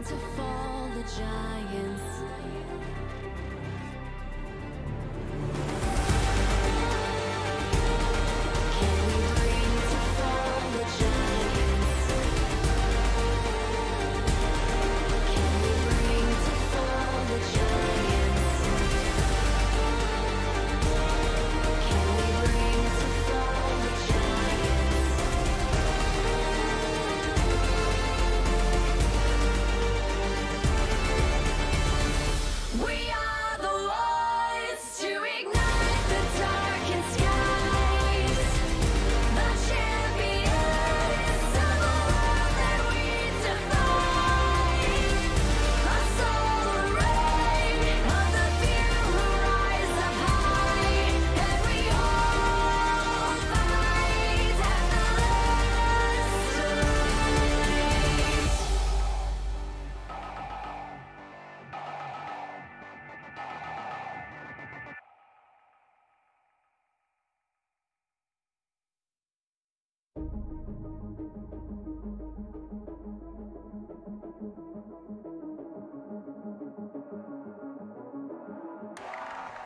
to fall the giants?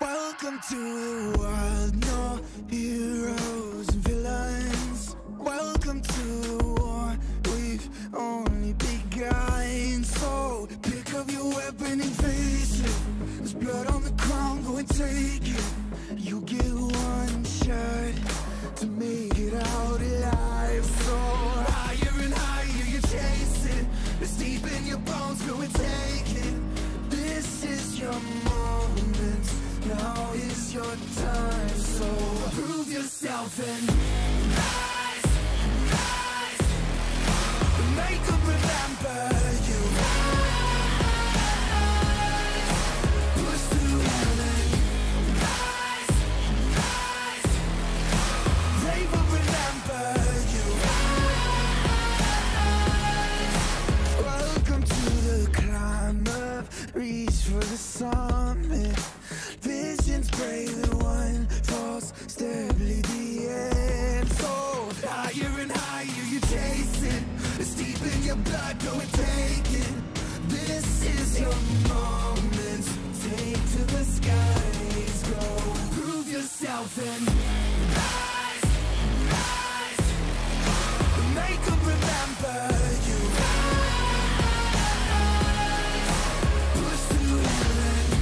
Welcome to the world, no heroes and villains. Welcome to the war, we've only begun. So pick up your weapon and face it. There's blood on the ground, go and take it. You get one shot to make it out alive. So higher and higher you chase it. It's deep in your bones, go and take it. This is your moment. Now is your time, so prove yourself and rise, rise. Make them remember you. Rise, push through heaven. Rise, rise. They will remember you. Rise. Welcome to the climb up, reach for the summit. Visions brave and one false step lead the end. So higher and higher you chase it. It's deep in your blood, go and take it. This is your moment. Take to the skies, go. Prove yourself and rise, rise. Make them remember you. Rise, push through heaven.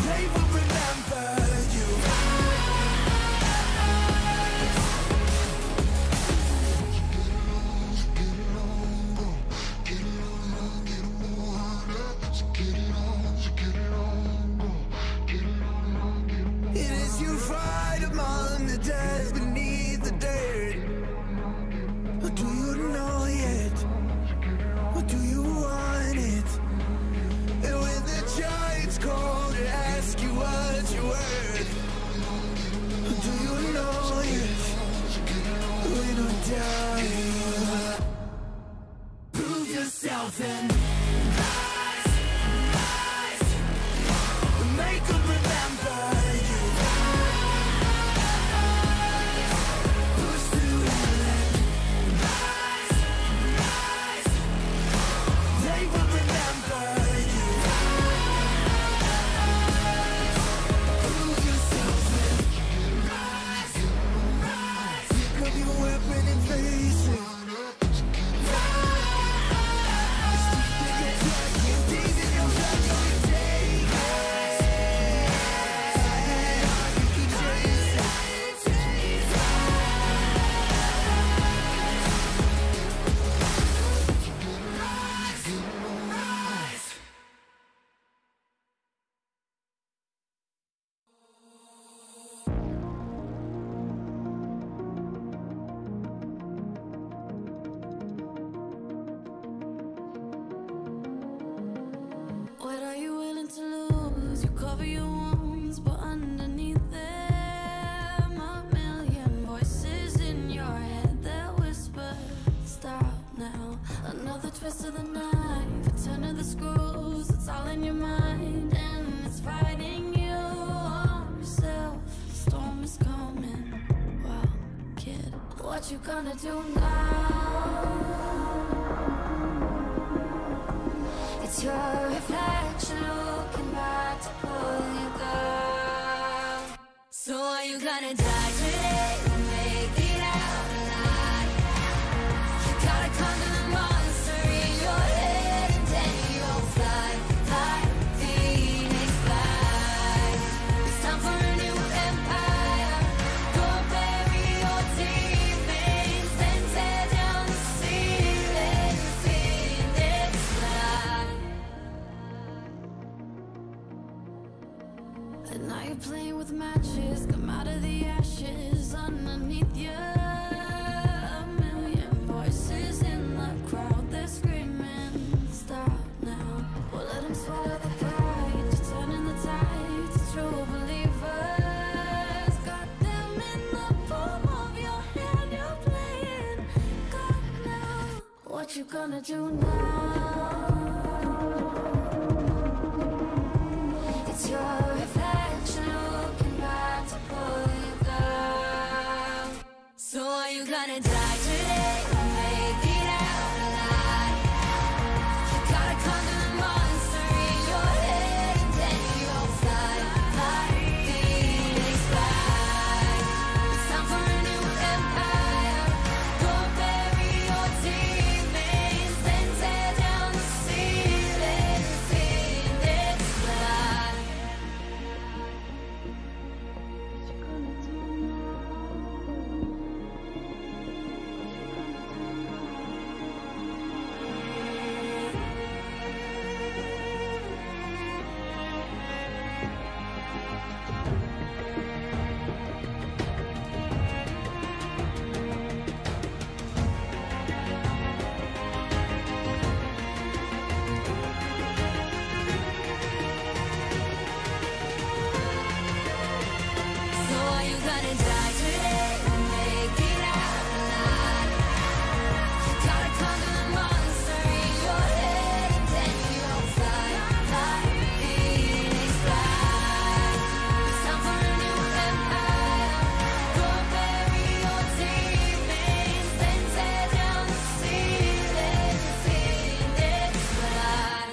They will remember you. It is you fight among the dead, beneath the dirt. Or do you know yet? Or do you want it? And when the giants call to ask you what you're worth, do you know if we don't die? Prove yourself and rise, rise. Make them remember you. Rise, push through heaven. Rise, rise. They will remember you. Prove yourself and rise, rise. Pick up your weapon and face it. Rise. It's deep in your blood, go and take it. You can chase it. Rise, rise. What are you willing to lose? You cover your wounds, but underneath them a million voices in your head that whisper, stop now. Another twist of the knife, a turn of the screws. It's all in your mind and it's fighting you on yourself. The storm is coming. Wow, kid, what you gonna do now? your reflection looking back to pull you down. So are you gonna die today or make it out alive? You gotta conquer the monster in your head, and then you'll fly, fly, Phoenix fly. It's time for a new empire. Go bury your demons, then tear down the ceiling, Phoenix fly. And now you're playing with matches, come out of the ashes underneath you. A million voices in the crowd, they're screaming, stop now. Well, let them swallow the pride, you're turning the tide to true believers. Got them in the palm of your hand, you're playing God now. What you gonna do now? It's your reflection looking back to pull you down. So are you gonna die today or make it out alive? You gotta conquer the monster in your head, and then you'll fly, fly, Phoenix fly. It's time for a new empire. Go bury your demons, then tear down the ceiling, Phoenix fly. What you gonna do So are you gonna die today or make it out alive? You gotta conquer the monster in your head, and then you'll fly, fly, Phoenix fly. It's time for a new empire. Go bury your demons, then tear down the ceiling, Phoenix fly.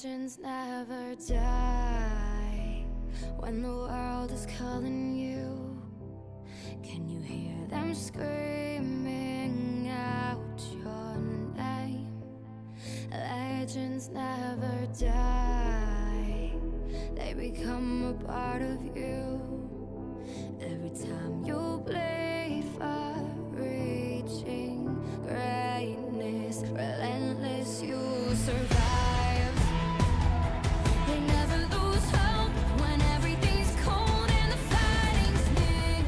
Legends never die. When the world is calling you, can you hear them screaming out your name? Legends never die. They become a part of you. Every time you bleed for reaching greatness, relentless, you survive. They never lose hope when everything's cold and the fighting's near.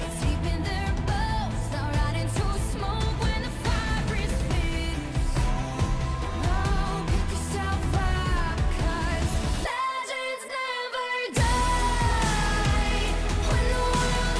It's deep in their bones, they'll rot into smoke when the fire is fierce. Oh, pick yourself up, 'cause legends never die. When the world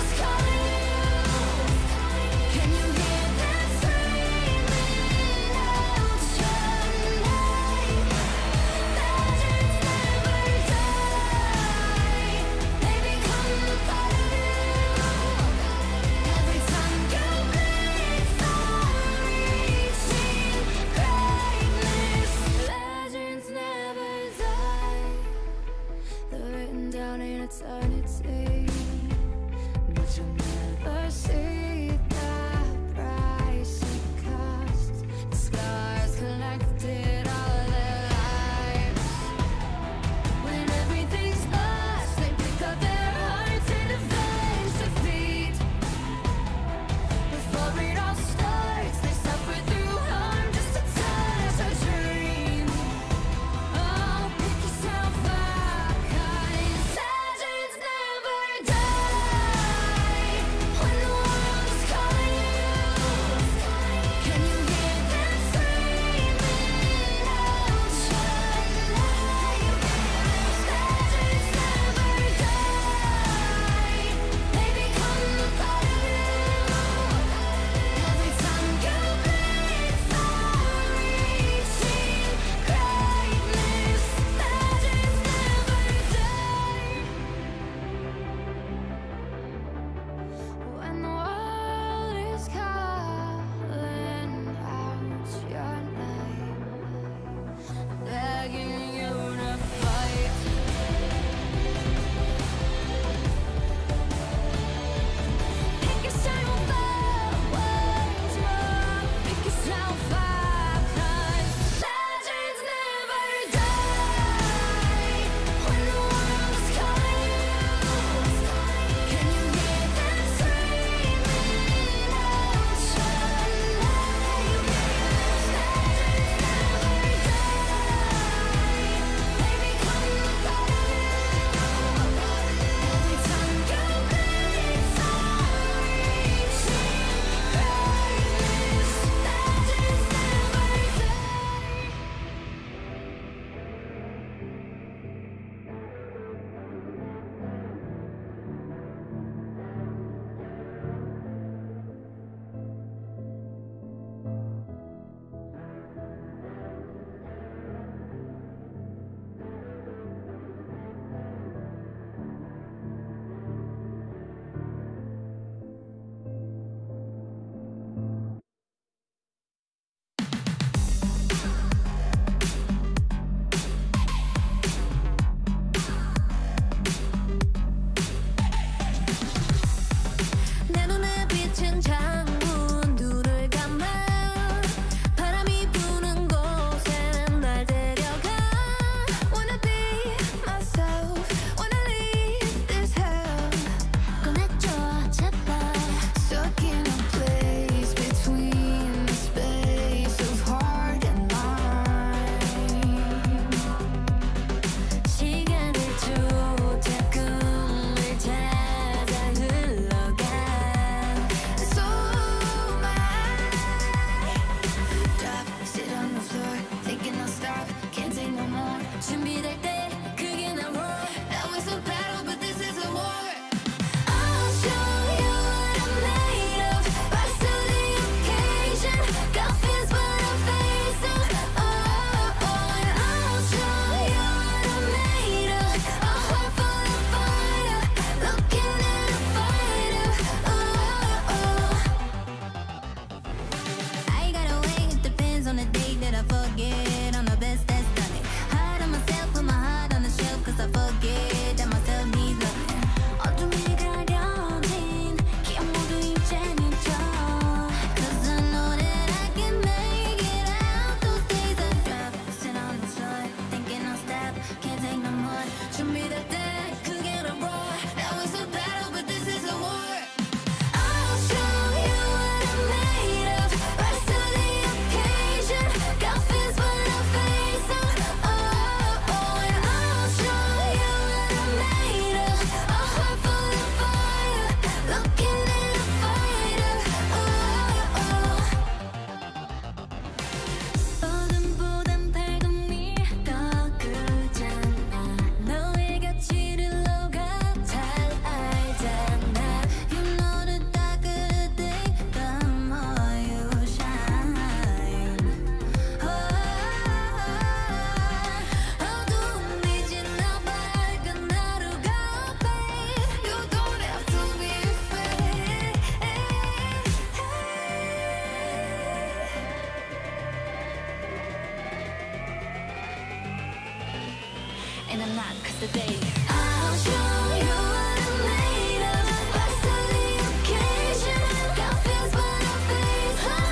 and I'm not 'cause today I'll show you what I'm made of. Rise to the occasion. Got fears but no face. I'll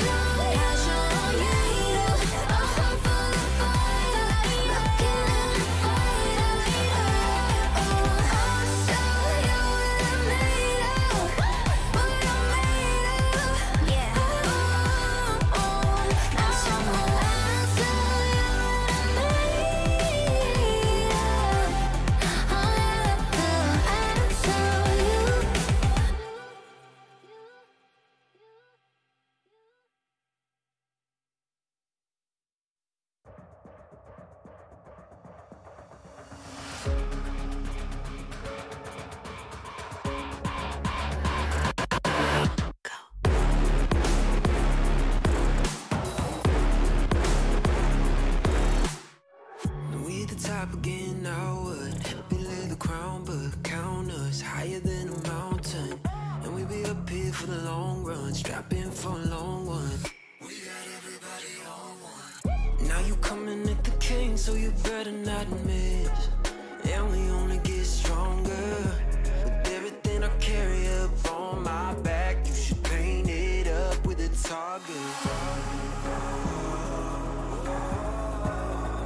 show you a heart full of fire. Looking in the fire. I'll show you what I'm made of. What I'm made of. Yeah. I'll show you what I'm made of. We at the top again, now what? We lay the crown, but count us higher than a mountain. And we be up here for the long run, strap in for a long one. We got everybody on one. Now you coming at the king, so you better not miss. And we only get stronger with everything I carry up on my back. You should paint it up with a target.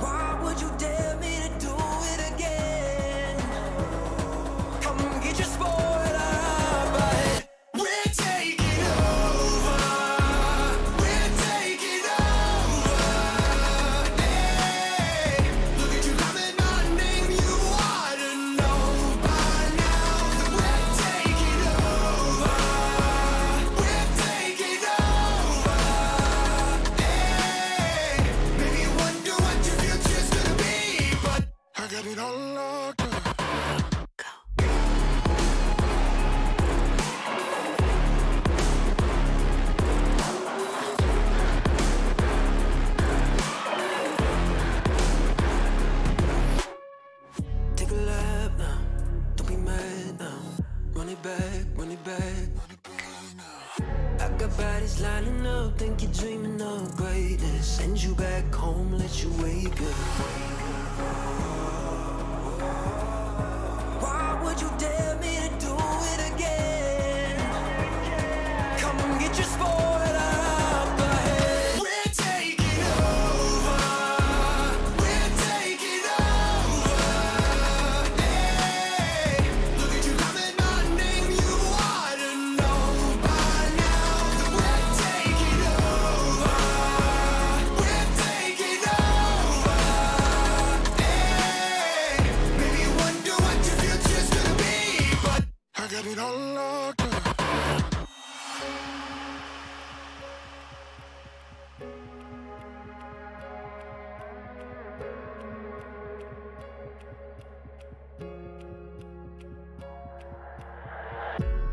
Why would you dare me to do it again? Come get your spoiler, but we're taking over. We're taking over. Hey, look at you calling my name. You ought to know by now that we're taking over. We're taking over. Hey, maybe you wonder what your future's gonna be, but I got it all locked up. Take a lap now, don't be mad now. Run it back, run it back. I got bodies lining up, think you're dreaming of greatness. Send you back home, let you wake up. Why would you dare me to do it again? Come get your spoiler, but we're taking over. We're taking over. Hey, look at you calling my name. You ought to know by now that we're taking over. We're taking over. Hey, maybe you wonder what your future's gonna be, but I got it all locked up.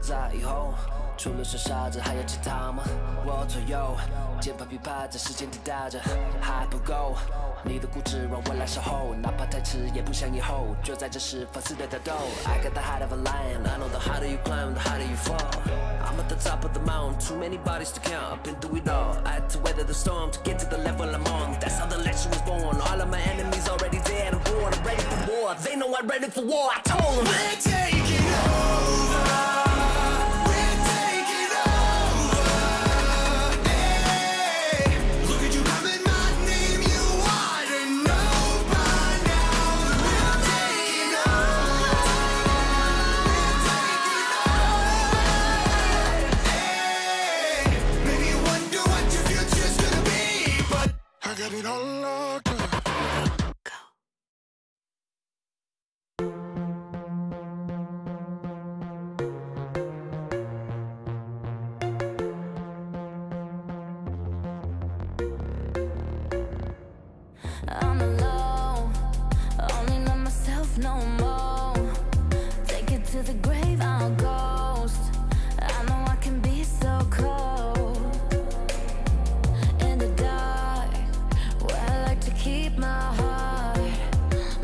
在以后，除了是傻子，还有其他吗？我左右，键盘噼啪着，时间滴答着，还不够。你的固执让我来守候，哪怕太迟也不想以后。就在这时放肆的挑逗。I got the heart of a lion, I know the harder you climb, the harder you fall. I'm at the top of the mountain, too many bodies to count. I've been through it all. I had to weather the storm to get to the level I'm on. That's how the legend was born. All of my enemies already dead. I'm born, I'm ready for war. They know I'm ready for war. I told them we're taking over. We're taking over. Hey, look at you calling my name. You ought to know by now that we're taking over. Hey, maybe you wonder what your future's gonna be, but I got it all locked up. I'm alone, only know myself no more. Take it to the grave, I'll ghost. I know I can be so cold. In the dark, where I like to keep my heart.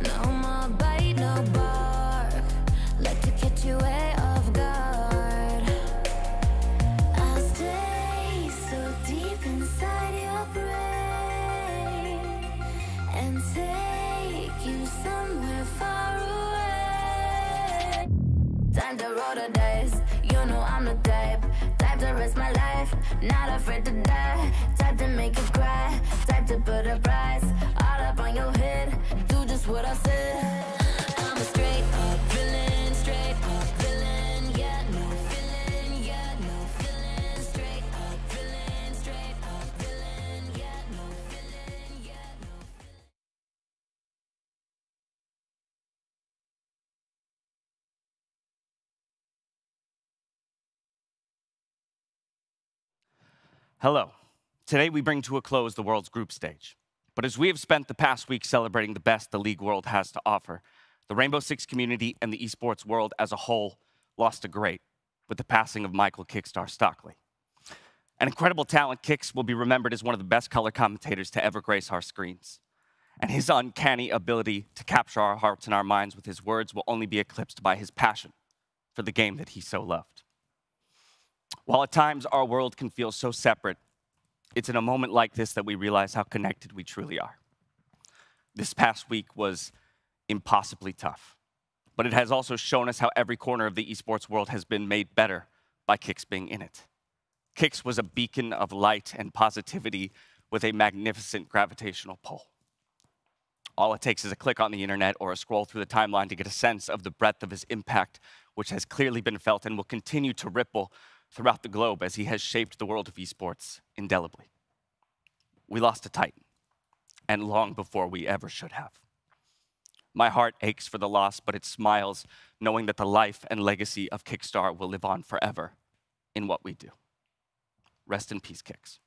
No more bite, no bark. Like to catch you way off guard. I'll stay so deep inside your brain and say Not afraid to die, type to make you cry, type to put a price all up on your head. Do just what I said. I'm a straight up villain, straight up villain. Yeah, no feeling, yeah, no feeling. Straight up villain, straight up villain. Yeah, no feeling, yeah, no feeling. Hello. Today we bring to a close the world's group stage. But as we have spent the past week celebrating the best the league world has to offer, the Rainbow Six community and the esports world as a whole lost a great with the passing of Michael Kickstar Stockley. An incredible talent, Kix will be remembered as one of the best color commentators to ever grace our screens. And his uncanny ability to capture our hearts and our minds with his words will only be eclipsed by his passion for the game that he so loved. While at times our world can feel so separate, it's in a moment like this that we realize how connected we truly are. This past week was impossibly tough, but it has also shown us how every corner of the esports world has been made better by Kix being in it. Kix was a beacon of light and positivity with a magnificent gravitational pull. All it takes is a click on the internet or a scroll through the timeline to get a sense of the breadth of his impact, which has clearly been felt and will continue to ripple throughout the globe as he has shaped the world of esports indelibly. We lost a titan, and long before we ever should have. My heart aches for the loss, but it smiles knowing that the life and legacy of Kickstar will live on forever in what we do. Rest in peace, Kix.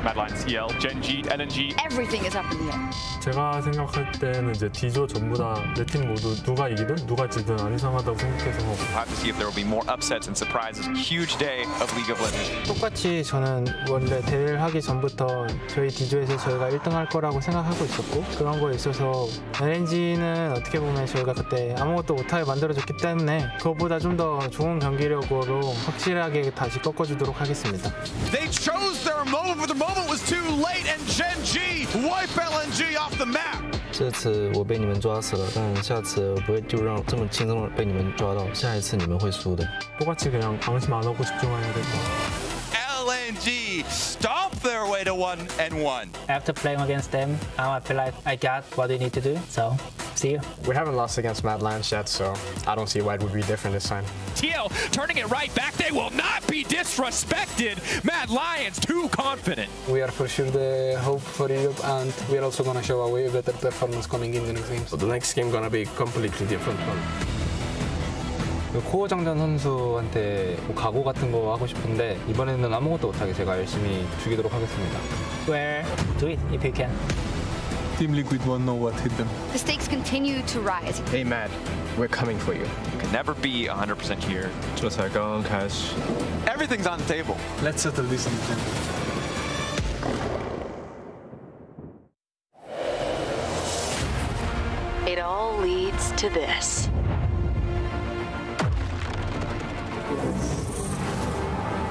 Madline, CL, Gen G, NNG. Everything is up in the air. 제가 생각할 때는 이제 D조 전부 다 네 팀 모두 누가 이기든 누가 지든 안 이상하다고 생각해서 We'll have to see if there will be more upsets and surprises. Huge day of League of Legends. 똑같이 저는 원래 대회를 하기 전부터 저희 D조에서 저희가 1등 할 거라고 생각하고 있었고 그런 거에 있어서 NNG는 어떻게 보면 저희가 그때 아무것도 못하게 만들어줬기 때문에 그것보다 좀 더 좋은 경기력으로 확실하게 다시 꺾어주도록 하겠습니다. They chose their moment, but the moment was too late, and Gen G wipe LNG off the map. 这次我被你们抓死了，但下次不会就让这么轻松被你们抓到。下一次你们会输的。 똑같이 그냥 방심 안 하고 집중해야 될 것 같아요. LNG stomp their way to 1-1. After playing against them, I feel like I got what they need to do. So, see you. We haven't lost against Mad Lions yet, so I don't see why it would be different this time. TL turning it right back. They will not be disrespected. Mad Lions too confident. We are for sure the hope for Europe, and we are also going to show a way better performance coming in the next game. So the next game gonna be completely different one. 코어 장전 선수한테 각오 같은 거 하고 싶은데 이번에는 아무것도 못하게 제가 열심히 죽이도록 하겠습니다. Where? Do it if you can. Team Liquid won't know what hit them. The stakes continue to rise. Hey, Mad, we're coming for you. You can never be 100% here. 这才刚刚开始。 Everything's on the table. Let's settle this in the It all leads to this.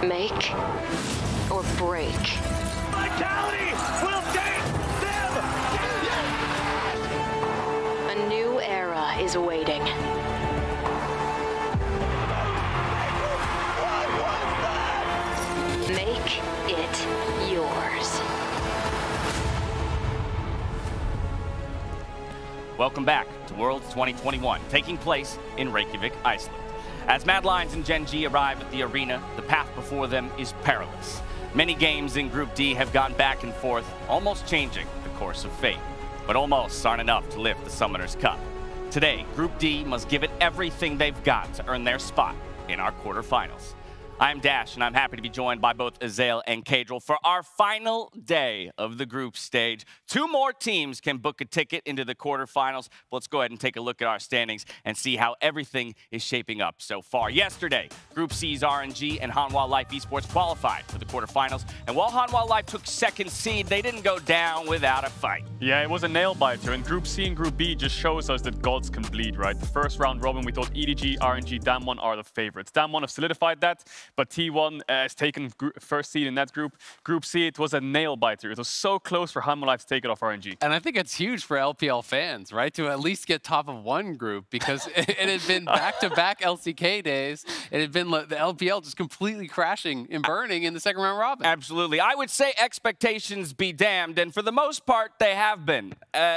Make or break. Vitality will take them. A new era is awaiting. Make it yours. Welcome back to Worlds 2021, taking place in Reykjavik, Iceland. As Mad Lions and Gen G arrive at the arena, the path before them is perilous. Many games in Group D have gone back and forth, almost changing the course of fate. But almost aren't enough to lift the Summoners Cup. Today, Group D must give it everything they've got to earn their spot in our quarterfinals. I'm Dash, and I'm happy to be joined by both Azael and Kadril for our final day of the group stage. 2 more teams can book a ticket into the quarterfinals. Let's go ahead and take a look at our standings and see how everything is shaping up so far. Yesterday, Group C's RNG and Hanwha Life Esports qualified for the quarterfinals. And while Hanwha Life took 2nd seed, they didn't go down without a fight. Yeah, it was a nail-biter, and Group C and Group B just shows us that gods can bleed, right? The first round robin, we thought EDG, RNG, Damwon are the favorites. Damwon have solidified that, but T1 has taken first seed in that group. Group C, it was a nail-biter. It was so close for Hanwha Life to take it off RNG. And I think it's huge for LPL fans, right? To at least get top of one group, because it had been back-to-back LCK days. It had been the LPL just completely crashing and burning in the second round robin. Absolutely. I would say expectations be damned, and for the most part, they have been,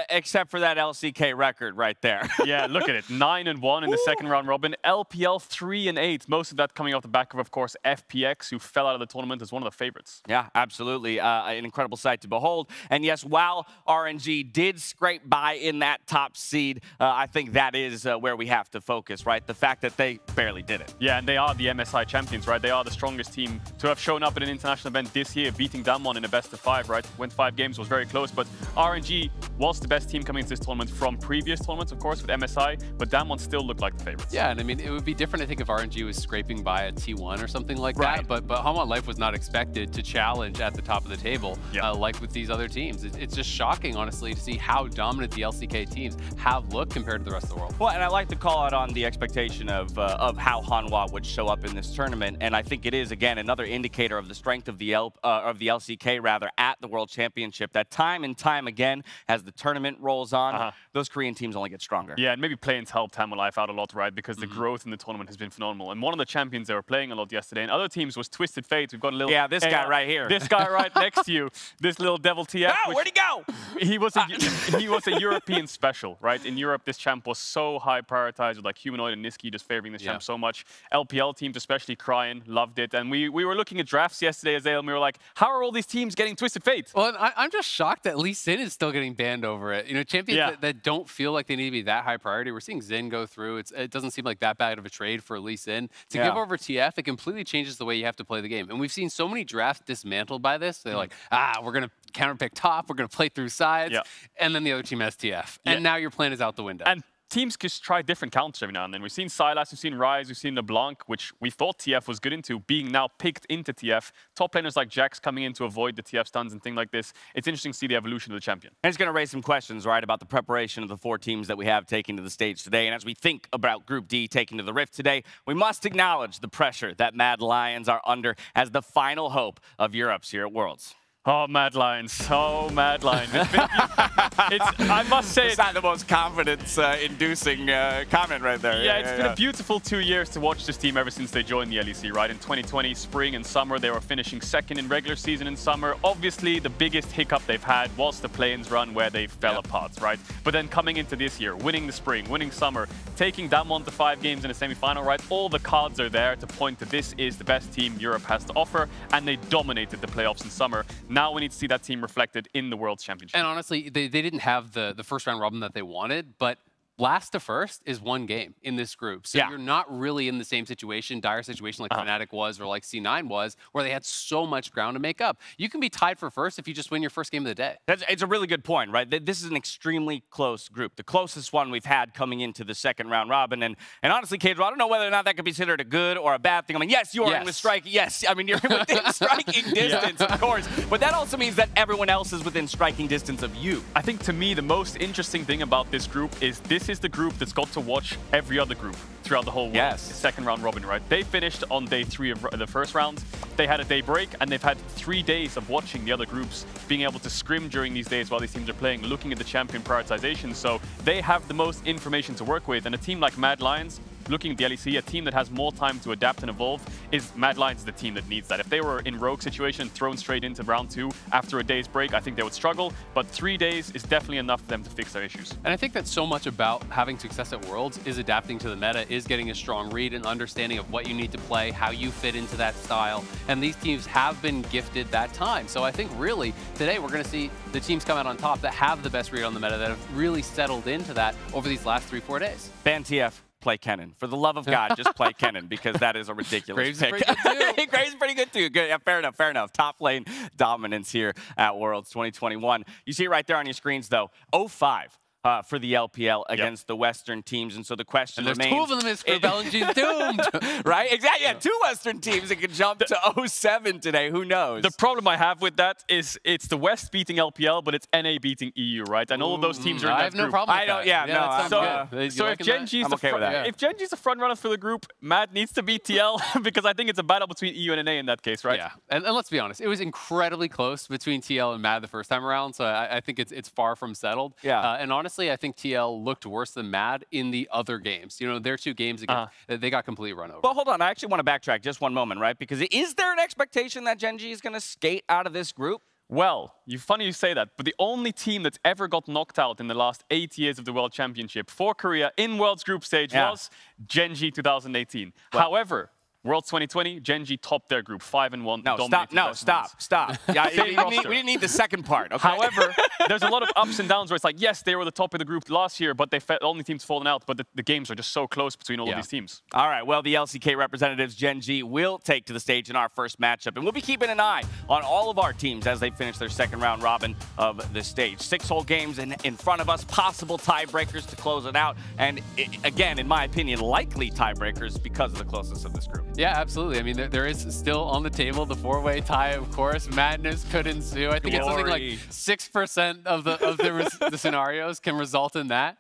except for that LCK record right there. Yeah, look at it. 9-1 in the second round robin. LPL 3-8. Most of that coming off the back of course, FPX, who fell out of the tournament as one of the favorites. Yeah, absolutely. An incredible sight to behold. And yes, while RNG did scrape by in that top seed, I think that is where we have to focus, right? The fact that they barely did it. Yeah, and they are the MSI champions, right? They are the strongest team to have shown up at an international event this year, beating Damwon in a best-of-5, right? Went 5 games, was very close, but RNG was the best team coming into this tournament from previous tournaments, of course, with MSI, but Damwon still looked like the favorites. Yeah, and I mean, it would be different, I think, if RNG was scraping by a T1 or something like that, but Hanwha Life was not expected to challenge at the top of the table like with these other teams. It's just shocking, honestly, to see how dominant the LCK teams have looked compared to the rest of the world. Well, and I like to call out on the expectation of how Hanwha would show up in this tournament, and I think it is, again, another indicator of the strength of the LCK rather at the World Championship, that time and time again, as the tournament rolls on, those Korean teams only get stronger. Yeah, and maybe playing's helped Hanwha Life out a lot, right? Because the growth in the tournament has been phenomenal. And one of the champions they were playing a lot yesterday, and other teams was Twisted Fate. We've got a little... Yeah, this guy right here. This guy right next to you. This little Devil TF. Oh, where'd he go? He was a European special, right? In Europe, this champ was so high prioritized with like Humanoid and Niski just favoring this champ so much. LPL teams especially crying, loved it. And we were looking at drafts yesterday, Azael, and we were like, how are all these teams getting Twisted Fate? Well, I'm just shocked that Lee Sin is still getting banned over it. You know, champions that don't feel like they need to be that high priority. We're seeing Xin go through. It doesn't seem like that bad of a trade for Lee Sin. To give over TF, it completely changes the way you have to play the game. And we've seen so many drafts dismantled by this. They're like, we're going to counterpick top, we're going to play through sides, and then the other team has TF. And now your plan is out the window. And teams just try different counters every now and then. We've seen Sylas, we've seen Ryze, we've seen LeBlanc, which we thought TF was good into, being now picked into TF. Top laners like Jax coming in to avoid the TF stuns and things like this. It's interesting to see the evolution of the champion. And it's going to raise some questions, right, about the preparation of the 4 teams that we have taking to the stage today. And as we think about Group D taking to the Rift today, we must acknowledge the pressure that Mad Lions are under as the final hope of Europe's here at Worlds. Oh, Mad Lions. Oh, Mad Lions. I must say... It's not the most confidence-inducing comment right there. Yeah, it's been a beautiful 2 years to watch this team ever since they joined the LEC, right? In 2020, spring and summer, they were finishing 2nd in regular season in summer. Obviously, the biggest hiccup they've had was the play-ins run where they fell apart, right? But then coming into this year, winning the spring, winning summer, taking Damwon to 5 games in a semi-final, right? All the cards are there to point to this is the best team Europe has to offer, and they dominated the playoffs in summer. Now we need to see that team reflected in the World Championship. And honestly, they didn't have the first round robin that they wanted, but last to first is 1 game in this group. So you're not really in the same situation, dire situation like Fnatic was or like C9 was, where they had so much ground to make up. You can be tied for first if you just win your first game of the day. It's a really good point, right? This is an extremely close group. The closest one we've had coming into the second round robin. And honestly, Kadril, I don't know whether or not that could be considered a good or a bad thing. I mean, yes, you are in the striking. Yes, I mean, you're within striking distance, of course. But that also means that everyone else is within striking distance of you. I think to me, the most interesting thing about this group is this is the group that's got to watch every other group throughout the whole world. Yes. Second round robin, right? They finished on day 3 of the first round. They had a day break, and they've had 3 days of watching the other groups, being able to scrim during these days while these teams are playing, looking at the champion prioritization. So they have the most information to work with. And a team like Mad Lions, looking at the LEC, a team that has more time to adapt and evolve, is Mad Lions the team that needs that. If they were in rogue situation, thrown straight into round 2 after a day's break, I think they would struggle. But 3 days is definitely enough for them to fix their issues. And I think that so much about having success at Worlds is adapting to the meta, is getting a strong read and understanding of what you need to play, how you fit into that style. And these teams have been gifted that time. So I think really today we're going to see the teams come out on top that have the best read on the meta, that have really settled into that over these last 3-4 days. Ban TF. play Kennen. For the love of God, just play Kennen, because that is a ridiculous pick. Graves is pretty good too. Graves is pretty good too. Good. Yeah, fair enough, fair enough. Top lane dominance here at Worlds 2021. You see it right there on your screens, though. 0-5. For the LPL against the Western teams. And so the question remains... And there's 2 of them in this group. LNG's doomed. Right? Exactly. Yeah, 2 Western teams that can jump to 0-7 today. Who knows? The problem I have with that is it's the West beating LPL, but it's NA beating EU, right? And all of those teams are in that group. I have no problem with that. Yeah, no. So if Gen.G's the front runner for the group, Mad needs to beat TL, because I think it's a battle between EU and NA in that case, right? Yeah. And let's be honest, it was incredibly close between TL and Mad the first time around, so I think it's far from settled. Yeah. And honestly, I think TL looked worse than Mad in the other games. You know, their 2 games against, they got completely run over. Well, hold on. I actually want to backtrack just one moment, right? Because is there an expectation that Gen.G is going to skate out of this group? Well, funny you say that, but the only team that's ever got knocked out in the last 8 years of the World Championship for Korea in World's group stage was Gen.G 2018. Well, however, Worlds 2020, Gen.G topped their group 5-1. No, stop. Yeah, we didn't need the second part. Okay? However, there's a lot of ups and downs where it's like, yes, they were the top of the group last year, but only teams fallen out. But the games are just so close between all of these teams. All right, well, the LCK representatives, Gen.G, will take to the stage in our first matchup. And we'll be keeping an eye on all of our teams as they finish their second round robin of the stage. 6 whole games in front of us, possible tiebreakers to close it out. And again, in my opinion, likely tiebreakers because of the closeness of this group. Yeah, absolutely. I mean, there is still on the table the 4-way tie, of course. Madness could ensue. I think it's something like 6% of the scenarios can result in that.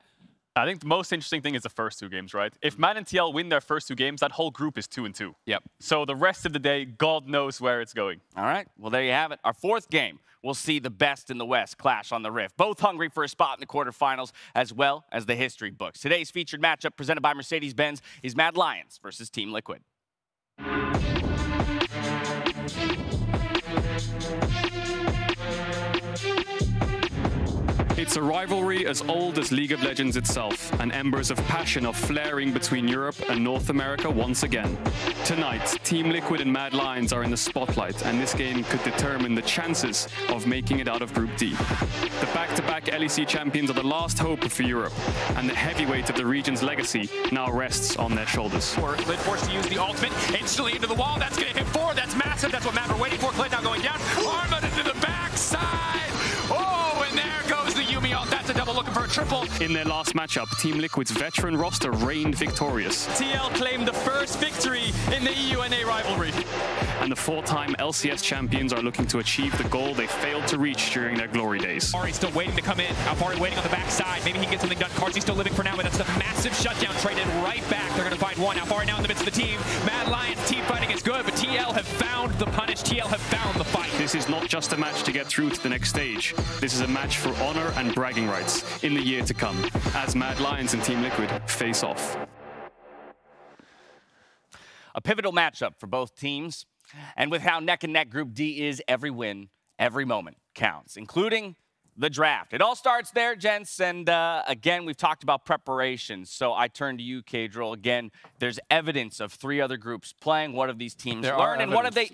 I think the most interesting thing is the first 2 games, right? If Mad and TL win their first 2 games, that whole group is 2-2. Yep. So the rest of the day, God knows where it's going. All right. Well, there you have it. Our 4th game. We'll see the best in the West clash on the Rift. Both hungry for a spot in the quarterfinals, as well as the history books. Today's featured matchup, presented by Mercedes-Benz, is Mad Lions versus Team Liquid. It's a rivalry as old as League of Legends itself, and embers of passion are flaring between Europe and North America once again. Tonight, Team Liquid and Mad Lions are in the spotlight, and this game could determine the chances of making it out of Group D. The back-to-back LEC champions are the last hope for Europe, and the heavyweight of the region's legacy now rests on their shoulders. Clid forced to use the ultimate, instantly into the wall, that's going to hit 4, that's massive, that's what Mad were waiting for. Clid now going down, Arma into the backside! Oh, and there goes the Yumi ult, that's a double looking for a triple. In their last matchup, Team Liquid's veteran roster reigned victorious. TL claimed the first victory in the EU-NA rivalry. And the 4-time LCS champions are looking to achieve the goal they failed to reach during their glory days. Ari's still waiting to come in. Alfari waiting on the backside. Maybe he can get something done. Cardsy's still living for now, but that's the massive shutdown traded right back. They're going to find one. Alfari now in the midst of the team. Mad Lions team fighting is good, but TL have found the punish. TL have found the fight. This is not just a match to get through to the next stage. This is a match for honor and bragging rights in the year to come, as Mad Lions and Team Liquid face off. A pivotal matchup for both teams. And with how neck-and-neck Group D is, every win, every moment counts, including the draft. It all starts there, gents, and again, we've talked about preparation. So I turn to you, Kadril. Again, there's evidence of 3 other groups playing. What have these teams learned, and what have they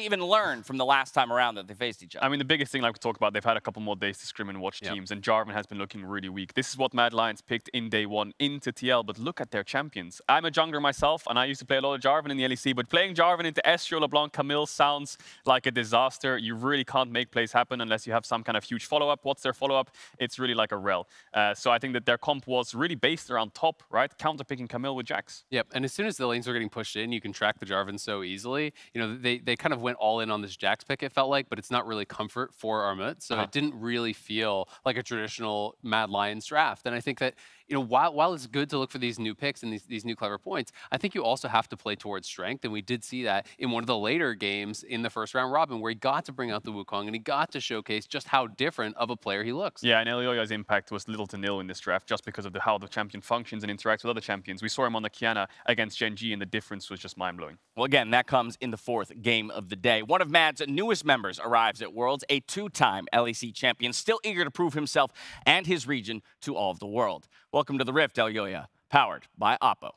even learned from the last time around that they faced each other? I mean, the biggest thing, like we talked about, they've had a couple more days to scrim and watch teams, and Jarvan has been looking really weak. This is what Mad Lions picked in day 1 into TL, but look at their champions. I'm a jungler myself, and I used to play a lot of Jarvan in the LEC, but playing Jarvan into Ezreal, LeBlanc, Camille sounds like a disaster. You really can't make plays happen unless you have some kind of huge follow-up. What's their follow-up? It's really like a rel. So I think that their comp was really based around top, right? Counter-picking Camille with Jax. Yep, and as soon as the lanes were getting pushed in, you can track the Jarvan so easily. You know, they kind of went all in on this Jax pick, it felt like, but it's not really comfort for Armut, so it didn't really feel like a traditional Mad Lions draft. And I think that, you know, while it's good to look for these new picks and these new clever points, I think you also have to play towards strength. And we did see that in one of the later games in the first round robin, where he got to bring out the Wukong and he got to showcase just how different of a player he looks. Yeah, and Elioya's impact was little to nil in this draft just because of how the champion functions and interacts with other champions. We saw him on the Kiana against Gen.G, and the difference was just mind-blowing. Well, again, that comes in the 4th game of the day. One of Mad's newest members arrives at Worlds, a 2-time LEC champion, still eager to prove himself and his region to all of the world. Welcome to the Rift, Elioya, powered by Oppo.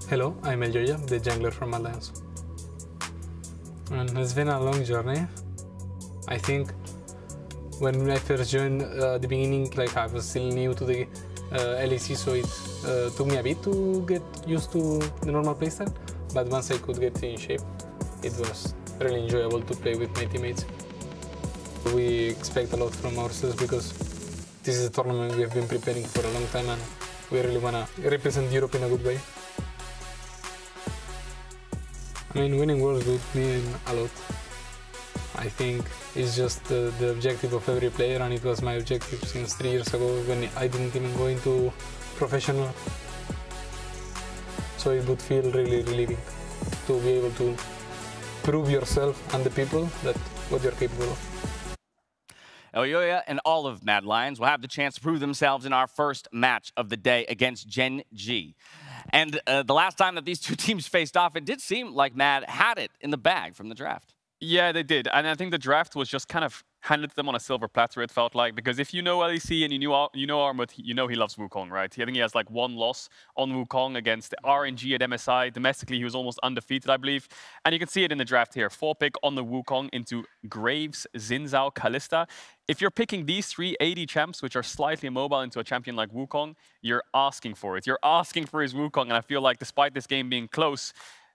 Hello, I'm Elioya, the jungler from Alliance. And it's been a long journey. I think when I first joined at the beginning, like I was still new to the LEC, so it took me a bit to get used to the normal playstyle. But once I could get in shape, it was really enjoyable to play with my teammates. We expect a lot from ourselves because this is a tournament we have been preparing for a long time and we really want to represent Europe in a good way. I mean, winning Worlds would mean a lot. I think it's just the objective of every player, and it was my objective since 3 years ago when I didn't even go into professional. So it would feel really relieving to be able to prove yourself and the people that what you're capable of. Elyoya and all of Mad Lions will have the chance to prove themselves in our first match of the day against Gen G. And the last time that these two teams faced off, it did seem like Mad had it in the bag from the draft. Yeah, they did. And I think the draft was just kind of handed to them on a silver platter, it felt like. Because if you know LEC and you know Armut, you know he loves Wukong, right? I think he has like 1 loss on Wukong against RNG at MSI. Domestically, he was almost undefeated, I believe. And you can see it in the draft here. 4-pick on the Wukong into Graves, Xin Zhao, Kalista. If you're picking these 3 AD champs, which are slightly immobile, into a champion like Wukong, you're asking for it. You're asking for his Wukong. And I feel like despite this game being close,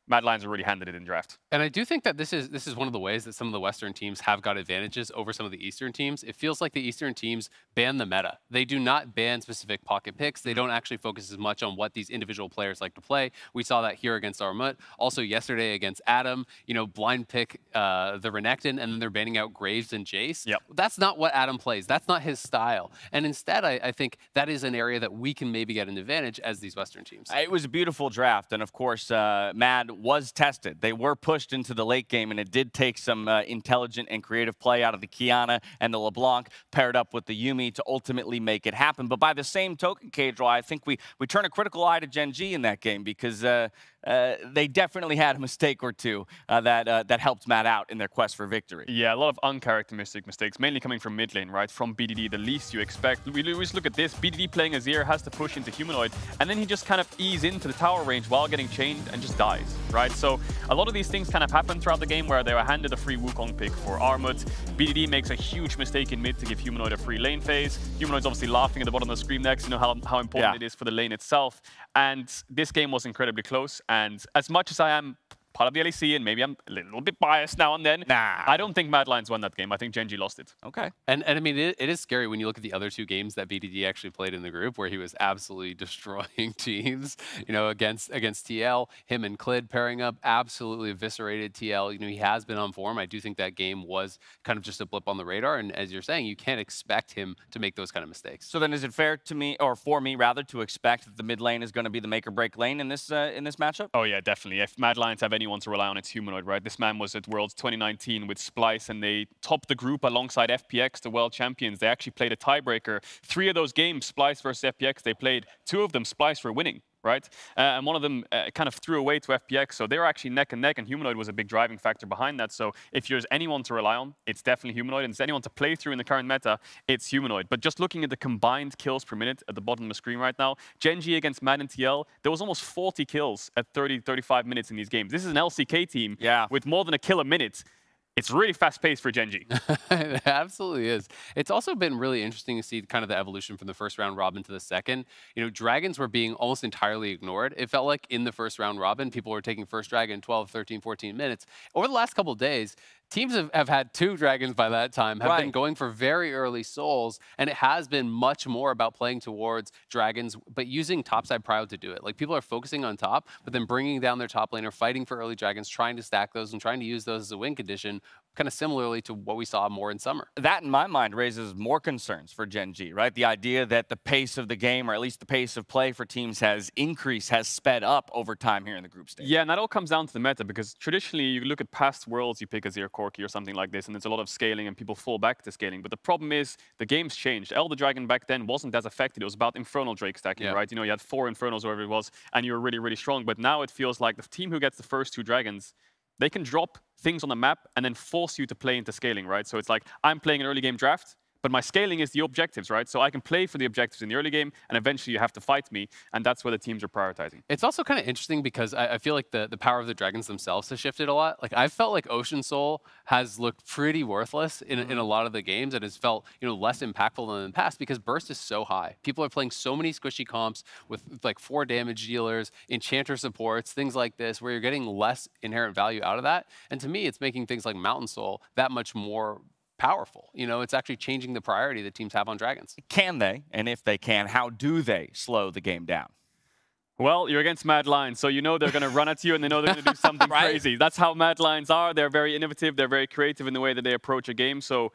Mad Lions already handed it in draft. And I do think that this is one of the ways that some of the Western teams have got advantages over some of the Eastern teams. It feels like the Eastern teams ban the meta. They do not ban specific pocket picks. They don't actually focus as much on what these individual players like to play. We saw that here against Armut. Also yesterday against Adam, you know, blind pick the Renekton, and then they're banning out Graves and Jace. Yep. That's not what Adam plays. That's not his style. And instead, I think that is an area that we can maybe get an advantage as these Western teams. It was a beautiful draft, and of course, Mad was tested. They were pushed into the late game, and it did take some intelligent and creative play out of the Kiana and the LeBlanc, paired up with the Yuumi to ultimately make it happen. But by the same token, Kadral, I think we turn a critical eye to Gen G in that game because they definitely had a mistake or two that helped Mad out in their quest for victory. Yeah, a lot of uncharacteristic mistakes, mainly coming from mid lane, right? From BDD, the least you expect. We always look at this. BDD playing Azir has to push into Humanoid, and then he just kind of ease into the tower range while getting chained and just dies, right? So a lot of these things kind of happen throughout the game where they were handed a free Wukong pick for Armut. BDD makes a huge mistake in mid to give Humanoid a free lane phase. Humanoid's obviously laughing at the bottom of the screen next, you know how important it is for the lane itself. And this game was incredibly close. And as much as I am part of the LEC, and maybe I'm a little bit biased now and then, I don't think Mad Lions won that game. I think Gen G lost it. Okay. And I mean, it is scary when you look at the other 2 games that BDD actually played in the group, where he was absolutely destroying teams, you know, against TL. Him and Clid pairing up, absolutely eviscerated TL. You know, he has been on form. I do think that game was kind of just a blip on the radar. And as you're saying, you can't expect him to make those kind of mistakes. So then is it fair to me, or for me rather, to expect that the mid lane is going to be the make or break lane in this matchup? Oh yeah, definitely. If Mad Lions have anyone to rely on, it's Humanoid, right? This man was at Worlds 2019 with Splice, and they topped the group alongside FPX, the world champions. They actually played a tiebreaker. 3 of those games, Splice versus FPX, they played. 2 of them, Splice were winning, right? And one of them kind of threw away to FPX. So they were actually neck and neck, and Humanoid was a big driving factor behind that. So if there's anyone to rely on, it's definitely Humanoid. And if there's anyone to play through in the current meta, it's Humanoid. But just looking at the combined kills per minute at the bottom of the screen right now, Gen G against Mad and TL, there was almost 40 kills at 30, 35 minutes in these games. This is an LCK team with more than a kill a minute. It's really fast-paced for Gen G. It absolutely is. It's also been really interesting to see kind of the evolution from the first round robin to the second. You know, dragons were being almost entirely ignored. It felt like in the first round robin, people were taking first dragon 12, 13, 14 minutes. Over the last couple of days, teams have had 2 dragons by that time, have been going for very early souls, and it has been much more about playing towards dragons, but using topside prio to do it. Like, people are focusing on top, but then bringing down their top laner, fighting for early dragons, trying to stack those and trying to use those as a win condition, kind of similarly to what we saw more in summer. That, in my mind, raises more concerns for Gen G, right? The idea that the pace of the game, or at least the pace of play for teams, has increased, has sped up over time here in the group stage. Yeah, and that all comes down to the meta, because traditionally, you look at past Worlds, you pick Azir Corki or something like this, and there's a lot of scaling, and people fall back to scaling. But the problem is, the game's changed. Elder Dragon back then wasn't as affected. It was about Infernal Drake stacking, right? You know, you had 4 Infernals, whatever it was, and you were really, really strong. But now it feels like the team who gets the first 2 dragons, they can drop things on the map and then force you to play into scaling, right? So it's like, I'm playing an early game draft, but my scaling is the objectives, right? So I can play for the objectives in the early game, and eventually you have to fight me, and that's where the teams are prioritizing. It's also kind of interesting because I feel like the power of the dragons themselves has shifted a lot. Like I felt like Ocean Soul has looked pretty worthless in a lot of the games, and has felt less impactful than in the past because burst is so high. People are playing so many squishy comps with like 4 damage dealers, enchanter supports, things like this, where you're getting less inherent value out of that. And to me, it's making things like Mountain Soul that much more powerful. It's actually changing the priority that teams have on dragons. Can they? And if they can, how do they slow the game down? Well, you're against Mad Lions, so you know they're going to run at you and they know they're going to do something crazy. That's how Mad Lions are. They're very innovative. They're very creative in the way that they approach a game. So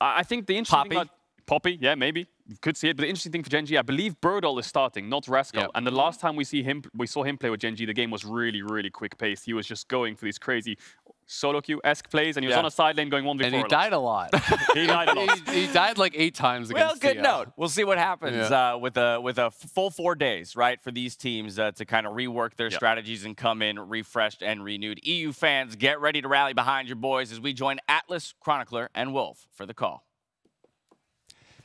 I think the interesting thing about Poppy, yeah, maybe. You could see it. But the interesting thing for Gen G, I believe Birdall is starting, not Rascal. Yep. And the last time we saw him play with Gen G, the game was really, really quick paced. He was just going for these crazy solo queue-esque plays, and he was on a side lane going 1v4. And he died a lot. He died a lot. He died like 8 times against Well, good note. We'll see what happens with a full 4 days, right, for these teams to kind of rework their strategies and come in refreshed and renewed. EU fans, get ready to rally behind your boys as we join Atlas, Chronicler, and Wolf for the call.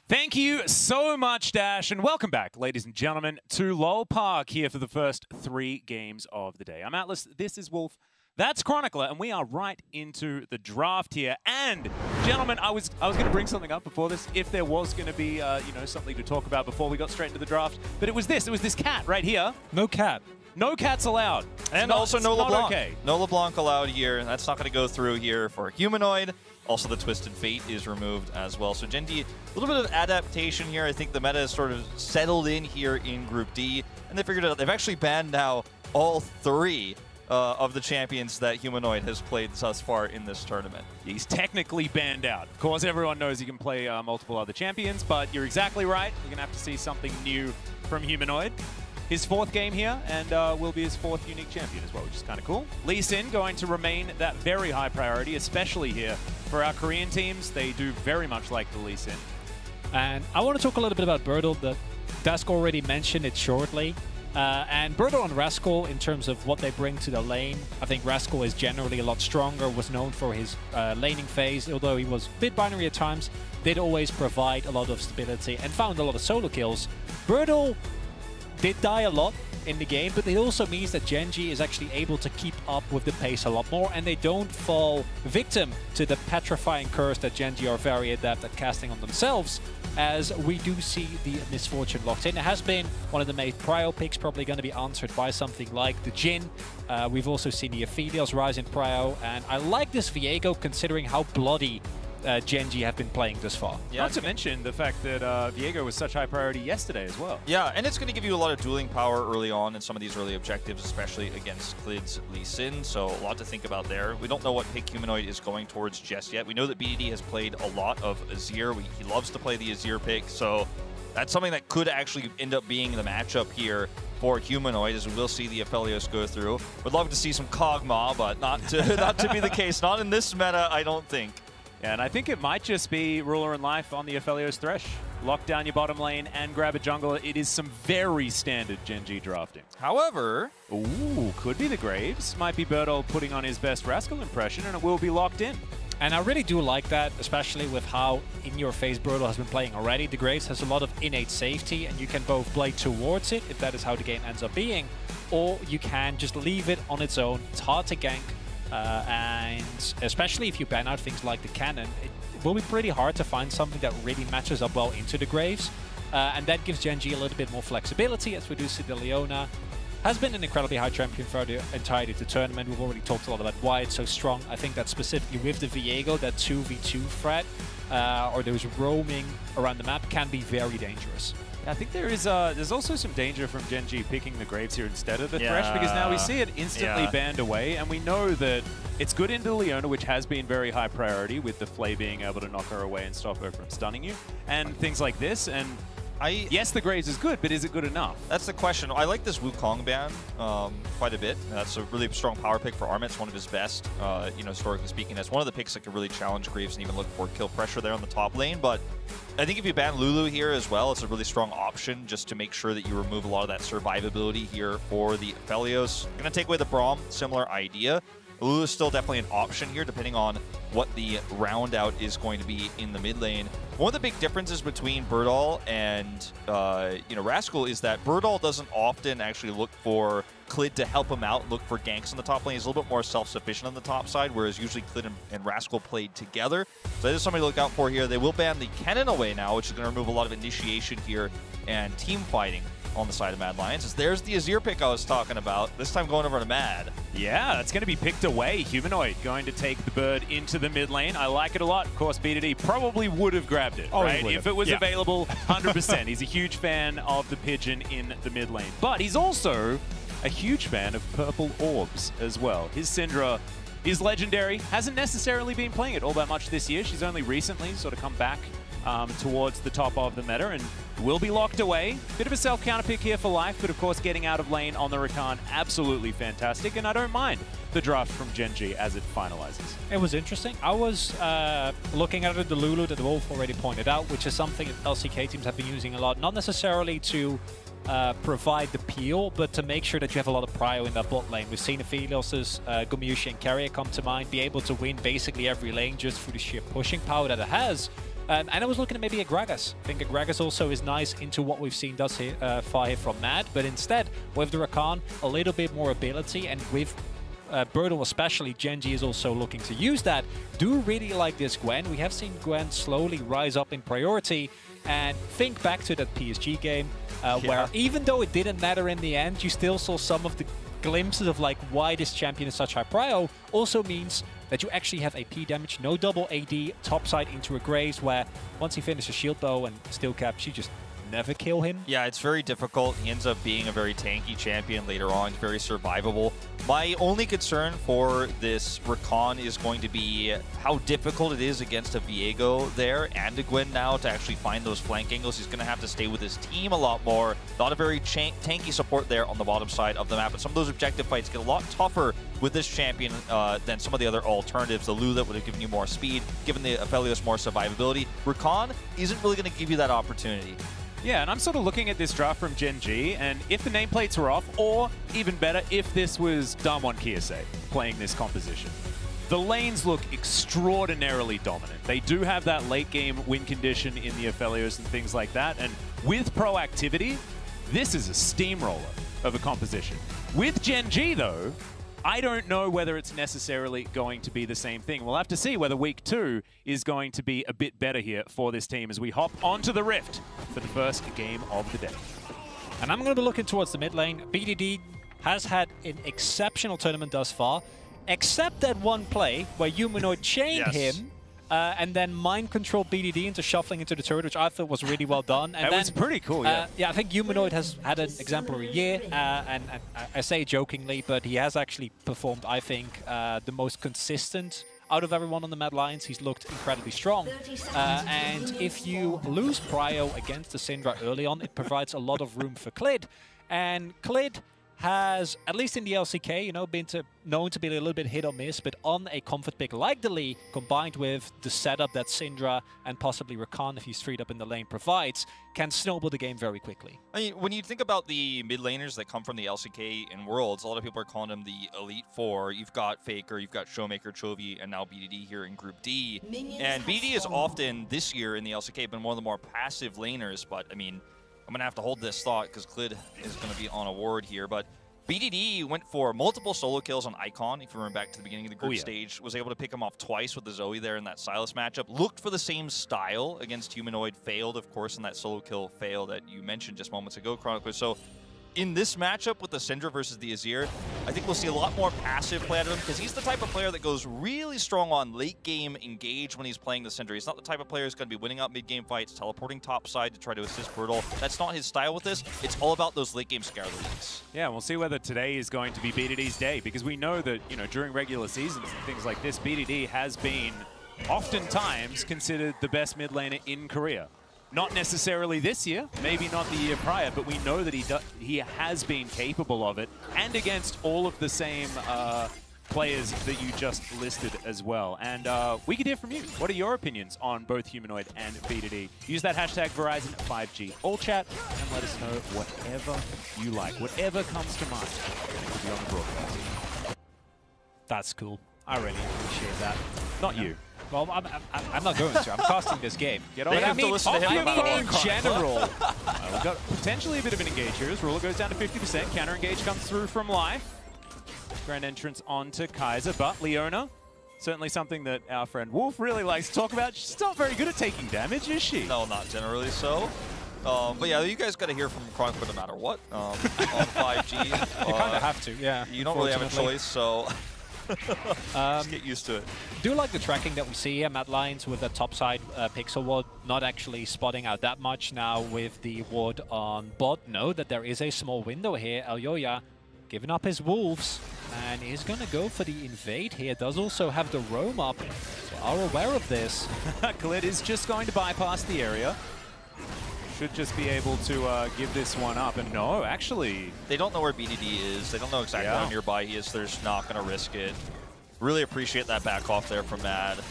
Thank you so much, Dash, and welcome back, ladies and gentlemen, to LOL Park here for the first 3 games of the day. I'm Atlas, this is Wolf, that's Chronicler, and we are right into the draft here. And, gentlemen, I was going to bring something up before this, if there was going to be, something to talk about before we got straight into the draft. But it was this cat right here. No cat. No cats allowed. And also no LeBlanc. Okay. No LeBlanc allowed here. That's not going to go through here for Humanoid. Also, the Twisted Fate is removed as well. So Gen D, a little bit of adaptation here. I think the meta is sort of settled in here in Group D, and they figured it out. They've actually banned now all 3 of the champions that Humanoid has played thus far in this tournament. He's technically banned out. Of course, everyone knows he can play multiple other champions, but you're exactly right. You're going to have to see something new from Humanoid. His 4th game here, and will be his 4th unique champion as well, which is kind of cool. Lee Sin going to remain that very high priority, especially here for our Korean teams. They do very much like the Lee Sin. And I want to talk a little bit about Birdall. Dask already mentioned it shortly. And Birdall and Rascal, in terms of what they bring to the lane, I think Rascal is generally a lot stronger, was known for his laning phase, although he was a bit binary at times, did always provide a lot of stability and found a lot of solo kills. Birdall did die a lot in the game, but it also means that Gen G is actually able to keep up with the pace a lot more, and they don't fall victim to the petrifying curse that Gen G are very adept at casting on themselves, as we do see the Misfortune locked in. It has been one of the main prio picks, probably going to be answered by something like the Jhin. We've also seen the Aphelios rise in prio, and I like this Viego considering how bloody Gen G have been playing this far. Yeah, not to mention the fact that Viego was such high priority yesterday as well. Yeah, and it's going to give you a lot of dueling power early on in some of these early objectives, especially against Klid's Lee Sin, so a lot to think about there. We don't know what pick Humanoid is going towards just yet. We know that BDD has played a lot of Azir. He loves to play the Azir pick, so that's something that could actually end up being the matchup here for Humanoid, as we will see the Aphelios go through. Would love to see some Kog'Maw, but not to be the case. Not in this meta, I don't think. Yeah, and I think it might just be Ruler in Life on the Aphelios Thresh. Lock down your bottom lane and grab a jungle. It is some very standard Gen G drafting. However... Ooh, could be the Graves. Might be Birdall putting on his best Rascal impression, and it will be locked in. And I really do like that, especially with how in-your-face Birdall has been playing already. The Graves has a lot of innate safety, and you can both play towards it, if that is how the game ends up being, or you can just leave it on its own. It's hard to gank. And especially if you ban out things like the cannon, it will be pretty hard to find something that really matches up well into the Graves. And that gives Gen G a little bit more flexibility, as we do see the Leona has been an incredibly high champion for the entirety of the tournament. We've already talked a lot about why it's so strong. I think that specifically with the Viego, that 2v2 threat, or those roaming around the map can be very dangerous. I think there's also some danger from Gen G picking the Graves here instead of the Thresh, because now we see it instantly banned away, and we know that it's good into Leona, which has been very high priority, with the Flay being able to knock her away and stop her from stunning you, and things like this. And yes, the Graves is good, but is it good enough? That's the question. I like this Wukong ban quite a bit. That's a really strong power pick for Armin. It's one of his best, historically speaking. That's one of the picks that can really challenge Graves and even look for kill pressure there on the top lane. But I think if you ban Lulu here as well, it's a really strong option just to make sure that you remove a lot of that survivability here for the Aphelios. Going to take away the Braum, similar idea. Lulu is still definitely an option here, depending on what the round out is going to be in the mid lane. One of the big differences between Birdall and Rascal is that Birdall doesn't often actually look for Clid to help him out, look for ganks on the top lane. He's a little bit more self-sufficient on the top side, whereas usually Clid and Rascal played together. So that is something to look out for here. They will ban the cannon away now, which is going to remove a lot of initiation here and team fighting on the side of Mad Lions. There's the Azir pick I was talking about, this time going over to Mad. Yeah, that's going to be picked away. Humanoid going to take the bird into the mid lane. I like it a lot. Of course, BDD probably would have grabbed it, right? If it was available, 100%. He's a huge fan of the pigeon in the mid lane. But he's also a huge fan of purple orbs as well. His Syndra is legendary. Hasn't necessarily been playing it all that much this year. She's only recently sort of come back towards the top of the meta and will be locked away. Bit of a self-counter pick here for life, but of course getting out of lane on the Rakan, absolutely fantastic, and I don't mind the draft from Gen G as it finalizes. It was interesting. I was looking at the Lulu that Wolf already pointed out, which is something that LCK teams have been using a lot, not necessarily to provide the peel, but to make sure that you have a lot of prio in that bot lane. We've seen Aphelios's Gumayushi and Carrier come to mind, be able to win basically every lane just through the sheer pushing power that it has. And I was looking at maybe a Gragas. I think a Gragas also is nice into what we've seen thus far here from Mad, but instead, with the Rakan, a little bit more ability, and with Birdle especially, Gen G is also looking to use that. Do really like this Gwen. We have seen Gwen slowly rise up in priority, and think back to that PSG game, where even though it didn't matter in the end, you still saw some of the glimpses of like why this champion is such high prio. Also means that you actually have AP damage, no double AD, topside into a Graves, where once he finishes shield bow and steel cap, she just never kill him. Yeah, it's very difficult. He ends up being a very tanky champion later on, very survivable. My only concern for this Rakan is going to be how difficult it is against a Viego there and a Gwen now to actually find those flank angles. He's going to have to stay with his team a lot more. Not a very tanky support there on the bottom side of the map, but some of those objective fights get a lot tougher with this champion than some of the other alternatives. The Lulu that would have given you more speed, given the Aphelios more survivability. Rakan isn't really going to give you that opportunity. Yeah, and I'm sort of looking at this draft from Gen G, and if the nameplates were off, or even better, if this was Damwon Kiyosae playing this composition, the lanes look extraordinarily dominant. They do have that late game win condition in the Aphelios and things like that, and with proactivity, this is a steamroller of a composition. With Gen G, though, I don't know whether it's necessarily going to be the same thing. We'll have to see whether week 2 is going to be a bit better here for this team as we hop onto the Rift for the first game of the day. And I'm going to be looking towards the mid lane. BDD has had an exceptional tournament thus far, except that one play where Humanoid chained him and then mind controlled BDD into shuffling into the turret, which I thought was really well done. And that was pretty cool, yeah. Yeah, I think Humanoid has had an exemplary year, and I say jokingly, but he has actually performed, I think, the most consistent out of everyone on the Mad Lions. He's looked incredibly strong. And if you lose prio against the Syndra early on, it provides a lot of room for Clid. And Clid has, at least in the LCK, you know, been known to be a little bit hit or miss, but on a comfort pick like the Lee, combined with the setup that Syndra and possibly Rakan, if he's freed up in the lane, provides, can snowball the game very quickly. I mean, when you think about the mid laners that come from the LCK and Worlds, a lot of people are calling them the Elite Four. You've got Faker, you've got Showmaker, Chovy, and now BDD here in Group D. And BDD is often, this year in the LCK, been one of the more passive laners, but I mean, I'm going to have to hold this thought because Clid is going to be on a ward here. But BDD went for multiple solo kills on Icon, if you remember back to the beginning of the group stage. Was able to pick him off twice with the Zoe there in that Sylas matchup. Looked for the same style against Humanoid. Failed, of course, in that solo kill fail that you mentioned just moments ago, Chronicler. So in this matchup with the Syndra versus the Azir, I think we'll see a lot more passive play out of him because he's the type of player that goes really strong on late game engage when he's playing the Syndra. He's not the type of player who's going to be winning out mid game fights, teleporting top side to try to assist Birdle. That's not his style with this. It's all about those late game scarlet leagues. Yeah, we'll see whether today is going to be BDD's day because we know that, you know, during regular seasons and things like this, BDD has been oftentimes considered the best mid laner in Korea. Not necessarily this year, maybe not the year prior, but we know that he has been capable of it, and against all of the same players that you just listed as well. And we could hear from you. What are your opinions on both Humanoid and BDD? Use that hashtag Verizon 5G all chat and let us know whatever you like, whatever comes to mind. It could be on the broadcast. That's cool. I really appreciate that. Not you. Well, I'm not going to. I'm casting this game. Get on. They have to listen to him in general. We've got potentially a bit of an engage here as Ruler goes down to 50%. Counter engage comes through from Life. Grand entrance onto Kaiser, but Leona, certainly something that our friend Wolf really likes to talk about. She's not very good at taking damage, is she? No, not generally so. But yeah, you guys got to hear from Chronicle no matter what on 5G. You kind of have to, yeah. You don't really have a choice, so just get used to it. Do like the tracking that we see here. Mad Lions with the topside pixel ward not actually spotting out that much now with the ward on bot. Know that there is a small window here. Elyoya giving up his wolves and is going to go for the invade here. Does also have the roam up, so are aware of this. Klid is just going to bypass the area. Should just be able to give this one up. And no, actually, they don't know where BDD is. They don't know exactly how nearby he is. They're just not going to risk it. Really appreciate that back off there from Mad. Ooh,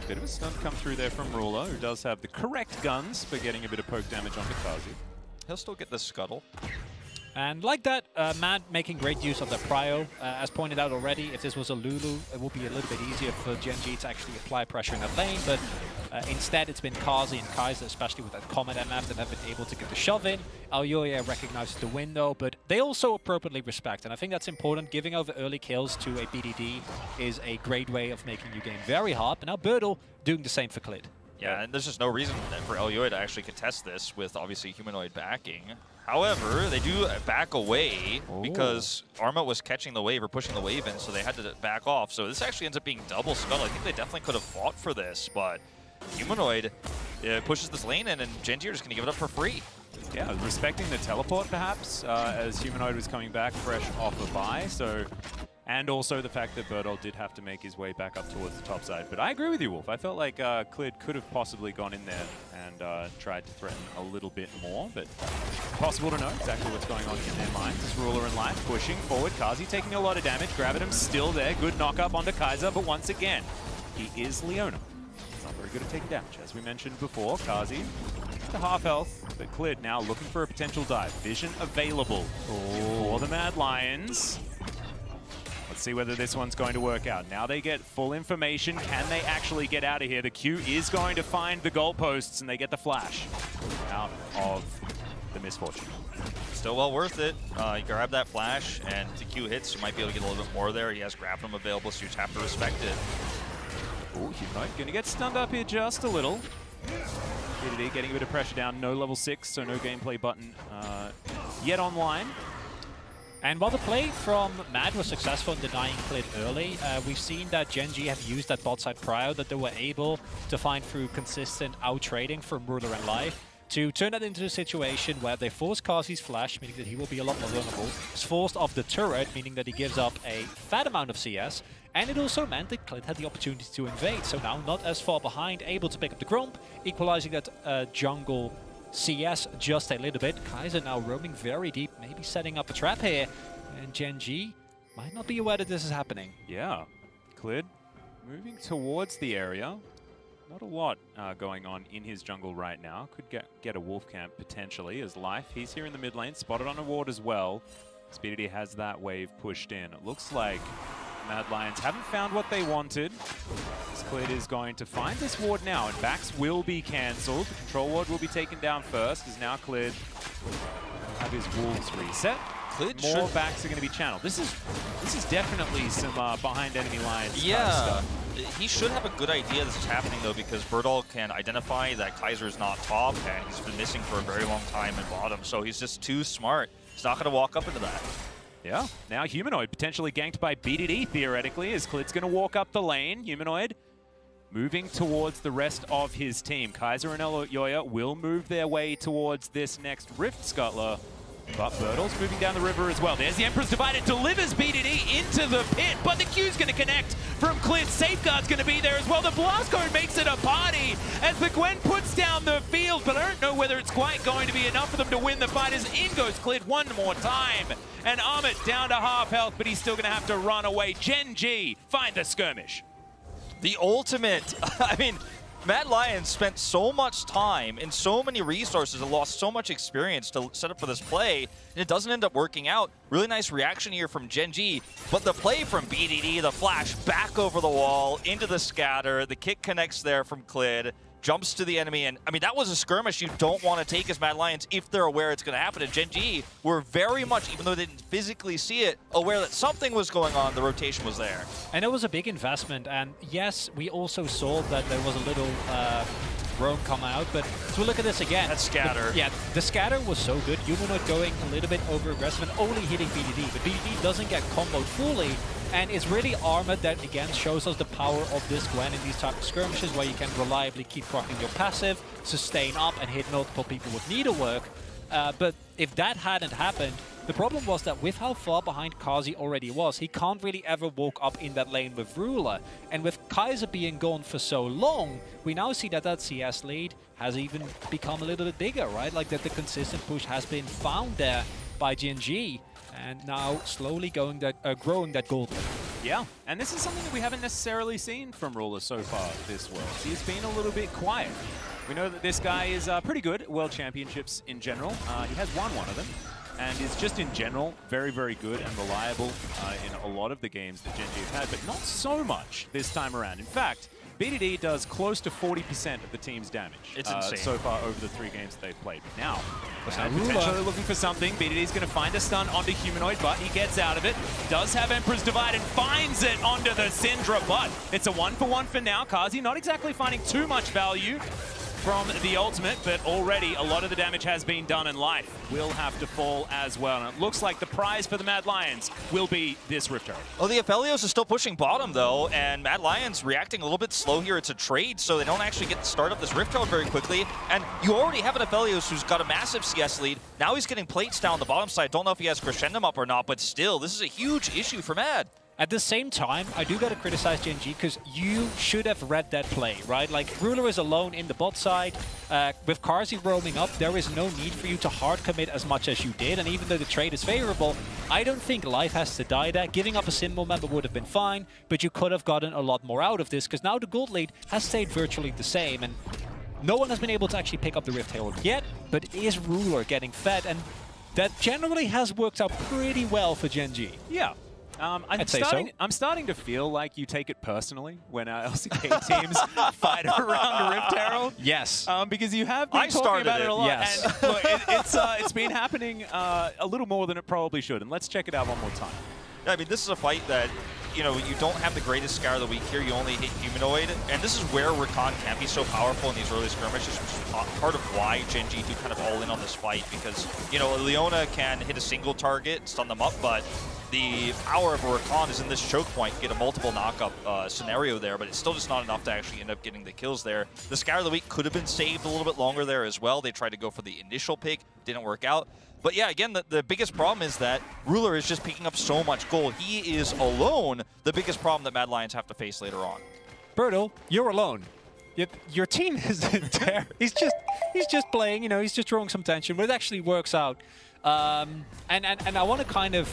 bit of a stun come through there from Ruler, who does have the correct guns for getting a bit of poke damage onto Kazi. He'll still get the scuttle. And like that, Mad making great use of the prio. As pointed out already, if this was a Lulu, it would be a little bit easier for Gen G to actually apply pressure in that lane, but instead it's been Kazi and Kaiser, especially with that Comet MF, that have been able to get the shove in. Elyoya recognizes the window, but they also appropriately respect, and I think that's important. Giving over early kills to a BDD is a great way of making you game very hard, but now Birdle doing the same for Klid. Yeah, and there's just no reason for Elyoya to actually contest this with obviously Humanoid backing. However, they do back away because Arma was catching the wave or pushing the wave in, so they had to back off. So this actually ends up being double scuttle. I think they definitely could have fought for this, but Humanoid pushes this lane in, and Gen G are just going to give it up for free. Yeah, respecting the teleport perhaps, as Humanoid was coming back fresh off a buy. So, and also the fact that Birdle did have to make his way back up towards the top side. But I agree with you, Wolf. I felt like Klid could have possibly gone in there and tried to threaten a little bit more, but possible to know exactly what's going on in their minds. As Ruler and Life pushing forward. Kazi taking a lot of damage. Gravitum's still there. Good knock up onto Kaiser, but once again, he is Leona. He's not very good at taking damage. As we mentioned before, Kazi to half health, but Klid now looking for a potential dive. Vision available for the Mad Lions. Let's see whether this one's going to work out. Now they get full information. Can they actually get out of here? The Q is going to find the goalposts, and they get the flash out of the Misfortune. Still well worth it. You grab that flash, and the Q hits, you might be able to get a little bit more there. He has Gravitum available, so you just have to respect it. Oh, Humanoid going to get stunned up here just a little. BDD getting a bit of pressure down. No level 6, so no gameplay button yet online. And while the play from Mad was successful in denying Klid early, we've seen that Gen G have used that bot side prio, that they were able to find through consistent out-trading from Ruler and Life to turn that into a situation where they force Kazi's flash, meaning that he will be a lot more vulnerable. It's forced off the turret, meaning that he gives up a fat amount of CS, and it also meant that Klid had the opportunity to invade, so now not as far behind, able to pick up the Gromp, equalizing that jungle CS just a little bit. Kaiser now roaming very deep, maybe setting up a trap here, and Gen G might not be aware that this is happening. Yeah, Klid moving towards the area. Not a lot going on in his jungle right now. Could get a wolf camp potentially as Life. He's here in the mid lane, spotted on a ward as well. Speedity has that wave pushed in. It looks like Mad Lions haven't found what they wanted. This Klid is going to find this ward now, and backs will be cancelled. The control ward will be taken down first, as now Klid will have his wolves reset. More backs are going to be channeled. This is definitely some behind enemy lines. Yeah, he should have a good idea this is happening though, because Birdle can identify that Kaiser's not top, and he's been missing for a very long time in bottom, so he's just too smart. He's not going to walk up into that. Yeah, now Humanoid potentially ganked by BDD theoretically, as Klid's going to walk up the lane. Humanoid moving towards the rest of his team. Kaiser and Elyoya will move their way towards this next Rift Scuttler. But Birdle's moving down the river as well. There's the Emperor's Divided, delivers BDD into the pit, but the Q's going to connect from Klid. Safeguard's going to be there as well. The Blast Cone makes it a party as the Gwen puts down the field, but I don't know whether it's quite going to be enough for them to win the fight as in goes Klid one more time. And Amit down to half health, but he's still going to have to run away. Gen G find the skirmish. The ultimate, I mean, Mad Lions spent so much time and so many resources and lost so much experience to set up for this play, and it doesn't end up working out. Really nice reaction here from Gen G, but the play from BDD, the flash back over the wall, into the scatter, the kick connects there from Clid, jumps to the enemy, and I mean, that was a skirmish you don't want to take as Mad Lions if they're aware it's going to happen. And Gen G were very much, even though they didn't physically see it, aware that something was going on, the rotation was there. And it was a big investment, and yes, we also saw that there was a little roam come out, but so look at this again. That scatter. The scatter was so good. Humanoid going a little bit over aggressive and only hitting BDD, but BDD doesn't get comboed fully. And it's really Armored that, again, shows us the power of this Gwen in these type of skirmishes where you can reliably keep proccing your passive, sustain up, and hit multiple people with needlework. But if that hadn't happened, the problem was that with how far behind Kazi already was, he can't really ever walk up in that lane with Ruler. And with Kaiser being gone for so long, we now see that that CS lead has even become a little bit bigger, right? Like that the consistent push has been found there by Gen G. And now slowly growing that gold lead. Yeah, and this is something that we haven't necessarily seen from Ruler so far this World. He's been a little bit quiet. We know that this guy is pretty good at World Championships in general. He has won one of them, and is just in general very, very good and reliable in a lot of the games that Gen G have had, but not so much this time around. In fact, BDD does close to 40% of the team's damage. It's insane. So far over the 3 games that they've played. But now, potentially looking for something. BDD's going to find a stun onto Humanoid, but he gets out of it. Does have Emperor's Divide and finds it onto the Syndra, but it's a 1-for-1 for now. Kazi not exactly finding too much value from the ultimate, but already a lot of the damage has been done, and life will have to fall as well. And it looks like the prize for the Mad Lions will be this Rift Herald. Oh, the Aphelios is still pushing bottom, though, and Mad Lions reacting a little bit slow here. It's a trade, so they don't actually get to start up this Rift Herald very quickly. And you already have an Aphelios who's got a massive CS lead. Now he's getting plates down the bottom side. Don't know if he has Crescendum up or not, but still, this is a huge issue for Mad. At the same time, I do got to criticize Gen G because you should have read that play, right? Like, Ruler is alone in the bot side. With Kazi roaming up, there is no need for you to hard commit as much as you did. And even though the trade is favorable, I don't think life has to die there. Giving up a Symbol member would have been fine, but you could have gotten a lot more out of this because now the gold lead has stayed virtually the same. And no one has been able to actually pick up the Rift Herald yet, but it is Ruler getting fed. And that generally has worked out pretty well for Gen G. Yeah. I'm starting to feel like you take it personally when our LCK teams fight around the Rift Herald. Yes. Because you have been talking about it a lot. Yes. And look, it's been happening a little more than it probably should. And let's check it out one more time. Yeah, I mean, this is a fight that, you know, you don't have the greatest Scour of the Week here. You only hit Humanoid. And this is where Rakan can be so powerful in these early skirmishes, which is part of why Gen G do kind of all in on this fight. Because, you know, Leona can hit a single target, stun them up, but the power of Rakan is in this choke point, get a multiple knockup scenario there, but it's still just not enough to actually end up getting the kills there. The Scour of the Week could have been saved a little bit longer there as well. They tried to go for the initial pick, didn't work out. But yeah, again, the biggest problem is that Ruler is just picking up so much gold. He is alone the biggest problem that Mad Lions have to face later on. Bertle, you're alone. Your team isn't there. He's just playing, you know, he's just drawing some tension, but it actually works out. And I want to kind of,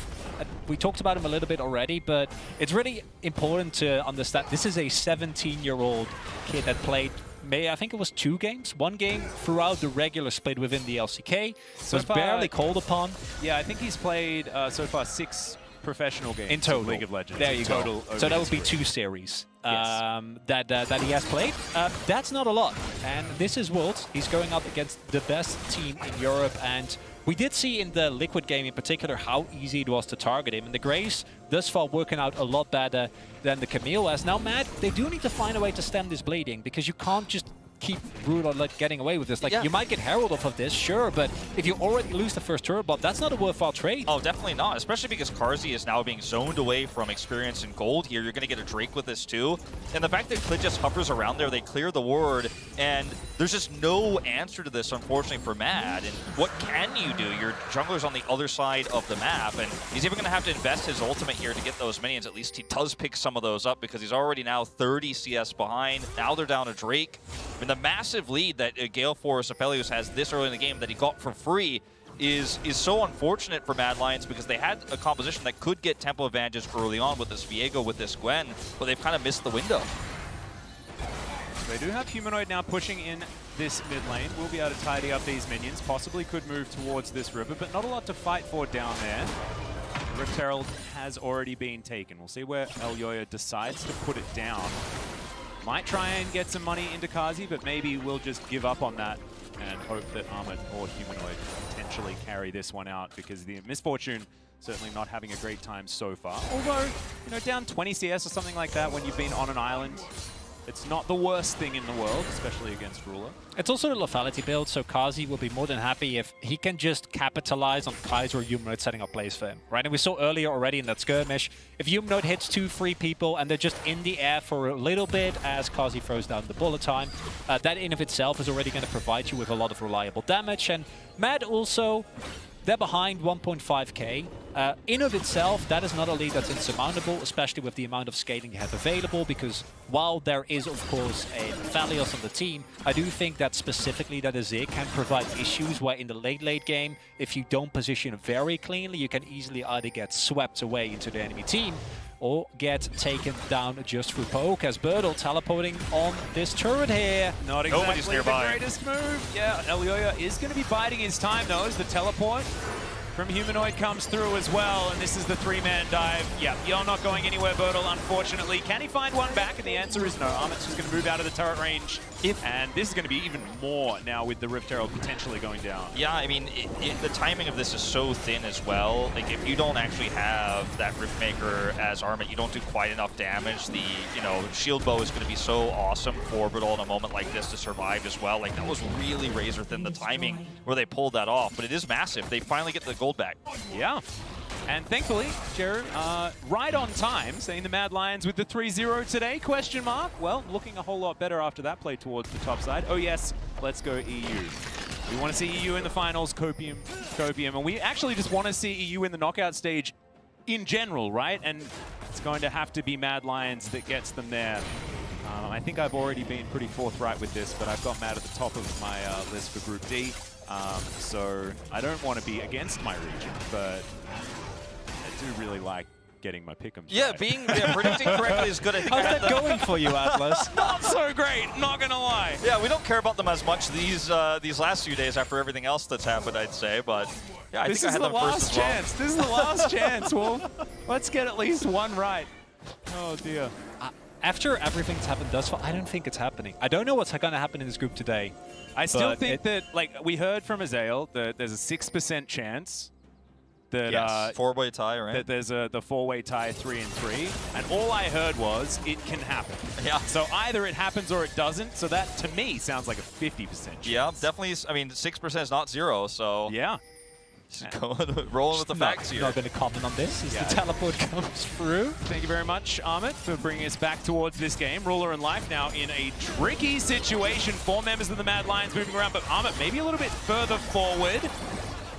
we talked about him a little bit already, but it's really important to understand this is a 17-year-old kid that played, I think it was 2 games, 1 game throughout the regular split within the LCK. So was barely called upon. Yeah, I think he's played so far 6 professional games in total. League of Legends. There you go. So that would be 2 series that he has played. That's not a lot. And this is Worlds. He's going up against the best team in Europe, and we did see in the Liquid game in particular how easy it was to target him. And the Graves thus far working out a lot better than the Camille has. Now, Matt, they do need to find a way to stem this bleeding because you can't just keep Ruler getting away with this. Like, you might get Herald off of this, sure, but if you already lose the first turret bot, that's not a worthwhile trade. Oh, definitely not, especially because Kazi is now being zoned away from experience and gold here. You're going to get a Drake with this too. And the fact that Clid just hovers around there, they clear the ward, and there's just no answer to this, unfortunately, for Mad. And what can you do? Your jungler's on the other side of the map, and he's even going to have to invest his ultimate here to get those minions. At least he does pick some of those up because he's already now 30 CS behind. Now they're down to Drake. And the massive lead that Gale Force Aphelios has this early in the game that he got for free is so unfortunate for Mad Lions because they had a composition that could get tempo advantages early on with this Viego, with this Gwen, but they've kind of missed the window. They do have Humanoid now pushing in this mid lane. We'll be able to tidy up these minions. Possibly could move towards this river, but not a lot to fight for down there. Rift Herald has already been taken. We'll see where Elyoya decides to put it down. Might try and get some money into Kazi, but maybe we'll just give up on that and hope that Armored or Humanoid potentially carry this one out, because the Misfortune certainly not having a great time so far. Although, you know, down 20 CS or something like that when you've been on an island, it's not the worst thing in the world, especially against Ruler. It's also a lethality build, so Kazi will be more than happy if he can just capitalize on Kaiser or Humanoid setting up plays for him, right? And we saw earlier already in that skirmish, if Humanoid hits 2-3 people and they're just in the air for a little bit as Kazi throws down the bullet time, that in of itself is already going to provide you with a lot of reliable damage. And Mad also, they're behind 1.5k. In of itself, that is not a lead that's insurmountable, especially with the amount of scaling you have available, because while there is, of course, a Thalios on the team, I do think that specifically that Azir can provide issues where in the late game, if you don't position very cleanly, you can easily either get swept away into the enemy team or get taken down just through poke, as Birdle teleporting on this turret here. Not exactly the greatest move. Yeah, Elyoya is going to be biding his time, though, as the teleport from Humanoid comes through as well, and this is the 3-man dive. Yeah, you're not going anywhere, Birdle, unfortunately. Can he find one back? And the answer is no. Armit's just going to move out of the turret range. And this is going to be even more now with the Rift Herald potentially going down. Yeah, I mean, the timing of this is so thin as well. Like, if you don't actually have that Riftmaker as Armit, you don't do quite enough damage. The, you know, shield bow is going to be so awesome for Birdle in a moment like this to survive as well. Like, that was really razor thin, the timing where they pulled that off. But it is massive. They finally get the gold back. Yeah. And thankfully, Jared, right on time, saying the Mad Lions with the 3-0 today, question mark. Well, looking a whole lot better after that play towards the top side. Oh yes, let's go EU. We want to see EU in the finals, Copium, and we actually just want to see EU in the knockout stage in general, right? And it's going to have to be Mad Lions that gets them there. I think I've already been pretty forthright with this, but I've got Mad at the top of my list for Group D. So I don't want to be against my region, but I do really like getting my pick'ems. Yeah, right. Predicting correctly is good. I think how's that going for you, Atlas? Not so great, not gonna lie. Yeah, we don't care about them as much these last few days after everything else that's happened, I'd say. But yeah, I think I had them first as well. This is the last chance, Wolf. Let's get at least one right. Oh dear. After everything's happened thus far, I don't think it's happening. I don't know what's going to happen in this group today. I still think that, like, we heard from Azael that there's a 6% chance that yes, four-way tie, right? That there's the four-way tie 3-3, and all I heard was it can happen. Yeah. So either it happens or it doesn't. So that to me sounds like a 50% chance. Yeah, definitely. I mean, 6% is not 0. So yeah. Just rolling with the facts here. Not going to comment on this as the teleport comes through. Thank you very much, Amit, for bringing us back towards this game. Ruler and Life now in a tricky situation. 4 members of the Mad Lions moving around, but Amit maybe a little bit further forward.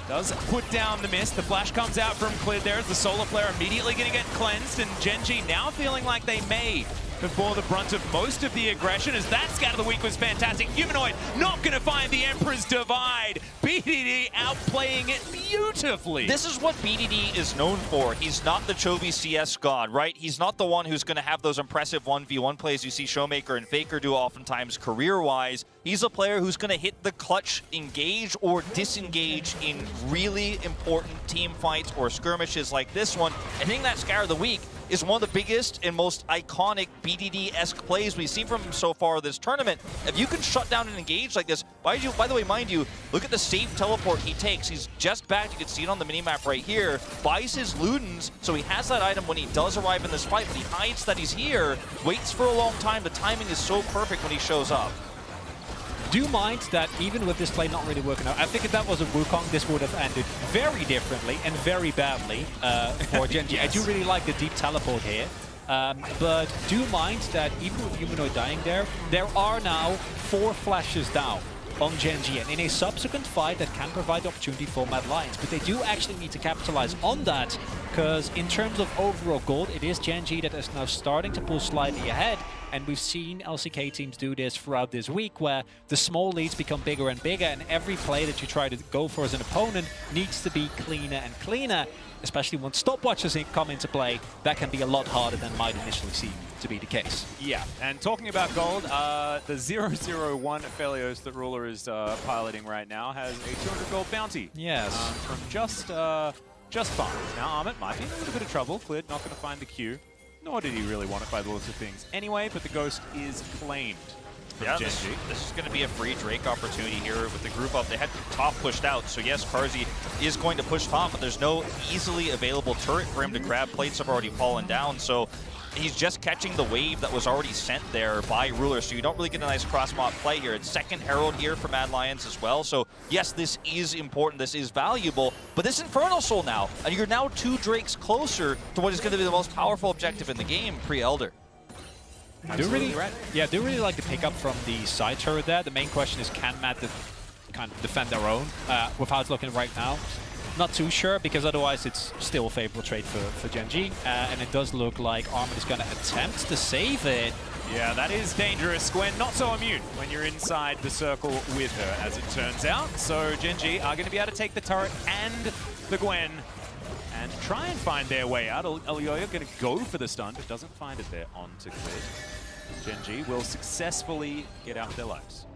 Does put down the mist. The flash comes out from Clid there as the Solar Flare immediately going to get cleansed, and Genji now feeling like they may have bore the brunt of most of the aggression, as that scat of the week was fantastic. Humanoid not going to find the Emperor's Divide. BDD outplaying it beautifully. This is what BDD is known for. He's not the Chovy CS god, right? He's not the one who's going to have those impressive 1v1 plays you see Showmaker and Faker do oftentimes career-wise. He's a player who's going to hit the clutch engage or disengage in really important team fights or skirmishes like this one. I think that Scar of the Week is one of the biggest and most iconic BDD-esque plays we've seen from him so far this tournament. If you can shut down and engage like this, by the way, mind you, look at the safe teleport he takes. He's just back, you can see it on the minimap right here, buys his Ludens, so he has that item when he does arrive in this fight, but he hides that he's here, waits for a long time. The timing is so perfect when he shows up. Do you mind that even with this play not really working out, I think if that was a Wukong, this would have ended very differently and very badly for Genji. Yes. I do really like the deep teleport here. But do you mind that even with Humanoid dying there are now 4 flashes down on Genji, and in a subsequent fight that can provide opportunity for Mad Lions. But they do actually need to capitalize on that, because in terms of overall gold, it is Genji that is now starting to pull slightly ahead. And we've seen LCK teams do this throughout this week, where the small leads become bigger and bigger, and every play that you try to go for as an opponent needs to be cleaner and cleaner, especially when stopwatches come into play. That can be a lot harder than might initially seem to to be the case. Yeah, and talking about gold, the 001 Aphelios that Ruler is piloting right now has a 200 gold bounty. Yes. From just fine. Now Armit might be in a little bit of trouble. Clid not going to find the Q. Nor did he really want it by the looks of things. Anyway, but the Ghost is claimed. Yeah, this is going to be a free Drake opportunity here with the group up. They had top pushed out, so yes, Carzzy is going to push top, but there's no easily available turret for him to grab. Plates have already fallen down, so he's just catching the wave that was already sent there by Ruler, so you don't really get a nice cross-mop play here. It's second Herald here for Mad Lions as well, so yes, this is important, this is valuable, but this Infernal Soul now, and you're now 2 Drakes closer to what is going to be the most powerful objective in the game, pre-Elder. I do really like the pickup from the side turret there. The main question is, can Mad kind of defend their own with how it's looking right now? Not too sure, because otherwise it's still a favorable trade for Gen G. And it does look like Armit is going to attempt to save it. Yeah, that is dangerous. Gwen not so immune when you're inside the circle with her, as it turns out. So Gen G are going to be able to take the turret and the Gwen and try and find their way out. Elioya going to go for the stun, but doesn't find it there onto Clid. Gen G will successfully get out their lives.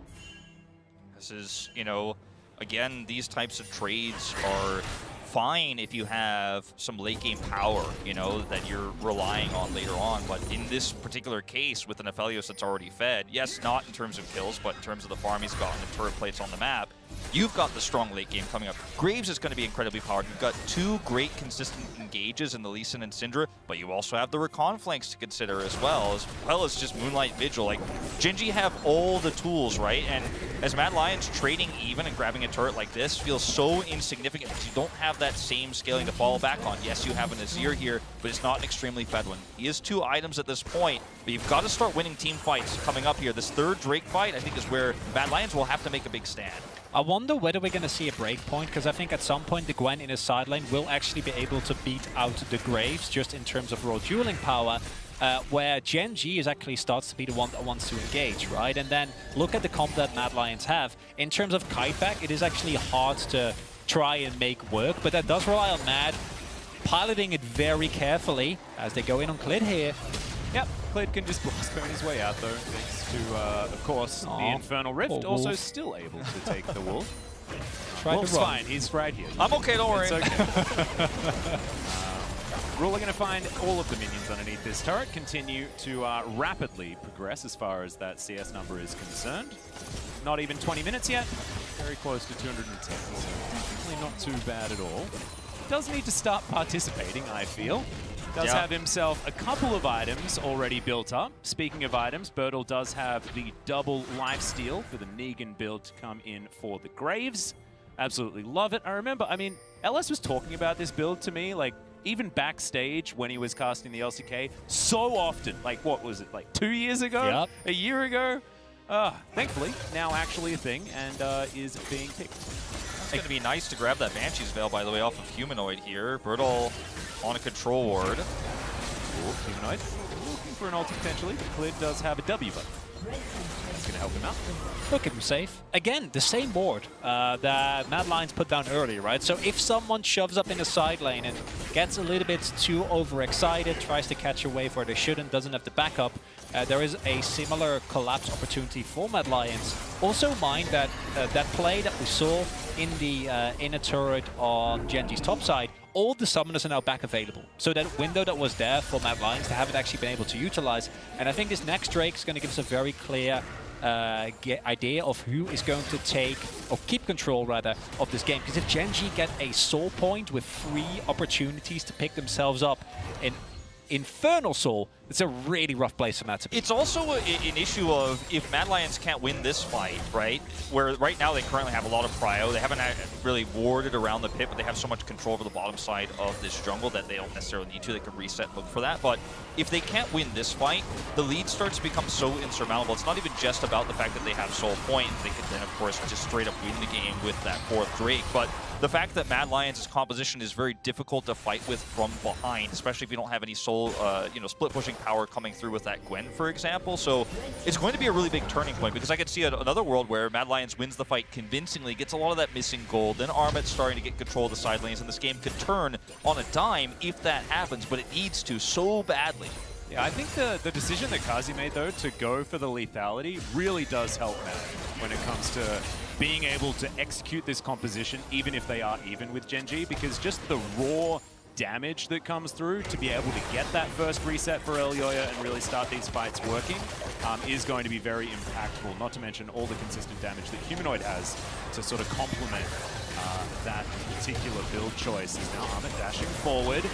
This is, you know, again, these types of trades are fine if you have some late game power, you know, that you're relying on later on. But in this particular case, with an Aphelios that's already fed, yes, not in terms of kills, but in terms of the farm he's gotten, the turret plates on the map, you've got the strong late game coming up. Graves is going to be incredibly powered. You've got 2 great consistent engages in the Lee Sin and Syndra, but you also have the Recon flanks to consider as well as just Moonlight Vigil. Like, Gen G have all the tools, right? And as Mad Lions, trading even and grabbing a turret like this feels so insignificant because you don't have that same scaling to fall back on. Yes, you have an Azir here, but it's not an extremely fed one. He has 2 items at this point, but you've got to start winning team fights coming up here. This 3rd Drake fight, I think, is where Mad Lions will have to make a big stand. I wonder whether we're going to see a break point, because I think at some point the Gwen in his side lane will actually be able to beat out the Graves, just in terms of raw dueling power, where Gen G is actually starts to be the one that wants to engage, right? And then look at the comp that Mad Lions have. In terms of kiteback, it is actually hard to try and make work, but that does rely on Mad piloting it very carefully as they go in on Clid here. Yep, Clid can just blast burn his way out though, thanks to, of course, the Infernal Rift. Also still able to take the Wolf. Wolf's fine, he's right here. I'm okay, don't worry. It's okay. Ruler going to find all of the minions underneath this turret, continue to rapidly progress as far as that CS number is concerned. Not even 20 minutes yet, very close to 210, so definitely not too bad at all. Does need to start participating, I feel. Does have himself a couple of items already built up. Speaking of items, Bertel does have the double lifesteal for the Negan build to come in for the Graves. Absolutely love it. I remember, I mean, LS was talking about this build to me, like, even backstage when he was casting the LCK, so often. Like, what was it, like 2 years ago? Yep. A year ago? Thankfully, now actually a thing and is being picked. It's going to be nice to grab that Banshee's Veil, by the way, off of Humanoid here. Bertel on a control ward. Cool, Humanoid. Looking for an ult potentially. Clid does have a W button. That's going to help him out. Look at him safe. Again, the same ward that Mad Lions put down earlier, right? So if someone shoves up in the side lane and gets a little bit too overexcited, tries to catch a wave where they shouldn't, doesn't have the backup, there is a similar collapse opportunity for Mad Lions. Also mind that that play that we saw in the inner turret on Gen G's top side, all the summoners are now back available. So that window that was there for Mad Lions, they haven't actually been able to utilize. And I think this next Drake is going to give us a very clear idea of who is going to take, or keep control rather, of this game. Because if Gen G get a soul point with 3 opportunities to pick themselves up in Infernal Soul, it's a really rough place for Mad to be. It's also an issue of if Mad Lions can't win this fight, right? Where right now they currently have a lot of prio. They haven't really warded around the pit, but they have so much control over the bottom side of this jungle that they don't necessarily need to. They can reset and look for that. But if they can't win this fight, the lead starts to become so insurmountable. It's not even just about the fact that they have soul point. They could then, of course, just straight up win the game with that 4th Drake. But the fact that Mad Lions' composition is very difficult to fight with from behind, especially if you don't have any soul, split pushing power coming through with that Gwen, for example. So it's going to be a really big turning point, because I could see another world where Mad Lions wins the fight convincingly, gets a lot of that missing gold, then Armit's starting to get control of the side lanes, and this game could turn on a dime if that happens, but it needs to so badly. Yeah, I think the decision that Kazi made, though, to go for the lethality really does help Mad when it comes to being able to execute this composition, even if they are even with Gen G, because just the raw damage that comes through to be able to get that first reset for Elyoya and really start these fights working is going to be very impactful, not to mention all the consistent damage that Humanoid has to sort of complement that particular build choice. Is now Amit dashing forward.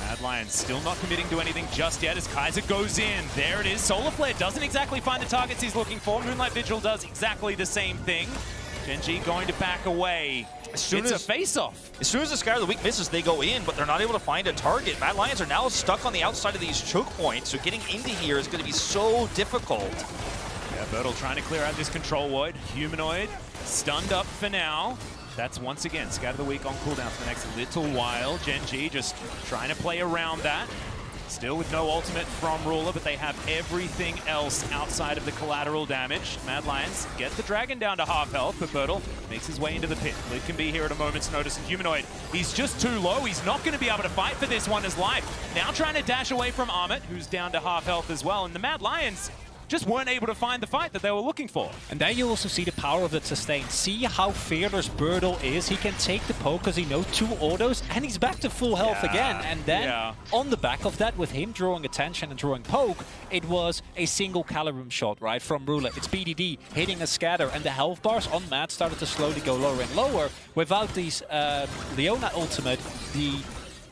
Mad Lions still not committing to anything just yet as Kaiser goes in. There it is. Solar Flare doesn't exactly find the targets he's looking for. Moonlight Vigil does exactly the same thing. Gen G going to back away. It's a face-off. As soon as the Sky of the Week misses, they go in, but they're not able to find a target. Mad Lions are now stuck on the outside of these choke points, so getting into here is going to be so difficult. Yeah, Bertel trying to clear out this control ward. Humanoid stunned up for now. That's once again Scout of the Week on cooldown for the next little while. Gen G just trying to play around that. Still with no ultimate from Ruler, but they have everything else outside of the collateral damage. Mad Lions get the Dragon down to half health, but Bertel makes his way into the pit. Lid can be here at a moment's notice, and Humanoid, he's just too low. He's not going to be able to fight for this one as life. Now trying to dash away from Amit, who's down to half health as well, and the Mad Lions just weren't able to find the fight that they were looking for. And there you also see the power of that sustain. See how fearless Bertel is. He can take the poke because he knows 2 autos and he's back to full health again. And then on the back of that, with him drawing attention and drawing poke, it was a single Calirum shot, right, from Ruler. It's BDD hitting a scatter, and the health bars on Mad started to slowly go lower and lower. Without these Leona ultimate, the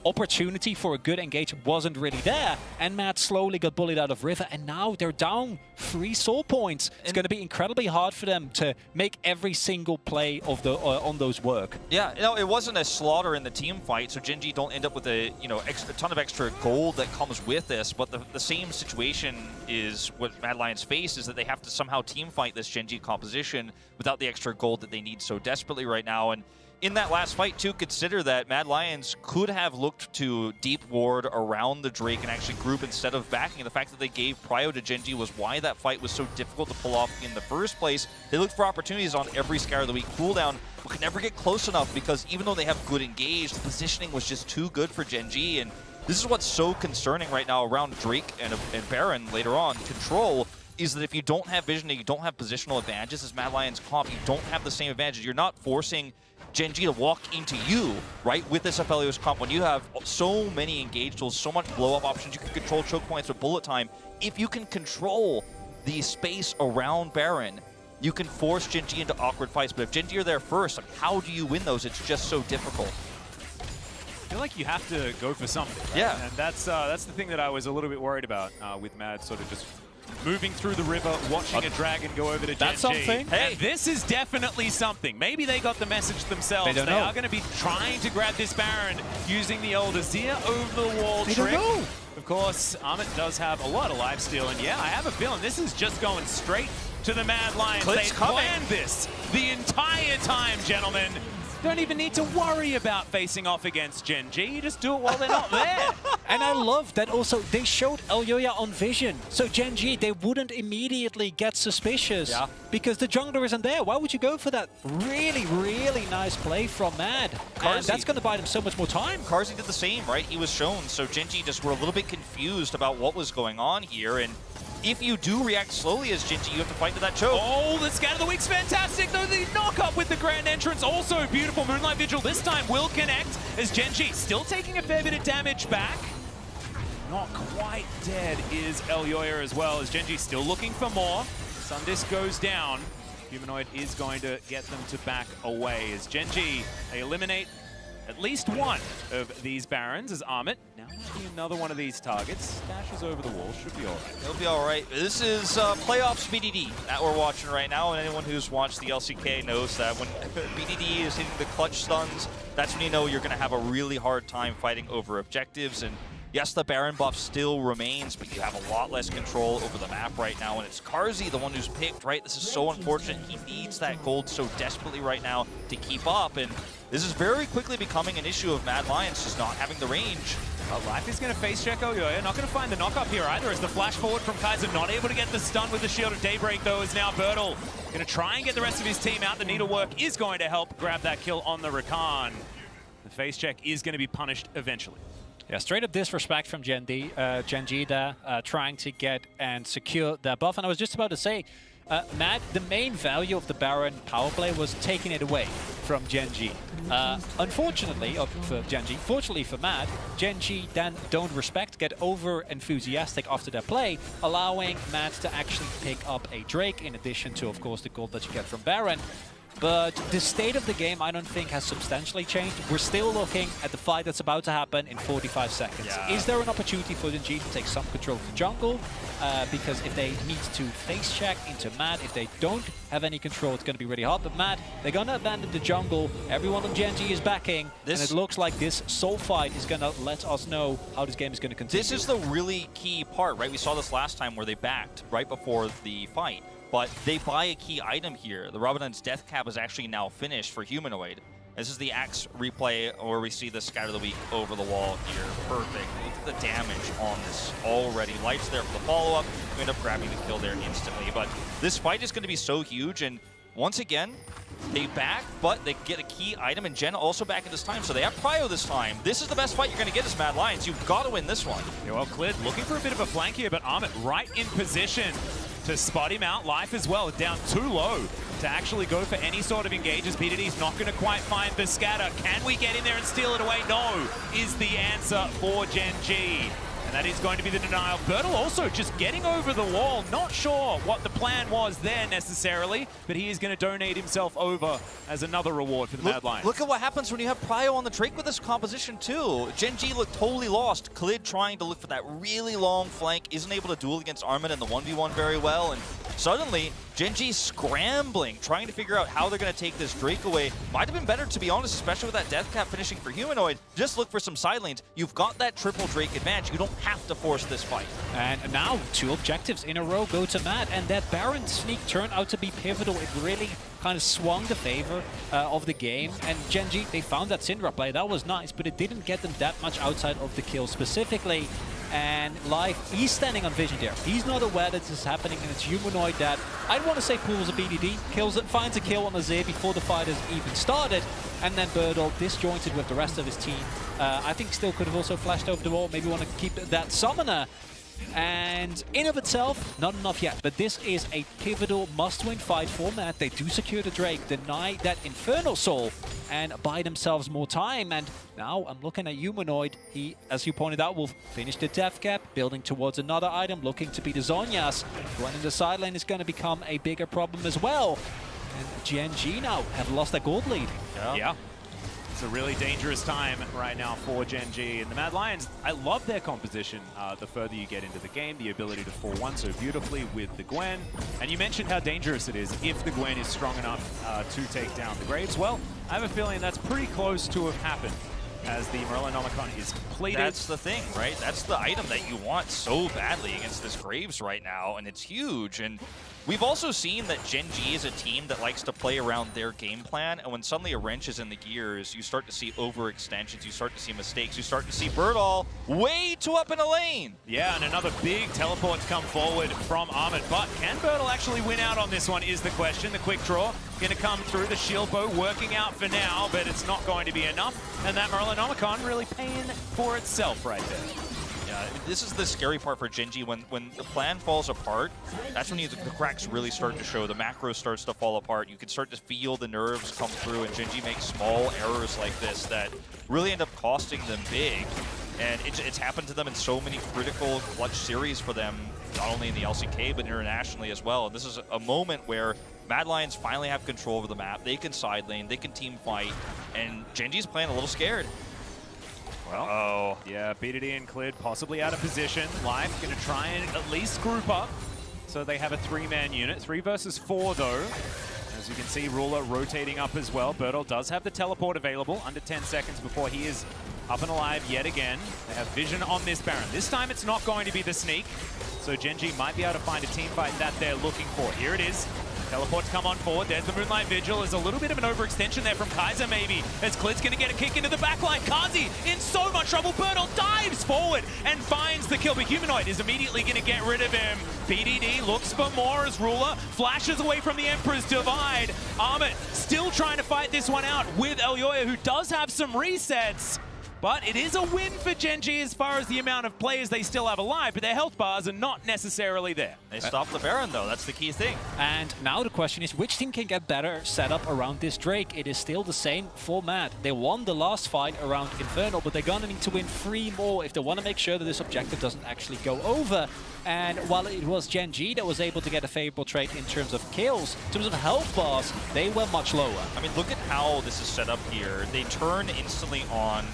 opportunity for a good engage wasn't really there, and Mad slowly got bullied out of River, and now they're down 3 soul points. It's going to be incredibly hard for them to make every single play of the on those work. Yeah, you know, it wasn't a slaughter in the team fight, so Gen G don't end up with a a ton of extra gold that comes with this. But the same situation is what Mad Lions face, is that they have to somehow team fight this Gen G composition without the extra gold that they need so desperately right now. And in that last fight, too, consider that Mad Lions could have looked to deep ward around the Drake and actually group instead of backing. The fact that they gave Prio to Gen G was why that fight was so difficult to pull off in the first place. They looked for opportunities on every Scour of the Week cooldown, but could never get close enough because even though they have good engage, the positioning was just too good for Gen G. And this is what's so concerning right now around Drake and Baron later on. Control is that if you don't have vision and you don't have positional advantages as Mad Lions comp, you don't have the same advantages. You're not forcing Gen G to walk into you, right, with this Aphelios comp. When you have so many engage tools, so much blow-up options, you can control choke points with bullet time. If you can control the space around Baron, you can force Gen G into awkward fights. But if Gen G are there first, how do you win those? It's just so difficult. I feel like you have to go for something, right? Yeah. And that's the thing that I was a little bit worried about with Mad sort of just moving through the river, watching a dragon go over to Gen G. That's something. Hey, this is definitely something. Maybe they got the message themselves. They are going to be trying to grab this Baron using the old Azir over the wall trick. Don't know. Of course, Amit does have a lot of lifesteal, and yeah, I have a feeling this is just going straight to the Mad Lions. They planned this the entire time, gentlemen. Don't even need to worry about facing off against Gen G. You just do it while they're not there. And I love that also they showed Elyoya on vision. So Gen G, they wouldn't immediately get suspicious because the jungler isn't there. Why would you go for that really, really nice play from Mad? And that's going to buy them so much more time. Carzzy did the same, right? He was shown. So Gen G just were a little bit confused about what was going on here. And if you do react slowly as Gen G, you have to fight to that choke. Oh, the Scout of the Week's fantastic, though. The knock-up with the Grand Entrance, also beautiful. Moonlight Vigil this time will connect as Gen G still taking a fair bit of damage back. Not quite dead is Elyoya as well, as Gen G still looking for more. Sundisk goes down. Humanoid is going to get them to back away as Gen G, they eliminate at least one of these Barons as Amit. Now be another one of these targets. Dashes over the wall, should be all right. It'll be all right. This is playoffs BDD that we're watching right now, and anyone who's watched the LCK knows that when BDD is hitting the clutch stuns, that's when you know you're going to have a really hard time fighting over objectives. And yes, the Baron buff still remains, but you have a lot less control over the map right now, and it's Carzzy, the one who's picked, right? This is so unfortunate. He needs that gold so desperately right now to keep up, and this is very quickly becoming an issue of Mad Lions just not having the range. Life is going to face check Elyoya. Not going to find the knock-up here either, as the flash forward from Kaiser not able to get the stun with the Shield of Daybreak, though, is now Bertel going to try and get the rest of his team out. The needlework is going to help grab that kill on the Rakan. The face check is going to be punished eventually. Yeah, straight up disrespect from Gen G there, trying to get and secure their buff. And I was just about to say, Matt, the main value of the Baron power play was taking it away from Gen G. Unfortunately, for Gen G, fortunately for Matt, Gen G then don't respect, get over enthusiastic after their play, allowing Matt to actually pick up a Drake, in addition to, of course, the gold that you get from Baron. But the state of the game, I don't think, has substantially changed. We're still looking at the fight that's about to happen in 45 seconds. Yeah. Is there an opportunity for Gen G to take some control of the jungle? Because if they need to face check into Matt, if they don't have any control, it's going to be really hard. But Matt, they're going to abandon the jungle. Everyone on Gen G is backing. And it looks like this soul fight is going to let us know how this game is going to continue. This is the really key part, right? We saw this last time where they backed right before the fight. But they buy a key item here. The Rabadon's Death Cap is actually now finished for Humanoid. This is the Axe replay where we see the Scout of the Week over the wall here. Perfect. Look at the damage on this already. Light's there for the follow-up. We end up grabbing the kill there instantly. But this fight is going to be so huge. And once again, they back, but they get a key item. And Jen also back at this time. So they have Prio this time. This is the best fight you're going to get as Mad Lions. You've got to win this one. Yeah, well, Clid looking for a bit of a flank here, but Amit right in position to spot him out. Life as well, down too low to actually go for any sort of engages. PDD's not going to quite find the scatter. Can we get in there and steal it away? No, is the answer for Gen G. And that is going to be the denial. Bertel also just getting over the wall. Not sure what the plan was there necessarily, but he is going to donate himself over as another reward for the Mad Lions. Look at what happens when you have Prio on the Drake with this composition too. Gen G looked totally lost. Clid trying to look for that really long flank, isn't able to duel against Armin in the 1v1 very well, and suddenly Gen G scrambling, trying to figure out how they're going to take this Drake away. Might have been better, to be honest, especially with that Death Cap finishing for Humanoid. Just look for some side lanes. You've got that triple Drake advantage. You don't have to force this fight. And now 2 objectives in a row go to Matt, and that Baron sneak turned out to be pivotal. It really kind of swung the favor of the game. And Gen G, they found that Syndra play. That was nice, but it didn't get them that much outside of the kill specifically. And Life, he's standing on vision there. He's not aware that this is happening, and it's Humanoid that, I'd want to say, pulls a BDD, kills it, finds a kill on Azir before the fight has even started, and then Bertel disjointed with the rest of his team. I think still could have also flashed over the wall, maybe want to keep that Summoner. And in of itself, not enough yet, but this is a pivotal must-win fight for Matt. They do secure the Drake, deny that Infernal Soul, and buy themselves more time. And now I'm looking at Humanoid. He, as you pointed out, will finish the Death Cap, building towards another item, looking to be the Zhonya's. Running the side lane is going to become a bigger problem as well. And Gen G now have lost their gold lead. Yeah. It's a really dangerous time right now for Gen G. And the Mad Lions, I love their composition. The further you get into the game, the ability to 4-1 so beautifully with the Gwen. And you mentioned how dangerous it is if the Gwen is strong enough to take down the Graves. Well, I have a feeling that's pretty close to have happened as the Morellonomicon is completed. That's the thing, right? That's the item that you want so badly against this Graves right now, and it's huge. And we've also seen that Gen G is a team that likes to play around their game plan, and when suddenly a wrench is in the gears, you start to see overextensions, you start to see mistakes, you start to see Bertel way too up in a lane. Yeah, and another big teleport to come forward from Armin, but can Bertel actually win out on this one is the question. The quick draw going to come through, the shield bow working out for now, but it's not going to be enough, and that Morellonomicon really paying for itself right there. Yeah, this is the scary part for Gen G. When the plan falls apart, that's when the cracks really start to show. The macro starts to fall apart. You can start to feel the nerves come through, and Gen G makes small errors like this that really end up costing them big. And it's happened to them in so many critical clutch series for them, not only in the LCK, but internationally as well. And this is a moment where Mad Lions finally have control over the map. They can side lane, they can team fight, and Gen G's playing a little scared. Well, yeah, BDD and Clid possibly out of position. Life going to try and at least group up so they have a 3-man unit. 3 versus 4 though. As you can see, Ruler rotating up as well. Bertel does have the teleport available under 10 seconds before he is up and alive yet again. They have vision on this Baron. This time it's not going to be the sneak, so Gen G might be able to find a team fight that they're looking for. Here it is. Teleports come on forward. There's the Moonlight Vigil. There's a little bit of an overextension there from Kaiser, maybe, as Clid's going to get a kick into the backline. Kazi in so much trouble. Bertel dives forward and finds the kill, but Humanoid is immediately going to get rid of him. BDD looks for more as Ruler flashes away from the Emperor's Divide. Amit still trying to fight this one out with Elyoya, who does have some resets. But it is a win for Gen G as far as the amount of players they still have alive, but their health bars are not necessarily there. They stopped the Baron, though. That's the key thing. And now the question is, which team can get better set up around this Drake? It is still the same for Mad. They won the last fight around Infernal, but they're going to need to win 3 more if they want to make sure that this objective doesn't actually go over. And while it was Gen G that was able to get a favorable trade in terms of kills, in terms of health bars, they were much lower. I mean, look at how this is set up here. They turn instantly on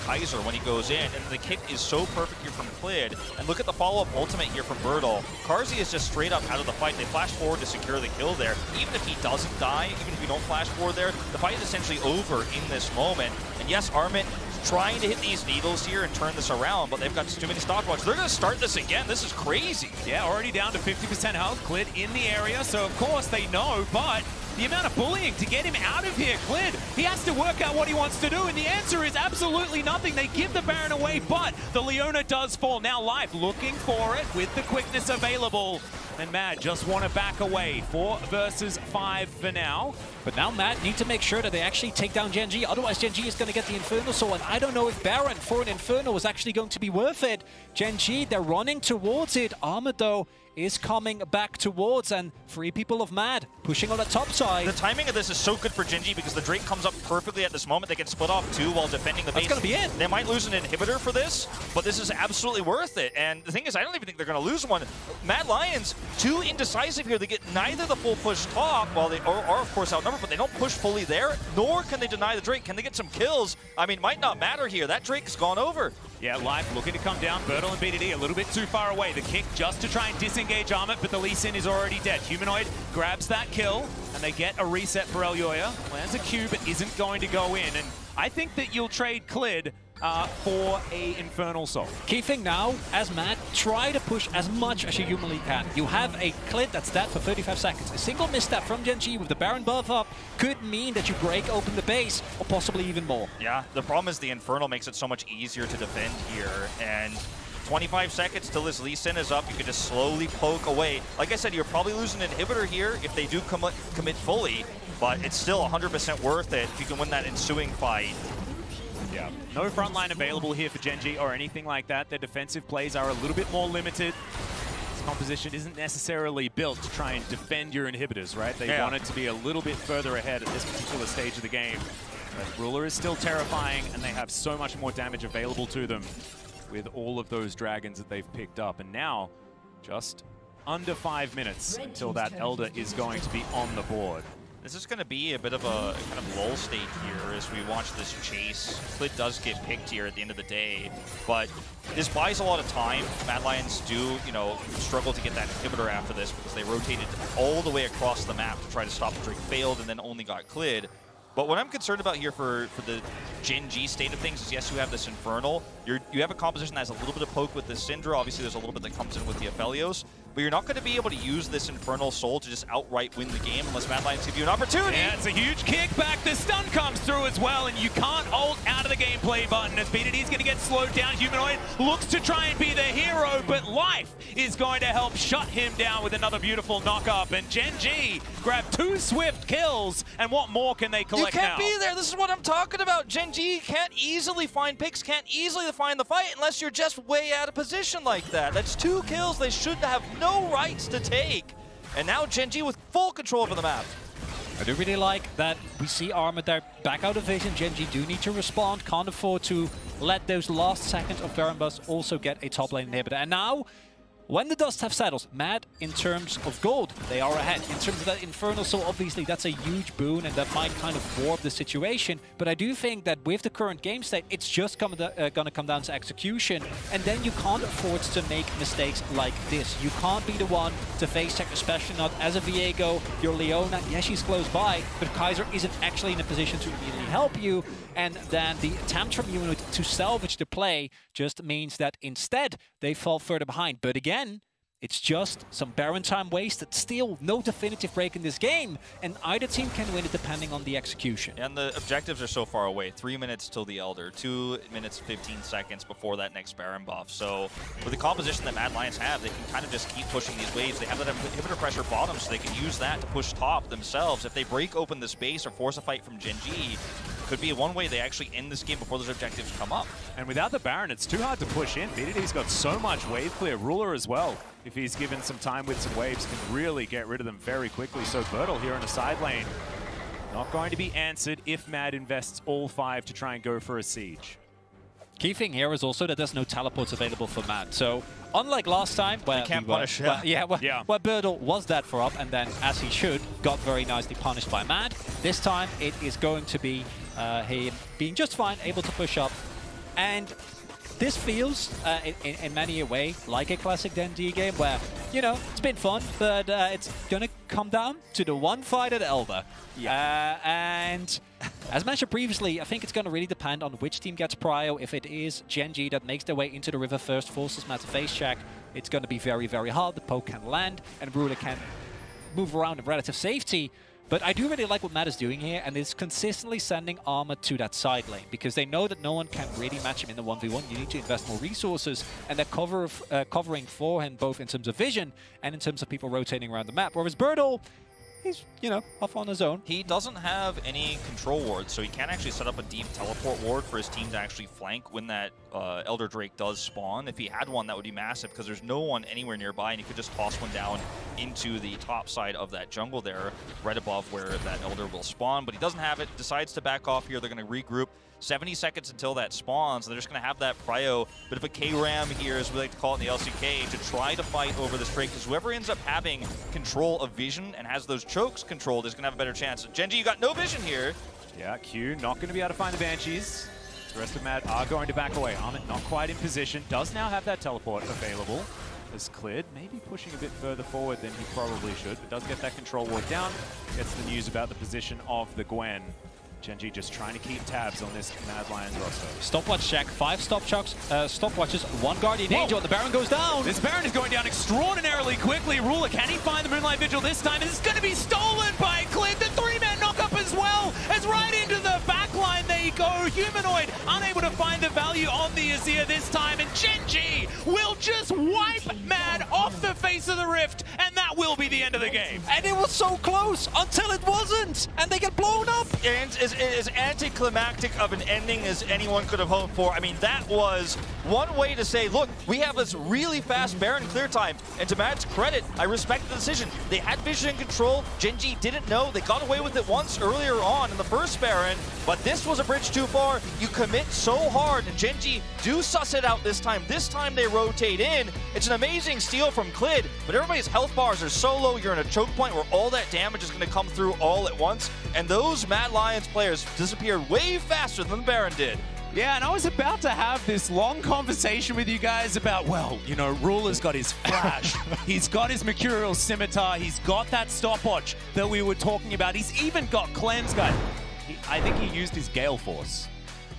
Kaiser when he goes in, and the kick is so perfect here from Clid. And look at the follow-up ultimate here from Bertel. Carzzy is just straight up out of the fight. They flash forward to secure the kill there. Even if he doesn't die, even if you don't flash forward there, the fight is essentially over in this moment. And yes, Armit trying to hit these needles here and turn this around, but they've got too many stopwatches. They're going to start this again. This is crazy. Yeah, already down to 50% health. Clid in the area, so of course they know, but the amount of bullying to get him out of here, Clid, he has to work out what he wants to do, and the answer is absolutely nothing. They give the Baron away, but the Leona does fall. Now Life looking for it with the quickness available. And Mad just want to back away. 4 versus 5 for now. But now Mad need to make sure that they actually take down Gen G. Otherwise, Gen G is going to get the Infernal Soul. And I don't know if Baron for an Infernal is actually going to be worth it. Gen G, they're running towards it. Armor, though, is coming back towards, and 3 people of Mad pushing on the top side. The timing of this is so good for Gen G because the Drake comes up perfectly at this moment. They can split off 2 while defending the base. That's going to be it. They might lose an inhibitor for this, but this is absolutely worth it. And the thing is, I don't even think they're going to lose one. Mad Lions, too indecisive here. They get neither the full push top, while they are of course outnumbered, but they don't push fully there, nor can they deny the Drake. Can they get some kills? I mean, might not matter here. That Drake's gone over. Yeah, Life looking to come down. Bertel and BDD a little bit too far away. The kick just to try and disengage Armit, but the Lee Sin is already dead. Humanoid grabs that kill, and they get a reset for Elyoya. Lands a Q, but isn't going to go in. And I think that you'll trade Clid for a Infernal Soul. Key thing now, as Mad, try to push as much as you humanly can. You have a Clid that's dead for 35 seconds. A single misstep from Gen G with the Baron buff up could mean that you break open the base, or possibly even more. Yeah, the problem is the Infernal makes it so much easier to defend here, and 25 seconds till this Lee Sin is up. You can just slowly poke away. Like I said, you're probably losing an inhibitor here if they do commit fully, but it's still 100% worth it if you can win that ensuing fight. Yeah, no frontline available here for Gen G or anything like that. Their defensive plays are a little bit more limited. This composition isn't necessarily built to try and defend your inhibitors, right? They want it to be a little bit further ahead at this particular stage of the game. But Ruler is still terrifying, and they have so much more damage available to them with all of those dragons that they've picked up. And now, just under 5 minutes until that Elder is going to be on the board. This is going to be a bit of a kind of lull state here as we watch this chase. Clid does get picked here at the end of the day, but this buys a lot of time. Mad Lions do, you know, struggle to get that inhibitor after this because they rotated all the way across the map to try to stop the Drake, failed, and then only got Clid. But what I'm concerned about here for the Gen G state of things is, yes, you have this Infernal. You have a composition that has a little bit of poke with the Syndra. Obviously, there's a little bit that comes in with the Aphelios. But you're not going to be able to use this Infernal Soul to just outright win the game unless Mad Lions give you an opportunity. Yeah, it's a huge kickback. The stun comes through as well, and you can't ult out of the gameplay button as BDD's going to get slowed down. Humanoid looks to try and be the hero, but Life is going to help shut him down with another beautiful knock-up. And Gen G grab 2 swift kills, and what more can they collect now? You can't be there. This is what I'm talking about. Gen G can't easily find picks, can't easily find the fight unless you're just way out of position like that. That's 2 kills they should have no rights to take. And now Gen G with full control over the map. I do really like that we see Armor there back out of vision. Gen G do need to respond, can't afford to let those last seconds of Baron Bus also get a top lane inhibitor. And now, when the dust have settled, Mad, in terms of gold, they are ahead. In terms of that Infernal Soul, obviously that's a huge boon and that might kind of warp the situation. But I do think that with the current game state, it's just going to come down to execution. And then you can't afford to make mistakes like this. You can't be the one to face check, especially not as a Viego. Your Leona, yes, she's close by, but Kaiser isn't actually in a position to immediately help you. And then the attempt from Humanoid to salvage the play just means that instead they fall further behind. But again, it's just some Baron time wasted. Still no definitive break in this game, and either team can win it depending on the execution. And the objectives are so far away. 3 minutes till the Elder, 2 minutes 15 seconds before that next Baron buff. So with the composition that Mad Lions have, they can kind of just keep pushing these waves. They have that inhibitor pressure bottom, so they can use that to push top themselves. If they break open the space or force a fight from Gen G, could be one way they actually end this game before those objectives come up. And without the Baron, it's too hard to push in. BDD's got so much wave clear. Ruler as well, if he's given some time with some waves, can really get rid of them very quickly. So Bertel here in the side lane, not going to be answered if Mad invests all 5 to try and go for a siege. Key thing here is also that there's no teleports available for Mad. So unlike last time, where can't punish, where Bertel was dead for up and then, as he should, got very nicely punished by Mad. This time it is going to be him being just fine, able to push up. And this feels, in many a way, like a classic D&D game where, you know, it's been fun, but it's going to come down to the one fight at Elder. Yeah. And as mentioned previously, I think it's going to really depend on which team gets prio. If it is Gen G that makes their way into the river first, forces Mad to face check, it's going to be very, very hard. The poke can land, and Ruler can move around in relative safety. But I do really like what Mad is doing here, and is consistently sending armor to that side lane, because they know that no one can really match him in the 1v1. You need to invest more resources, and they're covering for him both in terms of vision and in terms of people rotating around the map. Whereas Bertel, he's, you know, off on his own. He doesn't have any control wards, so he can't actually set up a deep teleport ward for his team to actually flank when that Elder Drake does spawn. If he had one, that would be massive, because there's no one anywhere nearby, and he could just toss one down into the top side of that jungle there, right above where that Elder will spawn. But he doesn't have it, decides to back off here. They're going to regroup. 70 seconds until that spawns. They're just going to have that prio, bit of a K-Ram here, as we like to call it in the LCK, to try to fight over this Drake, because whoever ends up having control of vision and has those chokes controlled is going to have a better chance. So Gen G, you got no vision here. Yeah, Q not going to be able to find the Banshees. The rest of Mad are going to back away. Armit not quite in position, does now have that teleport available. As Clid, maybe pushing a bit further forward than he probably should, but does get that control ward down. Gets the news about the position of the Gwen. Gen G just trying to keep tabs on this Mad Lions roster. Stopwatch check, 5 stopwatches, 1 Guardian Angel, and the Baron goes down. This Baron is going down extraordinarily quickly. Ruler, can he find the Moonlight Vigil this time? This is going to be stolen by Clint. The 3-man knockup as well, as right into the backline they go. Humanoid unable to find the value on the Azir this time, and Gen G will just wipe Mad off the face of the rift, and that will be the end of the game. And it was so close until it wasn't, and they get blown up. And as anticlimactic of an ending as anyone could have hoped for. I mean, that was one way to say, look, we have this really fast Baron clear time, and to Mad's credit, I respect the decision. They had vision and control. Gen G didn't know. They got away with it once earlier on in the first Baron, but this was a bridge too far. You commit so hard, and Gen G do suss it out this time. This time they rotate in. It's an amazing steal from Clid, but everybody's health bars are so low, you're in a choke point where all that damage is going to come through all at once, and those Mad Lions players disappeared way faster than the Baron did. Yeah, and I was about to have this long conversation with you guys about, well, you know, Ruler's got his flash, he's got his Mercurial Scimitar, he's got that stopwatch that we were talking about, he's even got Cleanse Gun. I think he used his Gale Force.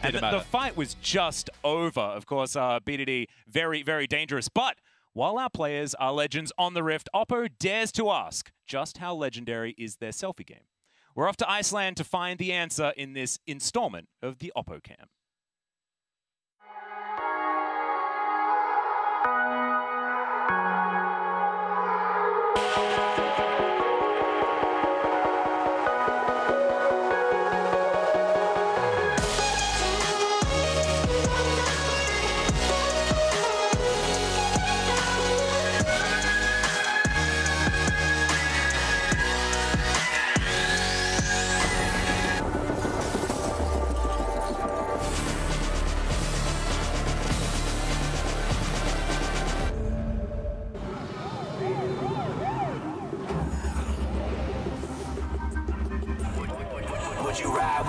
And the fight was just over. Of course, BDD, very, very dangerous. But while our players are legends on the Rift, Oppo dares to ask, just how legendary is their selfie game? We're off to Iceland to find the answer in this installment of the Oppo Cam.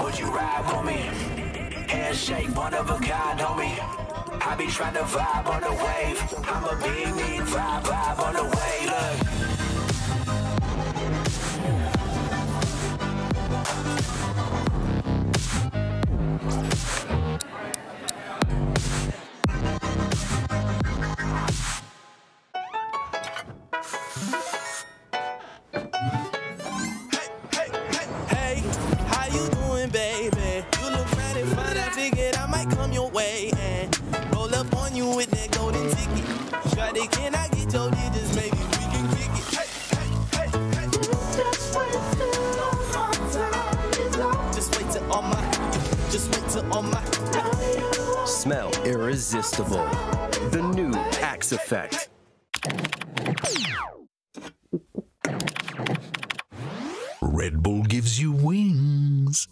Would you ride for me? Handshake, one of a kind, homie. I be trying to vibe on the wave. I'm a big mean vibe on the way. Look. Can I get your digits? Maybe we can kick it. smell irresistible. The new Axe Effect. Red Bull gives you wings.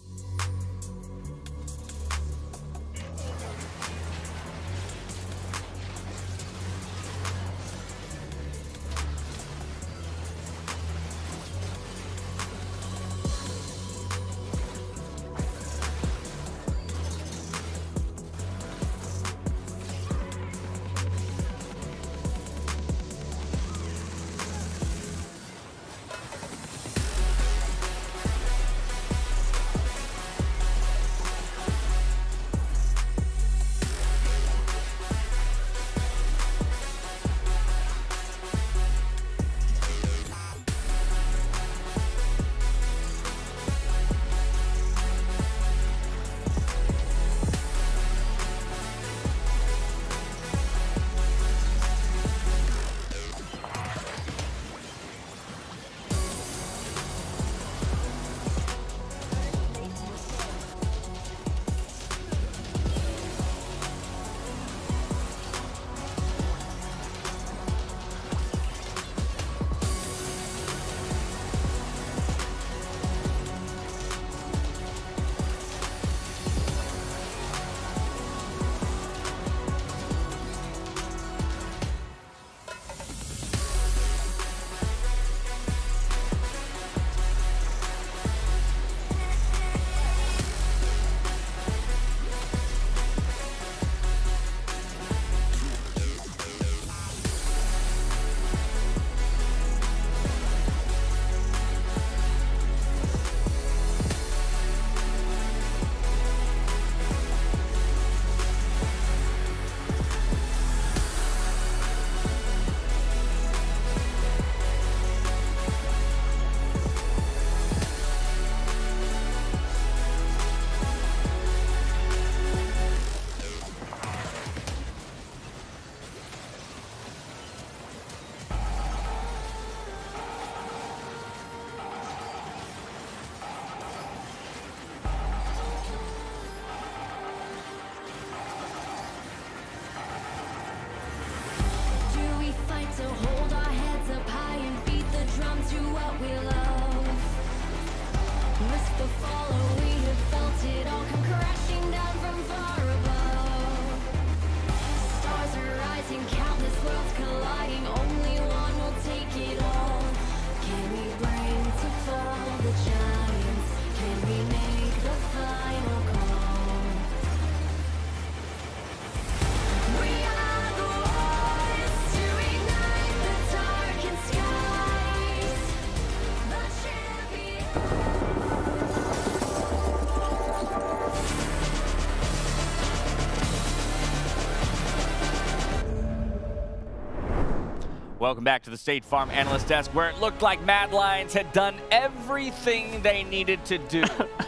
Welcome back to the State Farm Analyst Desk, where it looked like Mad Lions had done everything they needed to do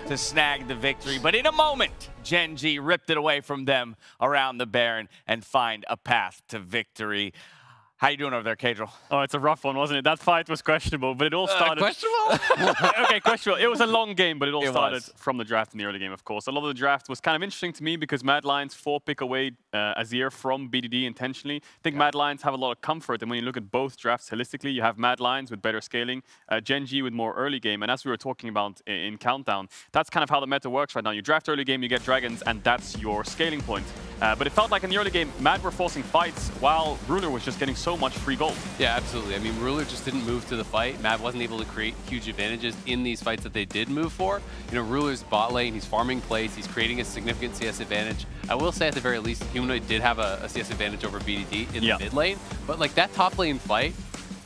to snag the victory. But in a moment, Gen G ripped it away from them around the Baron and find a path to victory. How you doing over there, Cadril? Oh, it's a rough one, wasn't it? That fight was questionable, but it all started... Questionable? Okay, questionable. It was a long game, but it all started from the draft in the early game, of course. A lot of the draft was kind of interesting to me because Mad Lions 4-pick away Azir from BDD intentionally. I think Mad Lions have a lot of comfort, and when you look at both drafts holistically, you have Mad Lions with better scaling, Gen G with more early game, and as we were talking about in Countdown, that's kind of how the meta works right now. You draft early game, you get dragons, and that's your scaling point. But it felt like in the early game, Mad were forcing fights while Ruler was just getting so much free gold. Yeah, absolutely. I mean, Ruler just didn't move to the fight. Mad wasn't able to create huge advantages in these fights that they did move for. You know, Ruler's bot lane, he's farming plays, he's creating a significant CS advantage. I will say at the very least, Humanoid did have a CS advantage over BDD in the mid lane, but like that top lane fight,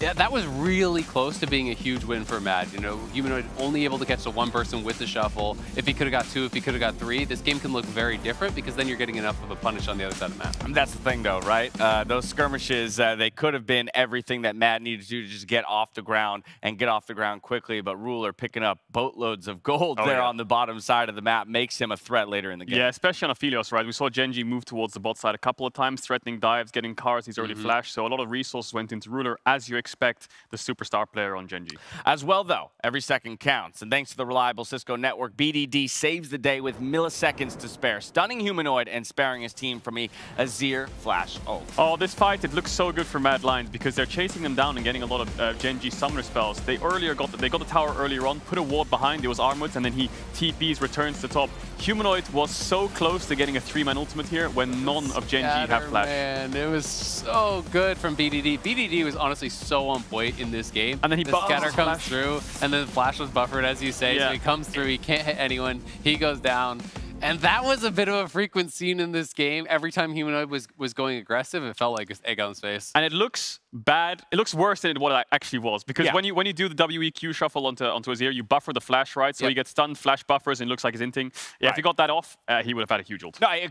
yeah, that was really close to being a huge win for Mad. You know, Humanoid only able to catch the one person with the shuffle. If he could have got two, if he could have got three, this game can look very different because then you're getting enough of a punish on the other side of the map. And that's the thing, though, right? Those skirmishes, they could have been everything that Mad needed to do to just get off the ground and get off the ground quickly. But Ruler picking up boatloads of gold there on the bottom side of the map makes him a threat later in the game. Yeah, especially on Aphelios, right? We saw Gen G move towards the bot side a couple of times, threatening dives, getting cars, he's already flashed. So a lot of resources went into Ruler, as you expect. expect the superstar player on Gen G. As well, though, every second counts. And thanks to the reliable Cisco network, BDD saves the day with milliseconds to spare, stunning Humanoid and sparing his team from a Azir flash ult. Oh, this fight, it looks so good for Mad Lions because they're chasing them down and getting a lot of Gen G summoner spells. They got the tower earlier on, put a ward behind, it was Armwoods, and then he TPs, returns to top. Humanoid was so close to getting a 3-man ultimate here when none of Gen G have flash. Man, it was so good from BDD. BDD was honestly so on point in this game. And then the scatter comes through, and then the flash was buffered, as you say. So he comes through, he can't hit anyone, he goes down. And that was a bit of a frequent scene in this game. Every time Humanoid was going aggressive, it felt like an egg on his face. And it looks bad. It looks worse than what it actually was. Because when you do the WEQ shuffle onto Azir, you buffer the flash, right? So you get stunned, flash buffers, and it looks like he's inting. Yeah, if he got that off, he would have had a huge ult. No, it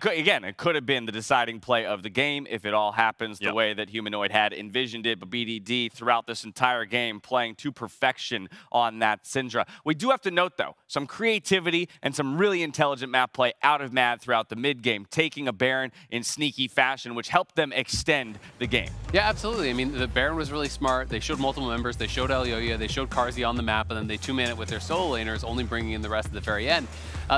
could have been the deciding play of the game if it all happens the way that Humanoid had envisioned it. But BDD, throughout this entire game, playing to perfection on that Syndra. We do have to note, though, some creativity and some really intelligent map play out of Mad throughout the mid-game, taking a Baron in sneaky fashion, which helped them extend the game. Yeah, absolutely. I mean, the Baron was really smart. They showed multiple members. They showed Elyoya. They showed Carzzy on the map, and then they two-man it with their solo laners, only bringing in the rest at the very end.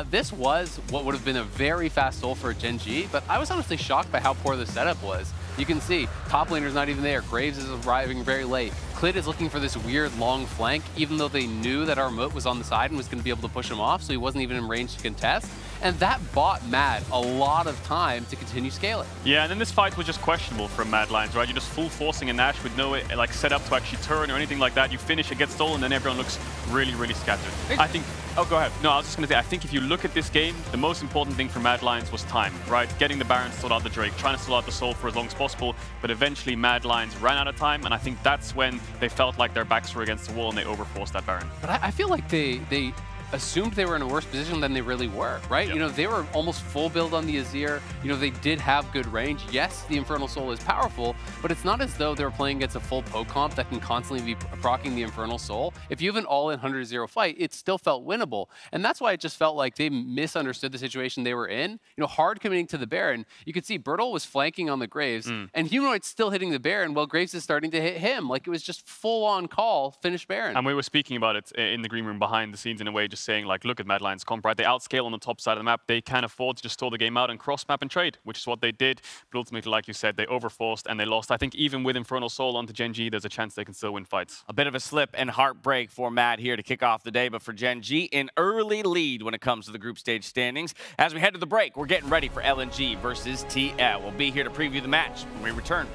This was what would have been a very fast soul for Gen G, but I was honestly shocked by how poor the setup was. You can see, top laner's not even there. Graves is arriving very late. Clid is looking for this weird long flank, even though they knew that Armut was on the side and was going to be able to push him off, so he wasn't even in range to contest. And that bought Mad a lot of time to continue scaling. Yeah, and then this fight was just questionable from Mad Lions, right? You're just full forcing a Nash with no like setup to actually turn or anything like that. You finish, it gets stolen, and then everyone looks really, really scattered. I think... Oh, go ahead. No, I was just going to say, I think if you look at this game, the most important thing for Mad Lions was time, right? Getting the Baron, sort out the Drake, trying to sort out the Soul for as long as possible, but eventually Mad Lions ran out of time, and I think that's when they felt like their backs were against the wall and they overforced that Baron. But I feel like they assumed they were in a worse position than they really were, right? Yep. You know, they were almost full build on the Azir. You know, they did have good range. Yes, the Infernal Soul is powerful, but it's not as though they were playing against a full poke comp that can constantly be proccing the Infernal Soul. If you have an all-in 100-0 fight, it still felt winnable. And that's why it just felt like they misunderstood the situation they were in. You know, hard committing to the Baron. You could see Bertle was flanking on the Graves, and Humanoid's still hitting the Baron while Graves is starting to hit him. Like, it was just full-on call, finish Baron. And we were speaking about it in the green room behind the scenes in a way, just saying, like, look at Mad Lions comp, right? They outscale on the top side of the map. They can afford to just stall the game out and cross-map and trade, which is what they did. But ultimately, like you said, they overforced and they lost. I think even with Infernal Soul onto Gen G, there's a chance they can still win fights. A bit of a slip and heartbreak for Mad here to kick off the day, but for Gen G, an early lead when it comes to the group stage standings. As we head to the break, we're getting ready for LNG versus TL. We'll be here to preview the match when we return.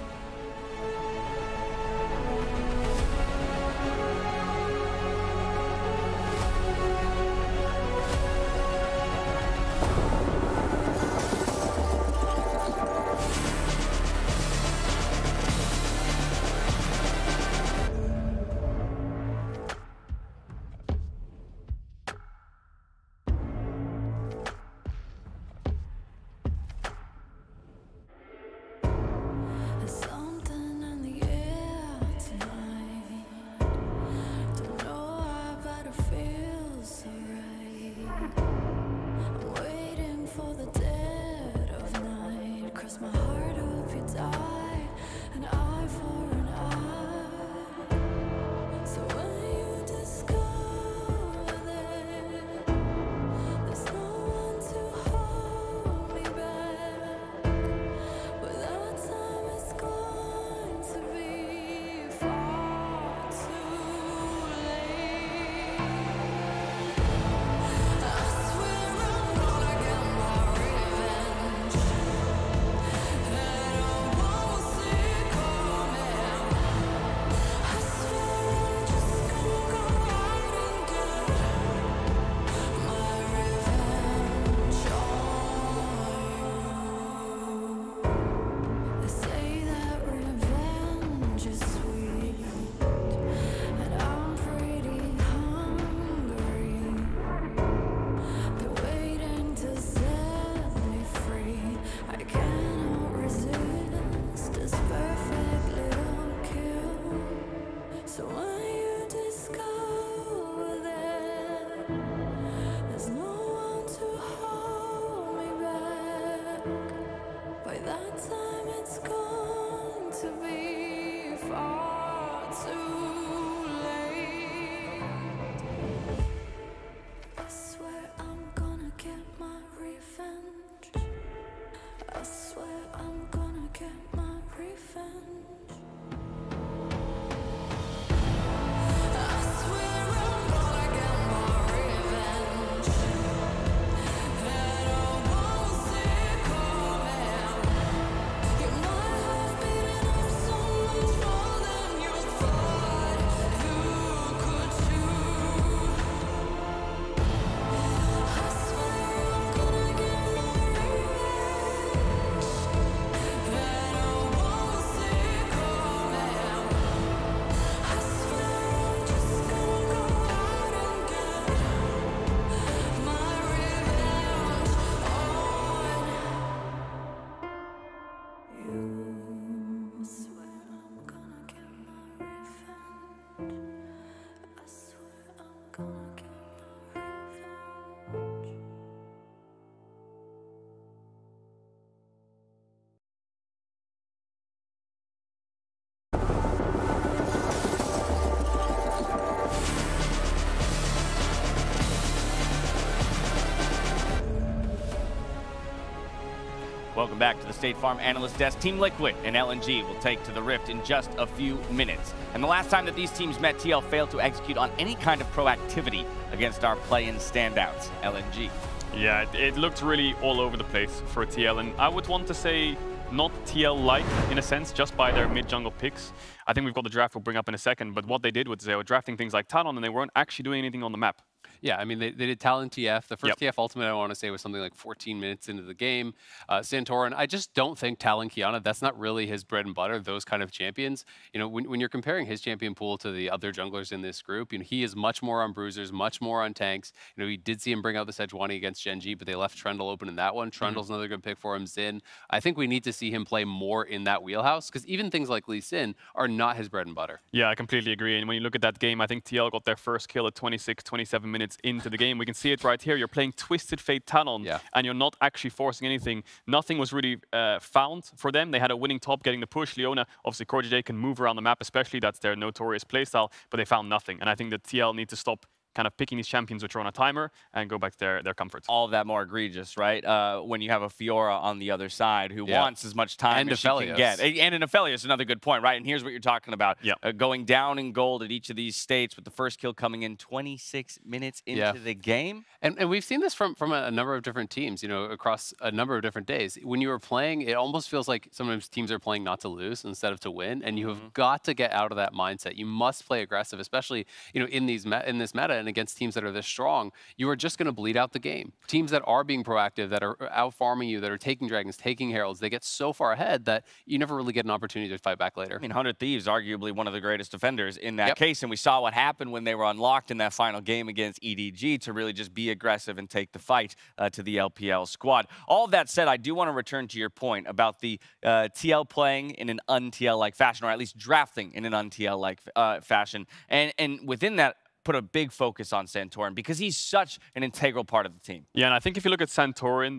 Welcome back to the State Farm Analyst Desk. Team Liquid and LNG will take to the Rift in just a few minutes. And the last time that these teams met, TL failed to execute on any kind of proactivity against our play-in standouts, LNG. Yeah, it looked really all over the place for TL, and I would want to say not TL-like in a sense, just by their mid-jungle picks. I think we've got the draft we'll bring up in a second, but what they did was they were drafting things like Talon, and they weren't actually doing anything on the map. Yeah, I mean, they did Talon TF. The first TF Ultimate, I want to say, was something like 14 minutes into the game. Santorin, I just don't think Talon Kiana, that's not really his bread and butter, those kind of champions. You know, when you're comparing his champion pool to the other junglers in this group, you know, he is much more on bruisers, much more on tanks. You know, we did see him bring out the Sejuani against Gen.G, but they left Trundle open in that one. Trundle's another good pick for him. Xin, I think we need to see him play more in that wheelhouse, because even things like Lee Sin are not his bread and butter. Yeah, I completely agree. And when you look at that game, I think TL got their first kill at 26, 27 minutes into the game. We can see it right here. You're playing Twisted Fate Talon, and you're not actually forcing anything. Nothing was really found for them. They had a winning top getting the push. Leona, obviously, CoreJJ can move around the map, especially. That's their notorious playstyle, but they found nothing. And I think that TL need to stop kind of picking these champions which are on a timer and go back to their comforts. All of that more egregious, right? When you have a Fiora on the other side who wants as much time as she can get. And an Aphelios, another good point, right? And here's what you're talking about. Going down in gold at each of these states with the first kill coming in 26 minutes into the game. And we've seen this from a number of different teams, you know, across a number of different days. When you are playing, it almost feels like sometimes teams are playing not to lose instead of to win, and you have got to get out of that mindset. You must play aggressive, especially, you know, in this meta and against teams that are this strong. You are just going to bleed out the game. Teams that are being proactive, that are out farming you, that are taking dragons, taking heralds, they get so far ahead that you never really get an opportunity to fight back later. I mean, 100 Thieves, arguably one of the greatest defenders in that case, and we saw what happened when they were unlocked in that final game against EDG to really just be aggressive and take the fight to the LPL squad. All of that said, I do want to return to your point about the TL playing in an un-TL-like fashion, or at least drafting in an un-TL-like fashion. And within that, put a big focus on Santorin because he's such an integral part of the team. Yeah, and I think if you look at Santorin,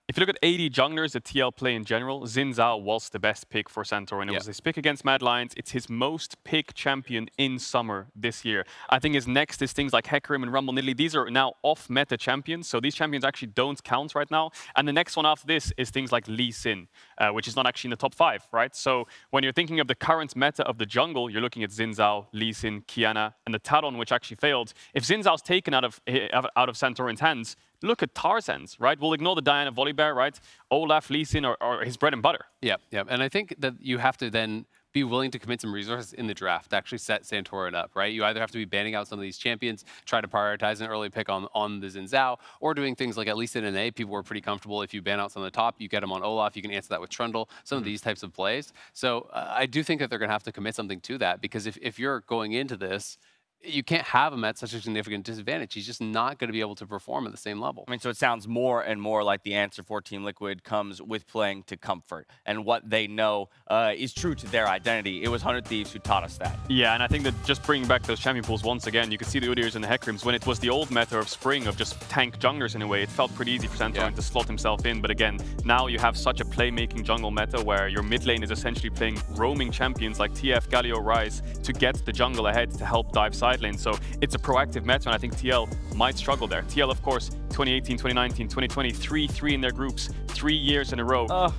if you look at 80 junglers that TL play in general, Xin Zhao was the best pick for Santorin. It was his pick against Mad Lions. It's his most picked champion in summer this year. I think his next is things like Hecarim and Rumble Nidalee. These are now off-meta champions, so these champions actually don't count right now. And the next one after this is things like Lee Sin, which is not actually in the top 5, right? So when you're thinking of the current meta of the jungle, you're looking at Xin Zhao, Lee Sin, Kiana, and the Talon, which actually failed. If Xin Zhao's taken out of Santorin's hands, look at Tarzan's, right? We'll ignore the Diana Volibear, right? Olaf, Lee Sin are his bread and butter. Yeah. And I think that you have to then be willing to commit some resources in the draft to actually set Santorin up, right? You either have to be banning out some of these champions, try to prioritize an early pick on the Xin Zhao, or doing things like at least in an A, people were pretty comfortable. If you ban out some of the top, you get them on Olaf, you can answer that with Trundle, some of these types of plays. So I do think that they're going to have to commit something to that, because if you're going into this, you can't have him at such a significant disadvantage. He's just not going to be able to perform at the same level. I mean, so it sounds more and more like the answer for Team Liquid comes with playing to comfort and what they know is true to their identity. It was 100 Thieves who taught us that. Yeah, and I think that just bringing back those champion pools once again, you could see the Udyrs and the Hecarims. When it was the old meta of Spring of just tank junglers in a way, it felt pretty easy for Santorin to slot himself in. But again, now you have such a playmaking jungle meta where your mid lane is essentially playing roaming champions like TF, Galio, Ryze to get the jungle ahead to help dive side lane. So it's a proactive meta, and I think TL might struggle there. TL, of course, 2018, 2019, 2020, 3-3 in their groups, 3 years in a row.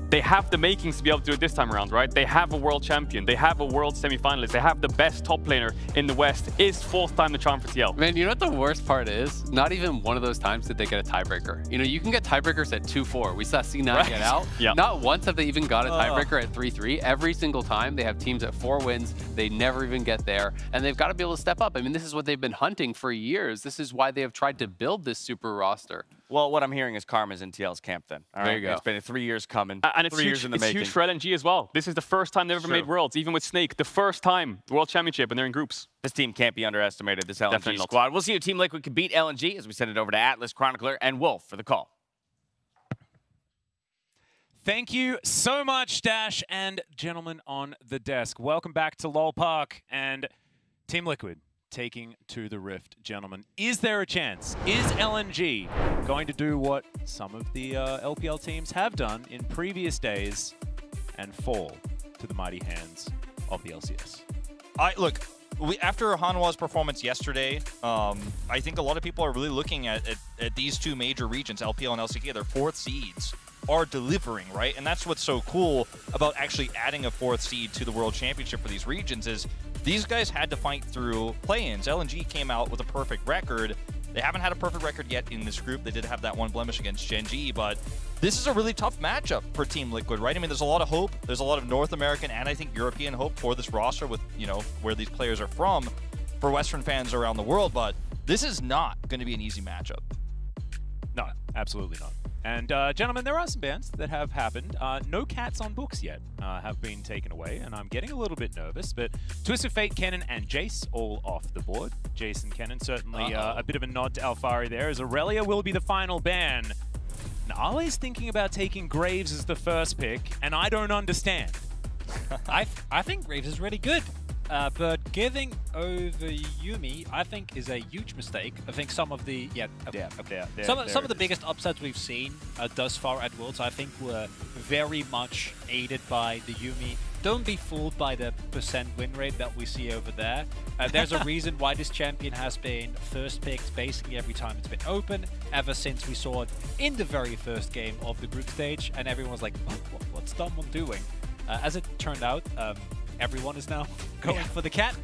They have the makings to be able to do it this time around, right? They have a world champion. They have a world semi-finalist. They have the best top laner in the West. Is fourth time the charm for TL. Man, you know what the worst part is? Not even one of those times did they get a tiebreaker. You know, you can get tiebreakers at 2-4. We saw C9 get out. Not once have they even got a tiebreaker at 3-3. Every single time they have teams at 4 wins. They never even get there. And they've got to be able to step up. I mean, this is what they've been hunting for years. This is why they have tried to build this super roster. Well, what I'm hearing is karma's in TL's camp then. All right? There you go. It's been 3 years coming. And it's 3 huge, years in the making. It's huge for LNG as well. This is the first time they've ever made Worlds, even with Snake. The first time World Championship, and they're in groups. This team can't be underestimated, this LNG squad. We'll see if Team Liquid can beat LNG as we send it over to Atlas, Chronicler, and Wolf for the call. Thank you so much, Dash and gentlemen on the desk. Welcome back to LOL Park and Team Liquid taking to the Rift, gentlemen. Is there a chance? Is LNG going to do what some of the LPL teams have done in previous days and fall to the mighty hands of the LCS? Look, after Hanwha's performance yesterday, I think a lot of people are really looking at these two major regions, LPL and LCK. They're 4th seeds. are delivering, right? And that's what's so cool about actually adding a 4th seed to the World Championship for these regions is these guys had to fight through play-ins. LNG came out with a perfect record. They haven't had a perfect record yet in this group. They did have that one blemish against Gen G, but this is a really tough matchup for Team Liquid, right? I mean, there's a lot of hope. There's a lot of North American and I think European hope for this roster with, you know, where these players are from for Western fans around the world, but this is not going to be an easy matchup. No, absolutely not. And gentlemen, there are some bans that have happened. No cats on books yet have been taken away, and I'm getting a little bit nervous, but Twist of Fate, Kennen, and Jace all off the board. Jace and Kennen certainly a bit of a nod to Alfari there, as Aurelia will be the final ban. And Ale's thinking about taking Graves as the first pick, and I don't understand. I think Graves is really good. But giving over Yuumi, I think, is a huge mistake. I think some of the some of the biggest upsets we've seen thus far at Worlds, I think, were very much aided by the Yuumi. Don't be fooled by the % win rate that we see over there. There's a reason why this champion has been first picked basically every time it's been open, ever since we saw it in the very first game of the group stage, and everyone's like, what's Dumb1 doing? As it turned out, everyone is now going for the cat.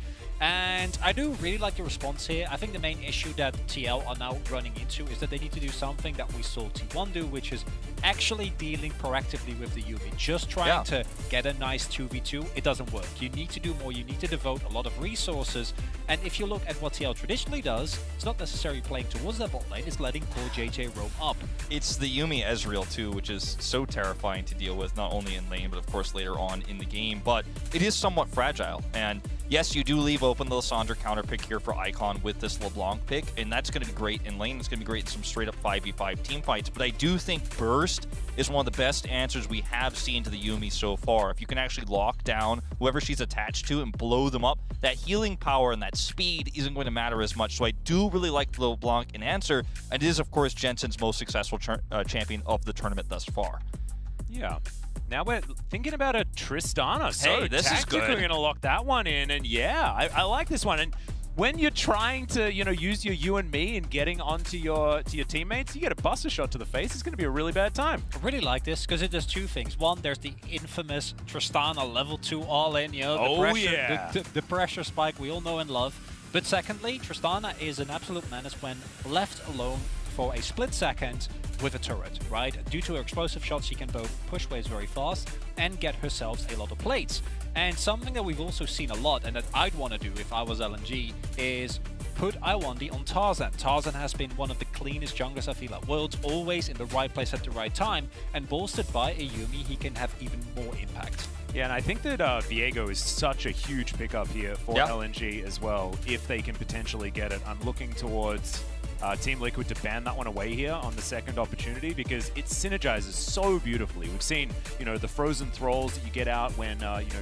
And I do really like the response here. I think the main issue that TL are now running into is that they need to do something that we saw T1 do, which is actually dealing proactively with the Yuumi. Just trying to get a nice 2v2, it doesn't work. You need to do more, you need to devote a lot of resources. And if you look at what TL traditionally does, it's not necessarily playing towards that bot lane, it's letting poor JJ roam up. It's the Yuumi Ezreal too, which is so terrifying to deal with, not only in lane, but of course later on in the game. But it is somewhat fragile. And yes, you do leave open the Lissandra counter pick here for Icon with this LeBlanc pick, and that's going to be great in lane. It's going to be great in some straight-up 5v5 team fights, but I do think Burst is one of the best answers we have seen to the Yuumi so far. If you can actually lock down whoever she's attached to and blow them up, that healing power and that speed isn't going to matter as much, so I do really like LeBlanc in answer, and it is, of course, Jensen's most successful champion of the tournament thus far. Yeah. Now we're thinking about a Tristana. So hey, this is good. We're going to lock that one in. And yeah, I like this one. And when you're trying to, use your you and me and getting onto your teammates, you get a buster shot to the face. It's going to be a really bad time. I really like this because it does two things. One, there's the infamous Tristana level 2 all-in, the pressure spike we all know and love. But secondly, Tristana is an absolute menace when left alone for a split second with a turret, right? Due to her explosive shots, she can both push waves very fast and get herself a lot of plates. And something that we've also seen a lot, and that I'd want to do if I was LNG, is put Iwandi on Tarzan. Tarzan has been one of the cleanest junglers I feel at Worlds, always in the right place at the right time, and bolstered by a Yuumi, he can have even more impact. Yeah, and I think that Viego is such a huge pickup here for LNG as well, if they can potentially get it. I'm looking towards Team Liquid to ban that one away here on the second opportunity because it synergizes so beautifully. We've seen, the frozen thralls that you get out when,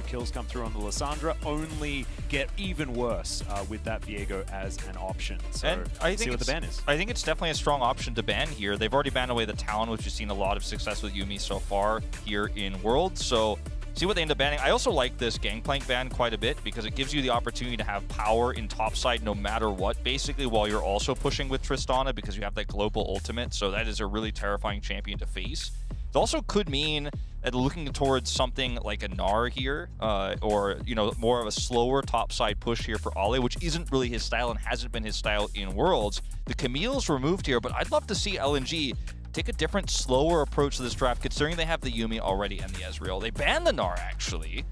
kills come through on the Lissandra only get even worse with that Viego as an option. So and I think see what the ban is. I think it's definitely a strong option to ban here. They've already banned away the Talon, which we've seen a lot of success with Yuumi so far here in Worlds. So see what they end up banning. I also like this Gangplank ban quite a bit because it gives you the opportunity to have power in topside no matter what, basically, while you're also pushing with Tristana because you have that global ultimate. So that is a really terrifying champion to face. It also could mean that looking towards something like a Gnar here, or, more of a slower topside push here for Ale, which isn't really his style and hasn't been his style in Worlds. The Camille's removed here, but I'd love to see LNG take a different, slower approach to this draft, considering they have the Yuumi already and the Ezreal. They banned the Gnar, actually.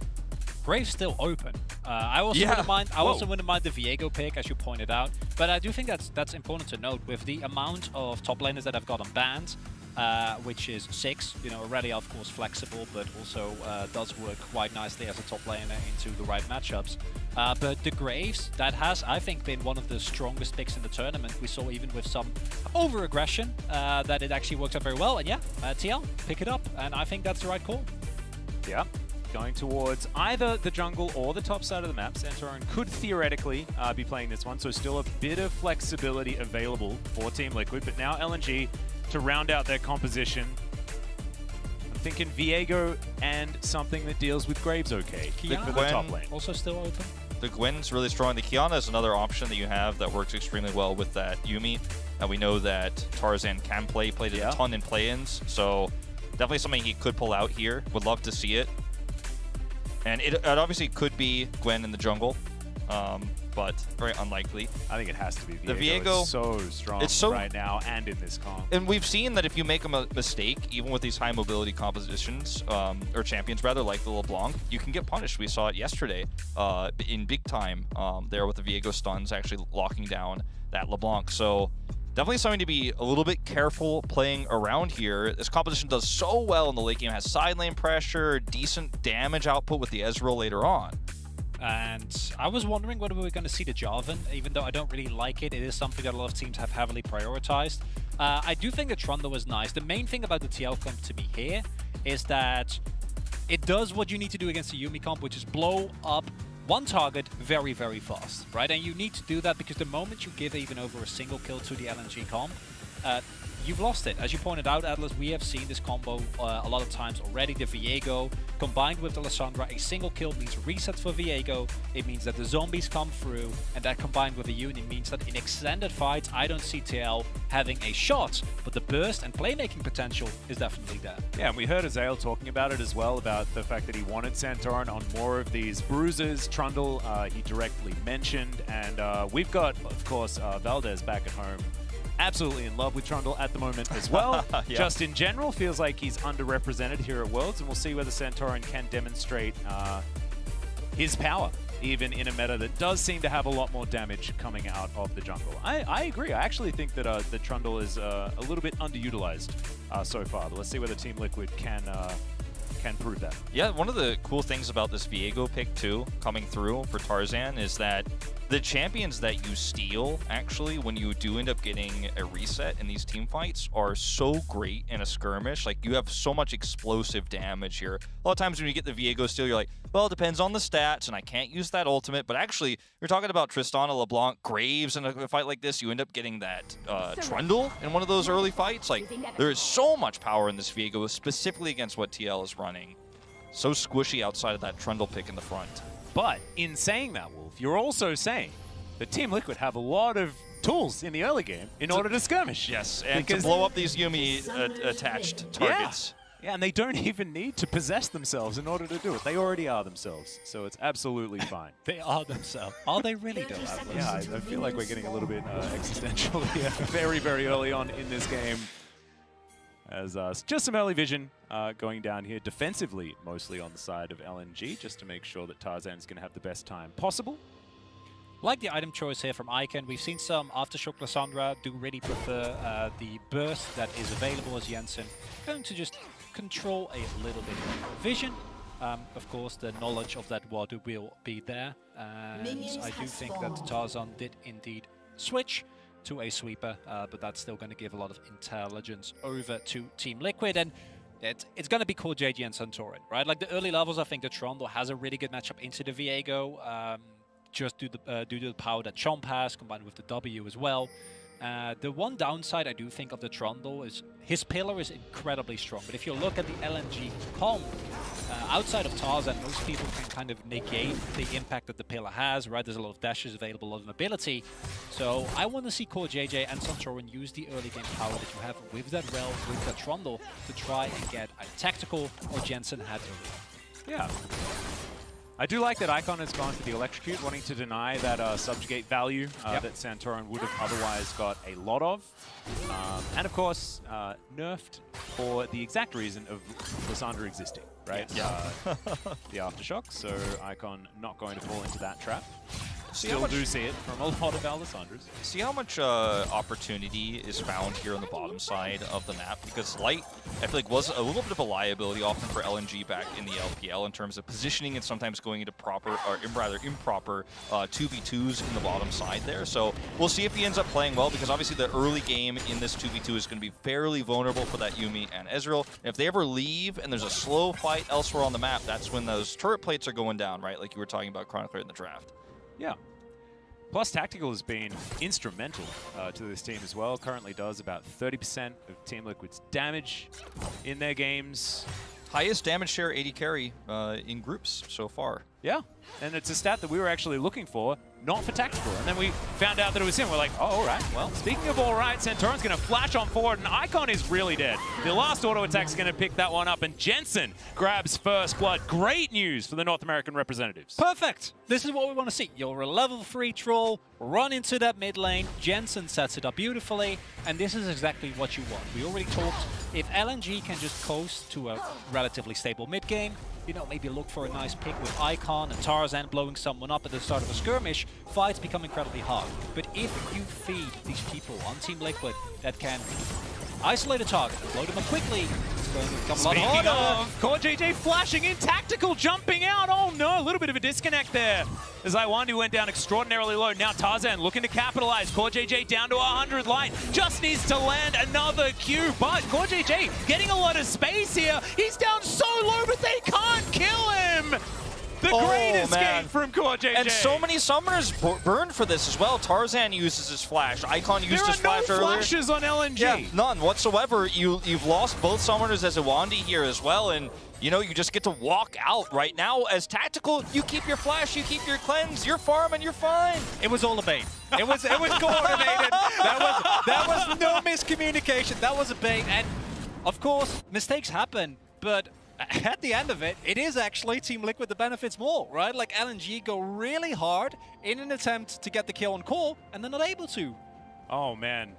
Graves still open. I also wouldn't mind. I also wouldn't mind the Viego pick, as you pointed out. But I do think that's important to note with the amount of top laners that have gotten banned, which is 6. Aurelia, of course, flexible, but also does work quite nicely as a top laner into the right matchups. But the Graves, that has, I think, been one of the strongest picks in the tournament. We saw even with some over-aggression that it actually works out very well. And yeah, TL, pick it up. And I think that's the right call. Yeah. Going towards either the jungle or the top side of the map. Santorin could theoretically be playing this one, so still a bit of flexibility available for Team Liquid. But now LNG to round out their composition. I'm thinking Viego and something that deals with Graves okay. Kiana for the top lane. Also still open. The Gwen's really strong. The Kiana is another option that you have that works extremely well with that Yuumi. And we know that Tarzan can played it a ton in play-ins, so definitely something he could pull out here. Would love to see it. And it obviously could be Gwen in the jungle, but very unlikely. I think it has to be Viego. The Viego is so strong right now and in this comp. And we've seen that if you make a mistake, even with these high mobility compositions, or champions rather, like the LeBlanc, you can get punished. We saw it yesterday in big time there with the Viego stuns actually locking down that LeBlanc. So definitely something to be a little bit careful playing around here. This composition does so well in the late game. Has side lane pressure, decent damage output with the Ezreal later on. And I was wondering whether we were going to see the Jarvan, even though I don't really like it. It is something that a lot of teams have heavily prioritized. I do think the Trundle was nice. The main thing about the TL comp to me here is that it does what you need to do against the Yuumi comp, which is blow up one target very, very fast, right? And you need to do that because the moment you give even over a single kill to the LNG comp, you've lost it. As you pointed out, Atlas, we have seen this combo a lot of times already. The Viego combined with the Lissandra, a single kill means resets for Viego. It means that the zombies come through, and that combined with the Union means that in extended fights, I don't see TL having a shot, but the burst and playmaking potential is definitely there. Yeah, and we heard Azael talking about it as well, about the fact that he wanted Santorin on more of these bruises. Trundle, he directly mentioned, and we've got, of course, Valdez back at home. Absolutely in love with Trundle at the moment as well. Yeah. Just in general, feels like he's underrepresented here at Worlds, and we'll see whether Santorin can demonstrate his power, even in a meta that does seem to have a lot more damage coming out of the jungle. I agree. I actually think that the Trundle is a little bit underutilized so far. But let's see whether Team Liquid can prove that. Yeah, one of the cool things about this Viego pick too, coming through for Tarzan, is that the champions that you steal, actually, when you do end up getting a reset in these team fights, are so great in a skirmish. Like, you have so much explosive damage here. A lot of times when you get the Viego steal, you're like, well, it depends on the stats, and I can't use that ultimate. But actually, you're talking about Tristana, LeBlanc, Graves in a fight like this, you end up getting that Trundle in one of those early fights. Like, there is so much power in this Viego, specifically against what TL is running. So squishy outside of that Trundle pick in the front. But in saying that, Wolf, you're also saying that Team Liquid have a lot of tools in the early game in order to skirmish. Yes, and to blow up these Yuumi-attached targets. Yeah, and they don't even need to possess themselves in order to do it. They already are themselves, so it's absolutely fine. They are themselves. Are they really though? Yeah, I feel like we're getting a little bit existential here very, very early on in this game. As just some early vision going down here defensively, mostly on the side of LNG, just to make sure that Tarzan's going to have the best time possible. Like the item choice here from Icon, we've seen some Aftershock Lissandra do really prefer the burst that is available as Jensen. Going to just control a little bit of vision. Of course, the knowledge of that water will be there. And I do think that Tarzan did indeed switch to a sweeper, but that's still going to give a lot of intelligence over to Team Liquid, and it's going to be called JG and Santorin, right? Like the early levels, I think the Trundle has a really good matchup into the Viego, just due to the power that Chomp has, combined with the W as well. The one downside I do think of the Trundle is his pillar is incredibly strong, but if you look at the LNG comp, outside of Tarzan, most people can kind of negate the impact that the pillar has, right? There's a lot of dashes available, a lot of mobility. So I want to see Core JJ and Santorin use the early game power that you have with that Rel, with that Trundle, to try and get a tactical or Jensen had earlier. Yeah. I do like that Icon has gone for the Electrocute, wanting to deny that subjugate value that Santorin would have otherwise got a lot of. And of course, nerfed for the exact reason of Lissandra existing, right? Yes. The Aftershock, so Icon not going to fall into that trap. Still do see it from a lot of Lissandras. See how much opportunity is found here on the bottom side of the map, because Light, I feel like, was a little bit of a liability often for LNG back in the LPL in terms of positioning and sometimes going into proper, or rather improper 2v2s in the bottom side there. So we'll see if he ends up playing well, because obviously the early game in this 2v2 is going to be fairly vulnerable for that Yuumi and Ezreal. And if they ever leave and there's a slow fight elsewhere on the map, that's when those turret plates are going down, right? Like you were talking about Chronicler in the draft. Yeah. Plus, Tactical has been instrumental to this team as well. Currently does about 30% of Team Liquid's damage in their games. Highest damage share 80 carry in groups so far. Yeah, and it's a stat that we were actually looking for not for Tactical. And then we found out that it was him. We're like, oh, all right. Well, speaking of all right, Santoran's going to flash on forward, and Icon is really dead. The last auto attack's going to pick that one up, and Jensen grabs first blood. Great news for the North American representatives. Perfect. This is what we want to see. You're a level 3 troll, run into that mid lane. Jensen sets it up beautifully, and this is exactly what you want. We already talked, if LNG can just coast to a relatively stable mid game, you know, maybe look for a nice pick with Icon and Tarzan blowing someone up at the start of a skirmish, fights become incredibly hard. But if you feed these people on Team Liquid that can isolate a target, blow them up quickly, it's going to become a lot harder. Speaking of, CoreJJ flashing in, Tactical jumping out. Oh no, a little bit of a disconnect there. As Iwandi went down extraordinarily low. Now Tarzan looking to capitalize. CoreJJ down to 100 light. Just needs to land another Q, but CoreJJ getting a lot of space here. He's down so low, but they can't kill him. The great escape from CoreJJ. And so many summoners burned for this as well. Tarzan uses his flash. Icon used his flash earlier. There are no flashes on LNG. Yeah, none whatsoever. You've lost both summoners as Iwandi here as well, and you know, you just get to walk out right now. As Tactical, you keep your flash, you keep your cleanse, you're farm, and you're fine. It was all a bait. It was coordinated. That was no miscommunication. That was a bait. And of course, mistakes happen, but at the end of it, it is actually Team Liquid that benefits more, right? Like LNG go really hard in an attempt to get the kill on Core, and they're not able to. Oh man,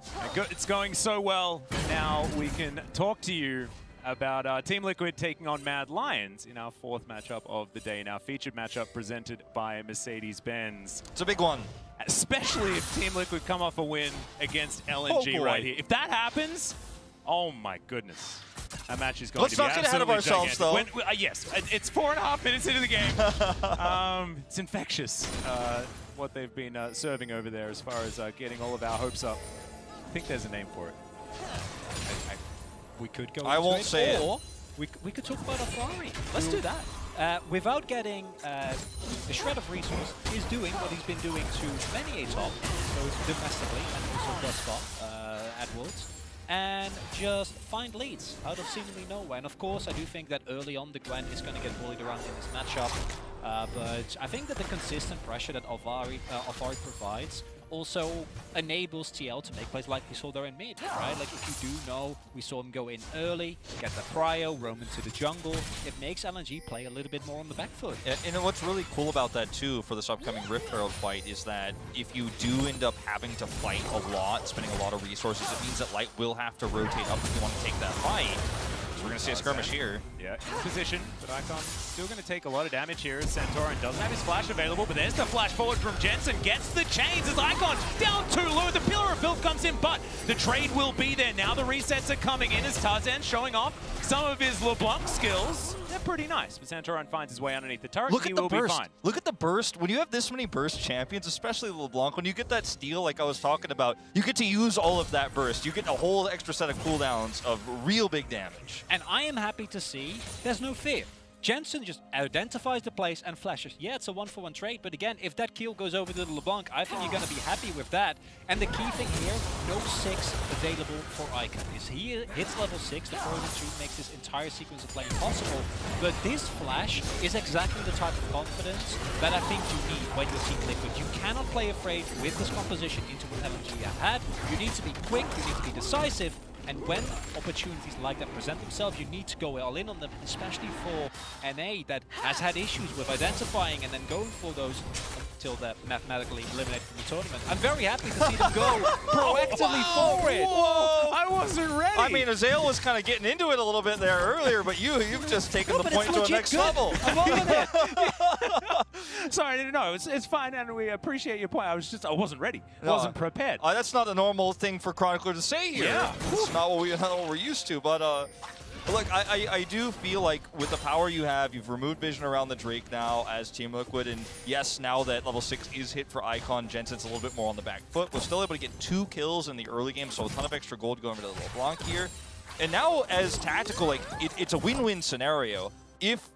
it's going so well. Now we can talk to you about Team Liquid taking on Mad Lions in our 4th matchup of the day. Now, featured matchup presented by Mercedes-Benz. It's a big one. Especially if Team Liquid come off a win against LNG right here. If that happens, oh my goodness. That match is going to be absolutely Let's not get ahead of ourselves, gigantic. though. Yes, it's 4.5 minutes into the game. It's infectious what they've been serving over there as far as getting all of our hopes up. I think there's a name for it. We could go I won't say it. Or we could talk about Afari. Let's do that. Without getting a shred of resource, he's doing what he's been doing to many a top, both domestically and also thus far at Worlds, and just find leads out of seemingly nowhere. And of course, I do think that early on the Gwen is going to get bullied around in this matchup, but I think that the consistent pressure that Afari provides also enables TL to make plays like we saw there in mid, right? Like if you do know, we saw him go in early, get the prio, roam into the jungle, it makes LNG play a little bit more on the back foot. And what's really cool about that too for this upcoming Rift Herald fight is that if you do end up having to fight a lot, spending a lot of resources, it means that Light will have to rotate up if you want to take that fight. So we're going to see a skirmish here. Yeah, in position, but Icon still going to take a lot of damage here as Santoran doesn't have his flash available, but there's the flash forward from Jensen, gets the chains as Icon down too low. The Pillar of Filth comes in, but the trade will be there. Now the resets are coming in as Tarzan showing off some of his LeBlanc skills. They're pretty nice, but Santoran finds his way underneath the turret. Look at the burst. Be fine. Look at the burst. When you have this many burst champions, especially LeBlanc, when you get that steal like I was talking about, you get to use all of that burst. You get a whole extra set of cooldowns of real big damage. And I am happy to see there's no fear. Jensen just identifies the place and flashes. Yeah, it's a 1-for-1 trade, but again, if that kill goes over to the LeBlanc, I think you're going to be happy with that. And the key thing here, no 6 available for Icon. Is he hits level 6, the Frozen 2 makes this entire sequence of playing possible, but this flash is exactly the type of confidence that I think you need when you're Team Liquid. You cannot play afraid with this composition into what LNG had. You need to be quick, you need to be decisive, and when opportunities like that present themselves, you need to go all in on them, especially for NA that has had issues with identifying and then going for those until they're mathematically eliminated from the tournament. I'm very happy to see them go proactively for it. Whoa, I wasn't ready. I mean, Azael was kind of getting into it a little bit there earlier, but you've just taken the point to a next level. I'm loving it. Sorry, I didn't know. It's fine, and we appreciate your point. I wasn't ready. I wasn't prepared. That's not a normal thing for Chronicler to say here. Yeah. It's not what we're used to, but look, I do feel like with the power you have, you've removed vision around the Drake now as Team Liquid, and yes, now that level 6 is hit for Icon, Jensen's a little bit more on the back foot. We're still able to get 2 kills in the early game, so a ton of extra gold going to the LeBlanc here. And now as Tactical, like, it's a win-win scenario. If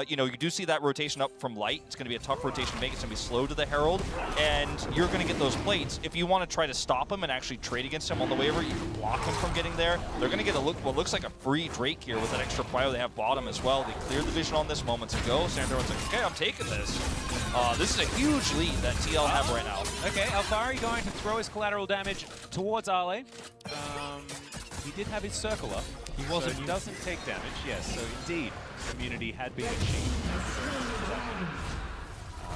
you know, you do see that rotation up from light. It's going to be a tough rotation to make. It's going to be slow to the Herald, and you're going to get those plates. If you want to try to stop him and actually trade against him on the way over, you can block him from getting there. They're going to get what looks like a free Drake here with that extra plyo. They have bottom as well. They cleared the vision on this moments ago. Santorin's like, okay, I'm taking this. This is a huge lead that TL have right now. Okay, Alfari going to throw his collateral damage towards Ale. He did have his circle up. He wasn't. So he doesn't take damage. Yes, so indeed, Community had been achieved.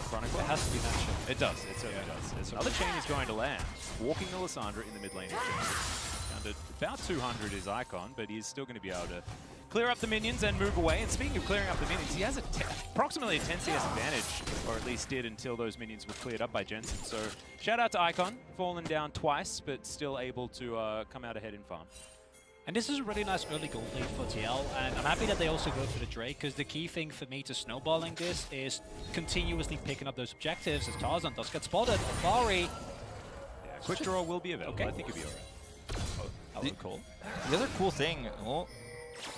Chronicle has to be that chain. It does. It certainly does. Another chain is going to land. Walking the Lissandra in the mid lane. Down to about 200 is Icon, but he's still going to be able to clear up the minions and move away. And speaking of clearing up the minions, he has approximately a 10 CS advantage, or at least did until those minions were cleared up by Jensen. So shout out to Icon, fallen down twice, but still able to come out ahead in farm. And this is a really nice early gold lead for TL, and I'm happy that they also go for the Drake, because the key thing for me to snowballing this is continuously picking up those objectives as Tarzan does get spotted. Alfari. Yeah, quick draw will be available. Okay. I think it'll be alright. The other cool thing, well,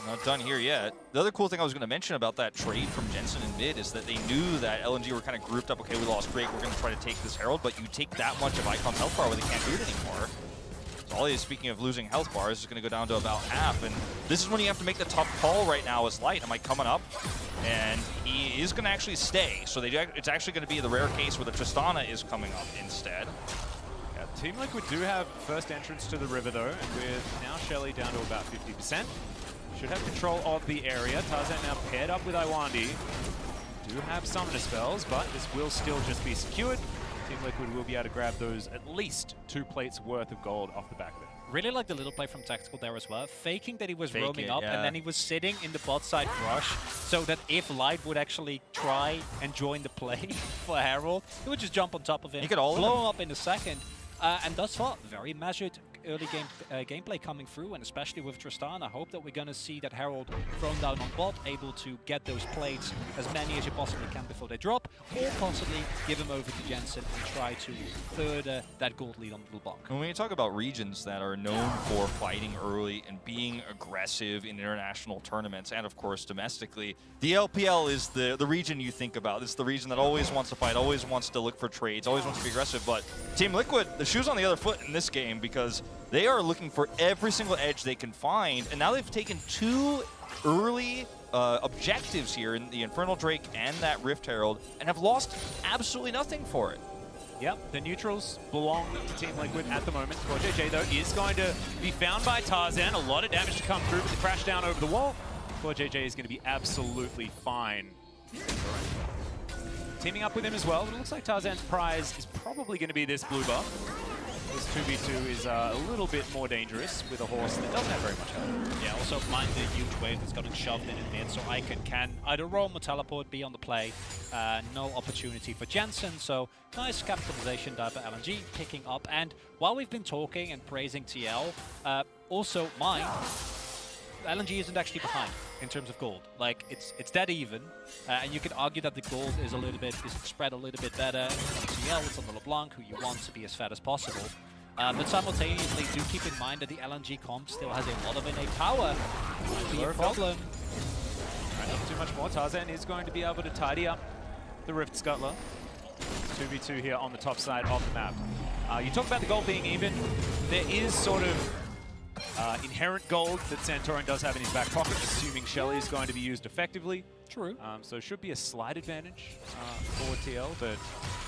I'm not done here yet. The other cool thing I was going to mention about that trade from Jensen in mid is that they knew that LNG were kind of grouped up. Okay, we lost Drake, we're going to try to take this Herald, but you take that much of Icon's health bar where they can't do it anymore. Ollie, speaking of losing health bars, is going to go down to about half, and this is when you have to make the tough call right now as Light. Am I coming up? And he is going to actually stay, so it's actually going to be the rare case where the Tristana is coming up instead. Yeah, Team Liquid do have first entrance to the river, though, and with now Shelly down to about 50%. Should have control of the area. Tarzan now paired up with Iwandi. Do have summoner spells, but this will still just be secured. Team Liquid will be able to grab those at least 2 plates worth of gold off the back of it. Really like the little play from Tactical there as well, faking that he was roaming up, and then he was sitting in the bot side rush, so that if Light would actually try and join the play for Herald, he would just jump on top of it, blow him up in a second, and thus far, very measured early game gameplay coming through, and especially with Tristan, I hope that we're going to see that Herald thrown down on bot, able to get those plates, as many as you possibly can before they drop, or possibly give them over to Jensen and try to further that gold lead on Blue Bonk. When you talk about regions that are known for fighting early and being aggressive in international tournaments, and of course domestically, the LPL is the region you think about. It's the region that always wants to fight, always wants to look for trades, always wants to be aggressive, but Team Liquid, the shoe's on the other foot in this game, because they are looking for every single edge they can find, and now they've taken 2 early objectives here in the Infernal Drake and that Rift Herald, and have lost absolutely nothing for it. Yep, the neutrals belong to Team Liquid at the moment. JJ, though, is going to be found by Tarzan. A lot of damage to come through with the crash down over the wall. JJ is going to be absolutely fine. Teaming up with him as well, but it looks like Tarzan's prize is probably going to be this blue buff. This 2v2 is a little bit more dangerous with a horse that doesn't have very much health. Yeah, also mind the huge wave that's gotten shoved in mid, so Icon can either roam or teleport, be on the play. No opportunity for Jensen, so nice capitalization there for LNG, picking up. And while we've been talking and praising TL, also mind, LNG isn't actually behind in terms of gold. Like, it's dead even, and you could argue that the gold is spread a little bit better. It's on TL, it's on the LeBlanc, who you want to be as fat as possible. But simultaneously, do keep in mind that the LNG comp still has a lot of innate power. Might be a problem. Right, not too much more. Tarzan is going to be able to tidy up the Rift Scuttler. 2v2 here on the top side of the map. You talk about the gold being even. There is sort of inherent gold that Santorin does have in his back pocket, assuming Shelly is going to be used effectively. True. So it should be a slight advantage for TL, but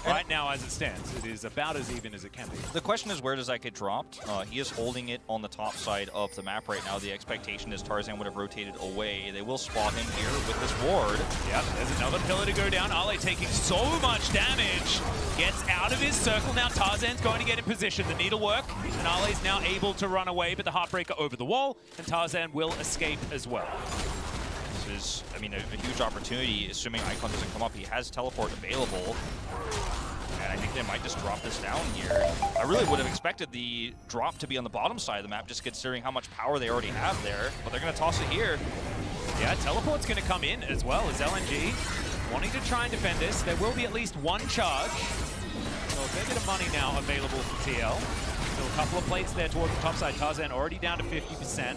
right now, as it stands, it is about as even as it can be. The question is, where does that get dropped? He is holding it on the top side of the map right now. The expectation is Tarzan would have rotated away. They will spot him here with this ward. Yep, there's another pillar to go down. Ale taking so much damage. Gets out of his circle. Now Tarzan's going to get in position. The needlework, and Ale's now able to run away, but the Heartbreaker over the wall, and Tarzan will escape as well. This is, I mean, a huge opportunity, assuming Icon doesn't come up. He has teleport available. And I think they might just drop this down here. I really would have expected the drop to be on the bottom side of the map, just considering how much power they already have there. But they're going to toss it here. Yeah, teleport's going to come in as well as LNG. Wanting to try and defend this. There will be at least 1 charge. So a fair bit of money now available for TL. So a couple of plates there towards the top side. Tarzan already down to 50%.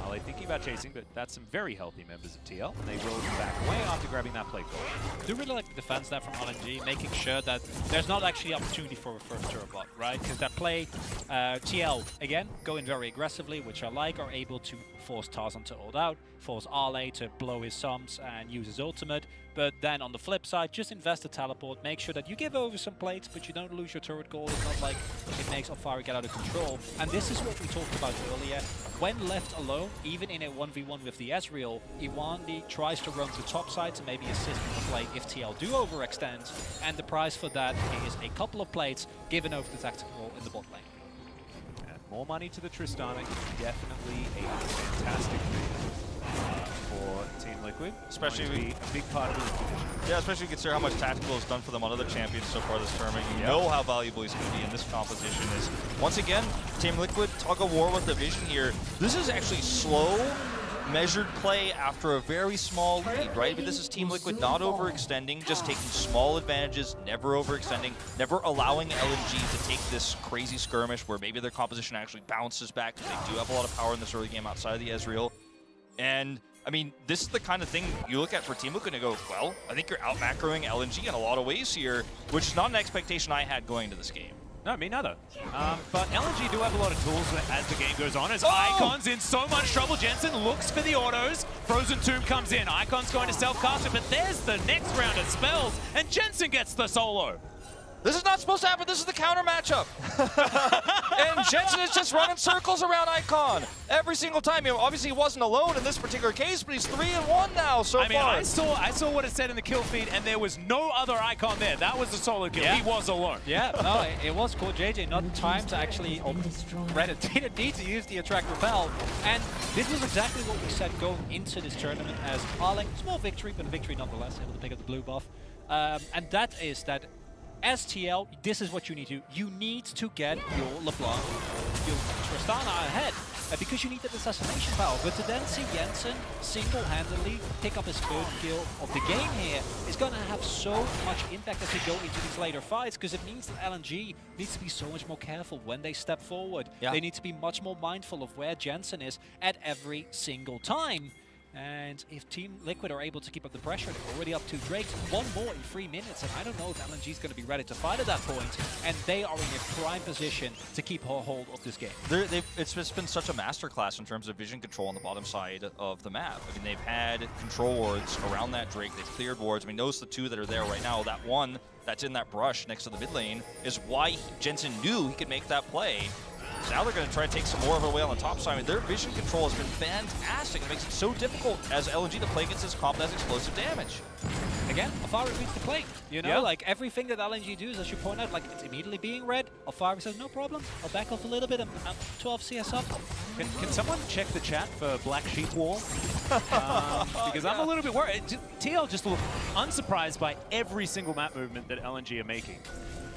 Ale LA thinking about chasing, but that's some very healthy members of TL, and they will back away after grabbing that play forward. I do really like the defense there from LNG, making sure that there's not actually opportunity for a first turret bot, right? Because that play, TL, again, going very aggressively, which I like, are able to force Tarzan to ult out, force Arley to blow his sums and use his ultimate, but then on the flip side, just invest a teleport, make sure that you give over some plates, but you don't lose your turret goal. It's not like it makes Alfari get out of control. And this is what we talked about earlier. When left alone, even in a 1v1 with the Ezreal, Iwandi tries to run to top side to maybe assist in the play if TL do overextend, and the price for that is a couple of plates given over the tactical in the bot lane. And more money to the Tristana is definitely a fantastic thing for Team Liquid. Especially a big part of this division. Yeah, especially consider how much tactical has done for them on other champions so far this tournament. You know how valuable he's going to be in this composition. Is once again, Team Liquid tug of war with the vision here. This is actually slow, measured play after a very small lead, right? But this is Team Liquid not overextending, just taking small advantages, never overextending, never allowing LNG to take this crazy skirmish where maybe their composition actually bounces back because they do have a lot of power in this early game outside of the Ezreal. And I mean, this is the kind of thing you look at for Team Liquid and go, well, I think you're out-macroing LNG in a lot of ways here, which is not an expectation I had going into this game. No, me neither. But LNG do have a lot of tools as the game goes on. As Icon's in so much trouble, Jensen looks for the autos. Frozen Tomb comes in. Icon's going to self-cast it, but there's the next round of spells, and Jensen gets the solo. This is not supposed to happen. This is the counter matchup. And Jensen is just running circles around Icon every single time. You know, obviously, he wasn't alone in this particular case, but he's 3-1 now so far. I saw what it said in the kill feed, and there was no other Icon there. That was a solo kill. Yeah. He was alone. Yeah, no, it was cool. JJ, not time to actually read a D to use the attract repel. And this was exactly what we said going into this tournament as Arling. Small victory, but a victory nonetheless, able to pick up the blue buff. And that is that as TL, this is what you need to do. You need to get your LeBlanc, your Tristana ahead, because you need that assassination power. But to then see Jensen single-handedly pick up his third kill of the game here is going to have so much impact as we go into these later fights, because it means that LNG needs to be so much more careful when they step forward. Yeah. They need to be much more mindful of where Jensen is at every single time. And if Team Liquid are able to keep up the pressure, they're already up to Drake. One more in 3 minutes, and I don't know if LNG is going to be ready to fight at that point. And they are in a prime position to keep a hold of this game. It's been such a masterclass in terms of vision control on the bottom side of the map. I mean, they've had control wards around that Drake. They've cleared wards. I mean, those are the two that are there right now. That one that's in that brush next to the mid lane is why Jensen knew he could make that play. So now they're going to try to take some more of it away on the top side. I mean, their vision control has been fantastic. It makes it so difficult as LNG to play against this comp that has explosive damage. Again, Alfari reads the plate. You know, like everything that LNG does, as you point out, like it's immediately being read. Alfari says, no problem. I'll back off a little bit. I'm 12 CS up. Can someone check the chat for Black Sheep Wall? Because I'm a little bit worried. TL just look unsurprised by every single map movement that LNG are making.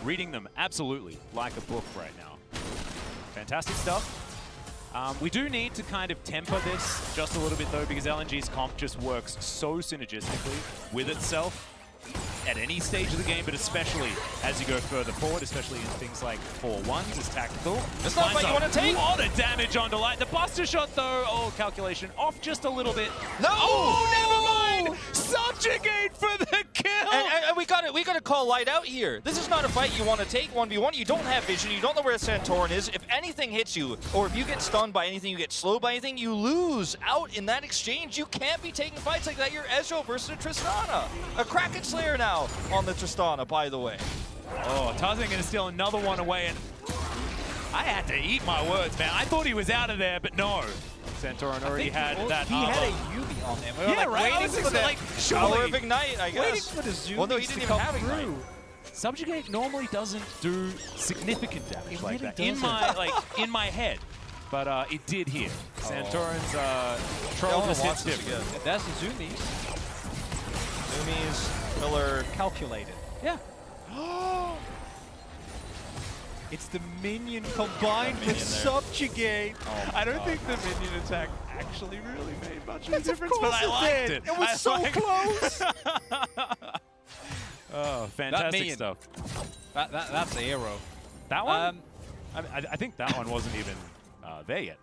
Reading them absolutely like a book right now. Fantastic stuff. We do need to kind of temper this just a little bit though, because LNG's comp just works so synergistically with itself at any stage of the game, but especially as you go further forward, especially in things like 4-1s as tactical. It's not what you want to take. A lot of damage on Delight. The Buster Shot though, calculation off just a little bit. No! Oh, never mind! Subjugate for the kill! And we gotta call Light out here. This is not a fight you want to take 1v1. You don't have vision. You don't know where Santorin is. If anything hits you, or if you get stunned by anything, you get slowed by anything, you lose out in that exchange. You can't be taking fights like that. You're Ezreal versus a Tristana. A Kraken Slayer now on the Tristana, by the way. Oh, Tarzan going to steal another one away, and I had to eat my words, man. I thought he was out of there, but no. Santorin already had that. He had a Yubi on him. We were yeah, like right. waiting for the Power of Ignite, I guess. Waiting for the zoomies well, no, he didn't even have through. Ignite. Subjugate normally doesn't do significant damage it like really that in my head, but it did here. Santorin's troll just hits different. That's the zoomies. Zoomies, Miller calculated. Yeah. It's the minion combined with Subjugate. Oh I don't think the minion attack actually really made much of a difference, but I liked it. It was so close. Oh, fantastic stuff. That's the hero. That one? I think that one wasn't even there yet.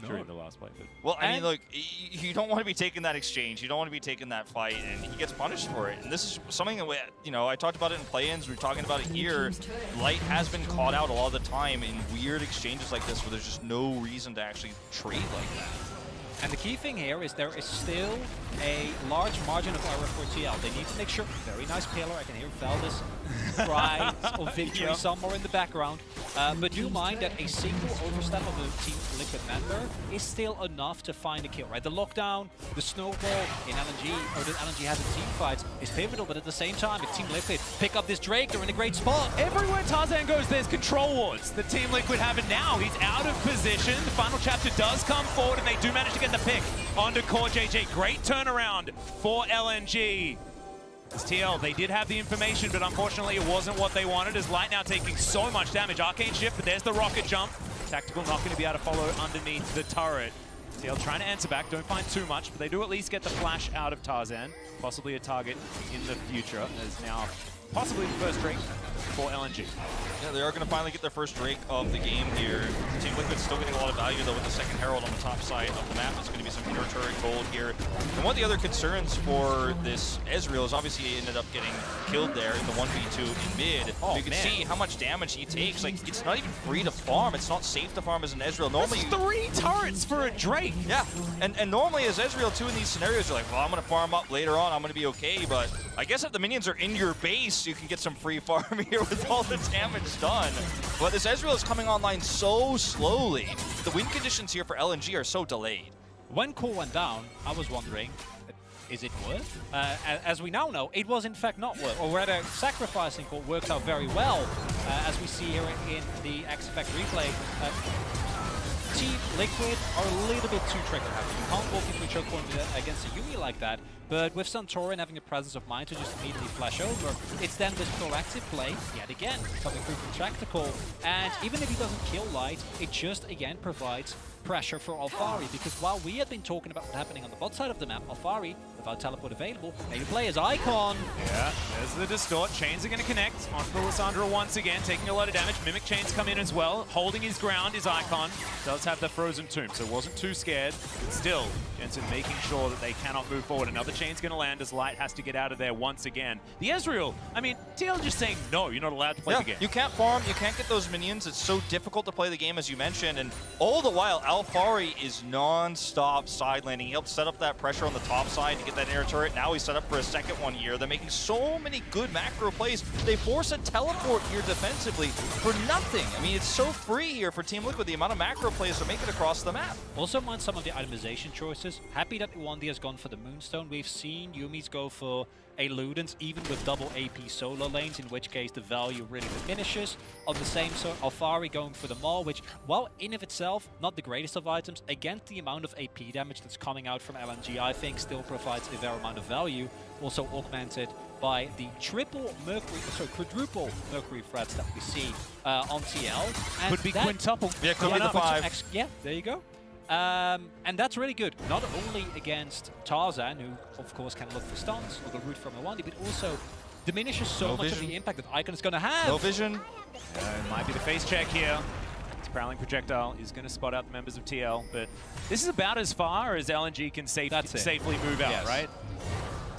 during the last fight. Well, I mean, look, you don't want to be taking that exchange. You don't want to be taking that fight, and he gets punished for it. And this is something that, I talked about it in play-ins. We're talking about it here. Light has been caught out a lot of the time in weird exchanges like this where there's just no reason to actually trade like that. And the key thing here is there is still a large margin of error for TL. They need to make sure, very nice pillar, I can hear Valdez cries of victory somewhere in the background. But do mind that a single overstep of a Team Liquid member is still enough to find a kill, right? The lockdown, the snowball in LNG, or that LNG has in team fights, is pivotal, but at the same time, if Team Liquid pick up this Drake, they're in a great spot. Everywhere Tarzan goes, there's control wards. The Team Liquid have it now. He's out of position. The final chapter does come forward, and they do manage to get the pick onto Core JJ. Great turnaround for LNG. As TL, they did have the information, but unfortunately it wasn't what they wanted, as Light now taking so much damage. Arcane shift, but there's the rocket jump. Tactical not going to be able to follow underneath the turret. TL trying to answer back, don't find too much, but they do at least get the flash out of Tarzan. Possibly a target in the future, as now possibly the first Drake for LNG. Yeah, they are going to finally get their first Drake of the game here. Team Liquid's still getting a lot of value, though, with the second Herald on the top side of the map. It's going to be some inner turret gold here. And one of the other concerns for this Ezreal is obviously he ended up getting killed there in the 1v2 in mid. You can see how much damage he takes. Like, it's not even free to farm. It's not safe to farm as an Ezreal. Normally, that's 3 turrets for a Drake. Yeah, and normally as Ezreal too in these scenarios, you're like, well, I'm going to farm up later on. I'm going to be okay. But I guess if the minions are in your base, you can get some free farm here with all the damage done. But this Ezreal is coming online so slowly. The win conditions here for LNG are so delayed. When Core went down, I was wondering, is it worth? As we now know, it was in fact not worth, or rather sacrificing Core worked out very well, as we see here in the X Effect replay. Team Liquid are a little bit too trigger-happy. You can't walk into a choke point against a Yumi like that, but with Santorin having the presence of mind to just immediately flash over, it's then this proactive play, yet again, coming through from Tactical, and even if he doesn't kill Light, it just, again, provides pressure for Alphari, because while we had been talking about what's happening on the bot side of the map, Alphari, without teleport available, maybe play as Icon. Yeah, there's the distort. Chains are going to connect onto the Lissandra once again, taking a lot of damage. Mimic Chains come in as well, holding his ground is Icon. Does have the Frozen Tomb, so wasn't too scared. But still, Jensen making sure that they cannot move forward. Another Chain's going to land as Light has to get out of there once again. The Ezreal, I mean, TL just saying, no, you're not allowed to play the game. You can't farm, you can't get those minions. It's so difficult to play the game, as you mentioned, and all the while, Alphari is non-stop side laning. He helped set up that pressure on the top side to get that air turret. Now he's set up for a second one here. They're making so many good macro plays. They force a teleport here defensively for nothing. I mean, it's so free here for Team Liquid, the amount of macro plays to make it across the map. Also mind some of the itemization choices. Happy that Iwandi has gone for the Moonstone. We've seen Yumi's go for a Ludens, even with double AP solo lanes, in which case the value really diminishes. On the same sort, Alphari going for the Maul, which, while in of itself, not the greatest of items, against the amount of AP damage that's coming out from LNG, I think still provides a fair amount of value. Also augmented by the quadruple Mercury threats that we see on TL. And could be quintuple. Yeah, could be the 5. Yeah, there you go. And that's really good, not only against Tarzan, who of course can look for stuns or the route from Iwandi, but also diminishes so much of the impact that Icon is going to have. No vision. It might be the face check here. This Prowling Projectile is going to spot out the members of TL, but this is about as far as LNG can safely move out, right?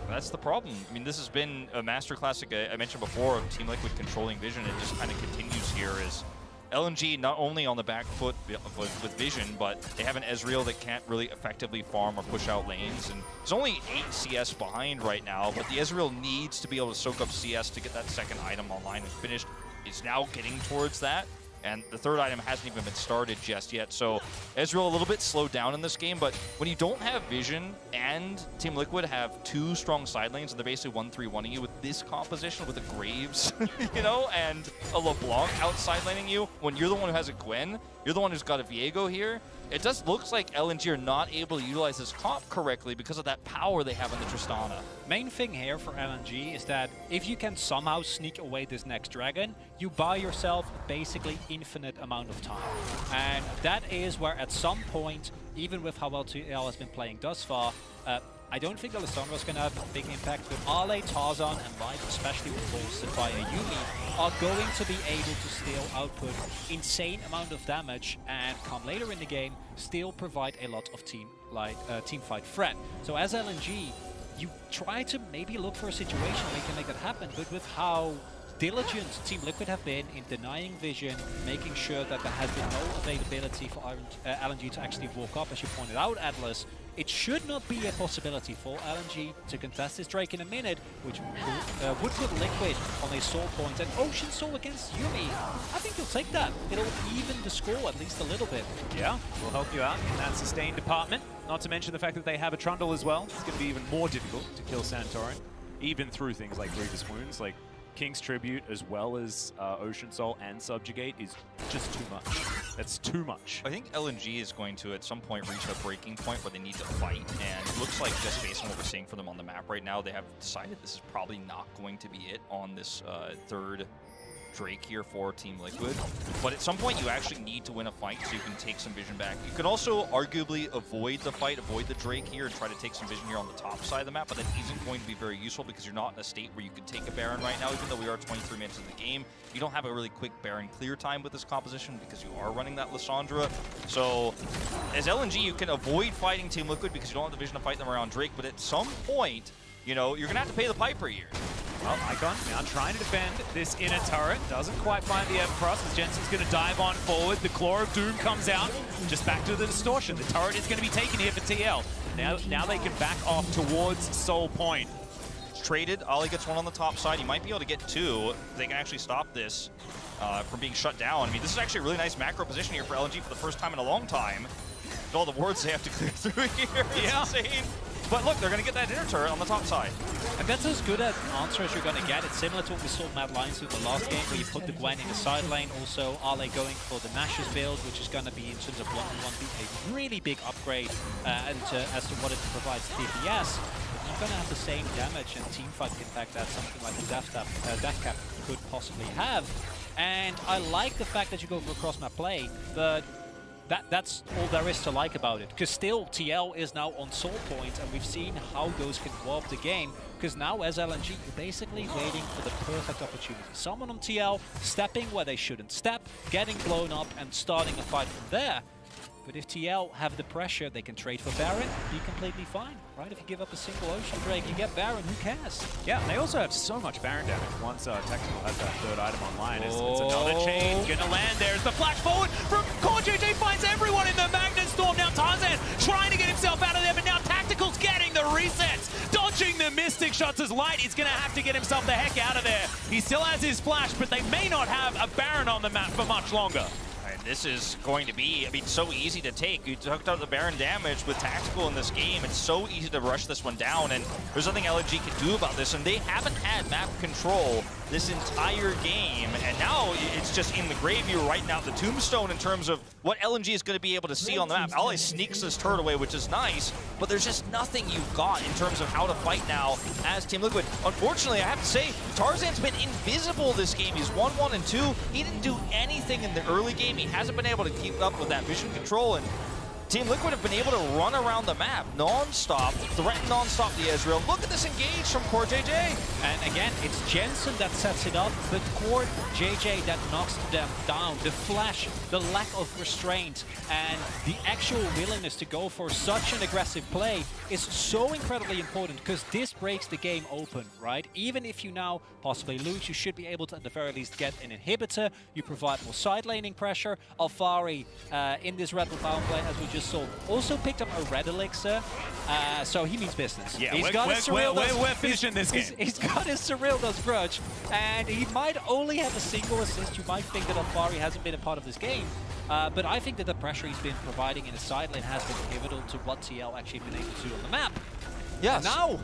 That's the problem. I mean, this has been a masterclass, like I mentioned before, of Team Liquid controlling vision. It just kind of continues here as LNG not only on the back foot with vision, but they have an Ezreal that can't really effectively farm or push out lanes. And there's only 8 CS behind right now, but the Ezreal needs to be able to soak up CS to get that second item online and finished. Is now getting towards that. And the third item hasn't even been started just yet. So Ezreal a little bit slowed down in this game, but when you don't have vision and Team Liquid have 2 strong side lanes and they're basically 1-3-1ing you with this composition with a Graves, you know, and a LeBlanc outside laning you, when you're the one who has a Gwen, you're the one who's got a Viego here, it just looks like LNG are not able to utilize this comp correctly because of that power they have in the Tristana. Main thing here for LNG is that if you can somehow sneak away this next dragon, you buy yourself basically infinite amount of time. And that is where at some point, even with how well TL has been playing thus far, I don't think Alessandro's going to have a big impact, but Ale, Tarzan, and Light, especially with bolstered by a Yumi, are going to be able to still output insane amount of damage and come later in the game, still provide a lot of team fight threat. So as LNG, you try to maybe look for a situation where you can make that happen, but with how diligent Team Liquid have been in denying vision, making sure that there has been no availability for LNG to actually walk up, as you pointed out, Atlas, it should not be a possibility for LNG to contest this Drake in a minute, which would put Liquid on a soul point. And Ocean Soul against Yumi, I think you'll take that. It'll even the score at least a little bit. Yeah, we'll help you out in that sustain department. Not to mention the fact that they have a Trundle as well. It's going to be even more difficult to kill Santorin, even through things like Grievous Wounds. Like King's Tribute as well as Ocean Soul and Subjugate is just too much. That's too much. I think LNG is going to at some point reach a breaking point where they need to fight, and it looks like just based on what we're seeing for them on the map right now, they have decided this is probably not going to be it on this third Drake here for Team Liquid. But at some point you actually need to win a fight so you can take some vision back. You could also arguably avoid the fight, avoid the Drake here, and try to take some vision here on the top side of the map, but that isn't going to be very useful because you're not in a state where you could take a Baron right now. Even though we are 23 minutes into the game, you don't have a really quick Baron clear time with this composition because you are running that Lissandra. So as LNG, you can avoid fighting Team Liquid because you don't have the vision to fight them around Drake, but at some point, you know, you're gonna have to pay the piper here. Well, Icon now trying to defend this inner turret. Doesn't quite find the Evercross as Jensen's going to dive on forward. The Claw of Doom comes out. Just back to the distortion. The turret is going to be taken here for TL. Now they can back off towards Soul Point. It's traded. Ollie gets one on the top side. You might be able to get two. They can actually stop this from being shut down. I mean, this is actually a really nice macro position here for LNG for the first time in a long time. With all the wards they have to clear through here. It's insane. But look, they're going to get that inner turret on the top side. And that's as good an answer as you're going to get. It's similar to what we saw Mad Lions do the last game, where you put the Gwen in the side lane. Also, Ale going for the Nash's build, which is going to be, in terms of 1v1, a really big upgrade as to what it provides DPS. But you're going to have the same damage and teamfight impact that something like the Death Cap could possibly have. And I like the fact that you go for a cross-map play, but that's all there is to like about it, because still TL is now on Soul Point, and we've seen how those can warp the game, because now as LNG, you're basically waiting for the perfect opportunity. Someone on TL stepping where they shouldn't step, getting blown up, and starting a fight from there. But if TL have the pressure, they can trade for Baron, be completely fine, right? If you give up a single Ocean Drake, you get Baron, who cares? Yeah, and they also have so much Baron damage once Tactical has that third item online. It's another chain gonna land. There's the flash forward from Core JJ, finds everyone in the Magnet Storm. Now Tarzan trying to get himself out of there, but now Tactical's getting the resets, dodging the Mystic shots as Light is gonna have to get himself the heck out of there. He still has his flash, but they may not have a Baron on the map for much longer. This is going to be, I mean, so easy to take. You took out the Baron damage with Tactical in this game. It's so easy to rush this one down, and there's nothing LNG can do about this, and they haven't had map control this entire game, and now it's just in the grave. You're writing out the tombstone in terms of what LNG is going to be able to see on the map. Ale sneaks this turret away, which is nice, but there's just nothing you've got in terms of how to fight now as Team Liquid. Unfortunately, I have to say, Tarzan's been invisible this game. He's 1-1 and 2. He didn't do anything in the early game. He hasn't been able to keep up with that vision control, and Team Liquid have been able to run around the map non-stop, threaten non-stop the Ezreal. Look at this engage from Core JJ. And again, it's Jensen that sets it up, but Core JJ that knocks them down. The flash, the lack of restraint, and the actual willingness to go for such an aggressive play is so incredibly important, because this breaks the game open, right? Even if you now possibly lose, you should be able to at the very least get an inhibitor. You provide more side laning pressure. Alfari in this Red Bull power play, as we just saw, also picked up a red elixir, so he means business. Yeah, we're finishing this game. He's got his Cyrilda's grudge, and he might only have a single assist. You might think that Alfari hasn't been a part of this game, but I think that the pressure he's been providing in his side lane has been pivotal to what TL actually been able to do on the map. Yes. Now,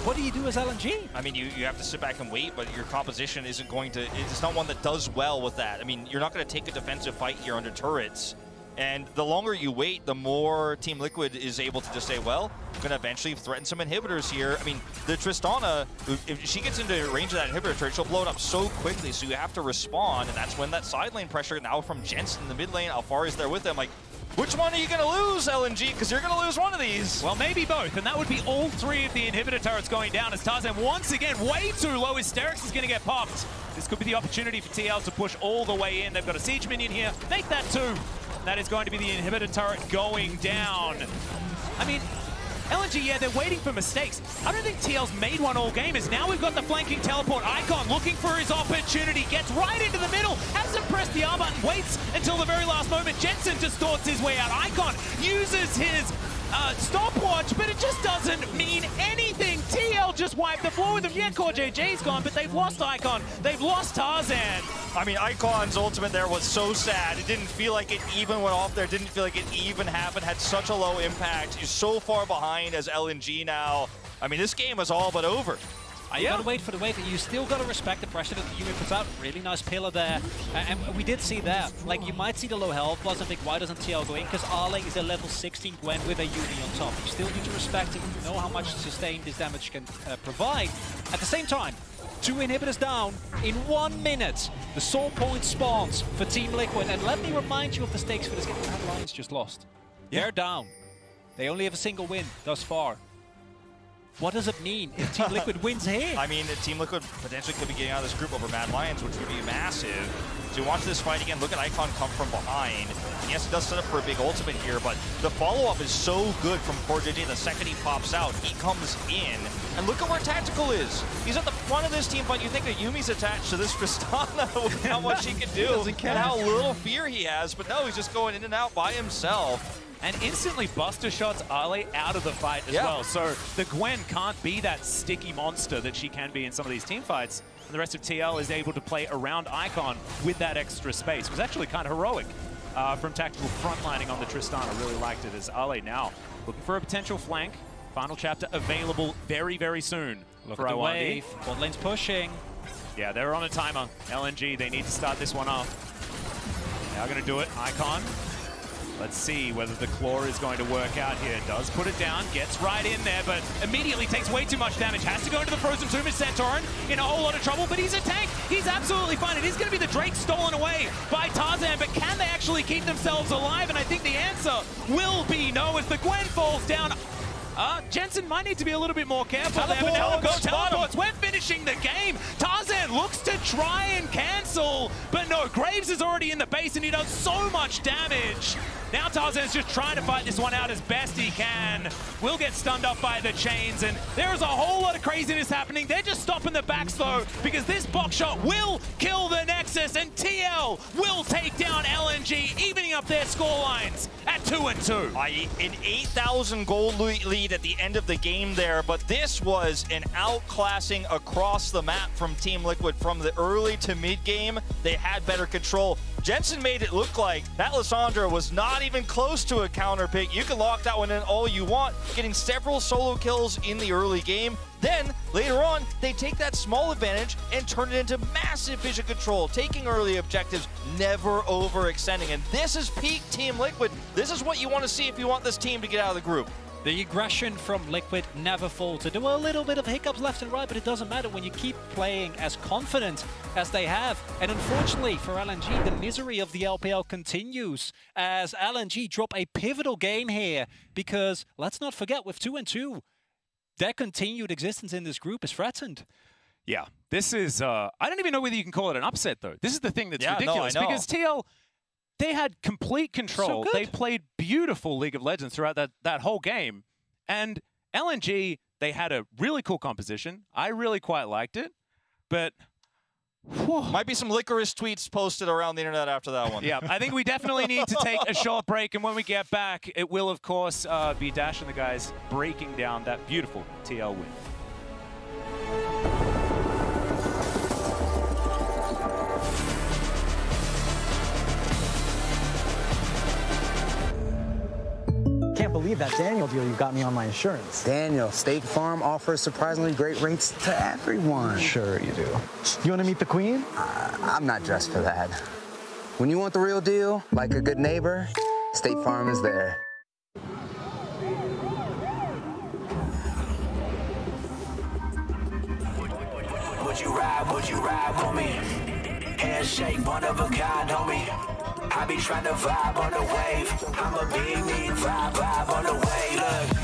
what do you do as LNG? I mean, you have to sit back and wait, but your composition isn't going to, it's not one that does well with that. I mean, you're not going to take a defensive fight here under turrets. And the longer you wait, the more Team Liquid is able to just say, well, I'm going to eventually threaten some inhibitors here. I mean, the Tristana, if she gets into range of that inhibitor turret, she'll blow it up so quickly, so you have to respond, and that's when that side lane pressure now from Jensen in the mid lane, Alfari's there with them, like, Which one are you going to lose, LNG? Because you're going to lose one of these. Well, maybe both, and that would be all three of the inhibitor turrets going down as Tarzan once again way too low. Hysterix is going to get popped. This could be the opportunity for TL to push all the way in. They've got a siege minion here. Make that two. That is going to be the inhibitor turret going down. I mean, LNG, yeah, they're waiting for mistakes. I don't think TL's made one all game, as now we've got the flanking teleport. Icon looking for his opportunity, gets right into the middle, hasn't pressed the R button, waits until the very last moment. Jensen distorts his way out. Icon uses his stopwatch, but it just doesn't mean anything. TL just wiped the floor with him. Yeah, Core JJ's gone, but they've lost Icon. They've lost Tarzan. I mean, Icon's ultimate there was so sad. It didn't feel like it even went off there. Didn't feel like it even happened. Had such a low impact. He's so far behind as LNG now. I mean, this game is all but over. You gotta wait for the wave. You still gotta respect the pressure that the Yumi puts out. Really nice pillar there. And we did see that. Like, you might see the low health. Doesn't think why doesn't TL go in? Because Ale is a level 16 Gwen with a Yumi on top. You still need to respect it. You know how much sustain this damage can provide. At the same time, 2 inhibitors down in 1 minute. The soul point spawns for Team Liquid. And let me remind you of the stakes for this game. Mad Lions just lost. They're down. They only have a single win thus far. What does it mean if Team Liquid wins here? I mean, Team Liquid potentially could be getting out of this group over Mad Lions, which would be massive. So you watch this fight again, look at Icon come from behind. Yes, it does set up for a big ultimate here, but the follow-up is so good from Core JJ. The second he pops out, he comes in. And look at where Tactical is. He's at the front of this team fight. You think that Yumi's attached to this Tristana with how much he can do and how little fear he has, but no, he's just going in and out by himself. And instantly Buster shots Ale out of the fight as well. So the Gwen can't be that sticky monster that she can be in some of these team fights. And the rest of TL is able to play around Icon with that extra space. It was actually kind of heroic from Tactical frontlining on the Tristana. Really liked it as Ale now looking for a potential flank. Final chapter available very, very soon. Look at the wave. Bot lane's pushing. Yeah, they're on a timer. LNG, they need to start this one off. Now going to do it. Icon. Let's see whether the claw is going to work out here. Does put it down, gets right in there, but immediately takes way too much damage. Has to go into the Frozen Tomb. Is Santorin in a whole lot of trouble, but he's a tank. He's absolutely fine. It is going to be the Drake stolen away by Tarzan, but can they actually keep themselves alive? And I think the answer will be no as the Gwen falls down. Jensen might need to be a little bit more careful there, but now go teleports. We're finishing the game. Tarzan looks to try and cancel, but no, Graves is already in the base and he does so much damage. Now Tarzan's just trying to fight this one out as best he can. Will get stunned up by the chains, and there is a whole lot of craziness happening. They're just stopping the backs though, because this box shot will kill the Nexus, and TL will take down LNG, evening up their scorelines at 2-2. An 8,000 gold lead at the end of the game there, but this was an outclassing across the map from Team Liquid. From the early to mid game, they had better control. Jensen made it look like that Lissandra was not even close to a counter pick. You can lock that one in all you want, getting several solo kills in the early game. Then, later on, they take that small advantage and turn it into massive vision control, taking early objectives, never overextending. And this is peak Team Liquid. This is what you want to see if you want this team to get out of the group. The aggression from Liquid never faltered. There were a little bit of hiccups left and right, but it doesn't matter when you keep playing as confident as they have. And unfortunately for LNG, the misery of the LPL continues as LNG drop a pivotal game here because, let's not forget, with 2-2, their continued existence in this group is threatened. Yeah, this is, I don't even know whether you can call it an upset, though. This is the thing that's ridiculous, because TL, they had complete control. They played beautiful League of Legends throughout that whole game. And LNG, they had a really cool composition. I really quite liked it. But might be some licorice tweets posted around the internet after that one. Yeah, I think we definitely need to take a short break. And when we get back, it will, of course, be Dash and the guys breaking down that beautiful TL win. Can't believe that Daniel deal you got me on my insurance. Daniel, State Farm offers surprisingly great rates to everyone. Sure you do. You want to meet the queen? I'm not dressed for that. When you want the real deal, like a good neighbor, State Farm is there. Would you ride with me? Handshake, one of a kind, homie. I be trying to vibe on the wave. I'm a big mean vibe on the way. Look.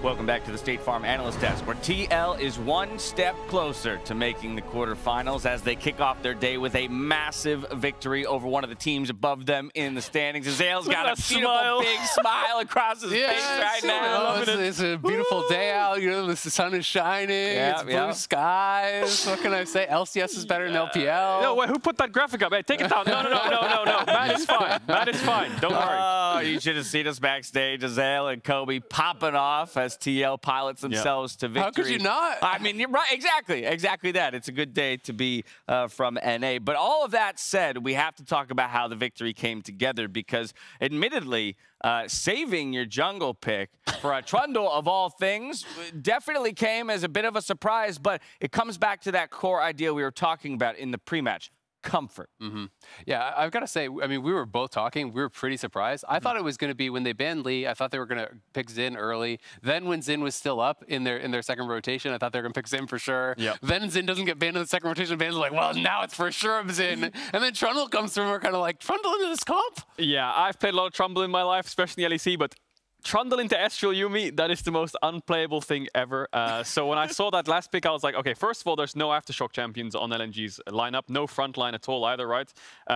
Welcome back to the State Farm Analyst Desk, where TL is one step closer to making the quarterfinals as they kick off their day with a massive victory over one of the teams above them in the standings. Azale's got a beautiful big smile across his face right now. It's a beautiful day out. You know, the sun is shining. It's blue skies. What can I say? LCS is better than LPL. No, wait, who put that graphic up? Hey, take it down. No. Matt is fine. Matt is fine. Don't worry. Oh, you should have seen us backstage. Azale and Kobe popping off as TL pilots themselves to victory. How could you not? I mean, you're right. Exactly that. It's a good day to be from NA. But all of that said, we have to talk about how the victory came together because, admittedly, saving your jungle pick for a Trundle of all things definitely came as a bit of a surprise, but it comes back to that core idea we were talking about in the pre-match. Comfort. Yeah, I've got to say, I mean, we were both talking. We were pretty surprised. I thought it was going to be when they banned Lee, I thought they were going to pick Xin early. Then when Xin was still up in their second rotation, I thought they were going to pick Xin for sure. Then Xin doesn't get banned in the second rotation. Banned like, well, now it's for sure Xin. And then Trundle comes through and we're kind of like, Trundle into this comp? Yeah, I've played a lot of Trundle in my life, especially in the LEC, but Trundle into Estral Yumi, that is the most unplayable thing ever. So when I saw that last pick, I was like, okay, first of all, there's no Aftershock champions on LNG's lineup. No front line at all either, right?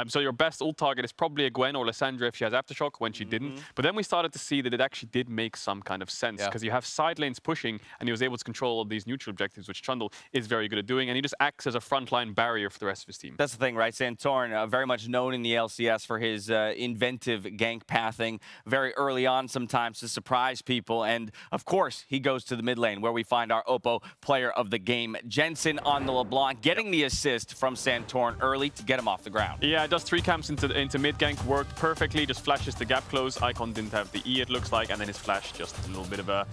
So your best ult target is probably a Gwen or Lissandra if she has Aftershock, when she didn't. But then we started to see that it actually did make some kind of sense, because you have side lanes pushing, and he was able to control all these neutral objectives, which Trundle is very good at doing, and he just acts as a frontline barrier for the rest of his team. That's the thing, right? Santorin, very much known in the LCS for his inventive gank pathing very early on sometimes to surprise people. And, of course, he goes to the mid lane where we find our Oppo player of the game, Jensen on the LeBlanc, getting the assist from Santorin early to get him off the ground. Yeah, does 3 camps into mid gank, worked perfectly, just flashes the gap close. Icon didn't have the E, it looks like, and then his flash just a little bit of a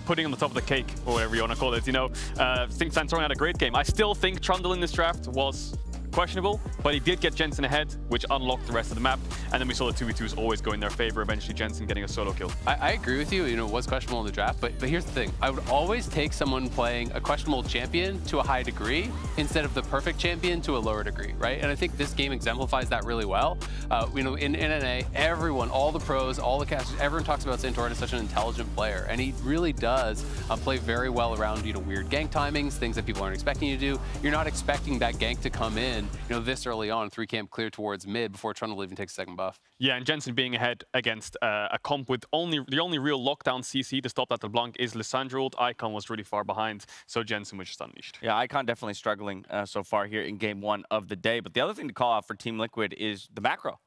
putting on the top of the cake, or whatever you want to call it. You know, I think Santorin had a great game. I still think Trundle in this draft was questionable, but he did get Jensen ahead, which unlocked the rest of the map. And then we saw the 2v2s always go in their favor, eventually Jensen getting a solo kill. I agree with you, you know, it was questionable in the draft, but here's the thing. I would always take someone playing a questionable champion to a high degree instead of the perfect champion to a lower degree, right? And I think this game exemplifies that really well. You know, in NNA, everyone, all the pros, all the casters, everyone talks about Santorin as such an intelligent player, and he really does play very well around, you know, weird gank timings, things that people aren't expecting you to do. You're not expecting that gank to come in, you know, this early on, 3 camp clear towards mid before Trundle even takes a second buff. Yeah, and Jensen being ahead against a comp with the only real lockdown CC to stop that LeBlanc is Lissandra ult. Icon was really far behind, so Jensen was just unleashed. Yeah, Icon definitely struggling so far here in game 1 of the day. But the other thing to call out for Team Liquid is the macro.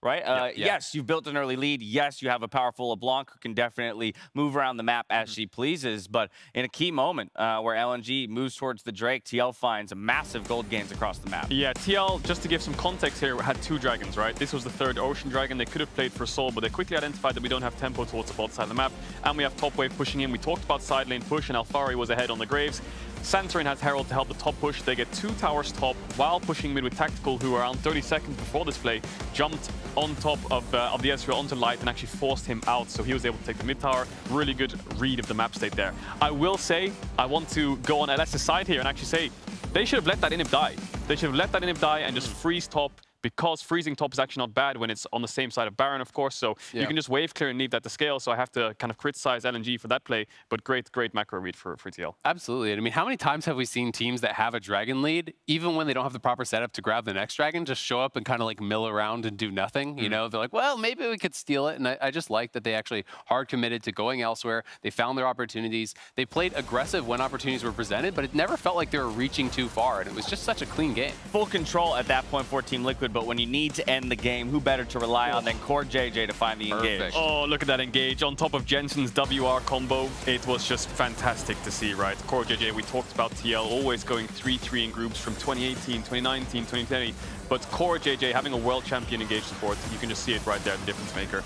Right? Yes, you've built an early lead. Yes, you have a powerful LeBlanc who can definitely move around the map as she pleases. But in a key moment where LNG moves towards the Drake, TL finds massive gold gains across the map. Yeah, TL, just to give some context here, had 2 dragons, right? This was the 3rd Ocean Dragon. They could have played for Soul, but they quickly identified that we don't have tempo towards the bot side of the map. And we have top wave pushing in. We talked about side lane push, and Alfari was ahead on the Graves. Santorin has Herald to help the top push. They get 2 towers top while pushing mid with Tactical, who around 30 seconds before this play jumped on top of the Ezreal onto Light and actually forced him out. So he was able to take the mid tower. Really good read of the map state there. I will say, I want to go on LS's side here and actually say, they should have let that inhib die. They should have let that inhib die and just freeze top, because freezing top is actually not bad when it's on the same side of Baron, of course. So you can just wave clear and leave that to scale. So I have to kind of criticize LNG for that play, but great macro read for TL. Absolutely. I mean, how many times have we seen teams that have a dragon lead, even when they don't have the proper setup to grab the next dragon, just show up and kind of like mill around and do nothing? You know, they're like, well, maybe we could steal it. And I just like that they actually hard committed to going elsewhere. They found their opportunities. They played aggressive when opportunities were presented, but it never felt like they were reaching too far. And it was just such a clean game. Full control at that point for Team Liquid, but when you need to end the game, who better to rely on than Core JJ to find the engage? Oh, look at that engage. On top of Jensen's WR combo, it was just fantastic to see, right? Core JJ, we talked about TL always going 3-3 in groups from 2018, 2019, 2020. But Core JJ having a world champion engage support, you can just see it right there, the difference maker.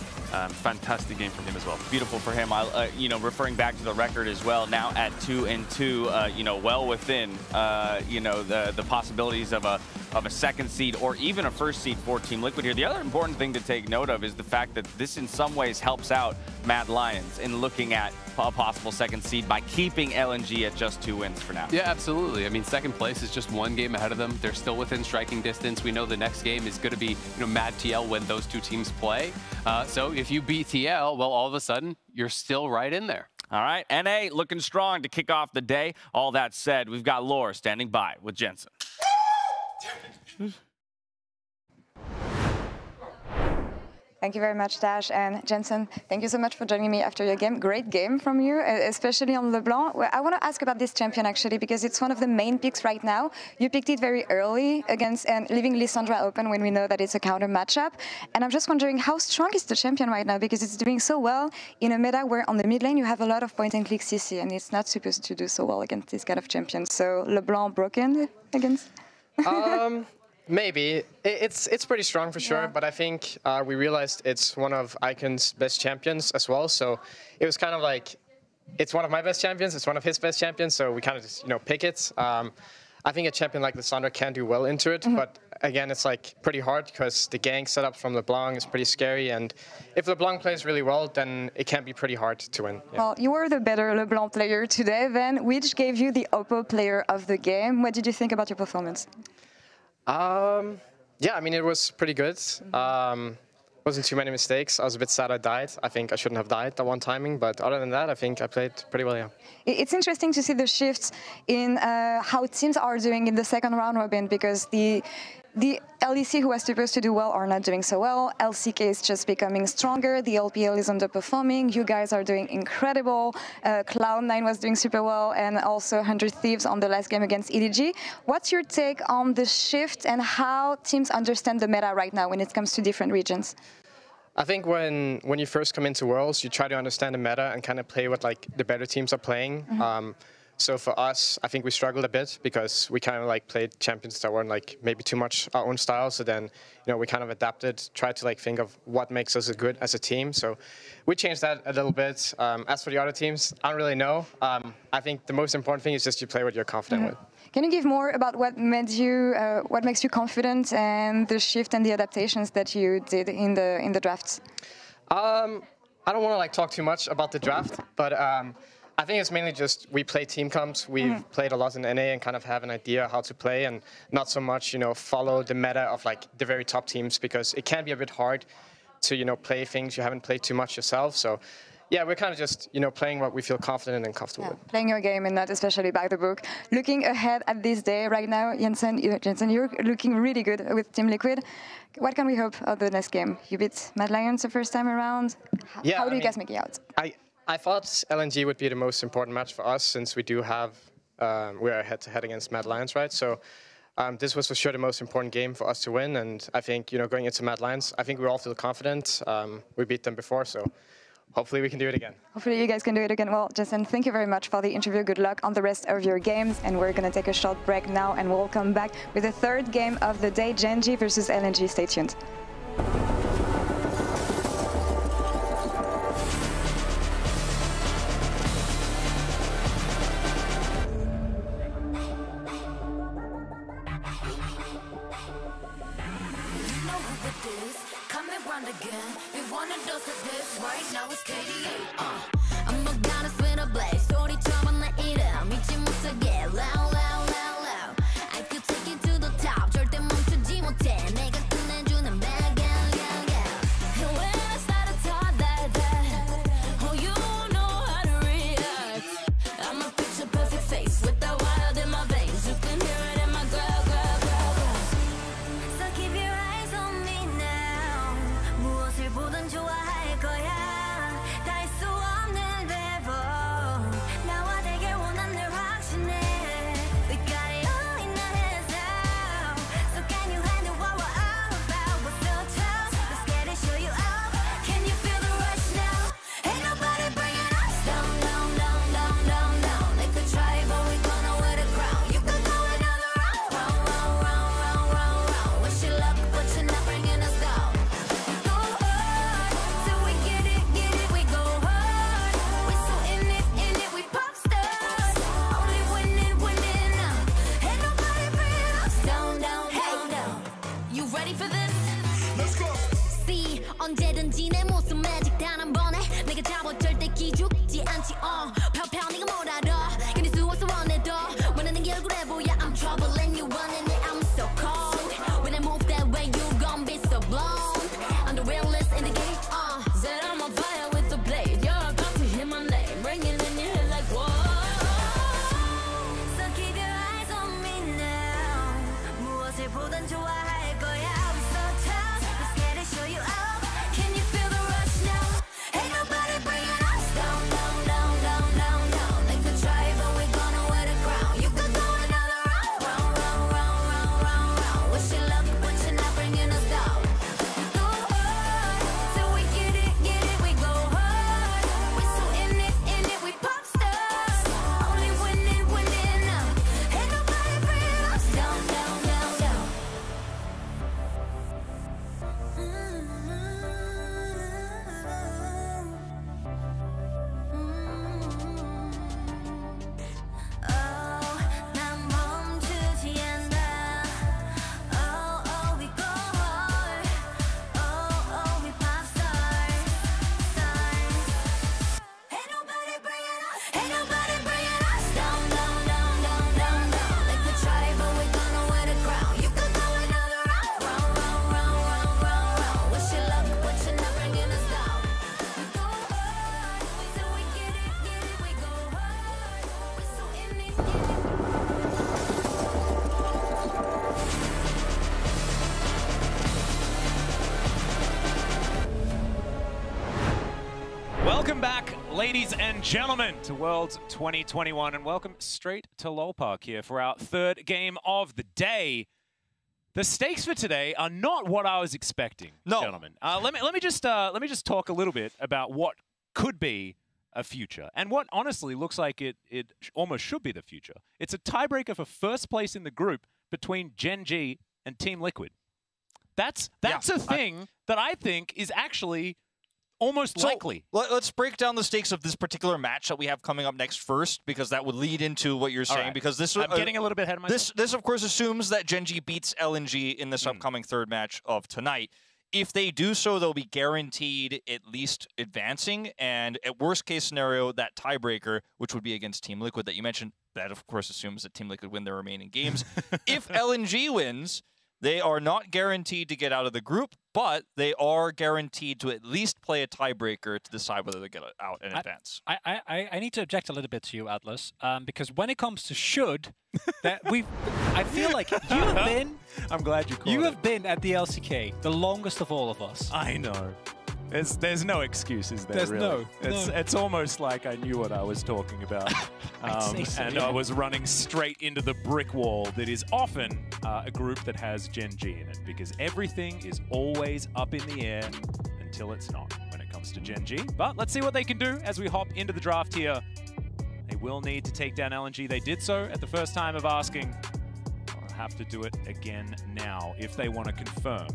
Fantastic game from him as well. Beautiful for him. You know, referring back to the record as well, now at 2-2, you know, well within, you know, the possibilities of a second seed or even a first seed for Team Liquid here. The other important thing to take note of is the fact that this in some ways helps out Mad Lions in looking at a possible second seed by keeping LNG at just 2 wins for now. Yeah, absolutely. I mean, second place is just 1 game ahead of them. They're still within striking distance. We know the next game is going to be, you know, Mad TL when those 2 teams play. So if you beat TL, well, all of a sudden, you're still right in there. All right, NA looking strong to kick off the day. All that said, we've got Lore standing by with Jensen. Thank you very much, Dash. And Jensen, thank you so much for joining me after your game. Great game from you, especially on LeBlanc. I want to ask about this champion, actually, because it's one of the main picks right now. You picked it very early against and leaving Lissandra open when we know that it's a counter matchup. And I'm just wondering, how strong is the champion right now? Because it's doing so well in a meta where on the mid lane you have a lot of point-and-click CC, and it's not supposed to do so well against this kind of champion. So LeBlanc broken against? Maybe. It's pretty strong for sure, but I think we realized it's one of Icon's best champions as well, so it was kind of like, it's one of my best champions, it's one of his best champions, so we kind of just, you know, pick it. I think a champion like Lissandra can do well into it, but again, it's like pretty hard because the gank setup from LeBlanc is pretty scary, and if LeBlanc plays really well, then it can be pretty hard to win. Yeah. Well, you were the better LeBlanc player today, then, which gave you the Oppo player of the game. What did you think about your performance? Yeah, I mean, it was pretty good. wasn't too many mistakes. I was a bit sad I died. I think I shouldn't have died that one timing, but other than that, I think I played pretty well, yeah. It's interesting to see the shifts in how teams are doing in the second round robin, because the LEC, who was supposed to do well, are not doing so well. LCK is just becoming stronger. The LPL is underperforming. You guys are doing incredible. Cloud9 was doing super well, and also 100 Thieves on the last game against EDG. What's your take on the shift and how teams understand the meta right now when it comes to different regions? I think when you first come into Worlds, you try to understand the meta and kind of play what like the better teams are playing. Mm-hmm. So for us, I think we struggled a bit because we kind of like played champions that weren't like maybe too much our own style. So then, we kind of adapted, tried to like think of what makes us good as a team. So we changed that a little bit. As for the other teams, I don't really know. I think the most important thing is just you play what you're confident with. Can you give more about what makes you confident and the shift and the adaptations that you did in the drafts? I don't want to like talk too much about the draft, but I think it's mainly just we play team comps. We've played a lot in NA and kind of have an idea how to play, and not so much follow the meta of like the very top teams, because it can be a bit hard to play things you haven't played too much yourself. So yeah, we're kind of just playing what we feel confident and comfortable with. Playing your game and not especially by the book. Looking ahead at this day right now, Jensen, you're looking really good with Team Liquid. What can we hope of the next game? You beat Mad Lions the first time around. How do you guys make it out? I thought LNG would be the most important match for us, since we do have, we're head-to-head against Mad Lions, right? So this was for sure the most important game for us to win, and I think, going into Mad Lions, I think we all feel confident. We beat them before, so hopefully we can do it again. Hopefully you guys can do it again. Well, Jensen, thank you very much for the interview. Good luck on the rest of your games, and we're going to take a short break now, and we'll come back with the third game of the day, Gen.G versus LNG. Stay tuned. Welcome back, ladies and gentlemen, to Worlds 2021, and welcome straight to LOL Park here for our third game of the day. The stakes for today are not what I was expecting, gentlemen. Let me just talk a little bit about what could be a future, and what honestly looks like it almost should be the future. It's a tiebreaker for first place in the group between Gen G and Team Liquid. That's a thing that I think is actually almost likely. Let's break down the stakes of this particular match that we have coming up next first, because that would lead into what you're saying. Right. Because this, I'm getting a little bit ahead of myself. This of course assumes that Gen G beats LNG in this upcoming third match of tonight. If they do so, they'll be guaranteed at least advancing, and at worst case scenario, that tiebreaker, which would be against Team Liquid that you mentioned, that of course assumes that Team Liquid win their remaining games. If LNG wins, they are not guaranteed to get out of the group, but they are guaranteed to at least play a tiebreaker to decide whether they get out and advance. I need to object a little bit to you, Atlas, because when it comes to should, I feel like you have been. I'm glad you called You have been at the LCK the longest of all of us. I know. There's no excuses there, really. It's almost like I knew what I was talking about. I was running straight into the brick wall that is often a group that has Gen G in it, because everything is always up in the air until it's not when it comes to Gen G. But let's see what they can do as we hop into the draft here. They will need to take down LNG. They did so at the first time of asking. They'll have to do it again now if they want to confirm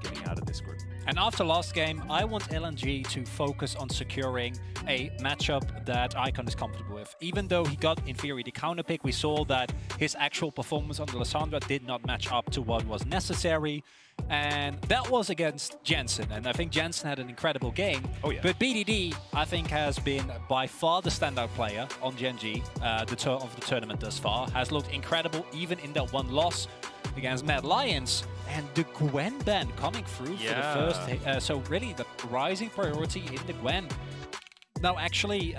getting out of this group. And after last game, I want LNG to focus on securing a matchup that Icon is comfortable with. Even though he got, in theory, the counter pick, we saw that his actual performance on the Lissandra did not match up to what was necessary. And that was against Jensen. And I think Jensen had an incredible game. Oh, yeah. But BDD, I think, has been by far the standout player on Gen G of the tournament thus far. Has looked incredible, even in that one loss against Mad Lions. And the Gwen ban coming through for the first. So really, the rising priority in the Gwen. Now actually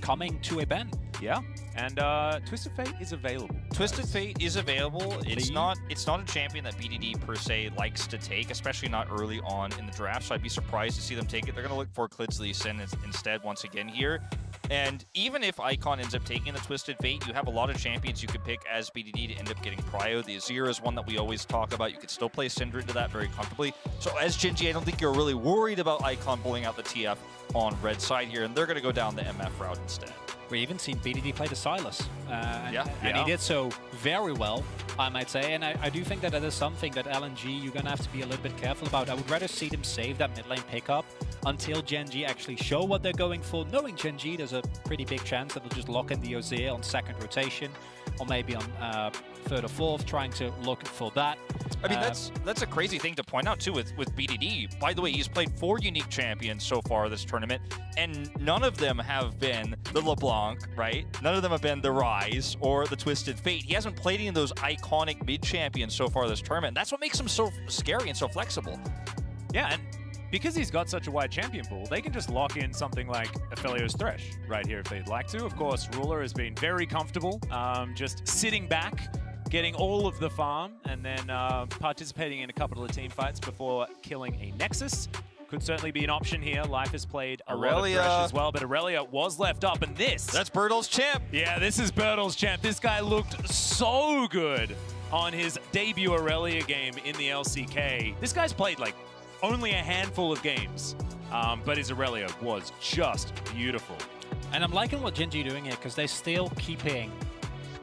coming to a ban. Yeah. And Twisted Fate is available. Twisted Fate is available. It's not a champion that BDD per se likes to take, especially not early on in the draft. So I'd be surprised to see them take it. They're going to look for Clid's Lee Sin instead once again here. And even if Icon ends up taking the Twisted Fate, you have a lot of champions you could pick as BDD to end up getting prio. The Azir is one that we always talk about. You could still play Syndra into that very comfortably. So as Gen G, I don't think you're really worried about Icon pulling out the TF on red side here, and they're going to go down the MF route instead. We even seen BDD play the Sylas. And he did so very well, I might say. And I do think that that is something that LNG, you're going to have to be a little bit careful about. I would rather see them save that mid lane pickup until Gen G actually show what they're going for. Knowing Gen G, there's a pretty big chance that they'll just lock in the Ozir on second rotation, or maybe on third or fourth, trying to look for that. I mean, that's a crazy thing to point out, too, with BDD. By the way, he's played 4 unique champions so far this tournament, and none of them have been the LeBlanc, right? None of them have been the Rise or the Twisted Fate. He hasn't played any of those iconic mid-champions so far this tournament. That's what makes him so scary and so flexible. Yeah, and because he's got such a wide champion pool, they can just lock in something like Aphelios Thresh right here if they'd like to. Of course, Ruler has been very comfortable, just sitting back, getting all of the farm, and then participating in a couple of the team fights before killing a Nexus. Could certainly be an option here. Life has played a lot of Thresh as well, but Aurelia was left up, and that's Bertle's champ. Yeah, this is Bertle's champ. This guy looked so good on his debut Aurelia game in the LCK. This guy's played like only a handful of games, but his Aurelia was just beautiful. And I'm liking what Gen G doing here, because they're still keeping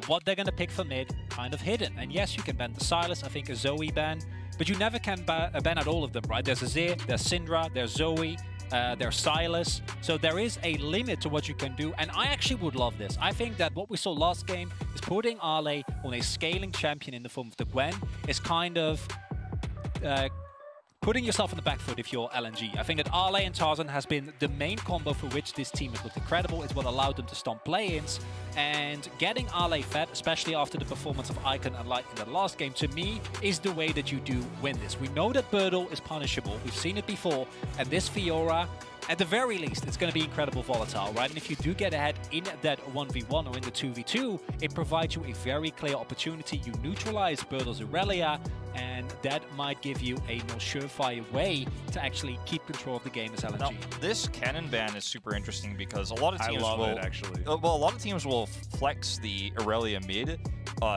what they're going to pick for mid kind of hidden. And yes, you can ban the Sylas, I think a Zoe ban, but you never can ban out all of them, right? There's Azir, there's Syndra, there's Zoe, there's Sylas. So there is a limit to what you can do, and I actually would love this. I think that what we saw last game is putting Arley on a scaling champion in the form of the Gwen is kind of putting yourself on the back foot if you're LNG. I think that Arley and Tarzan has been the main combo for which this team has looked incredible. It's what allowed them to stomp play-ins. And getting Arley fed, especially after the performance of Icon and Light in the last game, to me, is the way that you do win this. We know that Bertle is punishable. We've seen it before. And this Fiora at the very least, it's going to be incredible volatile, right? And if you do get ahead in that 1v1 or in the 2v2, it provides you a very clear opportunity. You neutralize Bertel's Irelia, and that might give you a more surefire way to actually keep control of the game as LNG. Now, this cannon ban is super interesting because a lot of teams I love it, actually. Well, a lot of teams will flex the Irelia mid.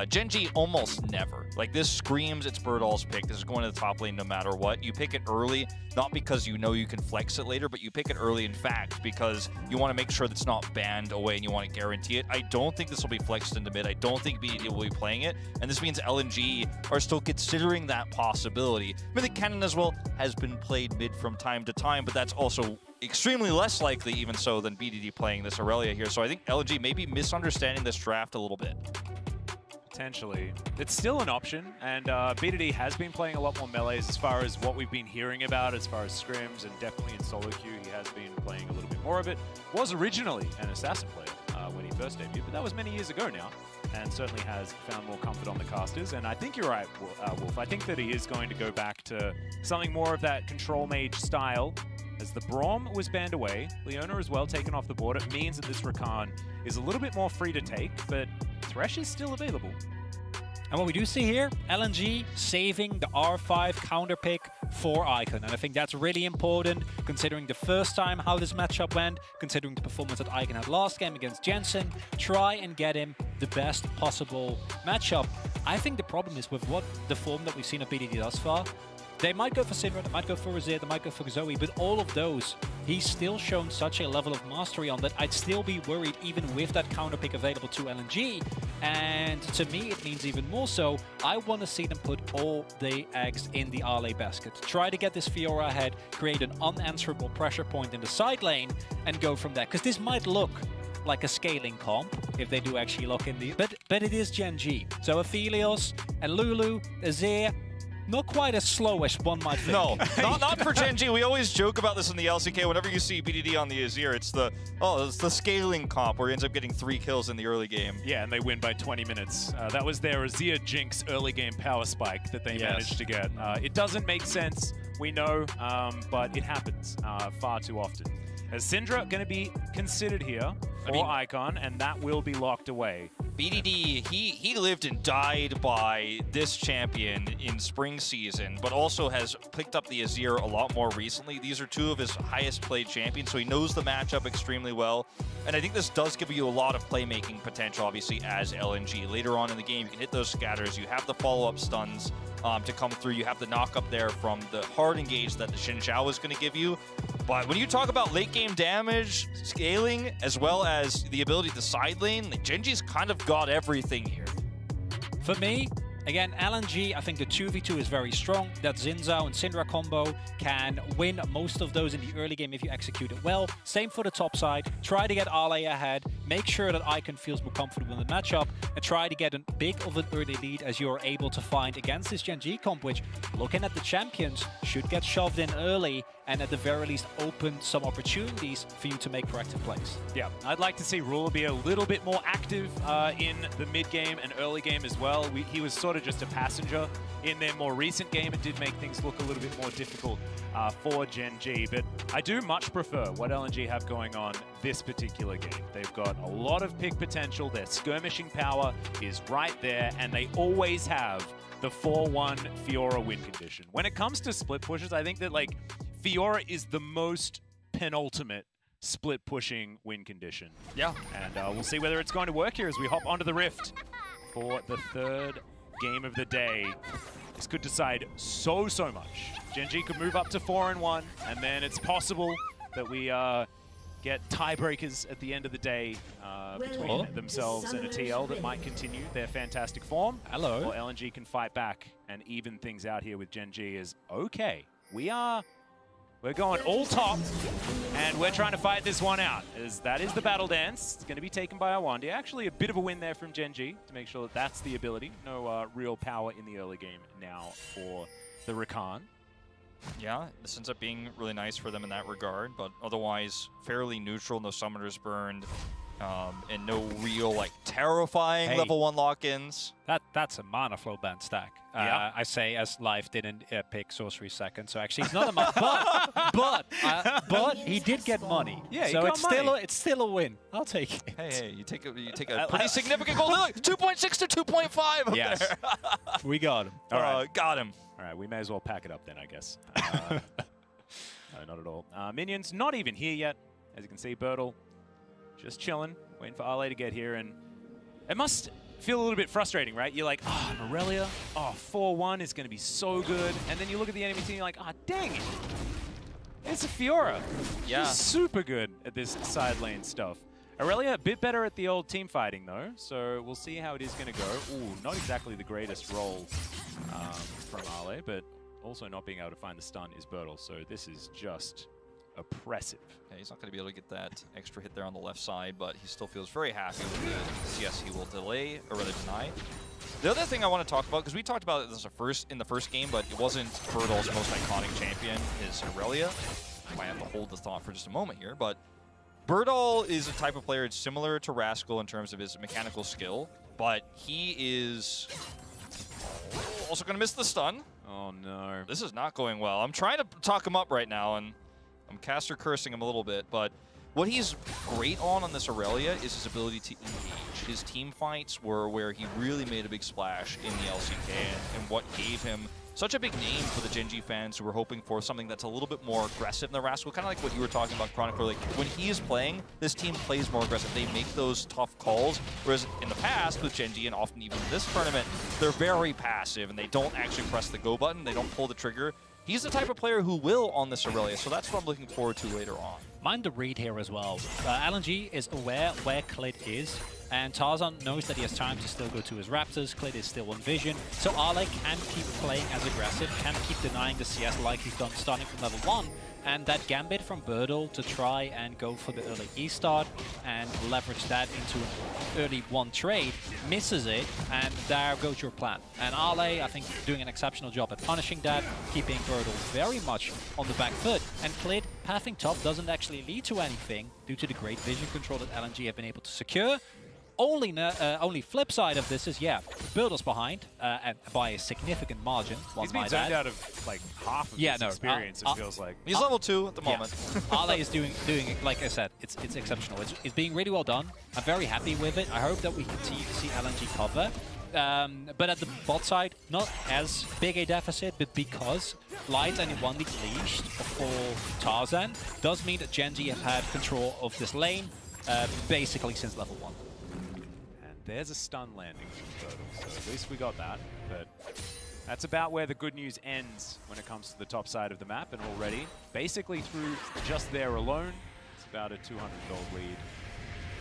Gen.G almost never. Like, this screams it's Bertel's pick. This is going to the top lane no matter what. You pick it early, not because you know you can flex it later, but you pick it early, in fact, because you want to make sure that's not banned away and you want to guarantee it. I don't think this will be flexed into mid. I don't think BDD will be playing it, and this means LNG are still considering that possibility. I mean, the cannon as well has been played mid from time to time, but that's also extremely less likely, even so, than BDD playing this Irelia here. So I think LNG may be misunderstanding this draft a little bit. Potentially. It's still an option, and BDD has been playing a lot more melees as far as what we've been hearing about, as far as scrims, and definitely in solo queue he has been playing a little bit more of it. Was originally an assassin player when he first debuted, but that was many years ago now, and certainly has found more comfort on the casters. And I think you're right, Wolf. I think that he is going to go back to something more of that control mage style. As the Braum was banned away, Leona as well taken off the board. It means that this Rakan is a little bit more free to take, but Thresh is still available. And what we do see here, LNG saving the R5 counter pick for Icon. And I think that's really important, considering the first time how this matchup went, considering the performance that Icon had last game against Jensen. Try and get him the best possible matchup. I think the problem is with what the form that we've seen of BDD thus far. They might go for Syndra, they might go for Razir, they might go for Zoe, but all of those, he's still shown such a level of mastery on that I'd still be worried even with that counter pick available to LNG. And to me, it means even more so, I want to see them put all the eggs in the Arlay basket. Try to get this Fiora ahead, create an unanswerable pressure point in the side lane, and go from there. Because this might look like a scaling comp, if they do actually lock in the... But it is Gen.G. So Aphelios and Lulu, Azir, not quite as slow as one might think. No, not for Gen.G. We always joke about this in the LCK. Whenever you see BDD on the Azir, it's the scaling comp where he ends up getting 3 kills in the early game. Yeah, and they win by 20 minutes. That was their Azir Jinx early game power spike that they managed to get. It doesn't make sense, we know, but it happens far too often. As Syndra going to be considered here for Icon, and that will be locked away. BDD, he lived and died by this champion in spring season, but also has picked up the Azir a lot more recently. These are 2 of his highest played champions, so he knows the matchup extremely well. And I think this does give you a lot of playmaking potential, obviously, as LNG. Later on in the game, you can hit those scatters, you have the follow-up stuns to come through, you have the knock-up there from the hard engage that the Xin Zhao is going to give you. But when you talk about late game damage, scaling, as well as the ability to side lane, Gen.G's kind of got everything here. For me, again, LNG, I think the 2v2 is very strong. That Xin Zhao and Syndra combo can win most of those in the early game if you execute it well. Same for the top side. Try to get Arlay ahead. Make sure that Icon feels more comfortable in the matchup. And try to get a big of an early lead as you're able to find against this Gen.G comp, which, looking at the champions, should get shoved in early and at the very least open some opportunities for you to make proactive plays. Yeah, I'd like to see Ruler be a little bit more active in the mid game and early game as well. He was sort of just a passenger in their more recent game. It did make things look a little bit more difficult for Gen.G, but I do much prefer what LNG have going on this particular game. They've got a lot of pick potential, their skirmishing power is right there, and they always have the 4-1 Fiora win condition. When it comes to split pushes, I think that Fiora is the most penultimate split pushing win condition. Yeah. And we'll see whether it's going to work here as we hop onto the Rift for the 3rd game of the day. This could decide so much. Gen.G could move up to 4-1, and then it's possible that we get tiebreakers at the end of the day between themselves and a TL that might continue their fantastic form. Hello. Or LNG can fight back and even things out here with Gen.G is okay. We're going all top, and we're trying to fight this one out, as that is the battle dance. It's going to be taken by Awandi. Actually, a bit of a win there from Gen.G to make sure that that's the ability. No real power in the early game now for the Rakan. Yeah, this ends up being really nice for them in that regard, but otherwise fairly neutral. No summoners burned. and no real like terrifying level 1 lock-ins. That's a mana flow band stack. Yeah. I say as Life didn't pick Sorcery second, so actually he's not a mana. But he did get money. Yeah, so he got money. it's still a win. I'll take it. Hey, you take a pretty significant goal. Look, 2.6 to 2.5 up yes. there. We got him. All right. Got him. All right, we may as well pack it up then, I guess. No, not at all. Minions not even here yet. As you can see, Birdle just chilling, waiting for Ale to get here. And it must feel a little bit frustrating, right? You're like, oh, Morelia, oh, 4-1 is going to be so good. And then you look at the enemy team, you're like, oh, dang it. It's a Fiora. Yeah. He's super good at this side lane stuff. Aurelia a bit better at the old team fighting, though, so we'll see how it is going to go. Ooh, not exactly the greatest roll from Ale, but also not being able to find the stun is Birdle, so this is just oppressive. Yeah, he's not going to be able to get that extra hit there on the left side, but he still feels very happy with the CS he will delay, or rather deny. The other thing I want to talk about, because we talked about this in the first game, but it wasn't Birdle's most iconic champion, is Aurelia. I might have to hold the thought for just a moment here, but Birdle is a type of player similar to Rascal in terms of his mechanical skill, but he is also going to miss the stun. Oh no. This is not going well. I'm trying to talk him up right now, and I'm caster cursing him a little bit, but what he's great on this Aurelia is his ability to engage. His team fights were where he really made a big splash in the LCK, and what gave him such a big name for the Gen G fans who were hoping for something that's a little bit more aggressive than the Rascal, kind of like what you were talking about, Chronicler. Like, when he is playing, this team plays more aggressive. They make those tough calls, whereas in the past with Gen G, and often even in this tournament, they're very passive, and they don't actually press the go button. They don't pull the trigger. He's the type of player who will on this Aurelia, so that's what I'm looking forward to later on. Mind the read here as well. LNG is aware where Clid is, and Tarzan knows that he has time to still go to his Raptors. Clid is still on vision, so Ale can keep playing as aggressive, can keep denying the CS like he's done starting from level 1, and that Gambit from Birdle to try and go for the early E-start and leverage that into an early 1 trade, misses it, and there goes your plan. And Ale, I think, doing an exceptional job at punishing that, keeping Birdle very much on the back foot, and Clid pathing top doesn't actually lead to anything due to the great vision control that LNG have been able to secure. Only flip side of this is, yeah, Birdle's behind, and by a significant margin. He's been zoned out of like half of his experience, it feels like. He's level 2 at the moment. Ale is doing it, like I said, it's exceptional. It's being really well done. I'm very happy with it. I hope that we continue to see LNG cover. But at the bot side, not as big a deficit, but because Light and 1 lead leashed for Tarzan does mean that Gen G have had control of this lane basically since level 1. There's a stun landing from Birdle, so at least we got that. But that's about where the good news ends when it comes to the top side of the map, and already, basically through just there alone, it's about a 200 gold lead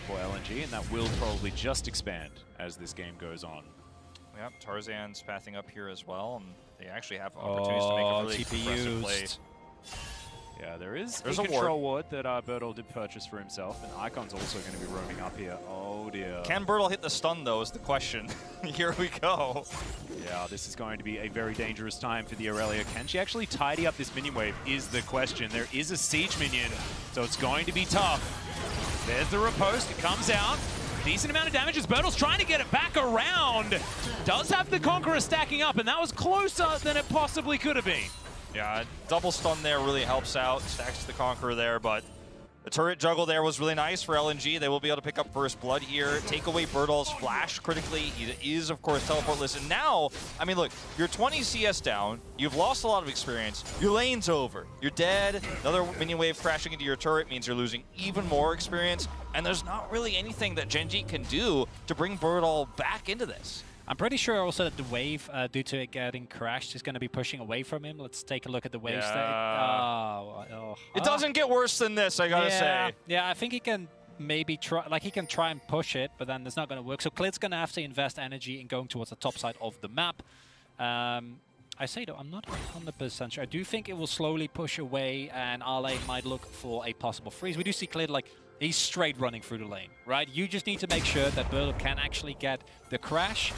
for LNG, and that will probably just expand as this game goes on. Yep, Tarzan's pathing up here as well, and they actually have opportunities to make a really aggressive play. Yeah, there's a control ward that Birdle did purchase for himself, and Icon's also going to be roaming up here. Oh dear. Can Birdle hit the stun though is the question. Here we go. Yeah, this is going to be a very dangerous time for the Aurelia. Can she actually tidy up this minion wave is the question. There is a siege minion, so it's going to be tough. There's the riposte, it comes out. Decent amount of damage as Birdle's trying to get it back around. Does have the Conqueror stacking up, and that was closer than it possibly could have been. Yeah, double stun there really helps out. Stacks the Conqueror there, but the turret juggle there was really nice for LNG. They will be able to pick up first blood here. Take away Birdle's flash critically. He is, of course, teleportless. And now, I mean, look, you're 20 CS down. You've lost a lot of experience. Your lane's over. You're dead. Another minion wave crashing into your turret means you're losing even more experience. And there's not really anything that Gen G can do to bring Birdle back into this. I'm pretty sure also that the wave, due to it getting crashed, is going to be pushing away from him. Let's take a look at the waves. It doesn't get worse than this, I gotta say. Yeah, I think he can maybe try, like he can try and push it, but then it's not going to work. So Clid's going to have to invest energy in going towards the top side of the map. I say though, I'm not 100% sure. I do think it will slowly push away, and Ale might look for a possible freeze. We do see Clid like he's straight running through the lane, right? You just need to make sure that Birdle can actually get the crash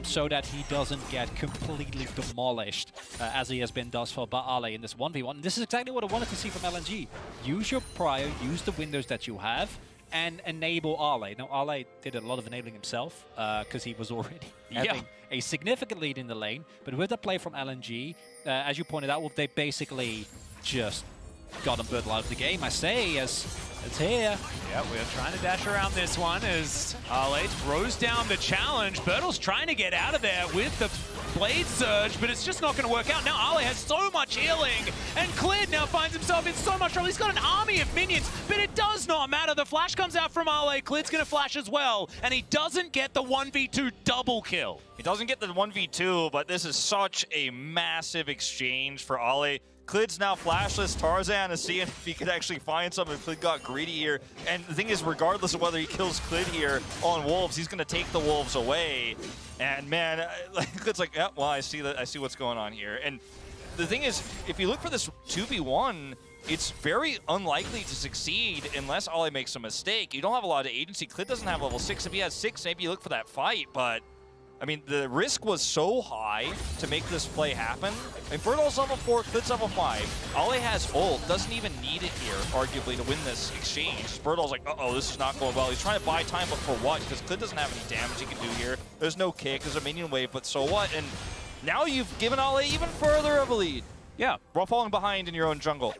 so that he doesn't get completely demolished as he has been thus far by Ale in this 1v1. And this is exactly what I wanted to see from LNG. Use your prior, use the windows that you have, and enable Ale. Now, Ale did a lot of enabling himself because he was already having a significant lead in the lane. But with the play from LNG, as you pointed out, Wolf, they basically just got him Birdle out of the game. I say, as it's here. Yeah, we're trying to dash around this one as Ale throws down the challenge. Birdle's trying to get out of there with the Blade Surge, but it's just not going to work out. Now Ale has so much healing, and Clid now finds himself in so much trouble. He's got an army of minions, but it does not matter. The flash comes out from Ale. Clid's going to flash as well, and he doesn't get the 1v2 double kill. He doesn't get the 1v2, but this is such a massive exchange for Ale. Clid's now flashless. Tarzan is seeing if he could actually find something. Clid got greedy here. And the thing is, regardless of whether he kills Clid here on Wolves, he's going to take the Wolves away. And man, Clid's like, yeah, well, I see what's going on here. And the thing is, if you look for this 2v1, it's very unlikely to succeed unless Ale makes a mistake. You don't have a lot of agency. Clid doesn't have level 6. If he has 6, maybe you look for that fight, but I mean, the risk was so high to make this play happen. And Birdle's level 4, Clid's level 5. Ale has ult, doesn't even need it here, arguably, to win this exchange. Birdle's like, uh-oh, this is not going well. He's trying to buy time, but for what? Because Clid doesn't have any damage he can do here. There's no kick, there's a minion wave, but so what? And now you've given Ale even further of a lead. Yeah. We're falling behind in your own jungle.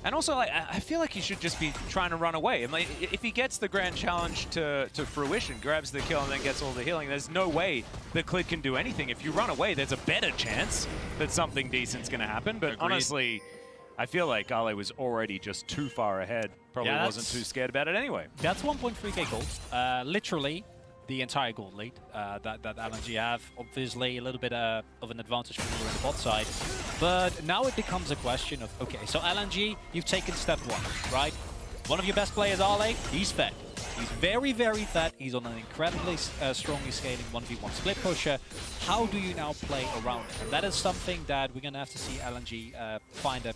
And also, like, I feel like he should just be trying to run away. And like, if he gets the grand challenge to fruition, grabs the kill and then gets all the healing, there's no way that Clid can do anything. If you run away, there's a better chance that something decent's going to happen. But honestly, I feel like Ale was already just too far ahead. Probably wasn't too scared about it anyway. That's 1.3k gold. Literally the entire gold lead that LNG have. Obviously, a little bit of an advantage for you on the bot side. But now it becomes a question of, okay, so LNG, you've taken step 1, right? One of your best players, Ale, he's fed. He's very, very fed. He's on an incredibly strongly scaling 1v1 split pusher. How do you now play around it? And that is something that we're going to have to see LNG find a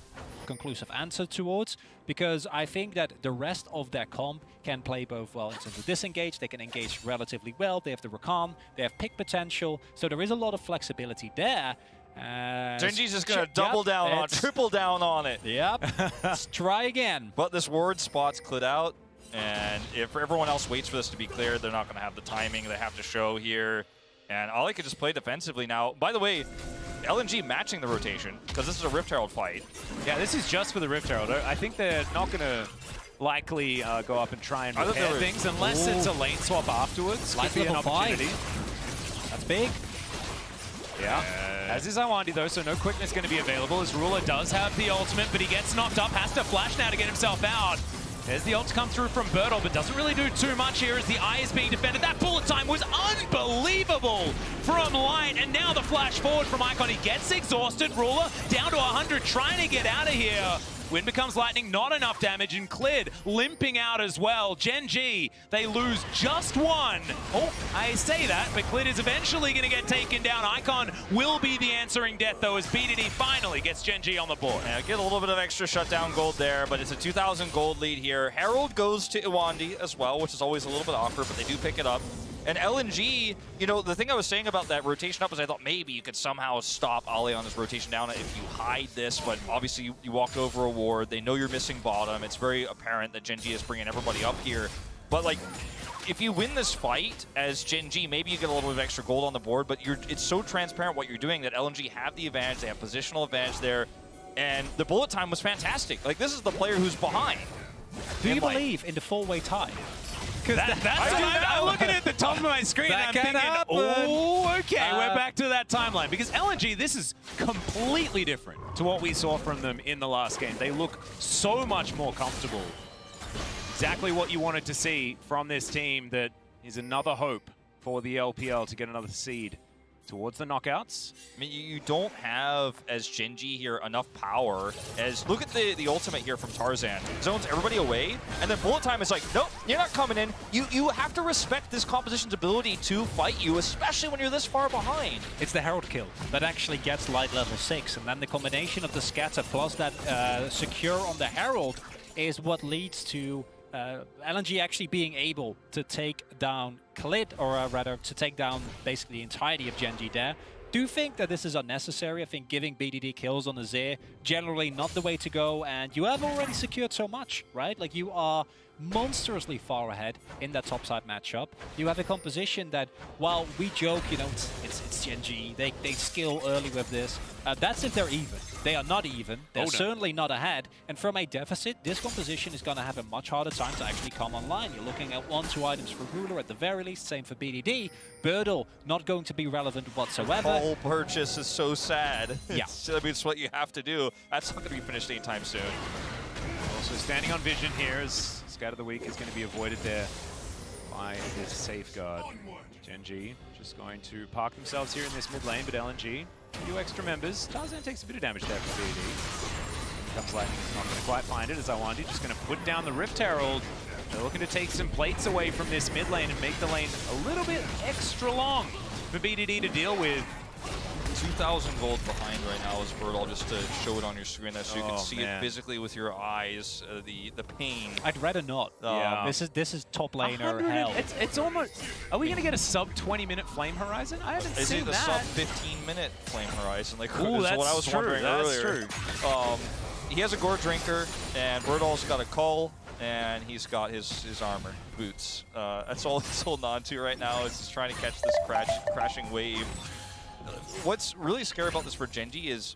conclusive answer towards, because I think that the rest of their comp can play both well in terms of disengage. They can engage relatively well. They have the Rakan. They have pick potential. So there is a lot of flexibility there. Genji's just going to double down on, triple down on it. Yep. Let's try again. But this ward spots Clid out. And if everyone else waits for this to be cleared, they're not going to have the timing they have to show here. And Ale could just play defensively now. By the way, LNG matching the rotation, because this is a Rift Herald fight. Yeah, this is just for the Rift Herald. I think they're not going to likely go up and try and repair things unless it's a lane swap afterwards. Could be an opportunity. That's big. Yeah. As is Iwandi though, so no quickness going to be available, as Ruler does have the ultimate, but he gets knocked up, has to flash now to get himself out. There's the ult come through from Birdle, but doesn't really do too much here as the eye is being defended. That bullet time was unbelievable from Light, and now the flash forward from Icon. He gets exhausted. Ruler down to 100, trying to get out of here. Wind becomes lightning, not enough damage, and Clid limping out as well. Gen.G, they lose just one. Oh, I say that, but Clid is eventually going to get taken down. Icon will be the answering death, though, as BDD finally gets Gen.G on the board. Yeah, get a little bit of extra shutdown gold there, but it's a 2,000 gold lead here. Herald goes to Iwandi as well, which is always a little bit awkward, but they do pick it up. And LNG, you know, the thing I was saying about that rotation up is I thought maybe you could somehow stop Ale on this rotation down if you hide this, but obviously you walked over a ward. They know you're missing bottom. It's very apparent that Gen.G is bringing everybody up here. But, like, if you win this fight as Gen.G, maybe you get a little bit of extra gold on the board, but it's so transparent what you're doing that LNG have the advantage. They have positional advantage there. And the bullet time was fantastic. Like, this is the player who's behind. Do you believe in the four-way tie? Because I'm looking at the top of my screen and I'm thinking, oh, okay, we're back to that timeline. Because LNG, this is completely different to what we saw from them in the last game. They look so much more comfortable. Exactly what you wanted to see from this team that is another hope for the LPL to get another seed towards the knockouts. I mean, you don't have, as Gen.G here, enough power. As look at the ultimate here from Tarzan. Zones everybody away, and then bullet time is like, nope, you're not coming in. You have to respect this composition's ability to fight you, especially when you're this far behind. It's the Herald kill that actually gets Light level 6, and then the combination of the scatter plus that secure on the Herald is what leads to LNG actually being able to take down Clid, or rather to take down basically the entirety of Gen.G there. do think that this is unnecessary. I think giving BDD kills on Azir, generally not the way to go, and you have already secured so much, right? Like, you are monstrously far ahead in that topside matchup. You have a composition that, while we joke, you know, it's Gen G, they skill early with this. That's if they're even. They are not even. They're certainly not ahead. And from a deficit, this composition is going to have a much harder time to actually come online. You're looking at 1-2 items for Ruler at the very least. Same for BDD. Birdle, not going to be relevant whatsoever. The whole purchase is so sad. Yeah. I mean, it's what you have to do. That's not going to be finished anytime soon. Also standing on vision here as Scout of the Week is going to be avoided there by this safeguard. Gen G just going to park themselves here in this mid lane, but LNG, a few extra members. Tarzan takes a bit of damage there from BD. Comes Lightning, is not going to quite find it, as Awandi just going to put down the Rift Herald. They're looking to take some plates away from this mid lane and make the lane a little bit extra long for BDD to deal with. 2,000 gold behind right now is Birdall, just to show it on your screen there so you can see it physically with your eyes, the pain. I'd rather not. Yeah. This is top laner hell. It's almost... Are we going to get a sub 20-minute Flame Horizon? I haven't seen that. Is it a sub 15-minute Flame Horizon? Like, ooh, that's what I was wondering earlier. True. He has a Gore Drinker, and Birdall's got a Cull, and he's got his armor, boots. That's all he's holding on to right now, is he's trying to catch this crashing wave. What's really scary about this for Gen G is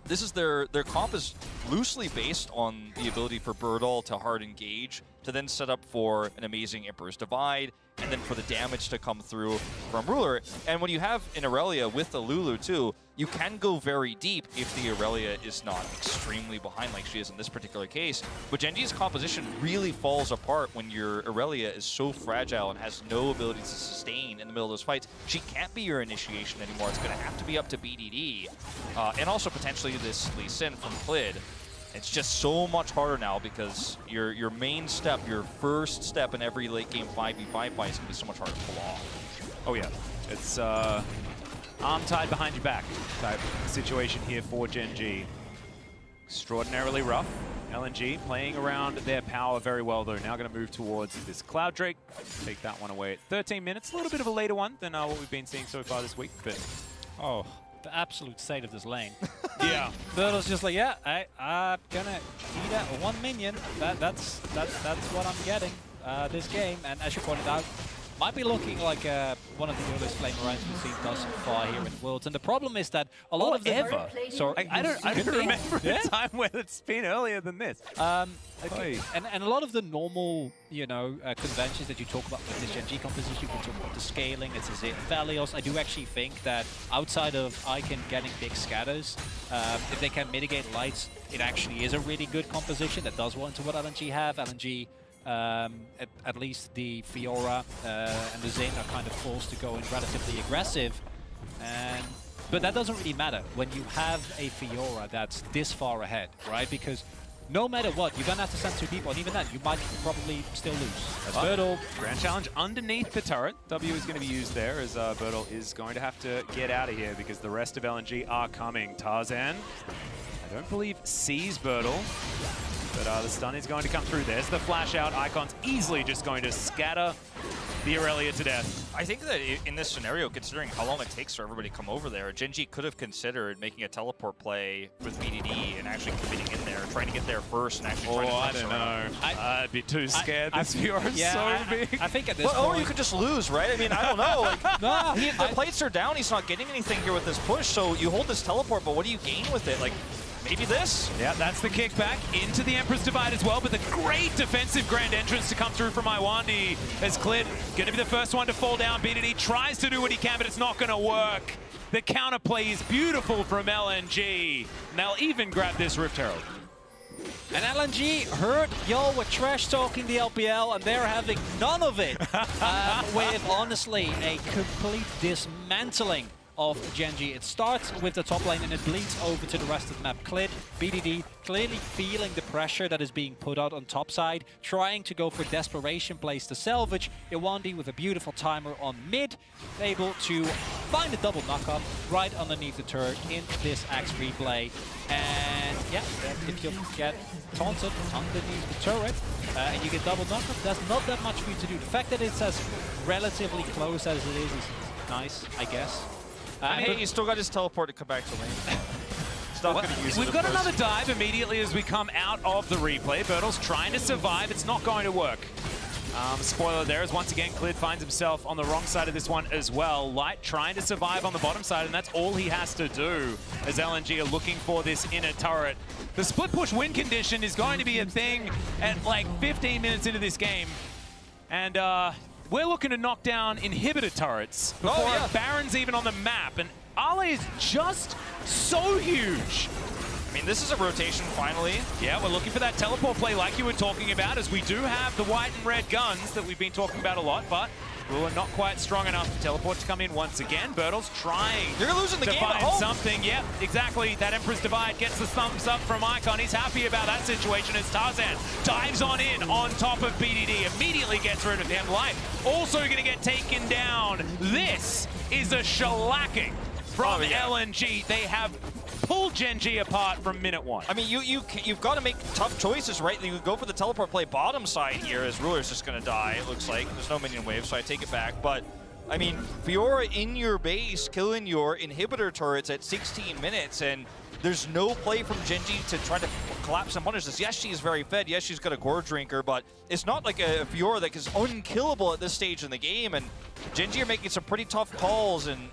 this is their comp is loosely based on the ability for Birdall to hard engage, to then set up for an amazing Emperor's Divide, and then for the damage to come through from Ruler. And when you have an Aurelia with the Lulu too, you can go very deep if the Aurelia is not extremely behind like she is in this particular case. But Gen G's composition really falls apart when your Aurelia is so fragile and has no ability to sustain in the middle of those fights. She can't be your initiation anymore. It's going to have to be up to BDD. And also potentially this Lee Sin from Clid. It's just so much harder now because your main step, your first step in every late game 5v5 fight is going to be so much harder to pull off. Oh yeah, it's arm tied behind your back type situation here for Gen G. Extraordinarily rough. LNG playing around their power very well though. Now going to move towards this Cloud Drake. Take that one away at 13 minutes. A little bit of a later one than what we've been seeing so far this week. But oh, the absolute state of this lane. Yeah. Birdle's just like, yeah, I'm gonna eat at one minion. That's what I'm getting this game. And as you pointed out, might be looking like one of the earliest Flame Horizons we've seen thus far here in Worlds. And the problem is that a lot of the... Sorry, I don't remember a time where it's been earlier than this. Okay. And a lot of the normal, you know, conventions that you talk about with this Gen G composition, you can talk about the scaling, it's Azir and Valios. I do actually think that outside of Icon getting big scatters, if they can mitigate lights, it actually is a really good composition that does want to what LNG have. LNG... at least the Fiora and the Zen are kind of forced to go in relatively aggressive, but that doesn't really matter when you have a Fiora that's this far ahead, right? Because no matter what, you're gonna have to send two people, and even then, you might probably still lose. That's Birdle. Grand challenge underneath the turret. W is going to be used there as Birdle is going to have to get out of here because the rest of LNG are coming. Tarzan, I don't believe, sees Birdle. But the stun is going to come through. There's the flash out. Icon's easily just going to scatter the Aurelia to death. I think that in this scenario, considering how long it takes for everybody to come over there, Gen G could have considered making a teleport play with BDD and actually committing in there, trying to get there first and actually trying to I don't know. I'd be too scared. This Fiora is so big. I think at this point... Or you could just lose, right? I mean, I don't know. Like, the plates are down. He's not getting anything here with this push, so you hold this teleport, but what do you gain with it? Like, maybe this? Yeah, that's the kickback into the Emperor's Divide as well, but the great defensive grand entrance to come through from Iwandi as Clid going to be the first one to fall down. BDD tries to do what he can, but it's not going to work. The counterplay is beautiful from LNG. And they'll even grab this Rift Herald. And LNG heard y'all were trash talking the LPL, and they're having none of it. With honestly a complete dismantling of Gen G. It starts with the top lane and it bleeds over to the rest of the map. Clid, BDD, clearly feeling the pressure that is being put out on top side, trying to go for desperation plays to salvage. Iwandi with a beautiful timer on mid, able to find a double knockup right underneath the turret in this Axe replay. And yeah, if you get taunted underneath the turret and you get double knockup, there's not that much for you to do. The fact that it's as relatively close as it is nice, I guess. Hey, he's still got his teleport to come back to lane. We've got another dive immediately as we come out of the replay. Bertle's trying to survive. It's not going to work. Spoiler there is once again, Clid finds himself on the wrong side of this one as well. Light trying to survive on the bottom side, and that's all he has to do as LNG are looking for this inner turret. The split push win condition is going to be a thing at like 15 minutes into this game. And we're looking to knock down inhibitor turrets before Baron's even on the map. And Ale is just so huge. I mean, this is a rotation finally. Yeah, we're looking for that teleport play like you were talking about, as we do have the white and red guns that we've been talking about a lot, but we're not quite strong enough for teleport to come in once again. Bertle's trying to find something. Yep, exactly. That Emperor's Divide gets the thumbs up from Icon. He's happy about that situation as Tarzan dives on in on top of BDD, immediately gets rid of him. Light also going to get taken down. This is a shellacking from LNG. They have pulled Gen G apart from minute one. I mean, you've got to make tough choices, right? You go for the teleport play bottom side here, as Ruler's just going to die, it looks like. There's no minion wave, so I take it back. But, I mean, Fiora in your base, killing your inhibitor turrets at 16 minutes, and there's no play from Gen G to try to collapse and punish this. Yes, she is very fed. Yes, she's got a Gore Drinker, but it's not like a Fiora that is unkillable at this stage in the game. And Gen G are making some pretty tough calls, and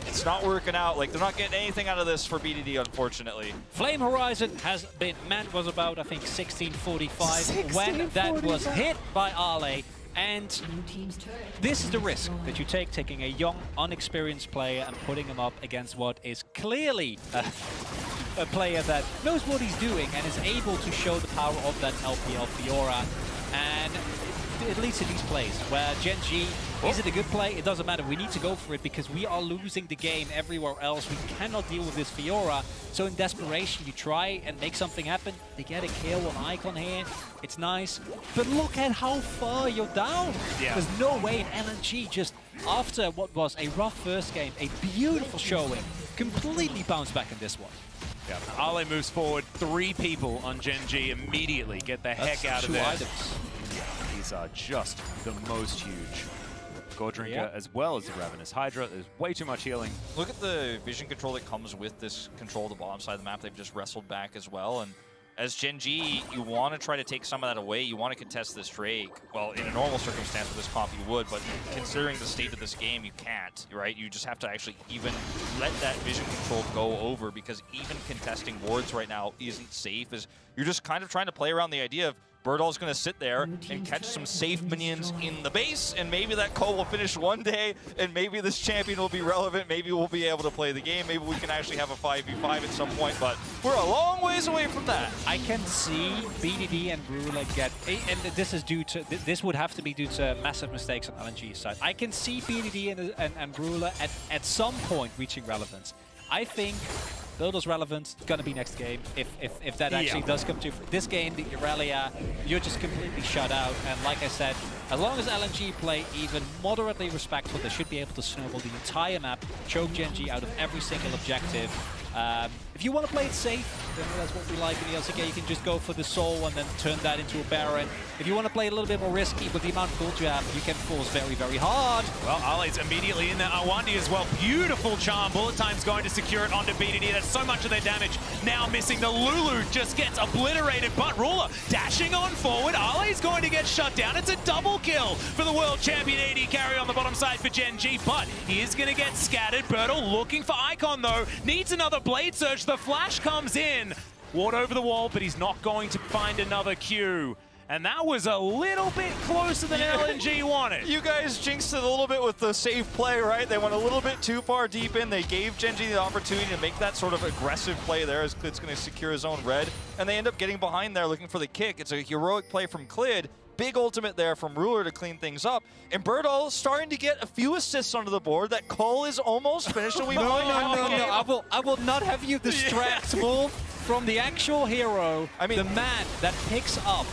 it's not working out. Like, they're not getting anything out of this for BDD, unfortunately. Flame Horizon has been, man was about, I think, 1645 when that was hit by Ale. And this is the risk that you take, taking a young, unexperienced player and putting him up against what is clearly a player that knows what he's doing and is able to show the power of that LPL Fiora. And it leads to these plays where Gen G, is it a good play? It doesn't matter. We need to go for it because we are losing the game everywhere else. We cannot deal with this Fiora. So in desperation, you try and make something happen. They get a kill on Icon here. It's nice. But look at how far you're down. Yeah. There's no way in LNG, just after what was a rough first game, a beautiful showing, completely bounced back in this one. Yeah, Ale moves forward. 3 people on Gen G immediately. Get the heck out of there. Items. Yeah, these are just the most huge. Gore Drinker as well as the Ravenous Hydra. There's way too much healing. Look at the vision control that comes with this control of the bottom side of the map. They've just wrestled back as well. And as Gen G, you want to try to take some of that away. You want to contest this Drake. Well, in a normal circumstance with this comp, you would, but considering the state of this game, you can't, right? You just have to actually even let that vision control go over, because even contesting wards right now isn't safe. As you're just kind of trying to play around the idea of Birdall's going to sit there and catch some safe minions in the base, and maybe that call will finish one day, and maybe this champion will be relevant. Maybe we'll be able to play the game. Maybe we can actually have a 5v5 at some point, but we're a long ways away from that. I can see BDD and Brule get, and this is due to, this would have to be due to massive mistakes on LNG's side. I can see BDD and Brule at some point reaching relevance. I think Builder's relevant, gonna be next game, if that actually does come to this game, the Irelia, you're just completely shut out. And like I said, as long as LNG play even moderately respectful, they should be able to snowball the entire map, choke Gen G out of every single objective. If you want to play it safe, then that's what we like in the LCK. You can just go for the soul and then turn that into a Baron. If you want to play a little bit more risky with the amount of gold you have, you can force very, very hard. Well, Ale's immediately in there. Awandi as well. Beautiful charm. Bullet Time's going to secure it onto BDD. That's so much of their damage now missing. The Lulu just gets obliterated, but Ruler dashing on forward. Ale's going to get shut down. It's a double kill for the world champion AD carry on the bottom side for Gen G, but he is going to get scattered. Bertle looking for Icon, though. Needs another Blade Surge. The flash comes in. Ward over the wall, but he's not going to find another Q. And that was a little bit closer than LNG wanted. You guys jinxed it a little bit with the safe play, right? They went a little bit too far deep in. They gave Gen G the opportunity to make that sort of aggressive play there as Clid's going to secure his own red. And they end up getting behind there looking for the kick. It's a heroic play from Clid. Big ultimate there from Ruler to clean things up. And Birdall starting to get a few assists onto the board. That call is almost finished, and we might have the game. I will not have you distract Wolf from the actual hero, the man that picks up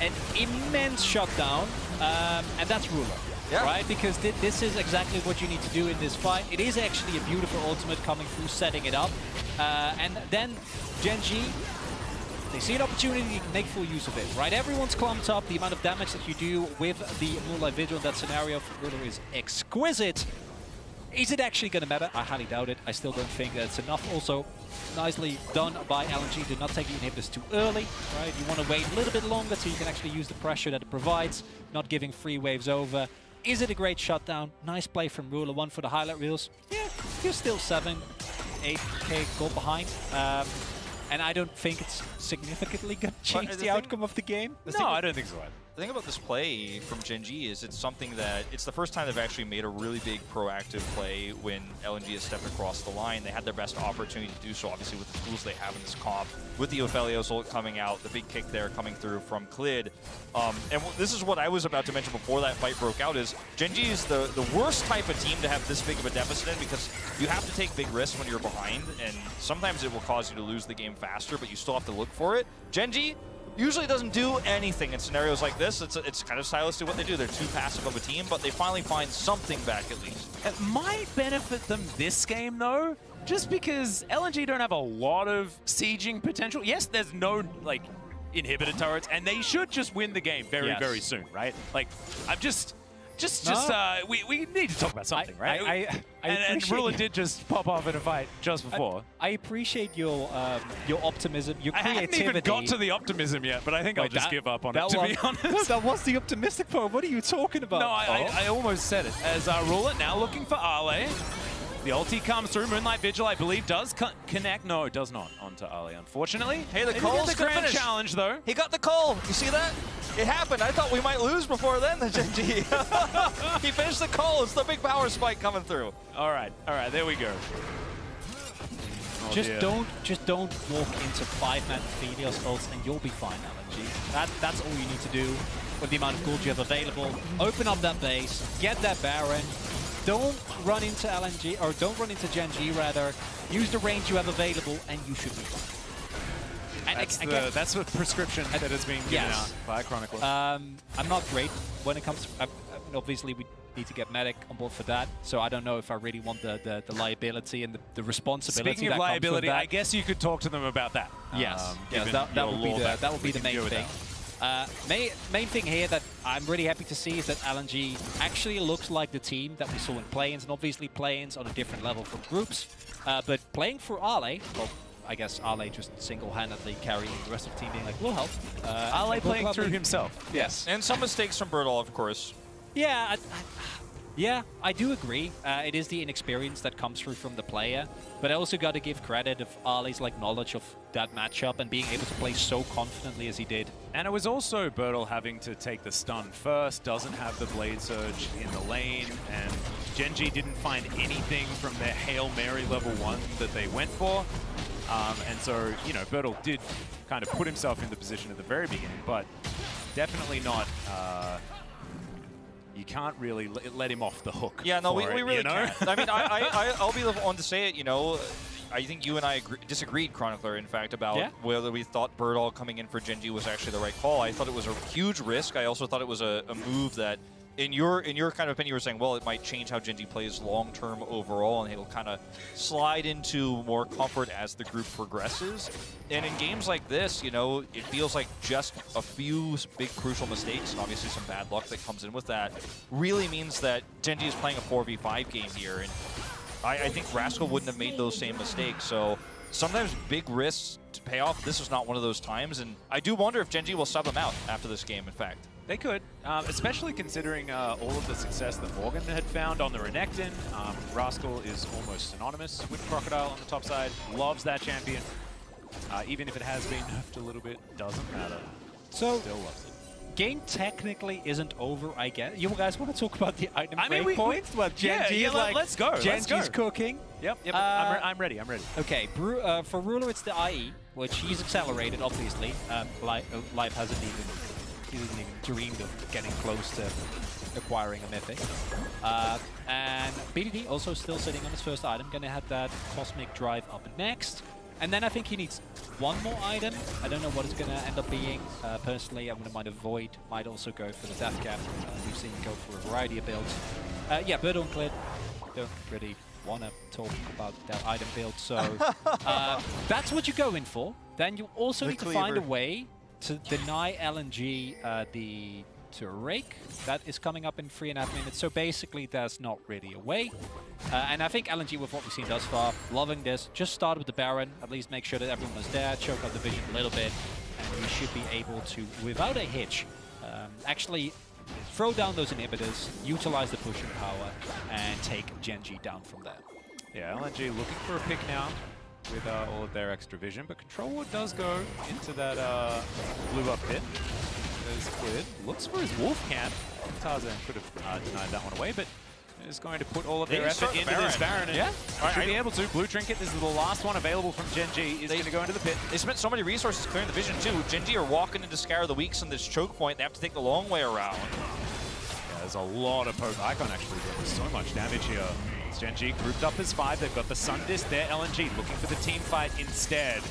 an immense shutdown, and that's Ruler. Right? Because this is exactly what you need to do in this fight. It is actually a beautiful ultimate coming through, setting it up. And then Gen G, they see an opportunity, you can make full use of it, right? Everyone's clumped up. The amount of damage that you do with the Moonlight Vigil in that scenario for Ruler is exquisite. Is it actually going to matter? I highly doubt it. I still don't think that it's enough. Also, nicely done by LNG to not take the inhibitors too early, right? You want to wait a little bit longer so you can actually use the pressure that it provides, not giving free waves over. Is it a great shutdown? Nice play from Ruler, one for the highlight reels. Yeah, you're still 7, 8k goal behind. And I don't think it's significantly going to change the outcome of the game. No, I don't think so. The thing about this play from Gen G is it's something that it's the first time they've actually made a really big proactive play when LNG has stepped across the line. They had their best opportunity to do so, obviously, with the tools they have in this comp, with the Ophelios ult coming out, the big kick there coming through from Clid. And this is what I was about to mention before that fight broke out is Gen G is the worst type of team to have this big of a deficit in because you have to take big risks when you're behind, and sometimes it will cause you to lose the game faster, but you still have to look for it. Gen G usually doesn't do anything in scenarios like this. It's kind of stylistic what they do. They're too passive of a team, but they finally find something back at least. It might benefit them this game, though, just because LNG don't have a lot of sieging potential. Yes, there's no, like, inhibitor turrets, and they should just win the game very, very soon, right? Like, I'm just... we need to talk about something, right? And Ruler did just pop off in a fight just before. I appreciate your optimism, your creativity. I haven't even got to the optimism yet, but I think I'll just give up on it, to be honest. That was the optimistic part. What are you talking about? No, I almost said it. As Ruler now looking for Ale. The ulti comes through. Moonlight Vigil, I believe, does connect. No, it does not onto Ale, unfortunately. Hey, the Cole's the grand challenge, though. He got the Cole. You see that? It happened. I thought we might lose before then, the Gen G. He finished the Cole. It's the big power spike coming through. All right, there we go. Oh, just don't walk into 5-man Ophelios ults and you'll be fine, LNG. That's all you need to do with the amount of gold you have available. Open up that base, get that Baron. Don't run into LNG, or don't run into Gen G, rather. Use the range you have available, and you should be fine. And that's the prescription that is being given out by Chronicler. I'm not great when it comes to... obviously, we need to get Medic on board for that, so I don't know if I really want the liability and the responsibility. Speaking of liability, I guess you could talk to them about that. Yes, that would be the main thing. Main thing here that I'm really happy to see is that LNG actually looks like the team that we saw in play-ins, and obviously play-ins on a different level from groups. But playing for Ale, well, I guess Ale just single-handedly carrying the rest of the team being like, we'll help. Ale playing through himself. Yes. And some mistakes from Birdall, of course. Yeah, I do agree. It is the inexperience that comes through from the player, but I also got to give credit of Ali's knowledge of that matchup and being able to play so confidently as he did. And it was also Birdall having to take the stun first, doesn't have the Blade Surge in the lane, and Gen G didn't find anything from their Hail Mary level 1 that they went for. And so, you know, Birdall did kind of put himself in the position at the very beginning, but definitely not... you can't really let him off the hook. Yeah, no, we really can't. I mean, I'll be the one to say it, you know. I think you and I disagreed, Chronicler, in fact, about whether we thought Birdall coming in for Gen G was actually the right call. I thought it was a huge risk. I also thought it was a move that, in your kind of opinion, you were saying, well, it might change how Gen G plays long-term overall, and it'll kind of slide into more comfort as the group progresses. And in games like this, you know, it feels like just a few big crucial mistakes, and obviously some bad luck that comes in with that, really means that Gen G is playing a 4v5 game here. And I think Rascal wouldn't have made those same mistakes. So sometimes big risks to pay off. This is not one of those times. And I do wonder if Gen G will sub him out after this game, in fact. They could, especially considering all of the success that Morgan had found on the Renekton. Rascal is almost synonymous with Crocodile on the top side. Loves that champion. Even if it has been nerfed a little bit, doesn't matter. So, still loves it. Game technically isn't over, I guess. You guys want to talk about the item breakpoints? Well, Gen G is like, let's go. Gen G's cooking. Yep. I'm ready. Okay, for Ruler, it's the IE, which he's accelerated, obviously. Life hasn't even dreamed of getting close to acquiring a Mythic. And BDD also still sitting on his first item, gonna have that Cosmic Drive up next. And then I think he needs one more item. I don't know what it's going to end up being. Personally, I wouldn't mind a Void. Might also go for the Death Cap. We've seen him go for a variety of builds. Yeah, Birdall and Clid don't really want to talk about that item build. So that's what you're going for. Then you also need to find a way to deny LNG the to a rake. That is coming up in 3.5 minutes, so basically there's not really a way. And I think LNG, with what we've seen thus far, loving this. Just start with the Baron, at least make sure that everyone is there, choke out the vision a little bit, and we should be able to, without a hitch, actually throw down those inhibitors, utilize the pushing power, and take Gen.G down from there. Yeah, LNG looking for a pick now with all of their extra vision, but Control Ward does go into that blue buff pit. Is cleared. Looks for his Wolf Camp. Tarzan could have denied that one away, but is going to put all of their effort into this Baron. Yeah, should be able to. Blue Trinket, this is the last one available from Gen.G, is going to go into the pit. They spent so many resources clearing the vision too. Gen.G are walking into Scour the Weaks on this choke point. They have to take the long way around. Yeah, there's a lot of poke. Icon actually doing so much damage here. It's Gen.G grouped up as 5. They've got the Sun Disc there. LNG looking for the team fight instead.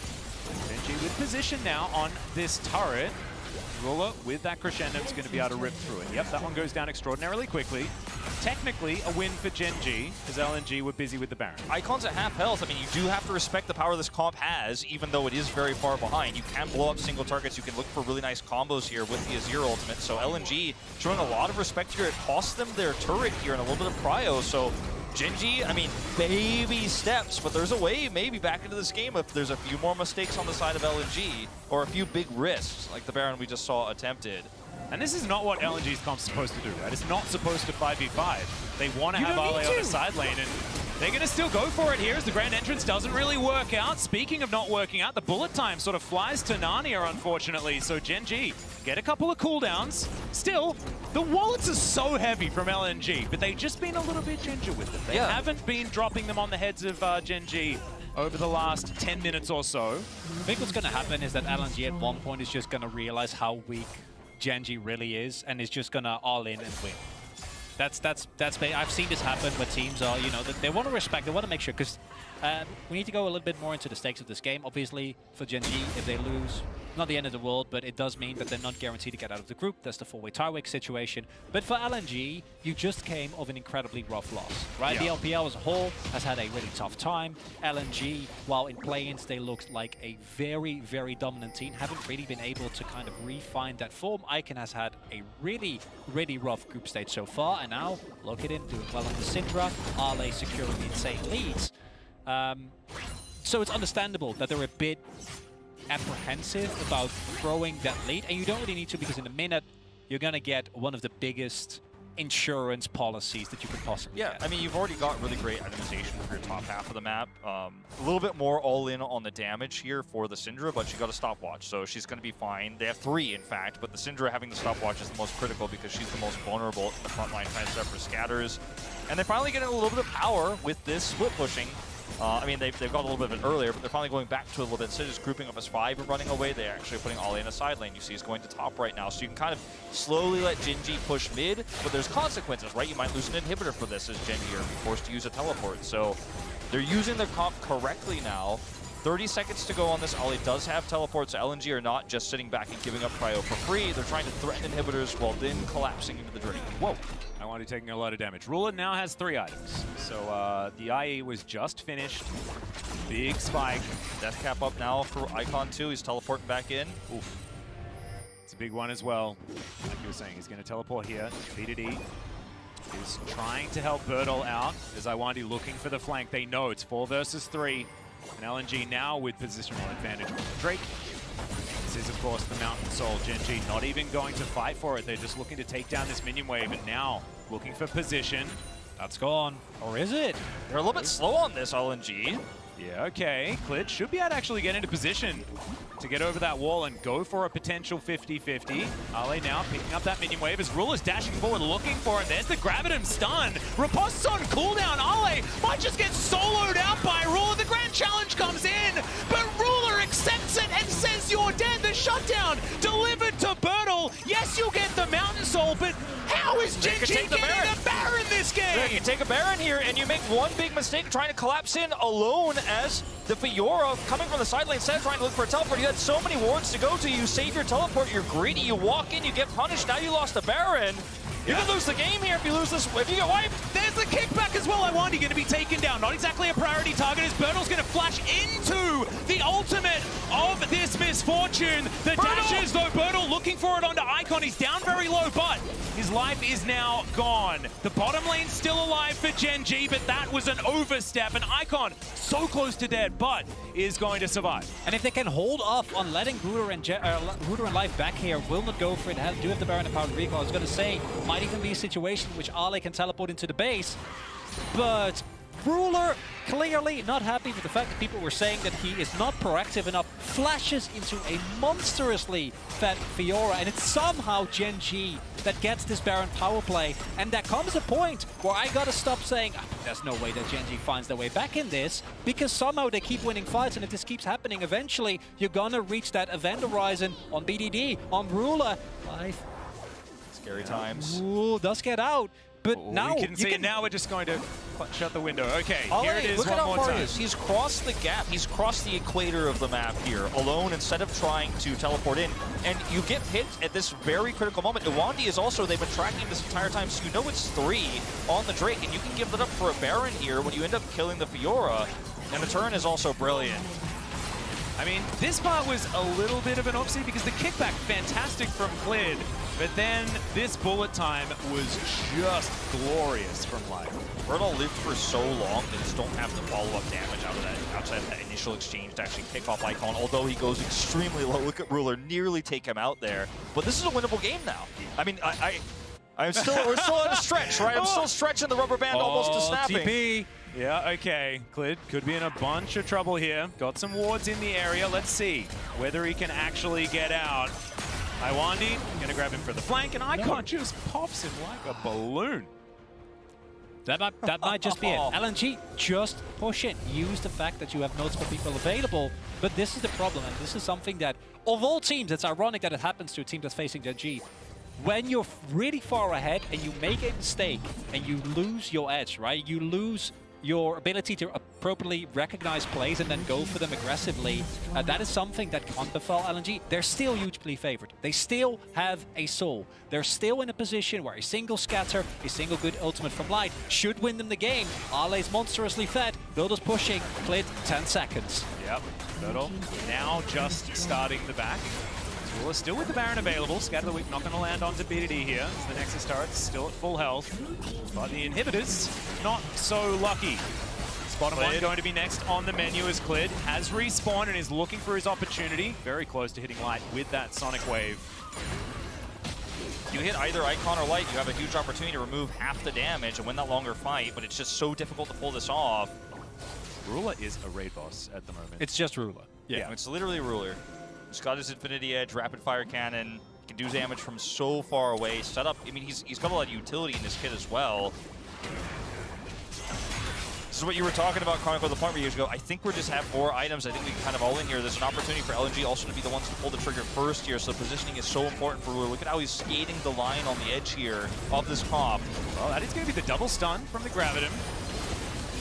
Gen.G with position now on this turret. Ruler with that crescendo is going to be able to rip through it. Yep, that one goes down extraordinarily quickly. Technically, a win for Gen.G, as LNG were busy with the Baron. Icon's at half health. I mean, you do have to respect the power this comp has, even though it is very far behind. You can blow up single targets. You can look for really nice combos here with the Azir ultimate. So LNG showing a lot of respect here. It cost them their turret here and a little bit of prio. So Gen.G, I mean, baby steps, but there's a way maybe back into this game if there's a few more mistakes on the side of LNG or a few big risks like the Baron we just saw attempted. And this is not what LNG's comp's supposed to do, right? It's not supposed to 5v5. They want to have Ale on the side lane, and they're going to still go for it here as the Grand Entrance doesn't really work out. Speaking of not working out, the bullet time sort of flies to Narnia, unfortunately. So Gen.G get a couple of cooldowns. Still, the wallets are so heavy from LNG, but they've just been a little bit ginger with them. They haven't been dropping them on the heads of Gen.G over the last 10 minutes or so. I think what's going to happen is that LNG at one point is just going to realize how weak Gen.G really is, and is just going to all in and win. I've seen this happen where teams are, you know, they want to respect, they want to make sure, because we need to go a little bit more into the stakes of this game. Obviously, for Gen.G, if they lose, not the end of the world, but it does mean that they're not guaranteed to get out of the group. That's the 4-way Tyrwick situation. But for LNG, you just came of an incredibly rough loss, right? Yeah. The LPL as a whole has had a really tough time. LNG, while in play-ins they looked like a very, very dominant team, haven't really been able to kind of refine that form. Icon has had a really, really rough group stage so far, and now look at him doing well on the Syndra, Ale securing the insane leads. So it's understandable that they're a bit apprehensive about throwing that lead, and you don't really need to, because in a minute you're going to get one of the biggest insurance policies that you could possibly get. I mean, you've already got really great itemization for your top half of the map. A little bit more all in on the damage here for the Syndra, but she got a stopwatch, so she's going to be fine. They have 3, in fact, but the Syndra having the stopwatch is the most critical because she's the most vulnerable in the front line trying to set for scatters. And they're finally getting a little bit of power with this split pushing. I mean, they've got a little bit of it earlier, but they're finally going back to it a little bit. Instead of just grouping up as 5 and running away, they're actually putting Ale in a side lane. You see he's going to top right now. So you can kind of slowly let Gen.G push mid, but there's consequences, right? You might lose an inhibitor for this as Gen.G are forced to use a teleport. So they're using their comp correctly now. 30 seconds to go on this. Ale does have teleports. LNG are not just sitting back and giving up cryo for free. They're trying to threaten inhibitors while then collapsing into the drain. Whoa. I want to taking a lot of damage. Ruler now has 3 items. So the IE was just finished. Big spike. Death cap up now for Icon too. He's teleporting back in. Oof. It's a big one as well. Like you were saying, he's going to teleport here. BDD is trying to help Birdle out. As Iwandi looking for the flank. They know it's 4 versus 3. And LNG now with positional advantage on Drake. This is, of course, the Mountain Soul. Gen.G not even going to fight for it. They're just looking to take down this minion wave, and now looking for position. That's gone. Or is it? They're a little bit slow on this, LNG. Yeah, okay. Klid should be able to actually get into position to get over that wall and go for a potential 50-50. Ale now picking up that minion wave as Ruler's dashing forward looking for it. There's the Gravitum stun. Ripost's on cooldown. Ale might just get soloed out by Ruler. The grand challenge comes in, but Ruler accepts it and says you're dead. The shutdown delivered to Birdle. Yes, you'll get the Mountain Soul, but how is Gen.G getting the Baron this game? Yeah, you take a Baron here and you make one big mistake trying to collapse in alone as the Fiora coming from the side lane instead of trying to look for a teleport. You had so many wards to go to. You save your teleport, you're greedy, you walk in, you get punished. Now you lost a Baron. You can lose the game here if you lose this. If you get wiped. There's the kickback as well. Iwandi going to be taken down. Not exactly a priority target as Bertle's going to flash into the ultimate of this misfortune. The dashes, though, Bertle looking for it onto Icon. He's down very low, but his life is now gone. The bottom lane's still alive for Gen G, but that was an overstep. And Icon, so close to dead, but is going to survive. And if they can hold off on letting Ruder and Life back here, will not go for it. Do have the Baron and Power Recall. I was going to say, might even be a situation in which Ale can teleport into the base, but Ruler clearly not happy with the fact that people were saying that he is not proactive enough, flashes into a monstrously fed Fiora, and it's somehow Gen G that gets this Baron power play, and there comes a point where I gotta stop saying, there's no way that Gen G finds their way back in this, because somehow they keep winning fights, and if this keeps happening, eventually you're gonna reach that event horizon on BDD, on Ruler. Life. Scary times. Ooh, does get out. But now we can see it. Now we're just going to shut the window. Okay, here it is look one at how more far time. he is. He's crossed the gap. He's crossed the equator of the map here alone instead of trying to teleport in. And you get hit at this very critical moment. Iwandi is also, they've been tracking this entire time, so you know it's 3 on the Drake, and you can give that up for a Baron here when you end up killing the Fiora. And the turn is also brilliant. I mean, this part was a little bit of an oopsie because the kickback, fantastic from Clid, but then this bullet time was just glorious from Life. Bertle lived for so long, they just don't have the follow-up damage outside of that initial exchange to actually pick off Icon, although he goes extremely low. Look at Ruler nearly take him out there. But this is a winnable game now. I mean, we're still on a stretch, right? I'm still stretching the rubber band almost to snapping. TP. Yeah, okay. Clid could be in a bunch of trouble here. Got some wards in the area. Let's see whether he can actually get out. Iwandi gonna grab him for the flank, and Icon just pops him like a balloon. That might just be it. LNG, just push it. Use the fact that you have multiple people available. But this is the problem, and this is something that, of all teams, it's ironic that it happens to a team that's facing Gen G. When you're really far ahead and you make a mistake and you lose your edge, right? You lose your ability to appropriately recognize plays and then go for them aggressively. That is something that can't befall LNG. They're still hugely favored. They still have a soul. They're still in a position where a single scatter, a single good ultimate from Light should win them the game. Ale's monstrously fed. Builders pushing. Clid 10 seconds. Yep. Bertle now just starting the back. Ruler still with the Baron available. Scatter the Weak not going to land onto BDD here. As the Nexus turret's still at full health. But the inhibitors, not so lucky. Bottom one going to be next on the menu as Clid has respawned and is looking for his opportunity. Very close to hitting Light with that Sonic Wave. You hit either Icon or Light, you have a huge opportunity to remove half the damage and win that longer fight, but it's just so difficult to pull this off. Ruler is a raid boss at the moment. It's just Ruler. Yeah, it's literally Ruler. He's got his Infinity Edge, Rapid Fire Cannon, can do damage from so far away. Set up, I mean, he's got a lot of utility in this kit as well. This is what you were talking about, Chronicle, the point where years ago. I think we just have 4 items. I think we can kind of all in here. There's an opportunity for LNG also to be the ones to pull the trigger first here, so the positioning is so important for Ruler. Look at how he's skating the line on the edge here of this comp. Well, that is going to be the double stun from the Gravitum.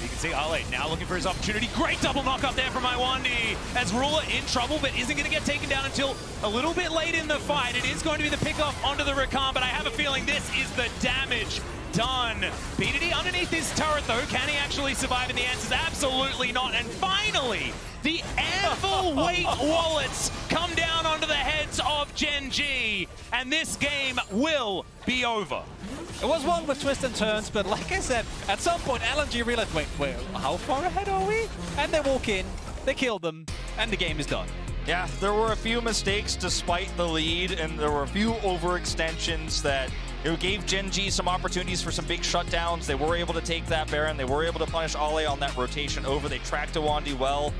You can see Ale now looking for his opportunity. Great double knock up there from Iwandi as Ruler in trouble, but isn't going to get taken down until a little bit late in the fight. It is going to be the pickoff onto the Rakan, but I have a feeling this is the damage done. BDD underneath his turret, though. Can he actually survive? And the answer is absolutely not. And finally, the Anvil weight wallets come down onto the heads of Gen G, and this game will be over. It was one with twists and turns, but like I said, at some point LNG realized, wait, how far ahead are we? And they walk in, they kill them, and the game is done. Yeah, there were a few mistakes despite the lead, and there were a few overextensions that it gave Gen G some opportunities for some big shutdowns. They were able to take that Baron. They were able to punish Ale on that rotation over. They tracked Iwandi well.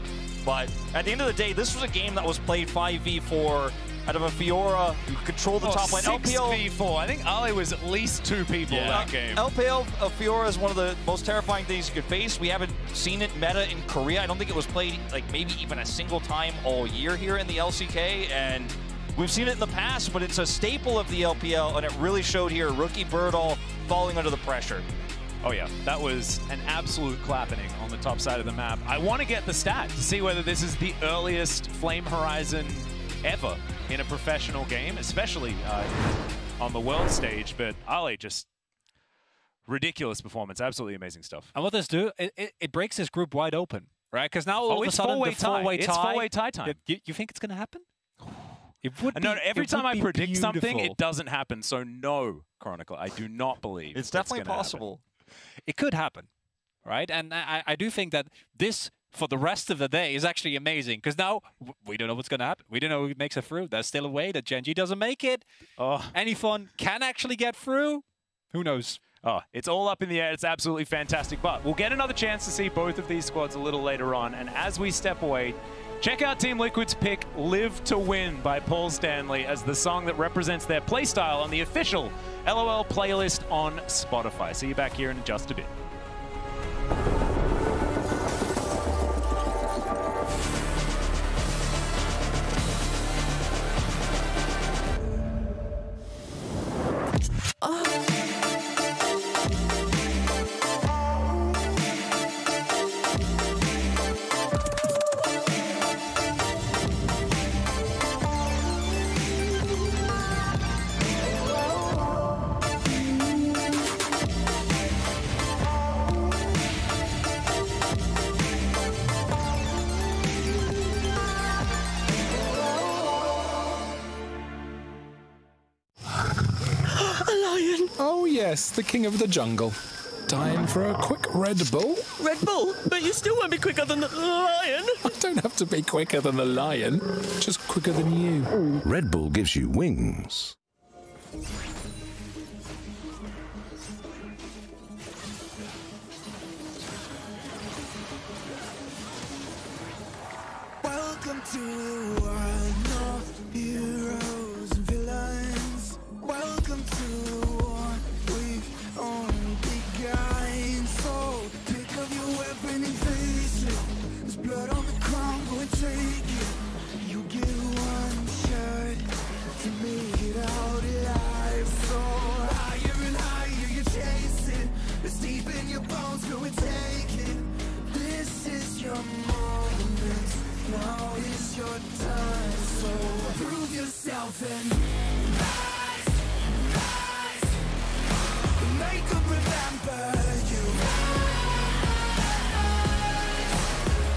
But at the end of the day, this was a game that was played 5v4 out of a Fiora who controlled the top lane. 6v4. I think Ale was at least 2 people that game. LPL of Fiora is one of the most terrifying things you could face. We haven't seen it meta in Korea. I don't think it was played like maybe even a single time all year here in the LCK. And we've seen it in the past, but it's a staple of the LPL, and it really showed here. Rookie Bertle falling under the pressure. Oh yeah, that was an absolute clapping on the top side of the map. I want to get the stat to see whether this is the earliest Flame Horizon ever in a professional game, especially on the world stage, but Ale just ridiculous performance, absolutely amazing stuff. And what does do? It breaks his group wide open, right? Because now all of a sudden four-way the four-way tie. It's four-way tie time. You think it's going to happen? It would. No, every time I predict beautiful. something, it doesn't happen. So no, Chronicle, I do not believe it's definitely possible. Happen. It could happen, right? And I do think that this, for the rest of the day, is actually amazing, because now we don't know what's going to happen. We don't know who makes it through. There's still a way that Gen G doesn't make it. Anyfun can actually get through. Who knows? Oh, it's all up in the air. It's absolutely fantastic. But we'll get another chance to see both of these squads a little later on. And as we step away, check out Team Liquid's pick, Live to Win by Paul Stanley, as the song that represents their playstyle on the official LOL playlist on Spotify. See you back here in just a bit. Yes, the king of the jungle. Time for a quick Red Bull? Red Bull? But you still won't be quicker than the lion. I don't have to be quicker than the lion, just quicker than you. Red Bull gives you wings. Welcome to the world, no heroes and villains. Welcome to the war we've only begun. So pick up your weapon and face it. There's blood on the ground, go and take it. You get one shot to make it out alive. So higher and higher you chase it. It's deep in your bones, go and take it. This is your moment. Now is your time, so prove yourself and rise, rise. Make them remember you. Rise,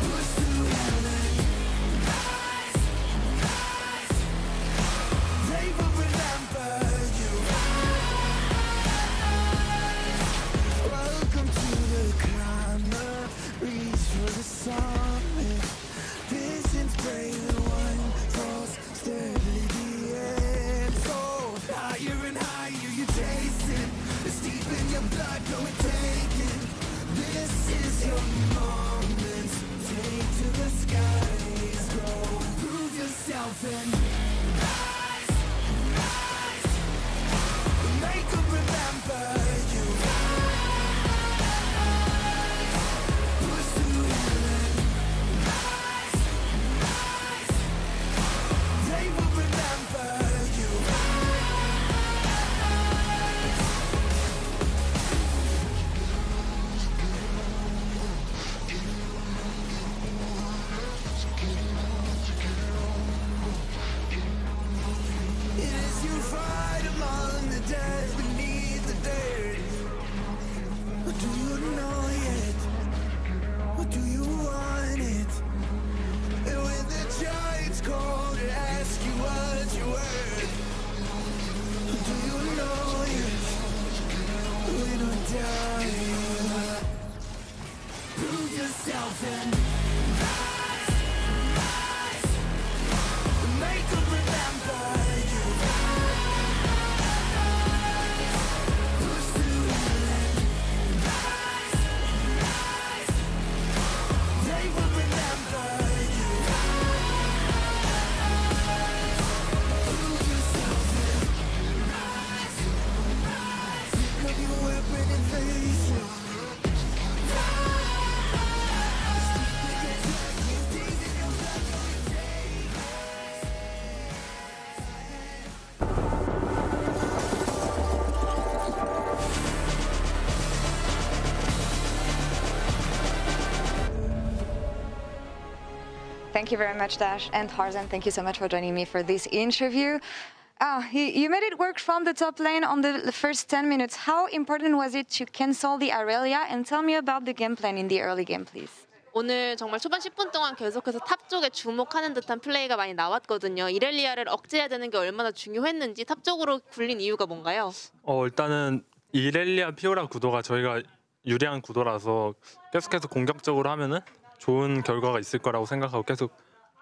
push through heaven. Rise, rise. They will remember you. Rise. Welcome to the climber. Reach for the summit. Visions brave and one falls steadily the end. So higher and higher you chase it. It's deep in your blood, go and take it. This is your moment. Take to the skies, go. Prove yourself and rise, rise. Make them remember you. Rise, push through heaven. They will remember you. As you fight among the dead beneath the dirt, do you know yet? Or do you want it? And when the giants call to ask you what you're worth, do you know it? Win or die. Prove yourself and rise, rise. Make them remember you. Push through heaven. Rise, rise. They will remember you. Prove yourself and rise, rise. Pick up your weapon and face it. Thank you very much, Dash, and Tarzan. Thank you so much for joining me for this interview. You made it work from the top lane on the first 10 minutes. How important was it to cancel the Aurelia? And tell me about the game plan in the early game, please. 오늘 정말 초반 10분 동안 계속해서 탑 쪽에 주목하는 듯한 플레이가 많이 나왔거든요. 이렐리아를 억제해야 되는 게 얼마나 중요했는지 탑 쪽으로 굴린 이유가 뭔가요? 일단은 이렐리아 피오라 구도가 저희가 유리한 구도라서 계속해서 공격적으로 하면은 좋은 결과가 있을 거라고 생각하고 계속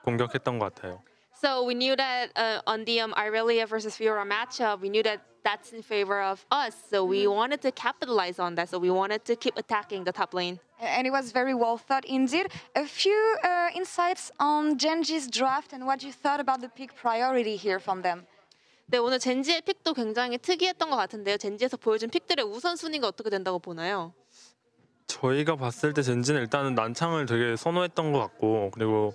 공격했던 것 같아요. So we knew that on the Irelia versus Fiora matchup, we knew that that's in favor of us. So we wanted to capitalize on that. So we wanted to keep attacking the top lane. And it was very well thought indeed. A few insights on Genji's draft and what you thought about the pick priority here from them. 네, 오늘 젠지의 픽도 굉장히 특이했던 것 같은데요. 젠지에서 보여준 픽들의 우선순위가 어떻게 된다고 보나요? 저희가 봤을 때 젠지는 일단은 난창을 되게 선호했던 것 같고 그리고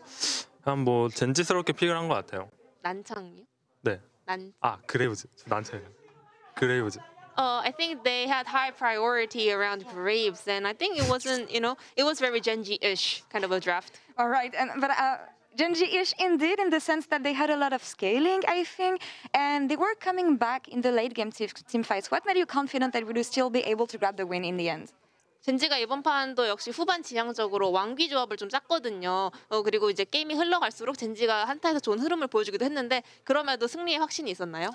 그냥 뭐 젠지스럽게 픽을 한 것 같아요. 난창이요? 네. 그레이브즈. 난창이요. 그레이브즈. I think they had high priority around Graves, and I think it wasn't, it was very Genji-ish kind of a draft. All right, but Genji-ish indeed, in the sense that they had a lot of scaling, I think, and they were coming back in the late game team fights. What made you confident that we would still be able to grab the win in the end? 젠지가 이번 판도 역시 후반 지향적으로 왕귀 조합을 좀 짰거든요. 그리고 이제 게임이 흘러갈수록 젠지가 한타에서 좋은 흐름을 보여주기도 했는데 그럼에도 승리의 확신이 있었나요?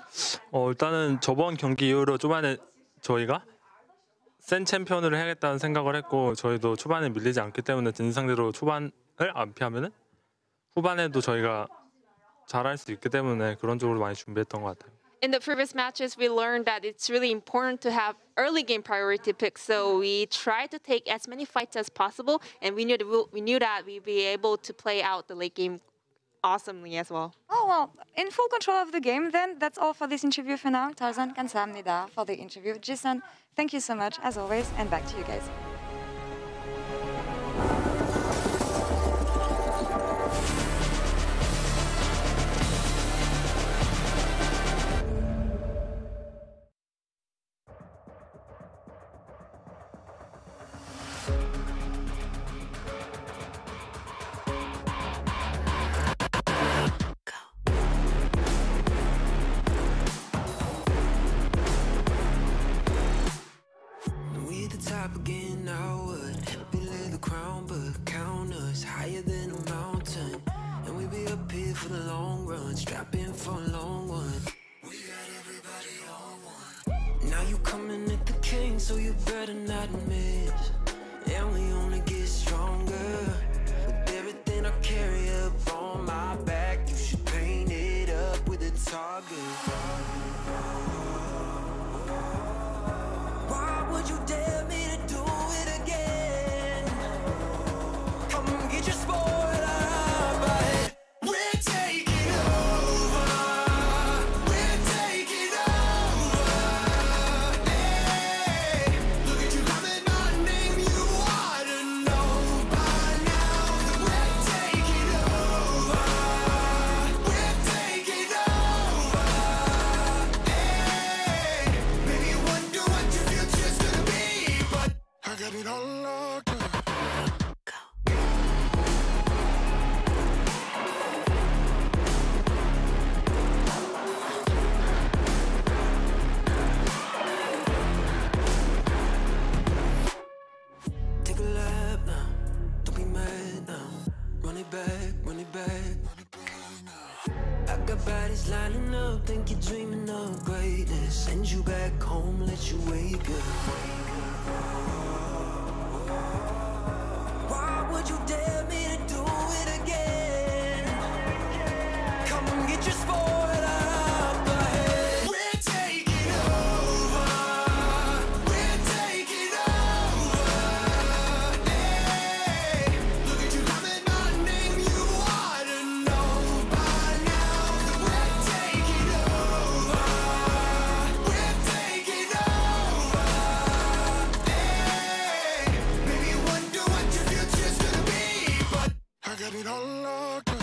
일단은 저번 경기 이후로 초반에 저희가 센 챔피언으로 해야겠다는 생각을 했고 저희도 초반에 밀리지 않기 때문에 젠지 상대로 초반을 안 피하면은 후반에도 저희가 잘할 수 있기 때문에 그런 쪽으로 많이 준비했던 것 같아요. In the previous matches, we learned that it's really important to have early game priority picks. So we tried to take as many fights as possible, and we knew that we'd be able to play out the late game awesomely as well. Oh, well, in full control of the game, then. That's all for this interview for now. Tarzan, 감사합니다 for the interview. Jason, thank you so much, as always, and back to you guys. Again, I would be lay the crown, but count us higher than a mountain, and we be up here for the long run, strapping for a long one. We got everybody on one. Now you coming at the king, so you better not miss. And we only get stronger with everything I carry up on my back. You should paint it up with a target. Why would you dare me to do it again? Come get your spoiler, but we're taking over. We're taking over. Hey, look at you calling my name. You ought to know by now that we're taking over. We're taking over. Hey, maybe you wonder what your future's gonna be, but I got it all locked up. Take a lap now, don't be mad now. Run it back, run it back. I got bodies lining up, think you're dreaming of greatness. Send you back home, let you wake up. Why would you dare me to do it again? Come get your spoiler up ahead. We're taking over. We're taking over. Hey, look at you calling my name. You ought to know by now that we're taking over. We're taking over. Hey, maybe you wonder what your future's gonna be, but I got it all locked up.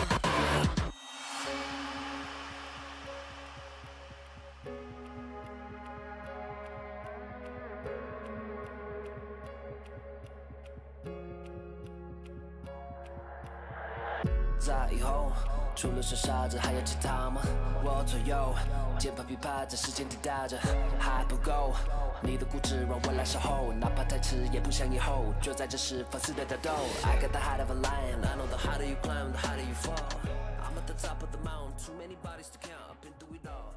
자, 이 호除了是傻子，还有其他吗？我左右，键盘琵琶在时间滴答着，还不够。你的固执让我来守候，哪怕太迟也不想以后。就在这时放肆的挑逗。I got the heart of a lion, I know the harder you climb, the harder you fall. I'm at the top of the mountain, too many bodies to count. I've been through it all.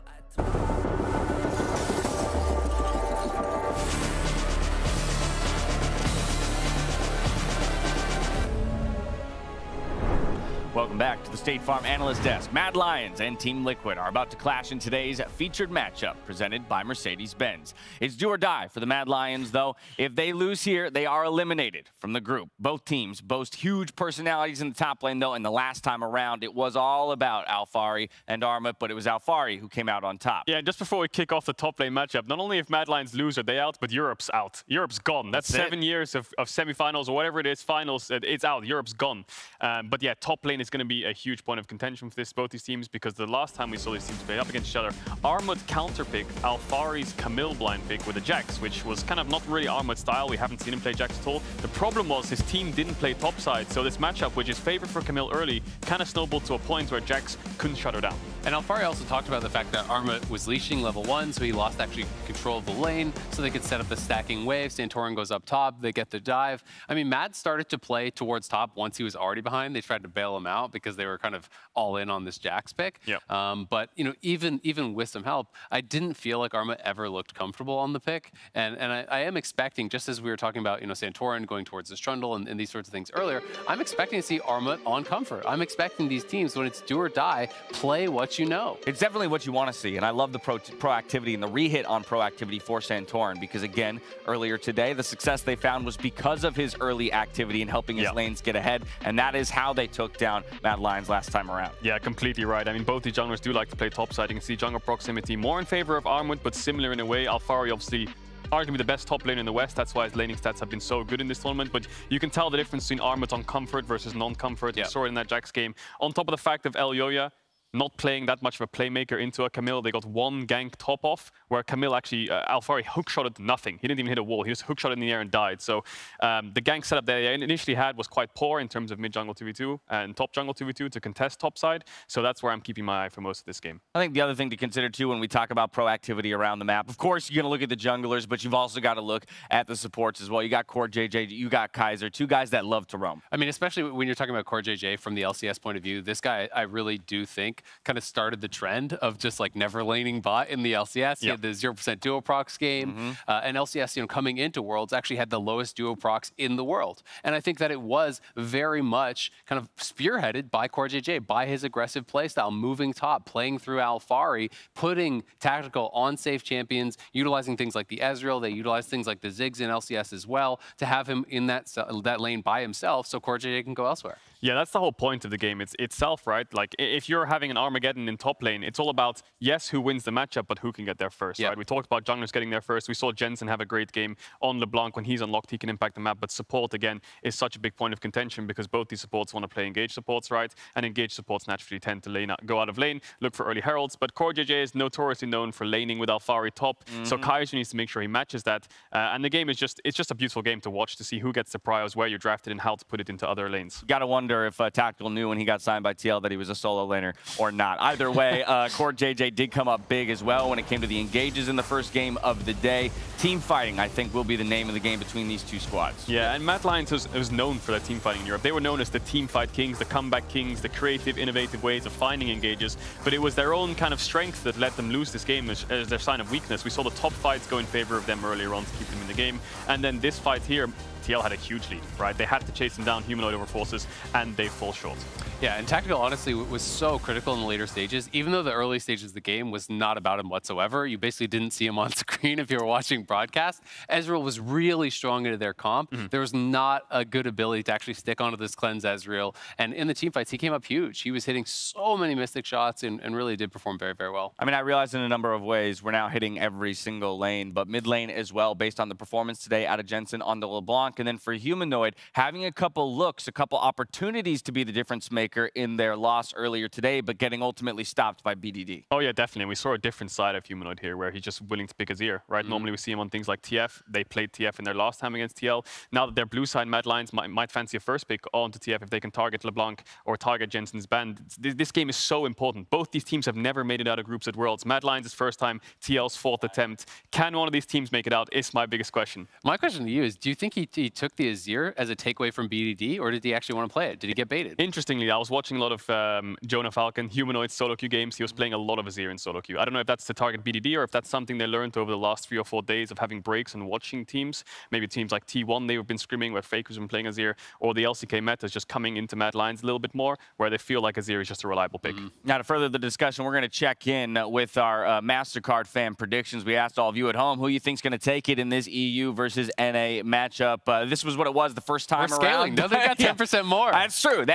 Welcome back to the State Farm Analyst Desk. Mad Lions and Team Liquid are about to clash in today's featured matchup presented by Mercedes-Benz. It's do or die for the Mad Lions, though. If they lose here, they are eliminated from the group. Both teams boast huge personalities in the top lane, though, and the last time around, it was all about Alphari and Armut, but it was Alphari who came out on top. Yeah, just before we kick off the top lane matchup, not only if Mad Lions lose are they out, but Europe's out. Europe's gone. That's 7 years of semifinals or whatever it is, finals, it's out. Europe's gone. But yeah, top lane is going to be a huge point of contention for both these teams, because the last time we saw these teams play up against each other, Armut counterpicked Alphari's Camille blind pick with a Jax, which was kind of not really Armut's style. We haven't seen him play Jax at all. The problem was his team didn't play topside, so this matchup, which is favored for Camille early, kind of snowballed to a point where Jax couldn't shut her down. And Alphari also talked about the fact that Armut was leashing level 1, so he lost actually control of the lane, so they could set up the stacking wave. Santorin goes up top, they get the dive. I mean, Mad started to play towards top once he was already behind. They tried to bail him out because they were kind of all in on this Jax pick. Yep. But you know, even with some help, I didn't feel like Armut ever looked comfortable on the pick. And I am expecting, just as we were talking about, you know, Santorin going towards the Strundle and these sorts of things earlier, I'm expecting to see Armut on comfort. I'm expecting these teams, when it's do or die, play what you know. It's definitely what you want to see, and I love the proactivity and the re-hit on proactivity for Santorin, because again, earlier today, the success they found was because of his early activity and helping his lanes get ahead, and that is how they took down Mad Lions last time around. Yeah, completely right. I mean, both the junglers do like to play topside. You can see jungle proximity more in favor of Armut, but similar in a way. Alphari obviously arguably the best top laner in the West. That's why his laning stats have been so good in this tournament. But you can tell the difference between Armut on comfort versus non-comfort. We saw it in that Jax game. On top of the fact of Elyoya not playing that much of a playmaker into a Camille. They got one gank top off, where Camille actually, Alphari hookshotted nothing. He didn't even hit a wall. He just hookshotted in the air and died. So the gank setup that they initially had was quite poor in terms of mid-jungle 2v2 and top jungle 2v2 to contest topside. So that's where I'm keeping my eye for most of this game. I think the other thing to consider, too, when we talk about proactivity around the map, of course, you're going to look at the junglers, but you've also got to look at the supports as well. You got Core JJ, you got Kaiser, two guys that love to roam. I mean, especially when you're talking about Core JJ from the LCS point of view, this guy, I really do think, kind of started the trend of just like never laning bot in the LCS. He had the 0% duo procs game, and LCS, you know, coming into Worlds actually had the lowest duo procs in the world. And I think that it was very much kind of spearheaded by Core JJ, by his aggressive playstyle, moving top, playing through Alphari, putting tactical on safe champions, utilizing things like the Ezreal. They utilize things like the Ziggs in LCS as well to have him in that lane by himself, so Core JJ can go elsewhere. Yeah, that's the whole point of the game. It's itself, right? Like, if you're having an Armageddon in top lane, it's all about, yes, who wins the matchup, but who can get there first, right? We talked about junglers getting there first. We saw Jensen have a great game on LeBlanc. When he's unlocked, he can impact the map. But support, again, is such a big point of contention because both these supports want to play engaged supports, right? And engaged supports naturally tend to go out of lane, look for early heralds. But Core JJ is notoriously known for laning with Alphari top. So Kaiser needs to make sure he matches that. And the game is it's just a beautiful game to watch, to see who gets the priors, where you're drafted, and how to put it into other lanes. You got to wonder if Tactical knew when he got signed by TL that he was a solo laner or not. Either way, Core JJ did come up big as well when it came to the engages in the first game of the day. Team fighting, I think, will be the name of the game between these two squads. Yeah, and Mad Lions was known for their team fighting in Europe. They were known as the team fight kings, the comeback kings, the creative, innovative ways of finding engages. But it was their own kind of strength that let them lose this game as their sign of weakness. We saw the top fights go in favor of them earlier on to keep them in the game. And then this fight here, TL had a huge lead, right? They had to chase him down, humanoid over forces, and they fall short. Yeah, and Tactical honestly was so critical in the later stages. Even though the early stages of the game was not about him whatsoever, you basically didn't see him on screen if you were watching broadcast. Ezreal was really strong into their comp. There was not a good ability to actually stick onto this cleanse Ezreal. And in the team fights, he came up huge. He was hitting so many Mystic shots and really did perform very, very well. I mean, I realize in a number of ways we're now hitting every single lane, but mid lane as well, based on the performance today out of Jensen on the LeBlanc. And then for Humanoid, having a couple looks, a couple opportunities opportunities to be the difference maker in their loss earlier today, but getting ultimately stopped by BDD. Oh yeah, definitely. We saw a different side of Humanoid here, where he's just willing to pick his ear, right? Normally we see him on things like TF. They played TF in their last time against TL. Now that their blue side Mad Lions might fancy a first pick onto TF if they can target LeBlanc or target Jensen's band. This game is so important. Both these teams have never made it out of groups at Worlds. Mad Lions' first time, TL's fourth attempt. Can one of these teams make it out is my biggest question. My question to you is, do you think he took the Azir as a takeaway from BDD, or did he actually want to play it? Did he get baited? Interestingly, I was watching a lot of Jonah Falcon, Humanoid solo queue games. He was playing a lot of Azir in solo queue. I don't know if that's to target BDD or if that's something they learned over the last 3 or 4 days of having breaks and watching teams. Maybe teams like T1, they've been scrimming where Faker's been playing Azir, or the LCK meta is just coming into Mad Lions a little bit more, where they feel like Azir is just a reliable pick. Now, to further the discussion, we're going to check in with our MasterCard fan predictions. We asked all of you at home who you think's going to take it in this EU versus NA matchup. This was what it was the first time around. We're scaling. No, they got 10% more. That's true.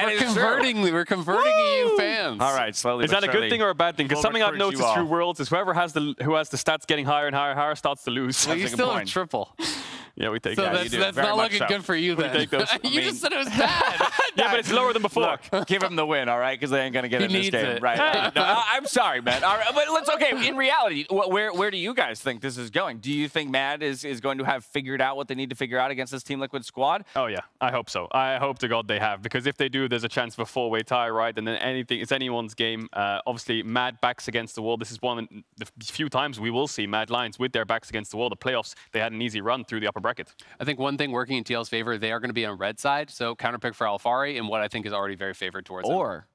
We're converting EU fans. All right, slowly. Is that a good thing or a bad thing? Because something I've noticed through Worlds is who has the stats getting higher and higher starts to lose. Well, you still have triple. Yeah, we take so that. that's not looking good for you then. We take those. You just said it was bad. Yeah, but it's lower than before. Look, give him the win, all right? Because they ain't going to get He in this needs game. it. Right. No, I'm sorry, man. All right, but let's, okay, in reality, where do you guys think this is going? Do you think Mad is going to have figured out what they need to figure out against this Team Liquid squad? Oh, yeah. I hope so. I hope to God they have. Because if they do, there's a chance of a 4-way tie, right? And then it's anyone's game. Obviously, Mad backs against the wall. This is one of the few times we will see Mad Lions with their backs against the wall. The playoffs, they had an easy run through the upper bracket. I think one thing working in TL's favor, they are going to be on red side, so counterpick for Alfari in what I think is already very favored towards them. Or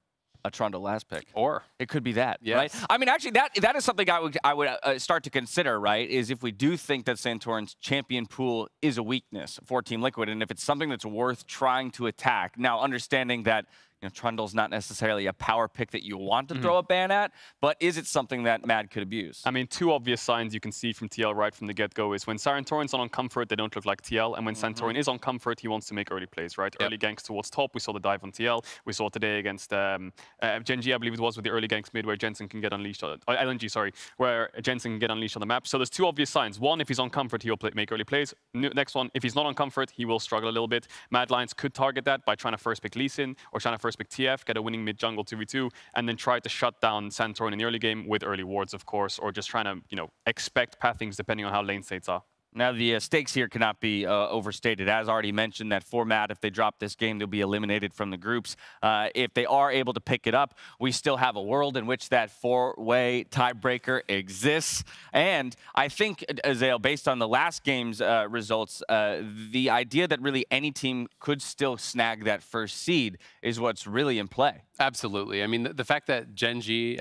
a Trundle last pick. Or it could be that, yes. right? I mean, actually, that is something I would start to consider, right? Is if we do think that Santorin's champion pool is a weakness for Team Liquid, and if it's something that's worth trying to attack. Now, understanding that Trundle's not necessarily a power pick that you want to throw a ban at, but is it something that Mad could abuse? I mean, 2 obvious signs you can see from TL right from the get-go is when Santorin's on comfort, they don't look like TL, and when Santorin is on comfort, he wants to make early plays, right? Early ganks towards top. We saw the dive on TL. We saw today against Gen.G, I believe it was, with the early ganks mid where Jensen can get unleashed, LNG, sorry, where Jensen can get unleashed on the map. So there's 2 obvious signs. One, if he's on comfort, he'll make early plays. Next one, if he's not on comfort, he will struggle a little bit. Mad Lions could target that by trying to first pick Lee Sin or trying to first pick TF, get a winning mid-jungle 2v2, and then try to shut down Santorin in the early game with early wards, of course, or just trying to, expect pathings depending on how lane states are. Now, the stakes here cannot be overstated. As already mentioned, that format, if they drop this game, they'll be eliminated from the groups. If they are able to pick it up, we still have a world in which that 4-way tiebreaker exists. And I think, Azale, based on the last game's results, the idea that really any team could still snag that first seed is what's really in play. Absolutely. I mean, the fact that Gen.G,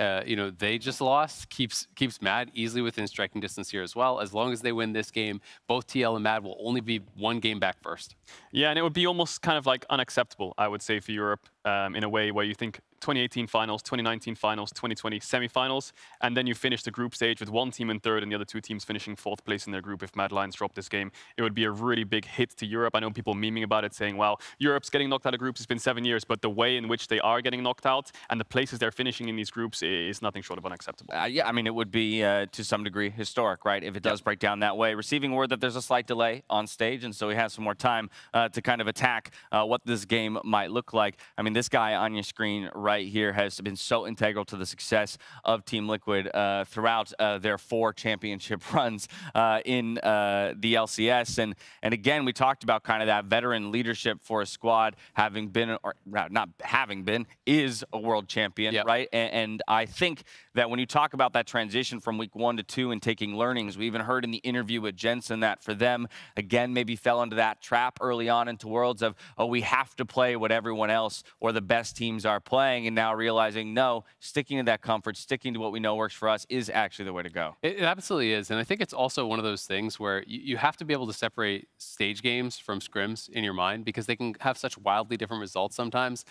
they just lost keeps Mad easily within striking distance here as well. As long as they win this game, both TL and Mad will only be 1 game back first. Yeah, and it would be almost kind of like unacceptable, I would say, for Europe in a way where you think 2018 finals, 2019 finals, 2020 semifinals, and then you finish the group stage with 1 team in 3rd and the other 2 teams finishing 4th place in their group if Mad Lions drop this game. It would be a really big hit to Europe. I know people memeing about it saying, well, Europe's getting knocked out of groups, it's been 7 years, but the way in which they are getting knocked out and the places they're finishing in these groups is nothing short of unacceptable. Yeah, I mean, it would be, to some degree, historic, right, if it does break down that way. Receiving word that there's a slight delay on stage, and so he has some more time to kind of attack what this game might look like. I mean, this guy on your screen right here has been so integral to the success of Team Liquid throughout their 4 championship runs in the LCS. And again, we talked about kind of that veteran leadership for a squad having been, or not having been, is a world champion, right? And I think that when you talk about that transition from week 1 to 2 and taking learnings, we even heard in the interview with Jensen that for them, again, maybe fell into that trap early on into Worlds of, oh, we have to play what everyone else or the best teams are playing, and now realizing, no, sticking to that comfort, sticking to what we know works for us is actually the way to go. It absolutely is, and I think it's also one of those things where you have to be able to separate stage games from scrims in your mind, because they can have such wildly different results sometimes.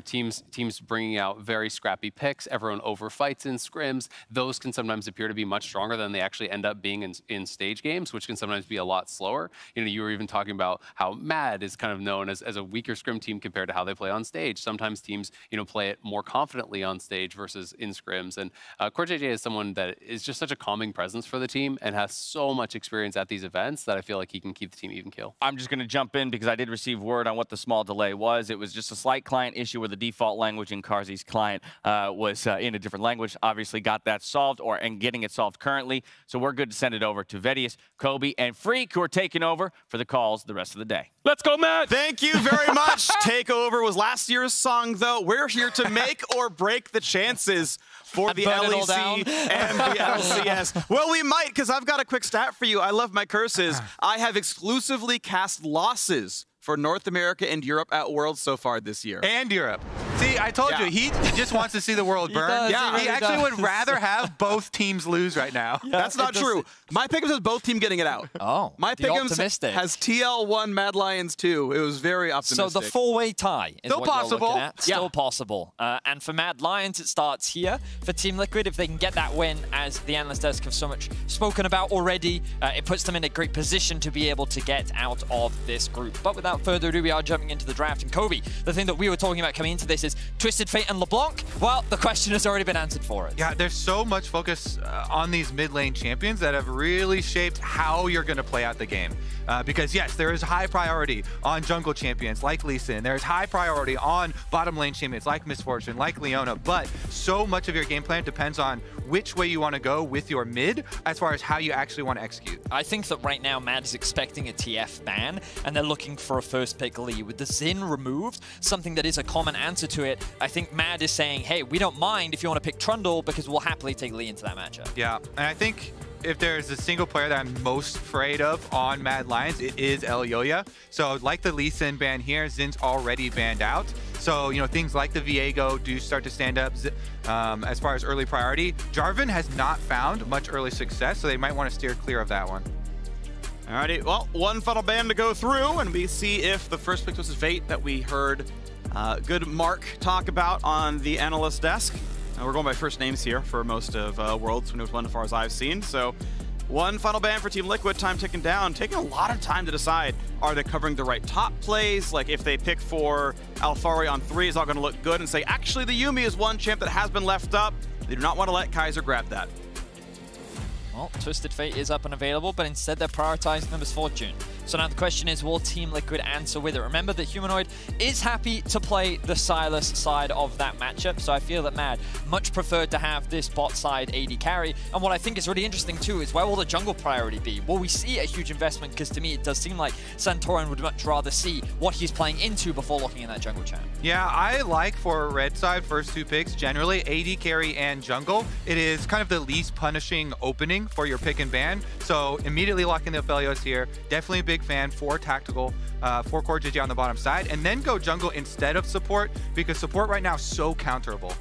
Teams bringing out very scrappy picks, everyone overfights in scrims. Those can sometimes appear to be much stronger than they actually end up being in stage games, which can sometimes be a lot slower. You were even talking about how Mad is kind of known as a weaker scrim team compared to how they play on stage. stage. Sometimes teams, play it more confidently on stage versus in scrims. And CoreJJ is someone that is just such a calming presence for the team and has so much experience at these events that I feel like he can keep the team even keel. I'm just going to jump in because I did receive word on what the small delay was. It was just a slight client issue where the default language in Carzzy's client was in a different language. Obviously got that solved and getting it solved currently. So we're good to send it over to Vedius, Kobe, and Freak, who are taking over for the calls the rest of the day. Let's go, Matt! Thank you very much. Takeover was last year's song, though. We're here to make or break the chances for the LEC and the LCS. Well, we might, because I've got a quick stat for you. I love my curses. I have exclusively cast losses for North America and Europe at Worlds so far this year. And Europe. See, I told you, he just wants to see the world burn. Does, he actually would rather have both teams lose right now. Yeah, that's not true. My pick'ems has both teams getting it out. Oh, my pick'ems has TL1, Mad Lions 2. It was very optimistic. So the four-way tie is still what possible. You're looking at. Still possible. And for Mad Lions, it starts here. For Team Liquid, if they can get that win, as the analyst desk have so much spoken about already, it puts them in a great position to be able to get out of this group. But without further ado, we are jumping into the draft. And Kobe, the thing that we were talking about coming into this is Twisted Fate and LeBlanc. Well, the question has already been answered for it. Yeah, there's so much focus on these mid lane champions that have really shaped how you're going to play out the game. Because yes, there is high priority on jungle champions like Lee Sin. There's high priority on bottom lane champions like Misfortune, like Leona. But so much of your game plan depends on which way you want to go with your mid as far as how you actually want to execute. I think that right now Mad is expecting a TF ban and they're looking for a first pick Lee. With the Xin removed, something that is a common answer to it, I think Mad is saying, hey, we don't mind if you want to pick Trundle because we'll happily take Lee into that matchup. Yeah, and I think if there's a single player that I'm most afraid of on Mad Lions, it is Elyoya. So like the Lee Sin ban here, Xin's already banned out. So, things like the Viego do start to stand up as far as early priority. Jarvan has not found much early success, so they might want to steer clear of that one. Alrighty, well, one final ban to go through, and we see if the first pick Twisted Fate that we heard good Mark talk about on the analyst desk. We're going by first names here for most of Worlds, when it was one as far as I've seen. So one final ban for Team Liquid, time ticking down, taking a lot of time to decide, are they covering the right top plays? Like if they pick for Alphari on 3, is all gonna look good and say, actually the Yuumi is one champ that has been left up. They do not want to let Kaiser grab that. Well, Twisted Fate is up and available, but instead they're prioritizing the Misfortune. So now the question is, will Team Liquid answer with it? Remember that Humanoid is happy to play the Sylas side of that matchup, so I feel that Mad much preferred to have this bot side AD carry. And what I think is really interesting too is where will the jungle priority be? Will we see a huge investment? Because to me, it does seem like Santorin would much rather see what he's playing into before looking in that jungle champ. Yeah, I like for red side first two picks, generally AD carry and jungle. It is kind of the least punishing opening for your pick and ban. So immediately locking the Aphelios here. Definitely a big fan for tactical, for CoreJJ on the bottom side. And then go jungle instead of support, because support right now is so counterable.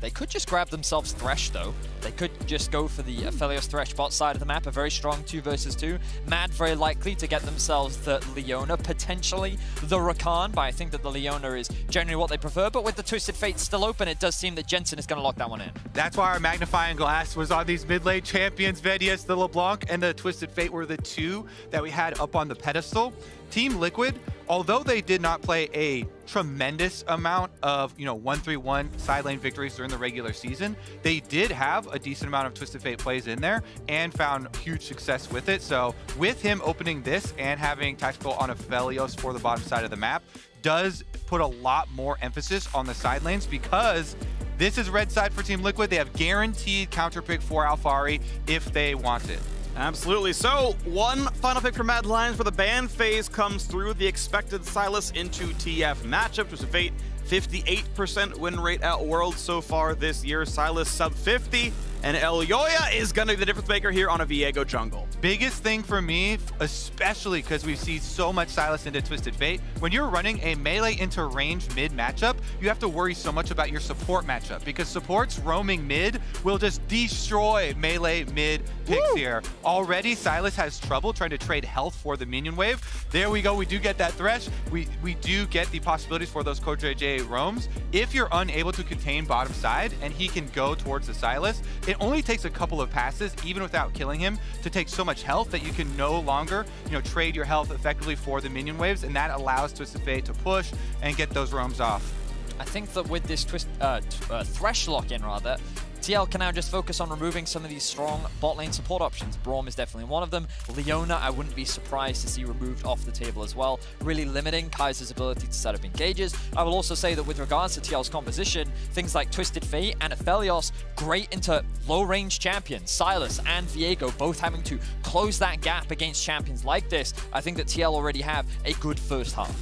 They could just grab themselves Thresh, though. They could just go for the Aphelios Thresh bot side of the map, a very strong 2 versus 2. Mad very likely to get themselves the Leona, potentially the Rakan, but I think that the Leona is generally what they prefer. But with the Twisted Fate still open, it does seem that Jensen is going to lock that one in. That's why our magnifying glass was on these mid-lane champions. Vedius, the LeBlanc, and the Twisted Fate were the 2 that we had up on the pedestal. Team Liquid, although they did not play a tremendous amount of 1-3-1 side lane victories during the regular season, they did have a decent amount of Twisted Fate plays in there and found huge success with it. So with him opening this and having tactical on Aphelios for the bottom side of the map does put a lot more emphasis on the side lanes, because this is red side for Team Liquid. They have guaranteed counter pick for Alphari if they want it. Absolutely. So one final pick for Mad Lions where the ban phase comes through. The expected Sylas into TF matchup. Twisted Fate, 58% win rate at Worlds so far this year. Sylas sub 50. And Elyoya is going to be the difference maker here on a Viego jungle. Biggest thing for me, especially because we see so much Sylas into Twisted Fate, when you're running a melee into range mid matchup, you have to worry so much about your support matchup, because supports roaming mid will just destroy melee mid picks here. Already, Sylas has trouble trying to trade health for the minion wave. There we go. We do get that Thresh. We do get the possibilities for those CoreJJ roams. If you're unable to contain bottom side and he can go towards the Sylas, it only takes a couple of passes, even without killing him, to take so much health that you can no longer, trade your health effectively for the minion waves, and that allows Twisted Fate to push and get those roams off. I think that with this Thresh lock-in, rather, TL can now just focus on removing some of these strong bot lane support options. Braum is definitely one of them. Leona, I wouldn't be surprised to see removed off the table as well, really limiting Kaiser's ability to set up engages. I will also say that with regards to TL's composition, things like Twisted Fate and Aphelios, great into low-range champions. Sylas and Viego both having to close that gap against champions like this. I think that TL already have a good first half.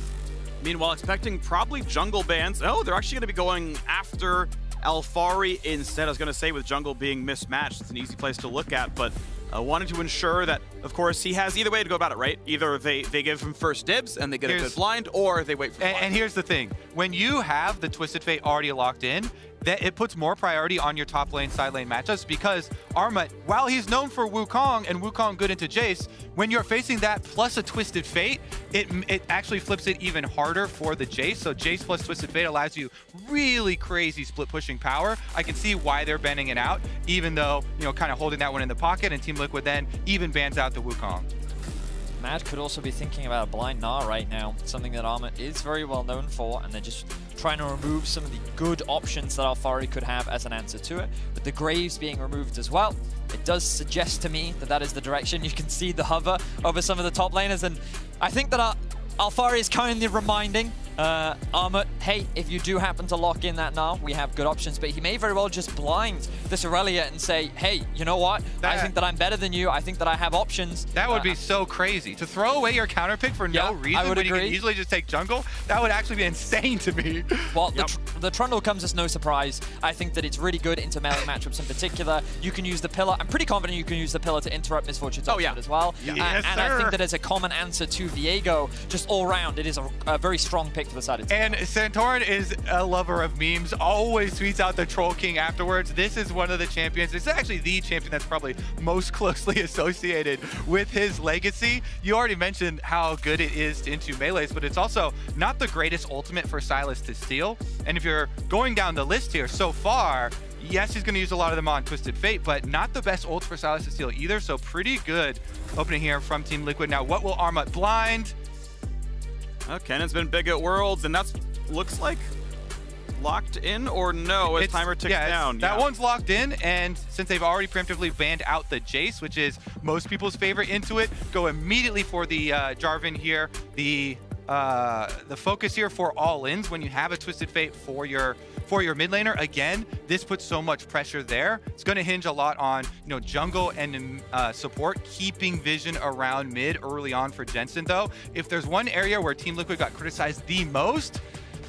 Meanwhile, expecting probably jungle bans. Oh, they're actually going to be going after Alphari instead. I was going to say with jungle being mismatched, it's an easy place to look at, but wanted to ensure that, of course, he has either way to go about it, right? Either they give him first dibs and they get a good blind, or they wait for the blind. And here's the thing. When you have the Twisted Fate already locked in, that it puts more priority on your top lane, side lane matchups, because Arma, while he's known for Wukong and Wukong good into Jace, when you're facing that plus a Twisted Fate, it actually flips it even harder for the Jace. So Jace plus Twisted Fate allows you really crazy split pushing power. I can see why they're banning it out, even though, kind of holding that one in the pocket, and Team Liquid then even bans out the Wukong. Mad could also be thinking about a blind Gnar right now, something that Arma is very well known for, and they're just trying to remove some of the good options that Alphari could have as an answer to it. But the Graves being removed as well, it does suggest to me that that is the direction. You can see the hover over some of the top laners, and I think that Alphari is kindly reminding Arma, hey, if you do happen to lock in that Gnar, we have good options, but he may very well just blind this Aurelia and say, hey, you know what? I think that I'm better than you. I think that I have options. That would be so crazy. To throw away your counter pick for no reason when you can easily just take jungle, that would actually be insane to me. Well, the Trundle comes as no surprise. I think that it's really good into melee matchups in particular. You can use the pillar. I'm pretty confident you can use the pillar to interrupt Misfortune's ultimate as well. Yes, and I think that as a common answer to Viego, just all around, it is a very strong pick for the side of And Santorin is a lover of memes, always tweets out the Troll King afterwards. This is one of the champions. It's actually the champion that's probably most closely associated with his legacy. You already mentioned how good it is into melees, but it's also not the greatest ultimate for Sylas to steal. And if you're going down the list here so far, yes, he's going to use a lot of them on Twisted Fate, but not the best ult for Sylas to steal either. So pretty good opening here from Team Liquid. Now, what will Arma blind? Kennan's been big at Worlds, and that's looks like locked in, or no, as timer ticks down. That one's locked in, and since they've already preemptively banned out the Jace, which is most people's favorite into it, go immediately for the Jarvan here. The focus here for all-ins when you have a Twisted Fate for your mid laner. Again, this puts so much pressure there. It's going to hinge a lot on jungle and support, keeping vision around mid early on for Jensen, though. If there's one area where Team Liquid got criticized the most,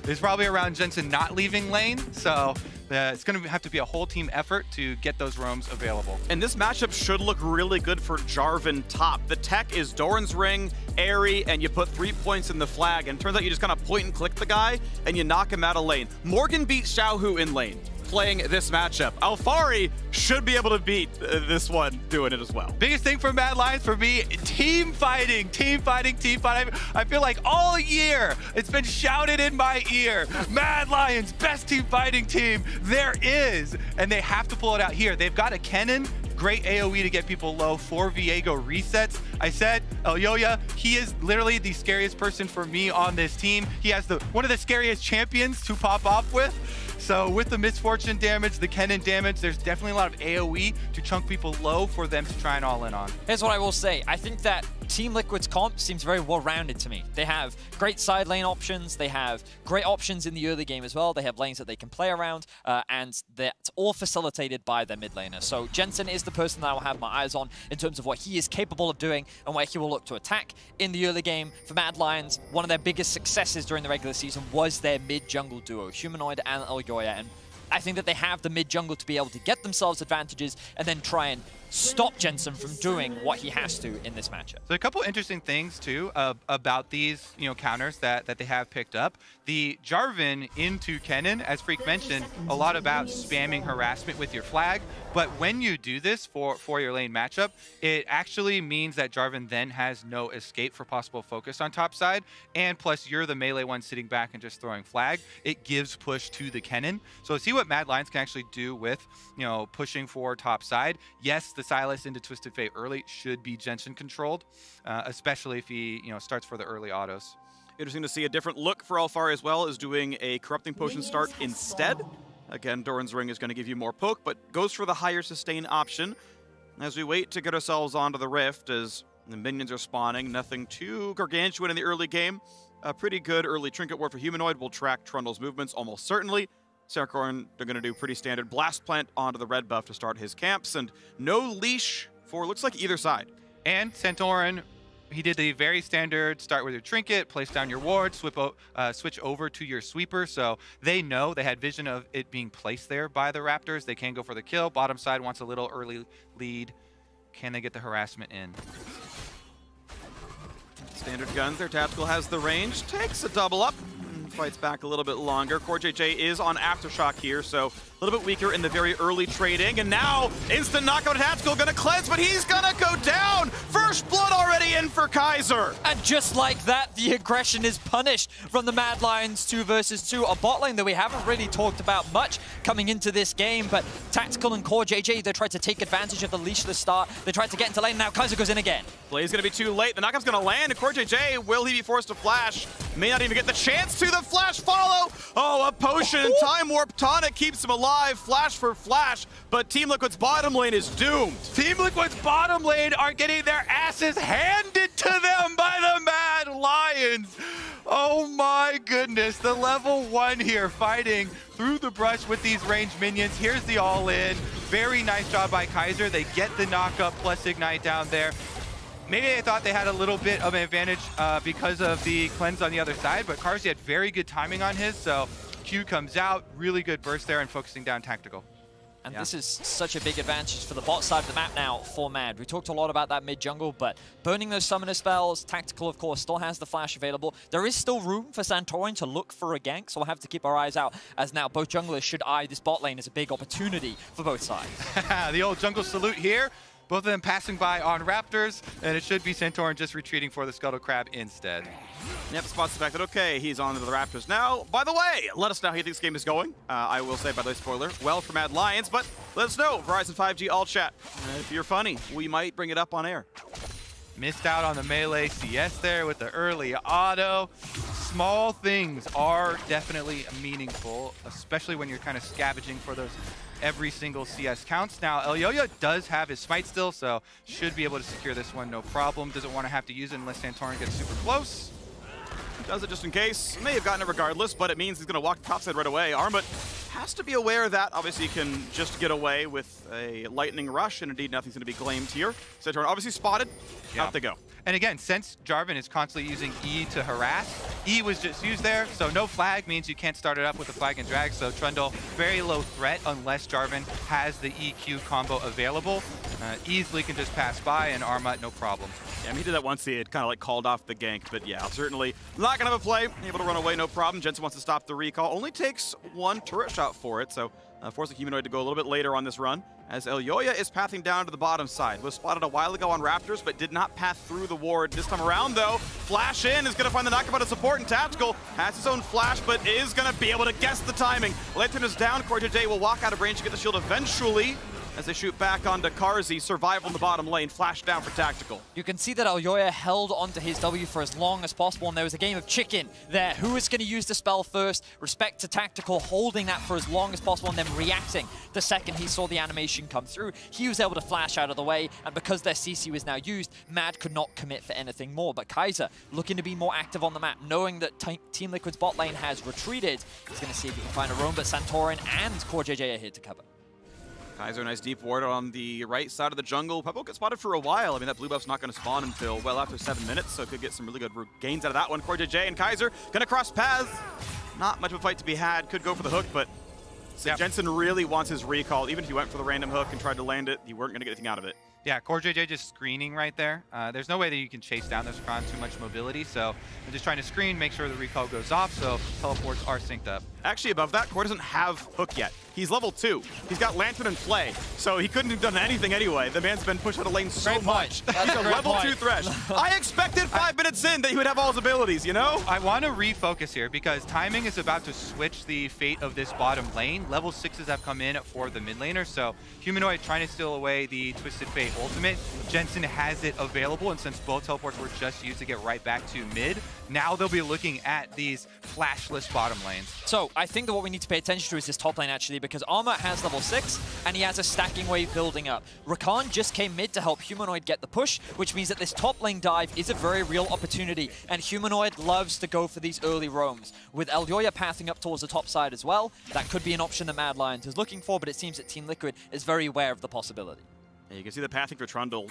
it's probably around Jensen not leaving lane. So it's going to have to be a whole team effort to get those roams available. And this matchup should look really good for Jarvan top. The tech is Doran's Ring, Airy, and you put 3 points in the flag, and it turns out you just kind of point and click the guy, and you knock him out of lane. Morgan beats Xiaohu in lane, playing this matchup. Alphari should be able to beat this one doing it as well. Biggest thing for Mad Lions for me, team fighting, team fighting, team fighting. I feel like all year it's been shouted in my ear, Mad Lions, best team fighting team there is. And they have to pull it out here. They've got a Kennen, great AoE to get people low, 4 Viego resets. I said, Elyoya, he is literally the scariest person for me on this team. He has one of the scariest champions to pop off with. So with the Misfortune damage, the Kennen damage, there's definitely a lot of AoE to chunk people low for them to try and all in on. Here's what I will say. I think that Team Liquid's comp seems very well-rounded to me. They have great side lane options. They have great options in the early game as well. They have lanes that they can play around, and that's all facilitated by their mid laner. So Jensen is the person that I will have my eyes on in terms of what he is capable of doing and where he will look to attack in the early game. For Mad Lions, one of their biggest successes during the regular season was their mid-jungle duo, Humanoid and Elyoya, and I think that they have the mid-jungle to be able to get themselves advantages and then try and stop Jensen from doing what he has to in this matchup. So a couple interesting things too about these counters that they have picked up. The Jarvan into Kennen, as Freak mentioned, a lot about spamming harassment with your flag. But when you do this for your lane matchup, it actually means that Jarvan then has no escape for possible focus on top side. And plus, you're the melee one sitting back and just throwing flag. It gives push to the Kennen. So see what Mad Lions can actually do with, pushing for top side. Yes, the Sylas into Twisted Fate early should be Jensen controlled, especially if he, starts for the early autos. Interesting to see a different look for Alfari as well, is doing a Corrupting Potion start instead. Again, Doran's Ring is going to give you more poke, but goes for the higher sustain option. As we wait to get ourselves onto the Rift, as the minions are spawning, nothing too gargantuan in the early game. A pretty good early Trinket Ward for Humanoid will track Trundle's movements almost certainly. Sarkorn, they're going to do pretty standard Blast Plant onto the red buff to start his camps, and no leash for looks like either side. And Santorin, he did the very standard start with your trinket, place down your ward, switch over to your sweeper. So they know, they had vision of it being placed there by the Raptors. They can go for the kill. Bottom side wants a little early lead. Can they get the harassment in? Standard guns there. Tactical has the range, takes a double up, and fights back a little bit longer. CoreJJ is on Aftershock here, so a little bit weaker in the very early trading. And now, instant knockout Tactical, gonna cleanse, but he's gonna go down! First blood already in for Kaiser! And just like that, the aggression is punished from the Mad Lions 2 versus 2. A bot lane that we haven't really talked about much coming into this game, but Tactical and CoreJJ, they tried to take advantage of the leashless start. They tried to get into lane, now Kaiser goes in again. Play's gonna be too late. The knockup's gonna land, and CoreJJ, will he be forced to flash? May not even get the chance to. The flash follow! Oh, a potion and Time Warp Tonic keeps him alive. Flash for flash, but Team Liquid's bottom lane is doomed. Team Liquid's bottom lane are getting their asses handed to them by the Mad Lions. Oh my goodness, the level 1 here fighting through the brush with these ranged minions. Here's the all-in. Very nice job by Kaiser. They get the knockup plus Ignite down there. Maybe they thought they had a little bit of an advantage because of the cleanse on the other side, but Karsi had very good timing on his, so Q comes out, really good burst there and focusing down Tactical. And this is such a big advantage for the bot side of the map now for Mad. We talked a lot about that mid-jungle, but burning those summoner spells, Tactical, of course, still has the flash available. There is still room for Santorin to look for a gank, so we'll have to keep our eyes out, as now both junglers should eye this bot lane as a big opportunity for both sides. The old jungle salute here. Both of them passing by on Raptors, and it should be Santorin just retreating for the Scuttle Crab instead. Yep, spots the fact that, okay, he's on to the Raptors now. By the way, let us know how you think this game is going. I will say, by the way, spoiler, well for Mad Lions, but let us know. Verizon 5G all chat. If you're funny, we might bring it up on air. Missed out on the melee CS there with the early auto. Small things are definitely meaningful, especially when you're kind of scavenging for those every single CS counts. Now, Elyoya does have his smite still, so should be able to secure this one no problem. Doesn't want to have to use it unless Santorin gets super close. Does it just in case. May have gotten it regardless, but it means he's going to walk topside right away. Armut has to be aware that obviously he can just get away with a lightning rush, and indeed nothing's going to be claimed here. Santorin obviously spotted. Out they go. And again, since Jarvan is constantly using E to harass, E was just used there, so no flag means you can't start it up with a flag and drag, so Trundle, very low threat unless Jarvan has the EQ combo available. Easily can just pass by, and Armut, no problem. Yeah, I mean, he did that once, he had kind of like called off the gank, but yeah, certainly not gonna have a play, able to run away, no problem. Jensen wants to stop the recall, only takes one turret shot for it, so forcing Humanoid to go a little bit later on this run, as Elyoya is pathing down to the bottom side. Was spotted a while ago on Raptors, but did not path through the ward this time around, though. Flash in is going to find the knockup out of support, and Tactical has his own flash, but is going to be able to guess the timing. Lantern is down. CoreJJ will walk out of range to get the shield eventually, as they shoot back onto Karsi. Survival in the bottom lane, flash down for Tactical. You can see that Elyoya held onto his W for as long as possible, and there was a game of chicken there. Who is going to use the spell first? Respect to Tactical, holding that for as long as possible and then reacting the second he saw the animation come through. He was able to flash out of the way, and because their CC was now used, Mad could not commit for anything more. But Kaiser, looking to be more active on the map, knowing that Team Liquid's bot lane has retreated, he's going to see if he can find a roam, but Santorin and CoreJJ are here to cover. Kaiser, nice deep ward on the right side of the jungle. Probably won't get spotted for a while. I mean, that blue buff's not going to spawn until well after 7 minutes, so could get some really good gains out of that one. CoreJJ and Kaiser going to cross paths. Not much of a fight to be had. Could go for the hook, but So Jensen really wants his recall. Even if he went for the random hook and tried to land it, you weren't going to get anything out of it. Yeah, CoreJJ just screening right there. There's no way that you can chase down this Kron, too much mobility, so I'm just trying to screen, make sure the recall goes off, so teleports are synced up. Actually, above that, Core doesn't have hook yet. He's level 2. He's got Lantern and Flay, so he couldn't have done anything anyway. The man's been pushed out of lane so much. He's a level 2 Thresh. I expected 5 minutes in that he would have all his abilities, you know? I want to refocus here because timing is about to switch the fate of this bottom lane. Level 6s have come in for the mid laner, so Humanoid trying to steal away the Twisted Fate ultimate. Jensen has it available, and since both teleports were just used to get right back to mid, now they'll be looking at these flashless bottom lanes. So I think that what we need to pay attention to is this top lane actually, because Armor has level 6 and he has a stacking wave building up. Rakan just came mid to help Humanoid get the push, which means that this top lane dive is a very real opportunity, and Humanoid loves to go for these early roams. With Elyoya pathing up towards the top side as well, that could be an option that Mad Lions is looking for, but it seems that Team Liquid is very aware of the possibility. Yeah, you can see the pathing for Trundle.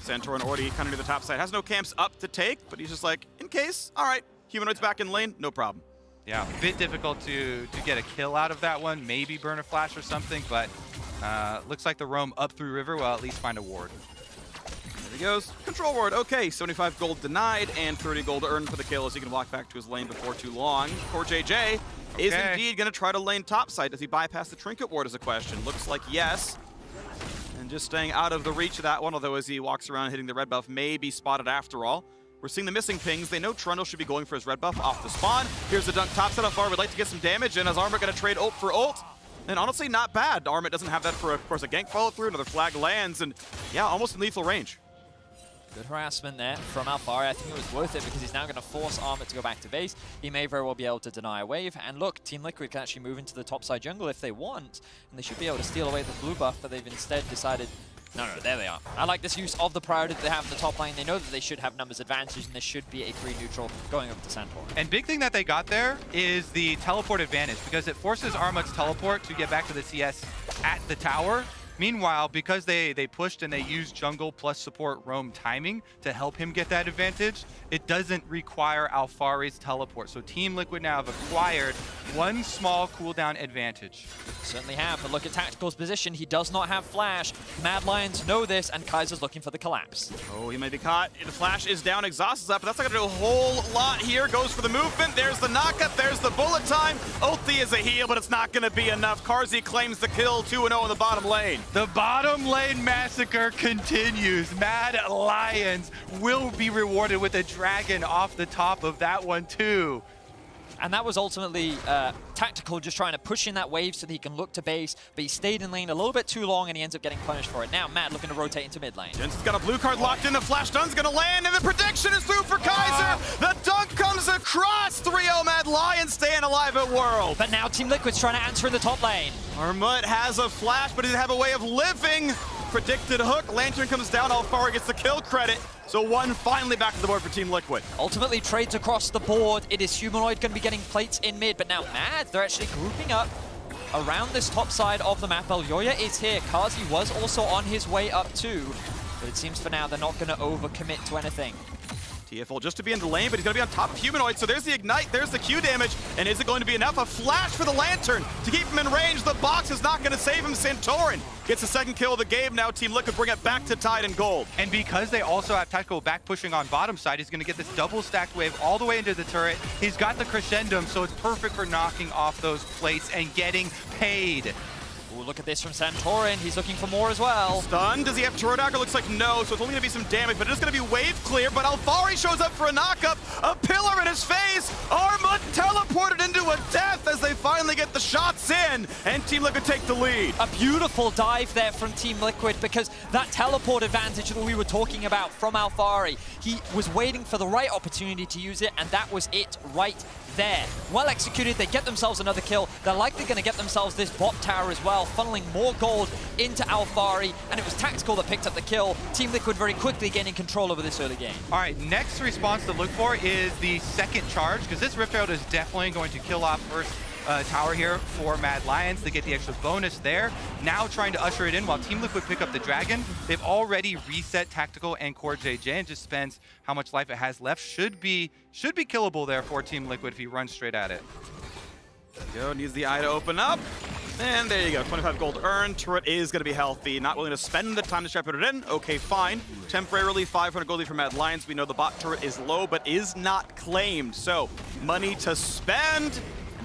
Santorin already kind of near the top side. Has no camps up to take, but he's just like, in case, all right, Humanoid's back in lane, no problem. Yeah, a bit difficult to get a kill out of that one. Maybe burn a flash or something, but looks like the roam up through river will at least find a ward. There he goes. Control ward. Okay, 75 gold denied and 30 gold earned for the kill as he can walk back to his lane before too long. CoreJJ is indeed going to try to lane topside. Does he bypass the trinket ward is a question. Looks like yes. And just staying out of the reach of that one, although as he walks around hitting the red buff may be spotted after all. We're seeing the missing pings. They know Trundle should be going for his red buff off the spawn. Here's the dunk topside. How far would like to get some damage in as Armor going to trade ult for ult. And honestly, not bad. Armit doesn't have that for, of course, a gank follow through. Another flag lands, and yeah, almost in lethal range. Good harassment there from Alfari. I think it was worth it because he's now going to force Armit to go back to base. He may very well be able to deny a wave. And look, Team Liquid can actually move into the topside jungle if they want. And they should be able to steal away the blue buff, but they've instead decided, no, there they are. I like this use of the priority that they have in the top lane. They know that they should have numbers advantage, and this should be a free neutral going over to Santorin. And big thing that they got there is the teleport advantage, because it forces Armut's teleport to get back to the CS at the tower. Meanwhile, because they pushed and they used jungle plus support roam timing to help him get that advantage, it doesn't require Alfari's teleport. So Team Liquid now have acquired one small cooldown advantage. Certainly have, but look at Tactical's position. He does not have flash. Mad Lions know this, and Kaiser's looking for the collapse. Oh, he may be caught. The flash is down, exhaust is up, but that's not going to do a whole lot here. Goes for the movement. There's the knockup. There's the bullet time. Ulti is a heal, but it's not going to be enough. Carzzy claims the kill, 2-0 in the bottom lane. The bottom lane massacre continues. Mad Lions will be rewarded with a dragon off the top of that one too. And that was ultimately Tactical just trying to push in that wave so that he can look to base, but he stayed in lane a little bit too long and he ends up getting punished for it. Now Mad looking to rotate into mid lane. Jensen's got a blue card locked in, the flash stun's gonna land, and the prediction is through for Kaiser! The dunk comes across, 3-0 Mad Lions staying alive at World. But now Team Liquid's trying to answer in the top lane. Armut has a flash, but he doesn't have a way of living. Predicted hook, Lantern comes down, Alfari gets the kill credit. So one finally back to the board for Team Liquid. Ultimately trades across the board. It is Humanoid going to be getting plates in mid, but now Mad, they're actually grouping up around this top side of the map. Elyoya is here. Carzzy was also on his way up too, but it seems for now they're not going to overcommit to anything. TFL just to be in the lane, but he's going to be on top of Humanoid, so there's the Ignite, there's the Q damage, and is it going to be enough? A flash for the Lantern to keep him in range. The box is not going to save him. Santorin gets the second kill of the game. Now Team Liquid bring it back to tied and gold. And because they also have Tactical back pushing on bottom side, he's going to get this double stacked wave all the way into the turret. He's got the Crescendum, so it's perfect for knocking off those plates and getting paid. Ooh, look at this from Santorin. He's looking for more as well. Stun. Does he have Turret Dagger? Looks like no, so it's only going to be some damage, but it is going to be wave clear. But Alfari shows up for a knockup. A pillar in his face. Armut teleported into a death as they finally get the shots in, and Team Liquid take the lead. A beautiful dive there from Team Liquid, because that teleport advantage that we were talking about from Alfari, he was waiting for the right opportunity to use it, and that was it right there. Well executed. They get themselves another kill. They're likely going to get themselves this bot tower as well, funneling more gold into Alfari, and it was Tactical that picked up the kill. Team Liquid very quickly gaining control over this early game. All right, next response to look for is the second charge, because this Rift Herald is definitely going to kill off first tower here for Mad Lions to get the extra bonus there. Now trying to usher it in while Team Liquid pick up the dragon. They've already reset Tactical and CoreJJ, and just spends how much life it has left. Should be killable there for Team Liquid if he runs straight at it. There we go, needs the eye to open up. And there you go, 25 gold earned. Turret is going to be healthy. Not willing to spend the time to try to put it in. Okay, fine. Temporarily, 500 gold lead for Mad Lions. We know the bot turret is low, but is not claimed. So, money to spend.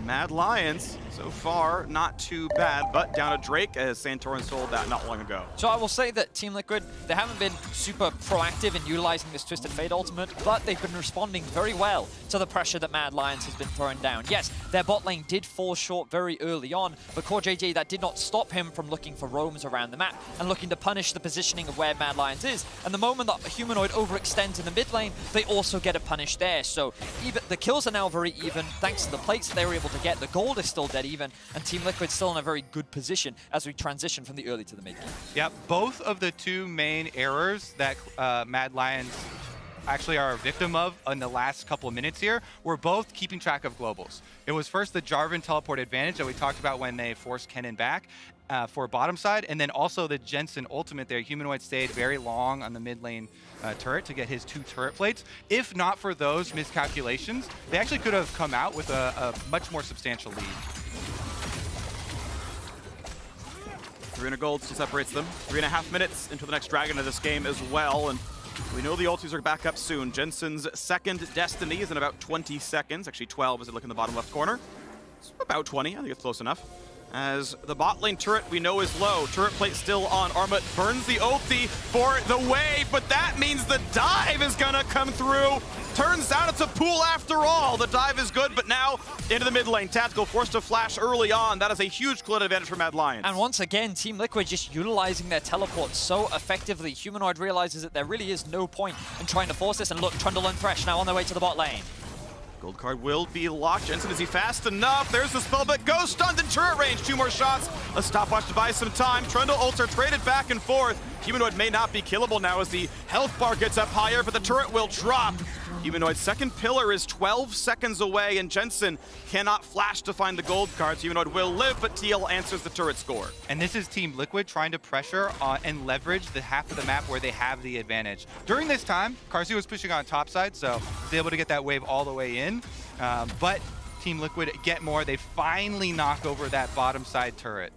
Mad Lions, so far, not too bad, but down to Drake as Santorin sold that not long ago. So I will say that Team Liquid, they haven't been super proactive in utilizing this Twisted Fate ultimate, but they've been responding very well to the pressure that Mad Lions has been throwing down. Yes, their bot lane did fall short very early on, but CoreJJ, that did not stop him from looking for roams around the map and looking to punish the positioning of where Mad Lions is. And the moment that Humanoid overextends in the mid lane, they also get a punish there. So even the kills are now very even, thanks to the plates that they were able to get. The gold is still dead even, and Team Liquid still in a very good position as we transition from the early to the mid game. Yep, both of the two main errors that Mad Lions actually are a victim of in the last couple of minutes here were both keeping track of globals. It was first the Jarvan teleport advantage that we talked about when they forced Kennen back for bottom side, and then also the Jensen ultimate there. Humanoid stayed very long on the mid lane turret to get his 2 turret plates. If not for those miscalculations, they actually could have come out with a much more substantial lead. 300 gold still separates them. 3.5 minutes into the next Dragon of this game as well, and we know the ultis are back up soon. Jensen's second Destiny is in about 20 seconds. Actually 12 as I look in the bottom left corner. It's about 20, I think it's close enough. As the bot lane turret we know is low. Turret plate still on. Armut burns the ulti for the wave, but that means the dive is gonna come through. Turns out it's a pool after all. The dive is good, but now into the mid lane. Tactical forced to flash early on. That is a huge clear advantage for Mad Lions. And once again, Team Liquid just utilizing their teleport so effectively. Humanoid realizes that there really is no point in trying to force this, and look, Trundle and Thresh now on their way to the bot lane. Gold card will be locked. Jensen, is he fast enough? There's the spell, but goes stunned in turret range. 2 more shots. A stopwatch to buy some time. Trundle ults are traded back and forth. Humanoid may not be killable now as the health bar gets up higher, but the turret will drop. Humanoid's second pillar is 12 seconds away, and Jensen cannot flash to find the gold cards. Humanoid will live, but TL answers the turret score. And this is Team Liquid trying to pressure and leverage the half of the map where they have the advantage. During this time, Carzzy was pushing on top side, so was able to get that wave all the way in. But Team Liquid get more. They finally knock over that bottom side turret.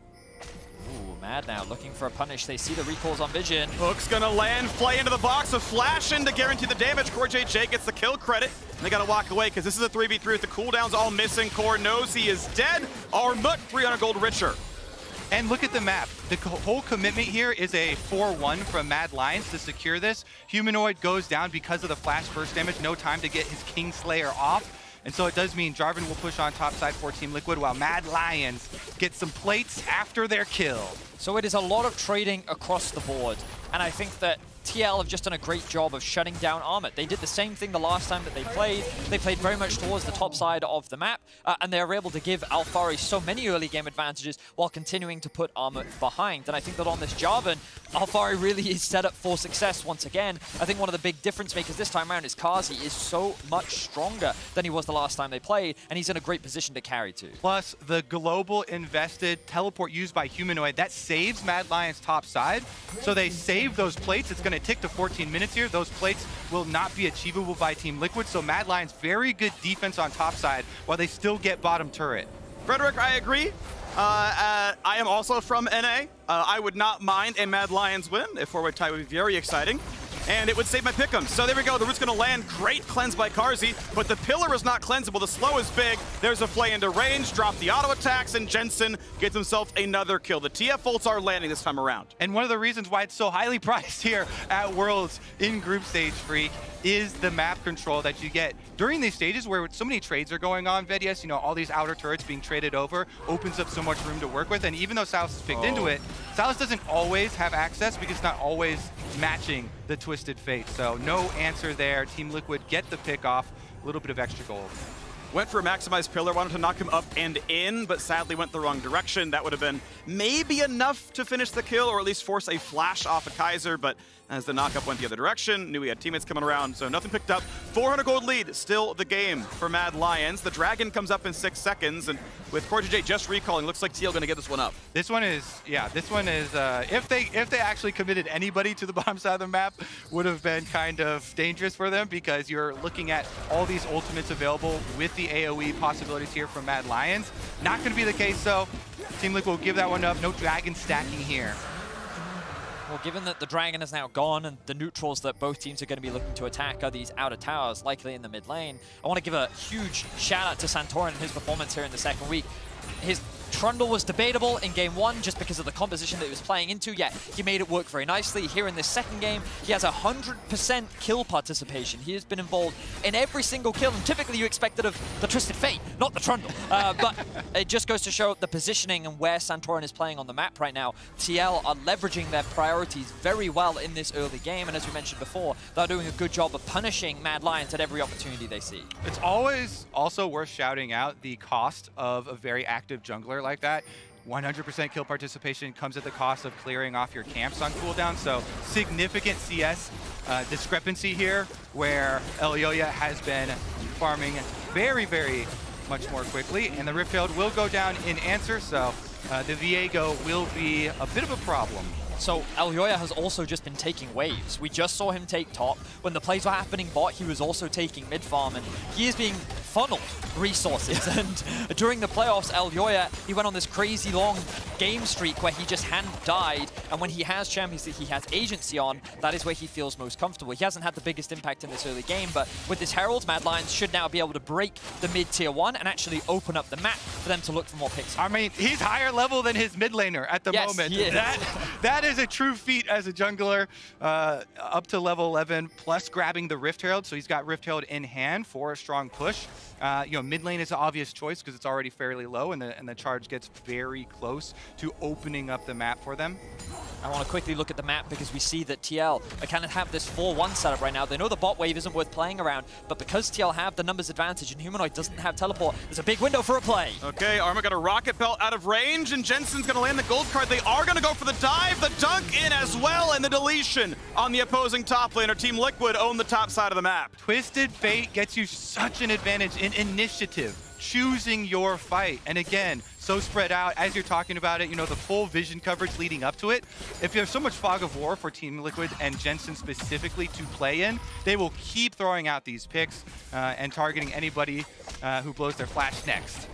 Ooh, Mad now looking for a punish. They see the recalls on Vision. Hook's gonna land, play into the box, a flash in to guarantee the damage. CoreJJ gets the kill credit. And they gotta walk away because this is a 3v3 with the cooldowns all missing. Core knows he is dead. Armut 300 gold richer. And look at the map. The whole commitment here is a 4-1 from Mad Lions to secure this. Humanoid goes down because of the flash burst damage. No time to get his Kingslayer off. And so it does mean Jarvan will push on top side for Team Liquid while Mad Lions get some plates after their kill. So it is a lot of trading across the board. And I think that TL have just done a great job of shutting down Armut. They did the same thing the last time that they played. They played very much towards the top side of the map, and they were able to give Alphari so many early game advantages while continuing to put Armut behind. And I think that on this Jarvan, Alphari really is set up for success once again. I think one of the big difference makers this time around is Carzzy is so much stronger than he was the last time they played, and he's in a great position to carry too. Plus, the global invested teleport used by Humanoid, that saves Mad Lions top side. So they save those plates. It's going to tick to 14 minutes here. Those plates will not be achievable by Team Liquid. So Mad Lions, very good defense on top side while they still get bottom turret. Frederick, I agree. I am also from NA. I would not mind a Mad Lions win. A 4-way tie would be very exciting. And it would save my pick'em. So there we go. The root's going to land. Great cleanse by Carzzy, but the pillar is not cleansable. The slow is big. There's a flay into range. Drop the auto attacks, and Jensen gets himself another kill. The TF ults are landing this time around. And one of the reasons why it's so highly priced here at Worlds in Group Stage, Freak, is the map control that you get during these stages where so many trades are going on. Vedius, you know, all these outer turrets being traded over opens up so much room to work with. And even though Salus is picked into it, Salus doesn't always have access because it's not always matching the Twisted Fate. So no answer there. Team Liquid get the pick off. A little bit of extra gold. Went for a maximized pillar, wanted to knock him up and in, but sadly went the wrong direction. That would have been maybe enough to finish the kill, or at least force a flash off a Kaiser, but as the knockup went the other direction, knew he had teammates coming around, so nothing picked up. 400 gold lead, still the game for Mad Lions. The Dragon comes up in 6 seconds, and with CoreJJ just recalling, looks like TL gonna get this one up. This one is, yeah, this one is, if they actually committed anybody to the bottom side of the map, would have been kind of dangerous for them, because you're looking at all these ultimates available with the AoE possibilities here from Mad Lions. Not going to be the case, though. Team Liquid will give that one up. No dragon stacking here. Well, given that the Dragon is now gone and the neutrals that both teams are going to be looking to attack are these outer towers, likely in the mid lane, I want to give a huge shout out to Santorin and his performance here in the second week. His Trundle was debatable in game 1 just because of the composition that he was playing into, yet he made it work very nicely. Here in this second game, he has 100% kill participation. He has been involved in every single kill, and typically you expect it of the Twisted Fate, not the Trundle. But it just goes to show the positioning and where Santorin is playing on the map right now. TL are leveraging their priorities very well in this early game, and as we mentioned before, they're doing a good job of punishing Mad Lions at every opportunity they see. It's always also worth shouting out the cost of a very active jungler like that. 100% kill participation comes at the cost of clearing off your camps on cooldown, so significant CS discrepancy here, where Elyoya has been farming very, very much more quickly, and the Riftfield will go down in answer, so the Viego will be a bit of a problem. So Elyoya has also just been taking waves. We just saw him take top. When the plays were happening bot, he was also taking mid farm, and he is being funneled resources. And during the playoffs, Elyoya, he went on this crazy long game streak where he just hadn't died, and when he has champions that he has agency on, that is where he feels most comfortable. He hasn't had the biggest impact in this early game, but with this Herald, Mad Lions should now be able to break the mid tier 1 and actually open up the map for them to look for more picks. I mean, he's higher level than his mid laner at the moment. He is. That is a true feat as a jungler, up to level 11, plus grabbing the Rift Herald, so he's got Rift Herald in hand for a strong push. You know, mid lane is an obvious choice because it's already fairly low, and the charge gets very close to opening up the map for them. I want to quickly look at the map because we see that TL kind of have this 4-1 setup right now. They know the bot wave isn't worth playing around, but because TL have the numbers advantage and Humanoid doesn't have teleport, there's a big window for a play. Okay, Arma got a rocket belt out of range, and Jensen's going to land the gold card. They are going to go for the dive, the dunk in as well, and the deletion on the opposing top laner. Team Liquid own the top side of the map. Twisted Fate gets you such an advantage in initiative, choosing your fight. And again, so spread out, as you're talking about it, you know, the full vision coverage leading up to it. If you have so much fog of war for Team Liquid and Jensen specifically to play in, they will keep throwing out these picks and targeting anybody who blows their flash next.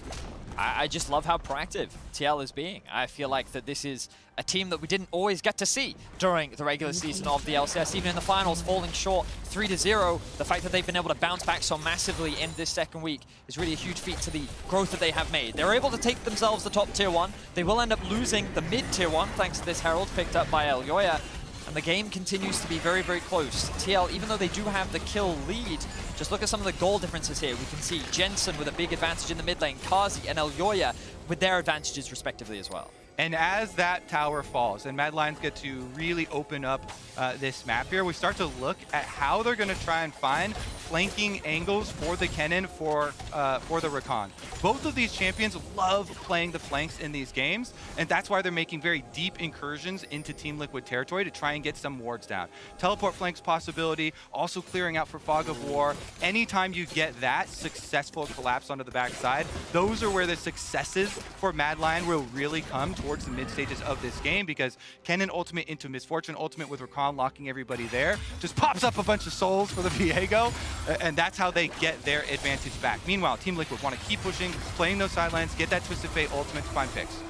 I just love how proactive TL is being. I feel like that this is a team that we didn't always get to see during the regular season of the LCS, even in the finals, falling short 3-0. The fact that they've been able to bounce back so massively in this second week is really a huge feat to the growth that they have made. They're able to take themselves the top tier 1. They will end up losing the mid tier 1 thanks to this Herald picked up by Elyoya. And the game continues to be very, very close. TL, even though they do have the kill lead, just look at some of the goal differences here. We can see Jensen with a big advantage in the mid lane, Kazi and Elyoya with their advantages respectively as well. And as that tower falls and Mad Lions get to really open up this map here, we start to look at how they're going to try and find flanking angles for the Kennen, for the Rakan. Both of these champions love playing the flanks in these games, and that's why they're making very deep incursions into Team Liquid territory to try and get some wards down. Teleport flanks possibility, also clearing out for Fog of War. Anytime you get that successful collapse onto the backside, those are where the successes for Mad Lion will really come towards the mid stages of this game, because Kennen ultimate into Misfortune ultimate with Rakan locking everybody there just pops up a bunch of souls for the Viego, and that's how they get their advantage back. Meanwhile, Team Liquid want to keep pushing, playing those sidelines, get that Twisted Fate ultimate to find picks.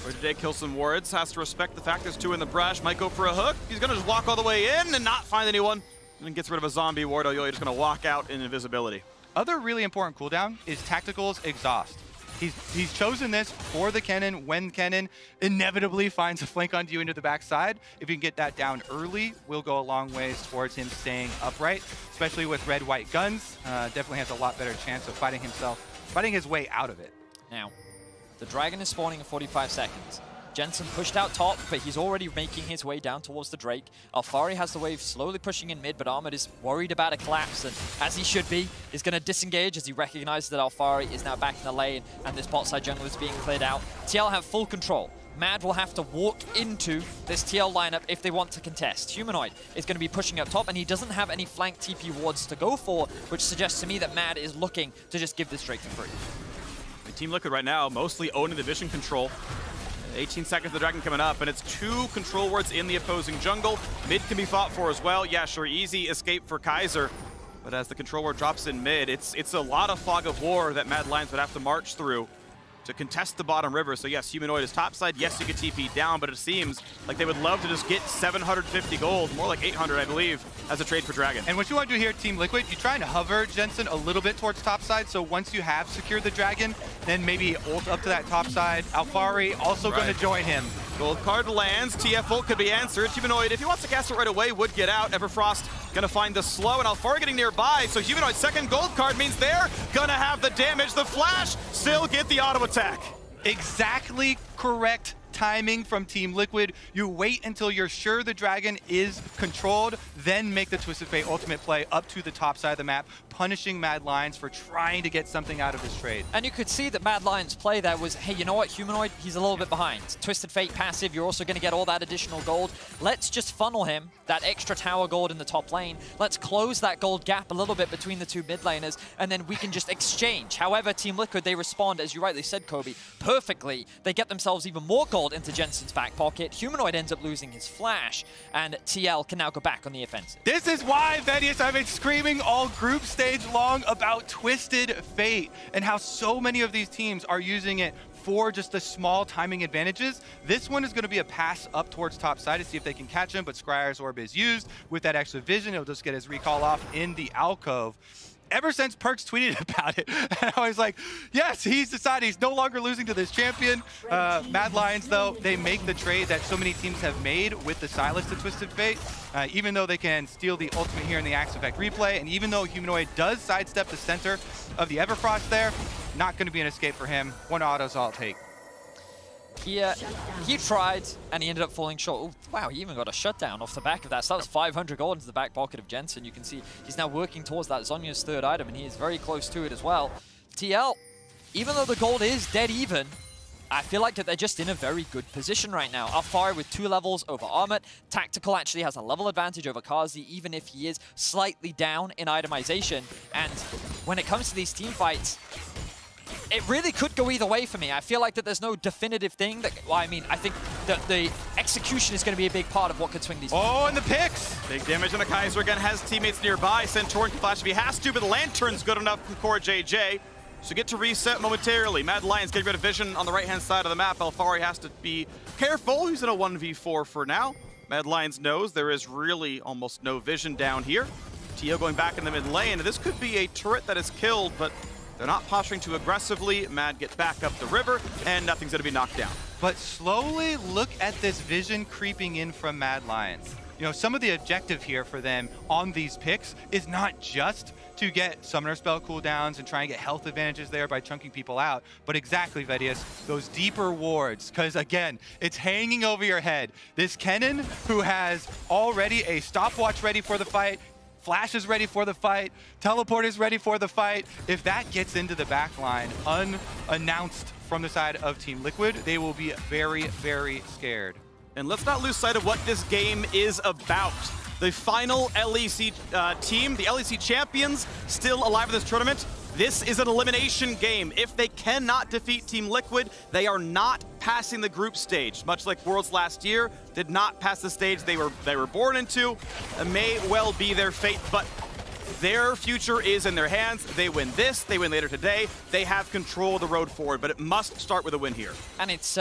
For today, kill some wards, has to respect the fact there's 2 in the brush, might go for a hook. He's going to just walk all the way in and not find anyone, and then gets rid of a zombie ward. Elyoya just going to walk out in invisibility. Other really important cooldown is Tactical's Exhaust. He's chosen this for the Kennen when Kennen inevitably finds a flank onto you into the backside. If you can get that down early, we'll go a long ways towards him staying upright, especially with red-white guns. Definitely has a lot better chance of fighting his way out of it. Now, the Dragon is spawning in 45 seconds. Jensen pushed out top, but he's already making his way down towards the Drake. Alfari has the wave slowly pushing in mid, but Ahmed is worried about a collapse, and as he should be, is going to disengage as he recognizes that Alfari is now back in the lane, and this bot side jungle is being cleared out. TL have full control. Mad will have to walk into this TL lineup if they want to contest. Humanoid is going to be pushing up top, and he doesn't have any flank TP wards to go for, which suggests to me that Mad is looking to just give this Drake for free. Team Liquid right now mostly owning the vision control. 18 seconds, the Dragon coming up, and it's 2 control wards in the opposing jungle. Mid can be fought for as well. Yeah, sure, easy escape for Kaiser. But as the control ward drops in mid, it's a lot of fog of war that Mad Lions would have to march through to contest the bottom river. So yes, Humanoid is topside. Yes, you could TP down, but it seems like they would love to just get 750 gold, more like 800, I believe, as a trade for Dragon. And what you want to do here, Team Liquid, you're trying to hover Jensen a little bit towards topside. So once you have secured the Dragon, then maybe ult up to that topside. Alfari also going to join him. Gold card lands. TF ult could be answered. Humanoid, if he wants to cast it right away, would get out. Everfrost going to find the slow, and Alfari getting nearby. So Humanoid's second gold card means they're going to have the damage. The flash still get the auto attack. Exactly correct timing from Team Liquid. You wait until you're sure the Dragon is controlled, then make the Twisted Fate ultimate play up to the top side of the map, punishing Mad Lions for trying to get something out of this trade. And you could see that Mad Lions' play there was, hey, you know what, Humanoid, he's a little bit behind. Twisted Fate passive, you're also going to get all that additional gold. Let's just funnel him, that extra tower gold in the top lane. Let's close that gold gap a little bit between the two mid laners, and then we can just exchange. However, Team Liquid, they respond, as you rightly said, Kobe, perfectly. They get themselves even more gold into Jensen's back pocket. Humanoid ends up losing his flash, and TL can now go back on the offensive. This is why, Vedius, I've been screaming all group stage long about Twisted Fate and how so many of these teams are using it for just the small timing advantages. This one is going to be a pass up towards top side to see if they can catch him, but Scryer's Orb is used. With that extra vision, he'll just get his recall off in the alcove. Ever since Perks tweeted about it, and I was like, yes, he's decided he's no longer losing to this champion. Mad Lions, though, they make the trade that so many teams have made with the Silas to Twisted Fate. Even though they can steal the ultimate here in the Axe Effect replay, and even though Humanoid does sidestep the center of the Everfrost there, not going to be an escape for him. One auto's all it'll take. He tried, and he ended up falling short. Oh, wow, he even got a shutdown off the back of that. So that was 500 gold into the back pocket of Jensen. You can see he's now working towards that Zhonya's third item, and he is very close to it as well. TL, even though the gold is dead even, I feel like that they're just in a very good position right now. Alfari with 2 levels over Armut. Tactical actually has a level advantage over Kazi, even if he is slightly down in itemization. And when it comes to these team fights, it really could go either way for me. I feel like that there's no definitive thing. That, well, I mean, I think that the execution is going to be a big part of what could swing these. Oh, and the picks! Big damage on the Kaiser again, has teammates nearby. Centaur can flash if he has to, but the Lantern's good enough from Core JJ. So get to reset momentarily. Mad Lions getting rid of vision on the right-hand side of the map. Alfari has to be careful. He's in a 1v4 for now. Mad Lions knows there is really almost no vision down here. Tio going back in the mid lane. This could be a turret that is killed, but they're not posturing too aggressively. Mad gets back up the river, and nothing's going to be knocked down. But slowly look at this vision creeping in from Mad Lions. You know, some of the objective here for them on these picks is not just to get summoner spell cooldowns and try and get health advantages there by chunking people out, but exactly, Vedius, those deeper wards, because again, it's hanging over your head. This Kennen, who has already a stopwatch ready for the fight, Flash is ready for the fight, Teleport is ready for the fight. If that gets into the back line unannounced from the side of Team Liquid, they will be very, very scared. And let's not lose sight of what this game is about. The final LEC team, the LEC champions, still alive in this tournament. This is an elimination game. If they cannot defeat Team Liquid, they are not passing the group stage. Much like Worlds last year, did not pass the stage they were born into. It may well be their fate, but their future is in their hands. They win this, they win later today. They have control of the road forward, but it must start with a win here. And it's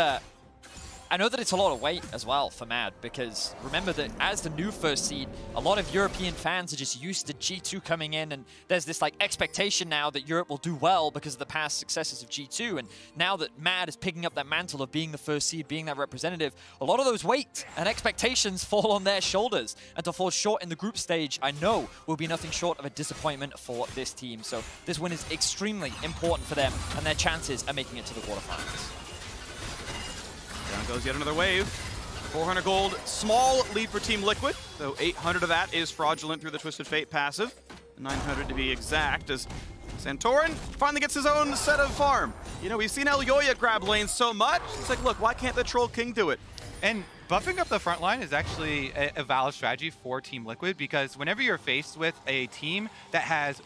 I know that it's a lot of weight as well for Mad, because remember that as the new first seed, a lot of European fans are just used to G2 coming in, and there's this like expectation now that Europe will do well because of the past successes of G2, and now that Mad is picking up that mantle of being the first seed, being that representative, a lot of those weight and expectations fall on their shoulders, and to fall short in the group stage, I know will be nothing short of a disappointment for this team. So this win is extremely important for them and their chances of making it to the quarterfinals. Down goes yet another wave. 400 gold, small lead for Team Liquid, though 800 of that is fraudulent through the Twisted Fate passive. 900 to be exact, as Santorin finally gets his own set of farm. You know, we've seen Elyoya grab lanes so much. It's like, look, why can't the Troll King do it? And buffing up the front line is actually a valid strategy for Team Liquid, because whenever you're faced with a team that has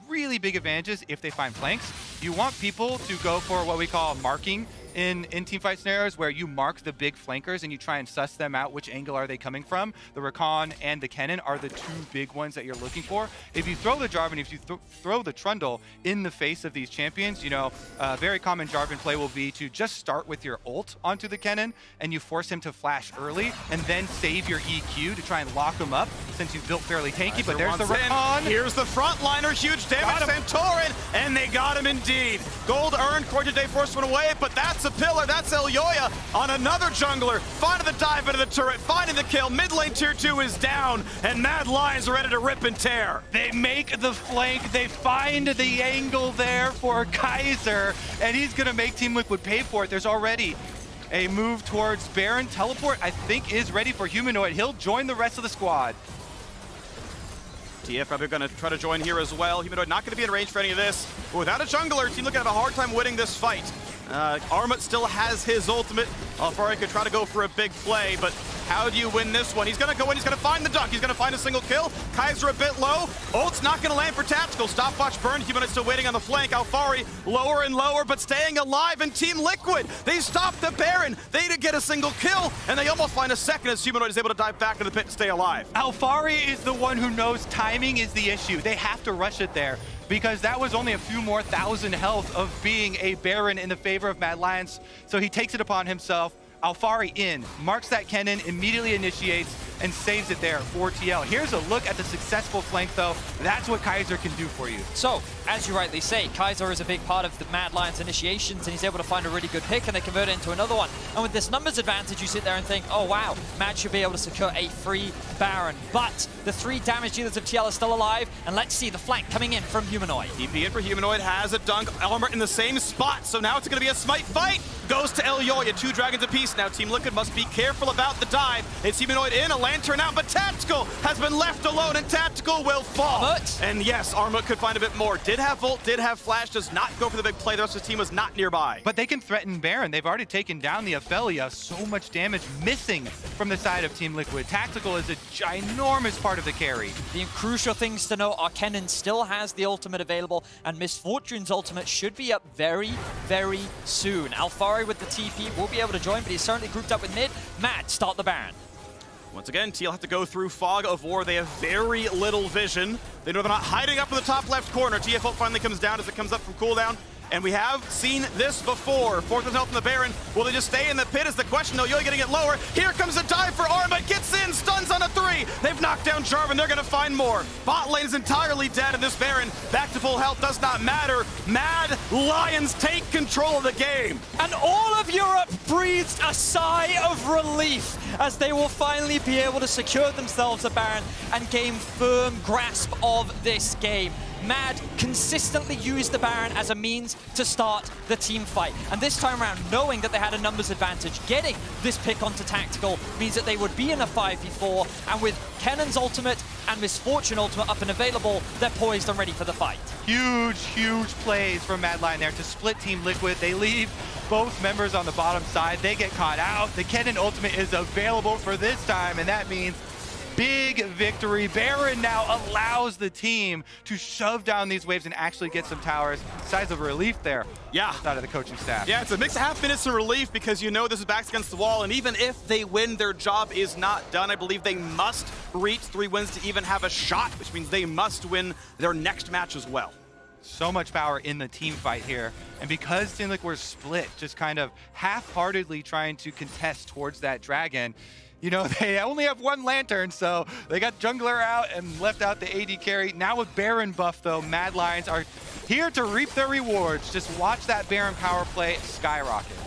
really big advantages if they find flanks, you want people to go for what we call marking in teamfight scenarios where you mark the big flankers and you try and suss them out. Which angle are they coming from? The Rakan and the Kennen are the two big ones that you're looking for. If you throw the Jarvan, if you throw the Trundle in the face of these champions, you know, a very common Jarvan play will be to just start with your ult onto the Kennen and you force him to flash early and then save your EQ to try and lock him up since you've built fairly tanky. But there's the Rakan. Here's the frontliner, huge damage, Santorin, and they got him indeed. Gold earned, Corte Day forced one away, but that's a pillar, that's Elyoya on another jungler, finding the dive into the turret, finding the kill, mid lane tier 2 is down, and Mad Lions are ready to rip and tear. They make the flank, they find the angle there for Kaiser, and he's gonna make Team Liquid pay for it. There's already a move towards Baron. Teleport, I think, is ready for Humanoid. He'll join the rest of the squad. TF probably going to try to join here as well. Humanoid not going to be in range for any of this. But without a jungler, Team Liquid have a hard time winning this fight. Armut still has his ultimate. Alfari could try to go for a big play, but how do you win this one? He's going to go in, he's going to find the duck, he's going to find a single kill. Kaiser a bit low. Ult's not going to land for Tactical. Stopwatch burn. Humanoid still waiting on the flank. Alfari lower and lower, but staying alive. And Team Liquid, they stopped the Baron. They didn't get a single kill, and they almost find a second as Humanoid is able to dive back into the pit to stay alive. Alfari is the one who knows timing is the issue. They have to rush it there, because that was only a few more thousand health of being a Baron in the favor of Mad Lions. So he takes it upon himself. Alfari in, marks that Kennen, immediately initiates, and saves it there for TL. Here's a look at the successful flank, though. That's what Kaiser can do for you. So, as you rightly say, Kaiser is a big part of the Mad Lions initiations, and he's able to find a really good pick, and they convert it into another one. And with this numbers advantage, you sit there and think, oh wow, Mad should be able to secure a free Baron. But the 3 damage dealers of TL are still alive, and let's see the flank coming in from Humanoid. TP in for Humanoid, has a dunk, Armor in the same spot, so now it's going to be a smite fight. Goes to Elyoya, 2 dragons apiece. Now Team Liquid must be careful about the dive. It's Humanoid in, a lantern out, but Tactical has been left alone, and Tactical will fall. Armut. And yes, Armut could find a bit more. Did have Volt, did have Flash, does not go for the big play. The rest of the team was not nearby. But they can threaten Baron. They've already taken down the Ophelia. So much damage missing from the side of Team Liquid. Tactical is a ginormous part of the carry. The crucial things to know are Kennen still has the ultimate available, and Misfortune's ultimate should be up very, very soon. Alfari with the TP will be able to join, but he's certainly grouped up with mid. Mad, start the Baron. Once again, TL have to go through Fog of War. They have very little vision. They know they're not hiding up in the top left corner. TF finally comes down as it comes up from cooldown. And we have seen this before. 4th health from the Baron. Will they just stay in the pit is the question. No, Elyoya getting it lower. Here comes a dive for Armut. Gets in, stuns on a 3. They've knocked down Jarvan. They're going to find more. Bot lane is entirely dead, and this Baron, back to full health, does not matter. Mad Lions take control of the game. And all of Europe breathes a sigh of relief as they will finally be able to secure themselves a Baron and gain firm grasp of this game. Mad consistently used the Baron as a means to start the team fight. And this time around, knowing that they had a numbers advantage, getting this pick onto Tactical means that they would be in a 5v4. And with Kennen's ultimate and Misfortune ultimate up and available, they're poised and ready for the fight. Huge, huge plays from Mad Lion there to split Team Liquid. They leave both members on the bottom side. They get caught out. The Kennen ultimate is available for this time, and that means big victory. Baron now allows the team to shove down these waves and actually get some towers. Size of relief there. Yeah. Out of the coaching staff. Yeah, it's a mix of half minutes of relief because you know this is backs against the wall, and even if they win, their job is not done. I believe they must reach 3 wins to even have a shot, which means they must win their next match as well. So much power in the team fight here. And because Team Liquid were split, just kind of half-heartedly trying to contest towards that dragon, you know, they only have 1 lantern, so they got jungler out and left out the AD carry. Now with Baron buff, though, Mad Lions are here to reap their rewards. Just watch that Baron power play skyrocket.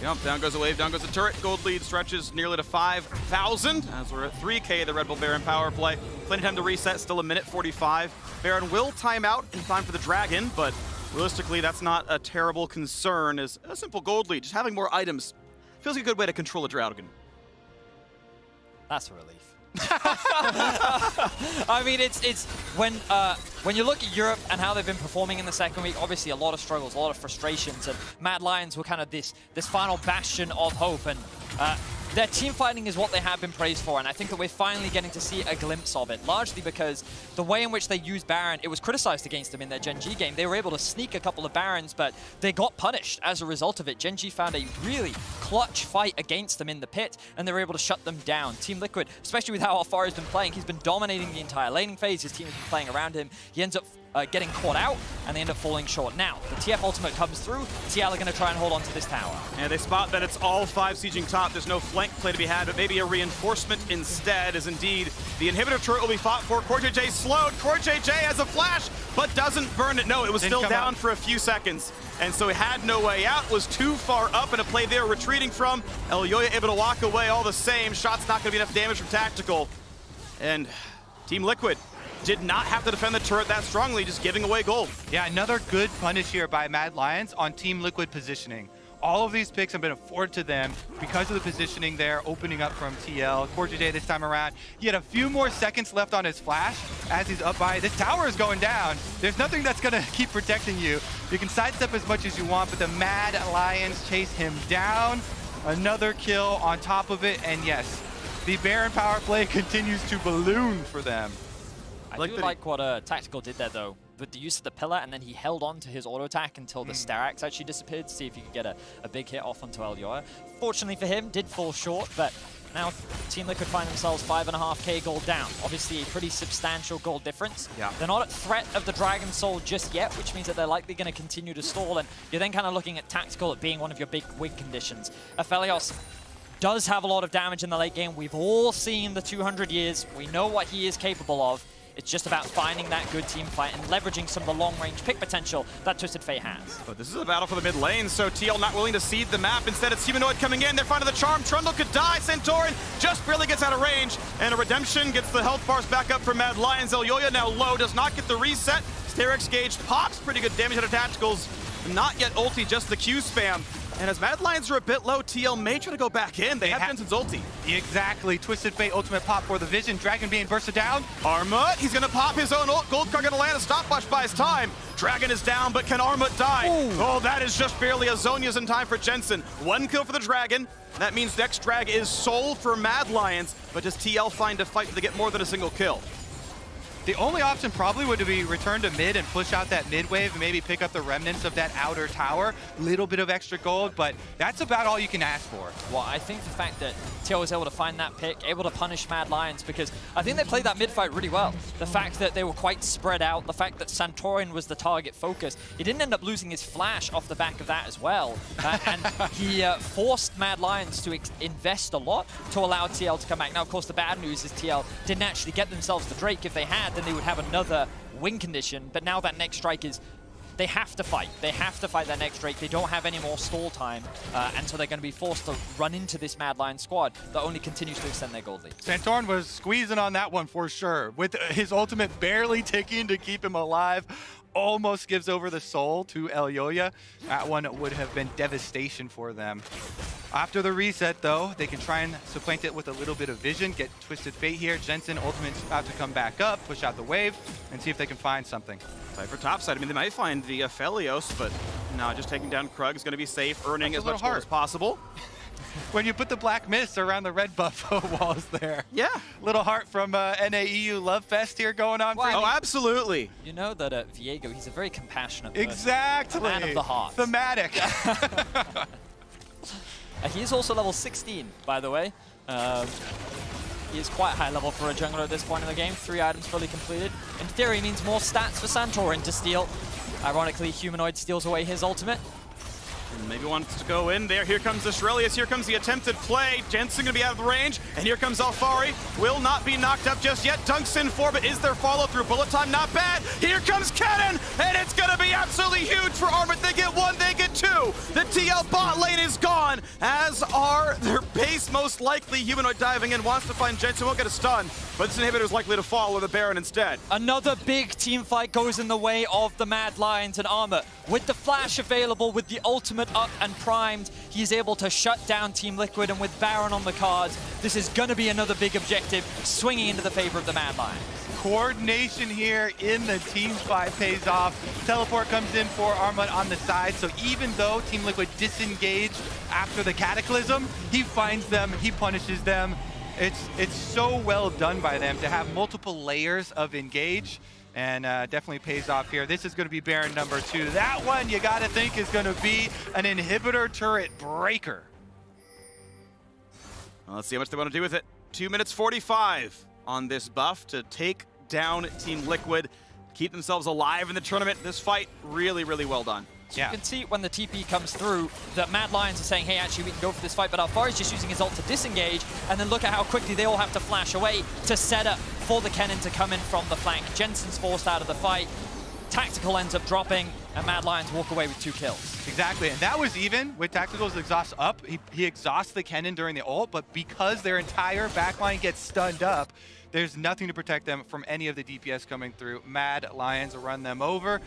Yep, down goes the wave, down goes the turret. Gold lead stretches nearly to 5,000 as we're at 3K, the Red Bull Baron power play. Plenty of time to reset, still 1:45. Baron will time out in time for the Dragon, but realistically, that's not a terrible concern as a simple gold lead. Just having more items feels like a good way to control a Dragon. That's a relief. I mean, it's when you look at Europe and how they've been performing in the second week, obviously a lot of struggles, a lot of frustrations, and Mad Lions were kind of this final bastion of hope. And their team fighting is what they have been praised for, and I think that we're finally getting to see a glimpse of it, largely because the way in which they used Baron, it was criticized against them in their Gen G game. They were able to sneak a couple of Barons, but they got punished as a result of it. Gen G found a really clutch fight against them in the pit, and they were able to shut them down. Team Liquid, especially with how Alfari's been playing, he's been dominating the entire laning phase. His team has been playing around him. He ends up getting caught out, and they end up falling short. Now, the TF ultimate comes through. TL are going to try and hold on to this tower. And they spot that it's all 5 sieging top. There's no flank play to be had, but maybe a reinforcement instead, as indeed the inhibitor turret will be fought for. CoreJJ slowed. CoreJJ has a flash, but doesn't burn it. No, it was still down for a few seconds. And so he had no way out, was too far up in a play they were retreating from. Elyoya able to walk away all the same. Shot's not going to be enough damage from Tactical. And Team Liquid did not have to defend the turret that strongly, just giving away gold. Yeah, another good punish here by Mad Lions on Team Liquid positioning. All of these picks have been afforded to them because of the positioning there, opening up from TL. CoreJJ this time around, he had a few more seconds left on his flash as he's up by. This tower is going down. There's nothing that's going to keep protecting you. You can sidestep as much as you want, but the Mad Lions chase him down. Another kill on top of it, and yes, the Baron power play continues to balloon for them. I do like what Tactical did there, though, with the use of the pillar, and then he held on to his auto attack until the Starax actually disappeared to see if he could get a big hit off onto Elyoya. Fortunately for him, did fall short, but now Team Liquid find themselves 5.5k gold down. Obviously a pretty substantial gold difference. Yeah. They're not at threat of the Dragon Soul just yet, which means that they're likely going to continue to stall, and you're then kind of looking at Tactical at being one of your big win conditions. Aphelios does have a lot of damage in the late game. We've all seen the 200 years. We know what he is capable of. It's just about finding that good team fight and leveraging some of the long-range pick potential that Twisted Fate has. But this is a battle for the mid lane, so TL not willing to cede the map. Instead, it's Humanoid coming in. They're finding the charm. Trundle could die. Santorin just barely gets out of range. And a Redemption gets the health bars back up for Mad Lions. Elyoya now low, does not get the reset. Sterex Gauge pops. Pretty good damage out of Tacticals. Not yet ulti, just the Q spam. And as Mad Lions are a bit low, TL may try to go back in. They have Jensen's ulti. Exactly. Twisted Fate ultimate pop for the Vision. Dragon being bursted down. Armut, he's going to pop his own ult. Gold card going to land a stopwatch by his time. Dragon is down, but can Armut die? Ooh. Oh, that is just barely a Zhonya's in time for Jensen. 1 kill for the Dragon. That means next drag is sold for Mad Lions, but does TL find a fight to get more than a single kill? The only option probably would be return to mid and push out that mid wave and maybe pick up the remnants of that outer tower. Little bit of extra gold, but that's about all you can ask for. Well, I think the fact that TL was able to find that pick, able to punish Mad Lions, because I think they played that mid fight really well. The fact that they were quite spread out, the fact that Santorin was the target focus, he didn't end up losing his flash off the back of that as well. And he forced Mad Lions to invest a lot to allow TL to come back. Now, of course, the bad news is TL didn't actually get themselves the Drake. If they had, then they would have another win condition. But now that next strike is, they have to fight. They have to fight that next Drake. They don't have any more stall time. And so they're going to be forced to run into this Mad Lion squad that only continues to extend their gold lead. Santorin was squeezing on that one for sure, with his ultimate barely ticking to keep him alive. Almost gives over the soul to Elyoya. That one would have been devastation for them. After the reset, though, they can try and supplant it with a little bit of vision, get Twisted Fate here. Jensen ultimate's about to come back up, push out the wave, and see if they can find something. Fight for topside. I mean, they might find the Aphelios, but no, just taking down Krug is going to be safe, earning as much gold as possible. When you put the black mist around the red buff walls there. Yeah. Little heart from NAEU Love Fest here going on. Wow. Oh, absolutely. You know that Viego, he's a very compassionate person. Exactly. A man of the heart. Thematic. He is also level 16, by the way. He is quite high level for a jungler at this point in the game. 3 items fully completed. In theory, means more stats for Santorin to steal. Ironically, Humanoid steals away his ultimate. Maybe wants to go in there. Here comes Aurelius. Here comes the attempted play. Jensen going to be out of the range. And here comes Alfari. Will not be knocked up just yet. Dunks in 4, but is there follow-through? Bullet time not bad. Here comes Cannon. And it's going to be absolutely huge for Armut. They get 1, they get 2. The TL bot lane is gone, as are their base most likely. Humanoid diving in, wants to find Jensen. Won't get a stun, but this inhibitor is likely to fall with the Baron instead. Another big team fight goes in the way of the Mad Lions and Armut. With the flash available, with the ultimate up and primed, he's able to shut down Team Liquid, and with Baron on the cards, this is going to be another big objective, swinging into the favor of the Mad Lions. coordination here in the team fight pays off. Teleport comes in for Armut on the side, so even though Team Liquid disengaged after the Cataclysm, he finds them, he punishes them. It's so well done by them to have multiple layers of engage, and definitely pays off here. This is going to be Baron number 2. That one you got to think is going to be an inhibitor turret breaker. Well, let's see how much they want to do with it. 2 minutes 45 on this buff to take down Team Liquid, keep themselves alive in the tournament. This fight, really, really well done. So you can see when the TP comes through that Mad Lions are saying, hey, actually, we can go for this fight, but Alfari is just using his ult to disengage, and then look at how quickly they all have to flash away to set up for the Kennen to come in from the flank. Jensen's forced out of the fight. Tactical ends up dropping, and Mad Lions walk away with 2 kills. Exactly, and that was even with Tactical's exhaust up. He exhausts the Kennen during the ult, but because their entire backline gets stunned up, there's nothing to protect them from any of the DPS coming through. Mad Lions run them over.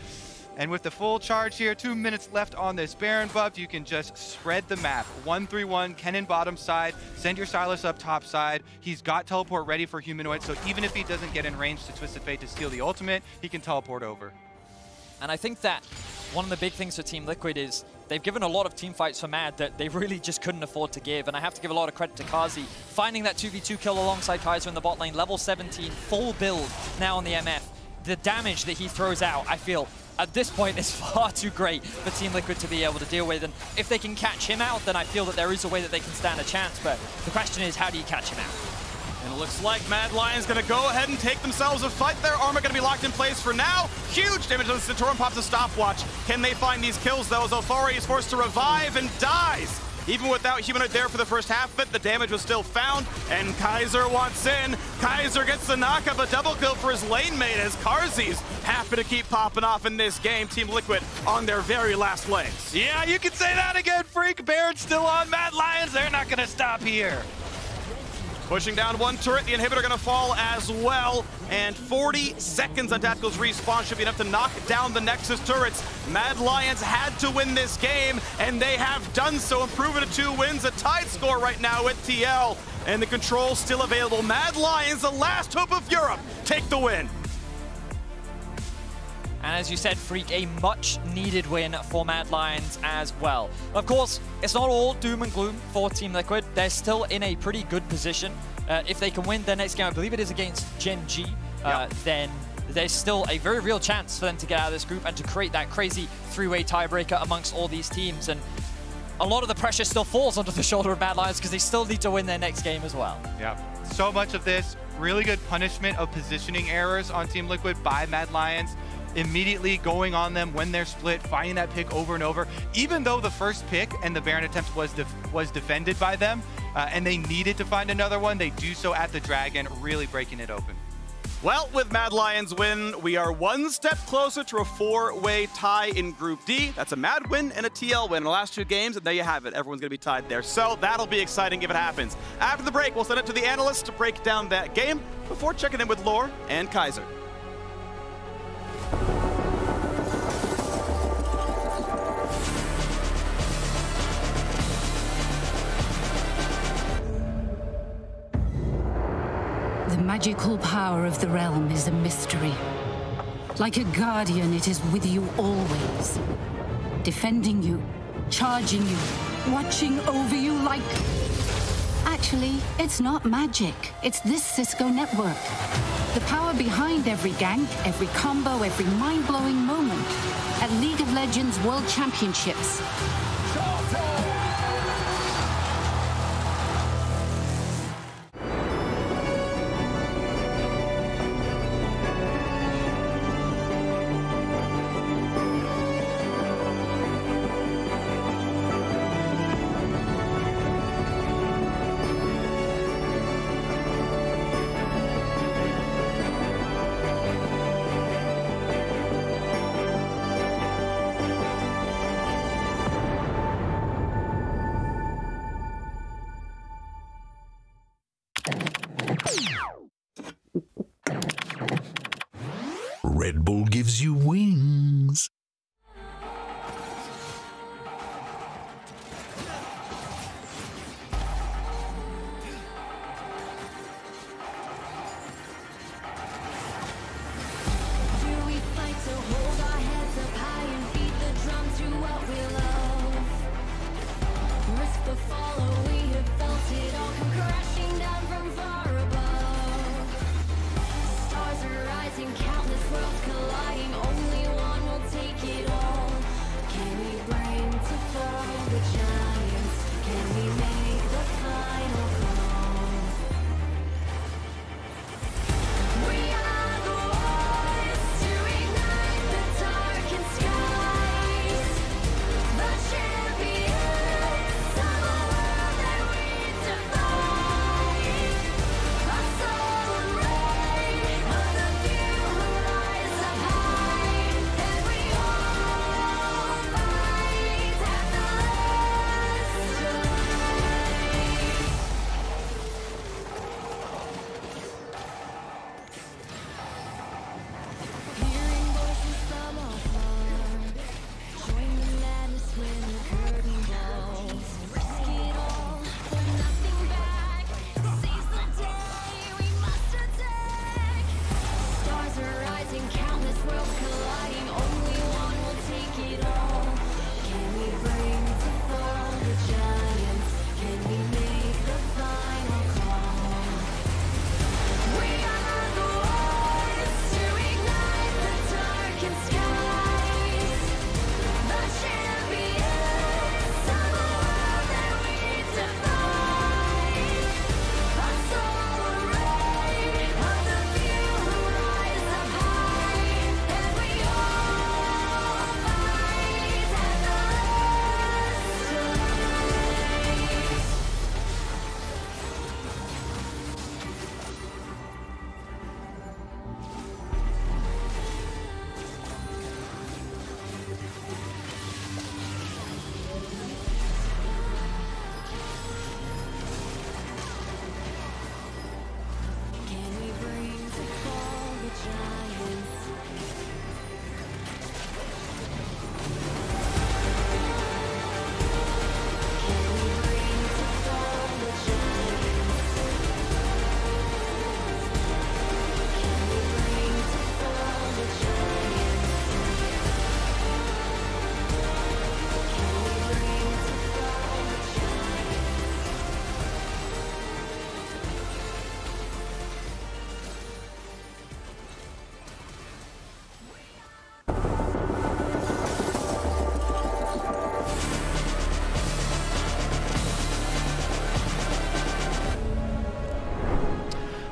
And with the full charge here, 2 minutes left on this Baron buff, you can just spread the map. 1-3-1, Kennen bottom side, send your Sylas up top side. He's got teleport ready for Humanoid, so even if he doesn't get in range to Twisted Fate to steal the ultimate, he can teleport over. And I think that one of the big things for Team Liquid is they've given a lot of team fights for Mad that they really just couldn't afford to give. And I have to give a lot of credit to Kazi, finding that 2v2 kill alongside Kaiser in the bot lane, level 17, full build now on the MF. The damage that he throws out, I feel, at this point is far too great for Team Liquid to be able to deal with. And if they can catch him out, then I feel that there is a way that they can stand a chance. But the question is, how do you catch him out? And it looks like Mad Lions going to go ahead and take themselves a fight there. Armor going to be locked in place for now. Huge damage on the Centurion, pops a stopwatch. Can they find these kills though? Zofari is forced to revive and dies. Even without Humanoid there for the first half of it, the damage was still found, and Kaiser wants in. Kaiser gets the knockup, a double kill for his lane mate as Karzi's happy to keep popping off in this game. Team Liquid on their very last legs. Yeah, you can say that again, Freak. Baron's still on. Mad Lions, they're not going to stop here. Pushing down one turret, the inhibitor gonna fall as well. And 40 seconds on Tactical's respawn should be enough to knock down the Nexus turrets. Mad Lions had to win this game, and they have done so, improving to 2 wins, a tied score right now with TL. And the control still available. Mad Lions, the last hope of Europe, take the win. And as you said, Freak, a much-needed win for Mad Lions as well. Of course, it's not all doom and gloom for Team Liquid. They're still in a pretty good position. If they can win their next game, I believe it is against Gen G, then there's still a very real chance for them to get out of this group and to create that crazy 3-way tiebreaker amongst all these teams. And a lot of the pressure still falls onto the shoulder of Mad Lions because they still need to win their next game as well. Yeah, so much of this, really good punishment of positioning errors on Team Liquid by Mad Lions. Immediately going on them when they're split, finding that pick over and over. Even though the first pick and the Baron attempt was defended by them, and they needed to find another one, they do so at the Dragon, really breaking it open. Well, with Mad Lions win, we are one step closer to a 4-way tie in Group D. That's a Mad win and a TL win in the last 2 games, and there you have it. Everyone's going to be tied there. So that'll be exciting if it happens. After the break, we'll send it to the analysts to break down that game before checking in with Lore and Kaiser. The magical power of the realm is a mystery. Like a guardian, it is with you always. Defending you, charging you, watching over you like... Actually, it's not magic. It's this Cisco network. The power behind every gank, every combo, every mind-blowing moment. At League of Legends World Championships. Red Bull gives you wings.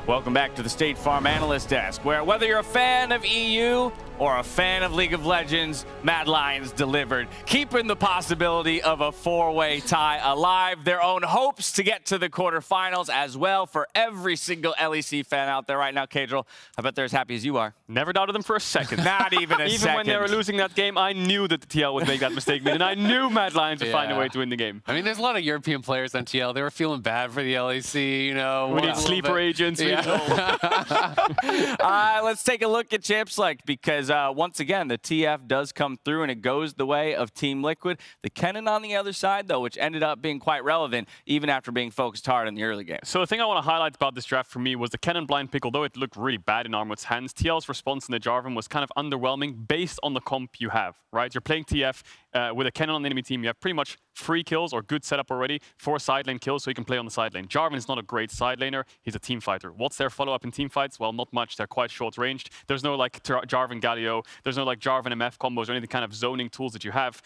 Welcome back to the State Farm Analyst Desk, where whether you're a fan of EU or a fan of League of Legends, Mad Lions delivered, keeping the possibility of a four-way tie alive. Their own hopes to get to the quarterfinals as well for every single LEC fan out there right now. Kadril, I bet they're as happy as you are. Never doubted them for a second. Not even a second. Even when they were losing that game, I knew that the TL would make that mistake, and I knew Mad Lions would find a way to win the game. I mean, there's a lot of European players on TL. They were feeling bad for the LEC, you know. We need sleeper agents. Yeah. Let's take a look at Champ Select, because once again, the TF does come through, and it goes the way of Team Liquid. The Kennen on the other side, though, which ended up being quite relevant, even after being focused hard in the early game. So the thing I want to highlight about this draft for me was the Kennen blind pick. Although it looked really bad in Armwood's hands, TL's response in the Jarvan was kind of underwhelming based on the comp you have, right? You're playing TF with a Kennen on the enemy team. You have pretty much 3 kills or good setup already, 4 side lane kills, so you can play on the side lane. Jarvan is not a great side laner. He's a team fighter. What's their follow-up in team fights? Well, not much. They're quite short-ranged. There's no like Jarvan Galio. There's no like Jarvan MF combos or any kind of zoning tools that you have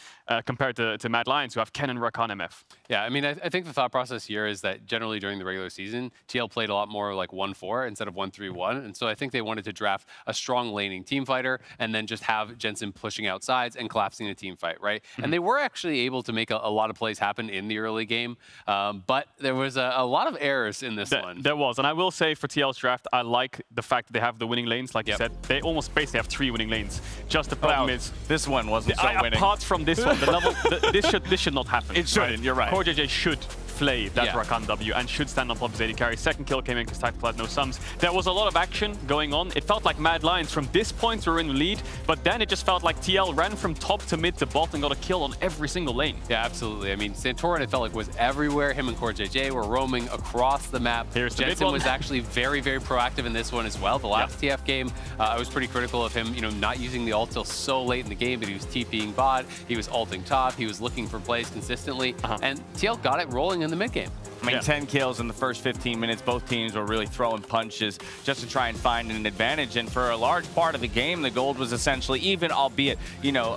compared to Mad Lions, who have Kennen, Rakan, MF. Yeah, I mean, I think the thought process here is that generally during the regular season, TL played a lot more like 1-4 instead of 1-3-1. And so I think they wanted to draft a strong laning team fighter and then just have Jensen pushing out sides and collapsing a team fight, right? And they were actually able to make a lot of plays happen in the early game, but there was a lot of errors in this one. There was, and I will say for TL's draft, I like the fact that they have the winning lanes, like you said. They almost basically have 3 winning lanes. Just the problem is this one wasn't so winning. Apart from this one, the level, this should not happen. It shouldn't. Right? You're right. CoreJJ should play that Rakan W and should stand on top of his AD carry. Second kill came in because Tactical had no sums. There was a lot of action going on. It felt like Mad Lions from this point were in the lead, but then it just felt like TL ran from top to mid to bot and got a kill on every single lane. Yeah, absolutely. I mean, Santorin, it felt like was everywhere. Him and CoreJJ were roaming across the map. Jensen was actually very, very proactive in this one as well. The last TF game, I was pretty critical of him, you know, not using the ult till so late in the game, but he was TPing bot, he was ulting top, he was looking for plays consistently, and TL got it rolling in the mid game. I mean, 10 kills in the first 15 minutes. Both teams were really throwing punches just to try and find an advantage. And for a large part of the game, the gold was essentially even, albeit, you know,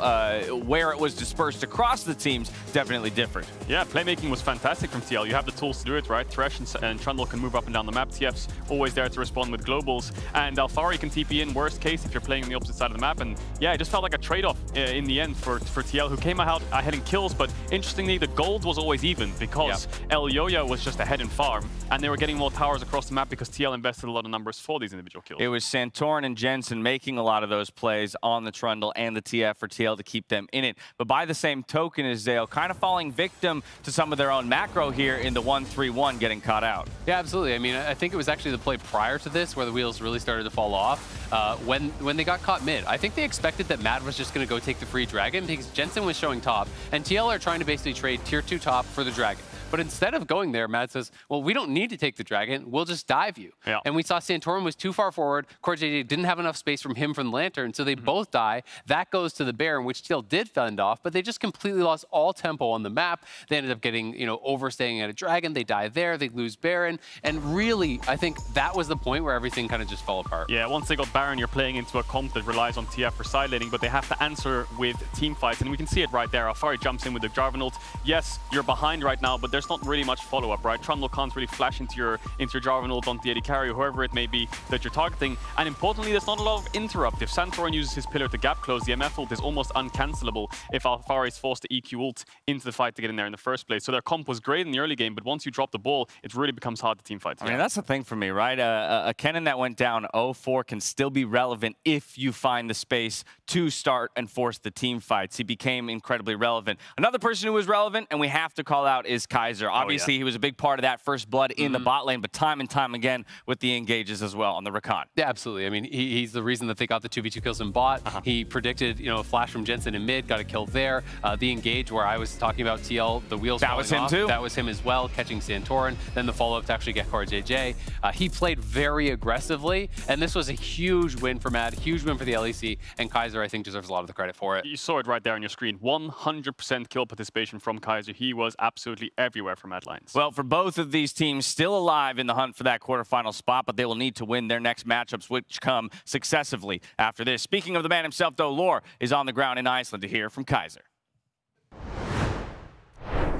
where it was dispersed across the teams, definitely different. Yeah, playmaking was fantastic from TL. You have the tools to do it, right? Thresh and Trundle can move up and down the map. TF's always there to respond with globals. And Alfari can TP in, worst case, if you're playing on the opposite side of the map. And yeah, it just felt like a trade-off in the end for TL, who came out ahead in kills. But interestingly, the gold was always even because El Yoya was just ahead in farm, and they were getting more towers across the map because TL invested a lot of numbers for these individual kills. It was Santorin and Jensen making a lot of those plays on the Trundle and the TF for TL to keep them in it. But by the same token, is Zale kind of falling victim to some of their own macro here in the 1-3-1 getting caught out. Yeah, absolutely. I mean, I think it was actually the play prior to this where the wheels really started to fall off when they got caught mid. I think they expected that Mad was just going to go take the free dragon because Jensen was showing top, and TL are trying to basically trade tier 2 top for the dragon. But instead of going there, Mad says, well, we don't need to take the dragon. We'll just dive you. Yeah. And we saw Santorin was too far forward. CoreJJ didn't have enough space from him from the Lantern, so they both die. That goes to the Baron, which still did fend off, but they just completely lost all tempo on the map. They ended up getting, you know, overstaying at a dragon. They die there. They lose Baron. And really, I think that was the point where everything kind of just fell apart. Yeah, once they got Baron, you're playing into a comp that relies on TF for side laning, but they have to answer with team fights. And we can see it right there. Alfari jumps in with the Jarvan ult. Yes, you're behind right now, but there's not really much follow-up, right? Trundle can't really flash into your Jarvan ult on the AD carry, or whoever it may be that you're targeting. And importantly, there's not a lot of interrupt. If Santorin uses his pillar to gap close, the MF ult is almost uncancelable if Alfari is forced to EQ ult into the fight to get in there in the first place. So their comp was great in the early game, but once you drop the ball, it really becomes hard to team fight. I mean, that's the thing for me, right? A Kennen that went down 0-4 can still be relevant if you find the space to start and force the team fights. He became incredibly relevant. Another person who was relevant, and we have to call out, is Kaiser. Obviously, he was a big part of that first blood in the bot lane, but time and time again with the engages as well on the Rakan. Yeah, absolutely. I mean, he's the reason that they got the 2v2 kills in bot. He predicted, you know, a flash from Jensen in mid, got a kill there. The engage where I was talking about TL, the wheels that was him too. That was him as well, catching Santorin. Then the follow-up to actually get CoreJJ. He played very aggressively, and this was a huge win for Mad, huge win for the LEC, and Kaiser, I think, deserves a lot of the credit for it. You saw it right there on your screen. 100% kill participation from Kaiser. He was absolutely everywhere for Mad Lions. Well, for both of these teams, still alive in the hunt for that quarterfinal spot, but they will need to win their next matchups, which come successively after this. Speaking of the man himself, though, Lore is on the ground in Iceland to hear from Kaiser.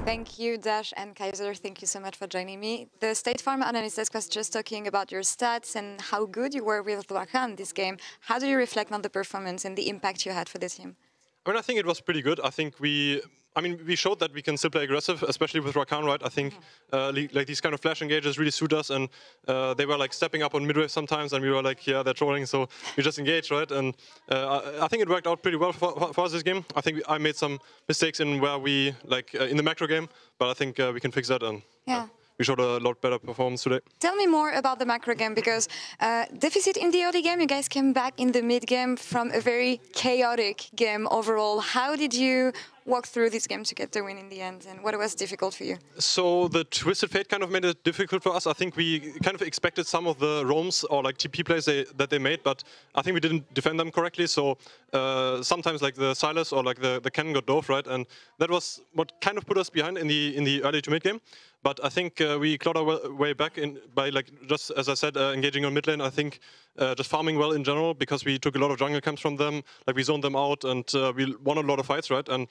Thank you, Dash and Kaiser. Thank you so much for joining me. The State Farm analyst desk was just talking about your stats and how good you were with Rakan this game. How do you reflect on the performance and the impact you had for the team? I mean, I think it was pretty good. I think we showed that we can still play aggressive, especially with Rakan, right? I think like these kind of flash engages really suit us, and they were like stepping up on midway sometimes, and we were like, yeah, they're trolling, so we just engaged, right? And I think it worked out pretty well for us this game. I think I made some mistakes in where we in the macro game, but I think we can fix that, and we showed a lot better performance today. Tell me more about the macro game, because deficit in the early game, you guys came back in the mid game from a very chaotic game overall. How did you walk through this game to get the win in the end, and what was difficult for you? So the Twisted Fate kind of made it difficult for us. I think we kind of expected some of the roams or like TP plays that they made, but I think we didn't defend them correctly. So sometimes like the Silas or like the cannon got dove, right? And that was what kind of put us behind in the early to mid game. But I think we clawed our way back by like, just as I said, engaging on mid lane. I think just farming well in general, because we took a lot of jungle camps from them. Like we zoned them out, and we won a lot of fights, right? And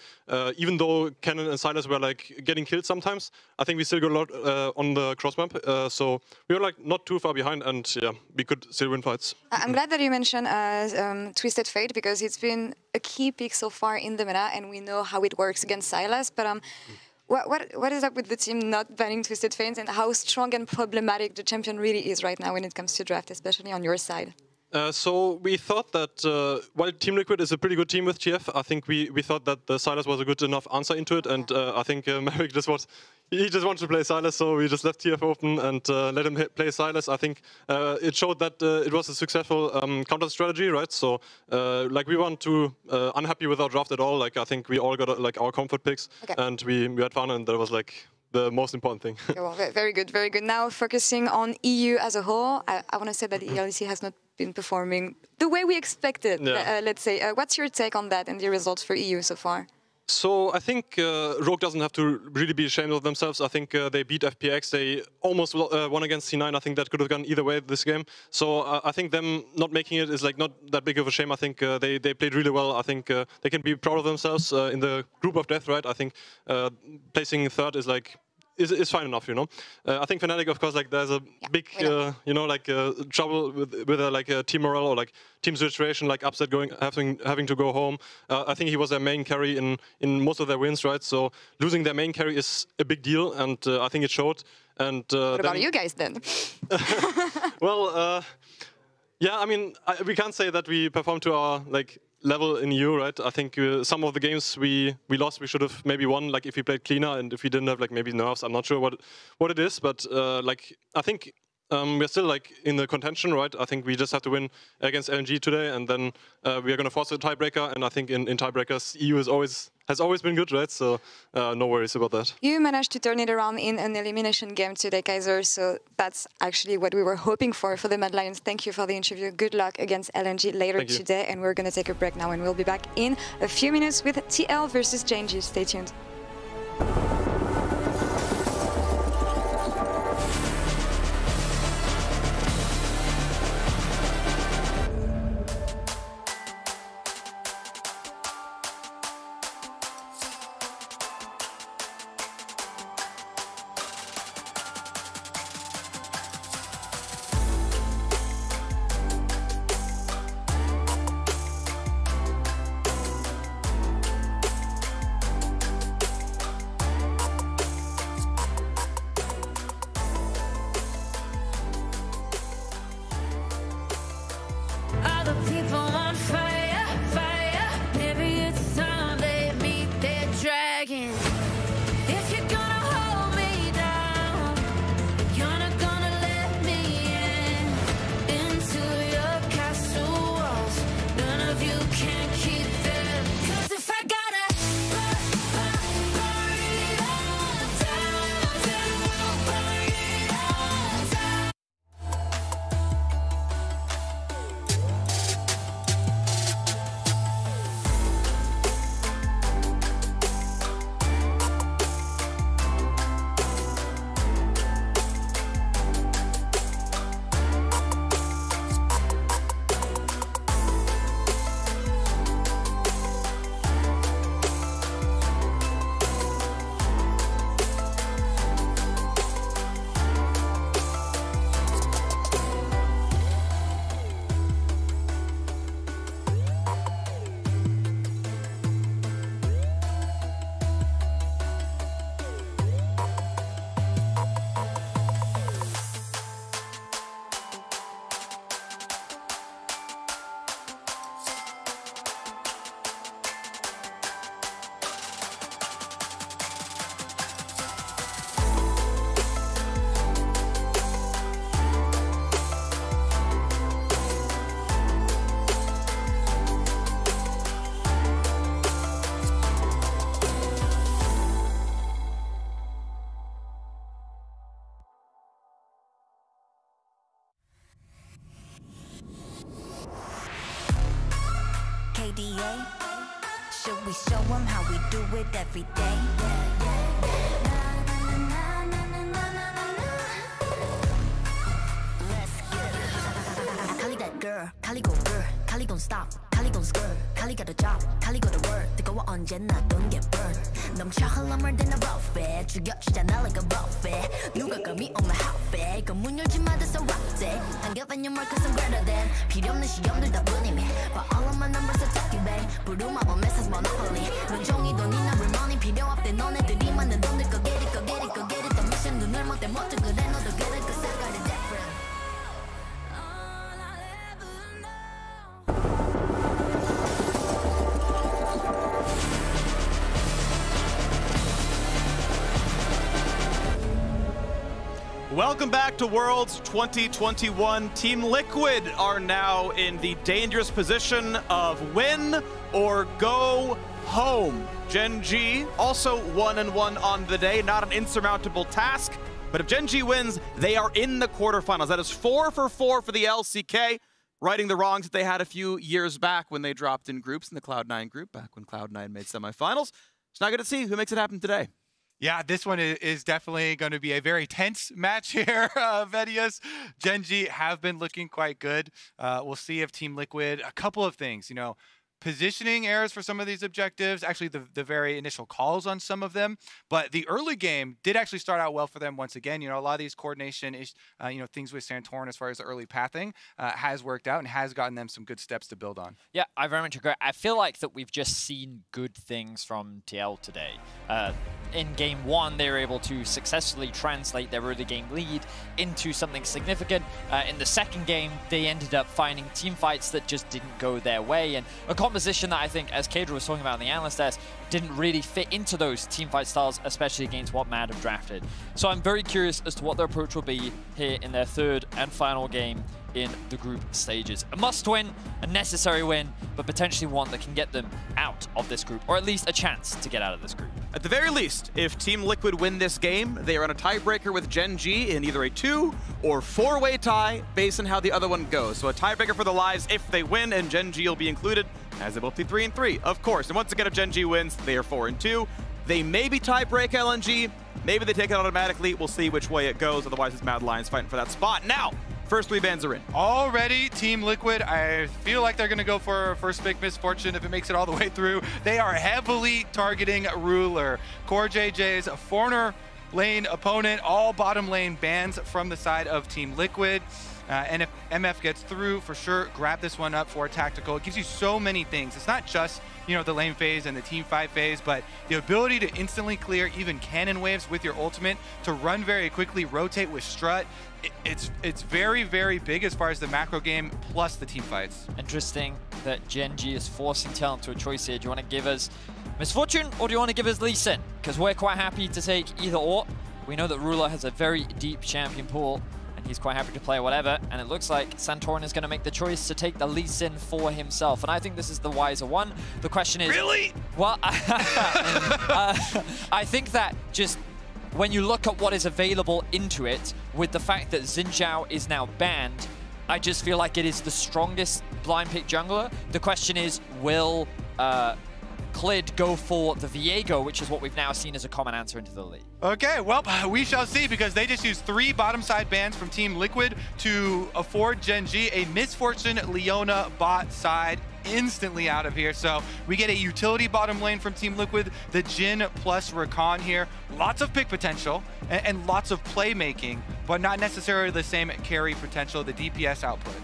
even though Cannon and Silas were like getting killed sometimes, I think we still got a lot on the cross map. So we were like not too far behind, and yeah, we could still win fights. I'm glad that you mentioned Twisted Fate, because it's been a key pick so far in the meta, and we know how it works against Silas. But what is up with the team not banning Twisted Fates, and how strong and problematic the champion really is right now when it comes to draft, especially on your side? So we thought that while Team Liquid is a pretty good team with TF, I think we thought that the Silas was a good enough answer into it, and I think Maverick just wanted to play Silas, so we just left TF open and let him play Silas. I think it showed that it was a successful counter strategy, right? So like we weren't too unhappy with our draft at all. Like I think we all got like our comfort picks, and we had fun, and that was like the most important thing. Okay, well, very good, very good. Now focusing on EU as a whole, I want to say that the ELEC has not been performing the way we expected, let's say. What's your take on that and the results for EU so far? So I think Rogue doesn't have to really be ashamed of themselves. I think they beat FPX. They almost won against C9. I think that could have gone either way this game. So I think them not making it is like not that big of a shame. I think they played really well. I think they can be proud of themselves in the group of death, right? I think placing third is like is fine enough, you know. I think Fnatic, of course, like there's a big, you know, like trouble with like team morale or like team situation, like upset having to go home. I think he was their main carry in most of their wins, right? So losing their main carry is a big deal, and I think it showed. And what about you guys then? Well, yeah, I mean, we can't say that we performed to our like level in EU, right? I think some of the games we lost, we should have maybe won, like if we played cleaner and if we didn't have like maybe nerfs. I'm not sure what it is, but like I think we're still like in the contention, right? I think we just have to win against LNG today, and then we are going to force a tiebreaker. And I think in tiebreakers, EU has always been good, right? So no worries about that. You managed to turn it around in an elimination game today, Kaiser. So that's actually what we were hoping for the Mad Lions. Thank you for the interview. Good luck against LNG later today. And we're going to take a break now, and we'll be back in a few minutes with TL versus JNG. Stay tuned. VA? Should we show them how we do it every day? Let's get it. Kali that girl, Kali go girl, Kali don't stop, Kali don't skirt, Kali got a job, Kali got a word. 뜨거워 언제나 don't get burned. 넘쳐 흘러물 든 a buffet, 죽여주잖아 like a buffet. 누가 감히 on my outfit, 그 문 열지 마 that's a rock day. I'm giving you more cause I'm greater than. 필요 없는 시험들 다 뿐이미. But all of my numbers are talking bang. 부루마법 message monopoly. 눈종이도 네 number money 필요 없대 너네들이 만든 돈들 go get it, go get it, go get it. 더 미션 눈을 못대 못해 그래 너도 그래 cause I got it different. Welcome back to Worlds 2021. Team Liquid are now in the dangerous position of win or go home. Gen G also 1-1 on the day, not an insurmountable task, but if Gen G wins, they are in the quarterfinals. That is 4 for 4 for the LCK, righting the wrongs that they had a few years back when they dropped in groups in the Cloud9 group, back when Cloud9 made semifinals. It's not good to see who makes it happen today. Yeah, this one is definitely going to be a very tense match here, Vedias. Gen G have been looking quite good. We'll see if Team Liquid, a couple of things, you know, positioning errors for some of these objectives, actually the very initial calls on some of them, but the early game did actually start out well for them once again. You know, a lot of these coordination, you know, things with Santorin as far as the early pathing has worked out and has gotten them some good steps to build on. Yeah, I very much agree. I feel like that we've just seen good things from TL today. In game one, they were able to successfully translate their early game lead into something significant. In the second game, they ended up finding team fights that just didn't go their way, and a composition that I think, as Kadra was talking about in the analyst desk, didn't really fit into those team fight styles, especially against what Mad have drafted. So I'm very curious as to what their approach will be here in their third and final game in the group stages. A must win, a necessary win, but potentially one that can get them out of this group, or at least a chance to get out of this group. At the very least, if Team Liquid win this game, they are on a tiebreaker with Gen G in either a 2- or 4-way tie based on how the other one goes. So a tiebreaker for the lives if they win, and Gen G will be included, as they both be 3-3, of course. And once again, if Gen G wins, they are 4-2. They maybe tiebreak LNG, maybe they take it automatically. We'll see which way it goes. Otherwise, it's Mad Lions fighting for that spot. Now, first 3 bans are in. Already, Team Liquid, I feel like they're going to go for first big misfortune if it makes it all the way through. They are heavily targeting Ruler. Core JJ's a foreigner lane opponent, all bottom lane bans from the side of Team Liquid. And if MF gets through, for sure, grab this one up for tactical. It gives you so many things. It's not just, you know, the lane phase and the team fight phase, but the ability to instantly clear even cannon waves with your ultimate, to run very quickly, rotate with strut. It's very, very big as far as the macro game plus the team fights. Interesting that Gen G is forcing talent to a choice here. Do you want to give us Misfortune or do you want to give us Lee Sin? Because we're quite happy to take either or. We know that Ruler has a very deep champion pool, and he's quite happy to play whatever, and it looks like Santorin is going to make the choice to take the Lee Sin for himself, and I think this is the wiser one. The question is... Really? Well, I think that just when you look at what is available into it, with the fact that Xin Zhao is now banned, I just feel like it is the strongest blind pick jungler. The question is, will Clid go for the Viego, which is what we've now seen as a common answer into the league? Okay, well, we shall see, because they just used 3 bottom side bans from Team Liquid to afford Gen G a Misfortune Leona bot side instantly out of here. So we get a utility bottom lane from Team Liquid, the Jhin plus Rakan here. Lots of pick potential and lots of playmaking, but not necessarily the same carry potential, the DPS output.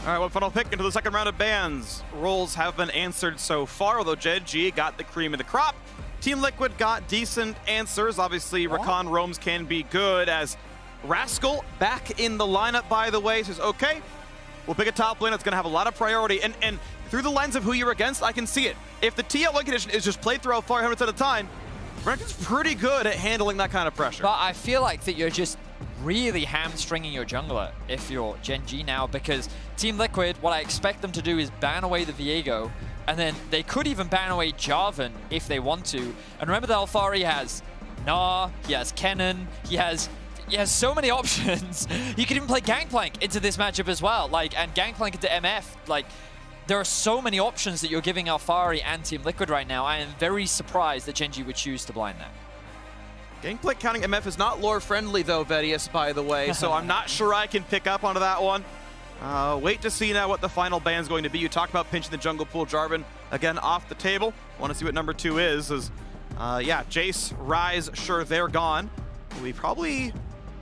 All right, one final pick into the second round of bans. Roles have been answered so far, although Gen G got the cream of the crop. Team Liquid got decent answers. Obviously, Rakan roams can be good, as Rascal back in the lineup, by the way, says, okay, we'll pick a top lane that's going to have a lot of priority. And through the lens of who you're against, I can see it. If the TL win condition is just played throughout 500 at a time, Renekton's pretty good at handling that kind of pressure. But I feel like that you're just really hamstringing your jungler if you're Gen G now, because Team Liquid, what I expect them to do is ban away the Viego, and then they could even ban away Jarvan if they want to. And remember that Alfari has Gnar, he has Kennen, he has so many options. You could even play Gangplank into this matchup as well, and Gangplank into MF. there are so many options that you're giving Alphari and Team Liquid right now. I am very surprised that Gen.G would choose to blind that. Gangplank counting MF is not lore friendly though, Vedius, by the way, so I'm not sure I can pick up onto that one. Wait to see now what the final ban's going to be. You talked about pinching the jungle pool. Jarvan, again, off the table. Want to see what number 2 is. Yeah, Jace, Ryze, sure, they're gone.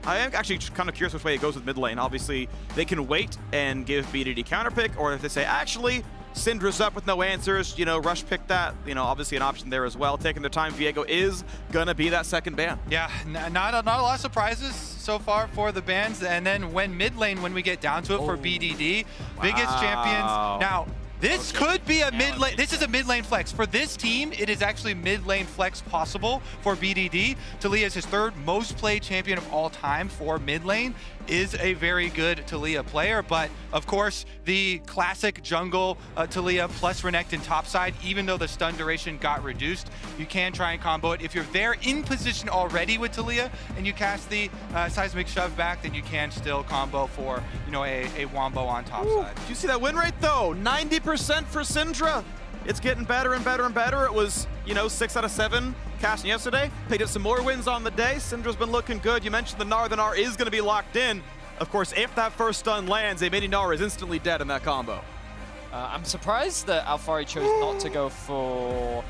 I am actually kind of curious which way it goes with mid lane. Obviously, they can wait and give BDD counterpick, or if they say, actually, Syndra's up with no answers, you know, rush pick that, you know, obviously an option there as well. Taking their time, Viego is going to be that second ban. Yeah, not a lot of surprises so far for the bans. And then when mid lane, when we get down to it for BDD, biggest champions. Now, this could be a mid lane. This is a mid lane flex. For this team, it is actually mid lane flex possible for BDD. Taliyah is his 3rd most played champion of all time for mid lane. Is a very good Taliyah player, but of course the classic jungle Taliyah plus Renekton topside, even though the stun duration got reduced, you can try and combo it. If you're there in position already with Taliyah and you cast the seismic shove back, then you can still combo for, you know, a wombo on topside. Did you see that win rate though? 90% for Syndra. It's getting better and better and better. It was, you know, 6 out of 7 casting yesterday. Picked up some more wins on the day. Syndra's been looking good. You mentioned the Gnar. The Gnar is going to be locked in. Of course, if that first stun lands, a mini Gnar is instantly dead in that combo. I'm surprised that Alphari chose not to go for...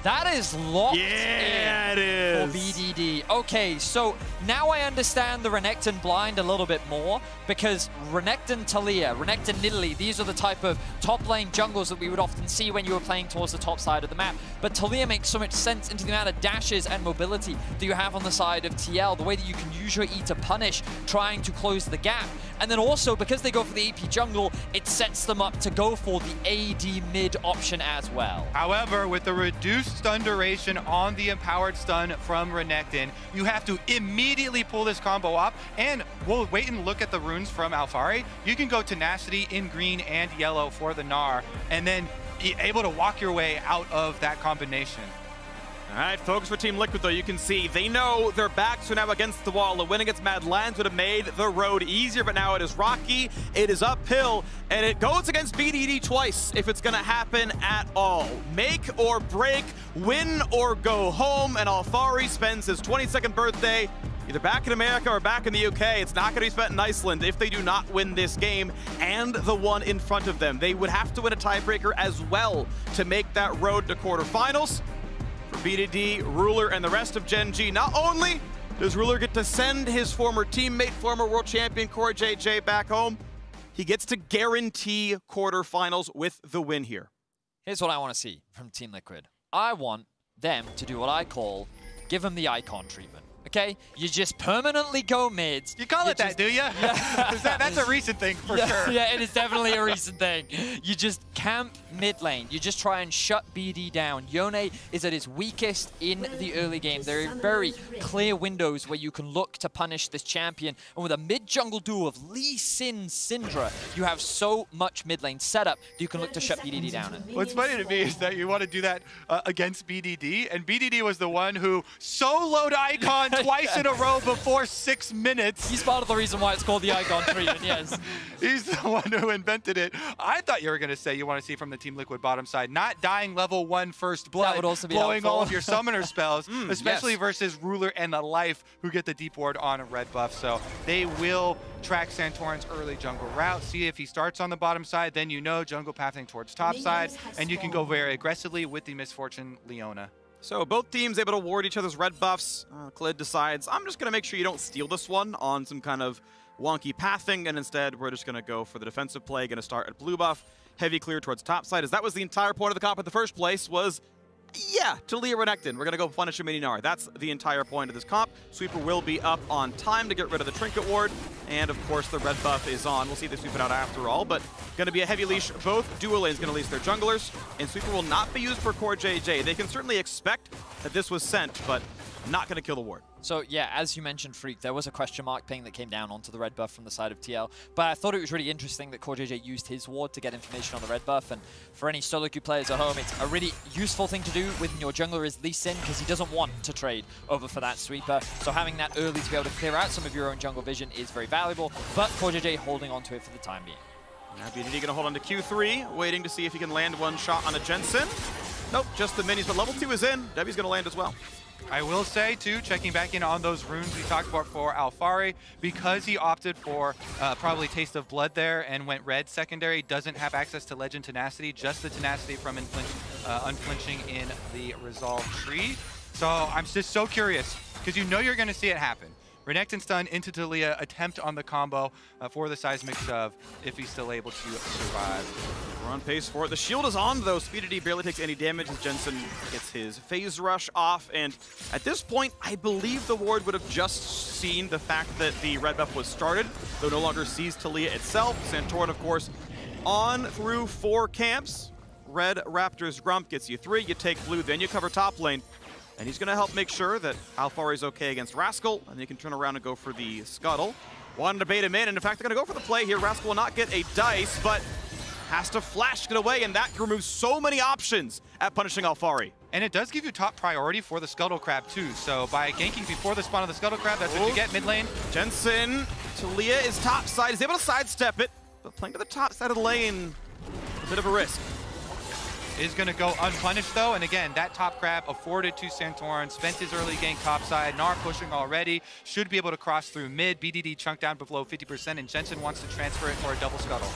That is locked in it is. For BDD. Okay, so now I understand the Renekton blind a little bit more, because Renekton Taliyah, Renekton Nidalee, these are the type of top lane jungles that we would often see when you were playing towards the top side of the map. But Taliyah makes so much sense into the amount of dashes and mobility that you have on the side of TL, the way that you can use your E to punish, trying to close the gap. And then also, because they go for the AP jungle, it sets them up to go for the AD mid option as well. However, with the reduced stun duration on the empowered stun from Renekton, you have to immediately pull this combo up, and we'll wait and look at the runes from Alphari. You can go Tenacity in green and yellow for the Gnar, and then be able to walk your way out of that combination. All right, focus for Team Liquid, though. You can see they know their backs are now against the wall. A win against Mad Lands would have made the road easier, but now it is rocky, it is uphill, and it goes against BDD twice if it's going to happen at all. Make or break, win or go home, and Alphari spends his 22nd birthday either back in America or back in the UK. It's not going to be spent in Iceland if they do not win this game and the one in front of them. They would have to win a tiebreaker as well to make that road to quarterfinals. For BDD, Ruler, and the rest of Gen.G, not only does Ruler get to send his former teammate, former world champion CoreJJ back home, he gets to guarantee quarterfinals with the win here. Here's what I want to see from Team Liquid. I want them to do what I call give them the icon treatment. Okay, you just permanently go mid. You call it that, do you? Yeah. That's a recent thing for sure. Yeah, it is definitely a recent thing. You just camp mid lane. You just try and shut BD down. Yone is at his weakest in the early game. There are very clear windows where you can look to punish this champion. And with a mid jungle duo of Lee Sin, Syndra, you have so much mid lane setup that you can look to shut BDD down. What's funny to me is that you want to do that against BDD, and BDD was the one who soloed icon twice in a row before 6 minutes. He's part of the reason why it's called the icon treatment, yes. He's the one who invented it. I thought you were going to say you want to see from the Team Liquid bottom side, not dying level 1 first blood, that would also be blowing helpful. all of your summoner spells, especially yes. versus Ruler and the Life, who get the deep ward on a red buff. So they will track Santorin's early jungle route, see if he starts on the bottom side, then you know jungle pathing towards top side, and you can go very aggressively with the Misfortune Leona. So both teams able to ward each other's red buffs. Klid decides, I'm just going to make sure you don't steal this one on some kind of wonky pathing, and instead we're just going to go for the defensive play, going to start at blue buff, heavy clear towards top side, as that was the entire point of the comp in the first place was, yeah, Taliyah Renekton. We're going to go punish a mini Gnar. That's the entire point of this comp. Sweeper will be up on time to get rid of the Trinket Ward, and of course the red buff is on. We'll see if they sweep it out after all, but going to be a heavy leash. Both duo lanes going to leash their junglers, and Sweeper will not be used for CoreJJ. They can certainly expect that this was sent, but not going to kill the ward. So yeah, as you mentioned, Freak, there was a question mark ping that came down onto the red buff from the side of TL, but I thought it was really interesting that CoreJJ used his ward to get information on the red buff, and for any solo queue players at home, it's a really useful thing to do when your jungler is Lee Sin, because he doesn't want to trade over for that sweeper, so having that early to be able to clear out some of your own jungle vision is very valuable, but CoreJJ holding on to it for the time being. Now BDD gonna hold on to Q3, waiting to see if he can land one shot on a Jensen. Nope, just the minis, but level 2 is in. Debbie's gonna land as well. I will say, too, checking back in on those runes we talked about for Alphari, because he opted for probably Taste of Blood there and went red secondary, doesn't have access to Legend Tenacity, just the Tenacity from Unflinching in the Resolve tree. So I'm just so curious, because you know you're going to see it happen. Renekton stun into Talia, attempt on the combo for the Seismic Shove, if he's still able to survive. We're on pace for it. The shield is on, though. Speedy barely takes any damage as Jensen gets his phase rush off. And at this point, I believe the ward would have just seen the fact that the red buff was started, though no longer sees Talia itself. Santorin, of course, on through 4 camps. Red Raptor's Grump gets you 3. You take blue, then you cover top lane. And he's going to help make sure that Alphari's okay against Rascal, and then he can turn around and go for the Scuttle. Wanted to bait him in, and in fact, they're going to go for the play here. Rascal will not get a dice, but has to flash it away, and that removes so many options at punishing Alphari. And it does give you top priority for the Scuttle Crab, too. So by ganking before the spawn of the Scuttle Crab, that's what you get mid lane. Jensen, Talia is top side, is able to sidestep it, but playing to the top side of the lane, a bit of a risk. Is going to go unpunished, though, and again, that top grab afforded to Santorin, spent his early gank topside, Gnar pushing already, should be able to cross through mid, BDD chunked down below 50%, and Jensen wants to transfer it for a double Scuttle.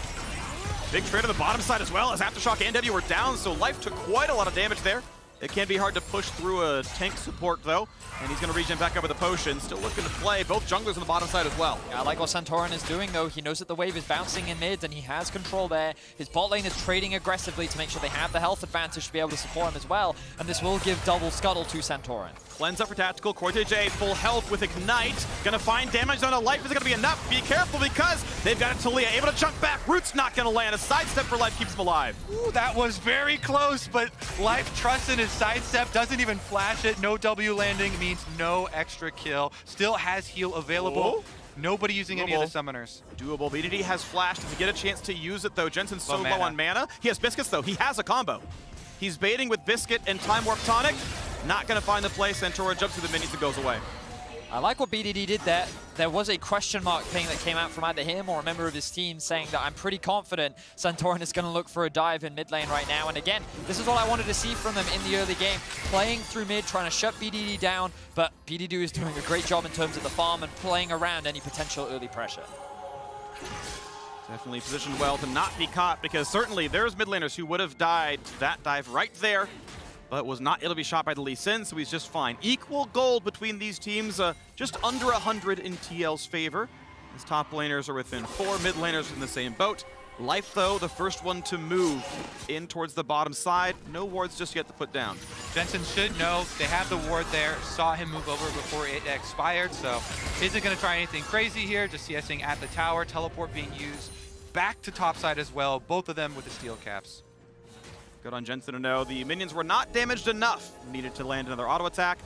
Big trade on the bottom side as well, as Aftershock and W were down, so Life took quite a lot of damage there. It can be hard to push through a tank support, though, and he's going to regen back up with a potion. Still looking to play. Both junglers on the bottom side as well. Yeah, I like what Santorin is doing, though. He knows that the wave is bouncing in mid, and he has control there. His bot lane is trading aggressively to make sure they have the health advantage to be able to support him as well, and this will give double Scuttle to Santorin. Cleanse up for tactical. Cortege full health with Ignite. Gonna find damage on a Life. Is it gonna be enough? Be careful, because they've got a Talia able to jump back. Root's not gonna land. A sidestep for Life keeps him alive. Ooh, that was very close, but Life trusts in his sidestep, doesn't even flash it. No W landing means no extra kill. Still has heal available. Ooh. Nobody using any of the summoners. Doable. BDD has flashed to get a chance to use it, though. Jensen's so low on mana. He has Biscuits, though. He has a combo. He's baiting with Biscuit and Time Warp Tonic. Not going to find the play. Santorin jumps through the minions and goes away. I like what BDD did there. There was a question mark thing that came out from either him or a member of his team saying that I'm pretty confident Santorin is going to look for a dive in mid lane right now. And again, this is what I wanted to see from them in the early game. Playing through mid, trying to shut BDD down, but BDD is doing a great job in terms of the farm and playing around any potential early pressure. Definitely positioned well to not be caught, because certainly there's mid laners who would have died to that dive right there, but was not able to be shot by the Lee Sin, so he's just fine. Equal gold between these teams, just under 100 in TL's favor. His top laners are within 4, mid laners in the same boat. Life, though, the first one to move in towards the bottom side. No wards just yet to put down. Jensen should know they have the ward there, saw him move over before it expired, so isn't going to try anything crazy here, just CSing at the tower, teleport being used back to topside as well, both of them with the steel caps. Good on Jensen to know the minions were not damaged enough. Needed to land another auto attack.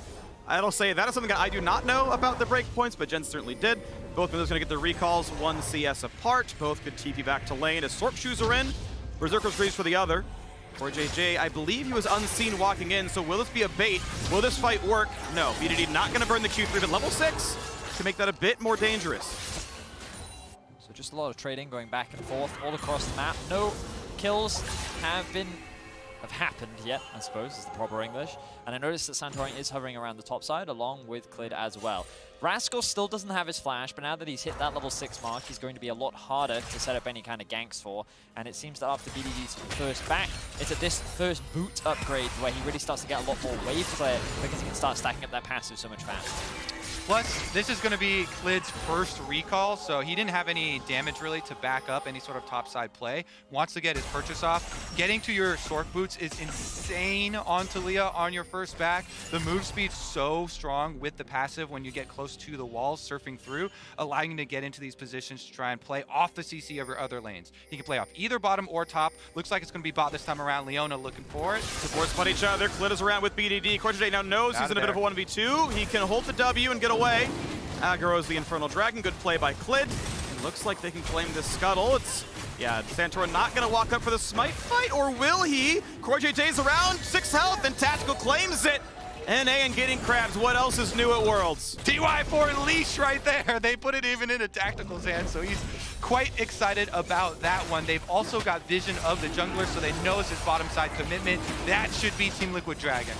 I'll say that is something that I do not know about the breakpoints, but Jensen certainly did. Both of those going to get their recalls 1 CS apart. Both could TP back to lane as Sorp Shoes are in. Berserker's freeze for the other. For JJ, I believe he was unseen walking in, so will this be a bait? Will this fight work? No, BDD not going to burn the Q3, but level 6 to make that a bit more dangerous. So just a lot of trading going back and forth all across the map. No kills have happened yet, I suppose, is the proper English. And I noticed that Santorin is hovering around the top side, along with Clid as well. Rascal still doesn't have his flash, but now that he's hit that level 6 mark, he's going to be a lot harder to set up any kind of ganks for. And it seems that after BDD's first back, it's at this first boot upgrade where he really starts to get a lot more wave clear, because he can start stacking up that passive so much faster. Plus, this is going to be Clid's first recall, so he didn't have any damage really to back up any sort of topside play. Wants to get his purchase off. Getting to your Sork boots is insane on Talia on your first back. The move speed's so strong with the passive when you get close to the walls, surfing through, allowing you to get into these positions to try and play off the CC of your other lanes. He can play off either bottom or top. Looks like it's going to be bot this time around. Leona looking for it. Supports fight each other. Clid is around with BDD. Cortege now knows he's in a bit of a 1v2. He can hold the W and get away. Aggro's the Infernal Dragon. Good play by Clid. It looks like they can claim this Scuttle. Yeah, Santorin not going to walk up for the smite fight, or will he? Cortej's around, 6 health, and Tactical claims it. NA and getting crabs. What else is new at Worlds? TY4 leash right there. They put it even into Tactical's hand, so he's quite excited about that one. They've also got vision of the jungler, so they know it's his bottom side commitment. That should be Team Liquid Dragon.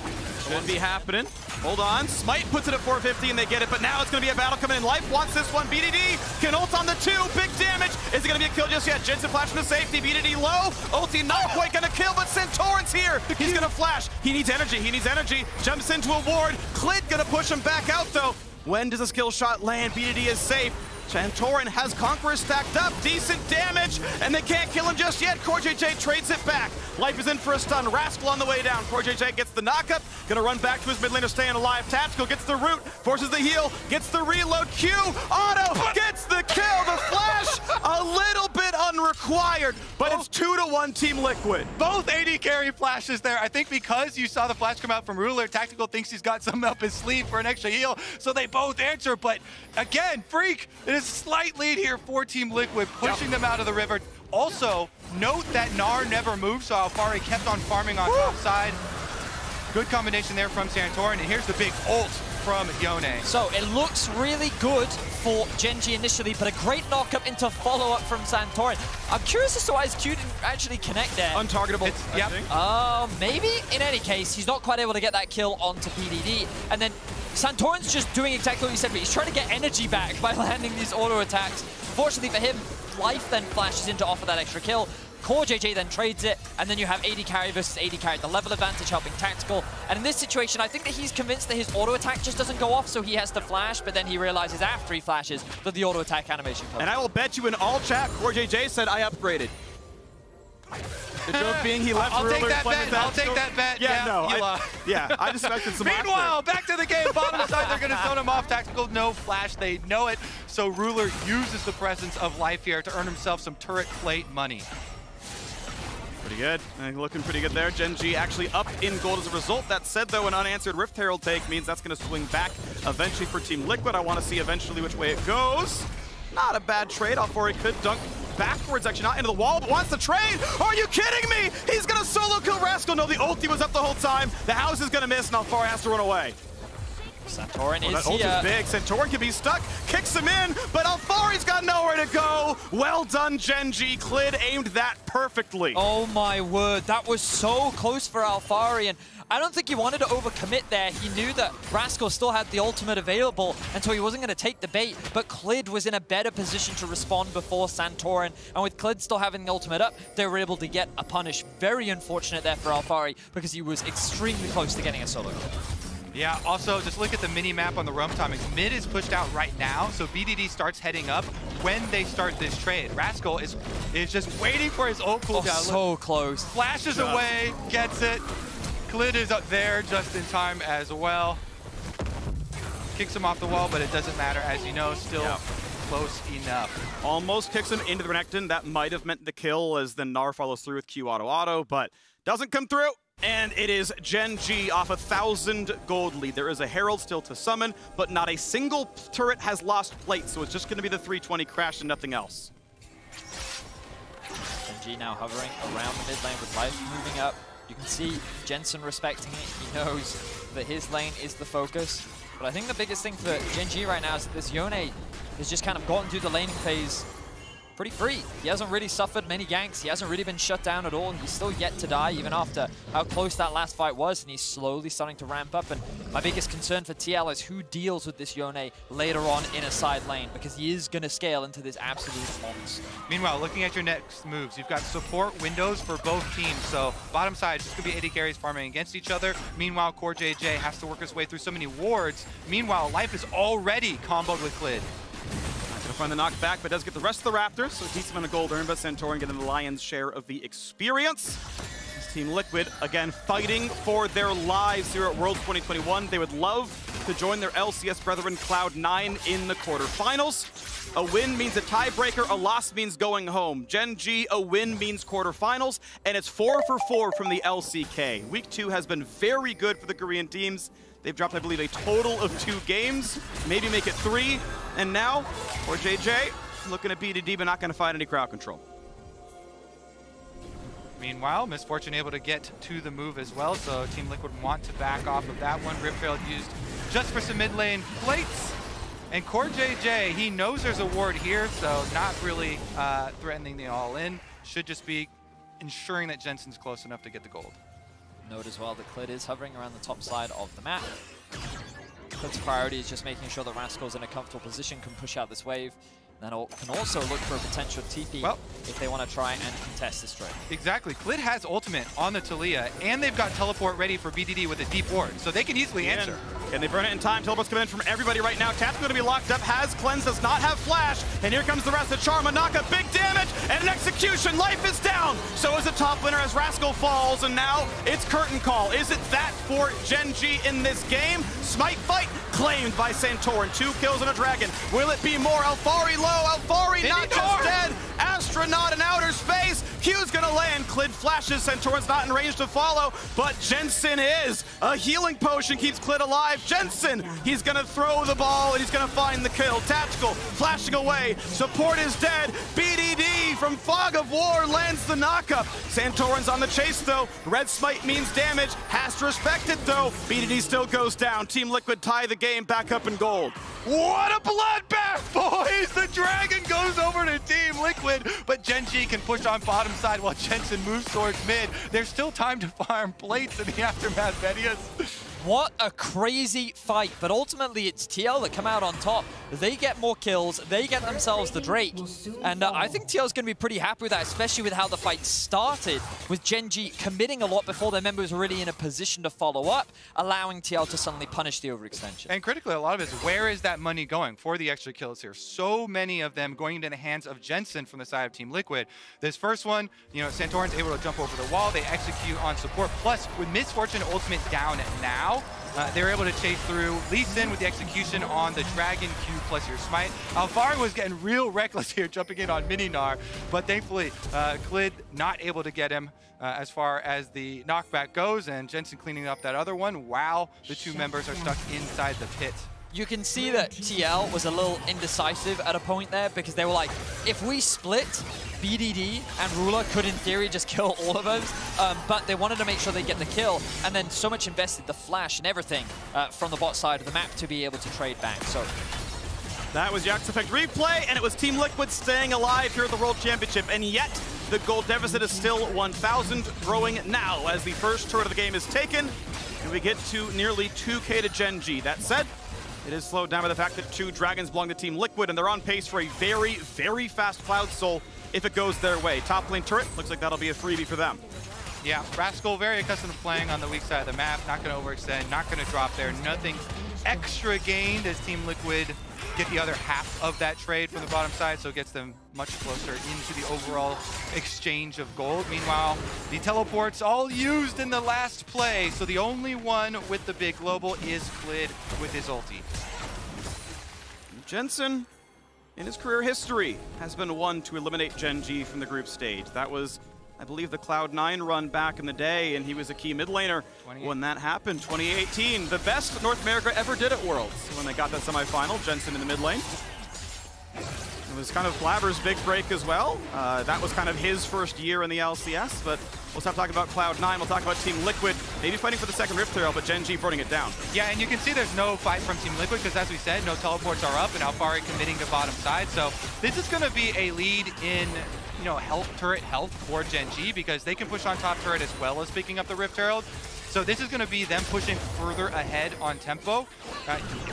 Should be happening. Hold on. Smite puts it at 450 and they get it, but now it's going to be a battle coming in. Life wants this one. BDD can ult on the 2. Big damage. Is it going to be a kill just yet? Jensen flash into safety. BDD low. Ulti not quite going to kill, but Santorin's here. He's going to flash. He needs energy. He needs energy. Jumps into a ward. Clid going to push him back out, though. When does a skill shot land? BDD is safe. Santorin has Conqueror stacked up, decent damage, and they can't kill him just yet. CoreJJ trades it back. Life is in for a stun. Rascal on the way down. CoreJJ gets the knockup, gonna run back to his mid laner, staying alive. Tactical gets the root, forces the heal, gets the reload. Q, auto, gets the kill. The flash, a little bit unrequired, but it's 2-1 Team Liquid. Both AD carry flashes there. I think because you saw the flash come out from Ruler, Tactical thinks he's got something up his sleeve for an extra heal, so they both answer, but again, Freak, it is a slight lead here for Team Liquid, pushing them out of the river. Also, note that Gnar never moved, so Alfari kept on farming on top side. Good combination there from Santorin, and here's the big ult from Yone. So it looks really good for Gen.G initially, but a great knockup into follow-up from Santorin. I'm curious as to why his Q didn't actually connect there. Untargetable, yep. Maybe. In any case, he's not quite able to get that kill onto PDD. And then Santorin's just doing exactly what you said, but he's trying to get energy back by landing these auto attacks. Fortunately for him, Life then flashes in to offer that extra kill. CoreJJ then trades it, and then you have AD carry versus AD carry, the level advantage helping Tactical. And in this situation, I think that he's convinced that his auto attack just doesn't go off, so he has to flash, but then he realizes after he flashes that the auto attack animation comes. And I will bet you in all chat, CoreJJ said, I upgraded. The joke being he left I'll take that bet. I'll take that bet. Yeah, no. I just expected some Meanwhile, back to the game. Bottom side, they're going to zone him off. Tactical, no flash. They know it. So Ruler uses the presence of Life here to earn himself some turret plate money. Pretty good. Looking pretty good there. Gen.G actually up in gold as a result. That said, though, an unanswered Rift Herald take means that's going to swing back eventually for Team Liquid. I want to see eventually which way it goes. Not a bad trade. Alfari could dunk backwards, actually not into the wall, but wants to trade. Are you kidding me? He's going to solo kill Rascal. No, the ulti was up the whole time. The house is going to miss, and Alfari has to run away. Santorin is that ult here. is big. Santorin can be stuck, kicks him in, but Alfari's got nowhere to go. Well done, Gen.G. Clid aimed that perfectly. Oh my word, that was so close for Alfari, and I don't think he wanted to overcommit there. He knew that Rascal still had the ultimate available, and so he wasn't going to take the bait, but Clid was in a better position to respond before Santorin, and with Clid still having the ultimate up, they were able to get a punish. Very unfortunate there for Alfari, because he was extremely close to getting a solo kill. Yeah, also, just look at the mini-map on the roam timings. Mid is pushed out right now, so BDD starts heading up when they start this trade. Rascal is just waiting for his ult cooldown. Oh, so close. Flashes away, gets it. Clid is up there just in time as well. Kicks him off the wall, but it doesn't matter. As you know, still close enough. Almost kicks him into the Renekton. That might have meant the kill, as then Gnar follows through with Q auto, but doesn't come through. And it is Gen.G off 1,000 gold lead. There is a Herald still to summon, but not a single turret has lost plate, so it's just going to be the 320 crash and nothing else. Gen.G now hovering around the mid lane with Life moving up. You can see Jensen respecting it. He knows that his lane is the focus. But I think the biggest thing for Gen.G right now is that this Yone has just kind of gotten through the laning phase pretty free. He hasn't really suffered many ganks. He hasn't really been shut down at all, and he's still yet to die, even after how close that last fight was, and he's slowly starting to ramp up. And my biggest concern for TL is who deals with this Yone later on in a side lane, because he is going to scale into this absolute monster. Meanwhile, looking at your next moves, you've got support windows for both teams. So bottom side, it's going to be AD carries farming against each other. Meanwhile, CoreJJ has to work his way through so many wards. Meanwhile, Life is already comboed with Clid. Gonna find the knockback, but does get the rest of the Raptors, so decent amount of gold earned, but Santorin getting the lion's share of the experience. This Team Liquid, again, fighting for their lives here at Worlds 2021. They would love to join their LCS brethren Cloud9 in the quarterfinals. A win means a tiebreaker, a loss means going home. Gen.G, a win means quarterfinals, and it's 4 for 4 from the LCK. Week 2 has been very good for the Korean teams. They've dropped, I believe, a total of 2 games, maybe make it 3. And now, CoreJJ looking at BDD, but not going to find any crowd control. Meanwhile, Misfortune able to get to the move as well, so Team Liquid want to back off of that one. Ripfield used just for some mid lane plates. And Core JJ, he knows there's a ward here, so not really threatening the all-in. Should just be ensuring that Jensen's close enough to get the gold. Note as well that Clid is hovering around the top side of the map. Clid's priority is just making sure that Rascal's in a comfortable position, can push out this wave. Then can also look for a potential TP if they want to try and contest this trade. Exactly. Clid has ultimate on the Taliyah, and they've got teleport ready for BDD with a deep ward, so they can easily answer. Can they burn it in time? Teleport's coming in from everybody right now. Tap's going to be locked up. Has Cleanse, does not have flash. And here comes the rest of Charm. Naka, big damage, and an execution. Life is down. So is the top winner as Rascal falls, and now it's curtain call. Is it that for Gen G in this game? Smite fight claimed by Santorin. 2 kills and a dragon. Will it be more? Alfari low. Alfari not just dead. Astronaut in outer space. Q's gonna land. Clid flashes. Santorin's not in range to follow, but Jensen is. A healing potion keeps Clid alive. Jensen, he's gonna throw the ball and he's gonna find the kill. Tactical, flashing away. Support is dead. BDD from Fog of War lands the knockup. Santorin's on the chase though. Red Smite means damage. Has to respect it though. BDD still goes down. Team Liquid tie the game back up in gold. What a bloodbath, boys! The Dragon goes over to Team Liquid, but Gen G can push on bottom side while Jensen moves towards mid. There's still time to farm plates in the Aftermath Vedias. What a crazy fight, but ultimately it's TL that come out on top. They get more kills, they get themselves the Drake, and I think TL's going to be pretty happy with that, especially with how the fight started, with Gen G committing a lot before their members were really in a position to follow up, allowing TL to suddenly punish the overextension. And critically, a lot of it is, where is that money going for the extra kills here? So many of them going into the hands of Jensen from the side of Team Liquid. This first one, you know, Santorin's able to jump over the wall, they execute on support, plus with Misfortune ultimate down now, they're able to chase through. Lee Sin with the execution on the Dragon Q plus your Smite. Alfari was getting real reckless here, jumping in on Mininar, but thankfully, Clid not able to get him as far as the knockback goes, and Jensen cleaning up that other one while the two members are stuck inside the pit. You can see that TL was a little indecisive at a point there because they were like, if we split, BDD and Ruler could in theory just kill all of us, but they wanted to make sure they get the kill, and then so much invested the flash and everything from the bot side of the map to be able to trade back. So that was Yax Effect replay, and it was Team Liquid staying alive here at the World Championship, and yet the gold deficit is still 1,000, growing now as the first turret of the game is taken, and we get to nearly 2K to Gen G. That said, it is slowed down by the fact that 2 Dragons belong to Team Liquid, and they're on pace for a very, very fast Cloud Soul if it goes their way. Top lane turret, looks like that'll be a freebie for them. Yeah, Rascal very accustomed to playing on the weak side of the map, not going to overextend, not going to drop there, nothing extra gained as Team Liquid get the other half of that trade from the bottom side, so it gets them much closer into the overall exchange of gold. Meanwhile, the teleport's all used in the last play, so the only one with the big global is Clid with his ulti. Jensen, in his career history, has been one to eliminate Gen G from the group stage. That was, I believe, the Cloud9 run back in the day, and he was a key mid laner when that happened, 2018. The best North America ever did at Worlds when they got that semifinal, Jensen in the mid lane. It was kind of Blabber's big break as well. That was kind of his first year in the LCS, but we'll stop talking about Cloud9. We'll talk about Team Liquid, maybe fighting for the second Rift Trail, but Gen G burning it down. Yeah, and you can see there's no fight from Team Liquid because, as we said, no teleports are up, and Alfari committing to bottom side. So this is going to be a lead in, you know, turret health for Gen G because they can push on top turret as well as picking up the Rift Herald. So this is going to be them pushing further ahead on tempo.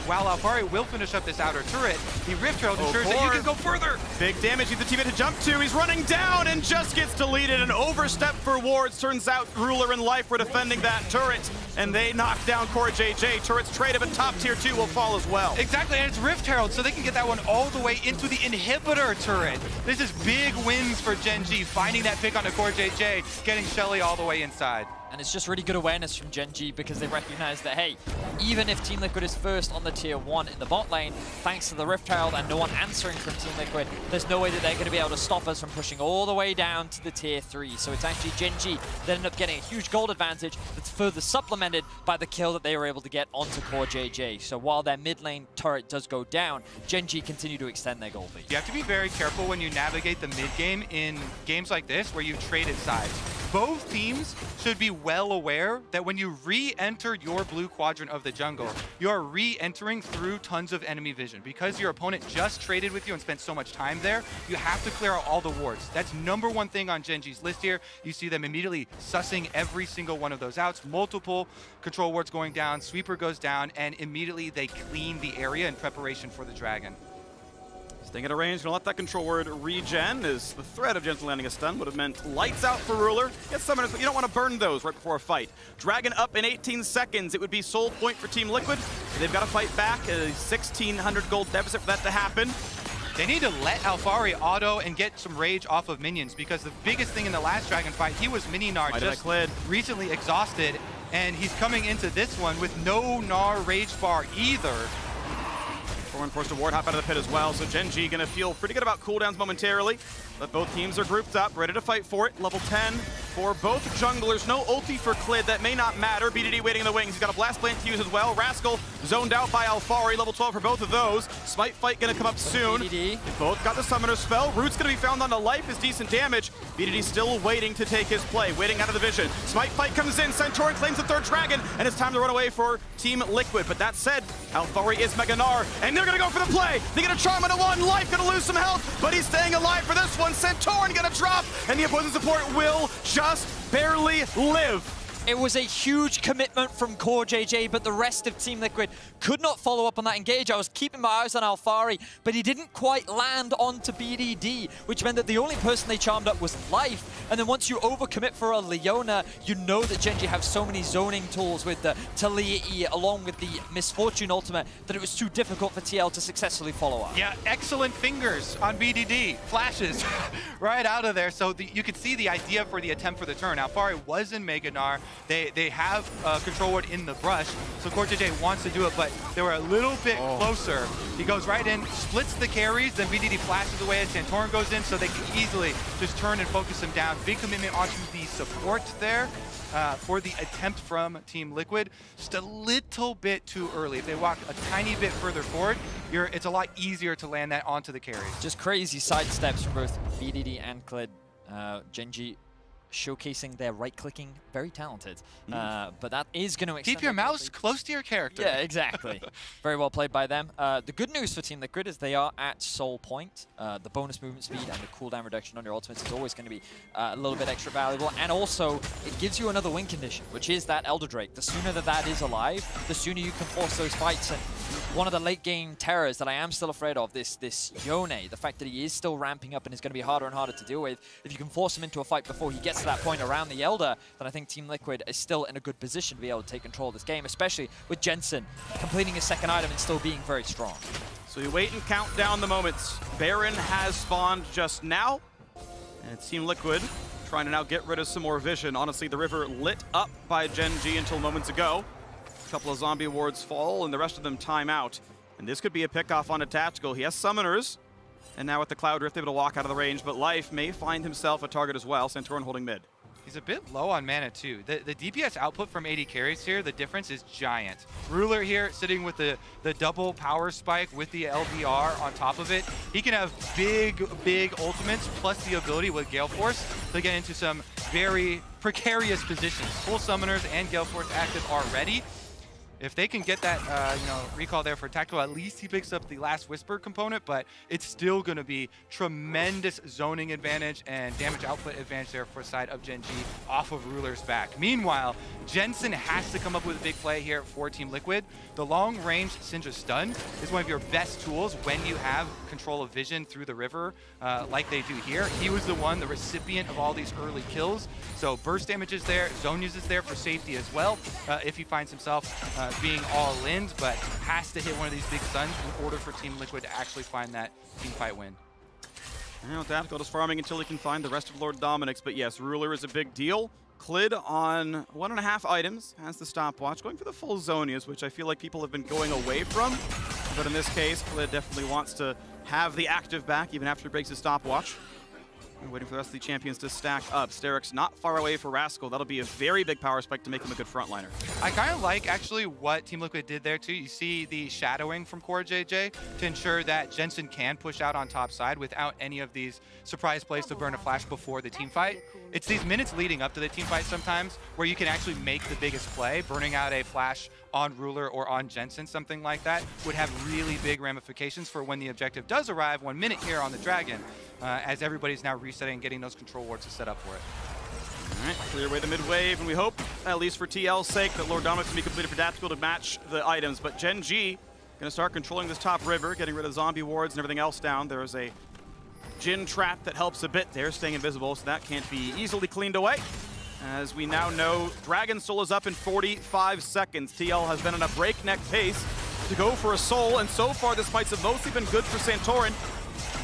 While Alfari will finish up this outer turret, the Rift Herald ensures that you can go further. Big damage, he's the teammate to jump to. He's running down and just gets deleted. An overstep for wards. Turns out Ruler and Life were defending that turret, and they knock down Core JJ. Turret's traded, but top tier 2 will fall as well. Exactly, and it's Rift Herald, so they can get that one all the way into the inhibitor turret. This is big wins for Gen G, finding that pick onto Core JJ, getting Shelly all the way inside. And it's just really good awareness from Gen G because they recognize that, hey, even if Team Liquid is first on the tier 1 in the bot lane, thanks to the Rift Herald and no one answering from Team Liquid, there's no way that they're going to be able to stop us from pushing all the way down to the tier 3. So it's actually Gen G that end up getting a huge gold advantage that's further supplemented by the kill that they were able to get onto Core JJ. So while their mid lane turret does go down, Gen G continue to extend their gold lead. You have to be very careful when you navigate the mid game in games like this where you traded sides. Both teams should be well aware that when you re-enter your blue quadrant of the jungle, you are re-entering through tons of enemy vision. Because your opponent just traded with you and spent so much time there, you have to clear out all the wards. That's #1 thing on Gen G's list here. You see them immediately sussing every single one of those outs. Multiple control wards going down, sweeper goes down, and immediately they clean the area in preparation for the dragon. Staying at a range, gonna let that control word regen, as the threat of Jensen landing a stun would have meant lights out for Ruler. Get summoners, but you don't want to burn those right before a fight. Dragon up in 18 seconds. It would be soul point for Team Liquid. They've got to fight back. A 1,600 gold deficit for that to happen. They need to let Alphari auto and get some rage off of minions, because the biggest thing in the last dragon fight, he was mini Gnar just recently exhausted, and he's coming into this one with no Gnar rage bar either. Thorn forced to ward hop out of the pit as well, so Gen G gonna feel pretty good about cooldowns momentarily. But both teams are grouped up, ready to fight for it. Level 10 for both junglers. No ulti for Clid, that may not matter. BDD waiting in the wings. He's got a blast plant to use as well. Rascal zoned out by Alphari, level 12 for both of those. Smite fight gonna come up soon. BDD. They both got the summoner spell. Root's gonna be found on the life is decent damage. BDD still waiting to take his play, waiting out of the vision. Smite fight comes in, Centaur claims the third dragon, and it's time to run away for Team Liquid. But that said, Alphari is Mega Gnar, and they're gonna go for the play. They get a charm into one, Life gonna lose some health, but he's staying alive for this one. Centaur gonna drop, and the opposing support will just barely live. It was a huge commitment from Core JJ, but the rest of Team Liquid could not follow up on that engage. I was keeping my eyes on Alphari, but he didn't quite land onto BDD, which meant that the only person they charmed up was Life. And then once you overcommit for a Leona, you know that Gen G have so many zoning tools with the Talia along with the Misfortune ultimate that it was too difficult for TL to successfully follow up. Yeah, excellent fingers on BDD. Flashes right out of there. So you could see the idea for the attempt for the turn. Alphari was in Mega Gnar. They have control ward in the brush, so Core JJ wants to do it, but they were a little bit closer. He goes right in, splits the carries, then BDD flashes away as Santorin goes in, so they can easily just turn and focus him down. Big commitment onto the support there for the attempt from Team Liquid. Just a little bit too early. If they walk a tiny bit further forward, it's a lot easier to land that onto the carries. Just crazy side steps from both BDD and Clid. Gen G showcasing their right-clicking, very talented. But that is going to keep your mouse close to your character. Yeah, exactly. Very well played by them. The good news for Team Liquid is they are at soul point. The bonus movement speed and the cooldown reduction on your ultimates is always going to be a little bit extra valuable. And also, it gives you another win condition, which is that Elder Drake. The sooner that is alive, the sooner you can force those fights. And one of the late-game terrors that I am still afraid of, this Yone, the fact that he is still ramping up and is going to be harder and harder to deal with. If you can force him into a fight before he gets to that point around the Elder, then I think Team Liquid is still in a good position to be able to take control of this game, especially with Jensen completing his second item and still being very strong. So you wait and count down the moments. Baron has spawned just now, and it's Team Liquid trying to now get rid of some more vision. Honestly, the river lit up by Gen G until moments ago. A couple of zombie wards fall, and the rest of them time out. And this could be a pickoff on a tactical. He has summoners, and now with the Cloud Rift, able to walk out of the range, but Life may find himself a target as well. Santorin holding mid. He's a bit low on mana too. The DPS output from AD carries here, the difference is giant. Ruler here sitting with the double power spike with the LBR on top of it. He can have big ultimates plus the ability with Gale Force to get into some very precarious positions. Full summoners and Gale Force active already. If they can get that recall there for tactical, at least he picks up the last Whisper component, but it's still going to be tremendous zoning advantage and damage output advantage there for the side of Gen G off of Ruler's back. Meanwhile, Jensen has to come up with a big play here for Team Liquid. The long-range Syndra stun is one of your best tools when you have control of vision through the river like they do here. He was the recipient of all these early kills, so burst damage is there, zone use is there for safety as well if he finds himself being all in, but has to hit one of these big stuns in order for Team Liquid to actually find that team fight win. Now Tactical just farming until he can find the rest of Lord Dominic's, but yes, Ruler is a big deal. Clid on 1.5 items, has the stopwatch, going for the full Zonias, which I feel like people have been going away from. But in this case, Clid definitely wants to have the active back even after he breaks his stopwatch. We're waiting for the rest of the champions to stack up. Sterix not far away for Rascal. That'll be a very big power spike to make him a good frontliner. I kind of like actually what Team Liquid did there too. You see the shadowing from Core JJ to ensure that Jensen can push out on top side without any of these surprise plays to burn a flash before the team fight. It's these minutes leading up to the team fight sometimes where you can actually make the biggest play. Burning out a flash on Ruler or on Jensen, something like that, would have really big ramifications for when the objective does arrive 1 minute here on the Dragon, as everybody's now resetting and getting those control wards to set up for it. All right, clear away the mid-wave, and we hope, at least for TL's sake, that Lord Dominic's can be completed for Daptical to match the items. But Gen G going to start controlling this top river, getting rid of zombie wards and everything else down. There is a Jin trap that helps a bit there, staying invisible, so that can't be easily cleaned away. As we now know, Dragon Soul is up in 45 seconds. TL has been on a breakneck pace to go for a soul, and so far this fights have mostly been good for Santorin.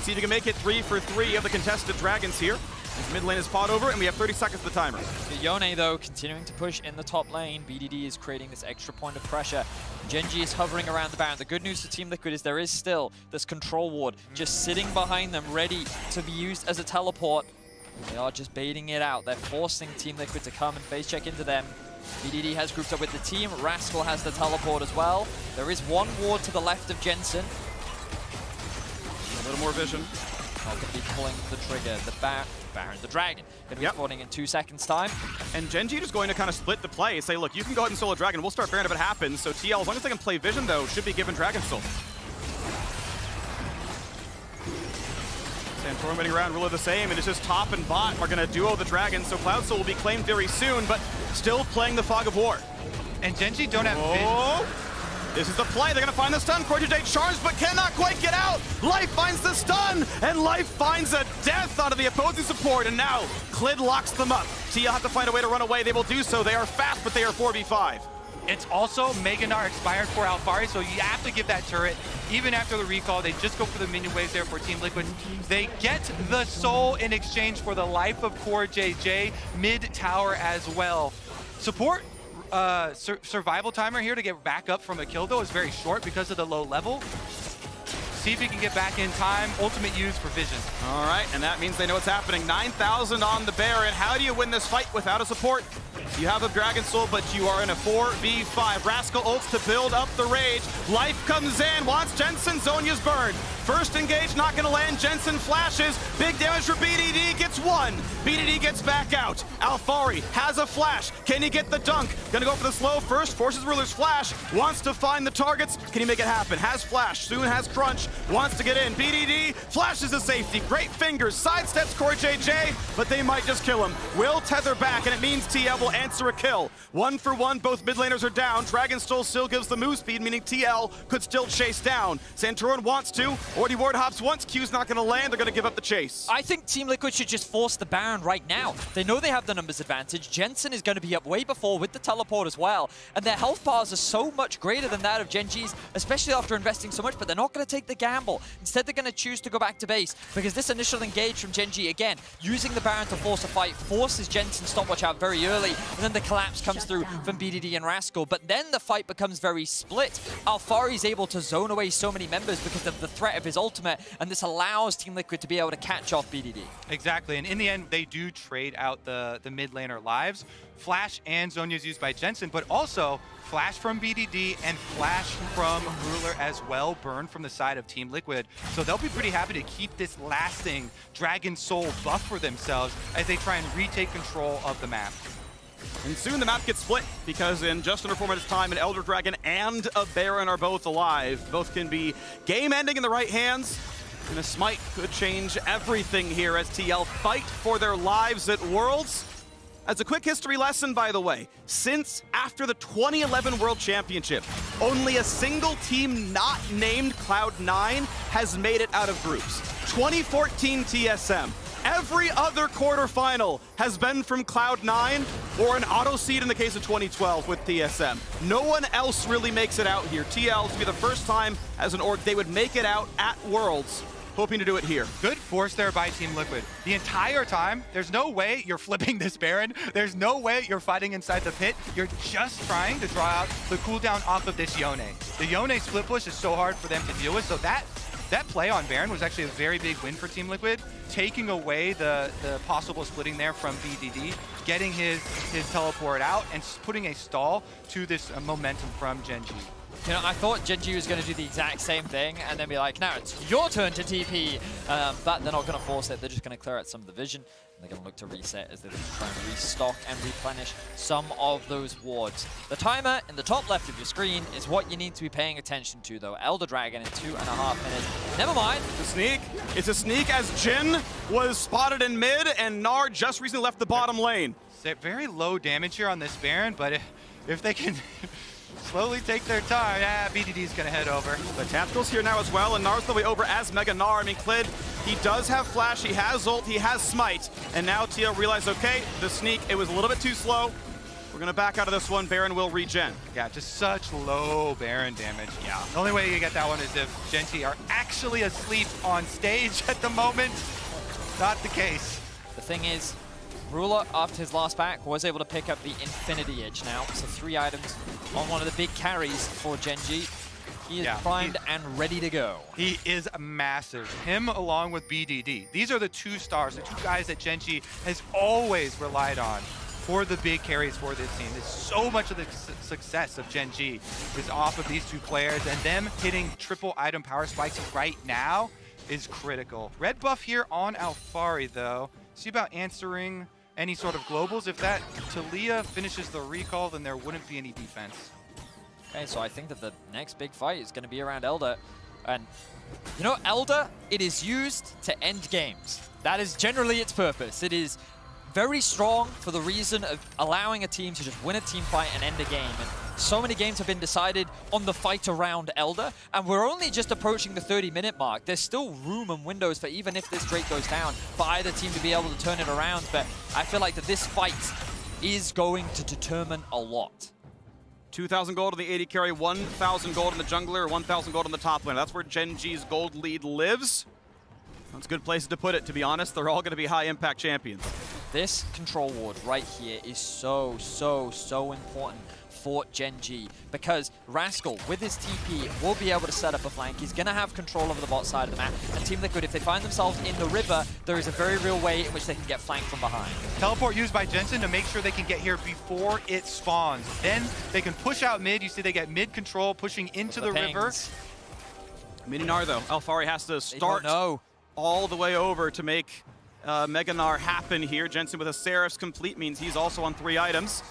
See if you can make it 3 for 3 of the contested Dragons here. This mid lane is fought over, and we have 30 seconds to the timer. Yone, though, continuing to push in the top lane. BDD is creating this extra point of pressure. Genji is hovering around the Baron. The good news for Team Liquid is there is still this control ward just sitting behind them, ready to be used as a teleport. They are just baiting it out. They're forcing Team Liquid to come and phase check into them. BDD has grouped up with the team. Rascal has the teleport as well. There is one ward to the left of Jensen. A little more vision. Not going to be pulling the trigger. The Baron, the Dragon, going to be spawning in 2 seconds' time. And Gen G is going to kind of split the play. Say, look, you can go ahead and solo Dragon. We'll start Baron if it happens. So TL, as long as they can play vision, though, should be given Dragon Soul. Santorin waiting around, Ruler the same, and it's just top and bot are going to duo the Dragon, so Cloud Soul will be claimed very soon, but still playing the Fog of War. And Gen G don't have vision. This is the play, they're going to find the stun. CoreJJ charged, but cannot quite get out. Life finds the stun, and Life finds a death out of the opposing support, and now Clid locks them up. TL have to find a way to run away. They will do so. They are fast, but they are 4v5. It's also Meganar expired for Alphari, so you have to give that turret. Even after the recall, they just go for the minion waves there for Team Liquid. They get the soul in exchange for the life of Core JJ, mid-tower as well. Support survival timer here to get back up from a kill, though, is very short because of the low level. See if he can get back in time. Ultimate use for vision. All right, and that means they know what's happening. 9,000 on the Baron. How do you win this fight without a support? You have a Dragon Soul, but you are in a 4v5. Rascal ults to build up the rage. Life comes in, wants Jensen, Zhonya's burned. First engage, not gonna land, Jensen flashes. Big damage for BDD, gets one. BDD gets back out. Alphari has a flash. Can he get the dunk? Gonna go for the slow first, forces Ruler's flash. Wants to find the targets. Can he make it happen? Has flash, soon has crunch. Wants to get in. BDD flashes to safety. Great fingers, sidesteps CoreJJ, but they might just kill him. Will tether back, and it means TL will answer a kill. 1 for 1, both mid laners are down. Dragon Soul still gives the move speed, meaning TL could still chase down. Santorin wants to. Ordy ward hops once. Q's not going to land. They're going to give up the chase. I think Team Liquid should just force the Baron right now. They know they have the numbers advantage. Jensen is going to be up way before with the teleport as well. And their health bars are so much greater than that of Gen G's, especially after investing so much, but they're not going to take the gamble. Instead, they're going to choose to go back to base because this initial engage from Gen G, again, using the Baron to force a fight, forces Jensen's stopwatch out very early, and then the collapse comes through from BDD and Rascal. But then the fight becomes very split. Alphari's able to zone away so many members because of the threat of his ultimate, and this allows Team Liquid to be able to catch off BDD. Exactly, and in the end, they do trade out the mid laner lives. Flash and Zhonya is used by Jensen, but also Flash from BDD and Flash from Ruler as well, burned from the side of Team Liquid. So they'll be pretty happy to keep this lasting Dragon Soul buff for themselves as they try and retake control of the map. And soon the map gets split because in just under 4 minutes time, an Elder Dragon and a Baron are both alive. Both can be game-ending in the right hands. And a smite could change everything here as TL fight for their lives at Worlds. As a quick history lesson, by the way, since after the 2011 World Championship, only a single team not named Cloud9 has made it out of groups. 2014 TSM. Every other quarterfinal has been from Cloud9 or an auto seed in the case of 2012 with TSM. No one else really makes it out here. TL to be the first time as an org they would make it out at Worlds. Hoping to do it here. Good force there by Team Liquid. The entire time, there's no way you're flipping this Baron. There's no way you're fighting inside the pit. You're just trying to draw out the cooldown off of this Yone. The Yone split push is so hard for them to deal with, so that play on Baron was actually a very big win for Team Liquid. taking away the possible splitting there from BDD, getting his teleport out, and putting a stall to this momentum from Gen.G. You know, I thought Gen.G was going to do the exact same thing and then be like, now it's your turn to TP. But they're not going to force it. They're just going to clear out some of the vision. And they're going to look to reset as they try and restock and replenish some of those wards. The timer in the top left of your screen is what you need to be paying attention to, though. Elder Dragon in 2.5 minutes. Never mind. The sneak. It's a sneak as Jin was spotted in mid, and Gnar just recently left the bottom lane. Very low damage here on this Baron, but if they can slowly take their time, BDD's going to head over. The Tactical's here now as well, and Gnar's the way over as Mega Gnar. I mean, Clid, he does have Flash, he has Ult, he has Smite, and now TL realized, okay, the sneak, it was a little bit too slow. We're going to back out of this one. Baron will regen. Yeah, just such low Baron damage. Yeah. The only way you get that one is if Gen.G are actually asleep on stage at the moment. Not the case. The thing is, Ruler, after his last back, was able to pick up the Infinity Edge now. So 3 items on one of the big carries for Gen.G. He is primed and ready to go. He is massive. Him along with BDD. These are the 2 stars, the 2 guys that Gen.G has always relied on for the big carries for this team. There's so much of the success of Gen.G is off of these 2 players, and them hitting triple item power spikes right now is critical. Red buff here on Alphari, though. See about answering any sort of globals. If that Talia finishes the recall, then there wouldn't be any defense. Okay, so I think that the next big fight is going to be around Elder. And, you know, Elder, it is used to end games. That is generally its purpose. It is very strong for the reason of allowing a team to just win a team fight and end a game. And so many games have been decided on the fight around Elder, and we're only just approaching the 30-minute mark. There's still room and windows for, even if this Drake goes down, for either team to be able to turn it around. But I feel like that this fight is going to determine a lot. 2,000 gold on the 80 carry, 1,000 gold on the jungler, 1,000 gold on the top lane. That's where Gen.G's gold lead lives. That's a good place to put it, to be honest. They're all going to be high-impact champions. This control ward right here is so important for Gen.G, because Rascal, with his TP, will be able to set up a flank. He's going to have control over the bot side of the map. And Team Liquid, if they find themselves in the river, there is a very real way in which they can get flanked from behind. Teleport used by Jensen to make sure they can get here before it spawns. Then they can push out mid. You see they get mid control, pushing into the river. Mini Gnar, though. Alphari has to start all the way over to make Mega Gnar happen here. Jensen with a Seraph's complete means he's also on 3 items.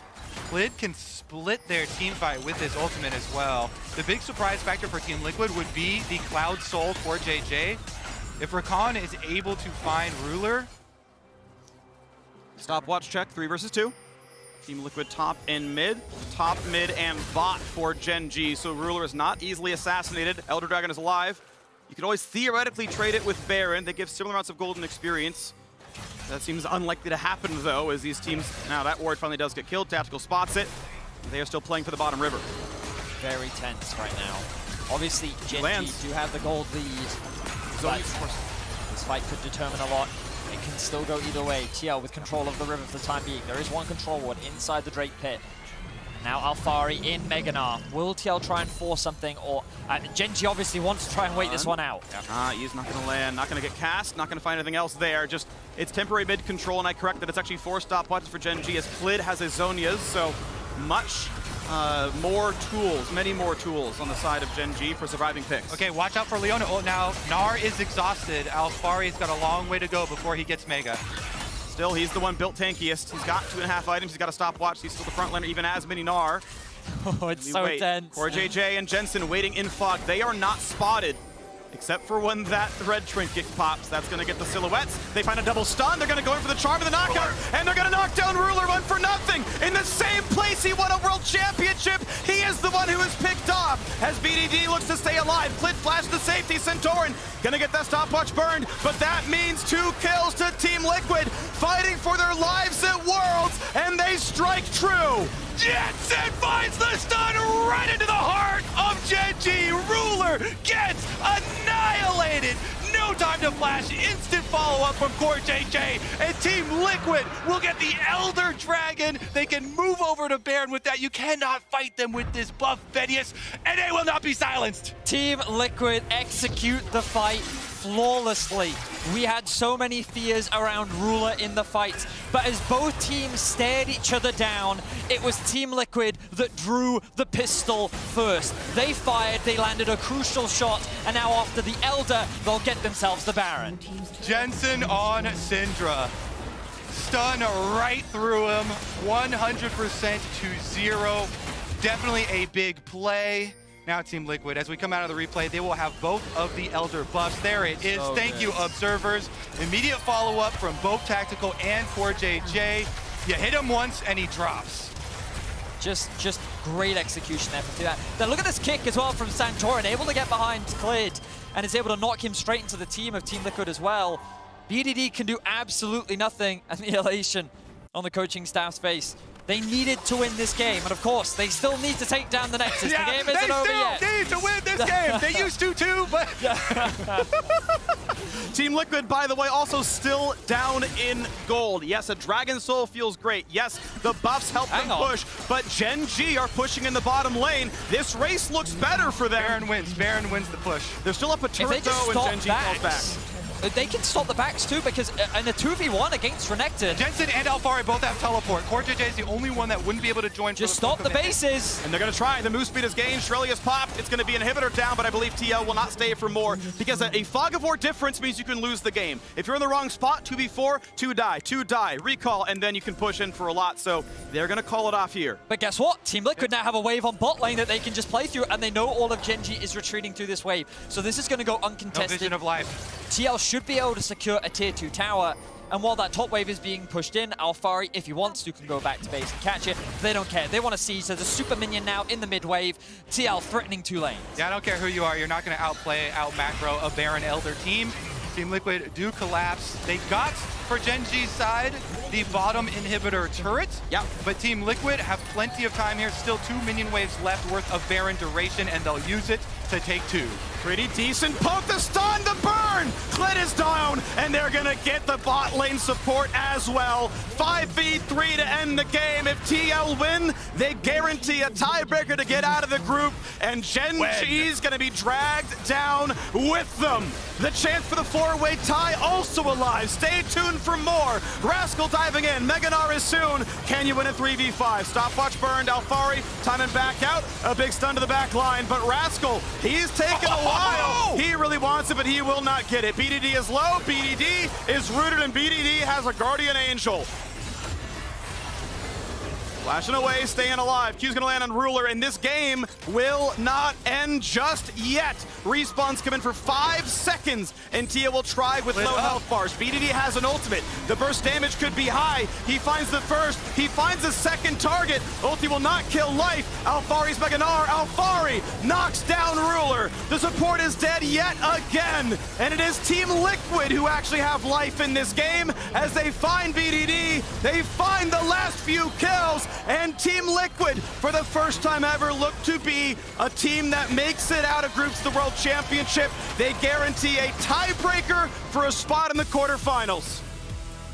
Clid can split their team fight with his ultimate as well. The big surprise factor for Team Liquid would be the Cloud Soul for JJ. If Rakan is able to find Ruler. Stopwatch check, 3 versus 2. Team Liquid top and mid. Top, mid, and bot for Gen.G. So Ruler is not easily assassinated. Elder Dragon is alive. You could always theoretically trade it with Baron. They give similar amounts of golden experience. That seems unlikely to happen, though, as these teams... Now, that ward finally does get killed. Tactical spots it. They are still playing for the bottom river. Very tense right now. Obviously, Gen.G do have the gold lead. But this fight could determine a lot. It can still go either way. TL with control of the river for the time being. There is one control ward inside the Drake pit. Now Alphari in Mega Gnar. Will TL try and force something, or Gen.G obviously wants to try and wait this one out. He's not going to land, not going to get cast, not going to find anything else there. Just, it's temporary mid control, and I correct that it's actually 4 stopwatches for Gen.G as Clid has his Zonias, so much more tools, many more tools on the side of Gen.G for surviving picks. Okay, watch out for Leona. Oh, now Gnar is exhausted. Alphari's got a long way to go before he gets Mega. Still, he's the one built tankiest. He's got 2.5 items. He's got a stopwatch. He's still the front laner, even as Mini Gnar. Oh, it's so tense. For JJ and Jensen waiting in fog. They are not spotted, except for when that red trinket pops. That's going to get the silhouettes. They find a double stun. They're going to go in for the charm of the knockout, and they're going to knock down Ruler 1 for nothing. In the same place he won a world championship, he is the one who is picked off as BDD looks to stay alive. Clid flash to safety. Centauran going to get that stopwatch burned, but that means 2 kills to Team Liquid, fighting for their lives at Worlds, and they strike true. Jensen finds the stun right into the heart of Gen.G. Ruler gets annihilated. No time to flash. Instant follow-up from Core JJ. And Team Liquid will get the Elder Dragon. They can move over to Baron with that. You cannot fight them with this buff, Vedius, and they will not be silenced. Team Liquid execute the fight flawlessly. We had so many fears around Ruler in the fight, but as both teams stared each other down, it was Team Liquid that drew the pistol first. They fired, they landed a crucial shot, and now after the Elder, they'll get themselves the Baron. Jensen on Syndra. Stun right through him, 100% to 0. Definitely a big play. Now Team Liquid, as we come out of the replay, they will have both of the Elder buffs. There it is. So Thank you, observers. Immediate follow-up from both Tactical and Core JJ. You hit him once and he drops. Just great execution there from that. Then look at this kick as well from Santorin, able to get behind Clid and is able to knock him straight into the team of Team Liquid as well. BDD can do absolutely nothing, and the elation on the coaching staff's face. They needed to win this game, and of course, they still need to take down the Nexus. Yeah, the game isn't over yet. They still need to win this game. They used to too, but... Team Liquid, by the way, also still down in gold. Yes, a Dragon Soul feels great. Yes, the buffs help them push, but Gen G are pushing in the bottom lane. This race looks better for them. Baron wins. Baron wins the push. They're still up a turret, though, and Gen G falls back. They can stop the backs too, because in a 2v1 against Renekton, Jensen and Alfari both have teleport. Core JJ is the only one that wouldn't be able to join. Just stop the bases. And they're going to try. The move speed is gained. Shirley popped. It's going to be inhibitor down, but I believe TL will not stay for more, because a Fog of War difference means you can lose the game. If you're in the wrong spot, 2v4, 2 die, recall, and then you can push in for a lot. So they're going to call it off here. But guess what? Team Liquid now have a wave on bot lane that they can just play through, and they know all of Gen G is retreating through this wave. So this is going to go uncontested. No vision of life. TL should be able to secure a tier 2 tower, and while that top wave is being pushed in, Alfari, if he wants to, can go back to base and catch it. They don't care. They want to siege. There's a super minion now in the mid wave. TL threatening 2 lanes. Yeah, I don't care who you are. You're not going to outplay, out-macro a Baron Elder team. Team Liquid do collapse. They got, for Gen G's side, the bottom inhibitor turret. Yep. But Team Liquid have plenty of time here. Still 2 minion waves left worth of Baron duration, and they'll use it to take 2. Pretty decent poke, the stun, the burn! Kled is down, and they're gonna get the bot lane support as well. 5v3 to end the game. If TL win, they guarantee a tiebreaker to get out of the group, and Gen G's gonna be dragged down with them. The chance for the 4-way tie also alive. Stay tuned for more. Rascal diving in, Meganar is soon. Can you win a 3v5? Stopwatch burned, Alfari, time and back out. A big stun to the back line, but Rascal, he's taken a while. He really wants it, but he will not get it. BDD is low, BDD is rooted, and BDD has a Guardian Angel. Flashing away, staying alive. Q's gonna land on Ruler, and this game will not end just yet. Respawns come in for 5 seconds, and Tia will try with low health bars. BDD has an ultimate. The burst damage could be high. He finds the first, he finds the second target. Ulti will not kill life. Alfari's Meganar. Alfari knocks down Ruler. The support is dead yet again, and it is Team Liquid who actually have life in this game as they find BDD. They find the last few kills. And Team Liquid, for the first time ever, look to be a team that makes it out of groups to the World Championship. They guarantee a tiebreaker for a spot in the quarterfinals.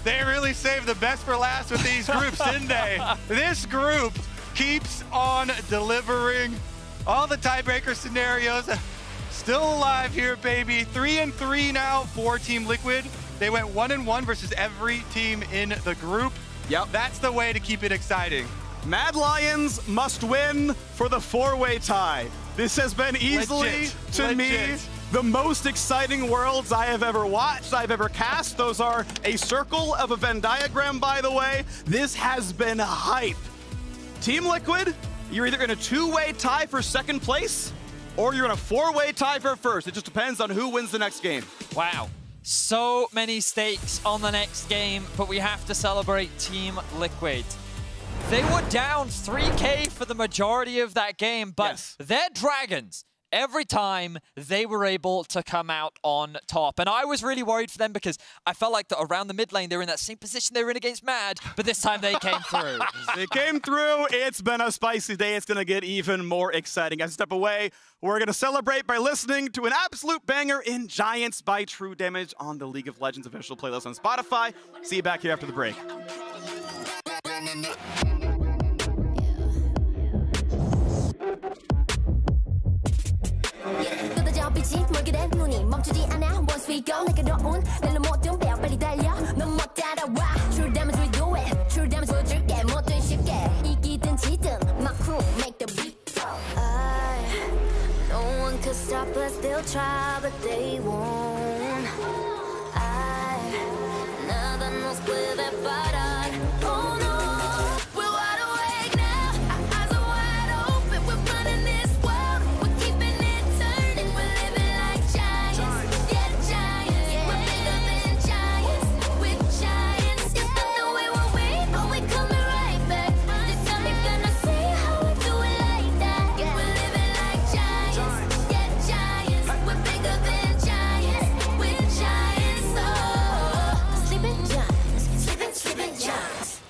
They really saved the best for last with these groups, didn't they? This group keeps on delivering. All the tiebreaker scenarios still alive here, baby. 3-3 now for Team Liquid. They went 1-1 versus every team in the group. Yep. That's the way to keep it exciting. Mad Lions must win for the 4-way tie. This has been easily, to me, the most exciting worlds I have ever watched, I've ever cast. Those are a circle of a Venn diagram, by the way. This has been hype. Team Liquid, you're either in a 2-way tie for second place, or you're in a 4-way tie for first. It just depends on who wins the next game. Wow. So many stakes on the next game, but we have to celebrate Team Liquid. They were down 3K for the majority of that game, but their dragons, every time they were able to come out on top. And I was really worried for them because I felt like that around the mid lane, they were in that same position they were in against Mad, but this time they came through. They came through. It's been a spicy day. It's going to get even more exciting. As I step away, we're going to celebrate by listening to an absolute banger in Giants by True Damage on the League of Legends official playlist on Spotify. See you back here after the break. 빛이 멀게 된 눈이 멈추지 않아 once we go 날카로운 멜로 모든 배워 빨리 달려 넌 못 따라와 True damage we do it True damage 보여줄게 뭐든 쉽게 이기든 지든 My crew make the beat No one could stop us they'll try but they won't nada nos puede parar oh no we're wide awake now our eyes are wide open we're running this world we're keeping it turning we're living like giants yeah giants we're bigger than giants we're giants you thought that we were weak but we coming right back this time you're gonna see how we do it like that we're living like giants yeah giants we're bigger than giants we're giants oh sleeping giants sleeping giants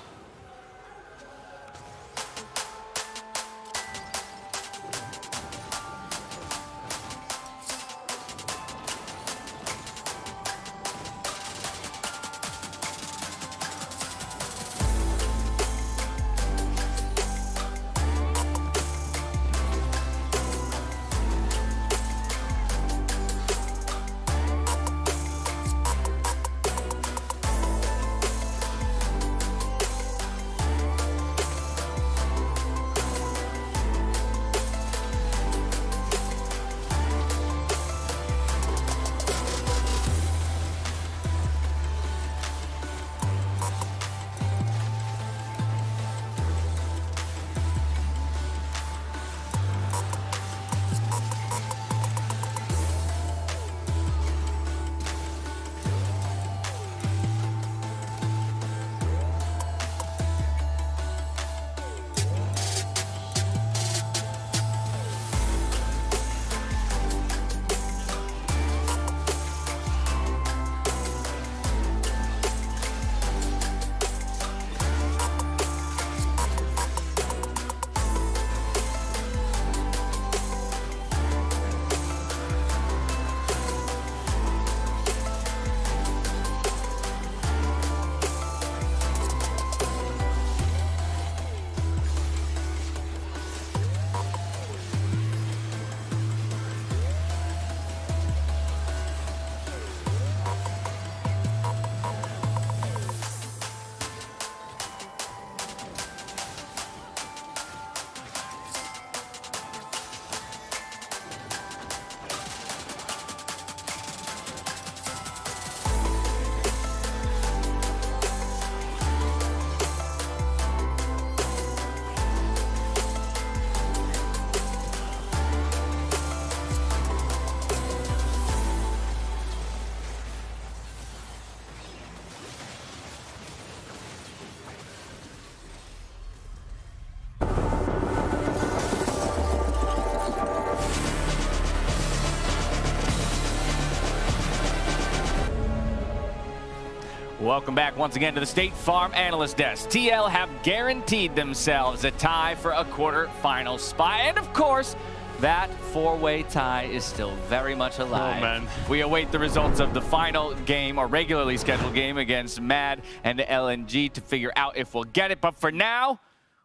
Welcome back once again to the State Farm Analyst Desk. TL have guaranteed themselves a tie for a quarter-final spot. And of course, that four-way tie is still very much alive. Oh, man. We await the results of the final game, or regularly scheduled game, against MAD and LNG to figure out if we'll get it. But for now,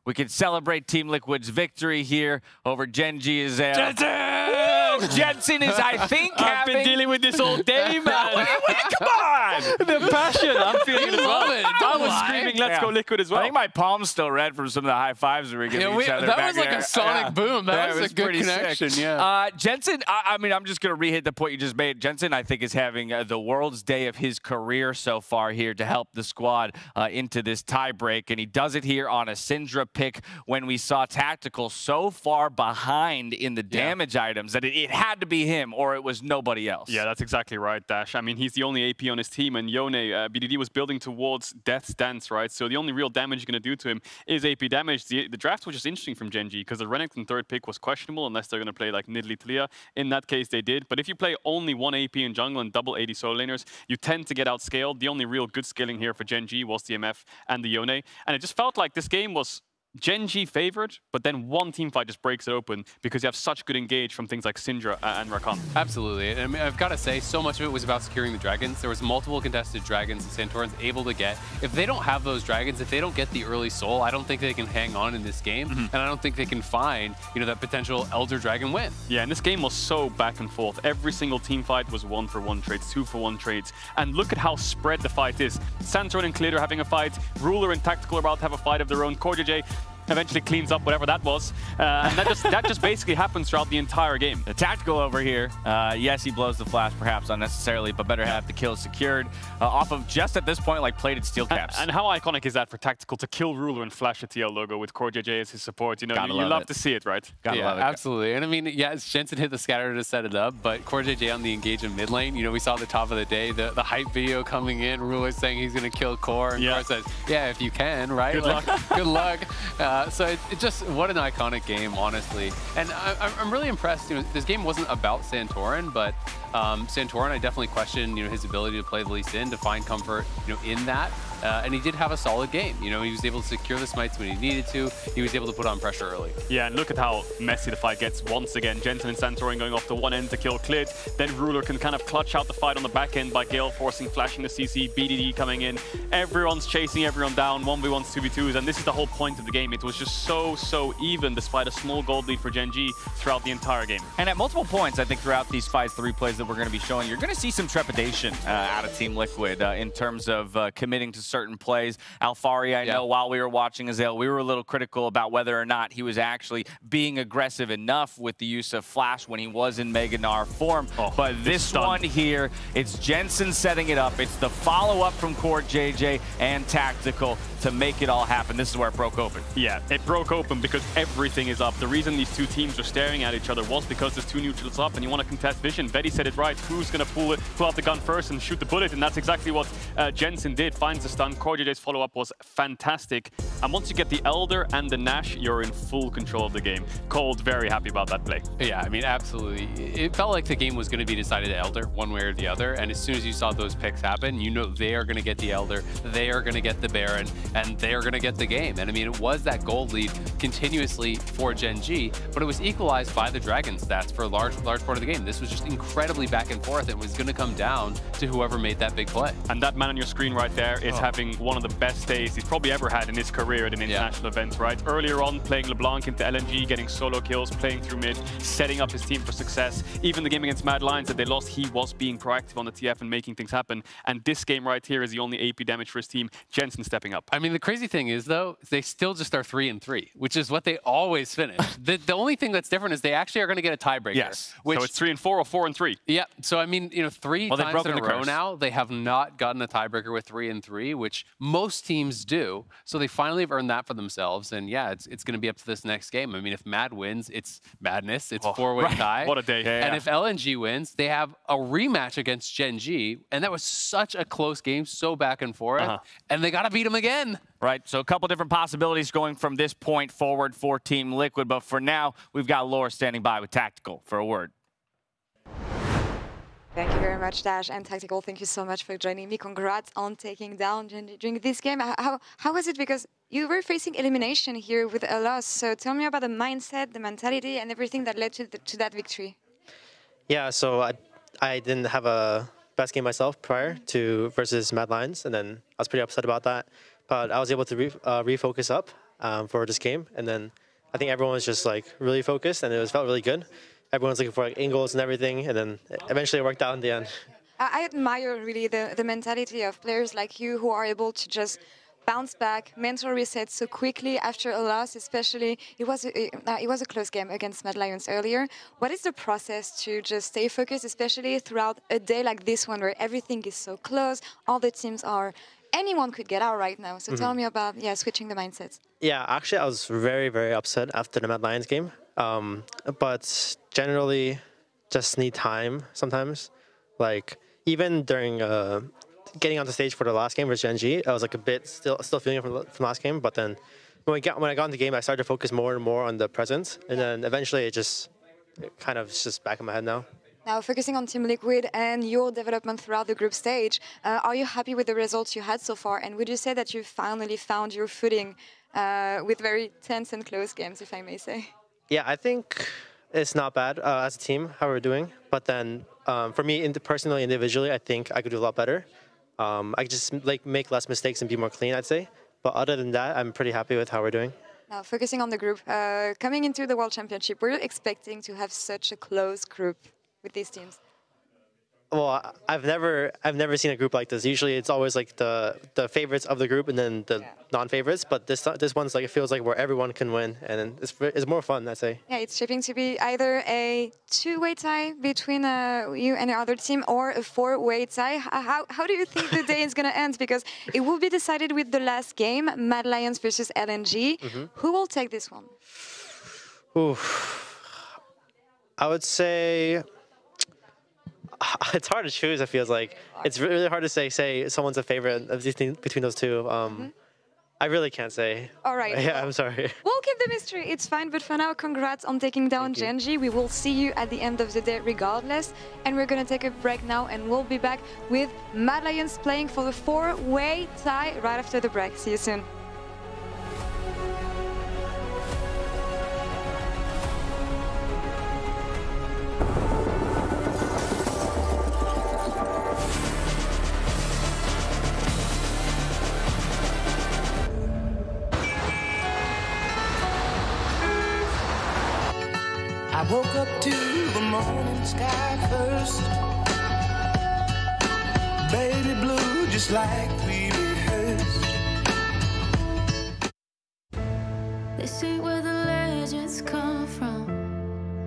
we can celebrate Team Liquid's victory here over Gen G. Jensen is, I think, I've been dealing with this all day, man. Come on! The passion, I'm feeling it as well. I was screaming, let's go Liquid as well. I think my palm's still red from some of the high fives we were giving each other that back was like there. a sonic boom. That was a good connection, yeah. Jensen, I mean, I'm just going to re-hit the point you just made. Jensen, I think, is having the world's day of his career so far here to help the squad into this tie break. And he does it here on a Syndra pick when we saw Tactical so far behind in the damage items that it had to be him or it was nobody else. Yeah, that's exactly right, Dash. I mean, he's the only AP on his team, and Yone, BDD was building towards Death's Dance, right? So the only real damage you're going to do to him is AP damage. The draft was just interesting from Gen G because the Renekton third pick was questionable unless they're going to play like Nidalee Tlia. In that case, they did. But if you play only one AP in jungle and double 80 solo laners, you tend to get outscaled. The only real good scaling here for Gen G was the MF and the Yone. And it just felt like this game was Gen.G favored, but then one team fight just breaks it open because you have such good engage from things like Syndra and Rakan. Absolutely. And I mean, I've got to say, so much of it was about securing the dragons. There was multiple contested dragons and Santorin's able to get. If they don't have those dragons, if they don't get the early soul, I don't think they can hang on in this game. And I don't think they can find, that potential Elder Dragon win. Yeah, and this game was so back and forth. Every single team fight was 1-for-1 trades, 2-for-1 trades. And look at how spread the fight is. Santorin and Clear are having a fight. Ruler and Tactical are about to have a fight of their own. CoreJJ eventually cleans up whatever that was. And that just basically happens throughout the entire game. The Tactical over here, yes, he blows the flash perhaps unnecessarily, but better have the kill secured off of just at this point like plated steel caps. And how iconic is that for Tactical to kill Ruler and flash a TL logo with CoreJJ as his support? You love to see it, right? Gotta love it. Absolutely. And I mean, Jensen hit the scatter to set it up, but CoreJJ on the engage in mid lane, we saw at the top of the day, the hype video coming in, Ruler saying he's going to kill Core, and Core says, yeah, if you can, right? Good luck. Good luck. So it just, what an iconic game, honestly. And I'm really impressed. This game wasn't about Santorin, but Santorin, I definitely question, his ability to play the Lee Sin, to find comfort, in that. And he did have a solid game. He was able to secure the smites when he needed to. He was able to put on pressure early. Yeah, and look at how messy the fight gets once again. Jensen and Santorin going off to one end to kill Clit. Then Ruler can kind of clutch out the fight on the back end by Gale forcing, flashing the CC, BDD coming in. Everyone's chasing everyone down, 1v1s, 2v2s, and this is the whole point of the game. It was just so even, despite a small gold lead for Gen.G throughout the entire game. And at multiple points, I think throughout these fights, the replays that we're going to be showing, you're going to see some trepidation out of Team Liquid in terms of committing to certain plays. Alfari, I know while we were watching Azale, we were a little critical about whether or not he was actually being aggressive enough with the use of Flash when he was in Mega Gnar form. But this one here, it's Jensen setting it up. It's the follow-up from CoreJJ and Tactical to make it all happen. This is where it broke open. Yeah, it broke open because everything is up. The reason these two teams are staring at each other was because there's two neutrals up and you want to contest vision. Vetty said it right. Who's going to pull out the gun first and shoot the bullet? And that's exactly what Jensen did. Finds the stun. CoreJJ's follow-up was fantastic. And once you get the Elder and the Nash, you're in full control of the game. Cold, very happy about that play. Yeah, I mean, absolutely. It felt like the game was going to be decided to Elder one way or the other. And as soon as you saw those picks happen, they are going to get the Elder, they are going to get the Baron, and they are going to get the game. And I mean, it was that gold lead continuously for Gen.G, but it was equalized by the Dragon stats for a large part of the game. This was just incredibly back and forth. It was going to come down to whoever made that big play. And that man on your screen right there is having one of the best days he's probably ever had in his career at an international event, right? Earlier on, playing LeBlanc into LNG, getting solo kills, playing through mid, setting up his team for success. Even the game against Mad Lions that they lost, he was being proactive on the TF and making things happen. And this game right here is the only AP damage for his team. Jensen stepping up. I mean, the crazy thing is, though, they still just are 3-3, which is what they always finish. The only thing that's different is they actually are going to get a tiebreaker. Yes. So it's 3-4 or 4-3. Yeah. So I mean, three times in a row now, they have not gotten a tiebreaker with 3-3, which most teams do. So they finally have earned that for themselves. And yeah, it's going to be up to this next game. I mean, if Mad wins, it's madness. It's four-way tie. What a day. And if LNG wins, they have a rematch against Gen.G. And that was such a close game, so back and forth. And they got to beat them again. Right, so a couple different possibilities going from this point forward for Team Liquid. But for now, we've got Laura standing by with Tactical for a word. Thank you very much, Dash and Tactical. Thank you so much for joining me. Congrats on taking down during this game. How was it? Because you were facing elimination here with a loss. So tell me about the mindset, the mentality, and everything that led to that victory. Yeah, so I didn't have a best game myself prior to versus Mad Lions, and then I was pretty upset about that. But I was able to refocus up for this game, and then I think everyone was just like really focused, and felt really good. Everyone's looking for like angles and everything, and then eventually it worked out in the end. I admire really the mentality of players like you who are able to just bounce back, mental reset so quickly after a loss. Especially, it was a close game against Mad Lions earlier. What is the process to just stay focused, especially throughout a day like this one where everything is so close, all the teams are. Anyone could get out right now. So tell me about switching the mindsets. Yeah, actually, I was very upset after the Mad Lions game. But generally, just need time sometimes. Like even during getting on the stage for the last game with Gen.G, I was like a bit still feeling it from last game. But then when I got in the game, I started to focus more and more on the present, and then eventually it kind of just back in my head now. Now, focusing on Team Liquid and your development throughout the group stage, are you happy with the results you had so far? And would you say that you finally found your footing with very tense and close games, if I may say. Yeah, I think it's not bad as a team how we're doing. But then for me, personally, individually, I think I could do a lot better. I could just like make less mistakes and be more clean, I'd say. But other than that, I'm pretty happy with how we're doing. Now, focusing on the group, coming into the World Championship, were you expecting to have such a close group with these teams? Well, I've never seen a group like this. Usually, it's always like the favorites of the group and then the non-favorites. But this one's like it feels like where everyone can win, and it's more fun, I'd say. Yeah, it's shaping to be either a two-way tie between you and the other team, or a four-way tie. How do you think the day is going to end? Because it will be decided with the last game, Mad Lions versus LNG. Who will take this one? I would say. It's hard to choose. It feels like it's really hard to say someone's a favorite between those two. I really can't say. All right. Yeah, I'm sorry. We'll keep the mystery. It's fine. But for now, congrats on taking down Genji. We will see you at the end of the day regardless. And we're going to take a break now, and we'll be back with Mad Lions playing for the four-way tie right after the break. See you soon. I woke up to the morning sky first. Baby blue, just like we rehearsed. This ain't where the legends come from.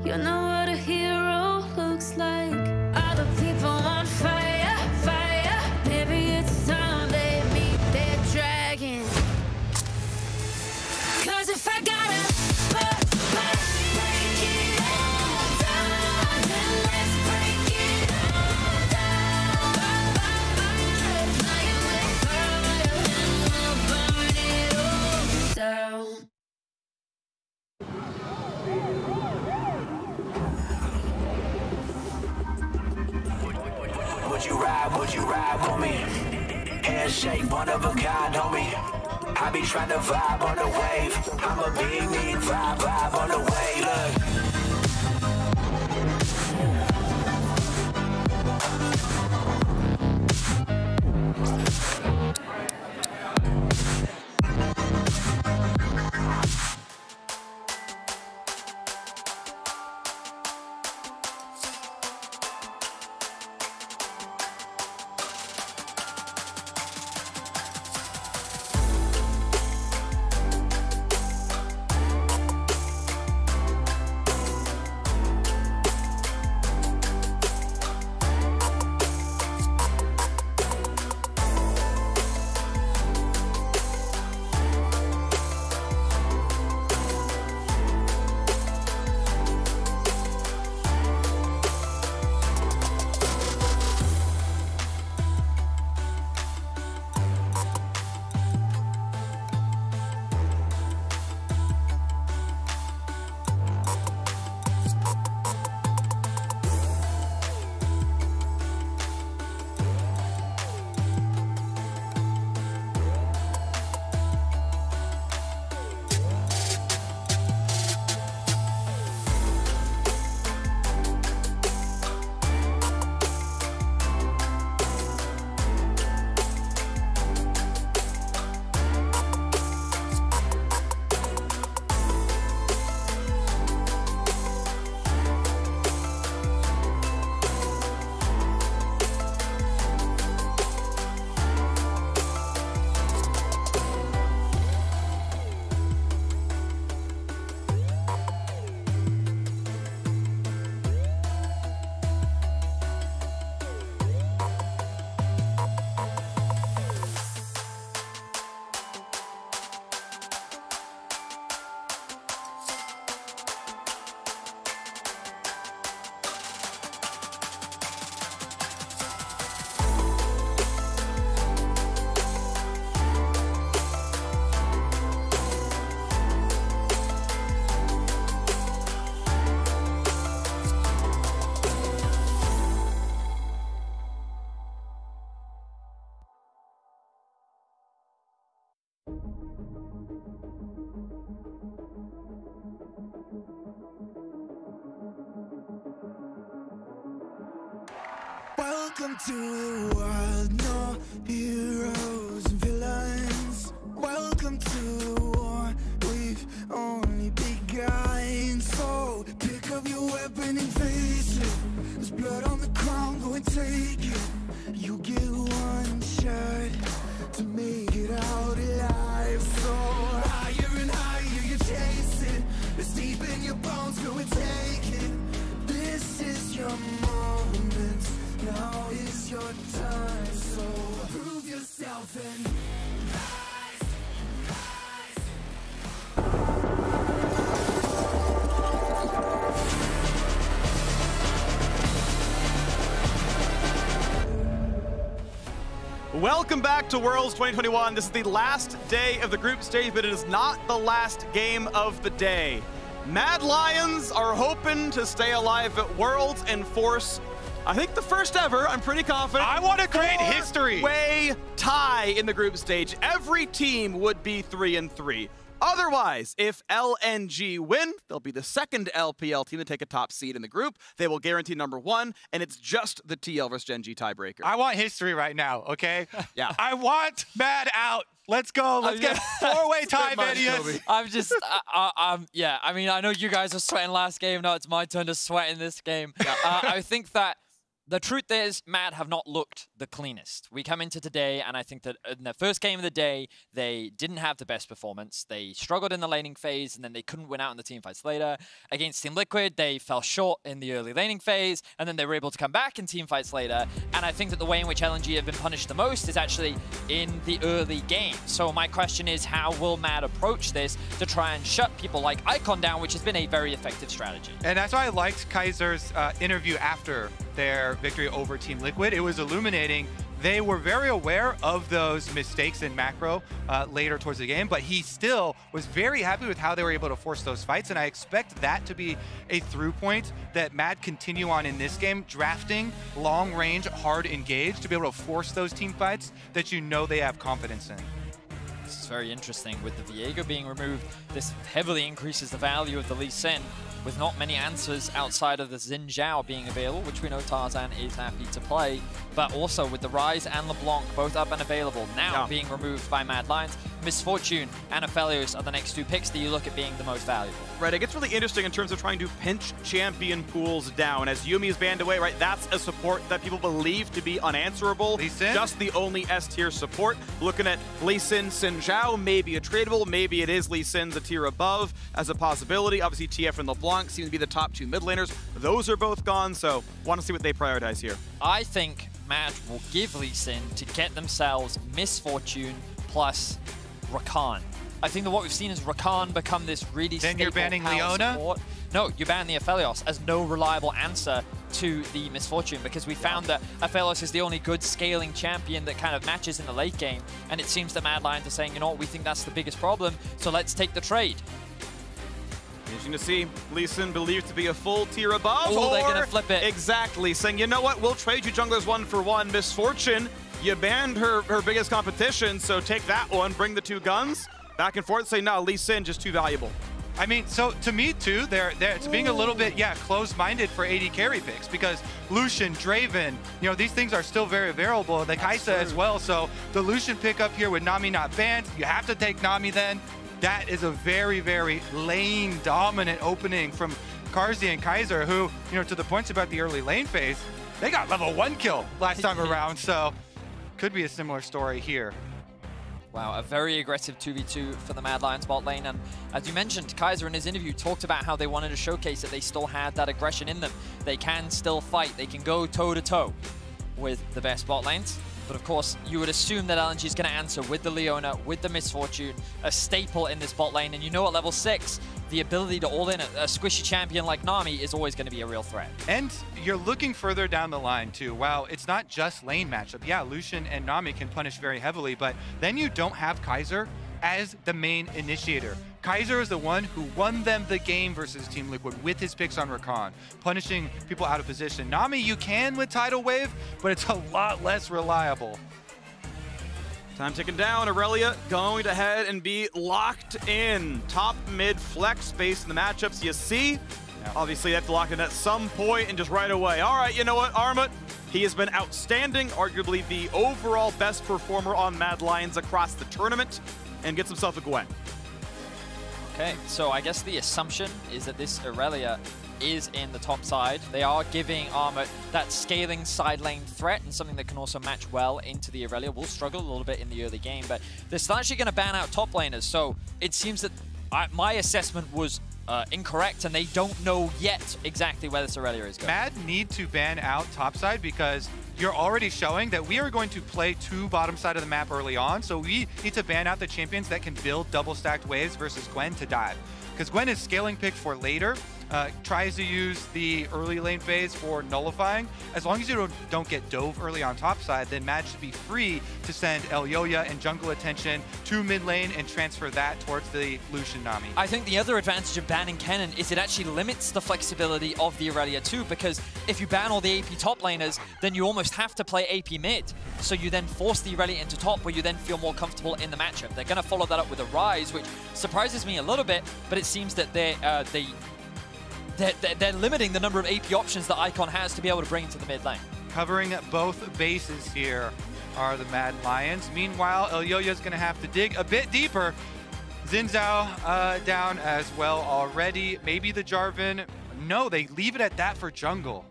You know what a hero looks like. All the people on fire, fire. Maybe it's time they meet their dragon. 'Cause if I gotta Would you ride with me? Handshake, one of a kind, homie. I be trying to vibe on the wave. I'm a big vibe on the way, look. Welcome to the world, no heroes and villains. Welcome to the war, we've only begun. So pick up your weapon and face it. There's blood on the ground, go and take it. You get one shot to make it out alive. So higher and higher you chase it. It's deep in your bones, go and take it. This is your moment, now is your time. So prove yourself and rise, Welcome back to Worlds 2021. This is the last day of the group stage, but it is not the last game of the day. Mad Lions are hoping to stay alive at Worlds and force, I think, the first ever, I'm pretty confident. I want to create history. Way tie in the group stage. Every team would be 3-3. Otherwise, if LNG win, they'll be the second LPL team to take a top seed in the group. They will guarantee #1, and it's just the TL versus Gen G tiebreaker. I want history right now, okay? Yeah. I want Mad out. Let's go. Let's get four-way tie videos. I'm just, yeah, I mean, I know you guys are sweating last game. Now it's my turn to sweat in this game. I think that the truth is, Mad have not looked the cleanest. We come into today, and I think that in the first game of the day, they didn't have the best performance. They struggled in the laning phase, and then they couldn't win out in the teamfights later. Against Team Liquid, they fell short in the early laning phase, and then they were able to come back in teamfights later. And I think that the way in which LNG have been punished the most is actually in the early game. So my question is, how will Mad approach this to try and shut people like Icon down, which has been a very effective strategy? And that's why I liked Kaiser's interview after their victory over Team Liquid. It was illuminating. They were very aware of those mistakes in macro later towards the game, but he still was very happy with how they were able to force those fights, and I expect that to be a through point that Mad continue on in this game, drafting long range, hard engage to be able to force those team fights that you know they have confidence in. This is very interesting. With the Viego being removed, this heavily increases the value of the Lee Sin, with not many answers outside of the Xin Zhao being available, which we know Tarzan is happy to play. But also with the Ryze and LeBlanc both up and available, now being removed by Mad Lions, Misfortune and Aphelios are the next two picks that you look at being the most valuable. Right, it gets really interesting in terms of trying to pinch champion pools down. As Yuumi is banned away, right, that's a support that people believe to be unanswerable. Lee Sin? Just the only S-tier support. Looking at Lee Sin, Xin Zhao, maybe a tradable, maybe it is Lee Sin's a tier above as a possibility. Obviously, TF and LeBlanc seem to be the top two mid laners. Those are both gone, so want to see what they prioritize here. I think Mad will give Lee Sin to get themselves Misfortune plus Rakan. I think that what we've seen is Rakan become this really Then you're banning Leona? Support. No, you ban the Aphelios as no reliable answer to the Misfortune, because we found that Aphelios is the only good scaling champion that kind of matches in the late game, and it seems that Mad Lions are saying, you know what, we think that's the biggest problem, so let's take the trade. Interesting to see. Lee Sin believed to be a full tier above. Oh, they're gonna flip it. Exactly, saying, you know what, we'll trade you junglers 1-for-1. Misfortune, you banned her biggest competition, so take that one, bring the two guns. Back and forth, say, no, Lee Sin, just too valuable. I mean, so to me too, it's being a little bit, closed-minded for AD carry picks, because Lucian, Draven, you know, these things are still very variable. The Kaisa as well, so the Lucian pickup here with Nami not banned, you have to take Nami then. That is a very, very lane-dominant opening from Carzzy and Kaiser, who, you know, to the points about the early lane phase, they got level 1 kill last time around, so could be a similar story here. Wow, a very aggressive 2v2 for the Mad Lions bot lane. And as you mentioned, Kaiser in his interview talked about how they wanted to showcase that they still had that aggression in them. They can still fight. They can go toe-to-toe with the best bot lanes. But of course, you would assume that LNG is going to answer with the Leona, with the Misfortune, a staple in this bot lane. And you know at level 6, the ability to all-in a squishy champion like Nami is always going to be a real threat. And you're looking further down the line too. Wow, it's not just lane matchup. Yeah, Lucian and Nami can punish very heavily, but then you don't have Kaiser as the main initiator. Kaiser is the one who won them the game versus Team Liquid with his picks on Rakan, punishing people out of position. Nami, you can with Tidal Wave, but it's a lot less reliable. Time ticking down. Aurelia going ahead and be locked in. Top mid flex space in the matchups. You see Obviously, they have to lock in at some point and just right away. All right, you know what, Armut? He has been outstanding, arguably the overall best performer on Mad Lions across the tournament, and gets himself a Gwen. Okay, so I guess the assumption is that this Irelia is in the top side. They are giving Armut that scaling side lane threat and something that can also match well into the Irelia. Will struggle a little bit in the early game, but they're still actually going to ban out top laners. So it seems that my assessment was incorrect, and they don't know yet exactly where this Irelia is going. Mad need to ban out topside because you're already showing that we are going to play 2 bottom side of the map early on, so we need to ban out the champions that can build double stacked waves versus Gwen to dive. Because Gwen is scaling picked for later, tries to use the early lane phase for nullifying. As long as you don't get dove early on top side, then Mad should be free to send Elyoya and jungle attention to mid lane and transfer that towards the Lucian Nami. I think the other advantage of banning Kennen is it actually limits the flexibility of the Irelia too, because if you ban all the AP top laners, then you almost have to play AP mid. So you then force the Irelia into top, where you then feel more comfortable in the matchup. They're going to follow that up with a Rise, which surprises me a little bit, but it seems that they're limiting the number of AP options that Icon has to be able to bring into the mid lane. Covering both bases here are the Mad Lions. Meanwhile, Elyoya's going to have to dig a bit deeper. Xin Zhao down as well already. Maybe the Jarvan. No, they leave it at that for jungle.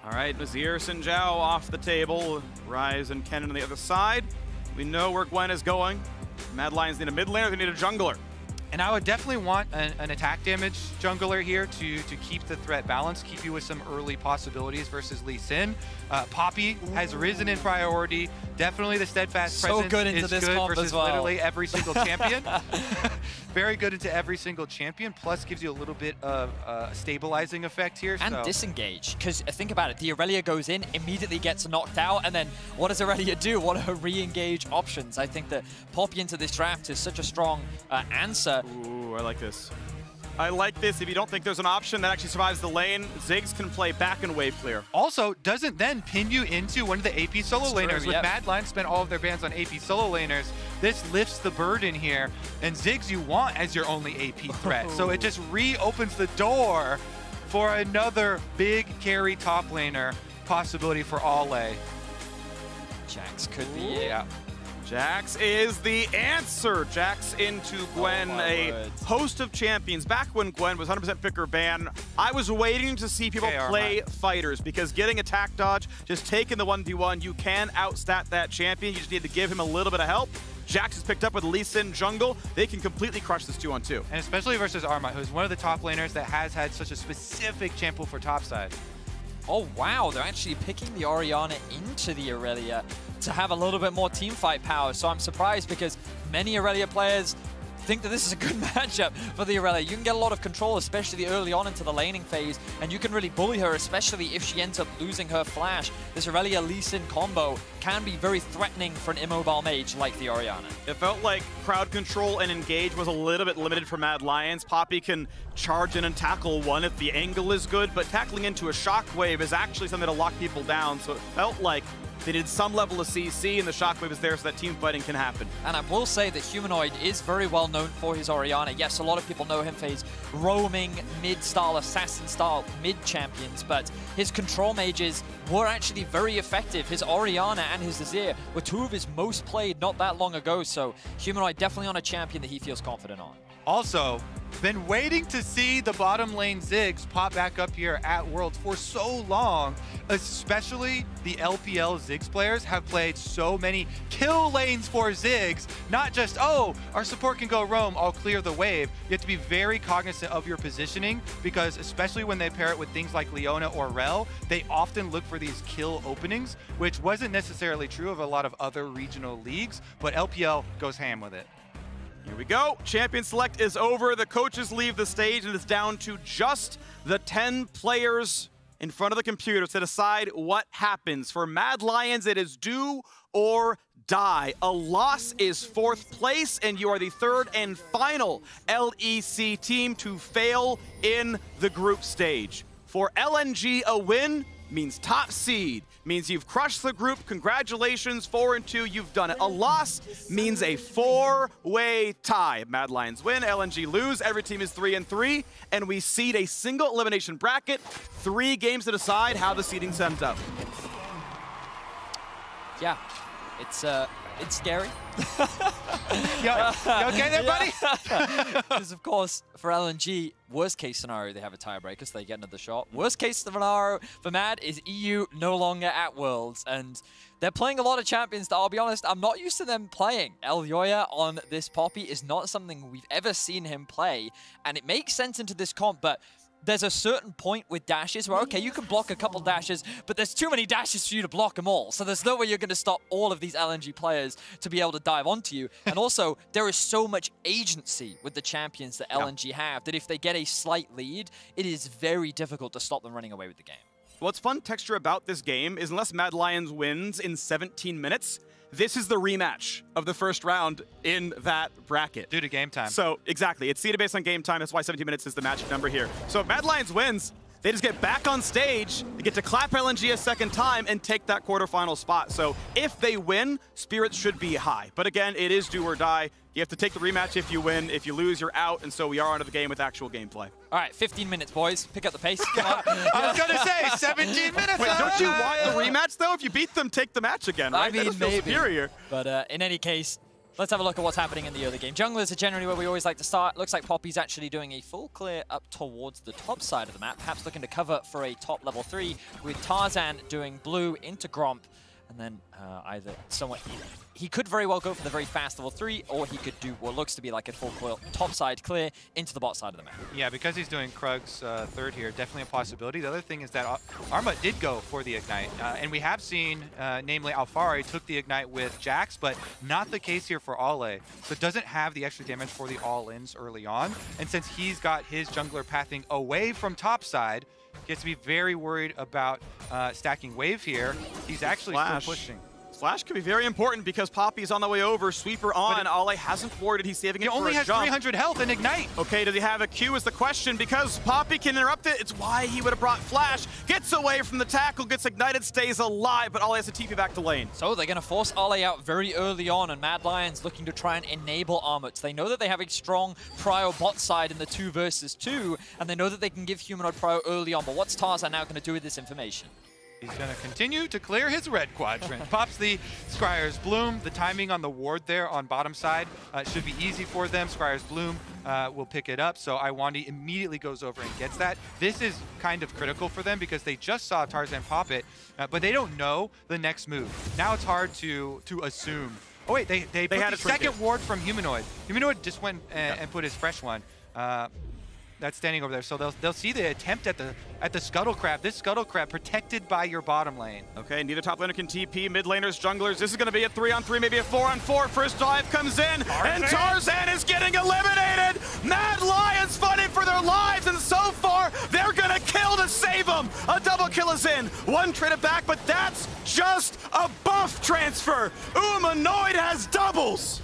All right, Nazir, Xin Zhao off the table. Rise and Kennen on the other side. We know where Gwen is going. Mad Lions need a mid laner, they need a jungler. And I would definitely want an attack damage jungler here to keep the threat balanced, keep you with some early possibilities versus Lee Sin. Poppy has risen in priority. Definitely the steadfast presence is good versus literally every single champion. Very good into every single champion, plus gives you a little bit of stabilizing effect here. And disengage, because think about it, the Irelia goes in, immediately gets knocked out, and then what does Irelia do? What are her re-engage options? I think that Poppy into this draft is such a strong answer. Ooh, I like this. I like this. If you don't think there's an option that actually survives the lane, Ziggs can play back and wave clear. Also, doesn't then pin you into one of the AP solo laners. With Mad Lions spent all of their bans on AP solo laners, this lifts the burden here, and Ziggs you want as your only AP threat. So it just reopens the door for another big carry top laner possibility for Ale. Jax could be, Jax is the answer. Jax into Gwen, a host of champions. Back when Gwen was 100% pick or ban, I was waiting to see people play fighters, because getting attack dodge, just taking the 1v1, you can outstat that champion. You just need to give him a little bit of help. Jax is picked up with Lee Sin jungle. They can completely crush this 2-on-2. And especially versus Arma, who's one of the top laners that has had such a specific champ pool for topside. Oh wow, they're actually picking the Orianna into the Irelia to have a little bit more team fight power. So I'm surprised, because many Irelia players think that this is a good matchup for the Irelia. You can get a lot of control, especially early on into the laning phase, and you can really bully her, especially if she ends up losing her flash. This Irelia Lee Sin combo can be very threatening for an immobile mage like the Orianna. It felt like crowd control and engage was a little bit limited for Mad Lions. Poppy can charge in and tackle one if the angle is good, but tackling into a shockwave is actually something to lock people down, so it felt like they did some level of CC, and the shockwave is there so that team fighting can happen. And I will say that Humanoid is very well known for his Orianna. Yes, a lot of people know him for his roaming mid-style, assassin-style mid-champions, but his control mages were actually very effective. His Orianna and his Azir were two of his most played not that long ago, so Humanoid definitely on a champion that he feels confident on. Also, been waiting to see the bottom lane Ziggs pop back up here at Worlds for so long. Especially the LPL Ziggs players have played so many kill lanes for Ziggs. Not just, oh, our support can go roam, I'll clear the wave. You have to be very cognizant of your positioning, because especially when they pair it with things like Leona or Rel, they often look for these kill openings, which wasn't necessarily true of a lot of other regional leagues, but LPL goes ham with it. Here we go. Champion select is over. The coaches leave the stage, and it's down to just the 10 players in front of the computer to decide what happens. For Mad Lions, it is do or die. A loss is 4th place, and you are the 3rd and final LEC team to fail in the group stage. For LNG, a win means top seed, means you've crushed the group. Congratulations, 4-2, you've done it. A loss means a 4-way tie. Mad Lions win, LNG lose, every team is 3-3, and we seed a single elimination bracket, 3 games to decide how the seeding ends up. Yeah, it's scary. You okay there, buddy? Because, of course, for LNG, worst case scenario, they have a tiebreaker, so they get another shot. Worst case scenario for Mad is EU no longer at Worlds, and they're playing a lot of champions that, I'll be honest, I'm not used to them playing. El Yoya on this Poppy is not something we've ever seen him play, and it makes sense into this comp, but there's a certain point with dashes where, okay, you can block a couple dashes, but there's too many dashes for you to block them all. So there's no way you're going to stop all of these LNG players to be able to dive onto you. And also, there is so much agency with the champions that LNG have that if they get a slight lead, it is very difficult to stop them running away with the game. What's fun texture about this game is unless Mad Lions wins in 17 minutes, this is the rematch of the first round in that bracket. Due to game time. So, exactly. It's seeded based on game time. That's why 17 minutes is the magic number here. So if Mad Lions wins, they just get back on stage, they get to clap LNG a second time and take that quarterfinal spot. So if they win, spirits should be high. But again, it is do or die. You have to take the rematch if you win. If you lose, you're out. And so we are onto the game with actual gameplay. All right, 15 minutes, boys. Pick up the pace. Come on. I was going to say, 17 minutes. Wait, don't you want the rematch, though? If you beat them, take the match again, right? I mean, that maybe. Superior. But in any case, let's have a look at what's happening in the early game. Junglers are generally where we always like to start. Looks like Poppy's actually doing a full clear up towards the top side of the map, perhaps looking to cover for a top level 3, with Tarzan doing blue into Gromp, and then either somewhat... He could very well go for the very fast level 3, or he could do what looks to be like a full clear, top side clear into the bot side of the map. Yeah, because he's doing Krug's third here, definitely a possibility. The other thing is that Arma did go for the Ignite, and we have seen, namely Alfari took the Ignite with Jax, but not the case here for Ale. So doesn't have the extra damage for the all-ins early on, and since he's got his jungler pathing away from top side, he has to be very worried about stacking wave here. He's actually still pushing. Flash could be very important because Poppy's on the way over, sweeper on, Ale hasn't warded, he's saving it for a jump. He only has 300 health and Ignite. Okay, does he have a Q is the question, because Poppy can interrupt it. It's why he would have brought Flash, gets away from the tackle, gets ignited, stays alive, but Ale has to TP back to lane. So they're going to force Ale out very early on, and Mad Lions looking to try and enable Armut. They know that they have a strong prio bot side in the 2 versus 2, and they know that they can give Humanoid prio early on, but what's Tarzan now going to do with this information? He's going to continue to clear his red quadrant. Pops the Scryer's Bloom. The timing on the ward there on bottom side should be easy for them. Scryer's Bloom will pick it up, so Iwandi immediately goes over and gets that. This is kind of critical for them because they just saw Tarzan pop it, but they don't know the next move. Now it's hard to assume. Oh wait, they put the second ward from Humanoid. Humanoid just went and put his fresh one. That's standing over there, so they'll see the attempt at the Scuttle Crab. This Scuttle Crab protected by your bottom lane. Okay, neither top laner can TP. Mid laners, junglers. This is going to be a 3-on-3, maybe a 4-on-4. First dive comes in, and Tarzan is getting eliminated. Mad Lions fighting for their lives, and so far they're going to kill to save them. A double kill is in. One traded back, but that's just a buff transfer. Humanoid has doubles.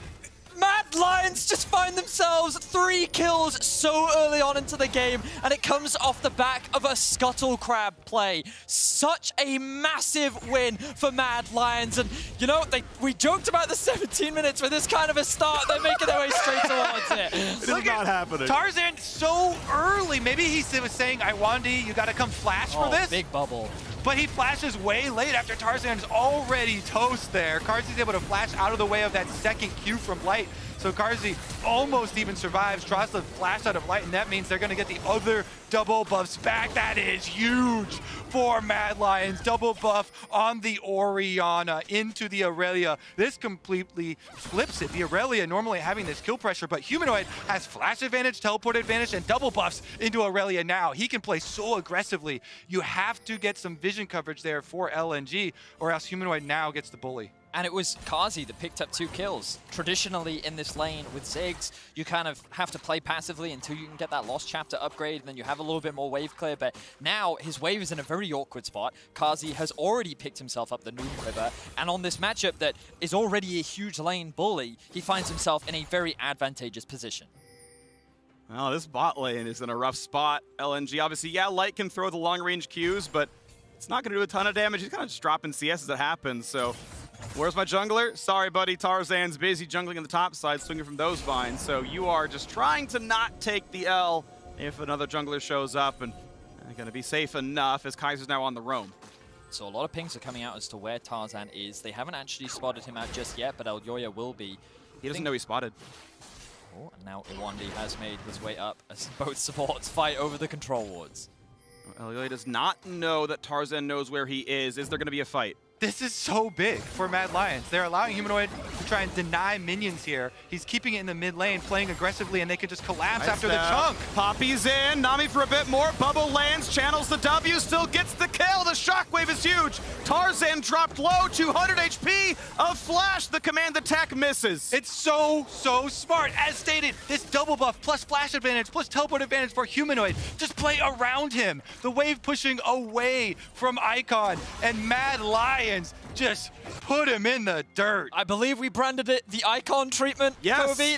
Mad Lions just find themselves 3 kills so early on into the game, and it comes off the back of a Scuttle Crab play. Such a massive win for Mad Lions, and you know, we joked about the 17 minutes for this kind of a start. They're making their way straight towards it. It's not happening. Tarzan so early. Maybe he was saying, Iwandi, you got to come flash for this. Big bubble. But he flashes way late after Tarzan's already toast there. Karzi's able to flash out of the way of that second Q from Light. So Karzi almost even survives, tries to flash out of Light, and that means they're going to get the other double buffs back. That is huge for Mad Lions. Double buff on the Orianna into the Aurelia. This completely flips it. The Aurelia normally having this kill pressure, but Humanoid has flash advantage, teleport advantage, and double buffs into Aurelia now. He can play so aggressively. You have to get some vision coverage there for LNG, or else Humanoid now gets the bully. And it was Kazi that picked up 2 kills. Traditionally in this lane with Ziggs, you kind of have to play passively until you can get that Lost Chapter upgrade, and then you have a little bit more wave clear. But now his wave is in a very awkward spot. Kazi has already picked himself up the Noon River, and on this matchup that is already a huge lane bully, he finds himself in a very advantageous position. Well, this bot lane is in a rough spot. LNG, obviously, yeah, Light can throw the long-range Qs, but it's not going to do a ton of damage. He's kind of just dropping CS as it happens, so where's my jungler? Sorry, buddy, Tarzan's busy jungling on the top side, swinging from those vines, so you are just trying to not take the L if another jungler shows up, and going to be safe enough as Kaiser's now on the roam. So a lot of pings are coming out as to where Tarzan is. They haven't actually spotted him out just yet, but Elyoya will be. He doesn't know he's spotted. Oh, and now Iwandi has made his way up as both supports fight over the control wards. Elyoya does not know that Tarzan knows where he is. Is there going to be a fight? This is so big for Mad Lions. They're allowing Humanoid to try and deny minions here. He's keeping it in the mid lane, playing aggressively, and they could just collapse after the chunk. Poppy's in, Nami for a bit more. Bubble lands, channels the W, still gets the kill. The shockwave is huge. Tarzan dropped low, 200 HP. A flash, the command attack misses. It's so smart. As stated, this double buff plus flash advantage plus teleport advantage for Humanoid. Just play around him. The wave pushing away from Icon, and Mad Lions just put him in the dirt. I believe we branded it the Icon treatment, yes. Kobe.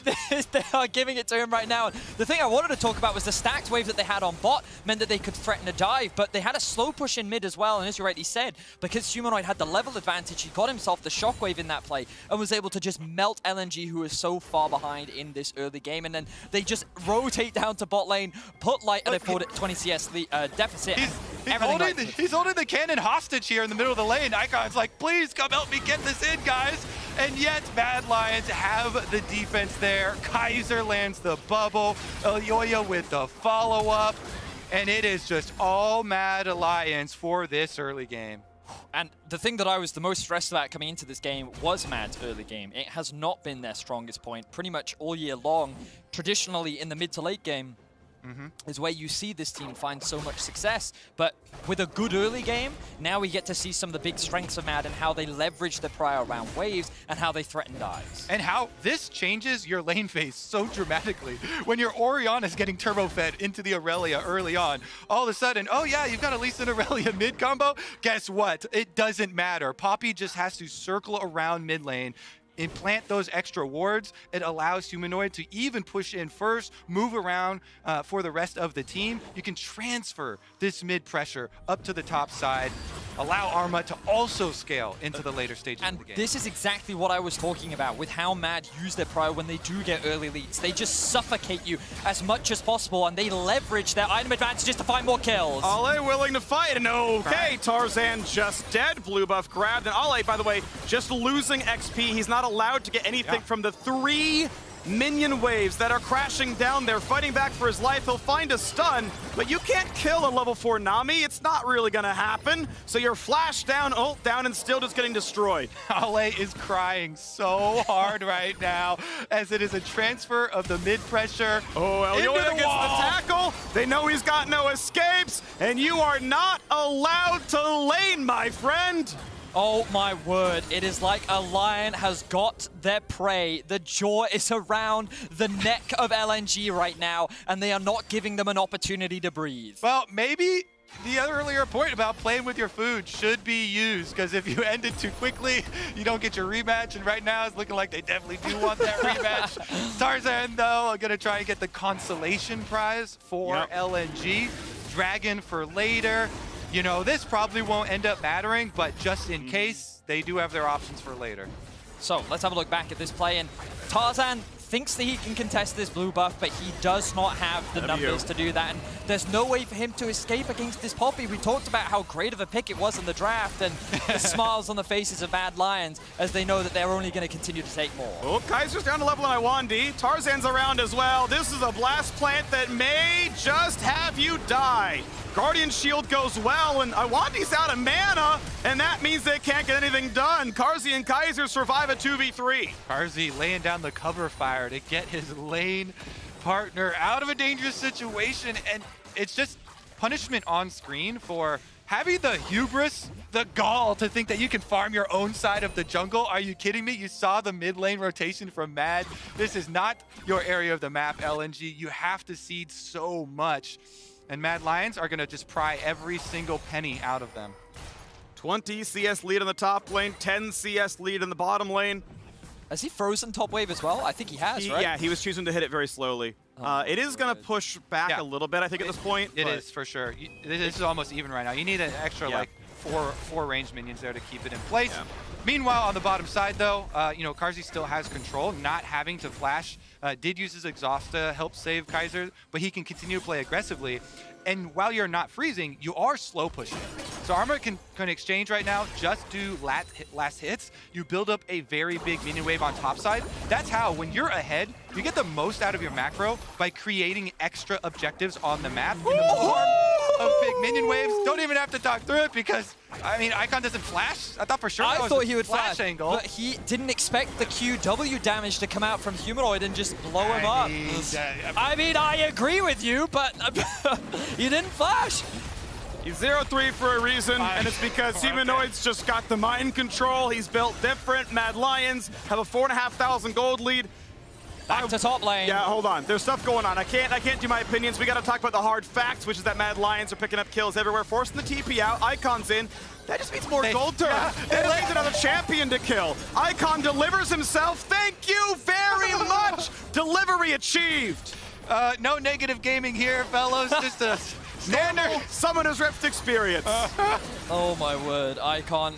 They are giving it to him right now. The thing I wanted to talk about was the stacked wave that they had on bot meant that they could threaten a dive, but they had a slow push in mid as well, and as you rightly said, because Humanoid had the level advantage, he got himself the shockwave in that play and was able to just melt LNG, who is so far behind in this early game, and then they just rotate down to bot lane, put Light at a 20 CS deficit. He's holding the cannon hostage here in the middle of the lane. Icon's like, please come help me get this in, guys. And yet, Mad Lions have the defense there. Kaiser lands the bubble. Elyoya with the follow-up. And it is just all Mad Lions for this early game. And the thing that I was the most stressed about coming into this game was Mad's early game. It has not been their strongest point pretty much all year long. Traditionally, in the mid to late game, is where you see this team find so much success. But with a good early game, now we get to see some of the big strengths of Mad and how they leverage their prior round waves and how they threaten dives. And how this changes your lane phase so dramatically. When your Orion is getting turbo fed into the Aurelia early on, all of a sudden, oh yeah, you've got at least an Aurelia mid combo. Guess what? It doesn't matter. Poppy just has to circle around mid lane, implant those extra wards. It allows Humanoid to even push in first, move around for the rest of the team. You can transfer this mid pressure up to the top side, allow Arma to also scale into the later stages of the game. This is exactly what I was talking about with how Mad use their prior when they do get early leads. They just suffocate you as much as possible, and they leverage their item advantages to find more kills. Ale willing to fight, and okay, Tarzan just dead. Blue buff grabbed, and Ale, by the way, just losing XP. He's not allowed to get anything from the 3 minion waves that are crashing down there, fighting back for his life. He'll find a stun, but you can't kill a level 4 Nami. It's not really gonna happen. So you're flashed down, ult down, and still just getting destroyed. Ale is crying so hard right now as it is a transfer of the mid pressure. Oh, Elyoya gets the tackle. They know he's got no escapes, and you are not allowed to lane, my friend. Oh my word, it is like a lion has got their prey. The jaw is around the neck of LNG right now, and they are not giving them an opportunity to breathe. Well, maybe the earlier point about playing with your food should be used, because if you end it too quickly, you don't get your rematch, and right now it's looking like they definitely do want that rematch. Tarzan, though, going to try and get the consolation prize for LNG. Dragon for later. You know, this probably won't end up mattering, but just in case, they do have their options for later. So let's have a look back at this play, and Tarzan thinks that he can contest this blue buff, but he does not have the numbers to do that, and there's no way for him to escape against this Poppy. We talked about how great of a pick it was in the draft, and the smiles on the faces of Mad Lions as they know that they're only going to continue to take more. Oh, Kaiser's down to level on Iwandi. Tarzan's around as well. This is a blast plant that may just have you die. Guardian Shield goes well, and Iwandi's out of mana, and that means they can't get anything done. Karzi and Kaiser survive a 2v3. Karzi laying down the cover fire to get his lane partner out of a dangerous situation, and it's just punishment on screen for having the hubris, the gall to think that you can farm your own side of the jungle. Are you kidding me? You saw the mid lane rotation from Mad. This is not your area of the map, LNG. You have to seed so much. And Mad Lions are going to just pry every single penny out of them. 20 CS lead in the top lane, 10 CS lead in the bottom lane. Has he frozen top wave as well? I think he has, right? Yeah, he was choosing to hit it very slowly. It is going to push back a little bit, I think, at this point. It is, for sure. This is almost even right now. You need an extra, like, four ranged minions there to keep it in place. Yeah. Meanwhile, on the bottom side, though, you know, Carzzy still has control, not having to flash. Did use his exhaust to help save Kaiser, but he can continue to play aggressively. And while you're not freezing, you are slow pushing. So Armor can exchange right now, just do last hits. You build up a very big minion wave on top side. That's how, when you're ahead, you get the most out of your macro by creating extra objectives on the map in the form of big minion waves. Don't even have to talk through it because, I mean, Icon doesn't flash. I thought for sure I thought he would flash angle. But he didn't expect the QW damage to come out from Humanoid and just blow him up. I mean, I agree with you, but you didn't flash. He's 0-3 for a reason, and it's because Humanoid's just got the mind control. He's built different. Mad Lions have a 4,500 gold lead. Back to top lane. Yeah, hold on. There's stuff going on. I can't do my opinions. We got to talk about the hard facts, which is that Mad Lions are picking up kills everywhere, forcing the TP out. Icon's in. That just means more gold turn. They lays another champion to kill. Icon delivers himself. Thank you very much. Delivery achieved. No negative gaming here, fellows. Just a standard Summoner's Rift experience. Oh my word, Icon.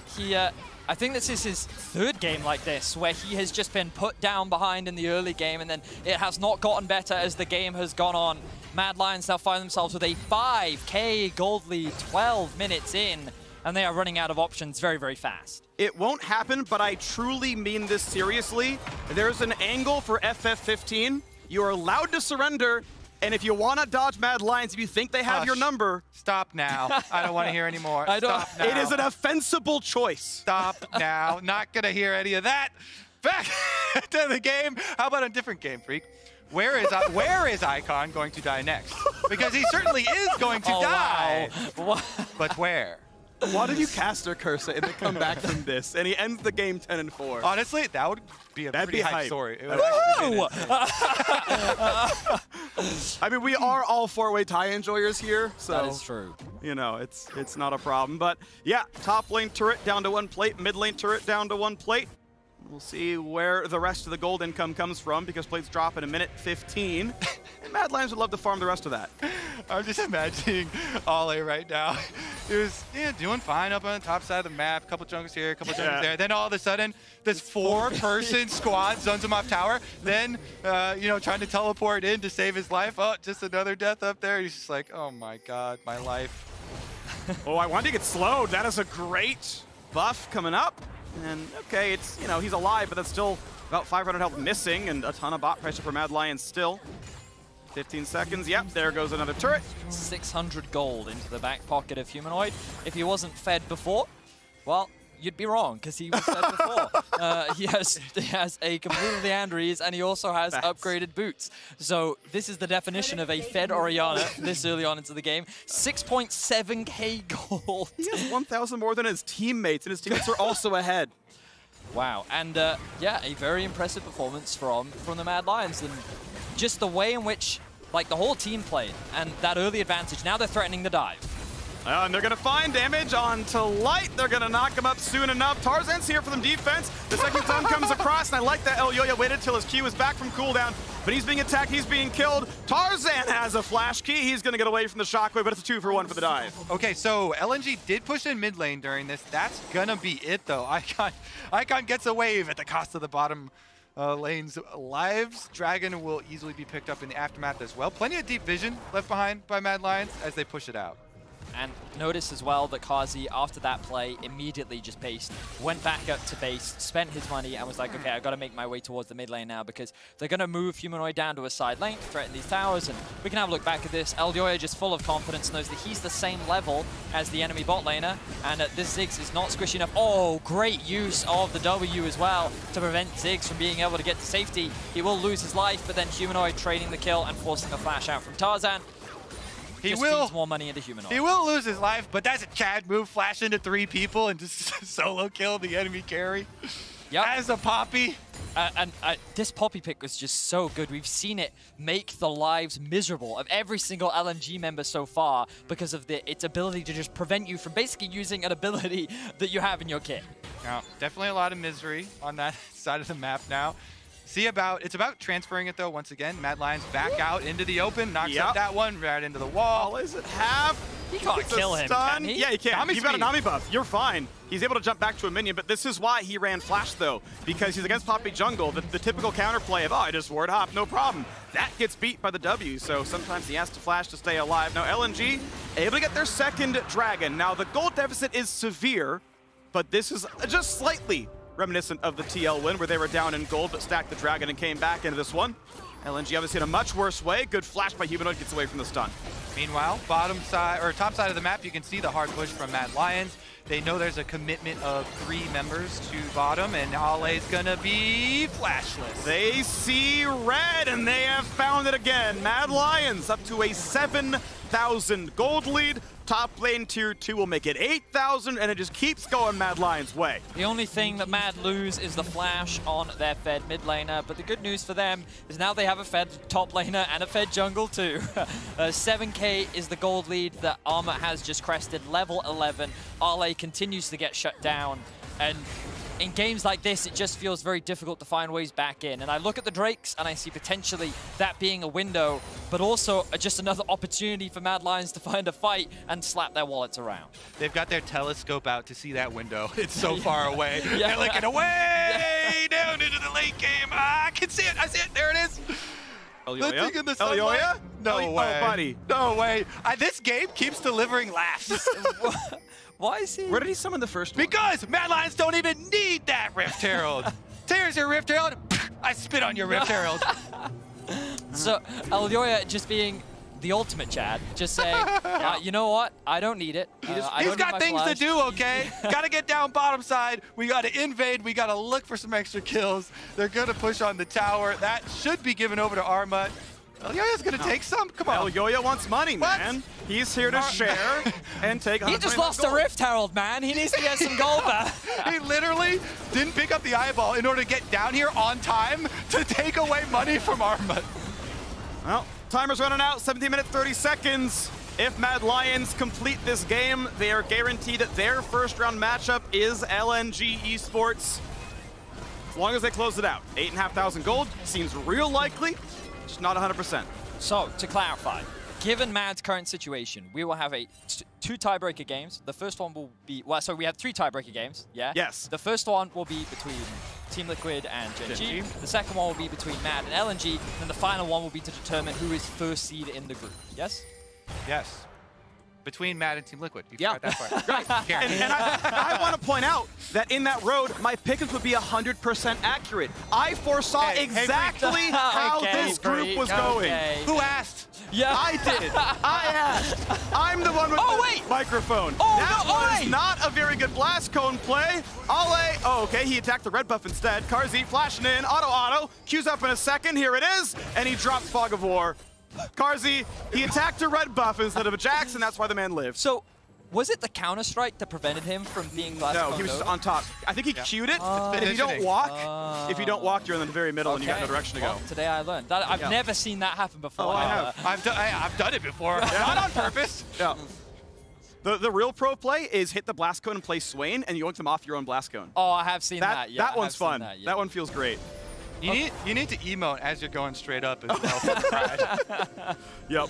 I think this is his third game like this, where he has just been put down behind in the early game, and then it has not gotten better as the game has gone on. Mad Lions now find themselves with a 5k gold lead 12 minutes in, and they are running out of options very, very fast. It won't happen, but I truly mean this seriously. There's an angle for FF15. You are allowed to surrender, and if you want to dodge Mad Lions, if you think they have your number... Stop now. I don't want to hear anymore. Stop now. It is an offensible choice. Stop now. Not going to hear any of that. Back to the game. How about a different game, Freak? Where is Icon going to die next? Because he certainly is going to die. Wow. But where? Why did you cast her cursor and then come back from this? And he ends the game 10-4. Honestly, that would be a pretty hype story. It would I mean, we are all four-way tie enjoyers here, so that is true. You know, it's not a problem. But yeah, top lane turret down to 1 plate, mid lane turret down to 1 plate. We'll see where the rest of the gold income comes from because plates drop in a minute 15. And Mad Lions would love to farm the rest of that. I'm just imagining Ole right now. He was doing fine up on the top side of the map. Couple junglers here, couple junglers there. Then all of a sudden, this 4-person squad zones him off tower. Then, you know, trying to teleport in to save his life. Oh, just another death up there. He's just like, oh my god, my life. Oh, I wanted to get slowed. That is a great buff coming up. And okay, it's, you know, he's alive, but that's still about 500 health missing and a ton of bot pressure for Mad Lions still. 15 seconds, yep, there goes another turret. 600 gold into the back pocket of Humanoid. If he wasn't fed before, well, you'd be wrong, because he was fed before. He has a completed Leandries, and he also has upgraded boots. So this is the definition of a fed Orianna this early on into the game. 6.7k gold. He has 1,000 more than his teammates, and his teammates are also ahead. Wow, and yeah, a very impressive performance from the Mad Lions. And just the way in which, like, the whole team played, and that early advantage, now they're threatening the dive. And they're going to find damage onto Light. They're going to knock him up soon enough. Tarzan's here for them defense. The second zone comes across, and I like that Elyoya waited till his Q is back from cooldown, but he's being attacked, he's being killed. Tarzan has a flash key. He's going to get away from the shockwave, but it's a 2-for-1 for the dive. Okay, so LNG did push in mid lane during this. That's going to be it, though. Icon gets a wave at the cost of the bottom lane's lives. Dragon will easily be picked up in the aftermath as well. Plenty of deep vision left behind by Mad Lions as they push it out. And notice as well that Carzzy, after that play, immediately just based, went back up to base, spent his money, and was like, okay, I've got to make my way towards the mid lane now because they're going to move Humanoid down to a side lane, threaten these towers, and we can have a look back at this. Elyoya just full of confidence, knows that he's the same level as the enemy bot laner, and this Ziggs is not squishy enough. Oh, great use of the W as well to prevent Ziggs from being able to get to safety. He will lose his life, but then Humanoid trading the kill and forcing the flash out from Tarzan. He feeds more money into Humanoid. He will lose his life, but that's a Chad move. Flash into 3 people and just solo kill the enemy carry. Yep. As a Poppy. And this Poppy pick was just so good. We've seen it make the lives miserable of every single LNG member so far because of its ability to just prevent you from basically using an ability that you have in your kit. Now, definitely a lot of misery on that side of the map now. It's about transferring it though. Once again, Mad Lions back out into the open, knocks up that one right into the wall. Is it half? He can't kill him, can he? Yeah, he can. Nami You've got a speed. Nami buff. You're fine. He's able to jump back to a minion, but this is why he ran Flash, though, because he's against Poppy Jungle. The typical counterplay of, oh, I just ward hop, no problem. That gets beat by the W, so sometimes he has to Flash to stay alive. Now, LNG able to get their second Dragon. Now, the gold deficit is severe, but this is just slightly reminiscent of the TL win, where they were down in gold, but stacked the Dragon and came back into this one. LNG obviously in a much worse way. Good flash by Humanoid, gets away from the stun. Meanwhile, bottom side or top side of the map, you can see the hard push from Mad Lions. They know there's a commitment of 3 members to bottom, and Ale's gonna be flashless. They see red, and they have found it again. Mad Lions up to a 7,000 gold lead. Top lane tier 2 will make it 8,000, and it just keeps going Mad Lions' way. The only thing that Mad lose is the flash on their fed mid laner, but the good news for them is now they have a fed top laner and a fed jungle too. 7k is the gold lead that Armor has just crested, level 11. Ale continues to get shut down, and in games like this, it just feels very difficult to find ways back in. And I look at the Drakes, and I see potentially that being a window, but also just another opportunity for Mad Lions to find a fight and slap their wallets around. They've got their telescope out to see that window. It's so far away. They're looking away down into the late game. I can see it. I see it. There it is. Elioya? In the sunlight. Elioya? No way. Oh, buddy. No way. This game keeps delivering laughs. Why is he? Where did he summon the first one? Because Mad Lions don't even need that Rift Herald. Here's your Rift Herald. I spit on your Rift Herald. So Elioya just being the ultimate Chad, just saying, you know what? I don't need it. He's got things to do, okay? Got to get down bottom side. We got to invade. We got to look for some extra kills. They're going to push on the tower. That should be given over to Armut. Elioya's going to take some. Come on. Elioya wants money, man. He's here to share and take. He just lost a Rift Herald, man. He needs to get some gold back. He literally didn't pick up the eyeball in order to get down here on time to take away money from Armut. Well, timer's running out. 17 minutes, 30 seconds. If Mad Lions complete this game, they are guaranteed that their first round matchup is LNG Esports. As long as they close it out. 8,500 gold seems real likely. Just not 100%. So, to clarify, given Mad's current situation, we will have two tiebreaker games. The first one will be, well, so we have 3 tiebreaker games, yeah? Yes. The first one will be between Team Liquid and Gen.G. The second one will be between Mad and LNG. And then the final one will be to determine who is first seed in the group, yes? Yes. Between Mad and Team Liquid. You forgot that part. Right. And I want to point out that in that road, my pickings would be 100% accurate. I foresaw exactly how this group was going. Who asked? Yeah. I did. I asked. I'm the one with the microphone. Oh, that was not a very good blast cone play. Ale, okay, he attacked the red buff instead. Karzi flashing in, auto, Q's up in a second, here it is, and he drops Fog of War. Karzi, he attacked a red buff instead of a Jax, and that's why the man lived. So, was it the counter-strike that prevented him from being blast No, he was just on top. I think he Q'd it, and if you don't walk, you're in the very middle and you got no direction to go. Today I learned. That, I've never seen that happen before. Oh, I have. I've done it before. Not on purpose. Yeah. The real pro play is hit the blast cone and play Swain, and you yoink them off your own blast cone. Oh, I have seen that. Yeah, that one's fun. That one feels great. You need to emote as you're going straight up as well. Yep.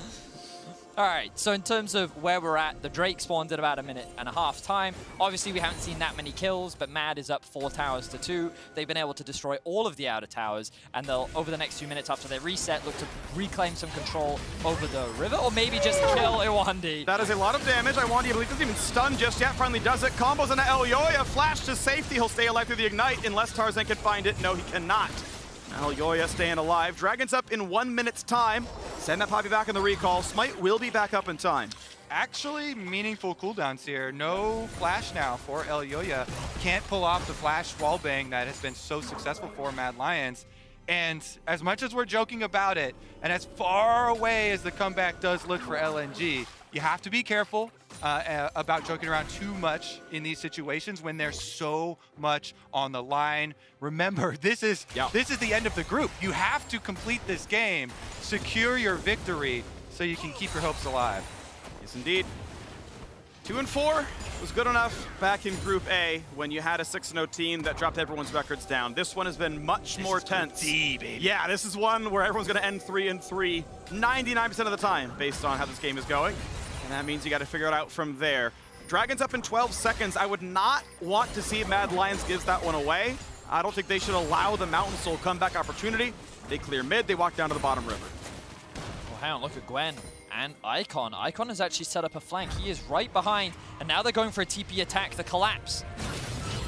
All right, so in terms of where we're at, the Drake spawned at about 1.5 minutes time. Obviously, we haven't seen that many kills, but Mad is up 4 towers to 2. They've been able to destroy all of the outer towers, and they'll, over the next few minutes after they reset, look to reclaim some control over the river, or maybe just kill Iwandi. That is a lot of damage. Iwandi, I believe, doesn't even stun just yet. Finally does it. Combos into Elioya. Flash to safety. He'll stay alive through the Ignite unless Tarzan can find it. No, he cannot. Elioya staying alive. Dragon's up in 1 minute's time. Send that Poppy back in the recall. Smite will be back up in time. Actually, meaningful cooldowns here. No flash now for Elioya. Can't pull off the flash wallbang that has been so successful for Mad Lions. And as much as we're joking about it, and as far away as the comeback does look for LNG, you have to be careful about joking around too much in these situations when there's so much on the line. Remember, this is the end of the group. You have to complete this game, secure your victory, so you can keep your hopes alive. Yes, indeed. 2 and 4 was good enough back in Group A when you had a 6-0 team that dropped everyone's records down. This one has been much more tense. D, baby. Yeah, this is one where everyone's going to end 3 and 3 99% of the time based on how this game is going. And that means you got to figure it out from there. Dragons up in 12 seconds. I would not want to see Mad Lions gives that one away. I don't think they should allow the Mountain Soul comeback opportunity. They clear mid, they walk down to the bottom river. Well, hang on, look at Gwen and Icon. Icon has actually set up a flank. He is right behind, and now they're going for a TP attack, the collapse.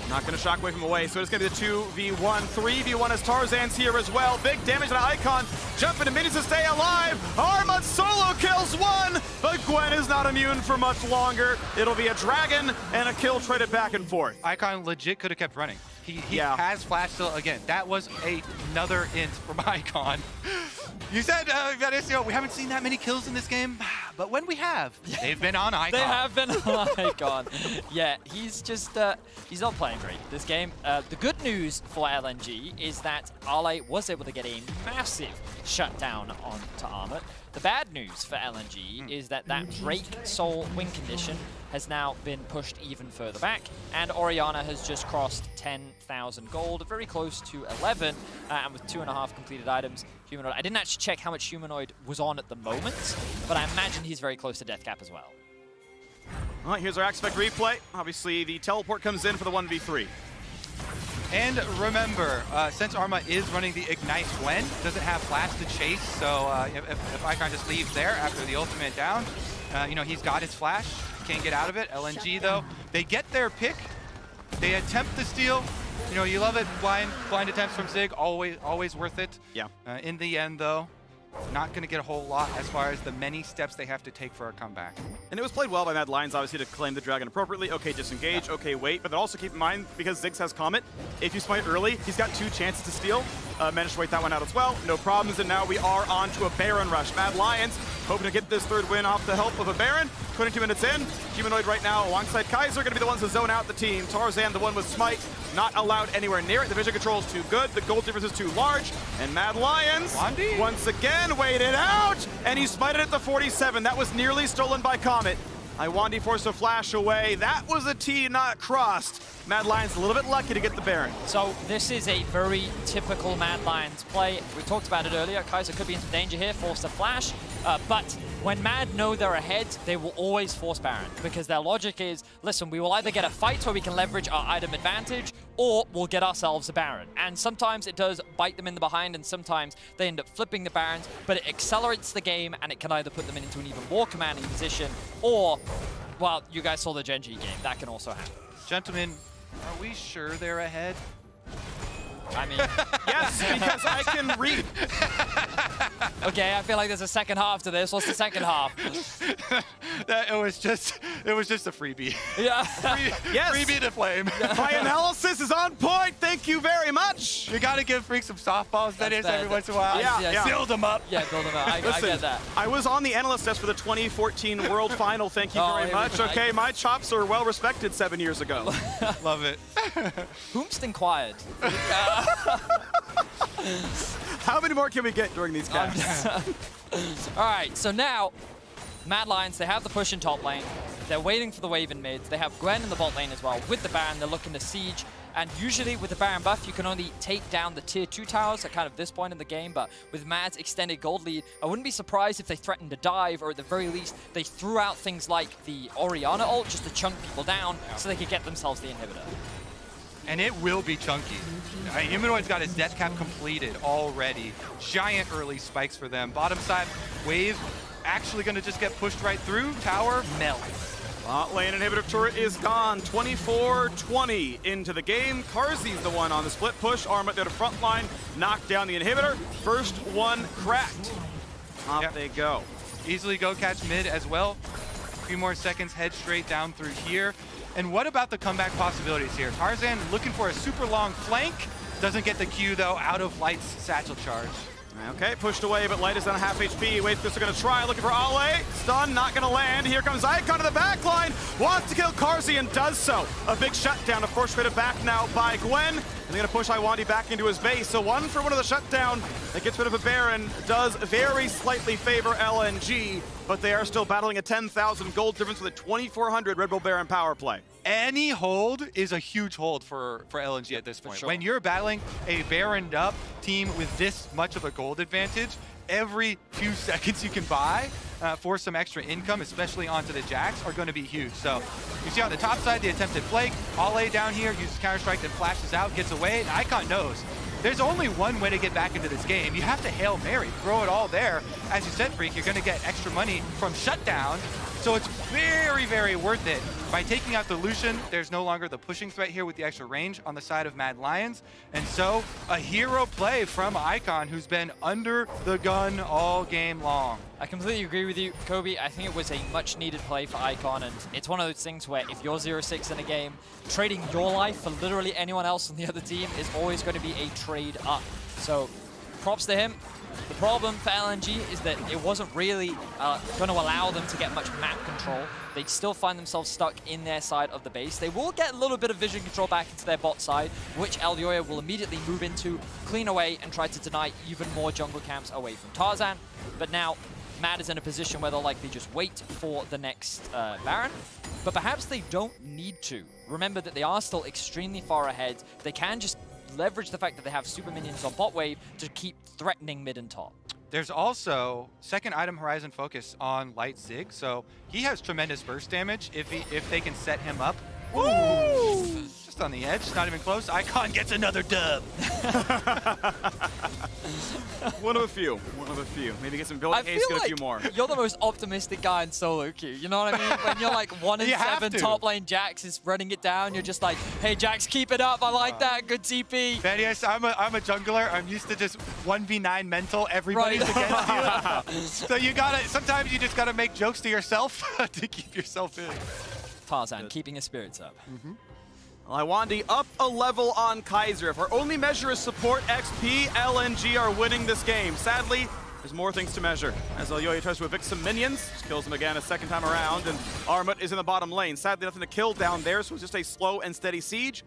Not going to shockwave him away, so it's going to be the 2v1. 3v1 as Tarzan's here as well. Big damage on Icon. Jumping to minions to stay alive. Arma solo kills one, but Gwen is not immune for much longer. It'll be a dragon and a kill traded back and forth. Icon legit could have kept running. He has flash still. Again, that was another int from Icon. You said, Vanicio, we haven't seen that many kills in this game, but when we have, they've been on Icon. They have been on Icon. Yeah, he's just, he's not playing great this game. The good news for LNG is that Ale was able to get a massive shutdown onto Armut. The bad news for LNG is that Drake Soul win condition has now been pushed even further back, and Orianna has just crossed 10,000 gold, very close to 11, and with 2.5 completed items. Humanoid, I didn't actually check how much Humanoid was on at the moment, but I imagine he's very close to death cap as well. All right, here's our Aspect replay. Obviously, the teleport comes in for the 1v3. And remember, since Arma is running the Ignite Gwen, doesn't have flash to chase, so if Icon just leaves there after the ultimate down, you know, he's got his flash, can't get out of it. LNG, though, they get their pick, they attempt the steal. You know, you love it, blind attempts from Zig, always worth it. Yeah. In the end, though, not going to get a whole lot as far as the many steps they have to take for a comeback. And it was played well by Mad Lions, obviously, to claim the dragon appropriately. Okay, disengage. Okay, wait. But then also keep in mind, because Ziggs has Comet, if you smite early, he's got 2 chances to steal. Managed to wait that one out as well. No problems, and now we are on to a Baron rush. Mad Lions hoping to get this 3rd win off the help of a Baron. 22 minutes in. Humanoid right now alongside Kaiser going to be the ones to zone out the team. Tarzan, the one with Smite, not allowed anywhere near it. The vision control is too good. The gold difference is too large. And Mad Lions, once again, waited out. And he smited at the 47. That was nearly stolen by Comet. Iwandi forced a flash away. That was a T not crossed. Mad Lions a little bit lucky to get the Baron. So this is a very typical Mad Lions play. We talked about it earlier. Kaiser could be in some danger here, forced a flash. But when Mad know they're ahead, they will always force Baron, because their logic is, listen, we will either get a fight where we can leverage our item advantage, or we'll get ourselves a Baron. And sometimes it does bite them in the behind, and sometimes they end up flipping the Barons, but it accelerates the game, and it can either put them into an even more commanding position, or, well, you guys saw the Genji game. That can also happen. Gentlemen, are we sure they're ahead? I mean, yes, because I can read. Okay, I feel like there's a second half to this. What's the second half? It was just a freebie. Yeah. Yes. Freebie to flame. My analysis is on point. Thank you very much. You got to give Freak some softballs every once in a while. Yeah. Build them up. Yeah, build them up. I get that. I was on the analyst desk for the 2014 World Final. Thank you very much. Okay, my chops are well respected 7 years ago. Love it. Whomst inquired. How many more can we get during these casts? All right, so now Mad Lions, they have the push in top lane. They're waiting for the wave in mid. They have Gwen in the bot lane as well. With the Baron, they're looking to siege. And usually with the Baron buff, you can only take down the tier 2 towers at kind of this point in the game. But with Mad's extended gold lead, I wouldn't be surprised if they threatened to dive, or at the very least, they threw out things like the Orianna ult just to chunk people down so they could get themselves the inhibitor. And it will be chunky. Humanoid's got his death cap completed already. Giant early spikes for them. Bottom side, wave actually going to just get pushed right through. Tower melts. Bot lane inhibitor turret is gone. 24-20 into the game. Karzi's the one on the split push. Arma there to front line. Knock down the inhibitor. First one cracked. Off they go. Easily go catch mid as well. A few more seconds, head straight down through here. And what about the comeback possibilities here? Tarzan looking for a super long flank. Doesn't get the Q, though, out of Light's satchel charge. Okay, pushed away, but Light is on half HP. Waves are going to try, looking for Ale. Stun, not going to land. Here comes Icon to the back line. Wants to kill Carzzy and does so. A big shutdown, of course, traded back now by Gwen. And they're going to push Iwandi back into his base. So one for one of the shutdown that gets rid of a Baron does very slightly favor LNG, but they are still battling a 10,000 gold difference with a 2,400 Red Bull Baron power play. Any hold is a huge hold for LNG at this point. Sure. When you're battling a Baroned up team with this much of a gold advantage, every few seconds you can buy for some extra income, especially onto the Jax, are going to be huge. So you see on the top side, the attempted flake. Ale down here uses Counter-Strike, then flashes out, gets away, and Icon knows there's only one way to get back into this game. You have to Hail Mary, throw it all there. As you said, Freak, you're going to get extra money from shutdown. So it's very, very worth it. By taking out the Lucian, there's no longer the pushing threat here with the extra range on the side of Mad Lions. And so a hero play from Icon, who's been under the gun all game long. I completely agree with you, Kobe. I think it was a much needed play for Icon, and it's one of those things where if you're 0-6 in a game, trading your life for literally anyone else on the other team is always going to be a trade up. So props to him. The problem for LNG is that it wasn't really going to allow them to get much map control. They still find themselves stuck in their side of the base. They will get a little bit of vision control back into their bot side, which Elyoya will immediately move into, clean away, and try to deny even more jungle camps away from Tarzan. But now, Mad is in a position where they'll likely just wait for the next Baron. But perhaps they don't need to. Remember that they are still extremely far ahead. They can just leverage the fact that they have super minions on bot wave to keep threatening mid and top. There's also second item horizon focus on Light Zig, so he has tremendous burst damage if they can set him up. Ooh! Just on the edge, not even close. Icon gets another dub. One of a few. One of a few. Maybe get some build case, get a few more. You're the most optimistic guy in solo queue. You know what I mean? When you're like 1 in 7 top lane, Jax is running it down. You're just like, hey Jax, keep it up. I like that. Good TP. Thaddeus, I'm a jungler. I'm used to just 1v9 mental. Everybody's against you. So you gotta. Sometimes you just gotta make jokes to yourself to keep yourself in. Tarzan keeping his spirits up. Iwandi up a level on Kaiser. If our only measure is support XP, LNG are winning this game. Sadly, there's more things to measure. As Elyoya tries to evict some minions, just kills them again a second time around, and Armut is in the bottom lane. Sadly, nothing to kill down there, so it's just a slow and steady siege.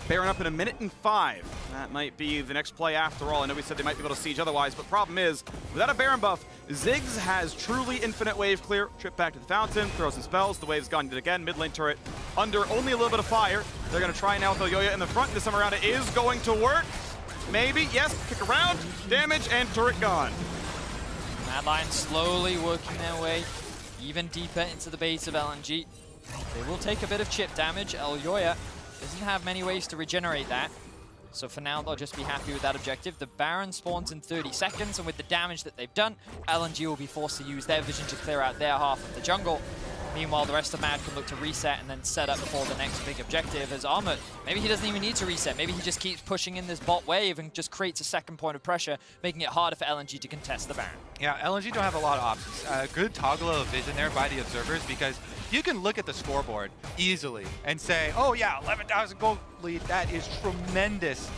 Baron up in 1 minute and 5. That might be the next play after all. I know we said they might be able to siege otherwise, but problem is, without a Baron buff, Ziggs has truly infinite wave clear. Trip back to the fountain, throws some spells. The wave's gone yet again. Mid lane turret under only a little bit of fire. They're going to try now with Elyoya in the front. This time around it is going to work. Maybe, yes, kick around, damage, and turret gone. Mad Lions slowly working their way even deeper into the base of LNG. They will take a bit of chip damage. Elyoya doesn't have many ways to regenerate that. So for now, they'll just be happy with that objective. The Baron spawns in 30 seconds, and with the damage that they've done, LNG will be forced to use their vision to clear out their half of the jungle. Meanwhile, the rest of Mad can look to reset and then set up for the next big objective as Armut. Maybe he doesn't even need to reset. Maybe he just keeps pushing in this bot wave and just creates a second point of pressure, making it harder for LNG to contest the Baron. Yeah, LNG don't have a lot of options. Good toggle of vision there by the observers, because you can look at the scoreboard easily and say, oh yeah, 11,000 gold lead, that is tremendous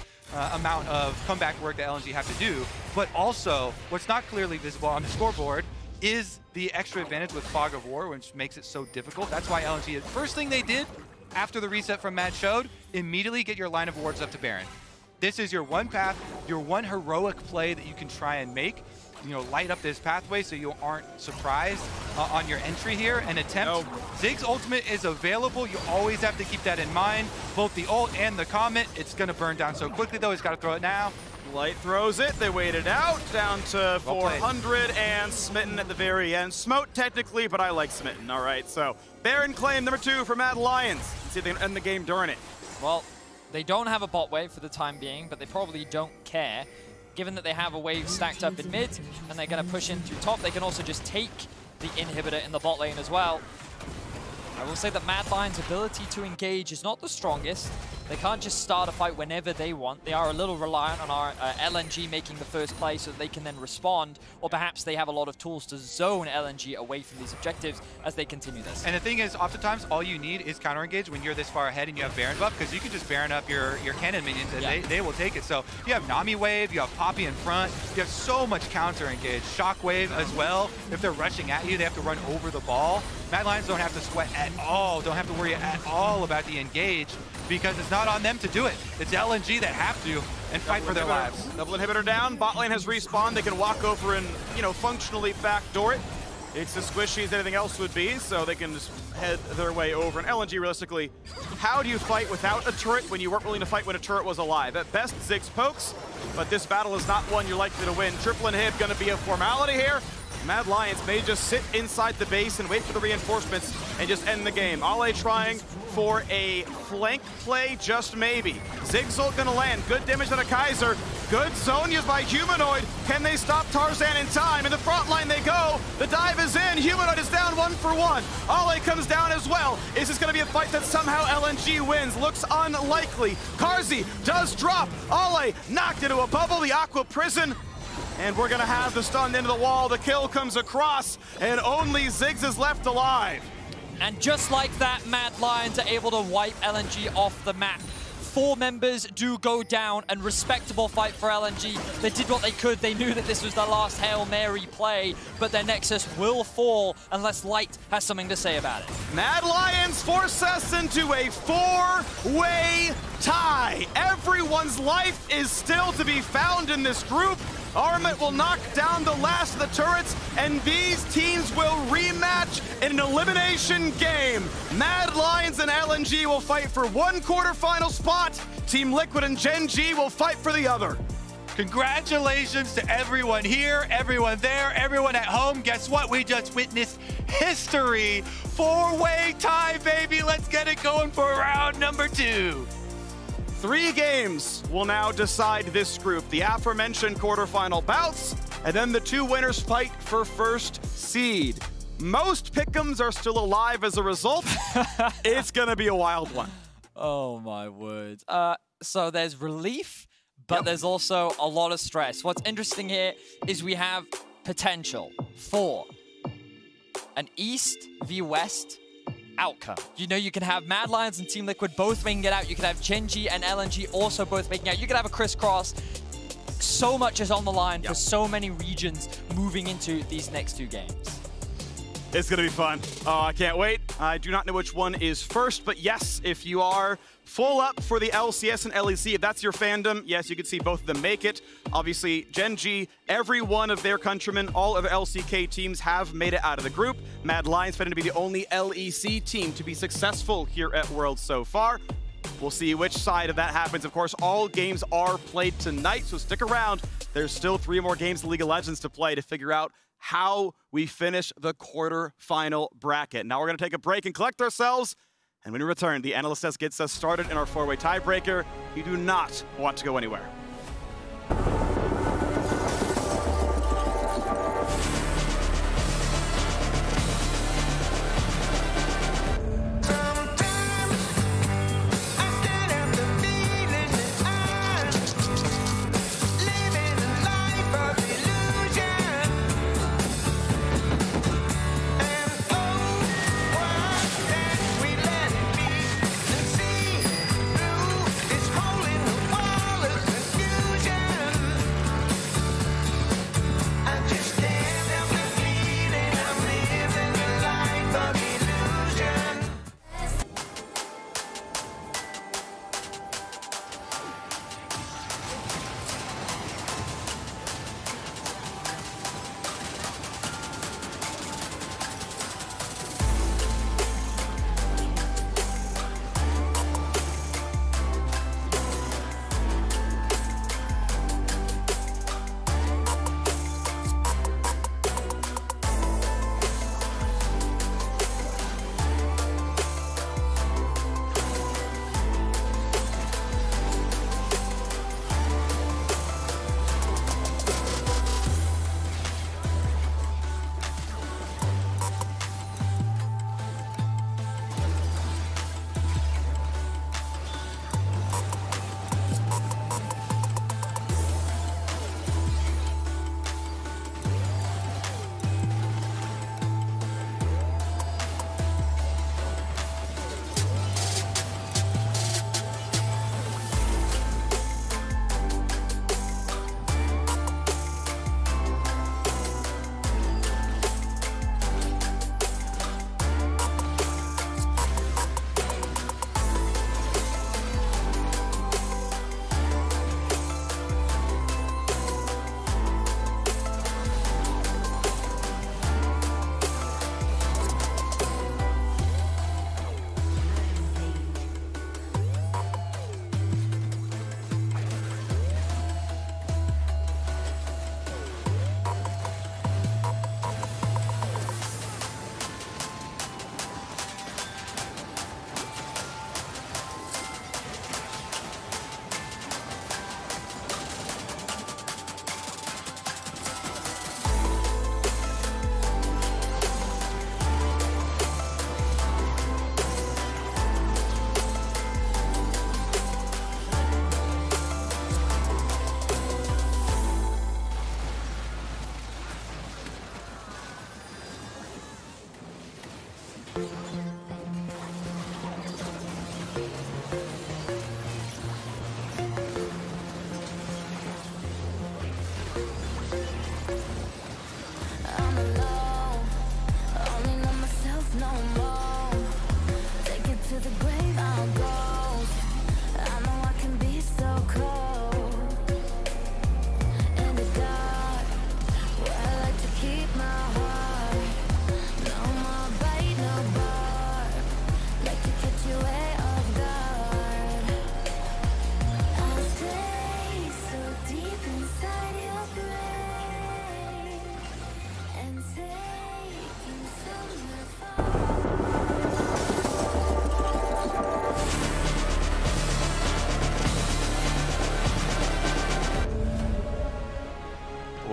amount of comeback work that LNG have to do. But also, what's not clearly visible on the scoreboard is the extra advantage with Fog of War, which makes it so difficult. That's why LNG, first thing they did after the reset from Mad showed, immediately get your line of wards up to Baron. This is your one path, your one heroic play that you can try and make. You know, light up this pathway so you aren't surprised on your entry here and attempt. Zig's ultimate is available. You always have to keep that in mind. Both the ult and the comet. It's going to burn down so quickly, though. He's got to throw it now. Light throws it. They waited out. Down to 400 and Smitten at the very end. Smote technically, but I like Smitten. All right, so Baron claim number 2 for Mad Lions. Let's see if they can end the game during it. Well, they don't have a bot wave for the time being, but they probably don't care. Given that they have a wave stacked up in mid, and they're going to push in through top, they can also just take the inhibitor in the bot lane as well. I will say that Mad Lions' ability to engage is not the strongest. They can't just start a fight whenever they want. They are a little reliant on our LNG making the first play so that they can then respond, or perhaps they have a lot of tools to zone LNG away from these objectives as they continue this. And the thing is, oftentimes, all you need is counter engage when you're this far ahead and you have Baron buff, because you can just Baron up your cannon minions and they will take it. So you have Nami Wave, you have Poppy in front, you have so much counter engage. Shockwave as well. If they're rushing at you, they have to run over the ball. Mad Lions don't have to sweat at all, don't have to worry at all about the engage, because it's not on them to do it. It's LNG that have to and fight for their lives. Double inhibitor down, bot lane has respawned. They can walk over and, functionally backdoor it. It's as squishy as anything else would be, so they can just head their way over. And LNG, realistically, how do you fight without a turret when you weren't willing to fight when a turret was alive? At best, Ziggs pokes, but this battle is not one you're likely to win. Triple inhib gonna be a formality here. Mad Lions may just sit inside the base and wait for the reinforcements and just end the game. Ale trying for a flank play, just maybe. Ziggs ult gonna land, good damage on a Kaiser. Good zone used by Humanoid. Can they stop Tarzan in time? In the front line they go. The dive is in. Humanoid is down 1 for 1. Ale comes down as well. Is this going to be a fight that somehow LNG wins? Looks unlikely. Karzi does drop. Ale knocked into a bubble. The Aqua Prison. And we're going to have the stun into the wall. The kill comes across. And only Ziggs is left alive. And just like that, Mad Lions are able to wipe LNG off the map. 4 members do go down, and respectable fight for LNG. They did what they could. They knew that this was their last Hail Mary play, but their Nexus will fall unless Light has something to say about it. Mad Lions force us into a 4-way tie. Everyone's life is still to be found in this group. Armament will knock down the last of the turrets, and these teams will rematch in an elimination game. Mad Lions and LNG will fight for 1 quarterfinal spot. Team Liquid and Gen G will fight for the other. Congratulations to everyone here, everyone there, everyone at home. Guess what? We just witnessed history. 4-way tie, baby. Let's get it going for round number 2. 3 games will now decide this group. The aforementioned quarterfinal bouts, and then the 2 winners fight for first seed. Most pick'ems are still alive as a result. It's gonna be a wild one. Oh my words. So there's relief, but there's also a lot of stress. What's interesting here is we have potential for an East v West outcome. You can have Mad Lions and Team Liquid both making it out. You could have Gen G and LNG also both making out. You could have a crisscross. So much is on the line for so many regions moving into these next 2 games. It's gonna be fun. Oh, I can't wait. I do not know which one is first, but yes, if you are full up for the LCS and LEC, if that's your fandom, yes, you can see both of them make it. Obviously, Gen G, every one of their countrymen, all of the LCK teams have made it out of the group. Mad Lions fighting to be the only LEC team to be successful here at Worlds so far. We'll see which side of that happens. Of course, all games are played tonight, so stick around. There's still 3 more games of League of Legends to play to figure out how we finish the quarterfinal bracket. Now we're going to take a break and collect ourselves. And when we return, the analyst desk gets us started in our 4-way tiebreaker. You do not want to go anywhere.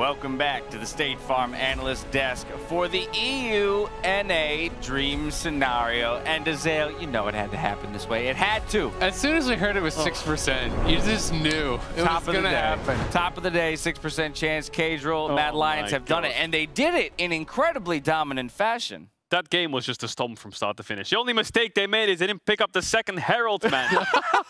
welcome back to the State Farm Analyst Desk for the EUNA Dream Scenario. And Azale, you know it had to happen this way. It had to. As soon as we heard it was 6%, you just knew it was going to happen. Top of the day, 6% chance. Cadril, Mad Lions have done it, and they did it in incredibly dominant fashion. That game was just a stomp from start to finish. The only mistake they made is they didn't pick up the second Herald, man.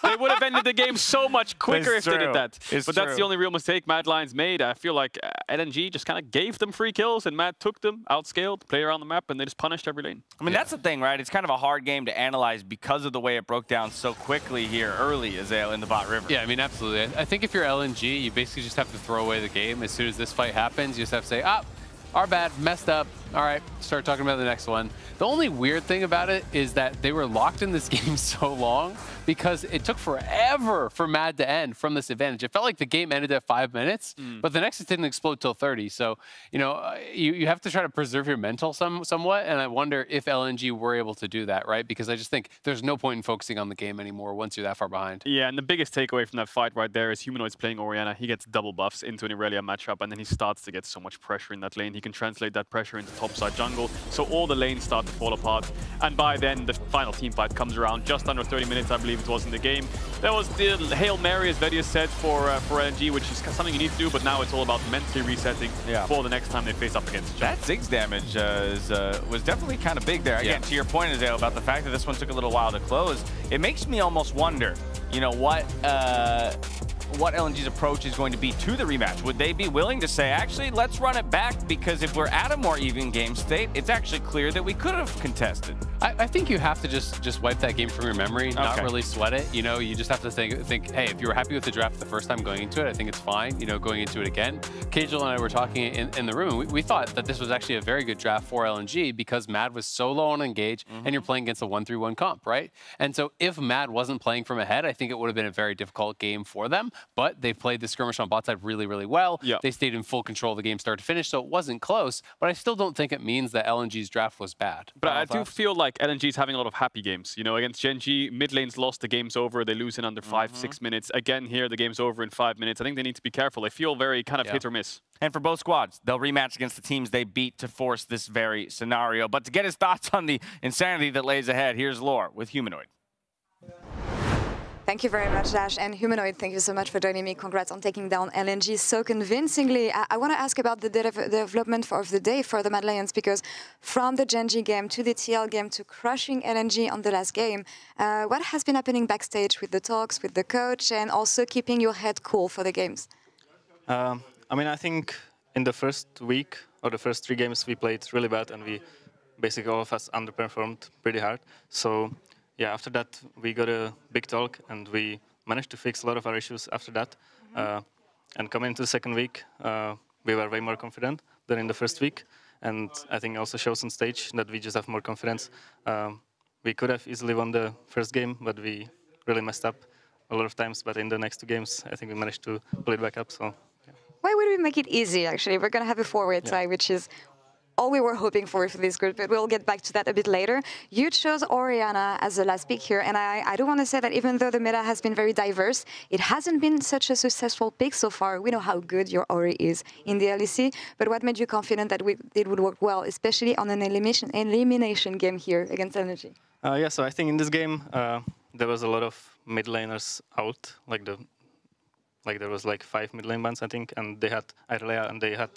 They would have ended the game so much quicker if they did that. But that's the only real mistake Mad Lions made. I feel like LNG just kind of gave them free kills, and Mad took them, outscaled, played around the map, and they just punished every lane. I mean, that's the thing, right? It's kind of a hard game to analyze because of the way it broke down so quickly here early, Azale, in the bot river. Yeah, I mean, absolutely. I think if you're LNG, you basically just have to throw away the game. As soon as this fight happens, you just have to say, our bad, messed up. All right, start talking about the next one. The only weird thing about it is that they were locked in this game so long because it took forever for Mad to end from this advantage. It felt like the game ended at 5 minutes, but the Nexus didn't explode till 30. So, you know, you have to try to preserve your mental somewhat, and I wonder if LNG were able to do that, right? Because I just think there's no point in focusing on the game anymore once you're that far behind. Yeah, and the biggest takeaway from that fight right there is Humanoid's playing Orianna. He gets double buffs into an Irelia matchup, and then he starts to get so much pressure in that lane. He can translate that pressure into topside jungle, so all the lanes start to fall apart. And by then, the final team fight comes around. Just under 30 minutes, I believe it was in the game. There was the Hail Mary, as Vedius said, for LNG, which is something you need to do, but now it's all about mentally resetting for the next time they face up against each other. That Ziggs damage was definitely kind of big there. Again, to your point, Azale, about the fact that this one took a little while to close, it makes me almost wonder, you know, what LNG's approach is going to be to the rematch. Would they be willing to say, actually, let's run it back, because if we're at a more even game state, it's actually clear that we could have contested. I think you have to just wipe that game from your memory, not really sweat it. You know, you just have to think, hey, if you were happy with the draft the first time going into it, I think it's fine, you know, going into it again. Cajal and I were talking in the room, and we thought that this was actually a very good draft for LNG because Mad was so low on engage, and you're playing against a 1-3-1 comp, right? And so if Mad wasn't playing from ahead, I think it would have been a very difficult game for them. But they played the skirmish on bot side really, really well. They stayed in full control of the game start to finish, so it wasn't close. But I still don't think it means that LNG's draft was bad. But I do feel like LNG's having a lot of happy games. You know, against Genji, mid lane's lost, the game's over. They lose in under 5-6 minutes. Again, here, the game's over in 5 minutes. I think they need to be careful. They feel very kind of hit or miss. And for both squads, they'll rematch against the teams they beat to force this very scenario. But to get his thoughts on the insanity that lays ahead, here's Lore with Humanoid. Thank you very much, Dash. And Humanoid, thank you so much for joining me. Congrats on taking down LNG so convincingly. I want to ask about the development of the day for the Mad Lions, because from the Genji game to the TL game to crushing LNG on the last game, what has been happening backstage with the talks, with the coach, and also keeping your head cool for the games? I mean, I think in the first week or the first 3 games we played really bad, and we basically all of us underperformed pretty hard. So yeah, after that, we got a big talk, and we managed to fix a lot of our issues after that. And coming into the second week, we were way more confident than in the first week. And I think it also shows on stage that we just have more confidence. We could have easily won the first game, but we really messed up a lot of times. But in the next 2 games, I think we managed to pull it back up. So, yeah. Why would we make it easy, actually? We're going to have a 4-way tie, which is all we were hoping for this group, but we'll get back to that a bit later. You chose Orianna as the last pick here, and I do want to say that even though the meta has been very diverse, it hasn't been such a successful pick so far. We know how good your Ori is in the LEC, but what made you confident that it would work well, especially on an elimination game here against LNG? Yeah, so I think in this game, there was a lot of mid laners out, like there was like 5 mid lane bans, I think, and they had Irelia, and they had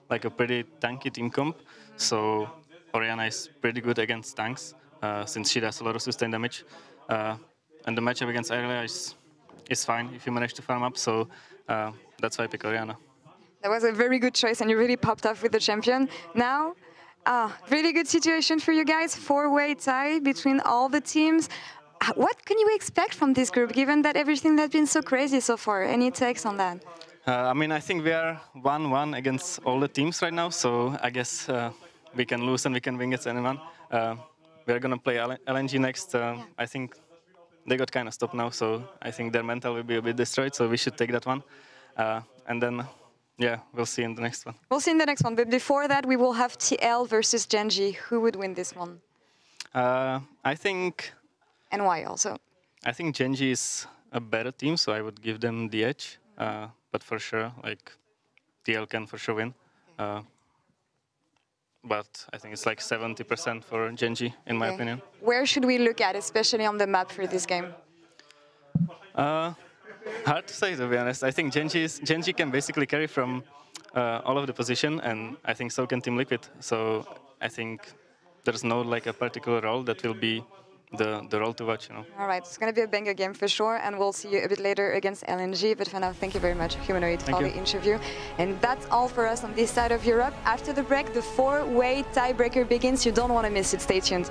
like a pretty tanky team comp. So Orianna is pretty good against tanks, since she does a lot of sustain damage. And the matchup against Irelia is fine if you manage to farm up, so that's why I pick Orianna. That was a very good choice, and you really popped off with the champion. Now, really good situation for you guys, 4-way tie between all the teams. What can you expect from this group, given that everything has been so crazy so far? Any takes on that? I mean, I think we are 1-1 against all the teams right now, so I guess we can lose and we can win against anyone. We are going to play LNG next. I think they got kind of stopped now, so I think their mental will be a bit destroyed, so we should take that one. And then, yeah, we'll see in the next one. We'll see in the next one, but before that, we will have TL versus Genji. Who would win this one? I think... And why also? I think Genji is a better team, so I would give them the edge. But for sure, like, TL can for sure win. But I think it's like 70% for Genji, in my opinion. Where should we look at, especially on the map for this game? Hard to say, to be honest. I think Genji can basically carry from all of the position, and I think so can Team Liquid. So I think there's no like a particular role that will be the role to watch, you know. All right, it's going to be a banger game for sure, and we'll see you a bit later against LNG. But for now, thank you very much, Humanoid, for the interview. And that's all for us on this side of Europe. After the break, the 4-way tiebreaker begins. You don't want to miss it. Stay tuned.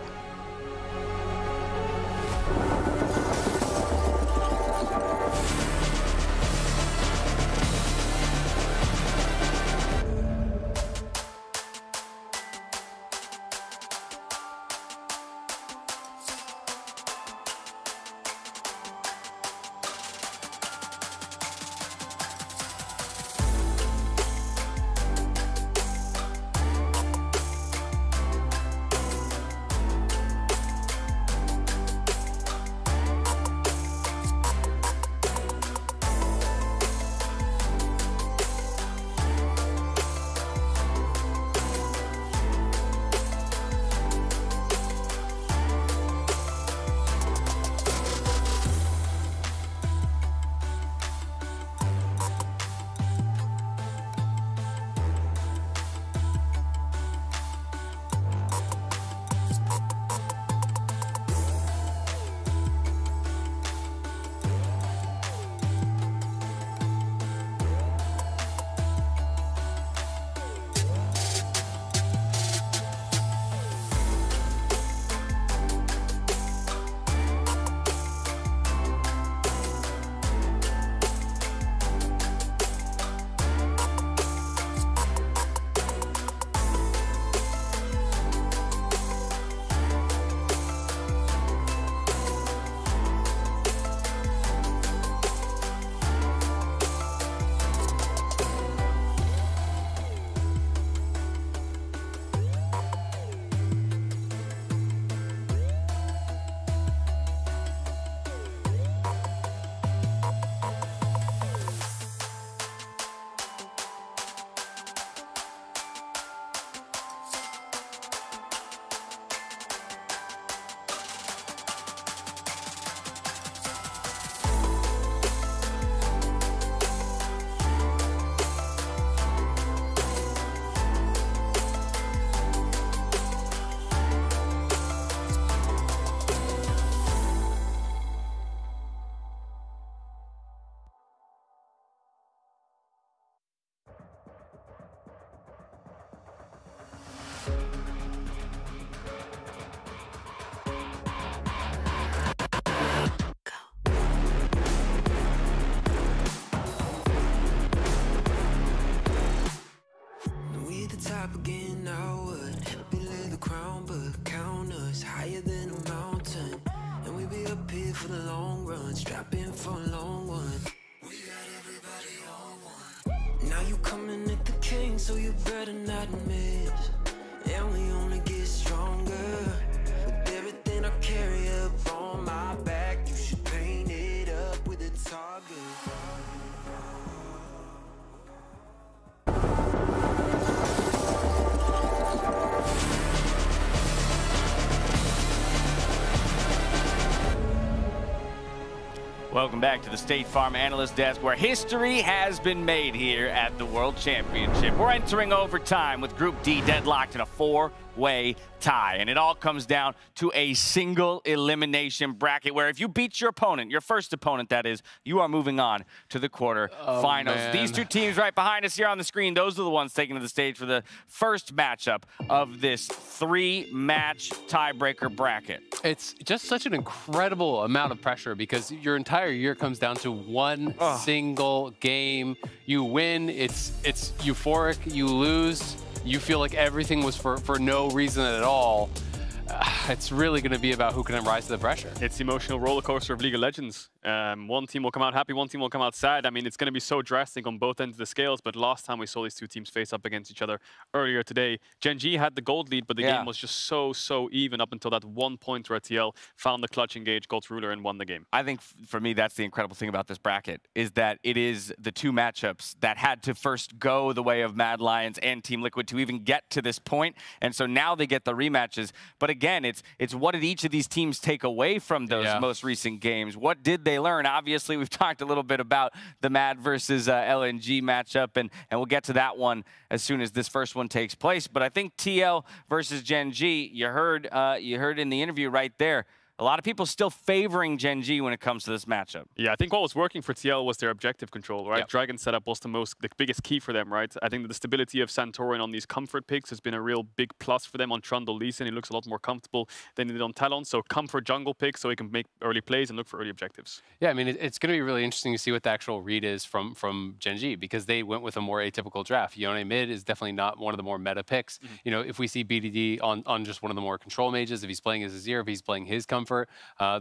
for the long run, strap in for a long one. We got everybody on one. Now you coming at the king, so you better not miss. And we only get stronger with everything I carry up on my back. You should paint it up with a target. Welcome back to the State Farm Analyst Desk, where history has been made here at the World Championship. We're entering overtime with Group D deadlocked in a four-way tie, and it all comes down to a single elimination bracket where if you beat your opponent, your first opponent that is, you are moving on to the quarterfinals. These two teams right behind us here on the screen, those are the ones taking to the stage for the first matchup of this three-match tiebreaker bracket. It's just such an incredible amount of pressure because your entire year comes down to one single game. You win, it's euphoric. You lose, you feel like everything was for no reason at all. it's really going to be about who can rise to the pressure. It's the emotional roller coaster of League of Legends. One team will come out happy, one team will come out sad. I mean, it's going to be so drastic on both ends of the scales, but last time we saw these two teams face up against each other earlier today, Gen G had the gold lead, but the game was just so even up until that 1 point where TL found the clutch engage, got ruler, and won the game. I think for me, that's the incredible thing about this bracket, is that it is the two matchups that had to first go the way of Mad Lions and Team Liquid to even get to this point. And so now they get the rematches. But again, it's what did each of these teams take away from those most recent games? What did they learn? Obviously, we've talked a little bit about the Mad versus LNG matchup, and we'll get to that one as soon as this first one takes place. But I think TL versus Gen G, you heard in the interview right there, a lot of people still favoring Gen G when it comes to this matchup. Yeah, I think what was working for TL was their objective control, right? Dragon setup was the biggest key for them, right? I think that the stability of Santorin on these comfort picks has been a real big plus for them. On Trundle Lee Sin, he looks a lot more comfortable than he did on Talon. So comfort jungle picks so he can make early plays and look for early objectives. Yeah, I mean, it's going to be really interesting to see what the actual read is from Gen G, because they went with a more atypical draft. Yone mid is definitely not one of the more meta picks. You know, if we see BDD on just one of the more control mages, if he's playing his Azir, if he's playing his comfort,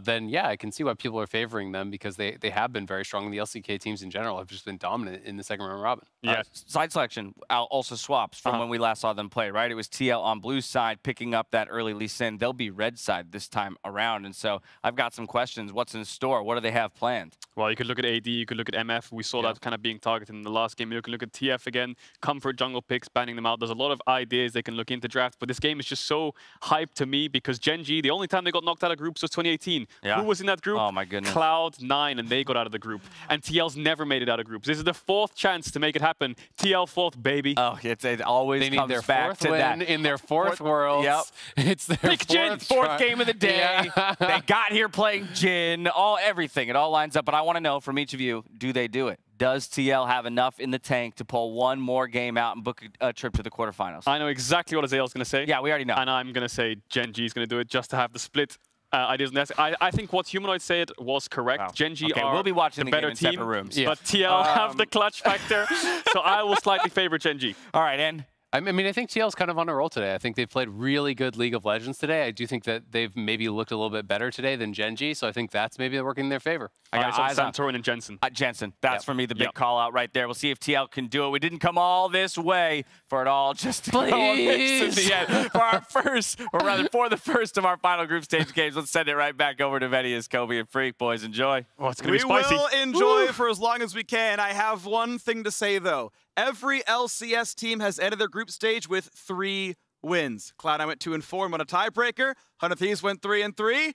then yeah, I can see why people are favoring them, because they have been very strong. The LCK teams in general have just been dominant in the second round robin. Yeah. Side selection also swaps from when we last saw them play, right? It was TL on blue side picking up that early Lee Sin. They'll be red side this time around. And so I've got some questions. What's in store? What do they have planned? Well, you could look at AD, you could look at MF. We saw that kind of being targeted in the last game. You can look at TF again, comfort jungle picks, banning them out. There's a lot of ideas they can look into draft, but this game is just so hyped to me because Gen G, the only time they got knocked out of groups was 2018. Who was in that group? Oh my goodness. Cloud9, and they got out of the group. And TL's never made it out of groups. This is the fourth chance to make it happen. TL fourth, baby. Oh, it always they comes need their back fourth to win that. in their fourth Worlds. Yep. It's their Pick Jin, fourth game of the day. They got here playing Jin, everything. It all lines up. But I want to know from each of you, do they do it? Does TL have enough in the tank to pull one more game out and book a trip to the quarterfinals? I know exactly what Azael's going to say. Yeah, we already know. And I'm going to say Gen G is going to do it just to have the split. I think what Humanoid said was correct. Wow. Gen G are we'll be watching the the better game in team, separate rooms. but TL have the clutch factor, so I will slightly favor Gen G. All right, and I mean, I think TL's kind of on a roll today. I think they've played really good League of Legends today. I do think that they've maybe looked a little bit better today than Gen G, so I think that's maybe working in their favor. I got eyes on Santorin and Jensen. Jensen, that's for me the big call out right there. We'll see if TL can do it. We didn't come all this way for it all just to go on this in the end. For our first, or rather for the first of our final group stage games, let's send it right back over to Vedius, Kobe, and Freak. Boys, enjoy. Oh, it's going to be spicy. We will enjoy for as long as we can. I have one thing to say, though. Every LCS team has ended their group stage with 3 wins. Cloud9 went 2-4 and won a tiebreaker. 100 Thieves went 3-3.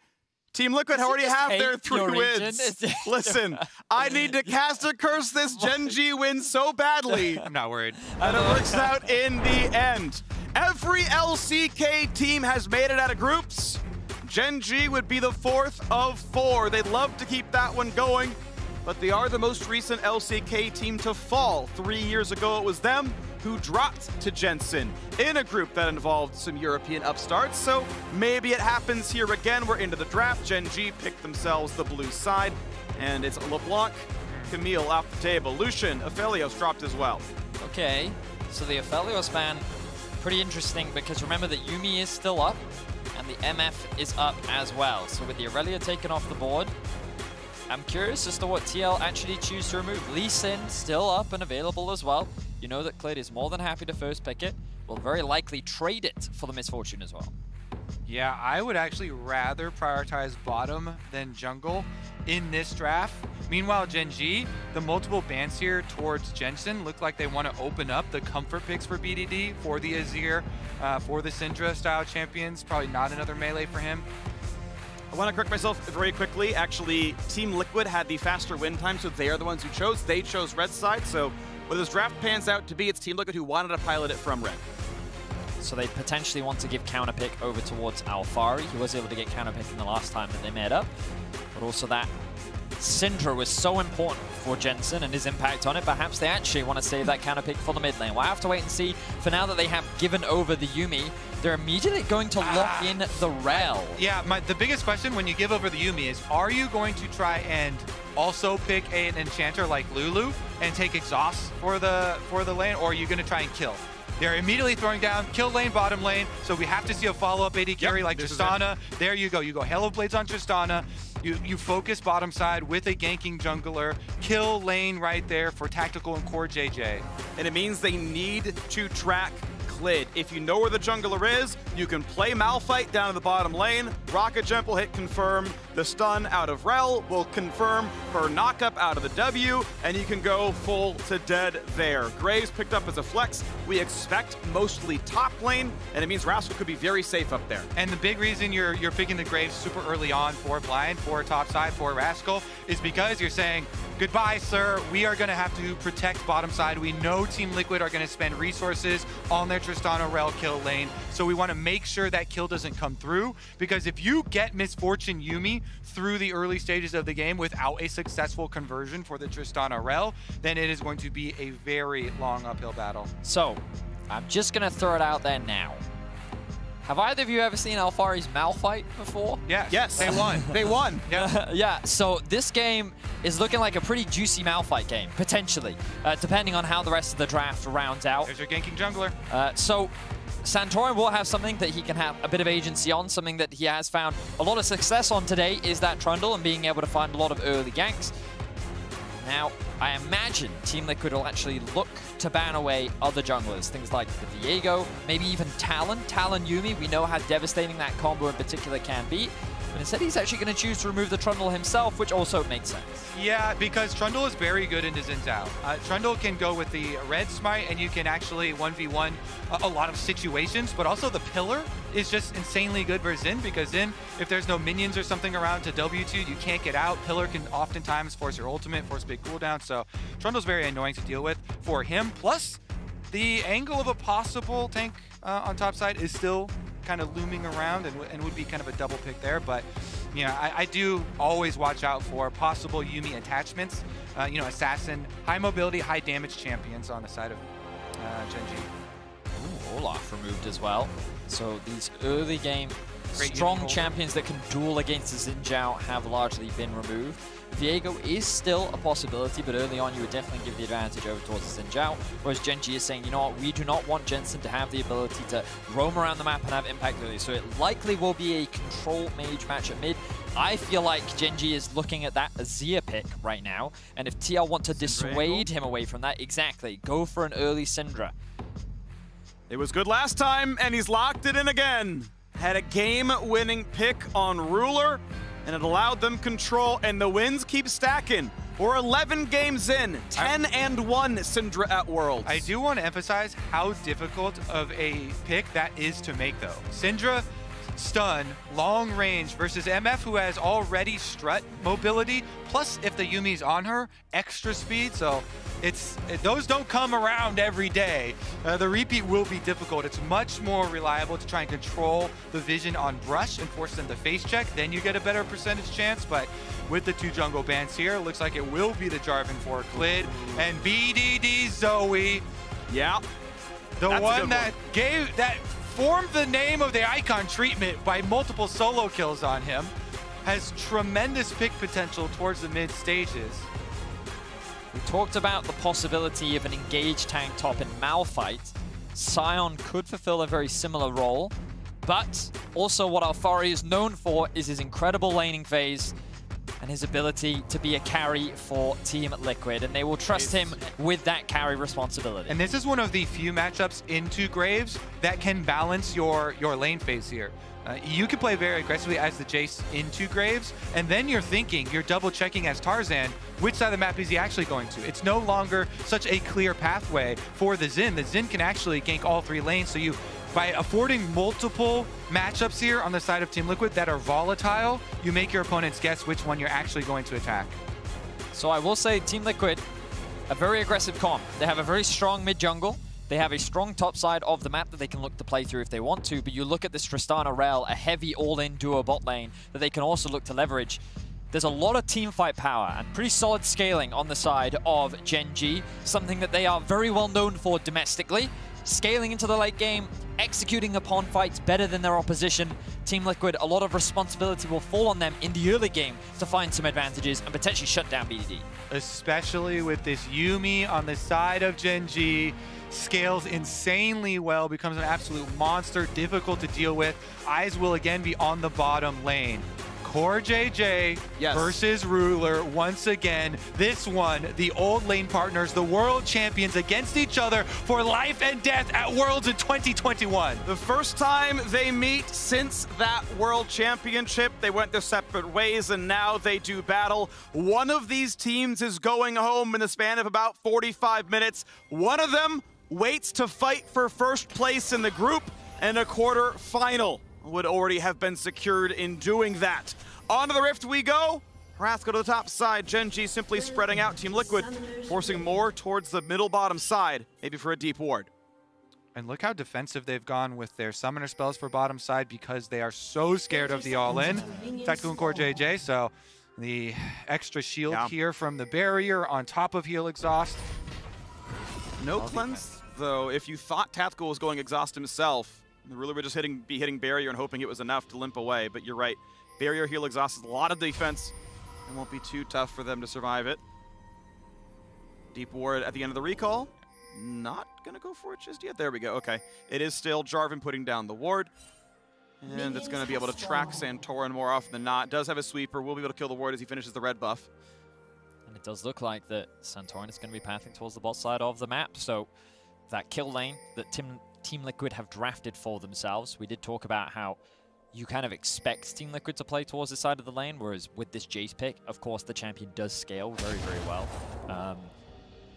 Team Liquid already have their 3 wins. Listen, I need to cast a curse this Gen G win so badly. I'm not worried. And it works out in the end. Every LCK team has made it out of groups. Gen G would be the 4th of 4. They'd love to keep that one going, but they are the most recent LCK team to fall. 3 years ago, it was them who dropped to Jensen in a group that involved some European upstarts. So maybe it happens here again. We're into the draft. Gen G picked themselves the blue side, and it's LeBlanc, Camille off the table. Lucian, Aphelios dropped as well. Okay, so the Aphelios ban, pretty interesting because remember that Yuumi is still up and the MF is up as well. So with the Aurelia taken off the board, I'm curious as to what TL actually choose to remove. Lee Sin still up and available as well. You know that Clid is more than happy to first pick it. Will very likely trade it for the Misfortune as well. Yeah, I would actually rather prioritize bottom than jungle in this draft. Meanwhile, Gen G, the multiple bans here towards Jensen look like they want to open up the comfort picks for BDD, for the Azir, for the Syndra style champions. Probably not another melee for him. I want to correct myself very quickly. Actually, Team Liquid had the faster win time, so they are the ones who chose. They chose red side, so where this draft pans out to be, it's Team Liquid who wanted to pilot it from red. So they potentially want to give counter pick over towards Alfari. He was able to get counter pick in the last time that they met up. But also that Syndra was so important for Jensen and his impact on it. Perhaps they actually want to save that counter pick for the mid lane. We'll have to wait and see. For now that they have given over the Yuumi, they're immediately going to lock in the Rel. Yeah, the biggest question when you give over the Yuumi is, are you going to try and also pick an enchanter like Lulu and take exhaust for the lane, or are you going to try and kill? They're immediately throwing down, kill lane, bottom lane, so we have to see a follow-up AD carry like Tristana. There you go. You go Halo Blades on Tristana. You focus bottom side with a ganking jungler, kill lane right there for tactical and core JJ. And it means they need to track Clid. If you know where the jungler is, you can play Malphite down in the bottom lane. Rocket Jump will hit confirm. The stun out of Rel will confirm her knockup out of the W, and you can go full to dead there. Graves picked up as a flex. We expect mostly top lane, and it means Rascal could be very safe up there. And the big reason you're picking the Graves super early on for blind, for top side, for Rascal, is because you're saying, goodbye, sir. We are going to have to protect bottom side. We know Team Liquid are going to spend resources on their Tristana Rel kill lane, so we want to make sure that kill doesn't come through, because if you get Misfortune Yuumi through the early stages of the game without a successful conversion for the Tristana Rel, then it is going to be a very long uphill battle. So, I'm just going to throw it out there now. Have either of you ever seen Alphari's Malphite before? Yes. Yes. They won. They won. Yeah. Yeah, so this game is looking like a pretty juicy Malphite game, potentially, depending on how the rest of the draft rounds out. There's your ganking jungler. So Santorin will have something that he can have a bit of agency on. Something that he has found a lot of success on today is that Trundle and being able to find a lot of early ganks. Now, I imagine Team Liquid will actually look to ban away other junglers, things like the Viego, maybe even Talon. Talon Yuumi, we know how devastating that combo in particular can be. But instead, he's actually going to choose to remove the Trundle himself, which also makes sense. Yeah, because Trundle is very good into Xin Zhao. Trundle can go with the red smite, and you can actually 1v1 a lot of situations, but also the pillar is just insanely good for Xin, because Xin, if there's no minions or something around to W2, you can't get out. Pillar can oftentimes force your ultimate, force big cooldown, so Trundle's very annoying to deal with for him. Plus, the angle of a possible tank on top side is still kind of looming around and would be kind of a double pick there. But, you know, I do always watch out for possible Yuumi attachments. You know, Assassin, high mobility, high damage champions on the side of Genji. Ooh, Olaf removed as well. So these early game Great strong champions that can duel against the Xin Zhao have largely been removed. Viego is still a possibility, but early on you would definitely give the advantage over towards the Xin Zhao, whereas Genji is saying, you know what, we do not want Jensen to have the ability to roam around the map and have impact early, so it likely will be a control mage match at mid. I feel like Genji is looking at that Azir pick right now, and if TL want to dissuade him away from that, exactly, go for an early Syndra. It was good last time, and he's locked it in again. Had a game-winning pick on Ruler, and it allowed them control, and the wins keep stacking. We're 11 games in, 10-1 Syndra at Worlds. I do want to emphasize how difficult of a pick that is to make, though. Syndra, stun, long range versus MF, who has already strut mobility, plus if the Yuumi's on her, extra speed, so those don't come around every day. The repeat will be difficult. It's much more reliable to try and control the vision on brush and force them to face check. Then you get a better percentage chance, but with the two jungle bans here, it looks like it will be the Jarvan for Clid and BDD Zoe. Yeah. The one that formed the name of the icon treatment by multiple solo kills on him, has tremendous pick potential towards the mid stages. We talked about the possibility of an engaged tank top in Malphite. Sion could fulfill a very similar role, but also what Alphari is known for is his incredible laning phase and his ability to be a carry for Team Liquid, and they will trust him with that carry responsibility. And this is one of the few matchups into Graves that can balance your lane phase here. You can play very aggressively as the Jace into Graves, and then you're thinking, you're double checking as Tarzan, which side of the map is he actually going to? It's no longer such a clear pathway for the Xin. The Xin can actually gank all three lanes, so by affording multiple matchups here on the side of Team Liquid that are volatile, you make your opponents guess which one you're actually going to attack. So I will say Team Liquid, a very aggressive comp. They have a very strong mid jungle. They have a strong top side of the map that they can look to play through if they want to, but you look at this Tristana Rel, a heavy all-in duo bot lane that they can also look to leverage. There's a lot of team fight power and pretty solid scaling on the side of Genji, something that they are very well known for domestically. scaling into the late game, executing upon fights better than their opposition. Team Liquid, a lot of responsibility will fall on them in the early game to find some advantages and potentially shut down BDD. Especially with this Yuumi on the side of Gen G. Scales insanely well, becomes an absolute monster, difficult to deal with. Eyes will again be on the bottom lane. Core JJ versus Ruler once again. This one, the old lane partners, the world champions against each other for life and death at Worlds in 2021. The first time they meet since that world championship. They went their separate ways and now they do battle. One of these teams is going home in the span of about 45 minutes. One of them waits to fight for first place in the group, and a quarter final would already have been secured in doing that. Onto the Rift we go. Rascal to the top side. Gen G simply spreading out. Team Liquid forcing more towards the middle bottom side, maybe for a deep ward. And look how defensive they've gone with their summoner spells for bottom side because they are so scared of the all-in. Tactical and Core JJ, so the extra shield here from the barrier on top of heal exhaust. No cleanse, though. If you thought Tactical was going exhaust himself, the Ruler would just be hitting barrier and hoping it was enough to limp away. But you're right. Barrier heal exhaust is a lot of defense. It won't be too tough for them to survive it. Deep ward at the end of the recall. Not going to go for it just yet. There we go. Okay. It is still Jarvan putting down the ward. And it's going to be able to track Santorin more often than not. Does have a sweeper. Will be able to kill the ward as he finishes the red buff. And it does look like that Santorin is going to be pathing towards the bot side of the map. So that kill lane that Team Liquid have drafted for themselves. We did talk about how you kind of expect Team Liquid to play towards the side of the lane, whereas with this Jace pick, of course, the champion does scale very, very well.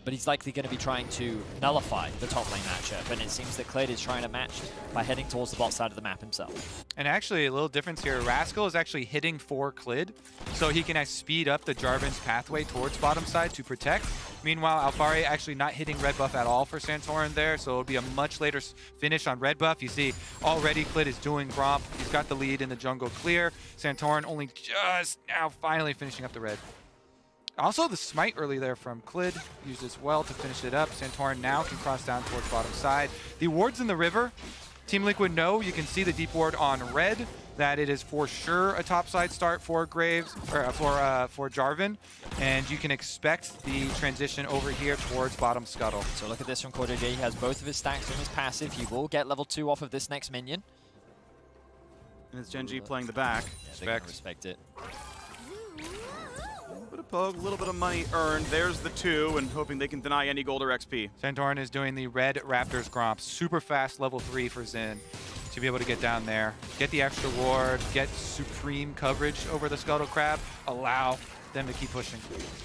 But he's likely going to be trying to nullify the top lane matchup, and it seems that Clid is trying to match by heading towards the bot side of the map himself. And actually, a little difference here. Rascal is actually hitting for Clid, so he can speed up the Jarvan's pathway towards bottom side to protect. Meanwhile, Alphari actually not hitting red buff at all for Santorin there, so it'll be a much later finish on red buff. You see, already Clid is doing Gromp. He's got the lead in the jungle clear. Santorin only just now finally finishing up the red. Also, the smite early there from Clid used as well to finish it up. Santorin now can cross down towards bottom side. The wards in the river, Team Liquid know. You can see the deep ward on red, that it is for sure a topside start for Graves, or for Jarvan, and you can expect the transition over here towards bottom scuttle. So look at this from Core JJ. He has both of his stacks from his passive. He will get level 2 off of this next minion. And it's Gen G playing the back. Yeah, respect it. Bit of poke, a little bit of money earned. There's the 2, and hoping they can deny any gold or XP. Santorin is doing the red Raptors Gromp. Super fast level 3 for Xin to be able to get down there, get the extra ward, get supreme coverage over the Scuttle Crab, allow them to keep pushing.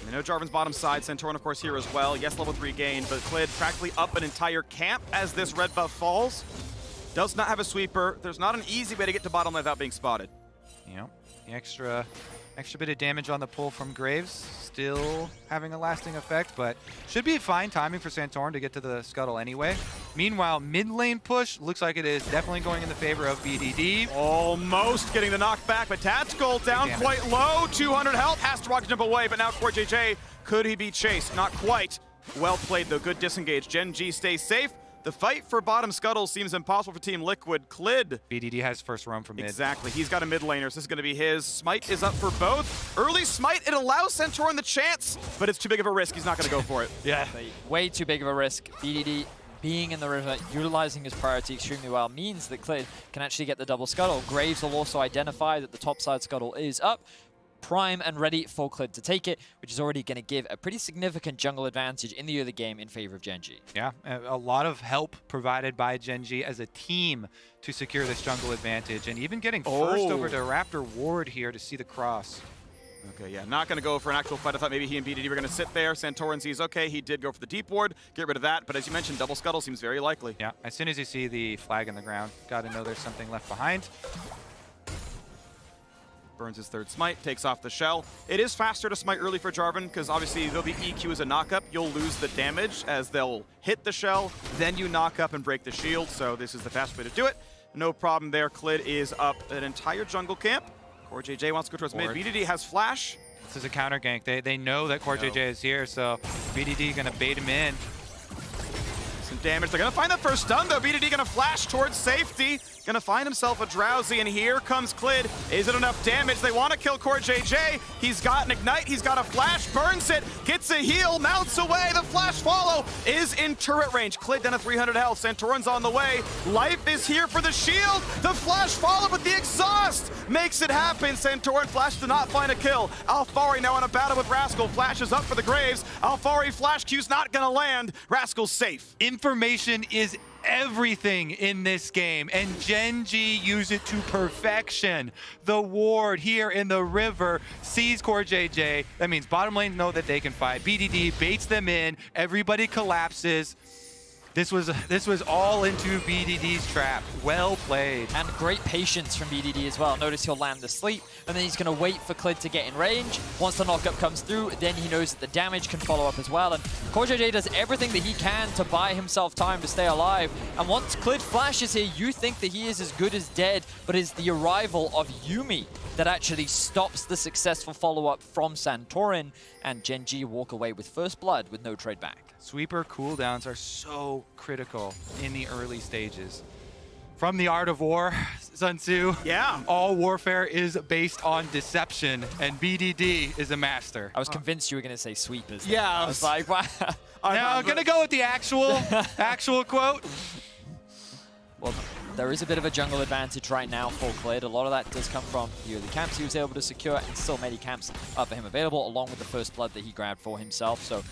We know Jarvan's bottom side. Santorin, of course, here as well. Yes, level 3 gain, but Clid practically up an entire camp as this red buff falls. Does not have a sweeper. There's not an easy way to get to bottom lane without being spotted. Yep, the extra bit of damage on the pull from Graves, still having a lasting effect, but should be fine timing for Santorin to get to the scuttle anyway. Meanwhile, mid lane push looks like it is definitely going in the favor of BDD. Almost getting the knockback, but Tactical down quite low. 200 health, has to rocket jump away, but now Core JJ, could he be chased? Not quite. Well played though, good disengage. Gen G stays safe. The fight for bottom scuttle seems impossible for Team Liquid. Clid. BDD has first roam from mid. Exactly. He's got a mid laner, so this is going to be his. Smite is up for both. Early smite, it allows Santorin the chance, but it's too big of a risk. He's not going to go for it. Yeah. Way too big of a risk. BDD being in the river, utilizing his priority extremely well, means that Clid can actually get the double scuttle. Graves will also identify that the top side scuttle is up. Prime and ready for Clid to take it, which is already going to give a pretty significant jungle advantage in the early game in favor of Gen G. Yeah, a lot of help provided by Gen G as a team to secure this jungle advantage, and even getting first over to Raptor Ward here to see the cross. Okay, yeah, not going to go for an actual fight. I thought maybe he and BDD were going to sit there. Santorin sees, okay, he did go for the deep ward, get rid of that, but as you mentioned, double scuttle seems very likely. Yeah, as soon as you see the flag in the ground, got to know there's something left behind. Burns his third smite, takes off the shell. It is faster to smite early for Jarvan, because obviously there'll be EQ as a knock-up. You'll lose the damage as they'll hit the shell, then you knock up and break the shield, so this is the fast way to do it. No problem there. Clid is up an entire jungle camp. Core JJ wants to go towards mid. BDD has flash. This is a counter gank. They know that Core JJ is here, so BDD gonna bait him in. Some damage. They're going to find that first stun, though. BDD going to flash towards safety. Going to find himself a Drowsy, and here comes Clid. Is it enough damage? They want to kill CoreJJ. He's got an Ignite. He's got a flash. Burns it. Gets a heal. Mounts away. The flash follow is in turret range. Clid down to 300 health. Santorin's on the way. Life is here for the shield. The flash follow, but the exhaust makes it happen. Santorin flash to not find a kill. Alphari now in a battle with Rascal. Flashes up for the Graves. Alphari flash Q's not going to land. Rascal's safe. Information is everything in this game, and Gen G use it to perfection. The ward here in the river sees CoreJJ. That means bottom lane know that they can fight. BDD baits them in. Everybody collapses. This was all into BDD's trap. Well played. And great patience from BDD as well. Notice he'll land the sleep, and then he's going to wait for Clid to get in range. Once the knockup comes through, then he knows that the damage can follow up as well. And CoreJJ does everything that he can to buy himself time to stay alive. And once Clid flashes here, you think that he is as good as dead, but it's the arrival of Yuumi that actually stops the successful follow-up from Santorin, and Gen G walk away with first blood with no trade back. Sweeper cooldowns are so critical in the early stages. From the art of war, Sun Tzu, yeah, all warfare is based on deception, and BDD is a master. I was convinced you were going to say sweepers. Yeah, I was like, wow. Now I'm going to go with the actual quote. Well, there is a bit of a jungle advantage right now for Clid. A lot of that does come from the early camps he was able to secure, and still many camps for him available, along with the first blood that he grabbed for himself. So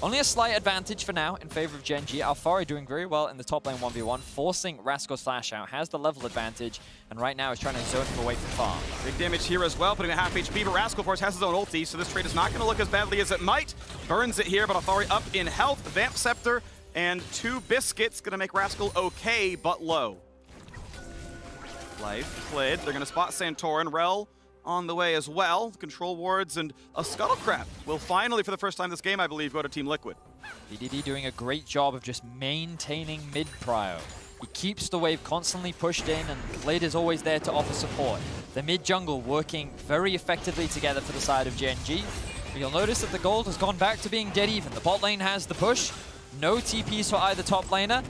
only a slight advantage for now in favor of Gen G. Alphari doing very well in the top lane 1v1, forcing Rascal's flash out, has the level advantage, and right now is trying to zone him away from farm. Big damage here as well, putting a half HP, but Rascal, of course, has his own ulti, so this trade is not going to look as badly as it might. Burns it here, but Alphari up in health. Vamp Scepter and 2 Biscuits going to make Rascal okay, but low. Life, Clid, they're going to spot Santorin. Rel on the way as well. Control wards and a Scuttlecrab will finally, for the first time this game, I believe, go to Team Liquid. BDD doing a great job of just maintaining mid-prio. He keeps the wave constantly pushed in, and Clid is always there to offer support. The mid-jungle working very effectively together for the side of Gen G. But you'll notice that the gold has gone back to being dead even. The bot lane has the push. No TPs for either top laner.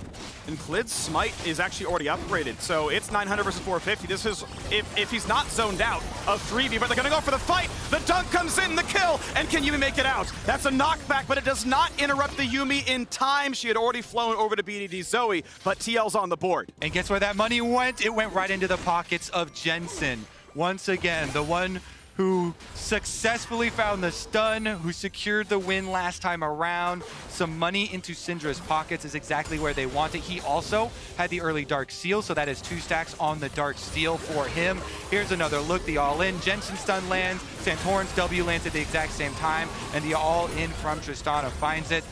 And Clid's smite is actually already upgraded, so it's 900 versus 450. This is, if he's not zoned out, a 3v, but they're gonna go for the fight. The dunk comes in, the kill, and can Yuumi make it out? That's a knockback, but it does not interrupt the Yuumi in time. She had already flown over to BDD Zoe, but TL's on the board. And guess where that money went? It went right into the pockets of Jensen. Once again, the one who successfully found the stun, who secured the win last time around. Some money into Syndra's pockets is exactly where they want it. He also had the early Dark Seal, so that is 2 stacks on the Dark Steel for him. Here's another look, the all-in. Jensen stun lands, Santorin's W lands at the exact same time, and the all-in from Tristana finds it.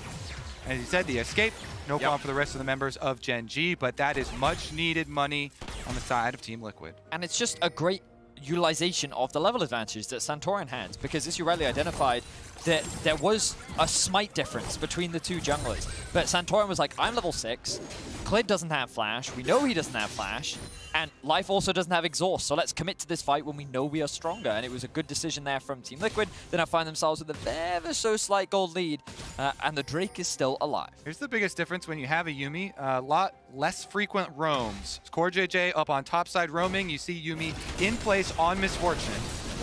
As he said, the escape, no problem for the rest of the members of Gen G, but that is much needed money on the side of Team Liquid. And it's just a great utilization of the level advantage that Santorin had, because as you rightly identified, that there was a smite difference between the two junglers. But Santorin was like, I'm level 6, Clid doesn't have flash, we know he doesn't have flash, and Life also doesn't have exhaust, so let's commit to this fight when we know we are stronger. And it was a good decision there from Team Liquid. They now find themselves with a ever so slight gold lead, and the Drake is still alive. Here's the biggest difference when you have a Yuumi, a lot less frequent roams. CoreJJ up on top side roaming, you see Yuumi in place on Misfortune.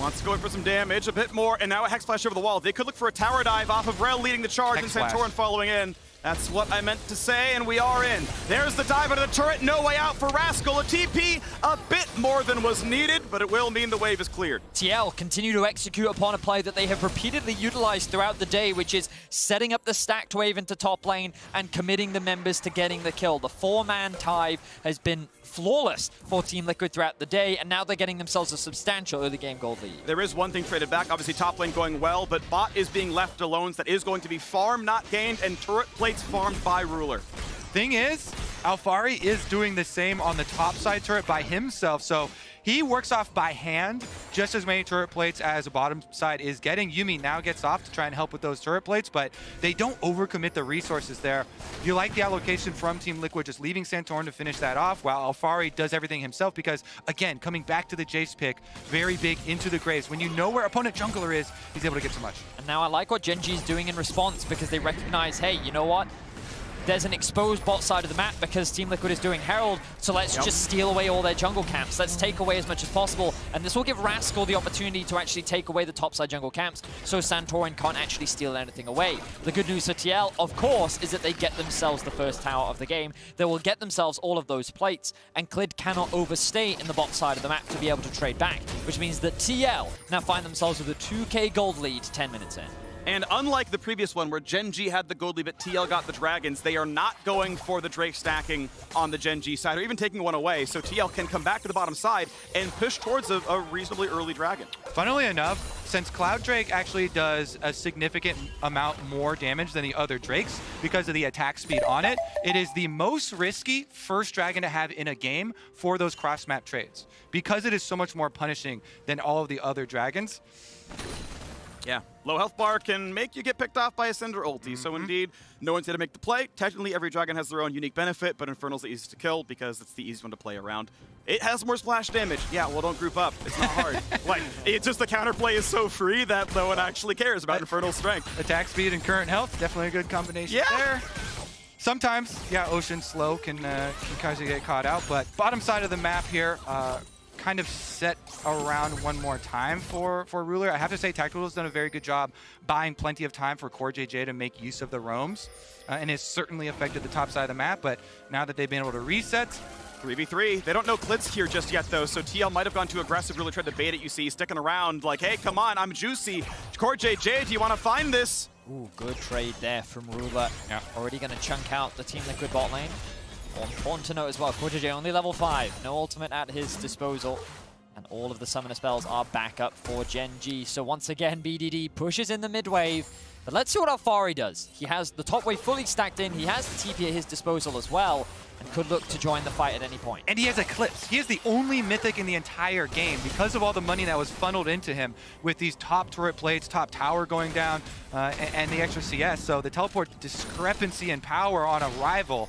Wants to go in for some damage, a bit more, and now a Hex Flash over the wall. They could look for a tower dive off of Rel leading the charge, and Santorin following in. That's what I meant to say, and we are in. There's the dive into the turret, no way out for Rascal. A TP, a bit more than was needed, but it will mean the wave is cleared. TL continue to execute upon a play that they have repeatedly utilized throughout the day, which is setting up the stacked wave into top lane and committing the members to getting the kill. The 4-man dive has been flawless for Team Liquid throughout the day, and now they're getting themselves a substantial early game gold lead. There is one thing traded back, obviously top lane going well, but bot is being left alone, so that is going to be farm not gained, and turret plates farmed by Ruler. Thing is, Alphari is doing the same on the top side turret by himself, so he works off by hand just as many turret plates as the bottom side is getting. Yuumi now gets off to try and help with those turret plates, but they don't overcommit the resources there. You like the allocation from Team Liquid, just leaving Santorin to finish that off, while Alphari does everything himself because, again, coming back to the Jace pick, very big into the Graves. When you know where opponent jungler is, he's able to get so much. And now I like what Gen G is doing in response, because they recognize, hey, you know what? there's an exposed bot side of the map because Team Liquid is doing Herald, so let's just steal away all their jungle camps. Let's take away as much as possible, and this will give Rascal the opportunity to actually take away the topside jungle camps, so Santorin can't actually steal anything away. The good news for TL, of course, is that they get themselves the first tower of the game. They will get themselves all of those plates, and Clid cannot overstay in the bot side of the map to be able to trade back, which means that TL now find themselves with a 2k gold lead 10 minutes in. And unlike the previous one where Gen G had the gold lead but TL got the dragons, they are not going for the Drake stacking on the Gen G side or even taking one away. So TL can come back to the bottom side and push towards a reasonably early dragon. Funnily enough, since Cloud Drake actually does a significant amount more damage than the other Drakes because of the attack speed on it, it is the most risky first dragon to have in a game for those cross-map trades because it is so much more punishing than all of the other dragons. Yeah, low health bar can make you get picked off by a Cinder ulti. So indeed, no one's going to make the play. Technically, every dragon has their own unique benefit, but Infernal's the easiest to kill because it's the easiest one to play around. It has more splash damage. Yeah, well, don't group up. It's not hard. Like, it's just the counterplay is so free that no one actually cares about Infernal's strength. Attack speed and current health, definitely a good combination there. Sometimes, yeah, Ocean slow can cause you to get caught out, but bottom side of the map here, kind of set around one more time for Ruler. I have to say Tactical has done a very good job buying plenty of time for Core JJ to make use of the roams, and it's certainly affected the top side of the map, but now that they've been able to reset, 3v3. They don't know Klid's here just yet, though, so TL might have gone too aggressive, really tried to bait it, you see, sticking around like, hey, come on, I'm juicy. Core JJ, do you want to find this? Ooh, good trade there from Ruler. Yeah. Already going to chunk out the Team Liquid bot lane. Important to note as well, Core JJ only level 5, no ultimate at his disposal, and all of the summoner spells are back up for Gen G. So once again, BDD pushes in the mid wave, but let's see what Alfari does. He has the top wave fully stacked in, he has the TP at his disposal as well, and could look to join the fight at any point. And he has Eclipse. He is the only Mythic in the entire game because of all the money that was funneled into him with these top turret plates, top tower going down, and the extra CS. So the teleport discrepancy in power on arrival.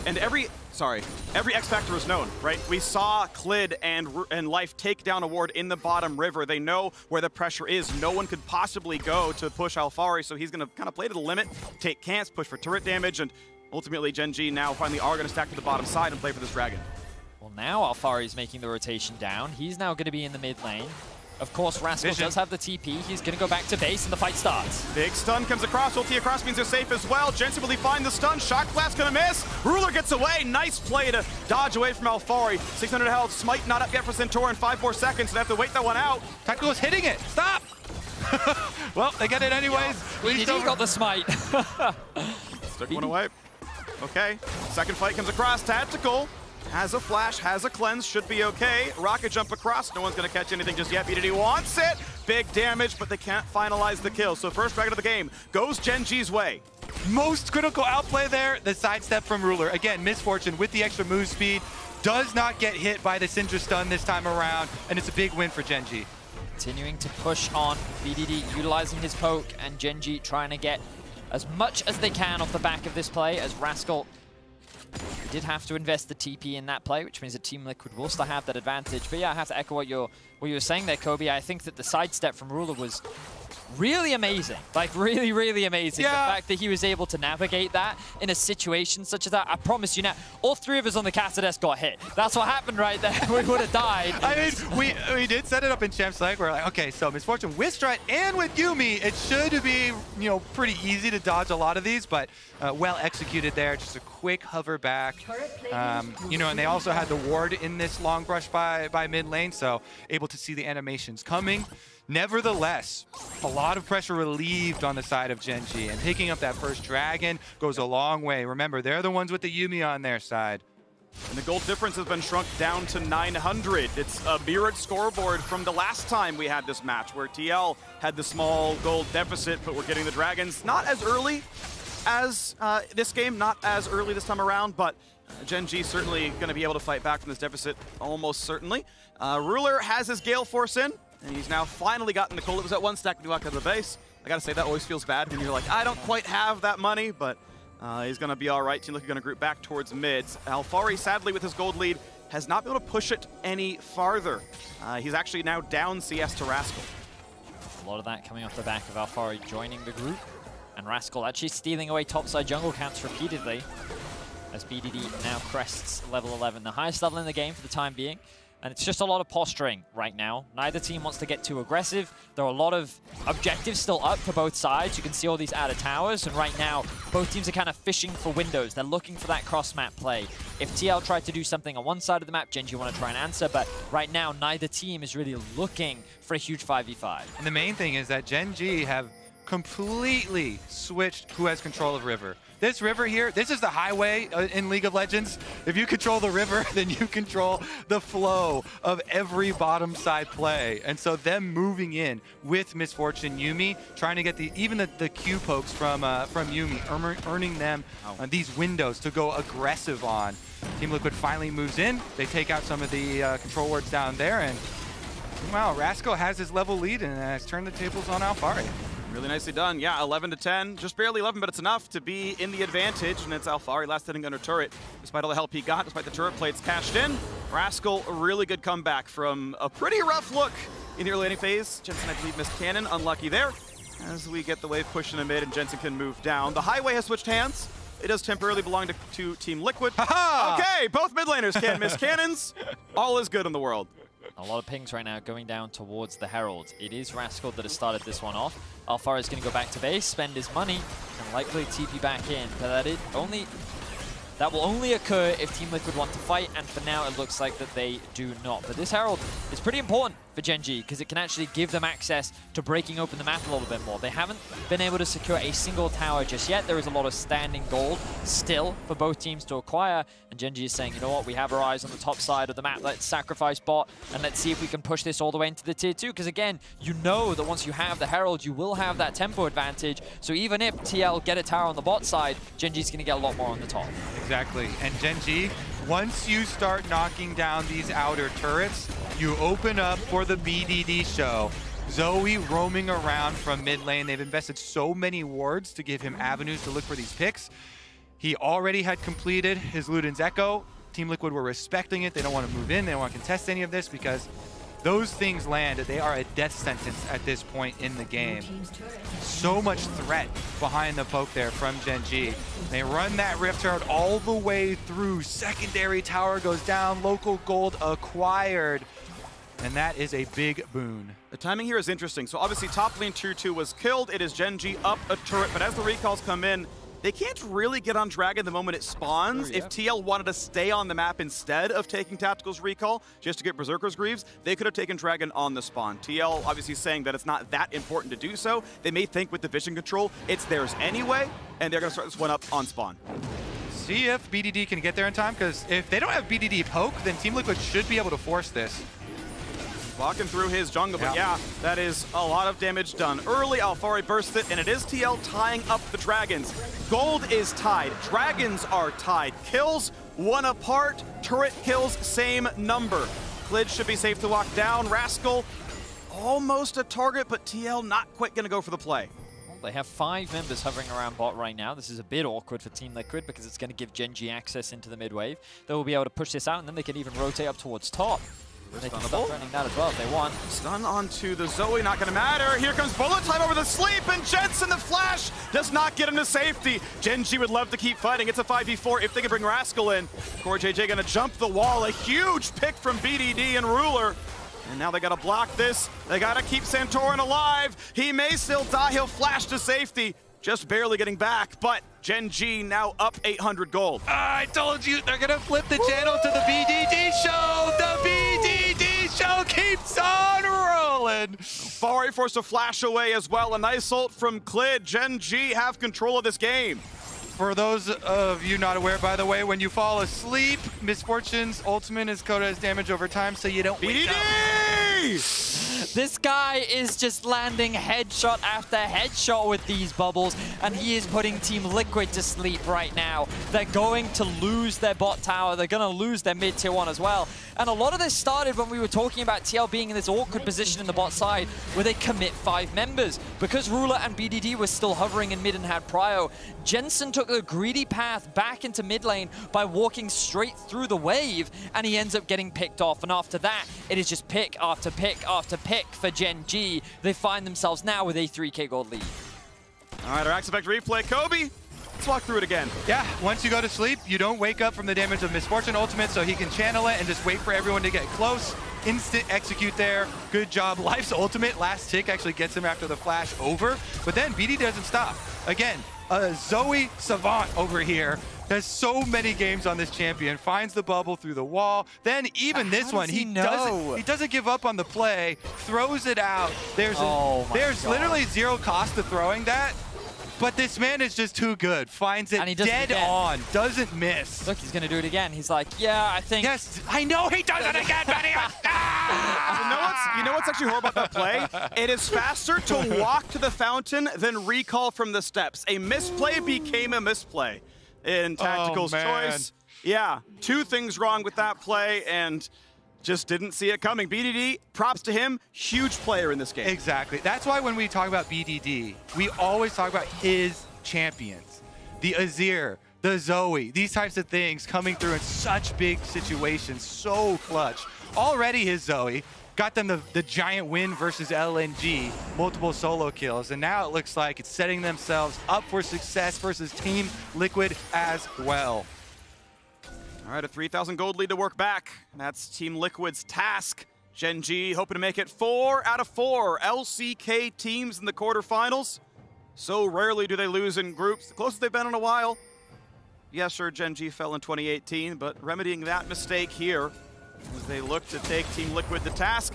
And every X Factor is known, right? We saw Clid and Life take down a ward in the bottom river. They know where the pressure is. No one could possibly go to push Alfari, so he's going to kind of play to the limit, take camps, push for turret damage, and ultimately, Gen G now finally are going to stack to the bottom side and play for this dragon. Well, now Alfari's making the rotation down. He's now going to be in the mid lane. Of course, Rascal does have the TP. He's going to go back to base and the fight starts. Big stun comes across. Ulti across means they're safe as well. Jensen, will he find the stun? Shock Blast going to miss. Ruler gets away. Nice play to dodge away from Alfari. 600 health. Smite not up yet for Santorin. 5 more seconds. So they have to wait that one out. Tactical is hitting it. Stop! Well, they get it anyways. He got the smite. Took one away. Okay, second fight comes across. Tactical has a flash, has a cleanse, should be okay. Rocket jump across, no one's gonna catch anything just yet. BDD wants it, big damage, but they can't finalize the kill. So first dragon of the game goes Gen G's way. Most critical outplay there, the sidestep from Ruler. Again, Misfortune with the extra move speed, does not get hit by the Syndra stun this time around, and it's a big win for Gen G. Continuing to push on, BDD utilizing his poke, and Gen G trying to get as much as they can off the back of this play, as Rascal did have to invest the TP in that play, which means that Team Liquid will still have that advantage. But yeah, I have to echo what you were saying there, Kobe. I think that the sidestep from Ruler was really amazing. Like, really, really amazing. Yeah. The fact that he was able to navigate that in a situation such as that. I promise you now, all three of us on the Casa desk got hit. That's what happened right there. We would have died. I mean, we did set it up in Champs League. We're like, okay, so Misfortune with Strat and with Yuumi, it should be, you know, pretty easy to dodge a lot of these, but well executed there. Just a quick hover back. You know, and they also had the ward in this long brush by mid lane, so able to see the animations coming. Nevertheless, a lot of pressure relieved on the side of Gen G, and picking up that first dragon goes a long way. Remember, they're the ones with the Yuumi on their side. And the gold difference has been shrunk down to 900. It's a mirrored scoreboard from the last time we had this match, where TL had the small gold deficit, but we're getting the dragons not as early as this game, not as early this time around, but Gen G certainly going to be able to fight back from this deficit, almost certainly. Ruler has his Gale Force in, and he's now finally gotten the cold. It was at one stack when he walked out of the base. I gotta say, that always feels bad when you're like, I don't quite have that money, but he's gonna be all right. Team Liquid gonna group back towards mids. Alfari, sadly, with his gold lead, has not been able to push it any farther. He's actually now down CS to Rascal. A lot of that coming off the back of Alfari joining the group. And Rascal actually stealing away topside jungle camps repeatedly as BDD now crests level 11, the highest level in the game for the time being. And it's just a lot of posturing right now. Neither team wants to get too aggressive. There are a lot of objectives still up for both sides. You can see all these outer towers, and right now, both teams are kind of fishing for windows. They're looking for that cross-map play. If TL tried to do something on one side of the map, Gen G want to try and answer, but right now, neither team is really looking for a huge 5v5. And the main thing is that Gen G have completely switched who has control of River. This river here, this is the highway in League of Legends. If you control the river, then you control the flow of every bottom side play. And so them moving in with Misfortune Yuumi, trying to get even the Q pokes from Yuumi, earning them these windows to go aggressive on. Team Liquid finally moves in. They take out some of the control wards down there, and wow, Rascal has his level lead and has turned the tables on Alphari. Really nicely done. Yeah, 11 to 10. Just barely 11, but it's enough to be in the advantage. And it's Alphari last hitting under turret. Despite all the help he got, despite the turret plates cashed in, Rascal, a really good comeback from a pretty rough look in the early inning phase. Jensen, I believe, missed cannon. Unlucky there. As we get the wave pushed in the mid and Jensen can move down. The highway has switched hands. It does temporarily belong to Team Liquid. Okay, both mid laners can miss cannons. All is good in the world. A lot of pings right now going down towards the Herald. It is Rascal that has started this one off. Alphari is going to go back to base, spend his money, and likely TP back in. But that will only occur if Team Liquid want to fight, and for now it looks like that they do not. But this Herald is pretty important for Gen G because it can actually give them access to breaking open the map a little bit more. They haven't been able to secure a single tower just yet. There is a lot of standing gold still for both teams to acquire, and Gen G is saying, you know what, we have our eyes on the top side of the map. Let's sacrifice bot, and let's see if we can push this all the way into the tier 2, because again, you know that once you have the Herald, you will have that tempo advantage. So even if TL get a tower on the bot side, Gen G is going to get a lot more on the top. Exactly, and Gen G, once you start knocking down these outer turrets, you open up for the BDD show. Zoe roaming around from mid lane. They've invested so many wards to give him avenues to look for these picks. He already had completed his Luden's Echo. Team Liquid were respecting it. They don't want to move in. They don't want to contest any of this because those things land. They are a death sentence at this point in the game. So much threat behind the poke there from Gen G. They run that Rift Herald all the way through. Secondary tower goes down. Local gold acquired. And that is a big boon. The timing here is interesting. So obviously top lane tier 2 was killed. It is Gen G up a turret, but as the recalls come in, they can't really get on Dragon the moment it spawns. If TL wanted to stay on the map instead of taking Tactical's recall just to get Berserker's Greaves, they could have taken Dragon on the spawn. TL obviously saying that it's not that important to do so. They may think with the vision control, it's theirs anyway, and they're going to start this one up on spawn. See if BDD can get there in time, because if they don't have BDD poke, then Team Liquid should be able to force this. Walking through his jungle, but yeah, that is a lot of damage done early. Alphari bursts it, and it is TL tying up the Dragons. Gold is tied. Dragons are tied. Kills, one apart. Turret kills, same number. Klid should be safe to walk down. Rascal, almost a target, but TL not quite going to go for the play. Well, they have 5 members hovering around bot right now. This is a bit awkward for Team Liquid because it's going to give Gen G access into the mid wave. They will be able to push this out, and then they can even rotate up towards top. They can start threatening that as well if they want. Stun onto the Zoe, not going to matter. Here comes bullet time over the sleep, and Jensen, the flash, does not get him to safety. Gen G would love to keep fighting. It's a 5v4 if they can bring Rascal in. Core JJ going to jump the wall. A huge pick from BDD and Ruler. And now they got to block this. They got to keep Santorin alive. He may still die. He'll flash to safety. Just barely getting back, but Gen G now up 800 gold. I told you they're going to flip the channel to the BDD show. The BDD show keeps on rolling. Alphari forced to flash away as well. A nice ult from Klid. Gen G have control of this game. For those of you not aware, by the way, when you fall asleep, Misfortune's ultimate is coded as damage over time, so you don't wake up. This guy is just landing headshot after headshot with these bubbles, and he is putting Team Liquid to sleep right now. They're going to lose their bot tower. They're going to lose their mid tier 1 as well. And a lot of this started when we were talking about TL being in this awkward position in the bot side where they commit 5 members. Because Ruler and BDD were still hovering in mid and had prio, Jensen took the greedy path back into mid lane by walking straight through the wave, and he ends up getting picked off. And after that, it is just pick after pick after pick for Gen G. They find themselves now with a 3k gold lead. All right, our Axe Effect replay. Kobe, let's walk through it again. Yeah, once you go to sleep, you don't wake up from the damage of Misfortune Ultimate, so he can channel it and just wait for everyone to get close. Instant execute there. Good job. Life's Ultimate, last tick, actually gets him after the flash over. But then BD doesn't stop. Again, Zoe Savant over here has so many games on this champion, finds the bubble through the wall. Then even this one, he doesn't give up on the play, throws it out. There's literally zero cost to throwing that. But this man is just too good. Finds it dead on. Doesn't miss. Look, he's going to do it again. He's like, yeah, I think... Yes, I know he does it again, Benny! You know what's actually horrible about that play? It is faster to walk to the fountain than recall from the steps. A misplay became a misplay in Tactical's choice. Yeah, 2 things wrong with that play, and just didn't see it coming. BDD, props to him, huge player in this game. Exactly. That's why when we talk about BDD, we always talk about his champions. The Azir, the Zoe, these types of things coming through in such big situations, so clutch. Already his Zoe got them the giant win versus LNG, multiple solo kills, and now it looks like it's setting themselves up for success versus Team Liquid as well. All right, a 3,000 gold lead to work back. That's Team Liquid's task. Gen G hoping to make it 4 out of 4 LCK teams in the quarterfinals. So rarely do they lose in groups. The closest they've been in a while. Yeah, sure, Gen G fell in 2018, but remedying that mistake here as they look to take Team Liquid to task.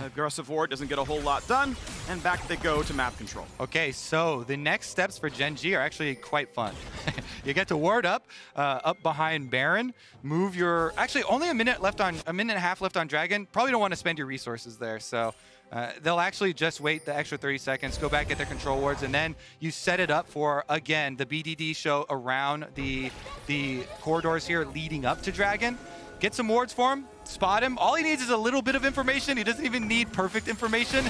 Aggressive ward doesn't get a whole lot done, and back they go to map control. Okay, so the next steps for Gen G are actually quite fun. You get to ward up behind Baron, move your, actually only a minute and a half left on Dragon. Probably don't want to spend your resources there, so they'll actually just wait the extra 30 seconds, go back, get their control wards, and then you set it up for, again, the BDD show around the corridors here leading up to Dragon. Get some wards for him, spot him. All he needs is a little bit of information. He doesn't even need perfect information,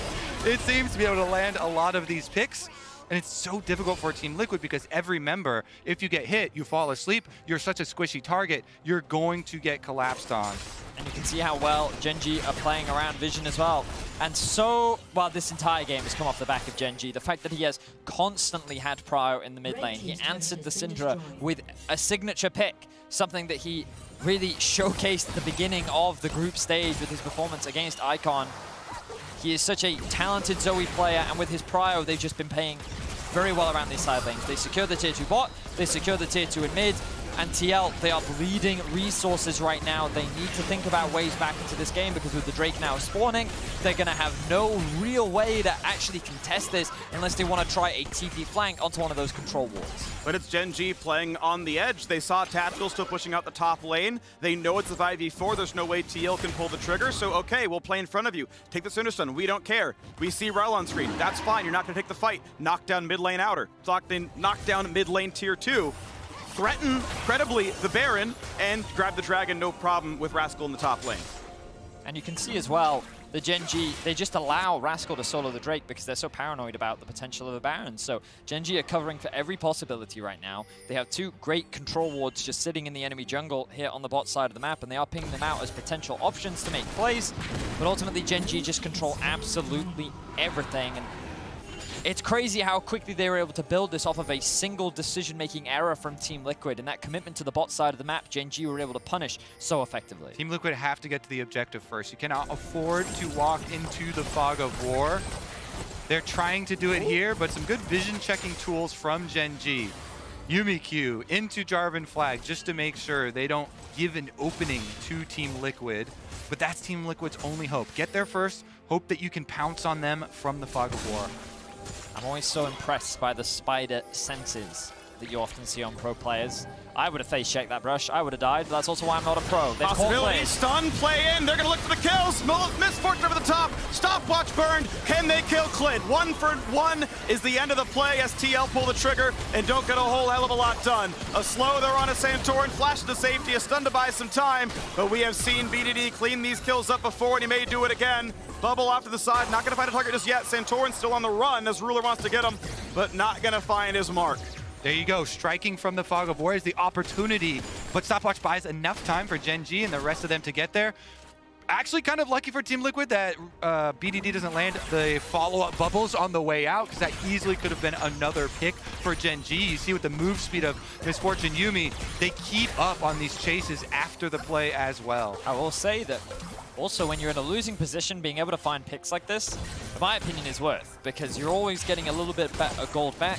it seems, to be able to land a lot of these picks. And it's so difficult for Team Liquid because every member, if you get hit, you fall asleep, you're such a squishy target, you're going to get collapsed on. And you can see how well Gen G are playing around Vision as well. And so, well, this entire game has come off the back of Gen G. The fact that he has constantly had Prio in the mid lane. He answered the Syndra with a signature pick, something that he really showcased at the beginning of the group stage with his performance against Icon. He is such a talented Zoe player, and with his Prio, they've just been playing very well around these side lanes. They secure the tier 2 bot, they secure the tier 2 in mid, and TL, they are bleeding resources right now. They need to think about ways back into this game because with the Drake now spawning, they're going to have no real way to actually contest this unless they want to try a TP flank onto one of those control walls. But it's Gen G playing on the edge. They saw Tactical still pushing out the top lane. They know it's a 5v4. There's no way TL can pull the trigger. So, okay, we'll play in front of you. Take the Cinderstone. We don't care. We see Rel on screen. That's fine. You're not going to take the fight. Knock down mid lane outer. Knock down mid lane tier 2. Threaten, credibly, the Baron, and grab the Dragon, no problem, with Rascal in the top lane. And you can see as well, the Gen G, they just allow Rascal to solo the Drake because they're so paranoid about the potential of a Baron. So Gen G are covering for every possibility right now. They have 2 great control wards just sitting in the enemy jungle here on the bot side of the map, and they are pinging them out as potential options to make plays. But ultimately, Gen G just control absolutely everything. And it's crazy how quickly they were able to build this off of a single decision-making error from Team Liquid, and that commitment to the bot side of the map, Gen G were able to punish so effectively. Team Liquid have to get to the objective first. You cannot afford to walk into the fog of war. They're trying to do it here, but some good vision checking tools from Gen G. Yumi Q into Jarvan Flag just to make sure they don't give an opening to Team Liquid, but that's Team Liquid's only hope. Get there first, hope that you can pounce on them from the fog of war. I'm always so impressed by the spider senses that you often see on pro players. I would have face checked that brush. I would have died, but that's also why I'm not a pro. Possibility, stun, play in. They're going to look for the kills. Misfortune over the top. Stopwatch burned. Can they kill Clint? 1 for 1 is the end of the play as TL pull the trigger and don't get a whole hell of a lot done. A slow there on a Santorin. Flash to safety. A stun to buy some time. But we have seen BDD clean these kills up before, and he may do it again. Bubble off to the side. Not going to find a target just yet. Santorin still on the run as Ruler wants to get him, but not going to find his mark. There you go, striking from the fog of war is the opportunity, but Stopwatch buys enough time for Gen G and the rest of them to get there. actually kind of lucky for Team Liquid that BDD doesn't land the follow-up bubbles on the way out, because that easily could have been another pick for Gen G. You see with the move speed of Misfortune Yuumi, they keep up on these chases after the play as well. I will say that also when you're in a losing position, being able to find picks like this, in my opinion, is worth, because you're always getting a little bit of gold back.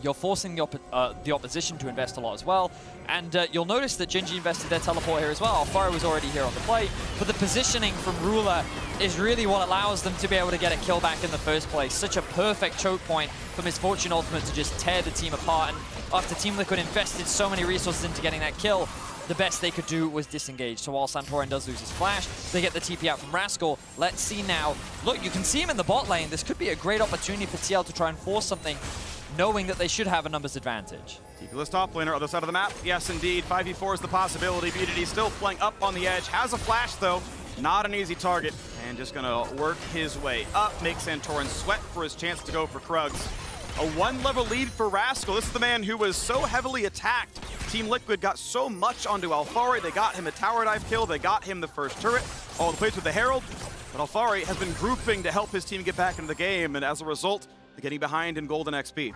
You're forcing the opposition to invest a lot as well. And you'll notice that Gen G invested their teleport here as well. Alfaro was already here on the play, but the positioning from Ruler is really what allows them to be able to get a kill back in the first place. Such a perfect choke point for Misfortune Ultimate to just tear the team apart. And after Team Liquid invested so many resources into getting that kill, the best they could do was disengage. So while Santorin does lose his flash, they get the TP out from Rascal. Let's see now. Look, you can see him in the bot lane. This could be a great opportunity for TL to try and force something, knowing that they should have a numbers advantage. TP-less top laner, other side of the map. Yes, indeed. 5v4 is the possibility. BDD still playing up on the edge. Has a flash, though. Not an easy target. And just going to work his way up. Make Santorin sweat for his chance to go for Krugs. A one-level lead for Rascal. This is the man who was so heavily attacked. Team Liquid got so much onto Alfari. They got him a tower dive kill. They got him the first turret. All the plays with the Herald. But Alfari has been grouping to help his team get back into the game. And as a result, they're getting behind in golden XP.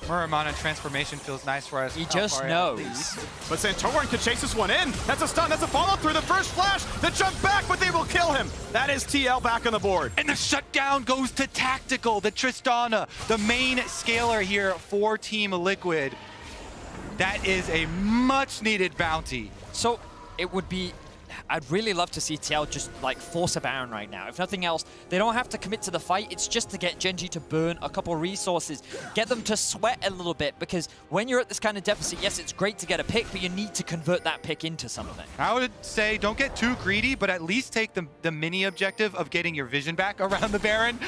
Muramana transformation feels nice for us. He just knows. But Santorin could chase this one in. That's a stun, that's a follow through. The first flash, the jump back, but they will kill him. That is TL back on the board. And the shutdown goes to Tactical, the Tristana, the main scaler here for Team Liquid. That is a much needed bounty. So it would be, I'd really love to see TL just like force a Baron right now. If nothing else, they don't have to commit to the fight. It's just to get Gen G to burn a couple resources, get them to sweat a little bit, because when you're at this kind of deficit, yes, it's great to get a pick, but you need to convert that pick into something. I would say don't get too greedy, but at least take the mini objective of getting your vision back around the Baron.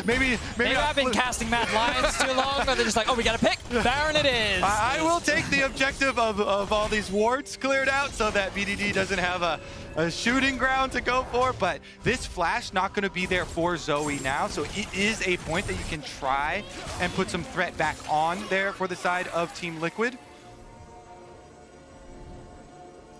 maybe I've been casting Mad Lions too long, but they're just like, oh, we got a pick, Baron it is. I will take the objective of all these wards cleared out so that BDD doesn't have a shooting ground to go for, but this flash not going to be there for Zoe now, so it is a point that you can try and put some threat back on there for the side of Team Liquid.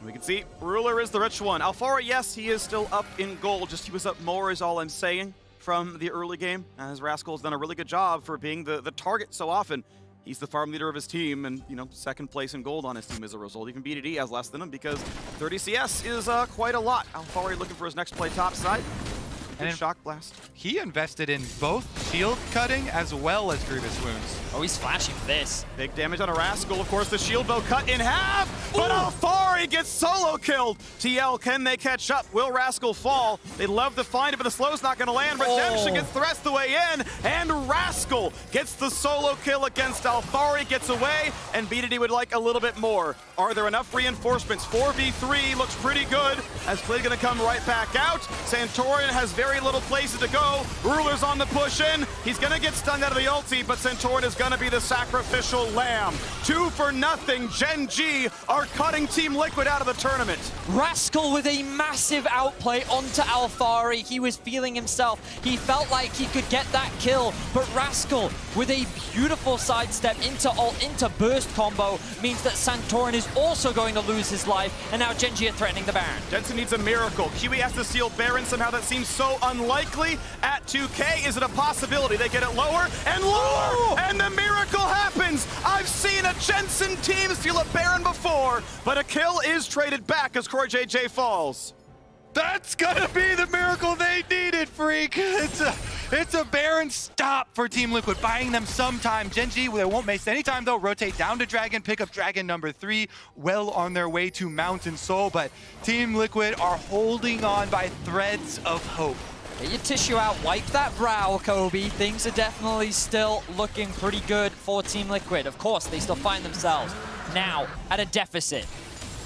We can see Ruler is the rich one. Alfaro, yes, he is still up in gold, just he was up more is all I'm saying from the early game, as Rascal's done a really good job for being the target so often. He's the farm leader of his team, and, you know, second place in gold on his team as a result. Even BDD has less than him because 30 CS is quite a lot. Alfari looking for his next play top side. And shock blast. He invested in both shield cutting as well as Grievous Wounds. Oh, he's flashing for this. Big damage on a Rascal. Of course, the shield bow cut in half, but Alfari gets solo killed. TL, can they catch up? Will Rascal fall? They'd love to find it, but the slow's not going to land. Redemption gets the rest of the way in, and Rascal gets the solo kill against Alfari, gets away, and BDD would like a little bit more. Are there enough reinforcements? 4v3 looks pretty good, as Play's going to come right back out. Santorin has very little places to go. Ruler's on the push in. He's going to get stunned out of the ulti, but Santorin is going to be the sacrificial lamb. 2-0. Gen G are cutting Team Liquid out of the tournament. Rascal with a massive outplay onto Alfari. He was feeling himself. He felt like he could get that kill, but Rascal with a beautiful sidestep into ult, into burst combo means that Santorin is also going to lose his life, and now Gen G are threatening the Baron. Jensen needs a miracle. Kiwi has to steal Baron. Somehow that seems so unlikely. At 2K, is it a possibility? They get it lower and lower, and the miracle happens. I've seen a Jensen team steal a Baron before, but a kill is traded back as Corey JJ falls. That's gonna be the miracle they needed, Freak. It's a Baron stop for Team Liquid, buying them some time. Gen G, they won't waste any time though. Rotate down to Dragon, pick up Dragon number 3, well on their way to Mountain Soul, but Team Liquid are holding on by threads of hope. Get your tissue out, wipe that brow, Kobe. Things are definitely still looking pretty good for Team Liquid. Of course, they still find themselves now at a deficit.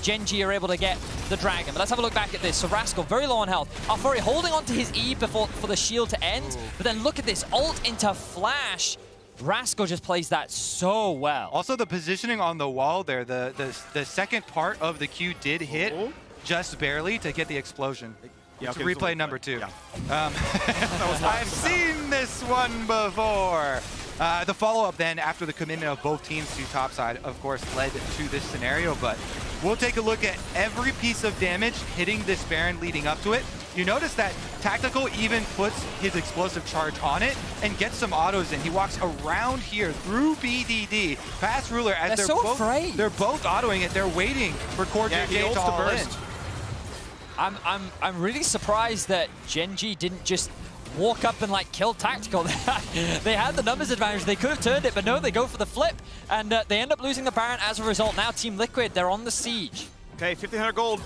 Gen G are able to get the Dragon, but let's have a look back at this. So Rascal, very low on health. Alfari holding onto his E for the shield to end, but then look at this, ult into flash. Rascal just plays that so well. Also, the positioning on the wall there, the second part of the Q did hit just barely to get the explosion. Yeah, okay, replay number 2. Yeah. I've seen this one before. The follow-up then after the commitment of both teams to topside, of course, led to this scenario, but we'll take a look at every piece of damage hitting this Baron leading up to it. You notice that Tactical even puts his explosive charge on it and gets some autos in. He walks around here through BDD, past Ruler as they're both autoing it. They're waiting for CoreJJ to all in. I'm really surprised that Gen G didn't just walk up and like kill Tactical. They had the numbers advantage. They could have turned it, but no, they go for the flip, and they end up losing the Baron as a result. Now Team Liquid, they're on the siege. Okay, 1,500 gold.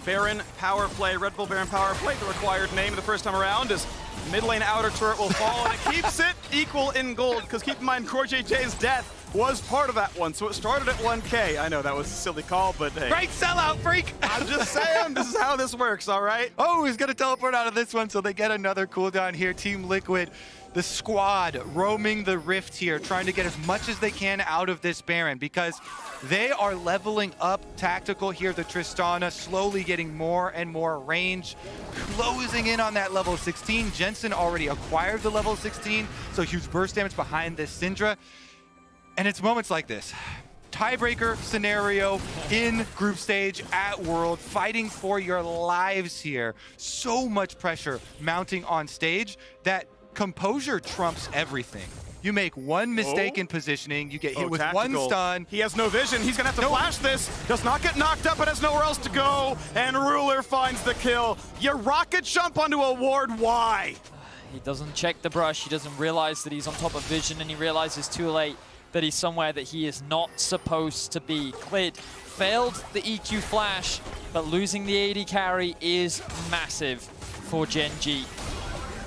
Baron power play, Red Bull Baron power play. The required name the first time around is mid lane outer turret will fall, and it keeps it equal in gold, because keep in mind, CoreJJ's death was part of that one, so it started at 1K. I know that was a silly call, but hey. Great sellout, freak! I'm just saying, this is how this works, all right? Oh, he's gonna teleport out of this one, so they get another cooldown here. Team Liquid, the squad roaming the rift here, trying to get as much as they can out of this Baron, because they are leveling up Tactical here. The Tristana slowly getting more and more range, closing in on that level 16. Jensen already acquired the level 16, so huge burst damage behind this Syndra. And it's moments like this. Tiebreaker scenario in group stage at World, fighting for your lives here. So much pressure mounting on stage that composure trumps everything. You make one mistake in positioning, you get hit with one stun. He has no vision, he's gonna have to flash this. Does not get knocked up, but has nowhere else to go. And Ruler finds the kill. You rocket jump onto a ward, why? He doesn't check the brush, he doesn't realize that he's on top of vision, and he realizes too late that he's somewhere that he is not supposed to be. Clid failed the EQ flash, but losing the AD carry is massive for Gen G.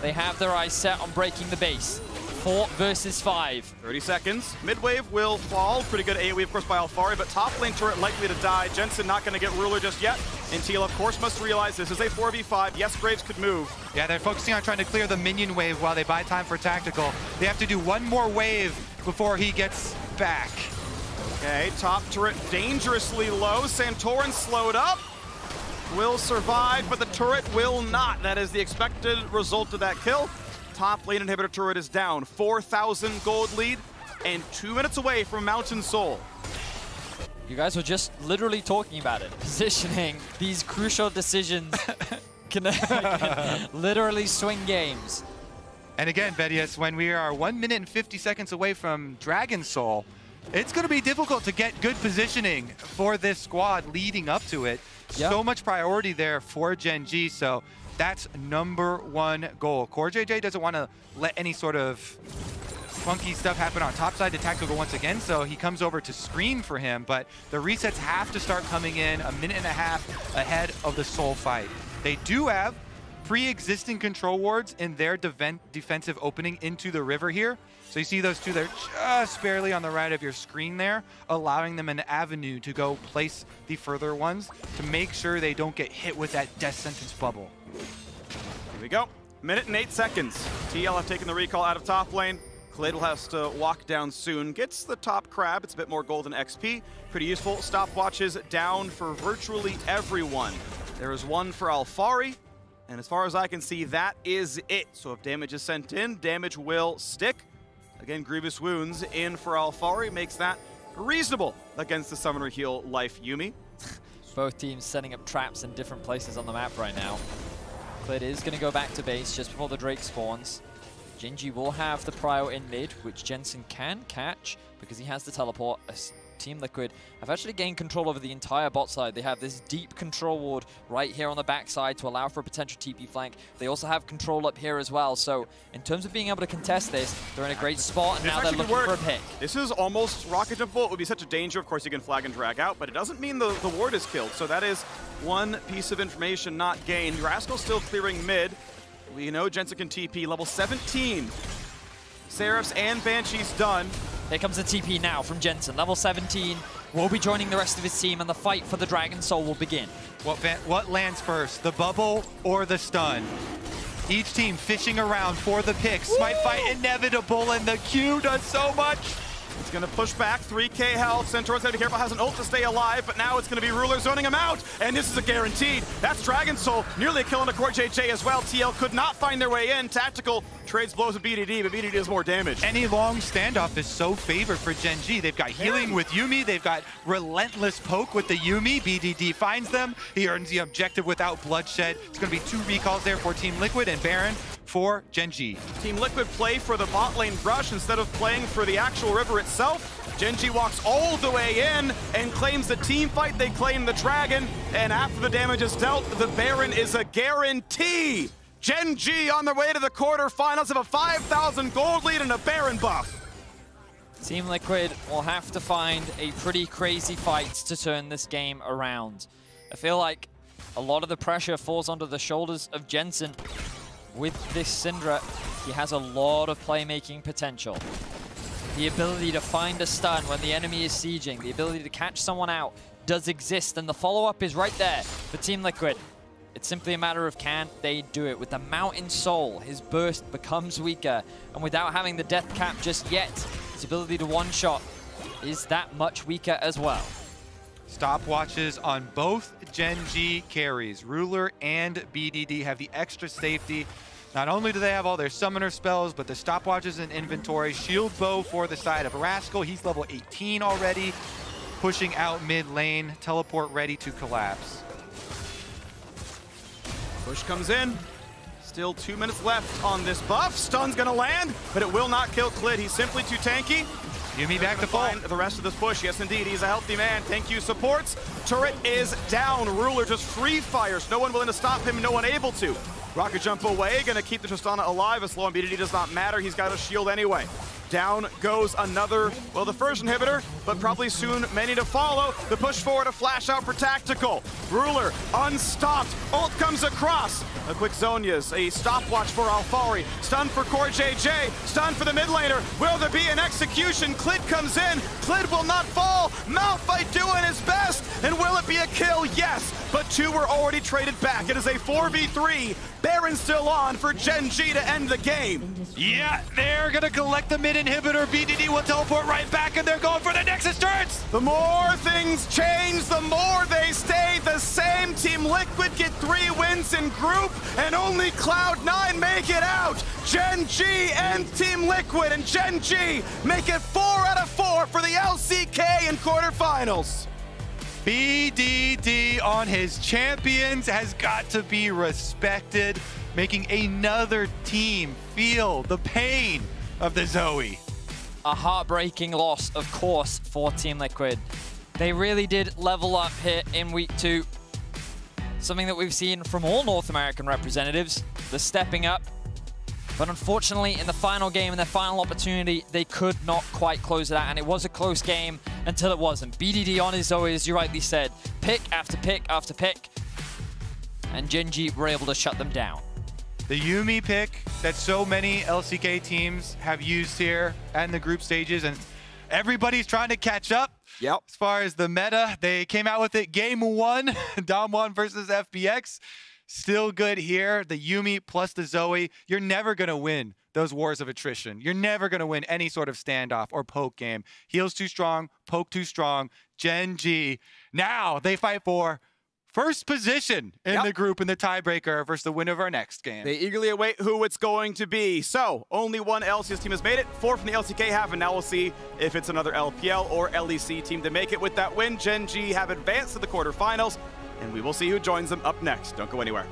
They have their eyes set on breaking the base. 4 versus 5. 30 seconds. Mid-wave will fall. Pretty good AoE, of course, by Alfari, but top lane turret likely to die. Jensen not going to get Ruler just yet. And TL, of course, must realize this is a 4v5. Yes, Graves could move. Yeah, they're focusing on trying to clear the minion wave while they buy time for Tactical. They have to do one more wave before he gets back. Okay, top turret dangerously low. Santorin slowed up. Will survive, but the turret will not. That is the expected result of that kill. Top lane inhibitor turret is down. 4,000 gold lead and 2 minutes away from Mountain Soul. You guys were just literally talking about it. Positioning, these crucial decisions can literally swing games. And again, Vedius, when we are 1 minute and 50 seconds away from Dragon Soul, it's going to be difficult to get good positioning for this squad leading up to it. Yep. So much priority there for Gen G, so that's #1 goal. CoreJJ doesn't want to let any sort of funky stuff happen on top side to Tactical once again, so he comes over to screen for him, but the resets have to start coming in 1.5 minutes ahead of the Soul fight. They do have pre-existing control wards in their defensive opening into the river here. So you see those two, they're just barely on the right of your screen there, allowing them an avenue to go place the further ones to make sure they don't get hit with that death sentence bubble. Here we go. 1 minute and 8 seconds. TL have taken the recall out of top lane. Clid will have to walk down soon. Gets the top crab. It's a bit more gold than XP. Pretty useful. Stopwatches down for virtually everyone. There is one for Alfari. And as far as I can see, that is it. So if damage is sent in, damage will stick. Again, Grievous Wounds in for Alfari makes that reasonable against the Summoner Heal Life Yuumi. Both teams setting up traps in different places on the map right now. Clid is going to go back to base just before the Drake spawns. Gen G will have the prio in mid, which Jensen can catch because he has the teleport. Team Liquid have actually gained control over the entire bot side. They have this deep control ward right here on the backside to allow for a potential TP flank. They also have control up here as well. So in terms of being able to contest this, they're in a great spot, and now they're looking for a pick. This is almost rocket jumpable. It would be such a danger. Of course, you can flag and drag out, but it doesn't mean the ward is killed. So that is one piece of information not gained. Rascal still clearing mid. We know Jensen can TP level 17. Seraphs and Banshees done. Here comes the TP now from Jensen, level 17. Will be joining the rest of his team, and the fight for the Dragon Soul will begin. What lands first, the bubble or the stun? Each team fishing around for the picks. Smite fight inevitable, and the Q does so much. It's going to push back, 3k health. Centaur's got to be careful, has an ult to stay alive, but now it's going to be Ruler zoning him out, and this is a guaranteed. That's Dragon Soul, nearly a kill on the CoreJJ as well. TL could not find their way in. Tactical trades blows with BDD, but BDD does more damage. Any long standoff is so favored for Gen G. They've got healing with Yuumi. They've got relentless poke with the Yuumi. BDD finds them. He earns the objective without bloodshed. It's going to be 2 recalls there for Team Liquid and Baron for Gen G. Team Liquid play for the bot lane brush instead of playing for the actual river itself. Gen G walks all the way in and claims the team fight. They claim the dragon, and after the damage is dealt, the Baron is a guarantee. Gen G on their way to the quarterfinals of a 5,000 gold lead and a Baron buff. Team Liquid will have to find a pretty crazy fight to turn this game around. I feel like a lot of the pressure falls onto the shoulders of Jensen. With this Syndra, he has a lot of playmaking potential. The ability to find a stun when the enemy is sieging, the ability to catch someone out does exist, and the follow-up is right there for Team Liquid. It's simply a matter of can they do it. With the Mountain Soul, his burst becomes weaker, and without having the death cap just yet, his ability to one-shot is that much weaker as well. Stopwatches on both Gen G carries. Ruler and BDD have the extra safety. Not only do they have all their summoner spells, but the stopwatches in inventory. Shield bow for the side of Rascal. He's level 18 already. Pushing out mid lane. Teleport ready to collapse. Push comes in. Still 2 minutes left on this buff. Stun's gonna land, but it will not kill Klid. He's simply too tanky. Yuumi back to full. The rest of this push. Yes, indeed. He's a healthy man. Thank you, supports. Turret is down. Ruler just free fires. No one willing to stop him. No one able to. Rocket jump away. Gonna keep the Tristana alive. As slow on BDD does not matter. He's got a shield anyway. Down goes another, well, the first inhibitor, but probably soon many to follow. The push forward, a flash out for Tactical. Ruler unstopped. Ult comes across. A quick Zhonya's, a stopwatch for Alfari. Stun for Core JJ. Stun for the mid laner. Will there be an execution? Klid comes in. Klid will not fall. Malphite doing his best. And will it be a kill? Yes. But 2 were already traded back. It is a 4v3. Baron still on for Gen G to end the game. Yeah, they're gonna collect the mid inhibitor. BDD will teleport right back, and they're going for the Nexus turrets. The more things change, the more they stay the same. Team Liquid get 3 wins in group, and only Cloud9 make it out. Gen G and Team Liquid and Gen G make it 4 out of 4 for the LCK in quarterfinals. BDD on his champions has got to be respected, making another team feel the pain of the Zoe. A heartbreaking loss, of course, for Team Liquid. They really did level up here in week 2. Something that we've seen from all North American representatives, the stepping up. But unfortunately, in the final game, in their final opportunity, they could not quite close it out, and it was a close game until it wasn't. BDD on his Zoe, as you rightly said, pick after pick after pick, and Gen G were able to shut them down. The Yuumi pick that so many LCK teams have used here and the group stages, and everybody's trying to catch up. Yep. As far as the meta, they came out with it game 1, Dom1 versus FPX. Still good here. The Yuumi plus the Zoe. You're never going to win those wars of attrition. You're never going to win any sort of standoff or poke game. Heal's too strong, poke too strong. Gen G. Now they fight for first position in the group in the tiebreaker versus the winner of our next game. They eagerly await who it's going to be. So, only one LCS team has made it, 4 from the LCK half, and now we'll see if it's another LPL or LEC team to make it. With that win, Gen G have advanced to the quarterfinals, and we will see who joins them up next. Don't go anywhere.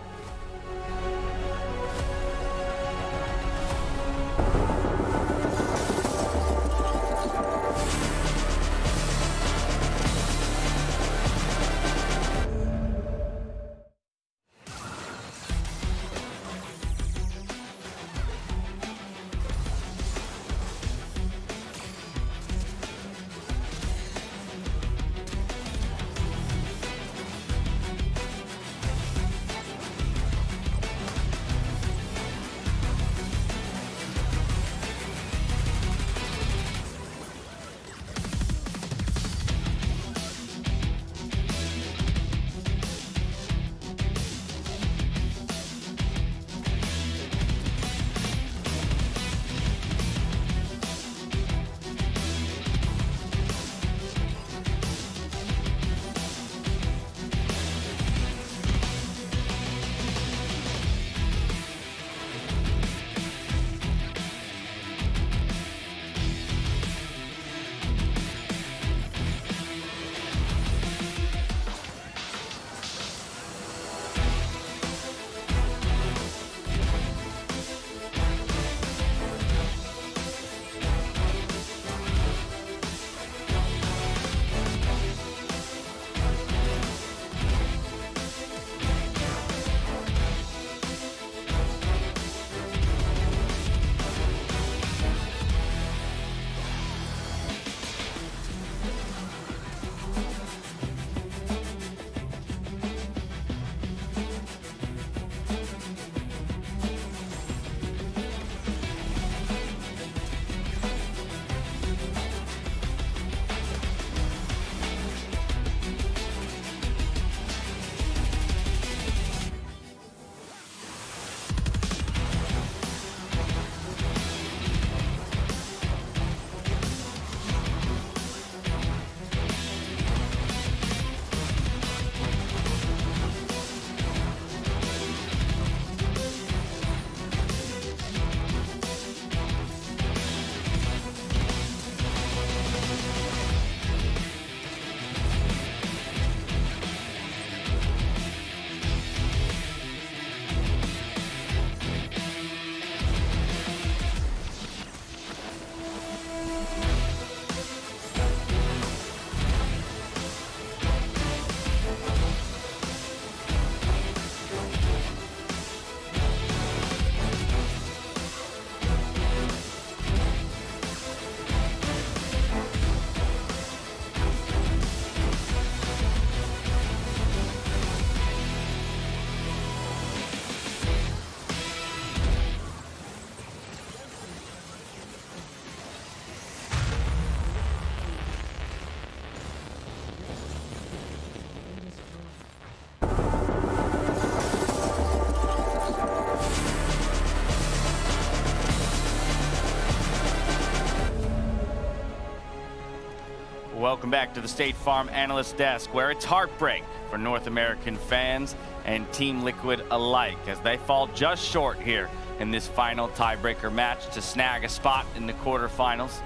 Welcome back to the State Farm Analyst Desk, where it's heartbreak for North American fans and Team Liquid alike as they fall just short here in this final tiebreaker match to snag a spot in the quarterfinals.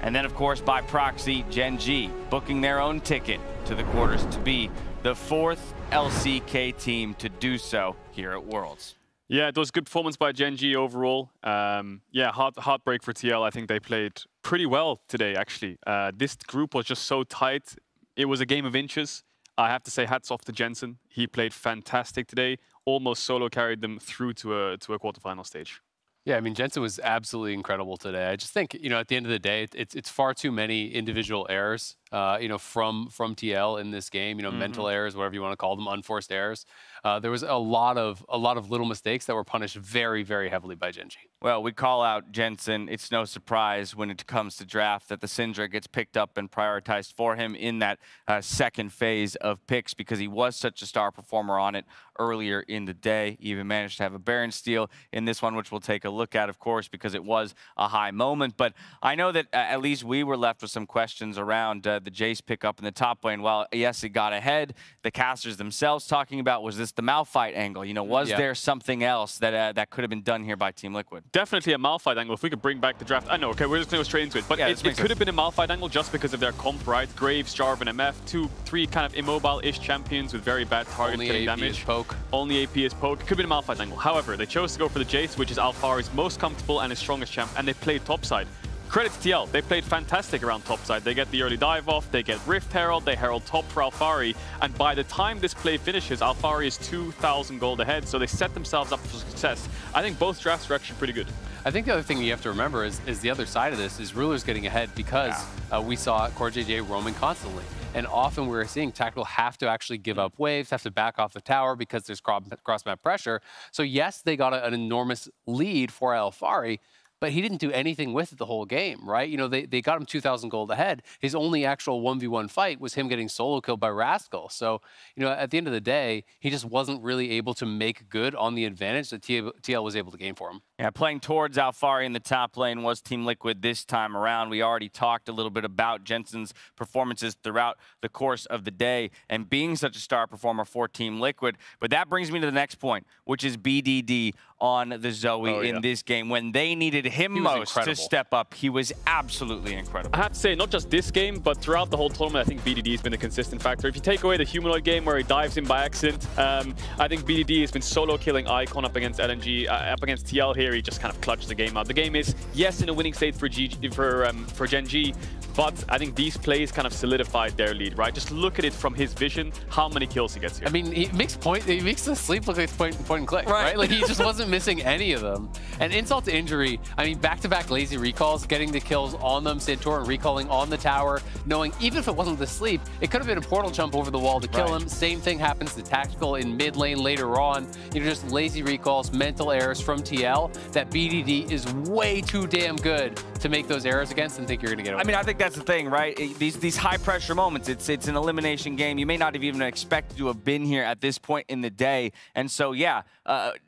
And then, of course, by proxy, Gen G booking their own ticket to the quarters to be the 4th LCK team to do so here at Worlds. Yeah, it was good performance by Gen G overall. Yeah, heartbreak for TL. I think they played pretty well today, actually. This group was just so tight. It was a game of inches. I have to say hats off to Jensen. He played fantastic today. Almost solo carried them through to a quarterfinal stage. Yeah, I mean, Jensen was absolutely incredible today. I just think, you know, at the end of the day, it's far too many individual errors, you know, from TL in this game. You know, mental errors, whatever you want to call them, unforced errors. There was a lot of little mistakes that were punished very, very heavily by Gen G. Well, we call out Jensen. It's no surprise when it comes to draft that the Syndra gets picked up and prioritized for him in that second phase of picks because he was such a star performer on it earlier in the day. He even managed to have a Baron steal in this one, which we'll take a look at, of course, because it was a high moment. But I know that at least we were left with some questions around the Jace pickup in the top lane. While, yes, it got ahead, the casters themselves talking about, was this the Malphite angle? You know, was there something else that that could have been done here by Team Liquid? Definitely a Malphite angle. If we could bring back the draft. I know, okay, we're just going to go straight into it. But it could have been a Malphite angle just because of their comp, right? Graves, Jarvan, MF, three kind of immobile-ish champions with very bad target killing damage. Poke. Only AP is poke. Could have been a Malphite angle. However, they chose to go for the Jace, which is Alphari's most comfortable and his strongest champ, and they played topside. Credit to TL, they played fantastic around topside. They get the early dive off, they get Rift Herald, they Herald top for Alphari, and by the time this play finishes, Alphari is 2,000 gold ahead, so they set themselves up for success. I think both drafts are actually pretty good. I think the other thing you have to remember is the other side of this is Ruler's getting ahead because we saw Core JJ roaming constantly. And often we're seeing Tactical have to actually give up waves, have to back off the tower because there's cross-map pressure. So yes, they got an enormous lead for Alphari, but he didn't do anything with it the whole game, right? You know, they got him 2,000 gold ahead. His only actual 1v1 fight was him getting solo killed by Rascal. So, you know, at the end of the day, he just wasn't really able to make good on the advantage that TL was able to gain for him. Yeah, playing towards Alphari in the top lane was Team Liquid this time around. We already talked a little bit about Jensen's performances throughout the course of the day and being such a star performer for Team Liquid. But that brings me to the next point, which is BDD on the Zoe in this game. When they needed him most to step up, he was absolutely incredible. I have to say, not just this game, but throughout the whole tournament, I think BDD has been a consistent factor. If you take away the humanoid game where he dives in by accident, I think BDD has been solo killing Icon up against LNG, up against TL here. He just kind of clutched the game out. The game is, yes, in a winning state for Gen G, but I think these plays kind of solidified their lead, right? Just look at it from his vision, how many kills he gets here. I mean, he makes the sleep look like point and click, right? Like he just wasn't missing any of them. And insult to injury, I mean, back-to-back lazy recalls, getting the kills on them, Santorin recalling on the tower, knowing even if it wasn't the sleep, it could have been a portal jump over the wall to kill him. Same thing happens to Tactical in mid lane later on. You know, just lazy recalls, mental errors from TL that BDD is way too damn good to make those errors against and think you're going to get away. I mean, I think that's the thing, right? These high-pressure moments, it's an elimination game. You may not have even expected to have been here at this point in the day. And so, yeah,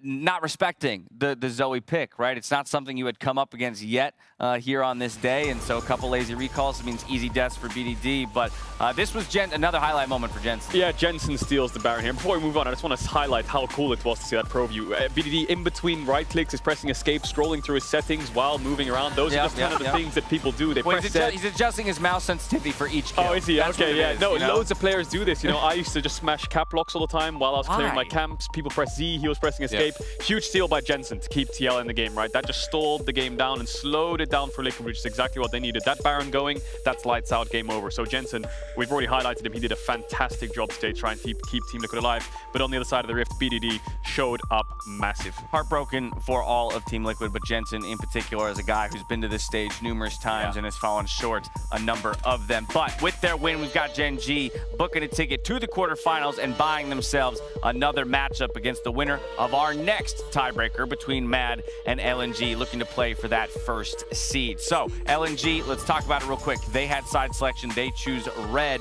not respecting the Zoe pick, right? It's not something you had come up against yet here on this day. And so a couple lazy recalls means easy deaths for BDD. But this was another highlight moment for Jensen. Yeah, Jensen steals the Baron here. Before we move on, I just want to highlight how cool it was to see that pro view. BDD in between right clicks is pressing escape, scrolling through his settings while moving around. Those are just kind of the things that people do. They press Z. He's adjusting his mouse sensitivity for each kill. Oh, is he? That's okay, yeah. is, no, you know? Loads of players do this. You know, I used to just smash cap locks all the time while I was clearing my camps. People press Z, he was pressing escape. Huge steal by Jensen to keep TL in the game, right? That just stalled the game down and slowed it down for Liquid, which is exactly what they needed. That Baron going, that's lights out, game over. So Jensen, we've already highlighted him. He did a fantastic job today trying to keep Team Liquid alive. But on the other side of the rift, BDD showed up massive. Heartbroken for all of Team Liquid, but Jensen in particular is a guy who's been to this stage numerous times and has fallen short a number of them. But with their win, we've got Gen G booking a ticket to the quarterfinals and buying themselves another matchup against the winner of our next tiebreaker between MAD and LNG, looking to play for that first seed. So LNG, let's talk about it real quick. They had side selection. They choose red.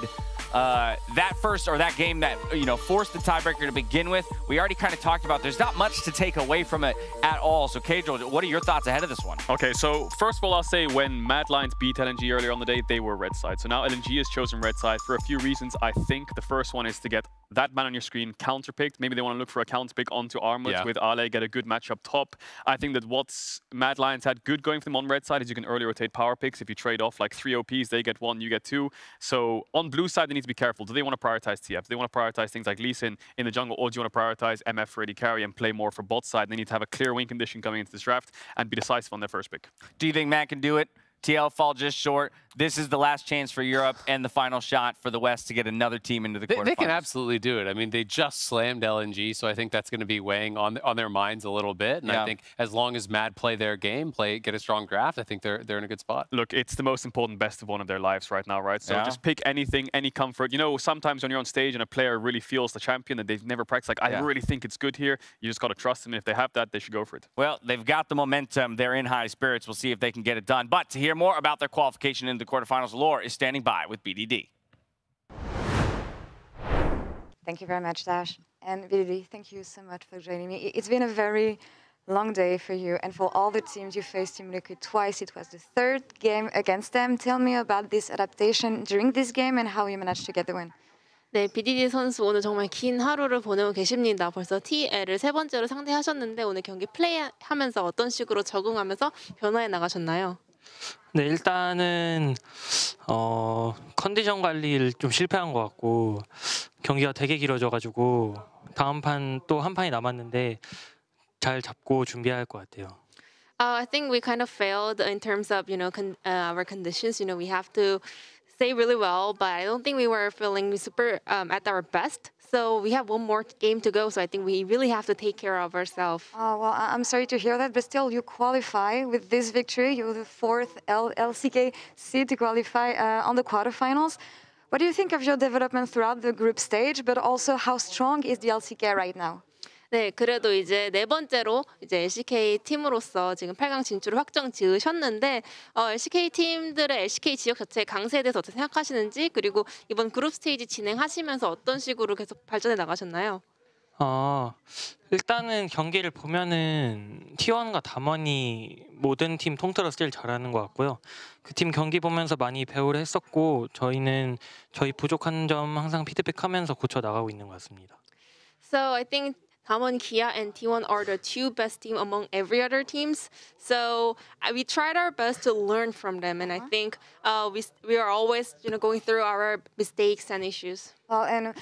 that game that, forced the tiebreaker to begin with, we already kind of talked about. There's not much to take away from it at all. So, Keijo, what are your thoughts ahead of this one? Okay, so first of all, I'll say when Mad Lions beat LNG earlier on the day, they were red side. So now LNG has chosen red side for a few reasons. I think the first one is to get that man on your screen counterpicked. Maybe they want to look for a counterpick onto Armut with Ale, get a good match up top. I think that what's Mad Lions had good going for them on red side is you can early rotate power picks. If you trade off like 3 OPs, they get 1, you get 2. So on blue side, they need to be careful. Do they want to prioritize TF? Do they want to prioritize things like Lee Sin in the jungle, or do you want to prioritize MF for AD carry and play more for bot side? They need to have a clear win condition coming into this draft and be decisive on their first pick. Do you think Matt can do it? TL fall just short. This is the last chance for Europe and the final shot for the West to get another team into the quarterfinals. They can absolutely do it. I mean, they just slammed LNG, so I think that's going to be weighing on their minds a little bit. And I think as long as Mad play their game, get a strong draft, I think they're in a good spot. Look, it's the most important best of one of their lives right now, right? So just pick anything, any comfort. Sometimes when you're on stage and a player really feels the champion that they've never practiced, like, I really think it's good here, you just got to trust them. And if they have that, they should go for it. Well, they've got the momentum. They're in high spirits. We'll see if they can get it done. But to hear more about their qualification into the quarterfinals, Lore is standing by with BDD. Thank you very much, Dash. And BDD, thank you so much for joining me. It's been a very long day for you and for all the teams. You faced Team Liquid twice. It was the 3rd game against them. Tell me about this adaptation during this game and how you managed to get the win. 네, BDD 선수 오늘 정말 긴 하루를 보내고 계십니다. 벌써 TL을 3번째로 상대하셨는데 오늘 경기 플레이하면서 어떤 식으로 적응하면서 변화해 나가셨나요? 네, 일단은 컨디션 관리를 좀 실패한 것 같고 경기가 되게 길어져가지고 다음 판 또 한 판이 남았는데 잘 잡고 준비해야 할 것 같아요. I think we kind of failed in terms of our conditions. We have to stay really well, but I don't think we were feeling super at our best. So we have one more game to go, so I think we really have to take care of ourselves. Oh, well, I'm sorry to hear that, but still you qualify with this victory. You're the 4th LCK seed to qualify on the quarterfinals. What do you think of your development throughout the group stage, but also how strong is the LCK right now? 네, 그래도 이제 4번째로 이제 LCK 팀으로서 지금 8강 진출을 확정 지으셨는데 LCK 팀들의 LCK 지역 자체의 강세에 대해서 어떻게 생각하시는지, 그리고 이번 그룹 스테이지 진행하시면서 어떤 식으로 계속 발전해 나가셨나요? 일단은 경기를 보면은 T1과 담원이 모든 팀 통틀어서 제일 잘하는 것 같고요. 그 팀 경기 보면서 많이 배우를 했었고 저희는 저희 부족한 점 항상 피드백하면서 고쳐 나가고 있는 것 같습니다. So I think Damwon, Kia, and T1 are the 2 best teams among every other teams. So we tried our best to learn from them, and I think we are always going through our mistakes and issues. Well, and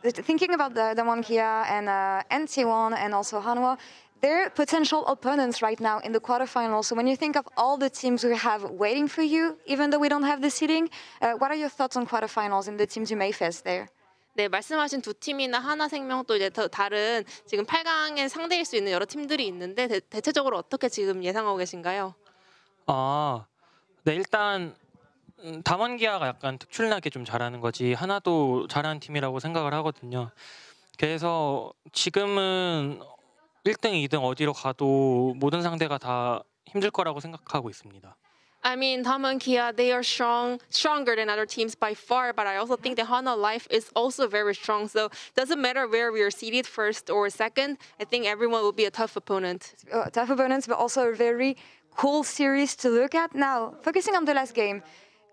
thinking about the Damwon, Kia, and T1, and also Hanwha, they're potential opponents right now in the quarterfinals. So when you think of all the teams we have waiting for you, even though we don't have the seeding, what are your thoughts on quarterfinals and the teams you may face there? 네, 말씀하신 두 팀이나 하나생명 또 이제 다른 지금 8강에 상대일 수 있는 여러 팀들이 있는데 대체적으로 어떻게 지금 예상하고 계신가요? 네, 일단 담원기아가 약간 특출나게 좀 잘하는 거지 하나도 잘하는 팀이라고 생각을 하거든요. 그래서 지금은 1등, 2등 어디로 가도 모든 상대가 다 힘들 거라고 생각하고 있습니다. I mean, Damwon, Kia, they are stronger than other teams by far, but I also think that Hana Life is also very strong. So it doesn't matter where we are seeded, 1st or 2nd. I think everyone will be a tough opponent. Tough opponents, but also a very cool series to look at. Now, focusing on the last game,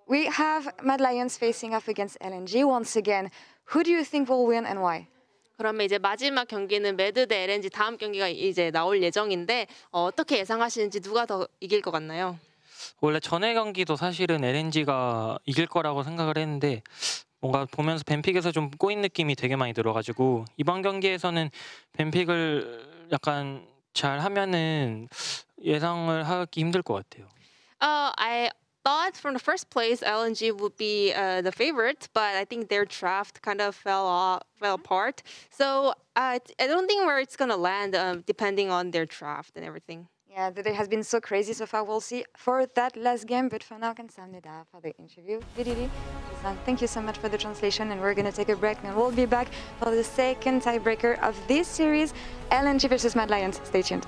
we have Mad Lions facing off against LNG once again. Who do you think will win and why? 그러면 이제 마지막 경기는 매드 대 LNG 다음 경기가 이제 나올 예정인데 어떻게 예상하시는지 누가 더 이길 것 같나요? 원래 전에 경기도 사실은 LNG가 이길 거라고 생각을 했는데 뭔가 보면서 뱀픽에서 좀 꼬인 느낌이 되게 많이 들어가지고 이번 경기에서는 뱀픽을 약간 잘 하면은 예상을 하기 힘들 것 같아요. I thought from the first place LNG would be the favorite, but I think their draft kind of fell apart. So I don't think where it's gonna land depending on their draft and everything. Yeah, the day has been so crazy so far. We'll see for that last game. But for now, 감사합니다 for the interview. BDD, thank you so much for the translation. And we're going to take a break. And we'll be back for the 2nd tiebreaker of this series, LNG versus Mad Lions. Stay tuned.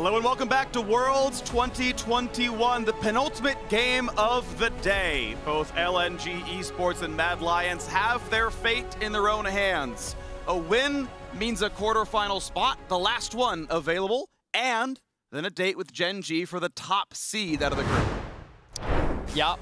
Hello and welcome back to Worlds 2021, the penultimate game of the day. Both LNG Esports and Mad Lions have their fate in their own hands. A win means a quarterfinal spot, the last one available, and then a date with Gen G for the top seed out of the group. Yup.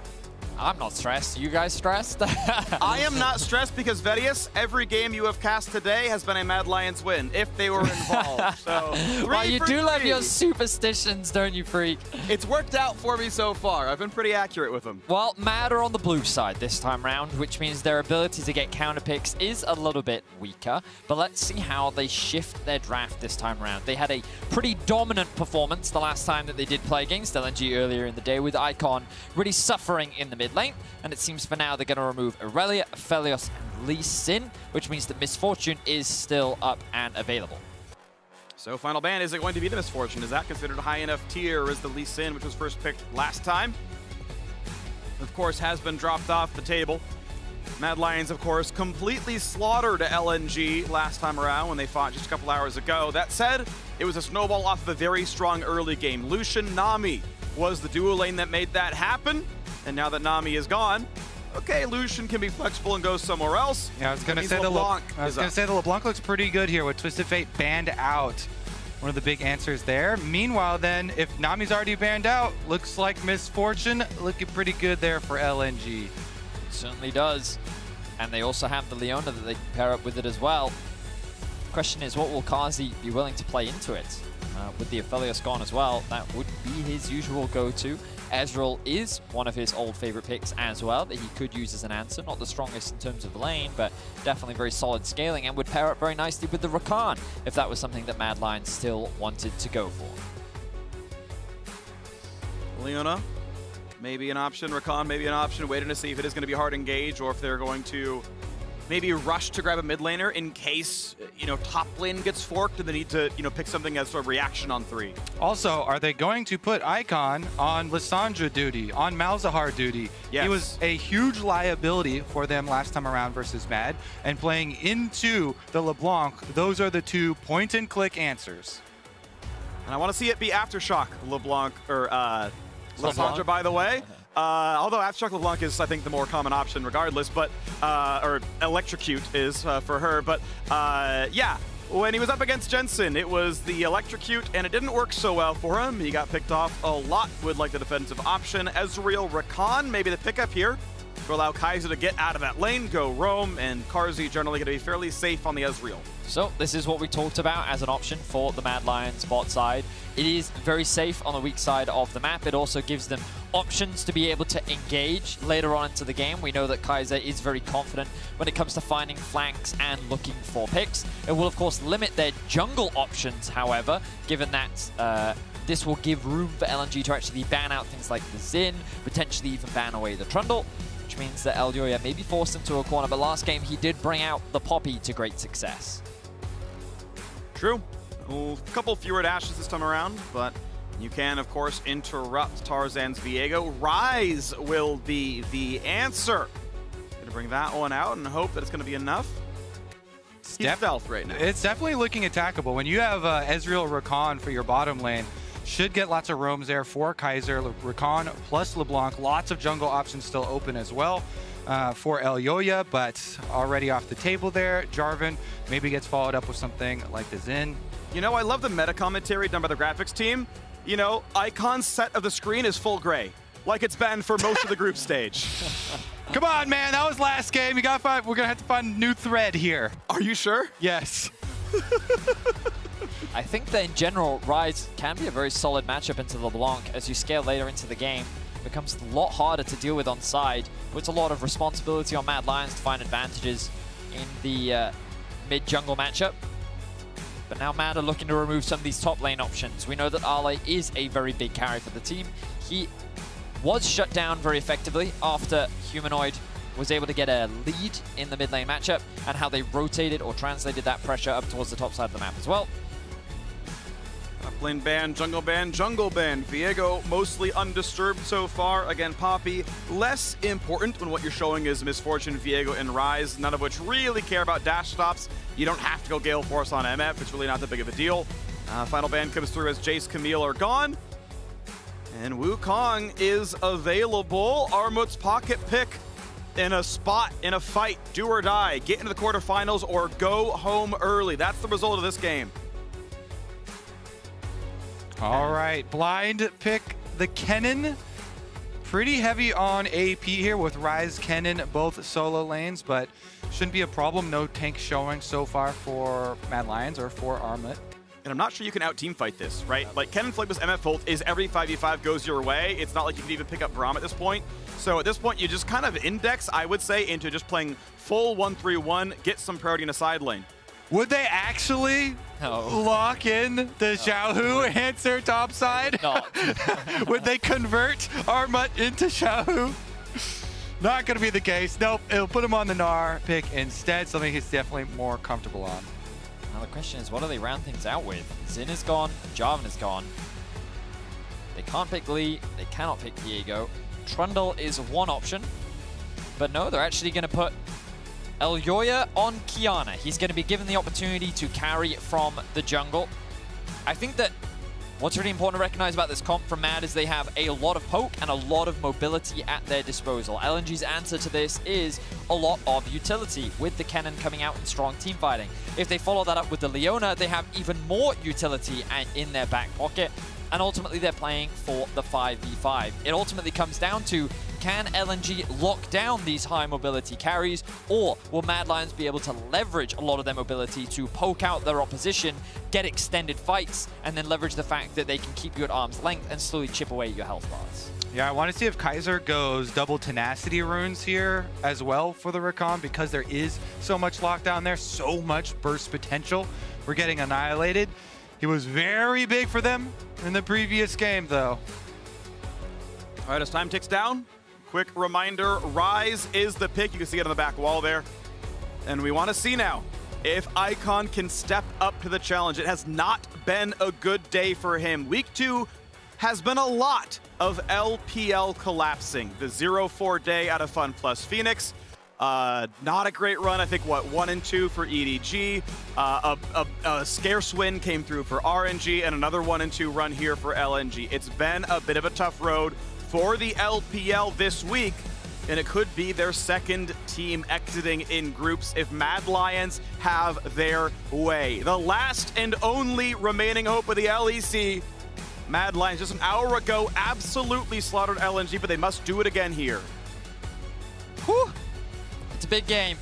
I'm not stressed. You guys stressed? I am not stressed because, Vedius, every game you have cast today has been a Mad Lions win, if they were involved. So, well, you do love your superstitions, don't you, freak? It's worked out for me so far. I've been pretty accurate with them. Well, Mad are on the blue side this time round, which means their ability to get counter picks is a little bit weaker. But let's see how they shift their draft this time round. They had a pretty dominant performance the last time that they did play against LNG earlier in the day, with Icon really suffering in the mid lane, and it seems for now they're going to remove Aurelia, Aphelios, and Lee Sin, which means that Misfortune is still up and available. So final ban, is it going to be the Misfortune? Is that considered a high enough tier as the Lee Sin, which was first picked last time? Of course, has been dropped off the table. Mad Lions, of course, completely slaughtered LNG last time around when they fought just a couple hours ago. That said, it was a snowball off of a very strong early game. Lucian Nami was the duo lane that made that happen. And now that Nami is gone, okay, Lucian can be flexible and go somewhere else. Yeah, I was going to say the LeBlanc looks pretty good here with Twisted Fate banned out. One of the big answers there. Meanwhile, then, if Nami's already banned out, looks like Misfortune looking pretty good there for LNG. It certainly does. And they also have the Leona that they can pair up with it as well. The question is, what will Kazi be willing to play into it? With the Aphelios gone as well, that would be his usual go-to. Ezreal is one of his old favorite picks as well that he could use as an answer. Not the strongest in terms of lane, but definitely very solid scaling and would pair up very nicely with the Rakan if that was something that Mad Lions still wanted to go for. Leona, maybe an option. Rakan, maybe an option. Waiting to see if it is going to be hard engage or if they're going to maybe rush to grab a mid laner in case, top lane gets forked and they need to, pick something as sort of reaction on 3. Also, are they going to put Icon on Lissandra duty, on Malzahar duty? Yes. He was a huge liability for them last time around versus Mad, and playing into the LeBlanc, those are the two point-and-click answers. And I want to see it be Aftershock LeBlanc, or Lissandra, by the way. Although Aftershock LeBlanc is, I think, the more common option regardless, but, or Electrocute is for her, but yeah, when he was up against Jensen, it was the Electrocute, and it didn't work so well for him. He got picked off a lot with, like, the defensive option. Ezreal Rakan, maybe the pickup here to allow Kaiser to get out of that lane, go roam, and Karzi generally going to be fairly safe on the Ezreal. So this is what we talked about as an option for the Mad Lions bot side. It is very safe on the weak side of the map. It also gives them options to be able to engage later on into the game. We know that Kaiser is very confident when it comes to finding flanks and looking for picks. It will, of course, limit their jungle options, however, given that this will give room for LNG to actually ban out things like the Xin, potentially even ban away the Trundle, which means that Elyoya may be forced into a corner, but last game he did bring out the Poppy to great success. True. A couple fewer dashes this time around, but you can, of course, interrupt Tarzan's Viego. Rise will be the answer. Going to bring that one out and hope that it's going to be enough. He's stealth right now. It's definitely looking attackable. When you have Ezreal Rakan for your bottom lane, should get lots of roams there for Kaiser. Rakan plus LeBlanc, lots of jungle options still open as well for Elyoya, but already off the table there. Jarvan maybe gets followed up with something like the Xin. I love the meta commentary done by the graphics team. Icon's set of the screen is full gray, like it's been for most of the group stage. Come on, man, that was last game. You got five. We're gonna have to find a new thread here. Are you sure? Yes. I think that in general, Rise can be a very solid matchup into LeBlanc as you scale later into the game. It becomes a lot harder to deal with on side. Puts a lot of responsibility on Mad Lions to find advantages in the mid-jungle matchup. But now Mad are looking to remove some of these top lane options. We know that Ale is a very big carry for the team. He was shut down very effectively after Humanoid was able to get a lead in the mid lane matchup, and how they rotated or translated that pressure up towards the top side of the map as well. Top lane ban, jungle ban, jungle ban. Viego mostly undisturbed so far. Again, Poppy less important when what you're showing is Misfortune, Viego, and Rise, none of which really care about dash stops. You don't have to go Gale Force on MF. It's really not that big of a deal. Final ban comes through as Jace, Camille are gone. And Wukong is available. Armut's pocket pick in a spot, in a fight, do or die. Get into the quarterfinals or go home early. That's the result of this game. All right, blind pick the Kennen. Pretty heavy on AP here with Ryze, Kennen, both solo lanes, but shouldn't be a problem. No tank showing so far for Mad Lions or for Armut. And I'm not sure you can out-team fight this, right? Like, Kennen Flameless MF ult is every 5v5 goes your way. It's not like you can even pick up Braum at this point. So at this point, you just kind of index, I would say, into just playing full 1-3-1, get some priority in a side lane. Would they actually lock in the Xiaohu answer top side? No. Would they convert Armut into Xiaohu? Not going to be the case. Nope, it'll put him on the Gnar pick instead, something he's definitely more comfortable on. Now the question is, what do they round things out with? Xin is gone, Jarvan is gone. They can't pick Lee, they cannot pick Diego. Trundle is one option, but no, they're actually going to put Elyoya on Kiana. He's going to be given the opportunity to carry from the jungle. I think that what's really important to recognize about this comp from Mad is they have a lot of poke and a lot of mobility at their disposal. LNG's answer to this is a lot of utility, with the Kennen coming out in strong team fighting. If they follow that up with the Leona, they have even more utility in their back pocket, and ultimately they're playing for the 5v5. It ultimately comes down to, can LNG lock down these high mobility carries, or will Mad Lions be able to leverage a lot of their mobility to poke out their opposition, get extended fights, and then leverage the fact that they can keep you at arm's length and slowly chip away at your health bars? Yeah, I want to see if Kaiser goes double tenacity runes here as well for the Recon, because there is so much lockdown there, so much burst potential. We're getting annihilated. He was very big for them in the previous game, though. All right, as time ticks down, quick reminder, Ryze is the pick. You can see it on the back wall there. And we want to see now if Icon can step up to the challenge. It has not been a good day for him. Week 2 has been a lot of LPL collapsing. The 0-4 day out of Fun Plus Phoenix. Not a great run. I think, what, 1-2 for EDG. A scarce win came through for RNG, and another 1-2 run here for LNG. It's been a bit of a tough road for the LPL this week, and it could be their second team exiting in groups if Mad Lions have their way. The last and only remaining hope of the LEC. Mad Lions just an hour ago absolutely slaughtered LNG, but they must do it again here. Whew. It's a big game.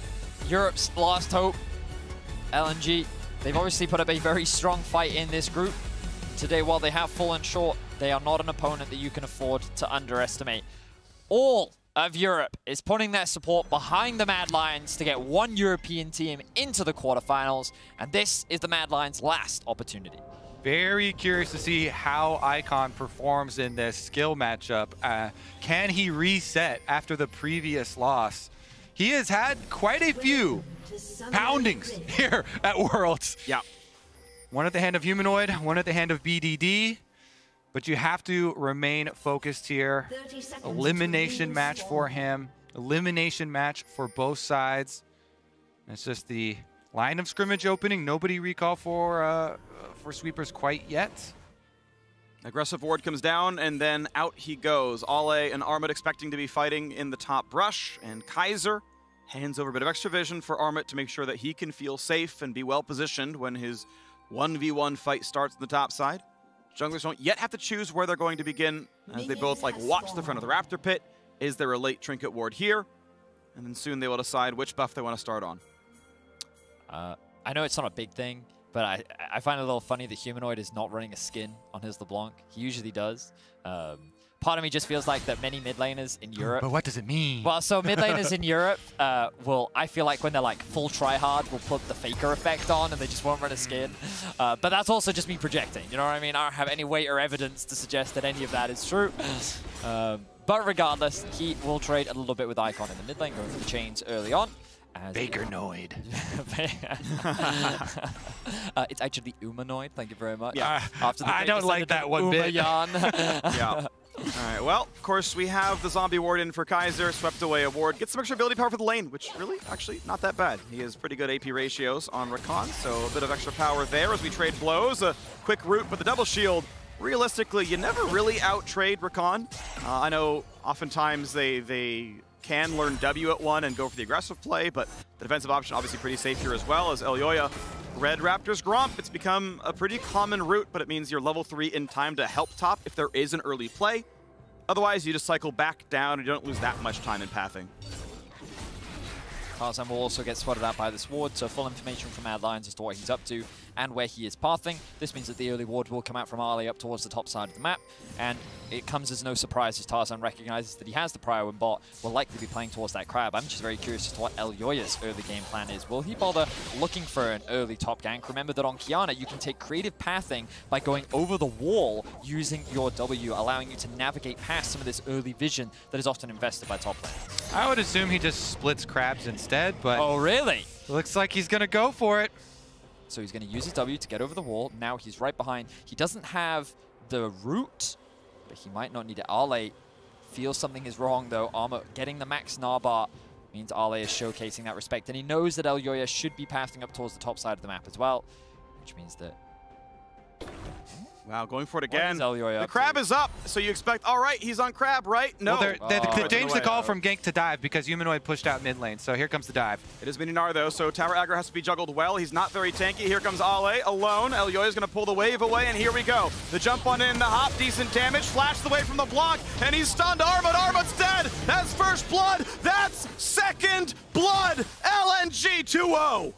Europe's last hope. LNG, they've obviously put up a very strong fight in this group. Today, while they have fallen short, they are not an opponent that you can afford to underestimate. All of Europe is putting their support behind the Mad Lions to get one European team into the quarterfinals, and this is the Mad Lions' last opportunity. Very curious to see how Icon performs in this skill matchup. Can he reset after the previous loss? He has had quite a few poundings here at Worlds. Yeah. One at the hand of Humanoid, one at the hand of BDD. But you have to remain focused here. Elimination match for him. Elimination match for both sides. It's just the line of scrimmage opening. Nobody recall for sweepers quite yet. Aggressive ward comes down, and then out he goes. Ale and Armut expecting to be fighting in the top brush, and Kaiser hands over a bit of extra vision for Armut to make sure that he can feel safe and be well positioned when his 1v1 fight starts on the top side. Junglers don't yet have to choose where they're going to begin, as they both watch the front of the Raptor pit. Is there a late trinket ward here? And then soon they will decide which buff they want to start on. I know it's not a big thing, but I find it a little funny that Humanoid is not running a skin on his LeBlanc. He usually does. Part of me just feels like that many mid laners in Europe... But what does it mean? Well, so mid laners in Europe I feel like when they're full try-hard, will put the Faker effect on and they just won't run a skin. But that's also just me projecting, you know what I mean? I don't have any weight or evidence to suggest that any of that is true. But regardless, he will trade a little bit with Icon in the mid lane, going for the chains early on. Bakernoid. It's actually Umanoid, thank you very much. Yeah. I don't like that one bit. Yeah. All right, well, of course, we have the Zombie Warden for Kaiser, swept away a ward. Gets some extra ability power for the lane, which really, actually, not that bad. He has pretty good AP ratios on Rakan, so a bit of extra power there as we trade blows. A quick route, but the double shield, realistically, you never really out-trade Rakan. I know oftentimes they can learn W at 1 and go for the aggressive play, but the defensive option obviously pretty safe here as well as Elyoya. Red Raptors Gromp, it's become a pretty common route, but it means you're level 3 in time to help top if there is an early play. Otherwise, you just cycle back down and you don't lose that much time in pathing. Tarzan will also get spotted out by this ward, so full information from Mad Lions as to what he's up to and where he is pathing. This means that the early ward will come out from Ali up towards the top side of the map, and it comes as no surprise as Tarzan recognizes that he has the prio and bot, will likely be playing towards that crab. I'm just very curious as to what Elyoya's early game plan is. Will he bother looking for an early top gank? Remember that on Kiana, you can take creative pathing by going over the wall using your W, allowing you to navigate past some of this early vision that is often invested by top lanes. I would assume he just splits crabs instead, but... Oh, really? Looks like he's going to go for it. So he's going to use his W to get over the wall. Now he's right behind. He doesn't have the root, but he might not need it. Ale feels something is wrong, though. Armor getting the max Narbar means Ale is showcasing that respect. And he knows that Elyoya should be pathing up towards the top side of the map as well, which means that... Wow, going for it again. The crab is up, so you expect, all right, he's on crab, right? No. Well, they changed the call from gank to dive because Humanoid pushed out mid lane, so here comes the dive. It is Mininar, though, so tower aggro has to be juggled well. He's not very tanky. Here comes Ale alone. Elyoya's going to pull the wave away, and here we go. The jump on in, the hop, decent damage, flashed away from the block, and he's stunned. Armut's dead. That's first blood. That's second blood. LNG 2-0.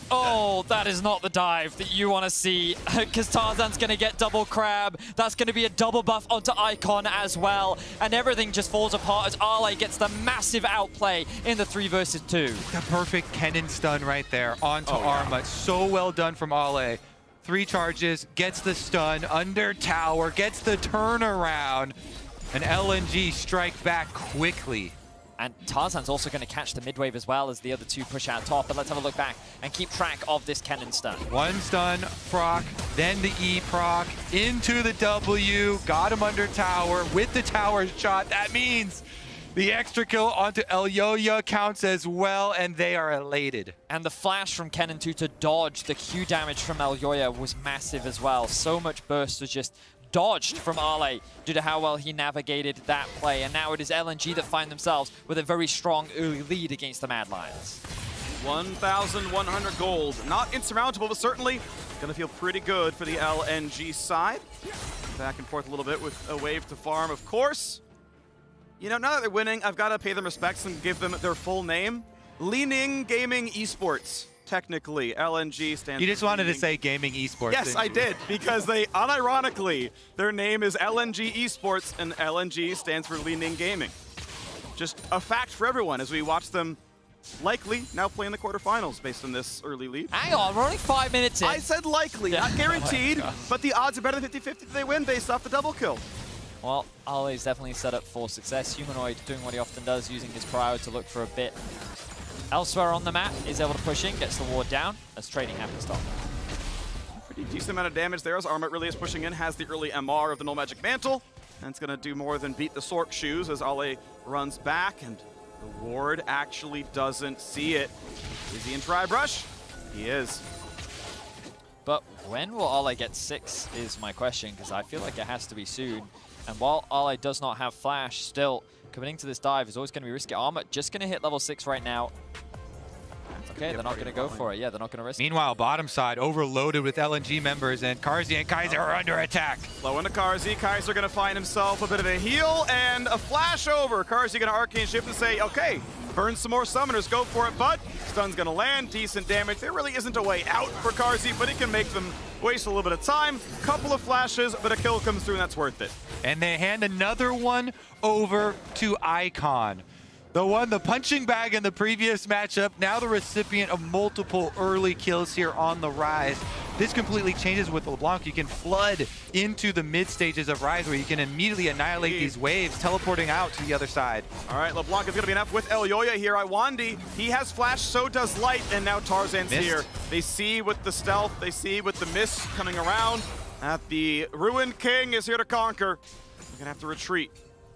Oh, that is not the dive that you want to see, because Tarzan's going to get double crab. That's going to be a double buff onto Icon as well, and everything just falls apart as Ale gets the massive outplay in the 3 versus 2. The perfect Kennen stun right there onto Armut. So well done from Ale. 3 charges, gets the stun, under tower, gets the turnaround, and LNG strike back quickly. And Tarzan's also going to catch the mid wave as well as the other 2 push out top. But let's have a look back and keep track of this Kennen stun. 1 stun proc, then the E proc, into the W, got him under tower with the tower shot. That means the extra kill onto Elyoya counts as well, and they are elated. And the flash from Kennen 2 to dodge the Q damage from Elyoya was massive as well. So much burst was just dodged from Ale due to how well he navigated that play. And now it is LNG that find themselves with a very strong early lead against the Mad Lions. 1,100 gold. Not insurmountable, but certainly going to feel pretty good for the LNG side. Back and forth a little bit with a wave to farm, of course. You know, now that they're winning, I've got to pay them respects and give them their full name. Leaning Gaming Esports. Technically, LNG stands You just wanted to say Gaming Esports. Yes, I did, because they, unironically, their name is LNG Esports, and LNG stands for Leaning Gaming. Just a fact for everyone as we watch them likely now play in the quarterfinals based on this early lead. Hang on, we're only 5 minutes in. I said likely, not guaranteed, but the odds are better than 50-50 that they win based off the double kill. Well, Ali's definitely set up for success. Humanoid doing what he often does, using his prio to look for a bit elsewhere on the map, is able to push in, gets the ward down as trading happens to stop. Pretty decent amount of damage there as Armut really is pushing in, has the early MR of the Null Magic Mantle, and it's going to do more than beat the Sork shoes as Ale runs back, and the ward actually doesn't see it. Is he in Dry Brush? He is. But when will Ale get 6 is my question, because I feel like it has to be soon. And while Ale does not have flash, still committing to this dive is always going to be risky. Armut just going to hit level 6 right now. Okay, they're not going to go for it. Yeah, they're not going to risk it. Meanwhile, bottom side overloaded with LNG members, and Karzi and Kaiser are under attack. Low into Karzi. Kaiser going to find himself a bit of a heal and a flash over. Karzi going to Arcane Shift and say, okay, burn some more summoners, go for it, bud. Stun's going to land, decent damage. There really isn't a way out for Karzi, but it can make them waste a little bit of time. Couple of flashes, but a kill comes through, and that's worth it. And they hand another one over to Icon. The punching bag in the previous matchup, now the recipient of multiple early kills here on the Rise. This completely changes with LeBlanc. You can flood into the mid stages of Rise where you can immediately annihilate these waves, teleporting out to the other side. All right, LeBlanc is going to be enough with Elyoya here. Iwandi, he has flash, so does Light, and now Tarzan's here. They see with the stealth, they see with the mist coming around, that the Ruined King is here to conquer. We're gonna have to retreat.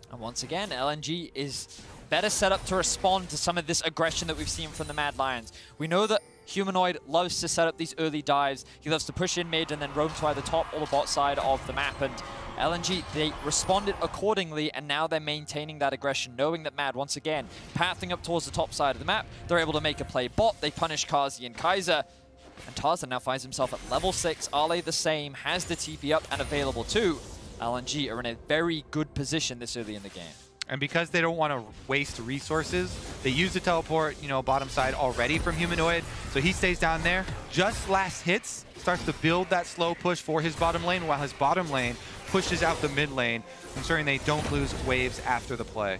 And once again, LNG is better set up to respond to some of this aggression that we've seen from the Mad Lions. We know that Humanoid loves to set up these early dives. He loves to push in mid and then roam to either top or the bot side of the map. And LNG, they responded accordingly, and now they're maintaining that aggression, knowing that Mad, once again, pathing up towards the top side of the map. They're able to make a play bot. They punish Kazi and Kaiser. And Tarzan now finds himself at level 6. Ale the same, has the TP up and available too. LNG are in a very good position this early in the game. And because they don't want to waste resources, they use the teleport, bottom side already from Humanoid. So he stays down there. Just last hits, starts to build that slow push for his bottom lane, while his bottom lane pushes out the mid lane, ensuring they don't lose waves after the play.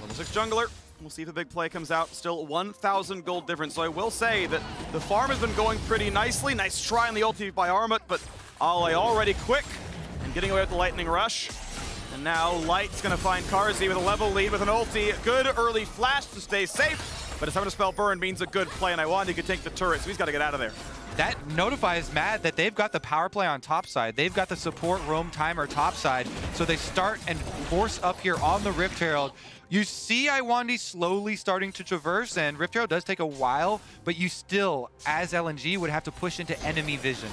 Level 6 jungler. We'll see if the big play comes out. Still 1,000 gold difference. So I will say that the farm has been going pretty nicely. Nice try on the ulti by Armut, but Ale already quick and getting away with the lightning rush. And now Light's gonna find Karzi with a level lead with an ulti. Good early flash to stay safe, but it's having to spell burn means a good play, and Iwandi could take the turret, so he's gotta get out of there. That notifies Mad that they've got the power play on top side. They've got the support roam timer top side, so they start and force up here on the Rift Herald. You see Iwandi slowly starting to traverse, and Rift Herald does take a while, but you still, as LNG, would have to push into enemy vision.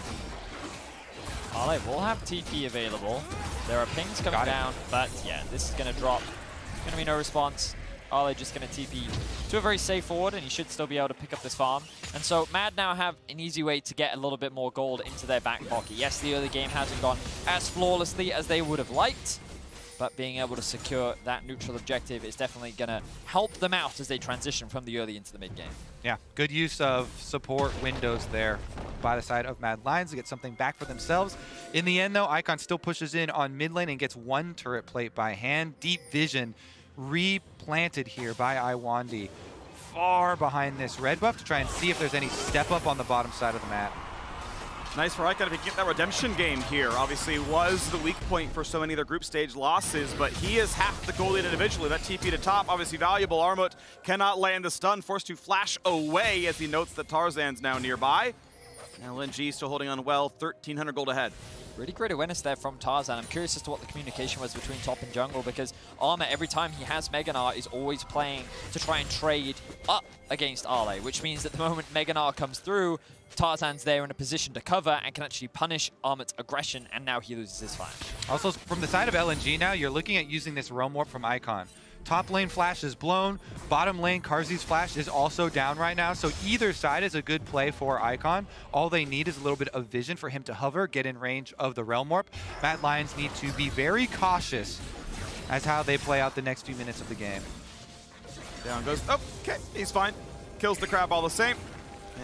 Ale will have TP available. There are pings coming down, but yeah, this is going to drop. Going to be no response. Ale just going to TP to a very safe forward, and he should still be able to pick up this farm. And so Mad now have an easy way to get a little bit more gold into their back pocket. Yes, the early game hasn't gone as flawlessly as they would have liked, but being able to secure that neutral objective is definitely going to help them out as they transition from the early into the mid game. Yeah, good use of support windows there by the side of Mad Lions to get something back for themselves. In the end, though, Icon still pushes in on mid lane and gets one turret plate by hand. Deep Vision replanted here by Iwandi, far behind this red buff to try and see if there's any step up on the bottom side of the map. Nice for Icon to get that redemption game here. Obviously was the weak point for so many of their group stage losses, but he is half the goal lead individually. That TP to top, obviously valuable. Armut cannot land the stun, forced to flash away as he notes that Tarzan's now nearby. LNG still holding on well, 1,300 gold ahead. Really great awareness there from Tarzan. I'm curious as to what the communication was between top and jungle, because Armor, every time he has Meganar, is always playing to try and trade up against Ale, which means that the moment Meganar comes through, Tarzan's there in a position to cover and can actually punish Armut's aggression, and now he loses his flash. Also, from the side of LNG now, you're looking at using this Realm Warp from Icon. Top lane flash is blown, bottom lane Karzi's flash is also down right now, so either side is a good play for Icon. All they need is a little bit of vision for him to hover, get in range of the Realm Warp. Mad Lions need to be very cautious as how they play out the next few minutes of the game. Down goes, oh, okay, he's fine. Kills the crab all the same.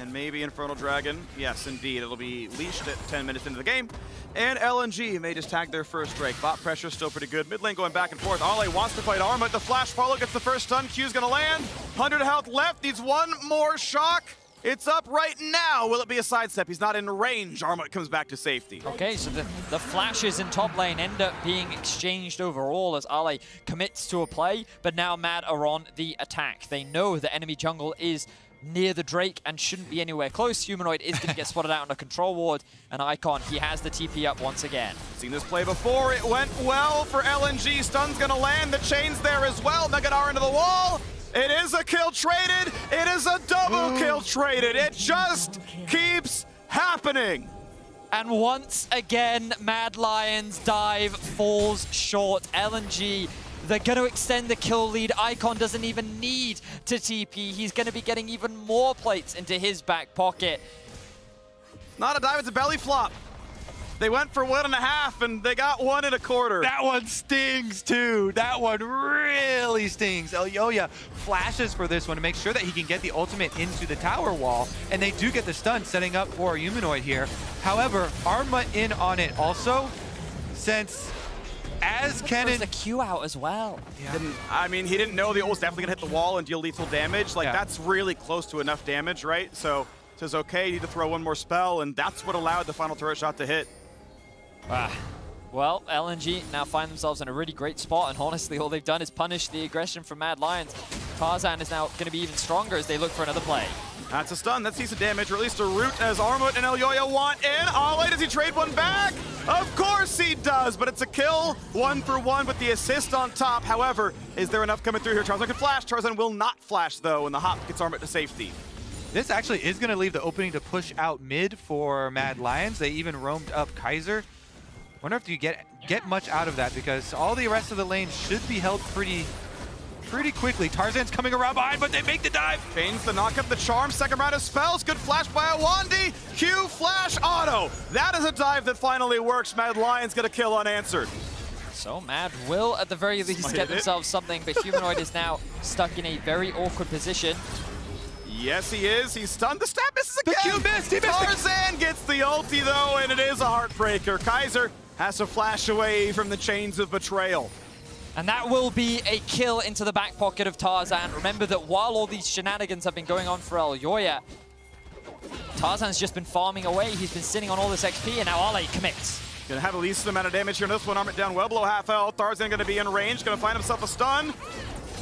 And maybe Infernal Dragon. Yes, indeed. It'll be leashed at 10 minutes into the game. And LNG may just tag their first Drake. Bot pressure still pretty good. Mid lane going back and forth. Ale wants to fight Armut. The flash follow gets the first stun. Q's gonna land. 100 health left. Needs one more shock. It's up right now. Will it be a sidestep? He's not in range. Armut comes back to safety. Okay, so the flashes in top lane end up being exchanged overall as Ale commits to a play, but now Mad are on the attack. They know the enemy jungle is near the Drake and shouldn't be anywhere close. Humanoid is going to get spotted out on a control ward, and Icon, he has the TP up once again. Seen this play before. It went well for LNG. Stun's going to land. The chain's there as well. Meganar into the wall. It is a kill traded. It is a double kill traded. It just keeps happening. And once again, Mad Lions dive falls short. LNG, they're going to extend the kill lead. Icon doesn't even need to TP. He's going to be getting even more plates into his back pocket. Not a dive, it's a belly flop. They went for 1.5 and they got 1 1/4. That one stings too. That one really stings. Elyoya flashes for this one to make sure that he can get the ultimate into the tower wall, and they do get the stun, setting up for Humanoid here. However, Armut in on it also, since as Kennen... the Q out as well. Yeah. He didn't know the ult was definitely going to hit the wall and deal lethal damage. Like, that's really close to enough damage, right? So, says, okay, you need to throw one more spell, and that's what allowed the final turret shot to hit. Well, LNG now find themselves in a really great spot, and honestly, all they've done is punish the aggression from Mad Lions. Tarzan is now going to be even stronger as they look for another play. That's a stun. That's decent damage, or at least a root as Armut and Elyoya want in. Ale, does he trade one back? Of course he does, but it's a kill, 1 for 1 with the assist on top. However, is there enough coming through here? Tarzan can flash. Tarzan will not flash, though, and the hop gets Armut to safety. This actually is going to leave the opening to push out mid for Mad Lions. They even roamed up Kaiser. Wonder if you get much out of that, because all the rest of the lane should be held pretty quickly. Tarzan's coming around behind, but they make the dive. Chains the knock up the charm. Second round of spells. Good flash by Awandi. Q flash auto. That is a dive that finally works. Mad Lions get a kill unanswered. So Mad will, at the very least, get themselves something, but Humanoid is now stuck in a very awkward position. Yes, he is. He's stunned. The stab misses again. The Q missed. He missed. Tarzan gets the ulti, though, and it is a heartbreaker. Kaiser has to flash away from the chains of betrayal. And that will be a kill into the back pocket of Tarzan. Remember that while all these shenanigans have been going on for Elyoya, Tarzan's just been farming away. He's been sitting on all this XP, and now Ale commits. Gonna have the least amount of damage here in this one. Armut down well below half health. Tarzan gonna be in range. Gonna find himself a stun.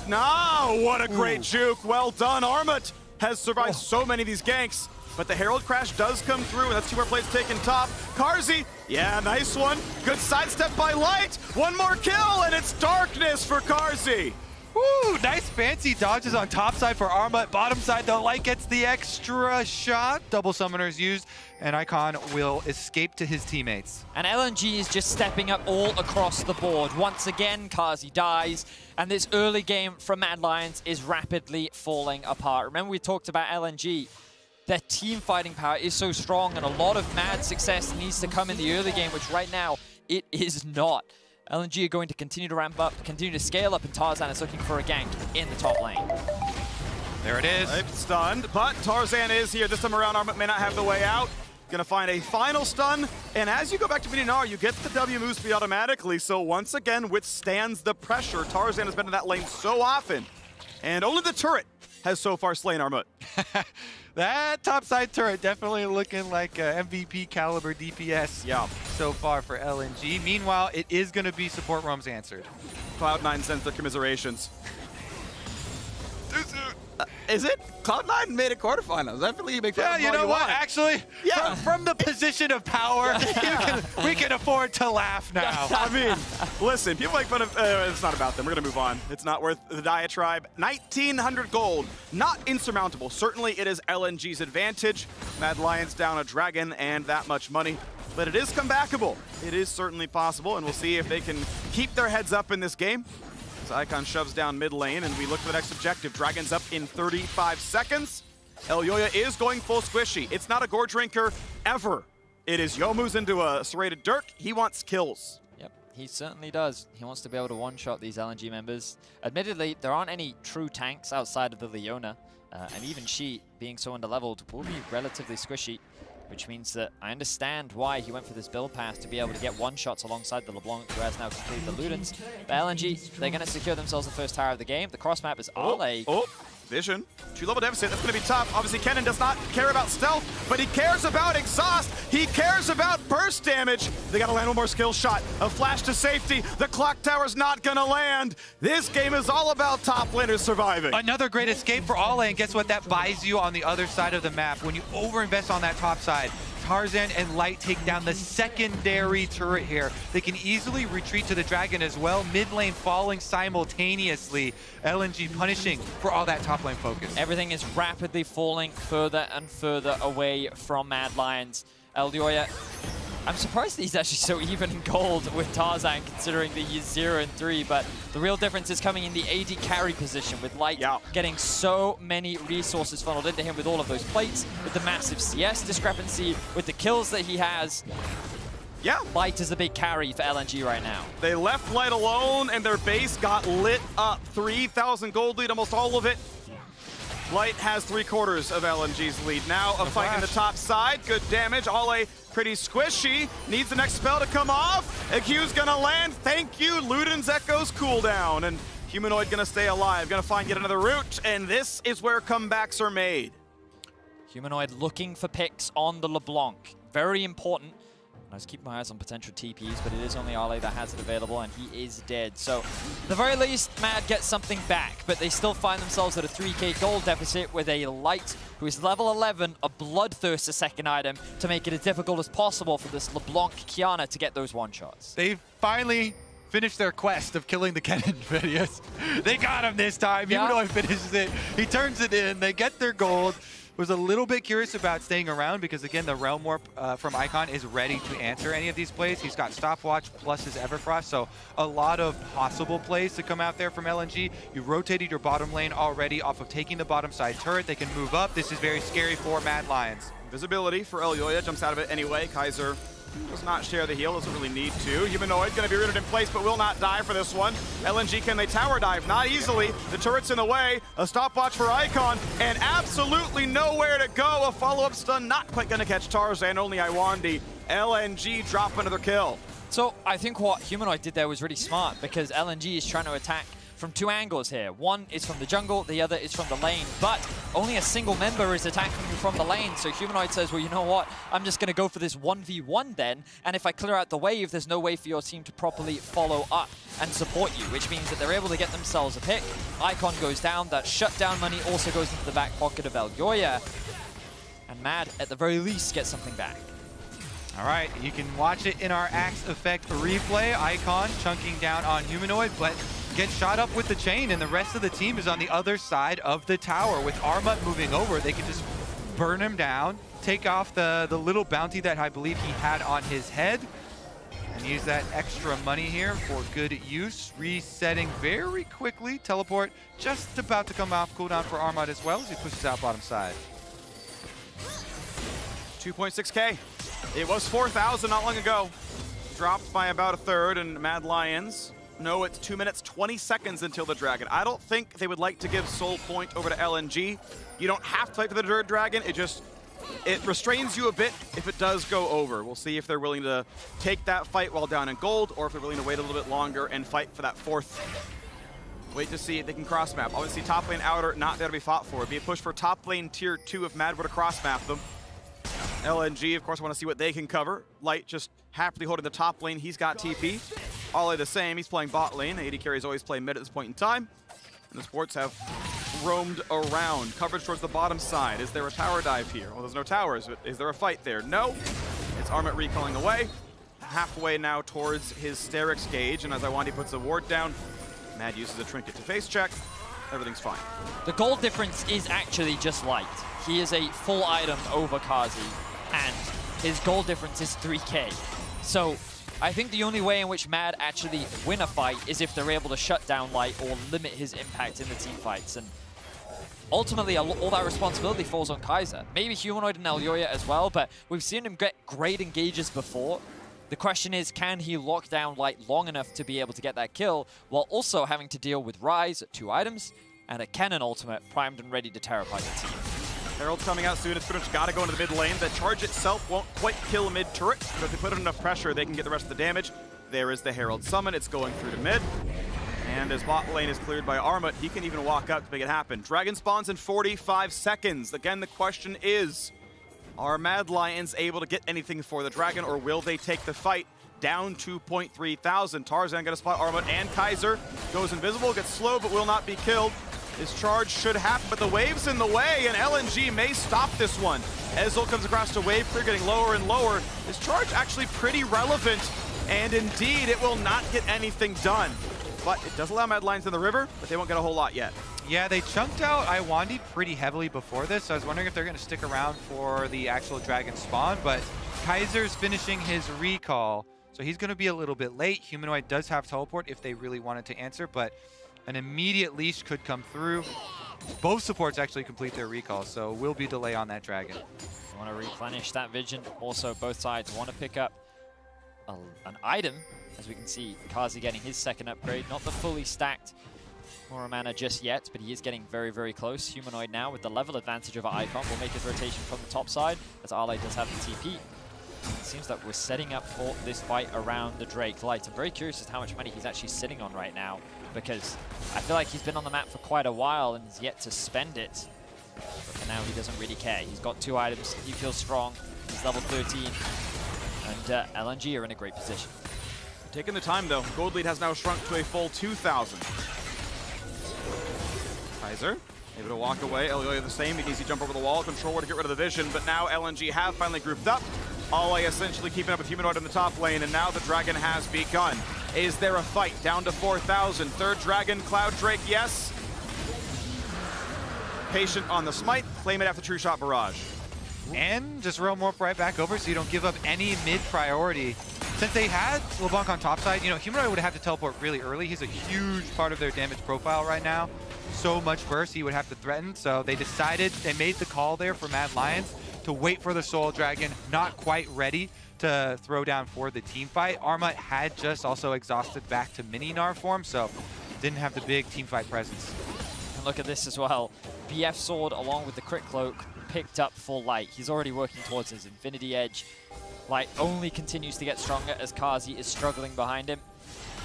No, what a great juke. Well done. Armut has survived so many of these ganks, but the Herald Crash does come through, and that's 2 more plays taken top. Karzi, yeah, nice one. Good sidestep by Light. One more kill, and it's darkness for Karzi. Woo, nice fancy dodges on top side for Armut. Bottom side, though, Light gets the extra shot. Double summoners used, and Icon will escape to his teammates. And LNG is just stepping up all across the board. Once again, Karzi dies, and this early game from Mad Lions is rapidly falling apart. Remember, we talked about LNG. Their team fighting power is so strong, and a lot of Mad success needs to come in the early game, which right now, it is not. LNG are going to continue to ramp up, continue to scale up, and Tarzan is looking for a gank in the top lane. There it is. Right, stunned, but Tarzan is here. This time around, Armut may not have the way out. Gonna find a final stun, and as you go back to Midinar, you get the W move speed automatically, so once again withstands the pressure. Tarzan has been in that lane so often, and only the turret has so far slain Armut. That topside turret definitely looking like MVP caliber DPS so far for LNG. Meanwhile, it is going to be support roams answered. Cloud9 sends their commiserations. Is it? Cloud9 made a quarterfinals. I believe you make that. Yeah, you know what? Actually, from the position of power, we can afford to laugh now. I mean, listen, people make fun of, it's not about them. We're going to move on. It's not worth the diatribe. 1,900 gold, not insurmountable. Certainly it is LNG's advantage. Mad Lions down a dragon and that much money. But it is comebackable. It is certainly possible, and we'll see if they can keep their heads up in this game. Icon shoves down mid lane, and we look for the next objective. Dragon's up in 35 seconds. Elyoya is going full squishy. It's not a gore drinker ever. It is Youmu's into a serrated Dirk. He wants kills. Yep, he certainly does. He wants to be able to one-shot these LNG members. Admittedly, there aren't any true tanks outside of the Leona, and even she, being so underleveled, will be relatively squishy, which means that I understand why he went for this build path to be able to get one-shots alongside the LeBlanc, who has now completed the Ludens. But LNG, they're going to secure themselves the first tower of the game. The cross map is Ale. Vision. 2-level deficit. That's going to be tough. Obviously, Kennen does not care about stealth, but he cares about exhaust. He cares about burst damage. They got to land one more skill shot. A flash to safety. The clock tower's not going to land. This game is all about top laners surviving. Another great escape for Ale, and guess what? That buys you on the other side of the map. When you overinvest on that top side, Tarzan and Light take down the secondary turret here. They can easily retreat to the dragon as well. Mid lane falling simultaneously. LNG punishing for all that top lane focus. Everything is rapidly falling further and further away from Mad Lions. Elyoya, I'm surprised he's actually so even in gold with Tarzan, considering that he's 0 and 3, but the real difference is coming in the AD carry position, with Light getting so many resources funneled into him with all of those plates, with the massive CS discrepancy, with the kills that he has. Yeah. Light is a big carry for LNG right now. They left Light alone, and their base got lit up. 3,000 gold lead, almost all of it. Light has 3/4 of LNG's lead. Now a fight in the top side. Good damage. Ale pretty squishy. Needs the next spell to come off. A Q's gonna land. Thank you. Luden's Echo's cooldown. And Humanoid gonna stay alive. Gonna find yet another route. And this is where comebacks are made. Humanoid looking for picks on the LeBlanc. Very important. I was keeping my eyes on potential TPs, but it is only Ale that has it available, and he is dead. So, at the very least, Mad gets something back, but they still find themselves at a 3k gold deficit with a Light, who is level 11, a Bloodthirst, a second item, to make it as difficult as possible for this LeBlanc Kiana to get those one-shots. They've finally finished their quest of killing the Kennen videos. They got him this time. Yeah. Humanoid finishes it. He turns it in. They get their gold. Was a little bit curious about staying around because, again, the Realm Warp from Icon is ready to answer any of these plays. He's got Stopwatch plus his Everfrost, so a lot of possible plays to come out there from LNG. You rotated your bottom lane already off of taking the bottom side turret. They can move up. This is very scary for Mad Lions. Visibility for Elyoya, jumps out of it anyway. Kaiser does not share the heal, doesn't really need to. Humanoid going to be rooted in place, but will not die for this one. LNG, can they tower dive? Not easily. The turret's in the way. A stopwatch for Icon, and absolutely nowhere to go. A follow-up stun, not quite going to catch Tarzan, only Iwandi. LNG drop another kill. So I think what Humanoid did there was really smart, because LNG is trying to attack from two angles here. One is from the jungle, the other is from the lane, but only a single member is attacking you from the lane. So Humanoid says, well, you know what? I'm just going to go for this 1v1 then, and if I clear out the wave, there's no way for your team to properly follow up and support you, which means that they're able to get themselves a pick. Icon goes down, that shutdown money also goes into the back pocket of Elyoya, and Mad, at the very least, gets something back. All right, you can watch it in our Axe Effect replay. Icon chunking down on Humanoid, but gets shot up with the chain, and the rest of the team is on the other side of the tower. With Armut moving over, they can just burn him down, take off the little bounty that I believe he had on his head, and use that extra money here for good use. Resetting very quickly. Teleport just about to come off cooldown for Armut as well as he pushes out bottom side. 2.6k. It was 4,000 not long ago. Dropped by about a third, and Mad Lions, no, it's 2 minutes, 20 seconds until the Dragon. I don't think they would like to give Soul Point over to LNG. You don't have to fight for the third Dragon. It restrains you a bit if it does go over. We'll see if they're willing to take that fight while down in gold, or if they're willing to wait a little bit longer and fight for that fourth. Wait to see if they can cross map. Obviously, top lane outer, not there to be fought for. It'd be a push for top lane tier 2 if Mad were to cross map them. LNG, of course, want to see what they can cover. Light just happily holding the top lane. He's got TP. Ale the same. He's playing bot lane. The AD carries always play mid at this point in time. And the Sports have roamed around. Coverage towards the bottom side. Is there a tower dive here? Well, there's no towers, but is there a fight there? No. It's Armut recalling away. Halfway now towards his Sterix gauge. And as Iwandi puts a ward down, Mad uses a trinket to face check. Everything's fine. The gold difference is actually just Light. He is a full item over Kazi, and his gold difference is 3k. So I think the only way in which Mad actually win a fight is if they're able to shut down Light or limit his impact in the team fights. And ultimately, all that responsibility falls on Kaiser. Maybe Humanoid and Elyoya as well, but we've seen him get great engages before. The question is, can he lock down Light long enough to be able to get that kill, while also having to deal with Rise at 2 items, and a Kennen ultimate primed and ready to terrify the team. Herald's coming out soon. It's pretty much got to go into the mid lane. The charge itself won't quite kill mid turret, but if they put enough pressure, they can get the rest of the damage. There is the Herald summon. It's going through to mid. And as bot lane is cleared by Armut, he can even walk up to make it happen. Dragon spawns in 45 seconds. Again, the question is, are Mad Lions able to get anything for the Dragon, or will they take the fight down 2.3 thousand? Tarzan going to spot Armut, and Kaiser goes invisible, gets slow, but will not be killed. His charge should happen, but the wave's in the way, and LNG may stop this one. Ezreal comes across to wave clear, getting lower and lower. His charge actually pretty relevant, and indeed, it will not get anything done. But it does allow Mad Lions in the river, but they won't get a whole lot yet. Yeah, they chunked out Iwandi pretty heavily before this, so I was wondering if they're going to stick around for the actual Dragon spawn, but Kaiser's finishing his recall, so he's going to be a little bit late. Humanoid does have teleport if they really wanted to answer, but an immediate leash could come through. Both supports actually complete their recall, so will be delay on that Dragon. You want to replenish that vision. Also, both sides want to pick up an item. As we can see, Kazi getting his second upgrade. Not the fully stacked Aura mana just yet, but he is getting very, very close. Humanoid now with the level advantage over Icon will make his rotation from the top side, as Ale does have the TP. It seems that we're setting up for this fight around the Drake Light. I'm very curious as to how much money he's actually sitting on right now, because I feel like he's been on the map for quite a while and has yet to spend it. But for now, he doesn't really care. He's got 2 items. He feels strong. He's level 13. And LNG are in a great position. Taking the time, though. Gold lead has now shrunk to a full 2,000. Kaiser able to walk away. Elioya the same. He needs to jump over the wall. Controller to get rid of the vision, but now LNG have finally grouped up. Ale essentially keeping up with Humanoid in the top lane, and now the Dragon has begun. Is there a fight? Down to 4,000. Third Dragon, Cloud Drake, yes. Patient on the smite. Claim it after True Shot Barrage. And just roam warp right back over so you don't give up any mid priority. Since they had LeBlanc on top side, you know, Humanoid would have to teleport really early. He's a huge part of their damage profile right now. So much burst he would have to threaten. So they decided, they made the call there for Mad Lions to wait for the Soul Dragon, not quite ready to throw down for the team fight. Arma had just also exhausted back to mini Gnar form, so didn't have the big team fight presence. And look at this as well. BF Sword along with the Crit Cloak picked up for Light. He's already working towards his Infinity Edge. Light only continues to get stronger as Kazi is struggling behind him.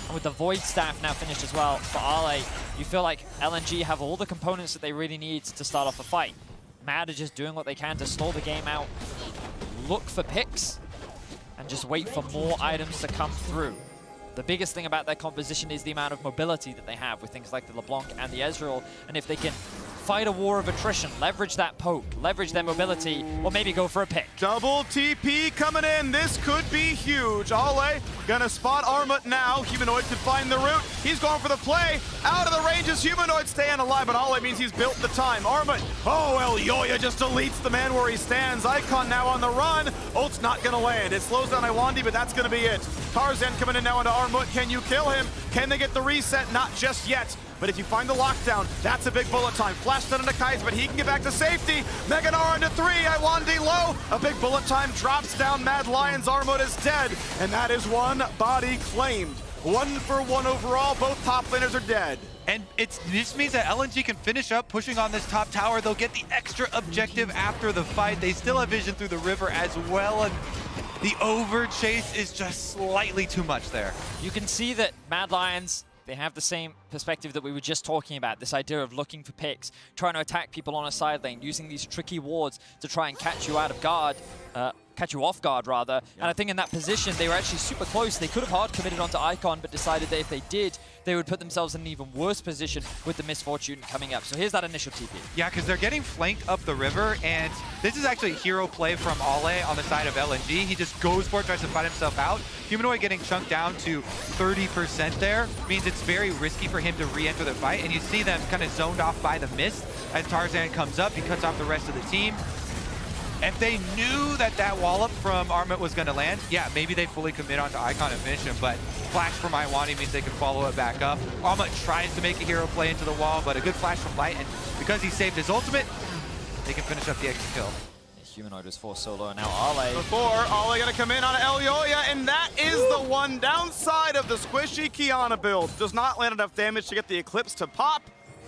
And with the Void Staff now finished as well for Ale, you feel like LNG have all the components that they really need to start off a fight. Mad are just doing what they can to stall the game out, look for picks, and just wait for more items to come through. The biggest thing about their composition is the amount of mobility that they have with things like the LeBlanc and the Ezreal, and if they can fight a war of attrition, leverage that poke, leverage their mobility, or maybe go for a pick. Double TP coming in. This could be huge. Ale gonna spot Armut now. Humanoid could find the route. He's going for the play. Out of the ranges, Humanoid staying alive, but Ale means he's built the time. Armut, oh, Elioya just deletes the man where he stands. Icon now on the run. Ult's not gonna land. It slows down Iwandi, but that's gonna be it. Tarzan coming in now into Armut. Can you kill him? Can they get the reset? Not just yet. But if you find the lockdown, that's a big bullet time. Flash stun into Kaiser, but he can get back to safety. Mega Gnar into 3, Iwandi low. A big bullet time drops down Mad Lions. Armut is dead, and that is one body claimed. 1 for 1 overall, both top laners are dead. And this means that LNG can finish up pushing on this top tower. They'll get the extra objective after the fight. They still have vision through the river as well, and the over chase is just slightly too much there. You can see that Mad Lions, they have the same perspective that we were just talking about, this idea of looking for picks, trying to attack people on a side lane, using these tricky wards to try and catch you out of guard, catch you off guard rather. Yeah. And I think in that position, they were actually super close. They could have hard committed onto Icon, but decided that if they did, they would put themselves in an even worse position with the Misfortune coming up. So here's that initial TP. Yeah, because they're getting flanked up the river, and this is actually a hero play from Ale on the side of LNG. He just goes for it, tries to fight himself out. Humanoid getting chunked down to 30% there means it's very risky for him to re-enter the fight, and you see them kind of zoned off by the mist. As Tarzan comes up, he cuts off the rest of the team. If they knew that that wallop from Armut was going to land, yeah, maybe they fully commit onto Icon and finish him, but flash from Iwandi means they can follow it back up. Armut tries to make a hero play into the wall, but a good flash from Light, and because he saved his ultimate, they can finish up the extra kill. Humanoid was forced solo, and now Ale. Before, Ale gonna come in on Elioya, and that is the one downside of the squishy Kiana build. Does not land enough damage to get the Eclipse to pop,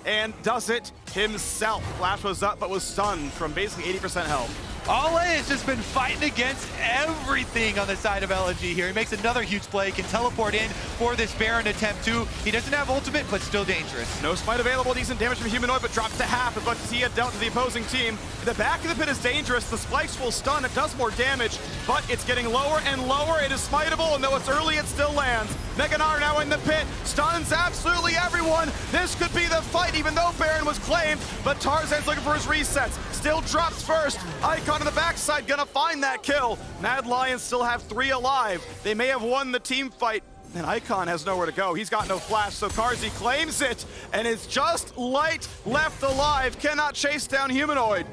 and does it himself. Flash was up, but was stunned from basically 80% health. Ale has just been fighting against everything on the side of LNG here. He makes another huge play, can teleport in for this Baron attempt too. He doesn't have ultimate, but still dangerous. No smite available, decent damage from Humanoid, but drops to half as much as he had dealt to the opposing team. The back of the pit is dangerous. The spikes will stun, it does more damage, but it's getting lower and lower. It is smiteable, and though it's early, it still lands. Mega Gnar now in the pit, stuns absolutely everyone. This could be the fight, even though Baron was claimed, but Tarzan's looking for his resets. Still drops first. Icon on the backside gonna find that kill. Mad Lions still have 3 alive. They may have won the team fight, and Icon has nowhere to go. He's got no flash, so Karzi claims it, and it's just Light left alive. Cannot chase down Humanoid.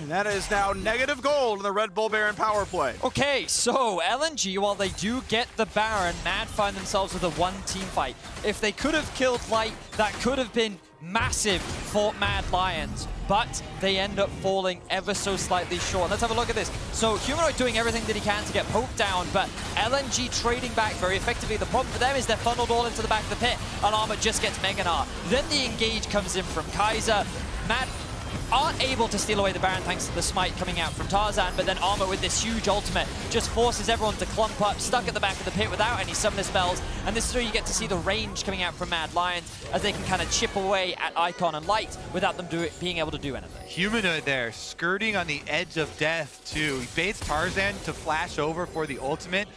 And that is now negative gold in the Red Bull Baron power play. Okay, so LNG, while they do get the Baron, Mad find themselves with a 1 team fight. If they could have killed Light, that could have been massive for Mad Lions, but they end up falling ever so slightly short. Let's have a look at this. So Humanoid doing everything that he can to get poked down, but LNG trading back very effectively. The problem for them is they're funneled all into the back of the pit, and Armut just gets Mega Gnar. Then the engage comes in from Kaiser. Mad aren't able to steal away the Baron thanks to the smite coming out from Tarzan, but then Armor with this huge ultimate just forces everyone to clump up, stuck at the back of the pit without any summoner spells, and this is where you get to see the range coming out from Mad Lions as they can kind of chip away at Icon and Light without them being able to do anything. Humanoid there, skirting on the edge of death too. He baits Tarzan to flash over for the ultimate,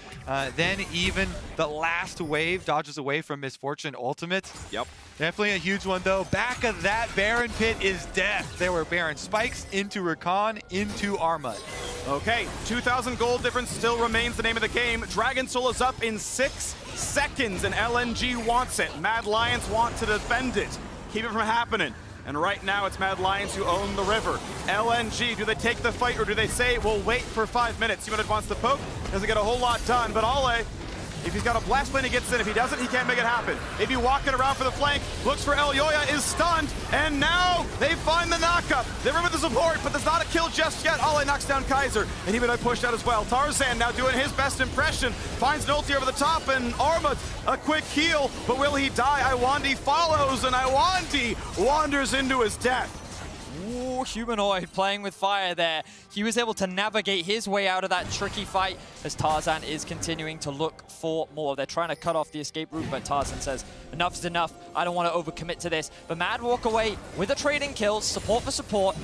then even the last wave dodges away from Misfortune ultimate. Yep. Definitely a huge one though. Back of that Baron pit is death. There were Baron spikes into Rakan, into Armut. Okay, 2,000 gold difference still remains the name of the game. Dragon Soul is up in 6 seconds and LNG wants it. Mad Lions want to defend it. Keep it from happening. And right now it's Mad Lions who own the river. LNG, do they take the fight or do they say, we'll wait for 5 minutes? Humanoid wants to poke, doesn't get a whole lot done, but Ale, if he's got a blast plane, he gets in. If he doesn't, he can't make it happen. If he walking around for the flank, looks for Elyoya, is stunned, and now they find the knockup. They're in with the support, but there's not a kill just yet. Ale knocks down Kaiser, and Humanoid pushed out as well. Tarzan now doing his best impression, finds an ulti over the top, and Armut a quick heal, but will he die? Iwandi follows, and Iwandi wanders into his death. Ooh, Humanoid playing with fire there. He was able to navigate his way out of that tricky fight as Tarzan is continuing to look for more. They're trying to cut off the escape route, but Tarzan says, enough's enough. I don't want to overcommit to this. But Mad walk away with a trading kills, support for support,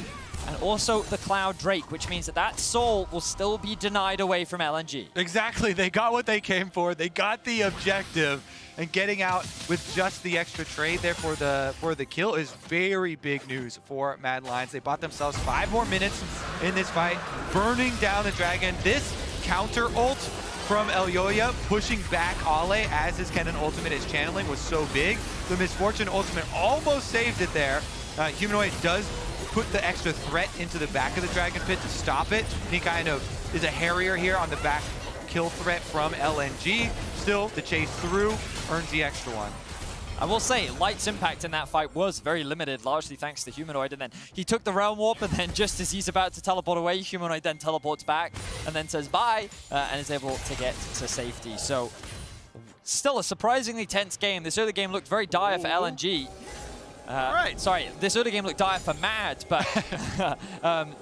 and also the Cloud Drake, which means that that soul will still be denied away from LNG. Exactly, they got what they came for. They got the objective, and getting out with just the extra trade there for the kill is very big news for Mad Lions. They bought themselves 5 more minutes in this fight, burning down the dragon. This counter ult from Elyoya pushing back Ale as his Kennen ultimate is channeling was so big. The Misfortune ultimate almost saved it there. Humanoid does put the extra threat into the back of the Dragon Pit to stop it. He kind of is a harrier here on the back kill threat from LNG. Still, the chase through earns the extra one. I will say, Light's impact in that fight was very limited, largely thanks to Humanoid, and then he took the Realm Warp, and then just as he's about to teleport away, Humanoid then teleports back, and then says bye, and is able to get to safety. So, still a surprisingly tense game. This early game looked very dire for LNG. Sorry, this early game looked dire for Mad, but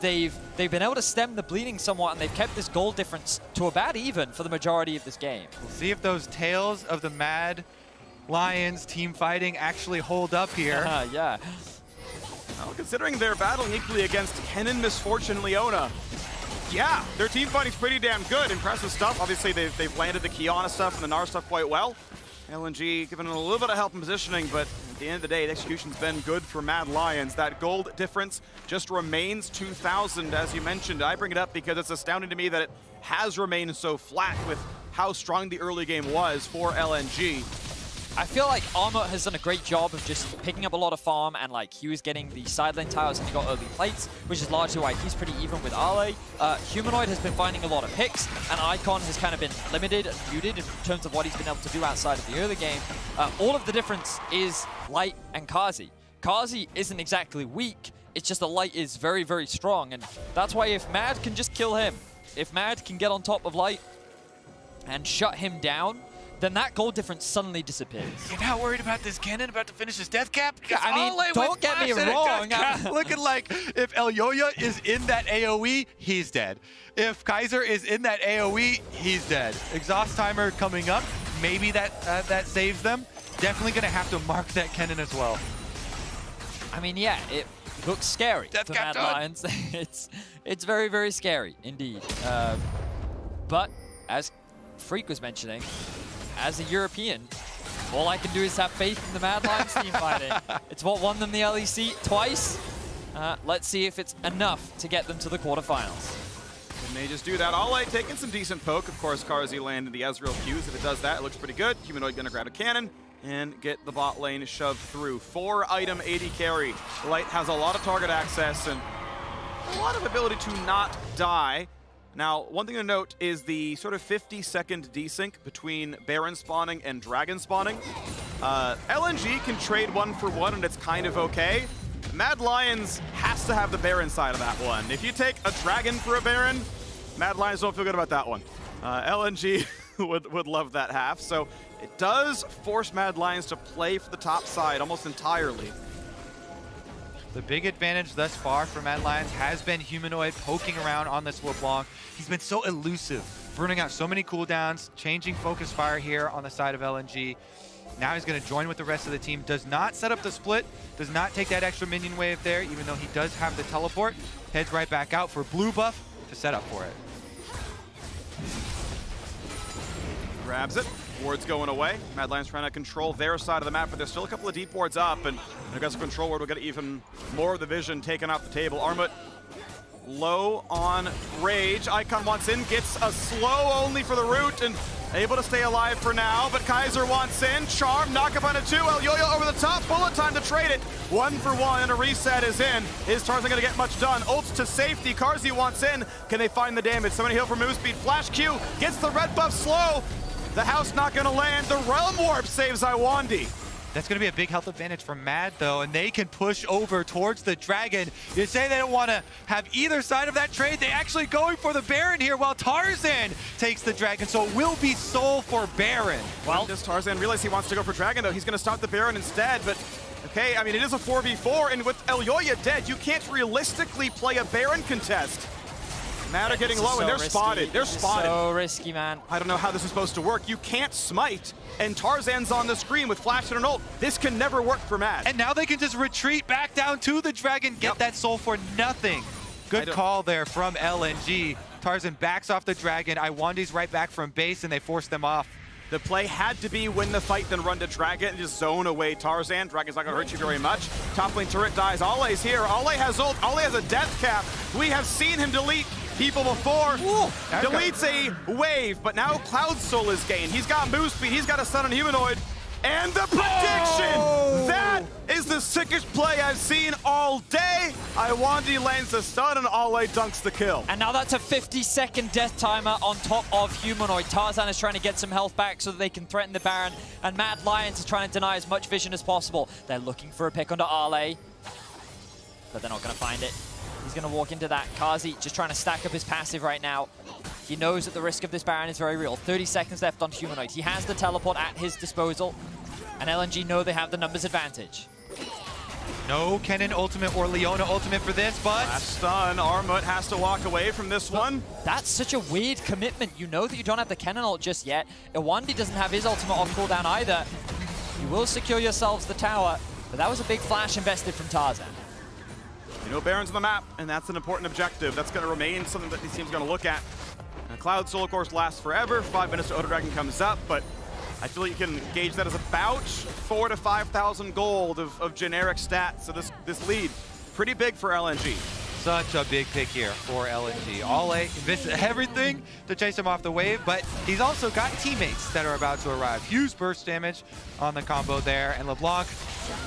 they've been able to stem the bleeding somewhat, and they've kept this goal difference to about even for the majority of this game. We'll see if those tales of the Mad Lions team fighting actually hold up here. Yeah. Well, considering they're battling equally against Kennen, Misfortune, Leona, yeah, their team fighting's pretty damn good. Impressive stuff. Obviously, they've landed the Kiana stuff and the Gnar stuff quite well. LNG giving them a little bit of help in positioning, but at the end of the day, the execution's been good for Mad Lions. That gold difference just remains 2,000, as you mentioned. I bring it up because it's astounding to me that it has remained so flat with how strong the early game was for LNG. I feel like Armor has done a great job of just picking up a lot of farm, and like he was getting the side lane towers and he got early plates, which is largely why he's pretty even with Ale. Humanoid has been finding a lot of picks, and Icon has kind of been limited and muted in terms of what he's been able to do outside of the early game. All of the difference is Light and Kazi. Kazi isn't exactly weak, it's just that Light is very, very strong, and that's why if Mad can just kill him, if Mad can get on top of Light and shut him down, then that goal difference suddenly disappears. You're not worried about this Kennen about to finish his death cap? I mean, don't get me wrong. Looking like if Elyoya is in that AoE, he's dead. If Kaiser is in that AoE, he's dead. Exhaust timer coming up. Maybe that saves them. Definitely going to have to mark that Kennen as well. I mean, yeah, it looks scary for Mad Lions. It's very, very scary indeed. But as Freak was mentioning, as a European, all I can do is have faith in the Mad Lions team fighting. It's what won them the LEC twice. Let's see if it's enough to get them to the quarterfinals. It may just do that. Ale taking some decent poke. Of course, Karzi landed the Ezreal Qs. If it does that, it looks pretty good. Humanoid gonna grab a cannon and get the bot lane shoved through. 4-item AD carry. Light has a lot of target access and a lot of ability to not die. Now, one thing to note is the sort of 50-second desync between Baron spawning and Dragon spawning. LNG can trade 1-for-1 and it's kind of okay. Mad Lions has to have the Baron side of that one. If you take a Dragon for a Baron, Mad Lions don't feel good about that one. LNG would love that half, so it does force Mad Lions to play for the top side almost entirely. The big advantage thus far for Mad Lions has been Humanoid poking around on this LeBlanc. He's been so elusive, burning out so many cooldowns, changing focus fire here on the side of LNG. Now he's going to join with the rest of the team. Does not set up the split, does not take that extra minion wave there, even though he does have the teleport. Heads right back out for blue buff to set up for it. Grabs it. Ward's going away. Mad Lions trying to control their side of the map, but there's still a couple of deep wards up, and an aggressive control ward will get even more of the vision taken off the table. Armut low on Rage. Icon wants in, gets a slow only for the root, and able to stay alive for now, but Kaiser wants in. Charm, knock up on a 2. El Yoyo over the top. Bullet time to trade it. 1 for 1, and a reset is in. Is Tarzan going to get much done? Ults to safety. Karzi wants in. Can they find the damage? Somebody heal for move speed. Flash Q gets the red buff slow. The house not going to land. The Realm Warp saves Iwandi. That's going to be a big health advantage for Mad, though, and they can push over towards the Dragon. You say they don't want to have either side of that trade. They actually going for the Baron here while Tarzan takes the Dragon, so it will be Soul for Baron. Well, does Tarzan realize he wants to go for Dragon, though? He's going to stop the Baron instead, but okay, I mean, it is a 4v4, and with El Yoyo dead, you can't realistically play a Baron contest. Mad are getting low, and they're spotted. They're spotted. So risky, man. I don't know how this is supposed to work. You can't smite, and Tarzan's on the screen with flash and an ult. This can never work for Mad. And now they can just retreat back down to the Dragon, get that soul for nothing. Good call there from LNG. Tarzan backs off the Dragon. Iwandi's right back from base, and they force them off. The play had to be win the fight, then run to Dragon and just zone away Tarzan. Dragon's not going to hurt you very much. Top lane turret dies. Ale's here. Ale has ult. Ale has a death cap. We have seen him delete people before. Ooh, deletes a wave, but now Cloud Soul is gained. He's got move speed. He's got a stun on Humanoid. And the prediction! Oh! That is the sickest play I've seen all day. Iwandi lands the stun and Ale dunks the kill. And now that's a 50-second death timer on top of Humanoid. Tarzan is trying to get some health back so that they can threaten the Baron. And Mad Lions is trying to deny as much vision as possible. They're looking for a pick onto Ale, but they're not going to find it. He's going to walk into that. Karzi just trying to stack up his passive right now. He knows that the risk of this Baron is very real. 30 seconds left on Humanoid. He has the teleport at his disposal. And LNG know they have the numbers advantage. No Kennen ultimate or Leona ultimate for this, but... Last stun. Armut has to walk away from this one. That's such a weird commitment. You know that you don't have the Kennen ult just yet. Iwandi doesn't have his ultimate off cooldown either. You will secure yourselves the tower, but that was a big flash invested from Tarzan. You know Baron's on the map, and that's an important objective. That's going to remain something that this team's going to look at. And Cloud Soul, of course, lasts forever. 5 minutes to Oda Dragon comes up, but I feel like you can gauge that as about 4,000 to 5,000 gold of generic stats. So this lead, pretty big for LNG. Such a big pick here for LNG. Ale invested everything to chase him off the wave, but he's also got teammates that are about to arrive. Huge burst damage on the combo there, and LeBlanc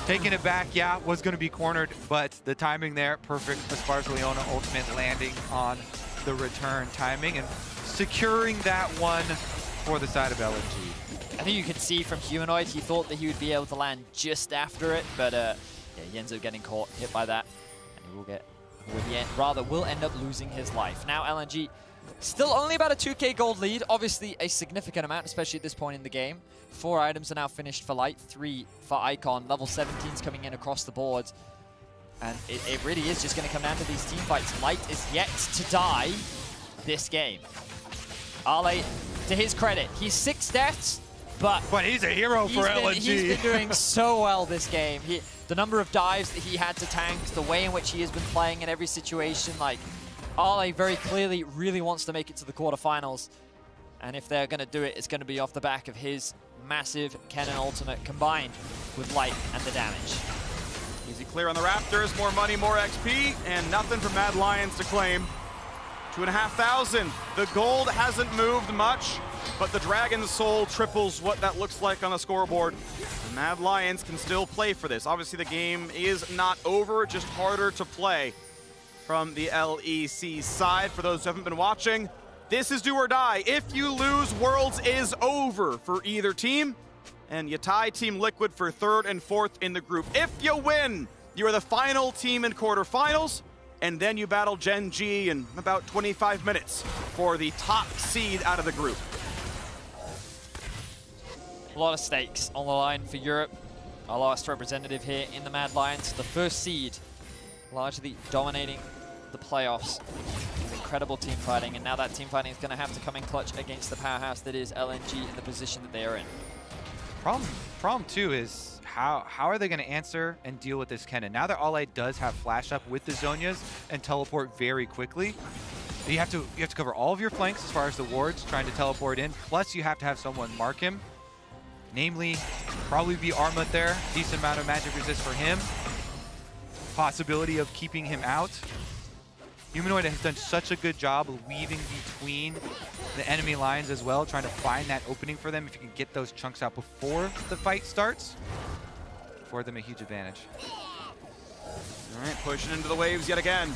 taking it back, yeah, was going to be cornered, but the timing there, perfect as far as Leona ultimate landing on the return timing and securing that one for the side of LNG. I think you could see from Humanoid, he thought that he would be able to land just after it, but yeah, he ends up getting caught, hit by that, and he will get, will end up losing his life. Now LNG still only about a 2k gold lead, obviously a significant amount, especially at this point in the game. 4 items are now finished for Light, 3 for Icon, level 17's coming in across the board. And it really is just going to come down to these team fights. Light is yet to die this game. Ale, to his credit, he's 6 deaths, but he's a hero for LNG. He's been doing so well this game. The number of dives that he had to tank, the way in which he has been playing in every situation, like, Ale very clearly really wants to make it to the quarterfinals. And if they're going to do it, it's going to be off the back of his massive Kennen ultimate combined with Light and the damage. Easy clear on the Raptors, more money, more XP, and nothing for Mad Lions to claim. 2,500. The gold hasn't moved much, but the Dragon's Soul triples what that looks like on the scoreboard. The Mad Lions can still play for this. Obviously, the game is not over, just harder to play from the LEC side. For those who haven't been watching, this is do or die. If you lose, Worlds is over for either team, and you tie Team Liquid for 3rd and 4th in the group. If you win, you are the final team in quarterfinals, and then you battle Gen G in about 25 minutes for the top seed out of the group. A lot of stakes on the line for Europe. Our last representative here in the Mad Lions, the first seed largely dominating the playoffs with incredible team fighting, and now that team fighting is going to have to come in clutch against the powerhouse that is LNG in the position that they are in. Problem too is how are they going to answer and deal with this Kennen? Now that Ale does have flash up with the Zhonyas and teleport very quickly, you have to cover all of your flanks as far as the wards trying to teleport in, plus you have to have someone mark him. Namely, probably be Armut there, decent amount of magic resist for him. Possibility of keeping him out. Humanoid has done such a good job of weaving between the enemy lines as well, trying to find that opening for them. If you can get those chunks out before the fight starts, afford them a huge advantage. All right, pushing into the waves yet again.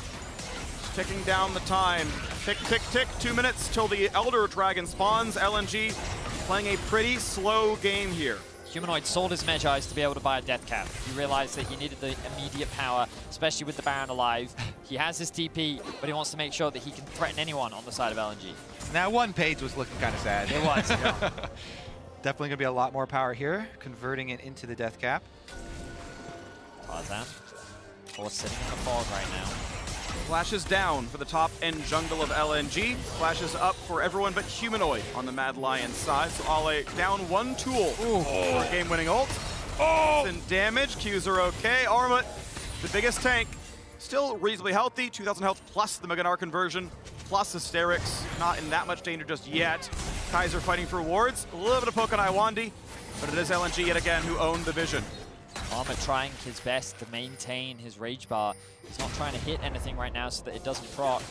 Ticking down the time. Tick, tick, tick. 2 minutes till the Elder Dragon spawns. LNG playing a pretty slow game here. Humanoid sold his Magi to be able to buy a death cap. He realized that he needed the immediate power, especially with the Baron alive. He has his TP, but he wants to make sure that he can threaten anyone on the side of LNG. Now one page was looking kind of sad. It was. Definitely gonna be a lot more power here, converting it into the death cap. Tarzan, force sitting in the fog right now. Flashes down for the top end jungle of LNG. Flashes up for everyone but Humanoid on the Mad Lion side. So Ale down one tool for a game-winning ult. And damage. Qs are okay. Armut, the biggest tank, still reasonably healthy. 2,000 health plus the Mega Gnar conversion, plus Hysterics. Not in that much danger just yet. Kaiser fighting for wards. A little bit of poke on Iwandi, but it is LNG yet again who owned the vision. Armut trying his best to maintain his rage bar. He's not trying to hit anything right now so that it doesn't proc.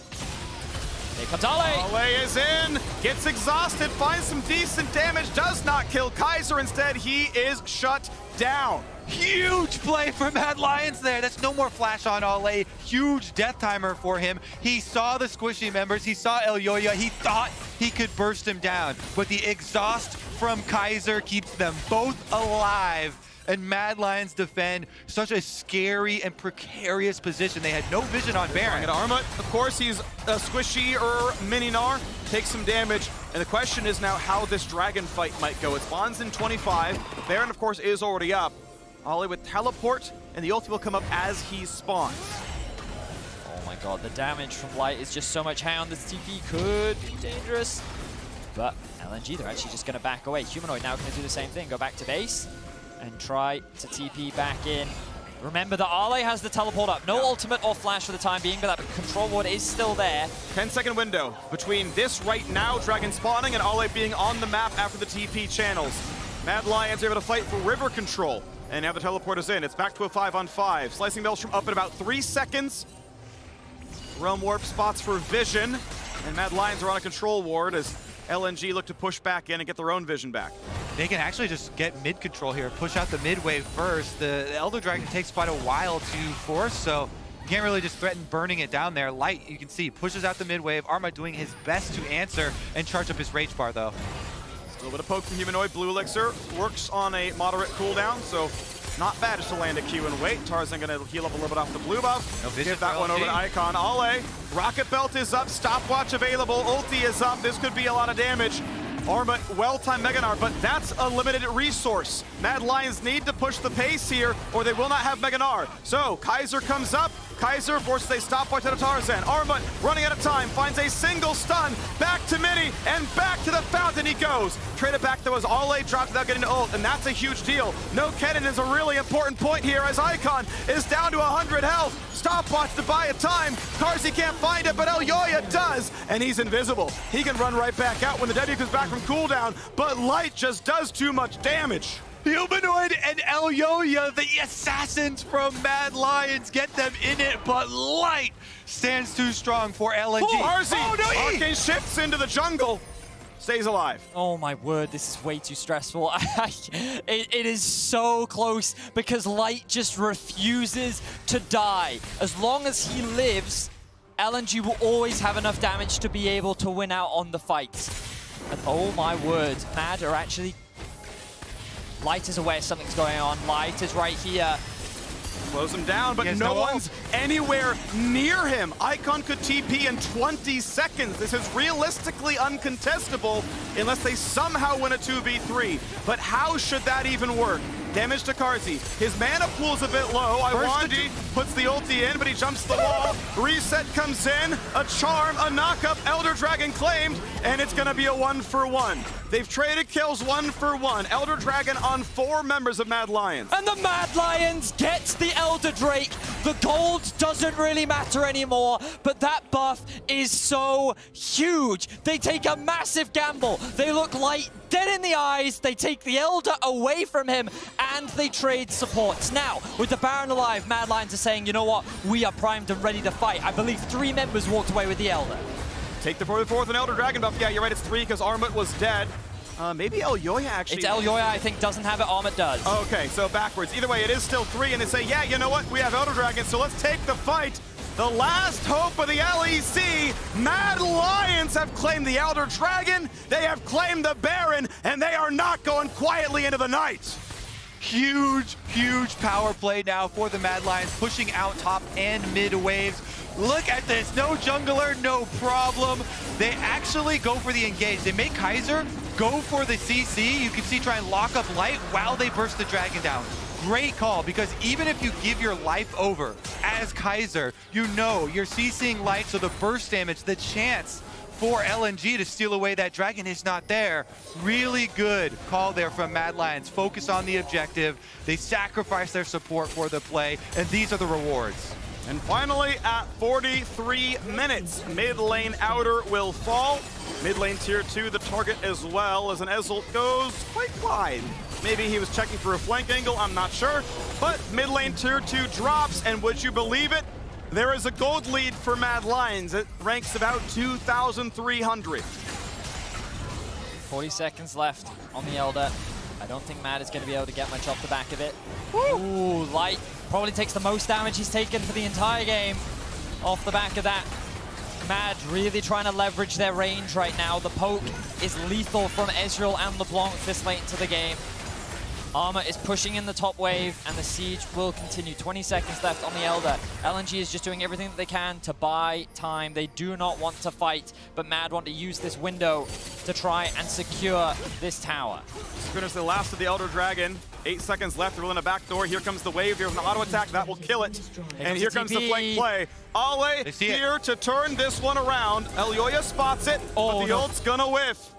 Here comes Ale! Ale is in, gets exhausted, finds some decent damage, does not kill Kaiser. Instead, he is shut down. Huge play for Mad Lions there. That's no more flash on Ale. Huge death timer for him. He saw the squishy members. He saw Elyoya. He thought he could burst him down. But the exhaust from Kaiser keeps them both alive. And Mad Lions defend such a scary and precarious position. They had no vision on Baron. And Armut, of course, he's a squishy mini Gnar, takes some damage. And the question is now how this dragon fight might go. It spawns in 25. Baron, of course, is already up. Ale with teleport, and the ulti will come up as he spawns. Oh my god, the damage from Light is just so much high on this TP. Could be dangerous. But LNG, they're actually just going to back away. Humanoid now going to do the same thing. Go back to base and try to TP back in. Remember that Ale has the teleport up. No ultimate or flash for the time being, but that control ward is still there. 10-second window between this right now, Dragon spawning, and Ale being on the map after the TP channels. Mad Lions are able to fight for river control, and now the teleport is in. It's back to a 5-on-5. Slicing Maelstrom up in about 3 seconds. Realm Warp spots for vision, and Mad Lions are on a control ward as LNG look to push back in and get their own vision back. They can actually just get mid control here, push out the mid wave first. The Elder Dragon takes quite a while to force, so you can't really just threaten burning it down there. Light, you can see, pushes out the mid wave. Armut doing his best to answer and charge up his rage bar, though. Still a bit of poke from Humanoid. Blue Elixir works on a moderate cooldown, so not bad just to land a Q and wait. Tarzan gonna heal up a little bit off the blue buff. No vision Give that one over to Icon. Ale, Rocket Belt is up, stopwatch available, ulti is up. This could be a lot of damage. Armut, well-timed Mega Gnar, but that's a limited resource. Mad Lions need to push the pace here, or they will not have Mega Gnar. So, Kaiser comes up. Kaiser forces a stopwatch out of Tarzan. Armut, running out of time, finds a single stun. Back to Mini, and back to the fountain he goes. Trade it back, though, as Ale dropped without getting to ult, and that's a huge deal. No Kennen is a really important point here, as Icon is down to 100 health. Stopwatch to buy a time. Karzi can't find it, but Elyoya does, and he's invisible. He can run right back out when the W comes back from cooldown, but Light just does too much damage. Humanoid and Elyoya, the assassins from Mad Lions, get them in it, but Light stands too strong for LNG. Karzi! Oh, no, Arcane shifts into the jungle. Stays alive. Oh my word, this is way too stressful. It is so close because Light just refuses to die. As long as he lives, LNG will always have enough damage to be able to win out on the fight. And oh my word, Mad are actually... Light is aware something's going on. Light is right here. Slows him down, but no one's anywhere near him. Icon could TP in 20 seconds. This is realistically uncontestable unless they somehow win a 2v3. But how should that even work? Damage to Carzzy. His mana pool's a bit low. Iwandi puts the ulti in, but he jumps the wall. Reset comes in, a charm, a knockup, Elder Dragon claimed, and it's gonna be a 1-for-1. They've traded kills 1-for-1. Elder Dragon on 4 members of Mad Lions. And the Mad Lions gets the Elder Drake. The gold doesn't really matter anymore, but that buff is so huge. They take a massive gamble. They look like dead in the eyes. They take the Elder away from him, and they trade supports. Now, with the Baron alive, Mad Lions are saying, you know what? We are primed and ready to fight. I believe 3 members walked away with the Elder. Take the 4th and Elder Dragon buff. Yeah, you're right, it's 3 because Armut was dead. Maybe Elyoya actually. It's Elyoya, I think, doesn't have it. Armut does. Okay, so backwards. Either way, it is still 3, and they say, yeah, you know what? We have Elder Dragon, so let's take the fight. The last hope of the LEC. Mad Lions have claimed the Elder Dragon. They have claimed the Baron, and they are not going quietly into the night. Huge, huge power play now for the Mad Lions, pushing out top and mid waves. Look at this, no jungler, no problem. They actually go for the engage. They make Kaiser go for the CC. You can see try and lock up Light while they burst the dragon down. Great call, because even if you give your life over as Kaiser, you know you're CCing Light, so the burst damage, the chance for LNG to steal away that dragon is not there. Really good call there from Mad Lions. Focus on the objective. They sacrifice their support for the play, and these are the rewards. And finally, at 43 minutes, mid lane outer will fall. Mid lane tier 2, the target as well, as an Ezel goes quite wide. Maybe he was checking for a flank angle, I'm not sure. But mid lane tier 2 drops, and would you believe it? There is a gold lead for Mad Lions. It ranks about 2,300. 40 seconds left on the Elder. I don't think Mad is going to be able to get much off the back of it. Ooh, Light probably takes the most damage he's taken for the entire game off the back of that. Mad really trying to leverage their range right now. The poke is lethal from Ezreal and LeBlanc this late into the game. Armor is pushing in the top wave, and the siege will continue. 20 seconds left on the Elder. LNG is just doing everything that they can to buy time. They do not want to fight, but Mad want to use this window to try and secure this tower. Finish the last of the Elder Dragon. 8 seconds left, they're in the back door. Here comes the wave, here's an auto attack, that will kill it. And here comes the flank play. Ale here to turn this one around. Elyoya spots it, but the ult's gonna whiff.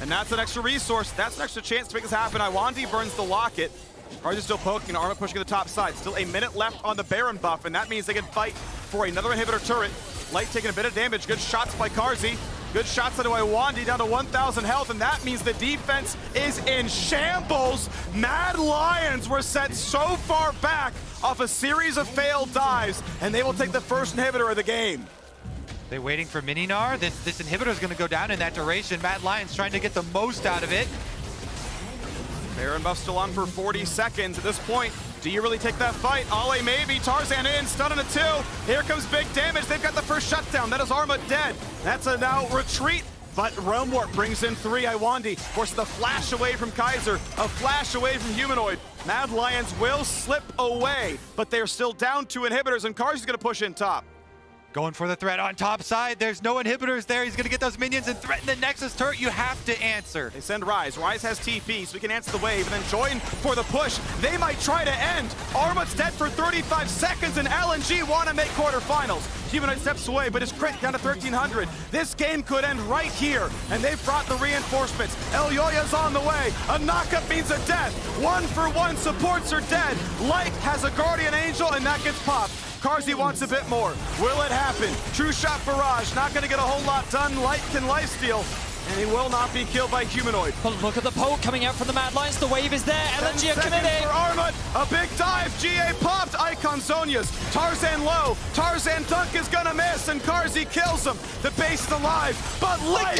And that's an extra resource. That's an extra chance to make this happen. Iwandi burns the locket. Carzzy's still poking, Arma pushing to the top side. Still a minute left on the Baron buff, and that means they can fight for another inhibitor turret. Light taking a bit of damage. Good shots by Carzzy. Good shots into Iwandi, down to 1,000 health, and that means the defense is in shambles. Mad Lions were set so far back off a series of failed dives, and they will take the first inhibitor of the game. They're waiting for Mininar. This inhibitor is going to go down in that duration. Mad Lions trying to get the most out of it. Baron buff still on for 40 seconds. At this point, do you really take that fight? Ale maybe, Tarzan in, stun on a 2. Here comes big damage. They've got the first shutdown. That is Arma dead. That's a now retreat, but Realm Warp brings in 3. Iwandi forces the flash away from Kaiser, a flash away from Humanoid. Mad Lions will slip away, but they're still down 2 inhibitors, and Carzzy's going to push in top. Going for the threat on top side. There's no inhibitors there. He's going to get those minions and threaten the Nexus turret. You have to answer. They send Ryze. Ryze has TP, so we can answer the wave and then join for the push. They might try to end. Armut's dead for 35 seconds, and LNG want to make quarterfinals. Humanoid steps away, but his crit down to 1,300. This game could end right here, and they've brought the reinforcements. Elyoya's on the way. A knockup means a death. 1-for-1 supports are dead. Light has a Guardian Angel, and that gets popped. Carzzy wants a bit more. Will it happen? True shot barrage, not going to get a whole lot done. Light can lifesteal, and he will not be killed by Humanoid. But look at the poke coming out from the Mad Lions. The wave is there. LNG are committing. For Armut, a big dive. GA popped. Icon Zonia's. Tarzan low. Tarzan dunk is going to miss, and Carzzy kills him. The base is alive, but Light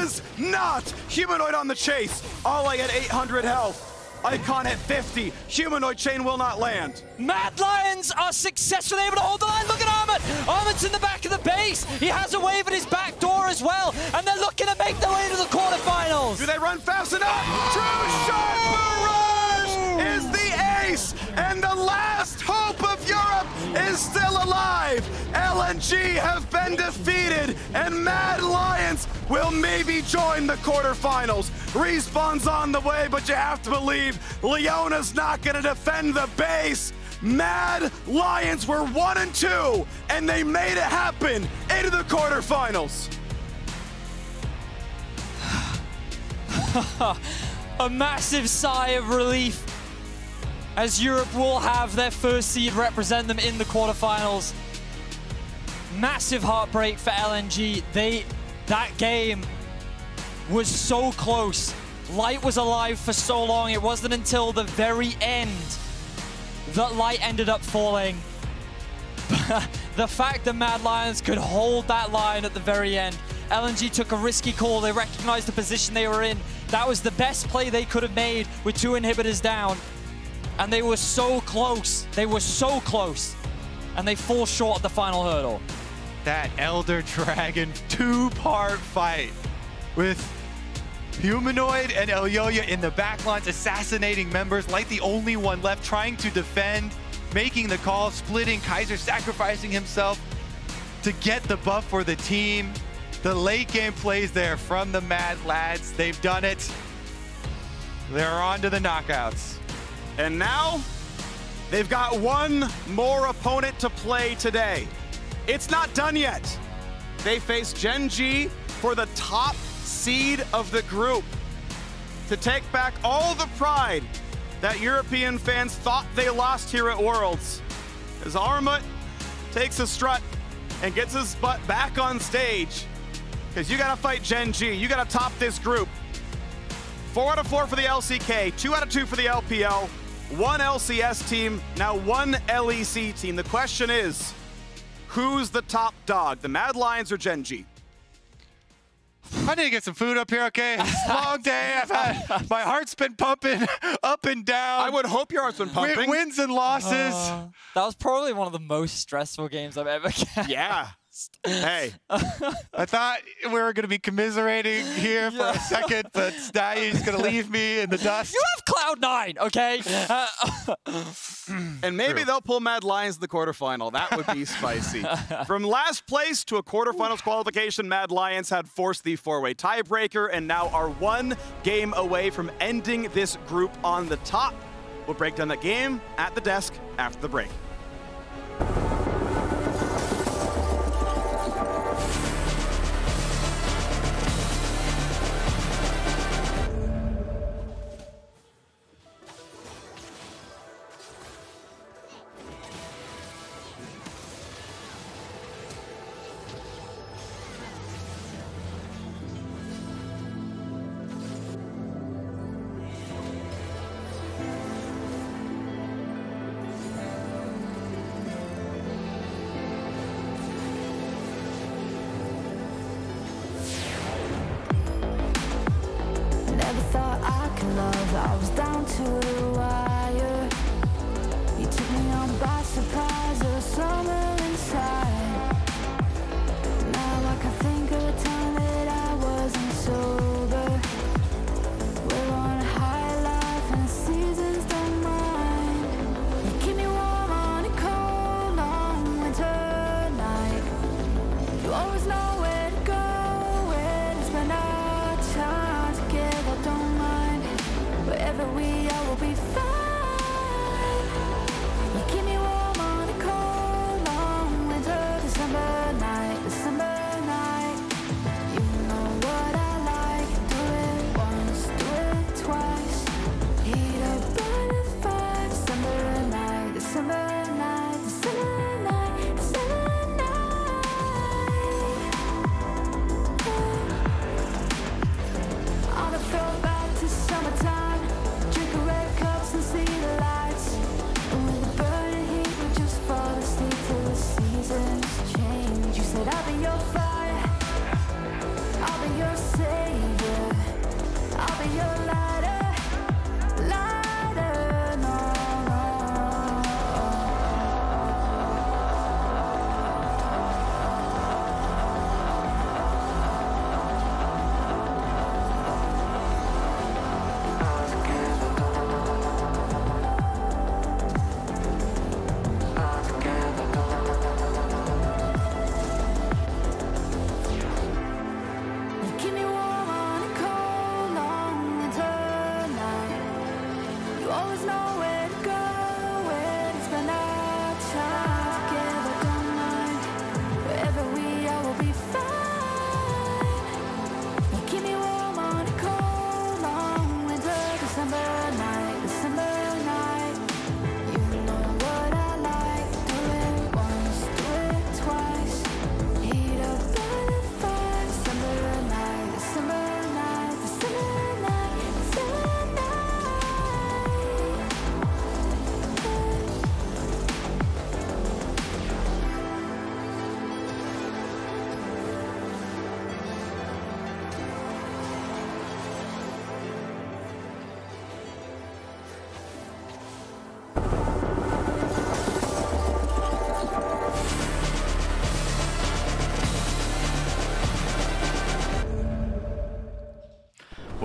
is not. Humanoid on the chase. Ale at 800 health. Icon at 50. Humanoid chain will not land. Mad Lions are successfully able to hold the line. Look at Armut. Armut's in the back of the base. He has a wave at his back door as well. And they're looking to make their way to the quarterfinals. Do they run fast enough? True shot barrage is the ace. And the last hope of Europe is still alive. LNG have been defeated, and Mad Lions will maybe join the quarterfinals. Respawn's on the way, but you have to believe Leona's not going to defend the base. Mad Lions were 1-2, and they made it happen into the quarterfinals. A massive sigh of relief as Europe will have their first seed represent them in the quarterfinals. Massive heartbreak for LNG. That game was so close. Light was alive for so long. It wasn't until the very end that Light ended up falling. The fact that Mad Lions could hold that line at the very end. LNG took a risky call. They recognized the position they were in. That was the best play they could have made with 2 inhibitors down. And they were so close. They were so close. And they fall short at the final hurdle. That Elder Dragon 2-part fight with Humanoid and Elyoya in the backlines, assassinating members, like the only one left, trying to defend, making the call, splitting, Kaiser sacrificing himself to get the buff for the team. The late game plays there from the Mad Lads. They've done it. They're on to the knockouts. And now, they've got one more opponent to play today. It's not done yet. They face Gen G for the top seed of the group to take back all the pride that European fans thought they lost here at Worlds. As Armut takes a strut and gets his butt back on stage, because you gotta fight Gen G, you gotta top this group. 4 out of 4 for the LCK, 2 out of 2 for the LPL, 1 LCS team, now 1 LEC team. The question is, who's the top dog, the Mad Lions or Gen G? I need to get some food up here, okay? It's a long day. My heart's been pumping up and down. I would hope your heart's been pumping. Wins and losses. That was probably one of the most stressful games I've ever cast. Yeah. Hey. I thought we were going to be commiserating here for a second, but now you're just going to leave me in the dust. You have Cloud9, okay? And maybe they'll pull Mad Lions in the quarterfinal. That would be spicy. From last place to a quarterfinals qualification, Mad Lions had forced the 4-way tiebreaker and now are 1 game away from ending this group on the top. We'll break down that game at the desk after the break. I was down to the wire. You took me on by surprise. There was summer inside. Now I can think of a time that I wasn't sober. We're on a high life and the seasons don't mind. You keep me warm on a cold, long winter night. You always know where to go, where to spend our time together. Don't mind. Wherever we are, we'll be fine. You keep me warm on a cold, long winter, December night, December night. You know what I like. Do it once, do it twice. Heat up by the fire, December night, December night, December night, December night. On the throwback to summertime. Drink a red cups and see the lights. And with the burning heat, we just fall asleep till the seasons change. You said I'll be your fire, I'll be your savior, I'll be your lighter, lighter, no,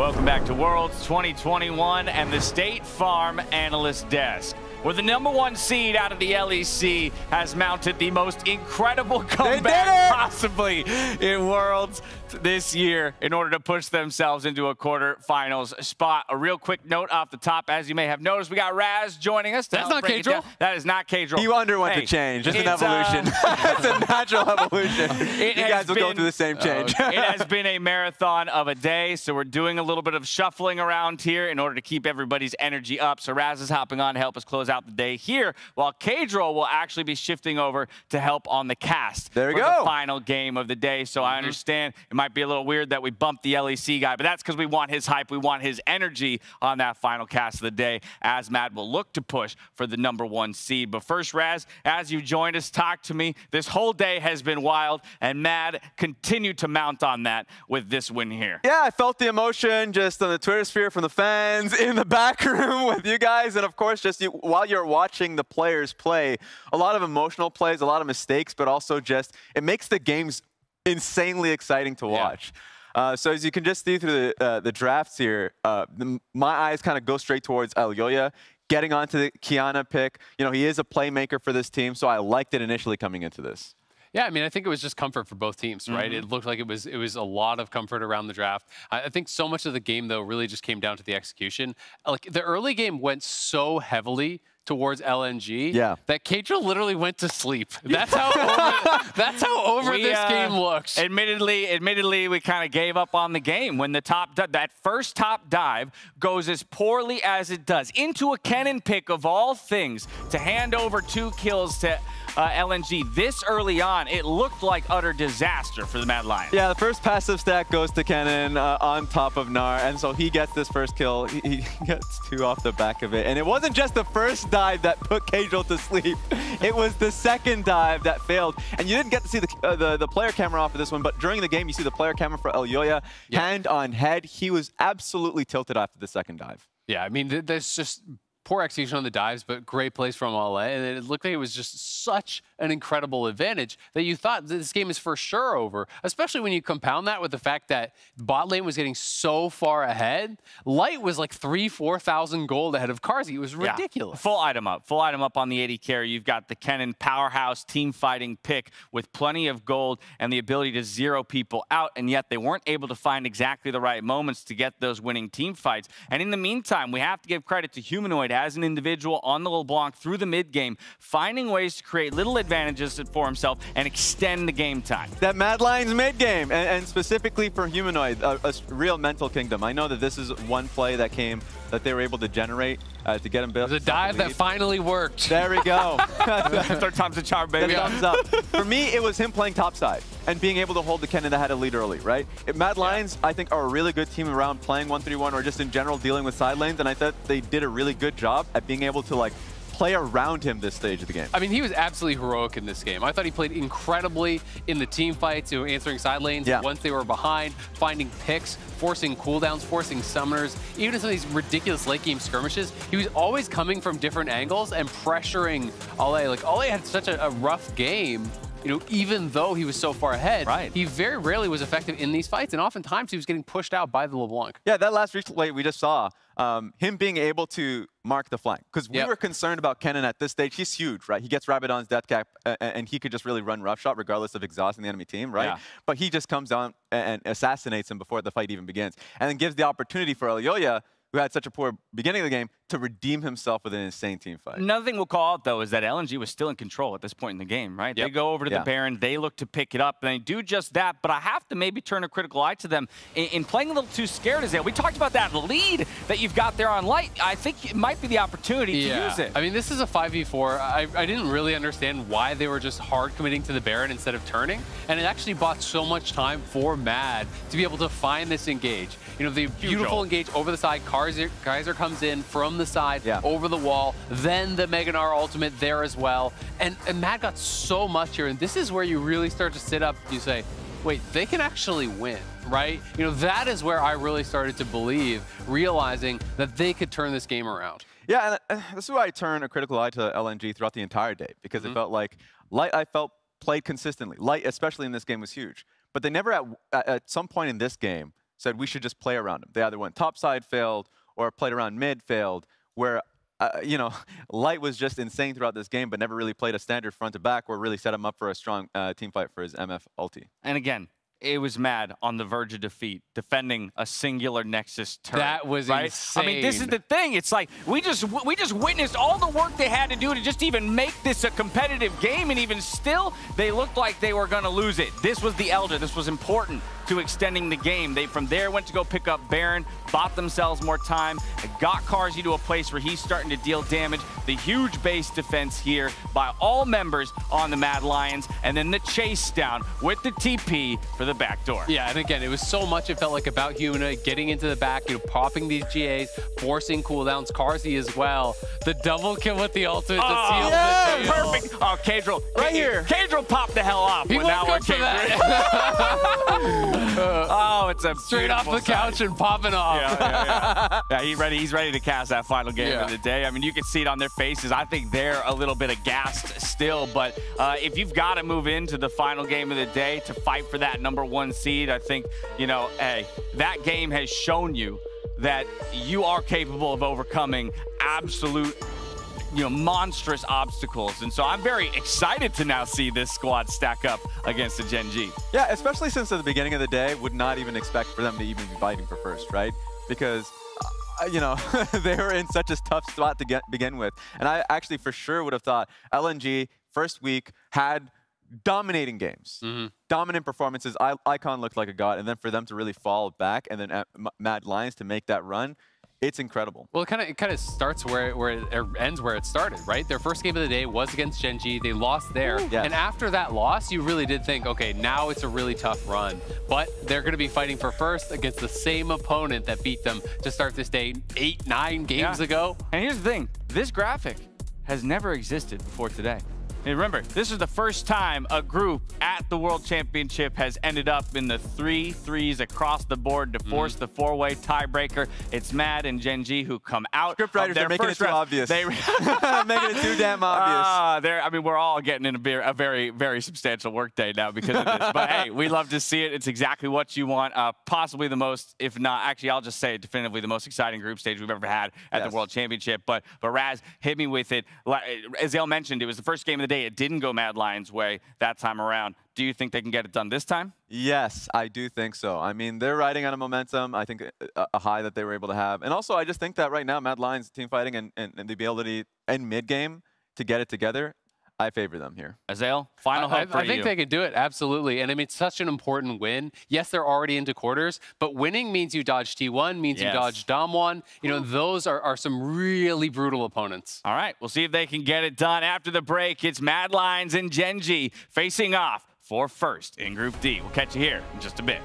Welcome back to Worlds 2021 and the State Farm Analyst Desk, where the #1 seed out of the LEC has mounted the most incredible comeback possibly in Worlds this year in order to push themselves into a quarterfinals spot. A real quick note off the top, as you may have noticed, we got Raz joining us. That's not Kadril. That is not Kadril. He underwent the change. It's an evolution. It's a natural evolution. You guys will go through the same change. It has been a marathon of a day, so we're doing a little bit of shuffling around here in order to keep everybody's energy up. So Raz is hopping on to help us close out the day here, while Kadril will actually be shifting over to help on the cast. There we go. go. The final game of the day. So I understand it might be a little weird that we bumped the LEC guy, but that's because we want his hype. We want his energy on that final cast of the day, as Mad will look to push for the #1 seed. But first, Raz, as you joined us, talk to me. This whole day has been wild, and Mad continued to mount on that with this win here. Yeah, I felt the emotion just on the Twitter sphere from the fans, in the back room with you guys, and of course, just while you're watching the players play, a lot of emotional plays, a lot of mistakes, but also just, it makes the games insanely exciting to watch. So as you can just see through the drafts here, my eyes kind of go straight towards Elyoya, getting onto the Kiana pick. You know, he is a playmaker for this team, so I liked it initially coming into this. Yeah, I mean, I think it was just comfort for both teams, right? It looked like it was a lot of comfort around the draft. I think so much of the game, though, really just came down to the execution. Like, the early game went so heavily towards LNG that Kadril literally went to sleep. That's how over this game looks. Admittedly, we kind of gave up on the game when that first top dive goes as poorly as it does into a cannon pick of all things to hand over 2 kills to LNG this early on. It looked like utter disaster for the Mad Lions. Yeah, the first passive stack goes to Kennen on top of Gnar, and so he gets this first kill. He gets 2 off the back of it, and it wasn't just the first dive that put Kadril to sleep. It was the second dive that failed, and you didn't get to see the player camera off of this one, but during the game you see the player camera for Elyoya, hand on head. He was absolutely tilted after the second dive. Yeah, I mean, there's just poor execution on the dives, but great plays from Ale. And it looked like it was just such an incredible advantage that you thought this game is for sure over, especially when you compound that with the fact that bot lane was getting so far ahead. Light was like 3,000-4,000 gold ahead of Carzzy. It was ridiculous. Full item up on the AD carry. You've got the Kennen powerhouse team fighting pick with plenty of gold and the ability to zero people out, and yet they weren't able to find exactly the right moments to get those winning team fights. And in the meantime, we have to give credit to Humanoid as an individual on the LeBlanc through the mid game, finding ways to create little advantages for himself and extend the game time. That Mad Lions mid game, and specifically for Humanoid, a real mental kingdom. I know that this is one play that they were able to generate to get him built. The dive that finally worked. There we go. Third time's a charm, baby. Thumbs up. For me, it was him playing topside and being able to hold the Kennen that had a lead early, right? Mad Lions, I think, are a really good team around playing 1-3-1 or just in general dealing with side lanes, and I thought they did a really good job at being able to, like, play around him this stage of the game. I mean, he was absolutely heroic in this game. I thought he played incredibly in the team fights, you know, answering side lanes once they were behind, finding picks, forcing cooldowns, forcing summoners. Even in some of these ridiculous late game skirmishes, he was always coming from different angles and pressuring Ale. Like, Ale had such a rough game. You know, even though he was so far ahead, he very rarely was effective in these fights, and oftentimes he was getting pushed out by the LeBlanc. Yeah, that last replay we just saw, him being able to mark the flank, because we were concerned about Kennen at this stage. He's huge, right? He gets Rabadon's death cap, and he could just really run roughshod regardless of exhausting the enemy team, right? But he just comes down and assassinates him before the fight even begins, and then gives the opportunity for Elyoya, who had such a poor beginning of the game, to redeem himself with an insane team fight. Another thing we'll call out, though, is that LNG was still in control at this point in the game, right? They go over to the Baron, they look to pick it up, and they do just that, but I have to maybe turn a critical eye to them in playing a little too scared as they. We talked about that lead that you've got there on Light. I think it might be the opportunity to use it. I mean, this is a 5v4. I didn't really understand why they were just hard committing to the Baron instead of turning, and it actually bought so much time for Mad to be able to find this engage. You know, the beautiful engage over the side. Kaiser comes in from the side, over the wall, then the Mega Gnar ultimate there as well. And Mad got so much here, and this is where you really start to sit up, you say, wait, they can actually win, right? You know, that is where I really started to believe, realizing that they could turn this game around. Yeah, and this is why I turn a critical eye to LNG throughout the entire day, because it felt like Light, played consistently. Light, especially in this game, was huge. But they never, at some point in this game, said we should just play around them. They either went topside, failed, or played around mid, failed, where you know, Light was just insane throughout this game, but never really played a standard front to back or really set him up for a strong team fight for his MF ulti. And again, it was Mad on the verge of defeat, defending a singular Nexus turret. That was insane. I mean, this is the thing. It's like we just witnessed all the work they had to do to just even make this a competitive game, and even still, they looked like they were going to lose it. This was the Elder. This was important to extending the game. They from there went to go pick up Baron, bought themselves more time, got Carzzy to a place where he's starting to deal damage. The huge base defense here by all members on the Mad Lions, and then the chase down with the TP for the back door. Yeah, and again, it was so much, it felt like about Humanoid getting into the back, you know, popping these GAs, forcing cooldowns, Carzzy as well. The double kill with the ultimate to seal the deal. Perfect. Oh, Kadril, right here. Kadril popped the hell off. He woke up for that. Oh, it's a straight off the couch and popping off. Yeah, he's ready to cast that final game of the day. I mean, you can see it on their faces. I think they're a little bit aghast still, but if you've got to move into the final game of the day to fight for that #1 seed, I think, you know, hey, that game has shown you that you are capable of overcoming absolute, you know, monstrous obstacles. And so I'm very excited to now see this squad stack up against the Gen G. Yeah, especially since at the beginning of the day, would not even expect for them to even be fighting for first, right? Because, you know, they were in such a tough spot to begin with. And I actually for sure would have thought LNG, first week, had dominating games, dominant performances. Icon looked like a god, and then for them to really fall back, and then Mad Lions to make that run, it's incredible. Well, it kind of starts where it ends where it started, right? Their first game of the day was against Gen G. They lost there. Yes. And after that loss, you really did think, okay, now it's a really tough run. But they're going to be fighting for first against the same opponent that beat them to start this day 8-9 games ago. And here's the thing. This graphic has never existed before today. And remember, this is the first time a group at the World Championship has ended up in the 3-3s across the board to force the 4-way tiebreaker. It's Mad and Gen G who come out. Scriptwriters are making it too obvious. Making it too damn obvious. I mean, we're all getting in a very, very substantial workday now because of this. But hey, we love to see it. It's exactly what you want. Possibly the most, if not, actually, I'll just say it definitively, the most exciting group stage we've ever had at the World Championship. But Raz, hit me with it. As Azale mentioned, it was the first game of the day. It didn't go Mad Lions' way that time around. Do you think they can get it done this time? Yes, I do think so. I mean, they're riding on a momentum. I think a high that they were able to have. And also, I just think that right now, Mad Lions team fighting and the ability in mid-game to get it together, I favor them here. Azale, final hope for you. I think they could do it, absolutely. And I mean, it's such an important win. Yes, they're already into quarters, but winning means you dodge T1, means you dodge Dom1. You know, those are some really brutal opponents. All right, we'll see if they can get it done after the break. It's Mad Lions and Gen G facing off for first in Group D. We'll catch you here in just a bit.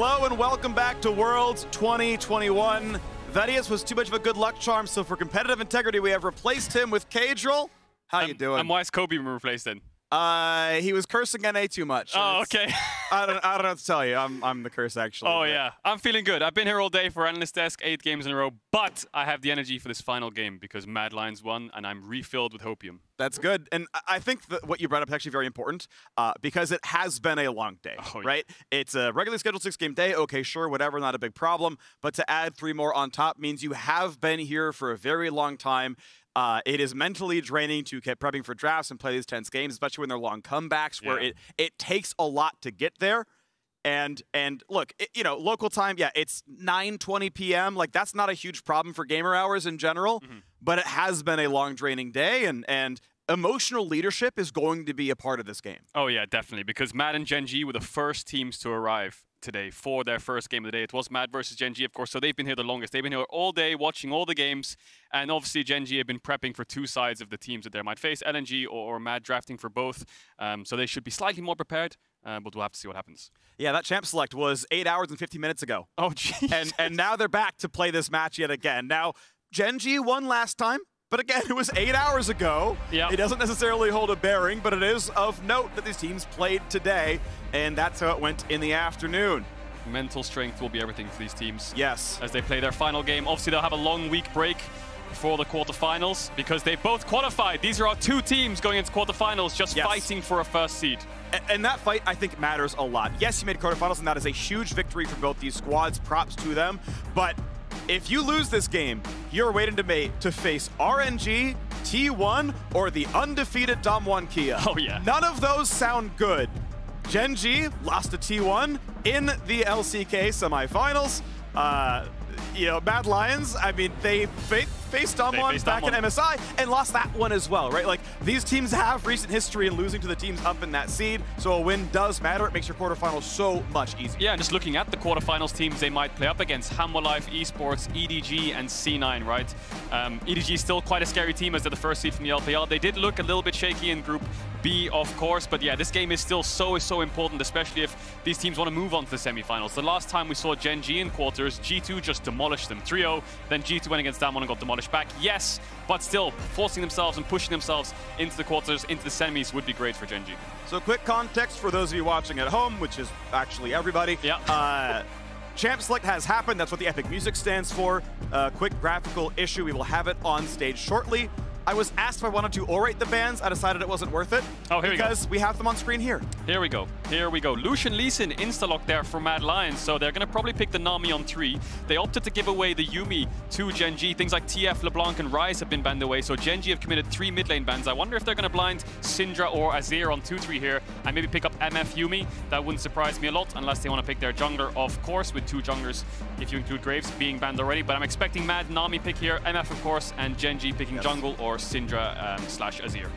Hello and welcome back to Worlds 2021. Vedius was too much of a good luck charm, so for competitive integrity, we have replaced him with Cadril. How you doing? And why is Kobe replaced then? He was cursing NA too much. Oh, okay. I don't know what to tell you. I'm the curse, actually. Oh, yeah. I'm feeling good. I've been here all day for Analyst Desk, 8 games in a row, but I have the energy for this final game because Mad Lions won, and I'm refilled with hopium. That's good. And I think that what you brought up is actually very important because it has been a long day, right? It's a regularly scheduled 6-game day. Okay, sure, whatever, not a big problem. But to add 3 more on top means you have been here for a very long time. It is mentally draining to keep prepping for drafts and play these tense games, especially when they're long comebacks where it takes a lot to get there. And look, local time, yeah, it's 9:20 p.m. Like, that's not a huge problem for gamer hours in general, but it has been a long, draining day, and emotional leadership is going to be a part of this game. Oh, yeah, definitely, because Mad and Gen G were the first teams to arrive today for their first game of the day. It was Mad versus Gen G, of course, so they've been here the longest. They've been here all day watching all the games, and obviously Gen G have been prepping for 2 sides of the teams that they might face, LNG or Mad drafting for both, so they should be slightly more prepared, but we'll have to see what happens. Yeah, that champ select was 8 hours and 50 minutes ago. Oh, jeez. And now they're back to play this match yet again. Now, Gen G won last time, but again, it was 8 hours ago. Yep. It doesn't necessarily hold a bearing, but it is of note that these teams played today, and that's how it went in the afternoon. Mental strength will be everything for these teams. Yes. As they play their final game. Obviously, they'll have a long week break before the quarterfinals because they both qualified. These are our 2 teams going into quarterfinals just fighting for a first seed. And that fight, I think, matters a lot. Yes, you made quarterfinals, and that is a huge victory for both these squads. Props to them. But if you lose this game, you're waiting to face RNG, T1, or the undefeated Damwon Kia. Oh, yeah. None of those sound good. Gen G lost to T1 in the LCK semifinals. Mad Lions, I mean, they faced Damwon back in MSI and lost that one as well, right? Like, these teams have recent history in losing to the teams up in that seed, so a win does matter. It makes your quarterfinals so much easier. Yeah, and just looking at the quarterfinals teams they might play up against, Hammer Life, Esports, EDG, and C9, right? EDG is still quite a scary team as they're the first seed from the LPL. They did look a little bit shaky in Group B, of course, but yeah, this game is still so important, especially if these teams want to move on to the semifinals. The last time we saw Gen G in quarters, G2 just demolished them 3-0, then G2 went against Damwon and got demolished back. Yes, but still, forcing themselves and pushing themselves into the quarters, into the semis would be great for Gen G. So quick context for those of you watching at home, which is actually everybody. Yeah. Champ Select has happened. That's what the Epic Music stands for. Quick graphical issue. We will have it on stage shortly. I was asked if I wanted to orate the bands. I decided it wasn't worth it. Oh, here we go. Because we have them on screen here. Here we go. Here we go. Lucian Lee Sin insta-lock there for Mad Lions, so they're going to probably pick the Nami on 3. They opted to give away the Yuumi to Gen G. Things like TF, LeBlanc, and Ryze have been banned away, so Gen G have committed 3 mid lane bans. I wonder if they're going to blind Syndra or Azir on 2-3 here and maybe pick up MF Yuumi. That wouldn't surprise me a lot unless they want to pick their jungler, of course, with 2 junglers, if you include Graves, being banned already. But I'm expecting Mad Nami pick here, MF, of course, and Gen G picking jungle or Syndra slash Azir.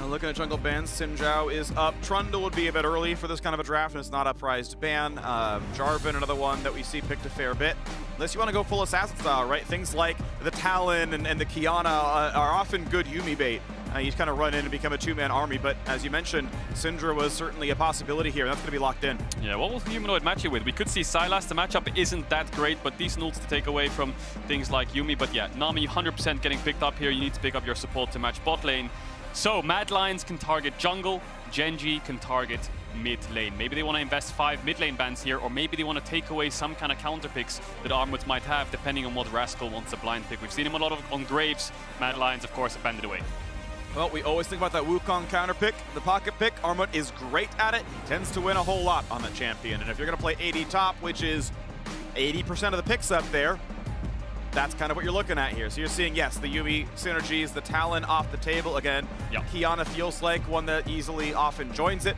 Looking at jungle bans, Xin Zhao is up. Trundle would be a bit early for this kind of a draft, and it's not a prized ban. Jarvan, another one that we see picked a fair bit. Unless you want to go full assassin style, right? Things like the Talon and the Kiana are often good Yuumi bait. You kind of run in and become a 2-man army, but as you mentioned, Syndra was certainly a possibility here. That's going to be locked in. Yeah, what will Humanoid match you with? We could see Sylas. The matchup isn't that great, but decent ults to take away from things like Yuumi. But yeah, Nami 100% getting picked up here. You need to pick up your support to match bot lane. So Mad Lions can target jungle, Gen G can target mid lane. Maybe they want to invest 5 mid lane bans here, or maybe they want to take away some kind of counter picks that Armut might have, depending on what Rascal wants a blind pick. We've seen him a lot on Graves. Mad Lions, of course, have banned it away. Well, we always think about that Wukong counter pick, the pocket pick. Armut is great at it. He tends to win a whole lot on that champion. And if you're going to play AD top, which is 80% of the picks up there, that's kind of what you're looking at here. So you're seeing, yes, the Yuumi synergies, the Talon off the table. Again, Kiana feels like one that easily often joins it.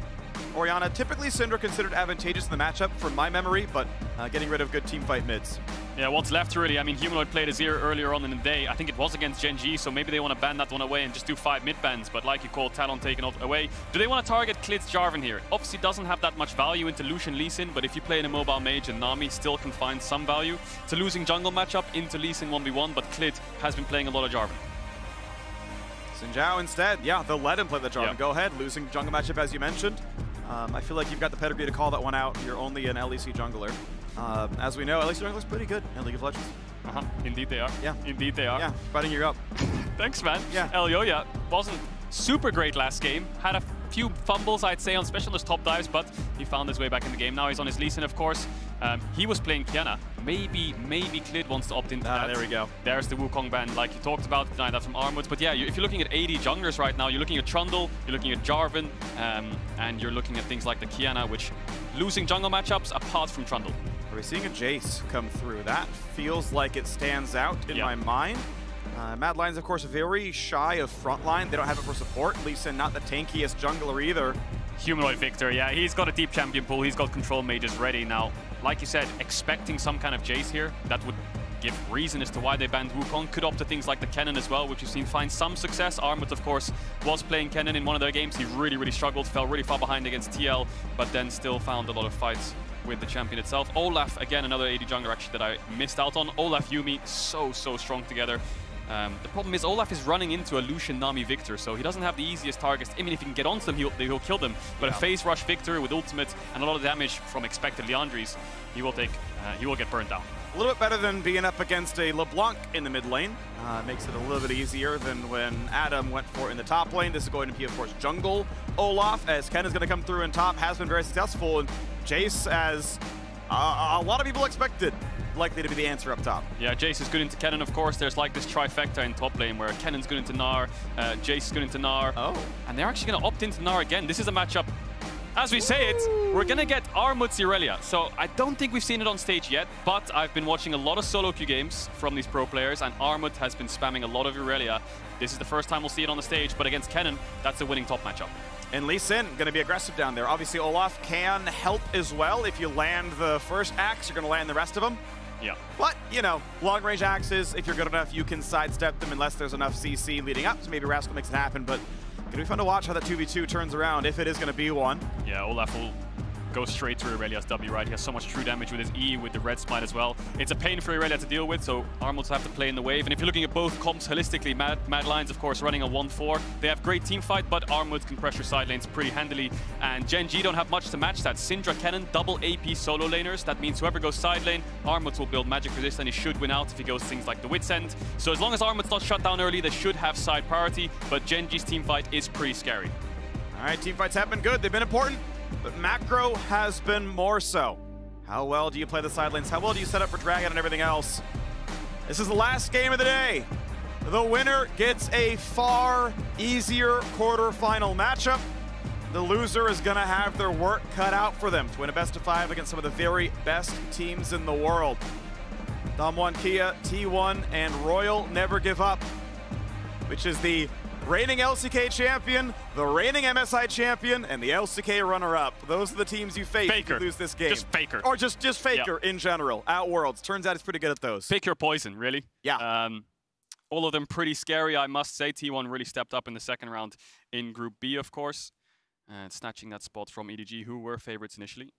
Orianna, typically Syndra considered advantageous in the matchup from my memory, but getting rid of good teamfight mids. Yeah, what's left really? I mean, Humanoid played Azir earlier on in the day. I think it was against Gen G, so maybe they want to ban that one away and just do 5 mid bans. But like you called, Talon taken away. Do they want to target Klid's Jarvan here? Obviously doesn't have that much value into Lucian Lee Sin, but if you play in a mobile mage, and Nami still can find some value. It's a losing jungle matchup into Lee Sin 1v1, but Klid has been playing a lot of Jarvan. Xin Zhao instead, yeah, they'll let him play the Jarvan. Yep. Go ahead, losing jungle matchup as you mentioned. I feel like you've got the pedigree to call that one out. You're only an LEC jungler. As we know, LEC jungler's pretty good in League of Legends. Indeed they are. Yeah. Indeed they are. Yeah, fighting you up. Thanks, man. Yeah. Elyoya wasn't super great last game. Had a few fumbles, I'd say, especially on those top dives, but he found his way back in the game. Now he's on his Lee Sin, of course. He was playing Kiana. Maybe Clid wants to opt into that. There we go. There's the Wukong ban, like you talked about, denied that from Armut. But yeah, if you're looking at 80 junglers right now, you're looking at Trundle, you're looking at Jarvan, and you're looking at things like the Kiana, which losing jungle matchups apart from Trundle. Are we seeing a Jace come through? That feels like it stands out in my mind. Mad Lions, of course, very shy of frontline. They don't have it for support. Lee Sin, not the tankiest jungler either. Humanoid Victor, yeah, he's got a deep champion pool. He's got control mages ready now. Like you said, expecting some kind of Jace here, that would give reason as to why they banned Wukong. Could opt to things like the Kennen as well, which we've seen find some success. Armut, of course, was playing Kennen in one of their games. He really struggled, fell really far behind against TL, but then still found a lot of fights with the champion itself. Olaf, again, another AD jungler actually that I missed out on. Olaf, Yuumi, so strong together. The problem is Olaf is running into a Lucian Nami Victor, so he doesn't have the easiest targets. I mean, if he can get onto them, he'll kill them. But a phase rush Victor with ultimate and a lot of damage from expected Leandries, he will get burned down. A little bit better than being up against a LeBlanc in the mid lane. Makes it a little bit easier than when Adam went for it in the top lane. This is going to be, of course, jungle Olaf, as Ken is going to come through in top, has been very successful. And Jace, as a lot of people expected, likely to be the answer up top. Yeah, Jace is good into Kennen, of course. There's like this trifecta in top lane where Kennen's good into Gnar, Jace is good into Gnar. And they're actually going to opt into Gnar again. This is a matchup, as we say it, we're going to get Armut's Irelia. So I don't think we've seen it on stage yet, but I've been watching a lot of solo queue games from these pro players, and Armut has been spamming a lot of Irelia. This is the first time we'll see it on the stage, but against Kennen, that's a winning top matchup. And Lee Sin going to be aggressive down there. Obviously, Olaf can help as well. If you land the first axe, you're going to land the rest of them. Yeah. But, you know, long-range axes, if you're good enough, you can sidestep them unless there's enough CC leading up, so maybe Rascal makes it happen. But gonna be fun to watch how that 2v2 turns around, if it is gonna be one. Yeah, Olaf will go straight to Irelia's W, right? He has so much true damage with his E, with the red smite as well. It's a pain for Irelia to deal with, so Armut have to play in the wave. And if you're looking at both comps holistically, Mad Lions, of course, running a 1-4. They have great team fight, but Armut can pressure side lanes pretty handily. And Gen G don't have much to match that. Syndra, Kennen, double AP solo laners. That means whoever goes side lane, Armut will build magic resist, and he should win out if he goes things like the Wit's End. So as long as Armut's not shut down early, they should have side priority, but Gen G's team fight is pretty scary. All right, team fights have been good. They've been important, but macro has been more so. How well do you play the side lanes? How well do you set up for Dragon and everything else? This is the last game of the day. The winner gets a far easier quarterfinal matchup. The loser is gonna have their work cut out for them to win a best-of-5 against some of the very best teams in the world. Damwon Kia, T1, and Royal Never Give Up, which is the reigning LCK champion, the reigning MSI champion, and the LCK runner-up. Those are the teams you face if you lose this game. Just Faker. Or just Faker in general, at Worlds. Turns out he's pretty good at those. Pick your poison, really. Yeah. All of them pretty scary, I must say. T1 really stepped up in the second round in Group B, of course. And snatching that spot from EDG, who were favorites initially.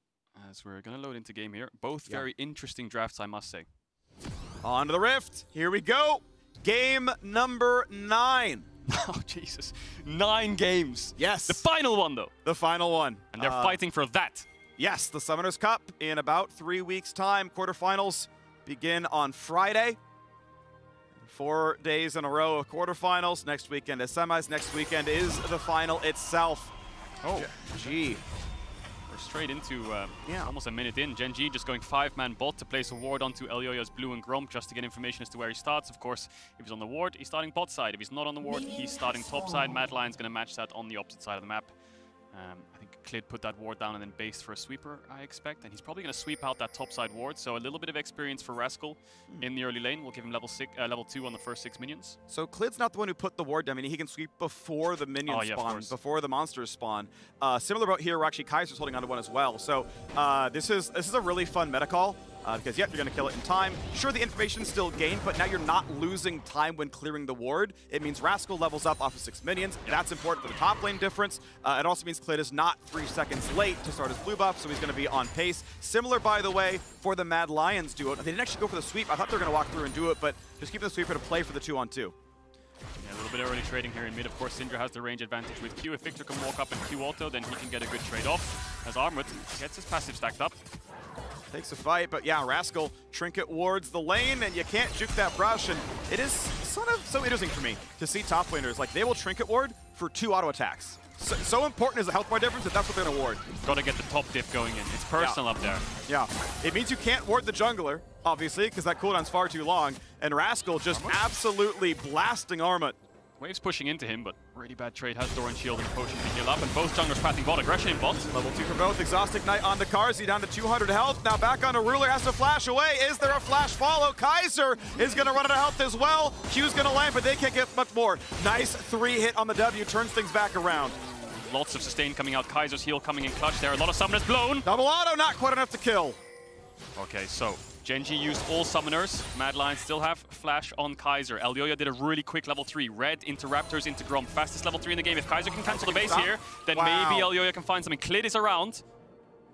As we're going to load into game here. Both very interesting drafts, I must say. On to the Rift. Here we go. Game number 9. Oh, Jesus. 9 games. Yes. The final one, though. The final one. And they're fighting for that. Yes, the Summoners Cup in about 3 weeks' time. Quarterfinals begin on Friday. 4 days in a row of quarterfinals. Next weekend is semis. Next weekend is the final itself. Oh, gee. We're straight into almost a minute in. Gen G just going 5-man bot to place a ward onto Elyoya's blue and Gromp just to get information as to where he starts. Of course, if he's on the ward, he's starting bot side. If he's not on the ward, he's starting top side. Mad Lion's going to match that on the opposite side of the map. I think Clid put that ward down and then based for a sweeper, I expect. And he's probably going to sweep out that top side ward. So a little bit of experience for Rascal in the early lane. We'll give him level 2 on the first 6 minions. So Clid's not the one who put the ward down. I mean, he can sweep before the minions spawn, before the monsters spawn. Similar about here, where actually Kaiser's holding onto one as well. So this is a really fun meta call. Because, yep, you're going to kill it in time. Sure, the information's still gained, but now you're not losing time when clearing the ward. It means Rascal levels up off of 6 minions. That's important for the top lane difference. It also means Clid is not 3 seconds late to start his blue buff, so he's going to be on pace. Similar, by the way, for the Mad Lions duo. They didn't actually go for the sweep. I thought they were going to walk through and do it, but just keep the sweeper to play for the 2-on-2. Yeah, a little bit early trading here in mid. Of course, Syndra has the range advantage with Q. If Victor can walk up and Q auto, then he can get a good trade off. As Armut gets his passive stacked up. Takes a fight, but yeah, Rascal trinket wards the lane, and you can't juke that brush, and it is sort of so interesting for me to see top laners, like they will trinket ward for 2 auto attacks. So important is the health bar difference that that's what they're gonna ward. Gotta get the top diff going in. It's personal up there. Yeah, it means you can't ward the jungler, obviously, because that cooldown's far too long, and Rascal just absolutely blasting Armut. Wave's pushing into him, but really bad trade. Has Doran shield and potion to heal up, and both junglers pathing bot. Aggression in bot. Level 2 for both. Exhaustic Knight on the Karzi down to 200 health. Now back on a Ruler, has to flash away. Is there a flash follow? Kaiser is going to run out of health as well. Q's going to land, but they can't get much more. Nice 3-hit on the W, turns things back around. Lots of sustain coming out. Kaiser's heal coming in clutch there. A lot of summoners blown. Double auto, not quite enough to kill. Okay, so Genji used all summoners. Mad Lions still have flash on Kaiser. Elyoya did a really quick level 3. Red into Raptors into Grom. Fastest level 3 in the game. If Kaiser can cancel the base here, then maybe Elyoya can find something. Klid is around.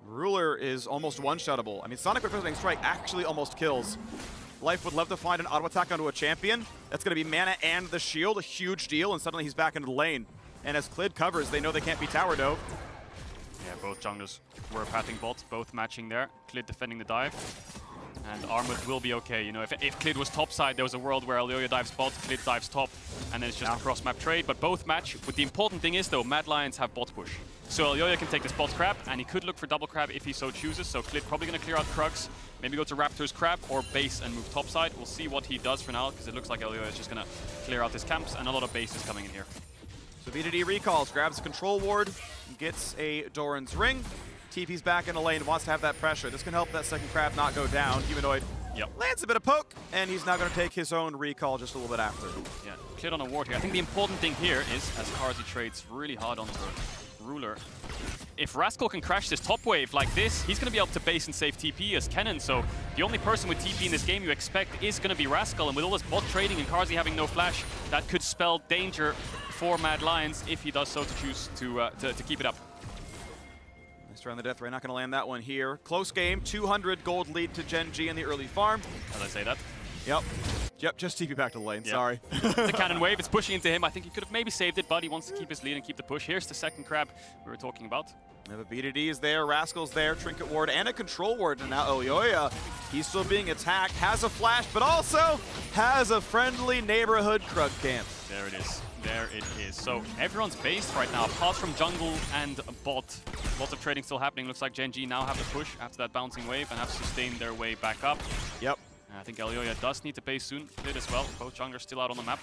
Ruler is almost one-shottable. I mean, Sonic with Presiding Strike actually almost kills. Life would love to find an auto attack onto a champion. That's going to be mana and the shield, a huge deal, and suddenly he's back into the lane. And as Klid covers, they know they can't be tower dove. Yeah, both junglers were pathing bots, both matching there. Klid defending the dive. And Armut will be okay. You know, if Klid was topside, there was a world where Elyoya dives bot, Klid dives top, and then it's just a cross-map trade. But both match. But the important thing is, though, Mad Lions have bot push. So Elyoya can take this bot crab, and he could look for double crab if he so chooses. So Klid probably going to clear out Krugs, maybe go to Raptor's crab, or base and move topside. We'll see what he does for now, because it looks like Elyoya is just going to clear out his camps, and a lot of bases coming in here. So VDD recalls, grabs a control ward, gets a Doran's ring. TP's back in the lane, wants to have that pressure. This can help that second crab not go down. Humanoid lands a bit of poke, and he's now going to take his own recall just a little bit after. Yeah, Klid on a ward here. I think the important thing here is, as Karzi trades really hard onto Ruler, if Rascal can crash this top wave like this, he's going to be able to base and save TP as Kennen. So the only person with TP in this game you expect is going to be Rascal, and with all this bot trading and Karzi having no flash, that could spell danger for Mad Lions if he does so to choose to keep it up. Nice try on the death ray, not going to land that one here. Close game, 200 gold lead to Genji in the early farm. As I say that. Yep, just TP back to the lane, sorry. The cannon wave, it's pushing into him. I think he could have maybe saved it, but he wants to keep his lead and keep the push. Here's the second crab we were talking about. Yeah, the BDD is there, Rascal's there, Trinket Ward, and a Control Ward. And now Elyoya, he's still being attacked, has a flash, but also has a friendly neighborhood Krug camp. There it is. There it is. So everyone's based right now, apart from jungle and bot. Lots of trading still happening. Looks like Genji now have the push after that bouncing wave and have sustained their way back up. Yep. I think Elyoya does need to base soon. Klid as well. Both junglers still out on the map.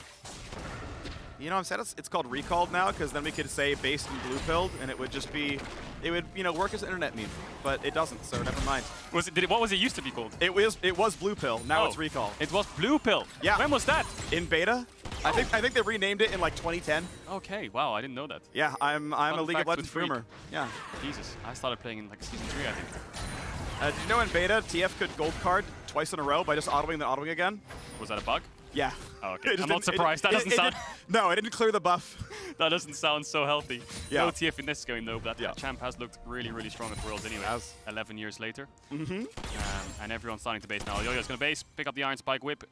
You know, I'm sad it's called recalled now, because then we could say based and blue pilled, and it would just be, it would, you know, work as an internet meme, but it doesn't, so never mind. What was it used to be called? It was blue pill. Now it's recall. It was blue pill. Yeah. When was that? In beta. I think they renamed it in like 2010. Okay. Wow, I didn't know that. Yeah, I'm a League of Legends boomer. Yeah. Jesus, I started playing in like season 3, I think. Did you know in beta, TF could gold card twice in a row by just autoing then autoing again? Was that a bug? Yeah. Oh, okay. I'm not surprised. That doesn't sound... No, it didn't clear the buff. That doesn't sound so healthy. Yeah. No TF in this game, though, but that champ has looked really, really strong at Worlds anyway. 11 years later. And everyone's starting to base now. Elyoya's going to base, pick up the Iron Spike Whip.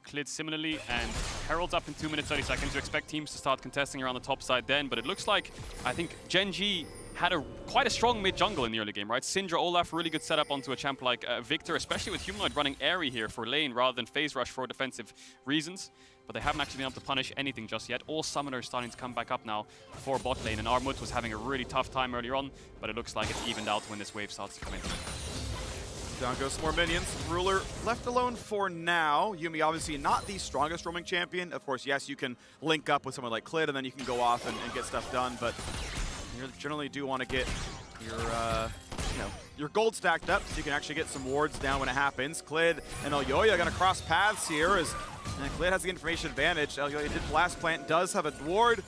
Klid similarly, and Herald's up in 2 minutes 30 seconds. You expect teams to start contesting around the top side then, but it looks like, I think, Genji had quite a strong mid-jungle in the early game, right? Syndra, Olaf, really good setup onto a champ like Victor, especially with Humanoid running Airy here for lane rather than phase rush for defensive reasons. But they haven't actually been able to punish anything just yet. All summoners starting to come back up now for bot lane, and Armut was having a really tough time earlier on, but it looks like it's evened out when this wave starts to come in. Down goes some more minions. Ruler left alone for now. Yuumi obviously not the strongest roaming champion. Of course, yes, you can link up with someone like Klid and then you can go off and get stuff done, but you generally do want to get your gold stacked up so you can actually get some wards down when it happens. Klid and Elyoya gonna cross paths here as Klid has the information advantage. Elyoya did blast plant, does have a ward,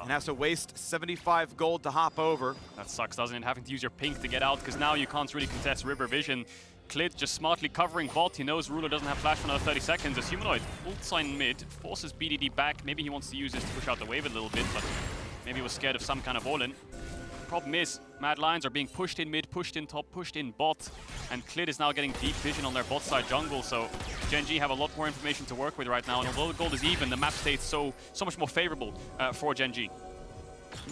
and has to waste 75 gold to hop over. That sucks, doesn't it? Having to use your pink to get out, because now you can't really contest River Vision. Klid just smartly covering bot. He knows Ruler doesn't have flash for another 30 seconds. As Humanoid ult sign mid, forces BDD back. Maybe he wants to use this to push out the wave a little bit, but maybe he was scared of some kind of all-in. Problem is, Mad Lions are being pushed in mid, pushed in top, pushed in bot, and Klid is now getting deep vision on their bot side jungle, so Gen G have a lot more information to work with right now, and although the gold is even, the map stays so much more favorable for Gen G.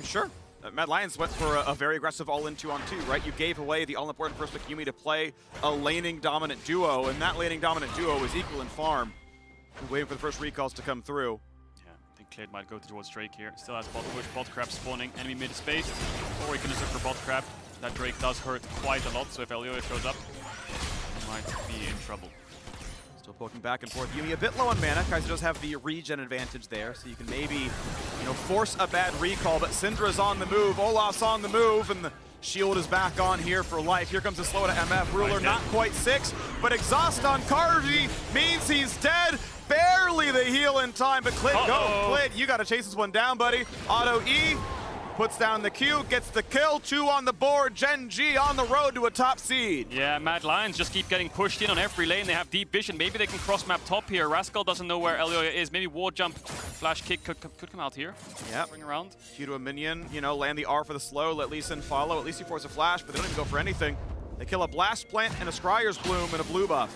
Sure. Mad Lions went for a very aggressive all-in 2-on-2, right? You gave away the all-important first pick Yuumi to play a laning dominant duo, and that laning dominant duo was equal in farm. Waiting for the first recalls to come through. Yeah, I think Klid might go towards Drake here. Still has bot push, bot crab spawning, enemy mid space, or he can just look for bot crab. That Drake does hurt quite a lot, so if Elioya shows up, he might be in trouble. Still poking back and forth. Yuumi a bit low on mana. Kaiser does have the regen advantage there, so you can maybe, force a bad recall, but Syndra's on the move, Olaf's on the move, and the shield is back on here for life. Here comes a slow to MF. Ruler not quite 6, but exhaust on Karji means he's dead. Barely the heal in time, but Klid, go, Klid, you gotta chase this one down, buddy. Auto E, puts down the Q, gets the kill, 2 on the board. Gen G on the road to a top seed. Yeah, Mad Lions just keep getting pushed in on every lane. They have deep vision. Maybe they can cross map top here. Rascal doesn't know where Elioya is. Maybe ward jump, flash kick could come out here. Yeah. Bring around. Q to a minion, land the R for the slow, let Lee Sin follow. At least he force a flash, but they don't even go for anything. They kill a blast plant and a Scryer's Bloom and a blue buff.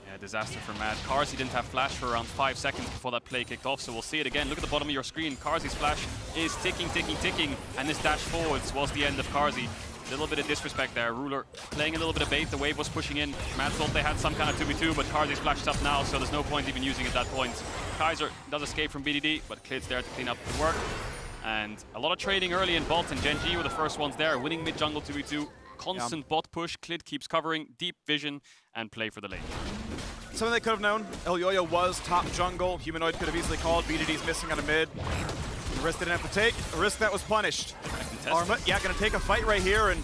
Yeah, disaster for Mad. Carzzy didn't have flash for around 5 seconds before that play kicked off, so we'll see it again. Look at the bottom of your screen. Carzzy's flash is ticking, ticking, ticking, and this dash forwards was the end of Carzzy. A little bit of disrespect there. Ruler playing a little bit of bait. The wave was pushing in. Mad thought they had some kind of 2v2, but Carzzy's flashed up now, so there's no point even using it at that point. Kaiser does escape from BDD, but Klid's there to clean up the work. And a lot of trading early in bot, and Gen G were the first ones there, winning mid-jungle 2v2. Constant bot push. Klid keeps covering, deep vision, and play for the lane. Something they could have known. Elioya was top jungle. Humanoid could have easily called. BDD's missing on a mid. A risk they didn't have to take. A risk that was punished. Armut, gonna take a fight right here, and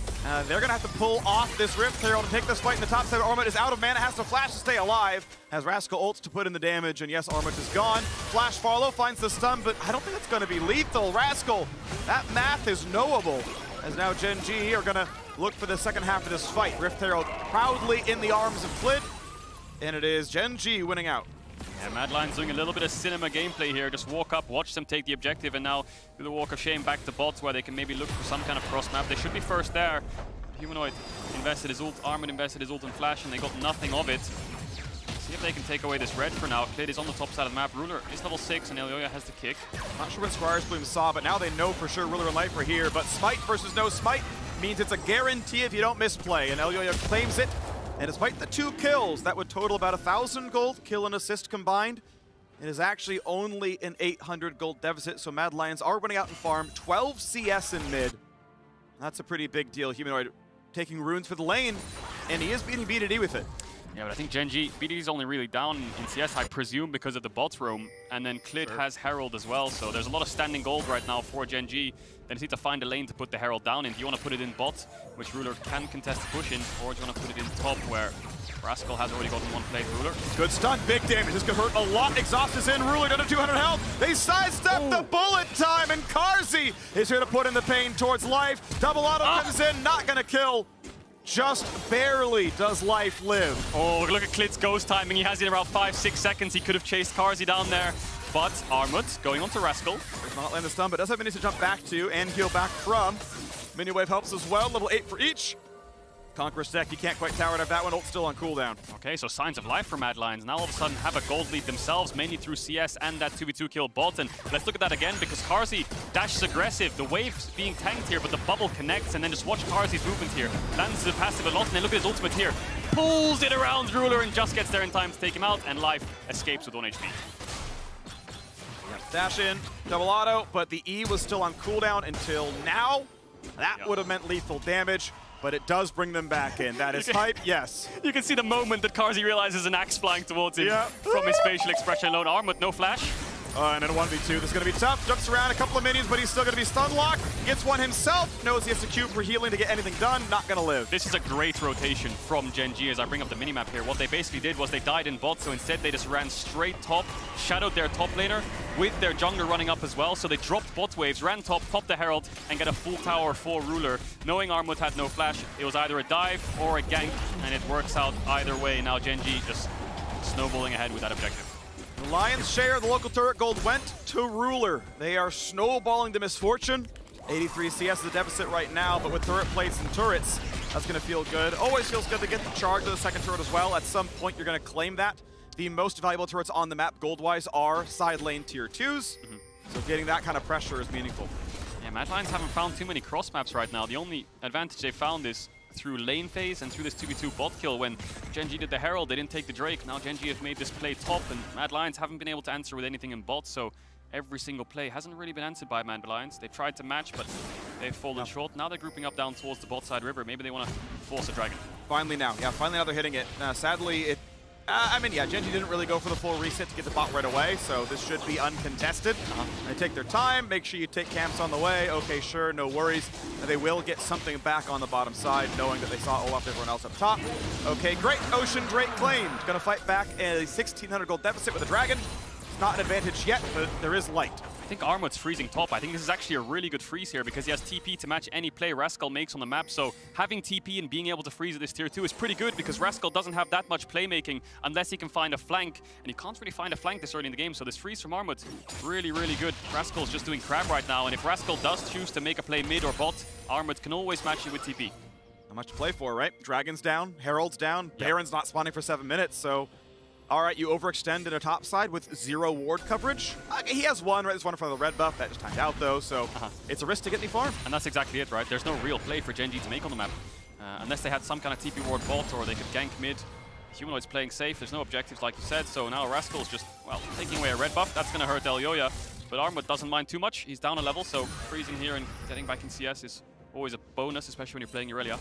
they're gonna have to pull off this Rift Herald to take this fight in the top side. Armut is out of mana, has to flash to stay alive. Has Rascal ults to put in the damage, and yes, Armut is gone. Flash follow, finds the stun, but I don't think it's gonna be lethal. Rascal, that math is knowable. As now Gen G are gonna look for the second half of this fight. Rift Herald proudly in the arms of Klid. And it is Gen G winning out. Yeah, Mad Lions doing a little bit of cinema gameplay here. Just walk up, watch them take the objective, and now do the walk of shame back to bots where they can maybe look for some kind of cross map. They should be first there. Humanoid invested his ult, Armin invested his ult and flash, and they got nothing of it. See if they can take away this red for now. Klid is on the top side of the map. Ruler is level 6, and Elioya has the kick. Not sure what Scryer's Bloom saw, but now they know for sure Ruler and Life are here. But Smite versus no Smite means it's a guarantee if you don't misplay, and Elioya claims it. And despite the 2 kills, that would total about 1,000 gold, kill and assist combined. It is actually only an 800 gold deficit, so Mad Lions are winning out in farm. 12 CS in mid. That's a pretty big deal. Humanoid taking runes for the lane, and he is beating BDD with it. Yeah, but I think Gen G, BDD is only really down in CS, I presume, because of the bot roam. And then Klid has Herald as well, so there's a lot of standing gold right now for Gen G. They just need to find a lane to put the Herald down in. Do you want to put it in bot, which Ruler can contest the push in, or do you want to put it in top, where Rascal has already gotten one play Ruler? Good stun, big damage. This could hurt a lot. Exhaust is in, Ruler down to 200 health. They sidestep the bullet time, and Carzzy is here to put in the pain towards Life. Double auto comes in, not going to kill. Just barely does Life live. Oh, look at Klid's ghost timing. He has it in around 5-6 seconds. He could have chased Carzzy down there. But Armut going on to Rascal. Does not land the stun, but does have minis to jump back to and heal back from. Mini Wave helps as well, level 8 for each. Conqueror's deck, you can't quite tower it up. That one, ult still on cooldown. Okay, so signs of life for Mad Lions. Now all of a sudden have a gold lead themselves, mainly through CS and that 2v2 kill bot. And let's look at that again, because Carzzy dashes aggressive. The wave's being tanked here, but the bubble connects, and then just watch Carzzy's movement here. Lands the passive a lot, and then look at his ultimate here. Pulls it around Ruler and just gets there in time to take him out, and Life escapes with 1 HP. Dash in, double auto, but the E was still on cooldown until now. That would have meant lethal damage, but it does bring them back in. That is hype, yes. You can see the moment that Carzzy realizes an axe flying towards him from his facial expression alone. Armut, no flash. And in a 1v2, this is going to be tough. Jumps around a couple of minions, but he's still going to be stun locked. Gets one himself. Knows he has to Q for healing to get anything done. Not going to live. This is a great rotation from Gen G as I bring up the minimap here. What they basically did was they died in bot, so instead they just ran straight top, shadowed their top laner with their jungler running up as well. So they dropped bot waves, ran top, popped the Herald, and get a full tower for Ruler. Knowing Armut had no flash, it was either a dive or a gank, and it works out either way. Now Gen G just snowballing ahead with that objective. The lion's share of the local turret gold went to Ruler. They are snowballing the misfortune. 83 CS is a deficit right now, but with turret plates and turrets, that's going to feel good. Always feels good to get the charge of the second turret as well. At some point, you're going to claim that. The most valuable turrets on the map, gold-wise, are side lane tier 2s. So getting that kind of pressure is meaningful. Yeah, Mad Lions haven't found too many cross maps right now. The only advantage they found is through lane phase and through this 2v2 bot kill. When Gen G did the Herald, they didn't take the Drake. Now Gen G have made this play top, and Mad Lions haven't been able to answer with anything in bot, so every single play hasn't really been answered by Mad Lions. They've tried to match, but they've fallen short. Now they're grouping up down towards the bot side river. Maybe they want to force a dragon. Finally now. Yeah, finally now they're hitting it. Sadly, it... I mean, yeah, Gen G didn't really go for the full reset to get the bot right away, so this should be uncontested. They take their time, make sure you take camps on the way. Okay, sure, no worries. They will get something back on the bottom side, knowing that they saw Olaf and everyone else up top. Okay, great. Ocean Drake claimed. Gonna fight back a 1,600 gold deficit with a dragon. It's not an advantage yet, but there is light. I think Armut's freezing top. I think this is actually a really good freeze here because he has TP to match any play Rascal makes on the map. So having TP and being able to freeze at this tier 2 is pretty good because Rascal doesn't have that much playmaking unless he can find a flank. And he can't really find a flank this early in the game. So this freeze from Armut, really, really good. Rascal's just doing crap right now. And if Rascal does choose to make a play mid or bot, Armut can always match it with TP. Not much to play for, right? Dragon's down, Herald's down, Baron's not spawning for 7 minutes, so... All right, you overextend in a top side with 0 ward coverage. He has one, right? There's one from the red buff. That just timed out, though, so it's a risk to get any farm. And that's exactly it, right? There's no real play for Gen G to make on the map. Unless they had some kind of TP ward bot or they could gank mid. Humanoid's playing safe. There's no objectives, like you said, so now Rascal's just, well, taking away a red buff. That's going to hurt Elyoya, but Armut doesn't mind too much. He's down a level, so freezing here and getting back in CS is always a bonus, especially when you're playing Irelia.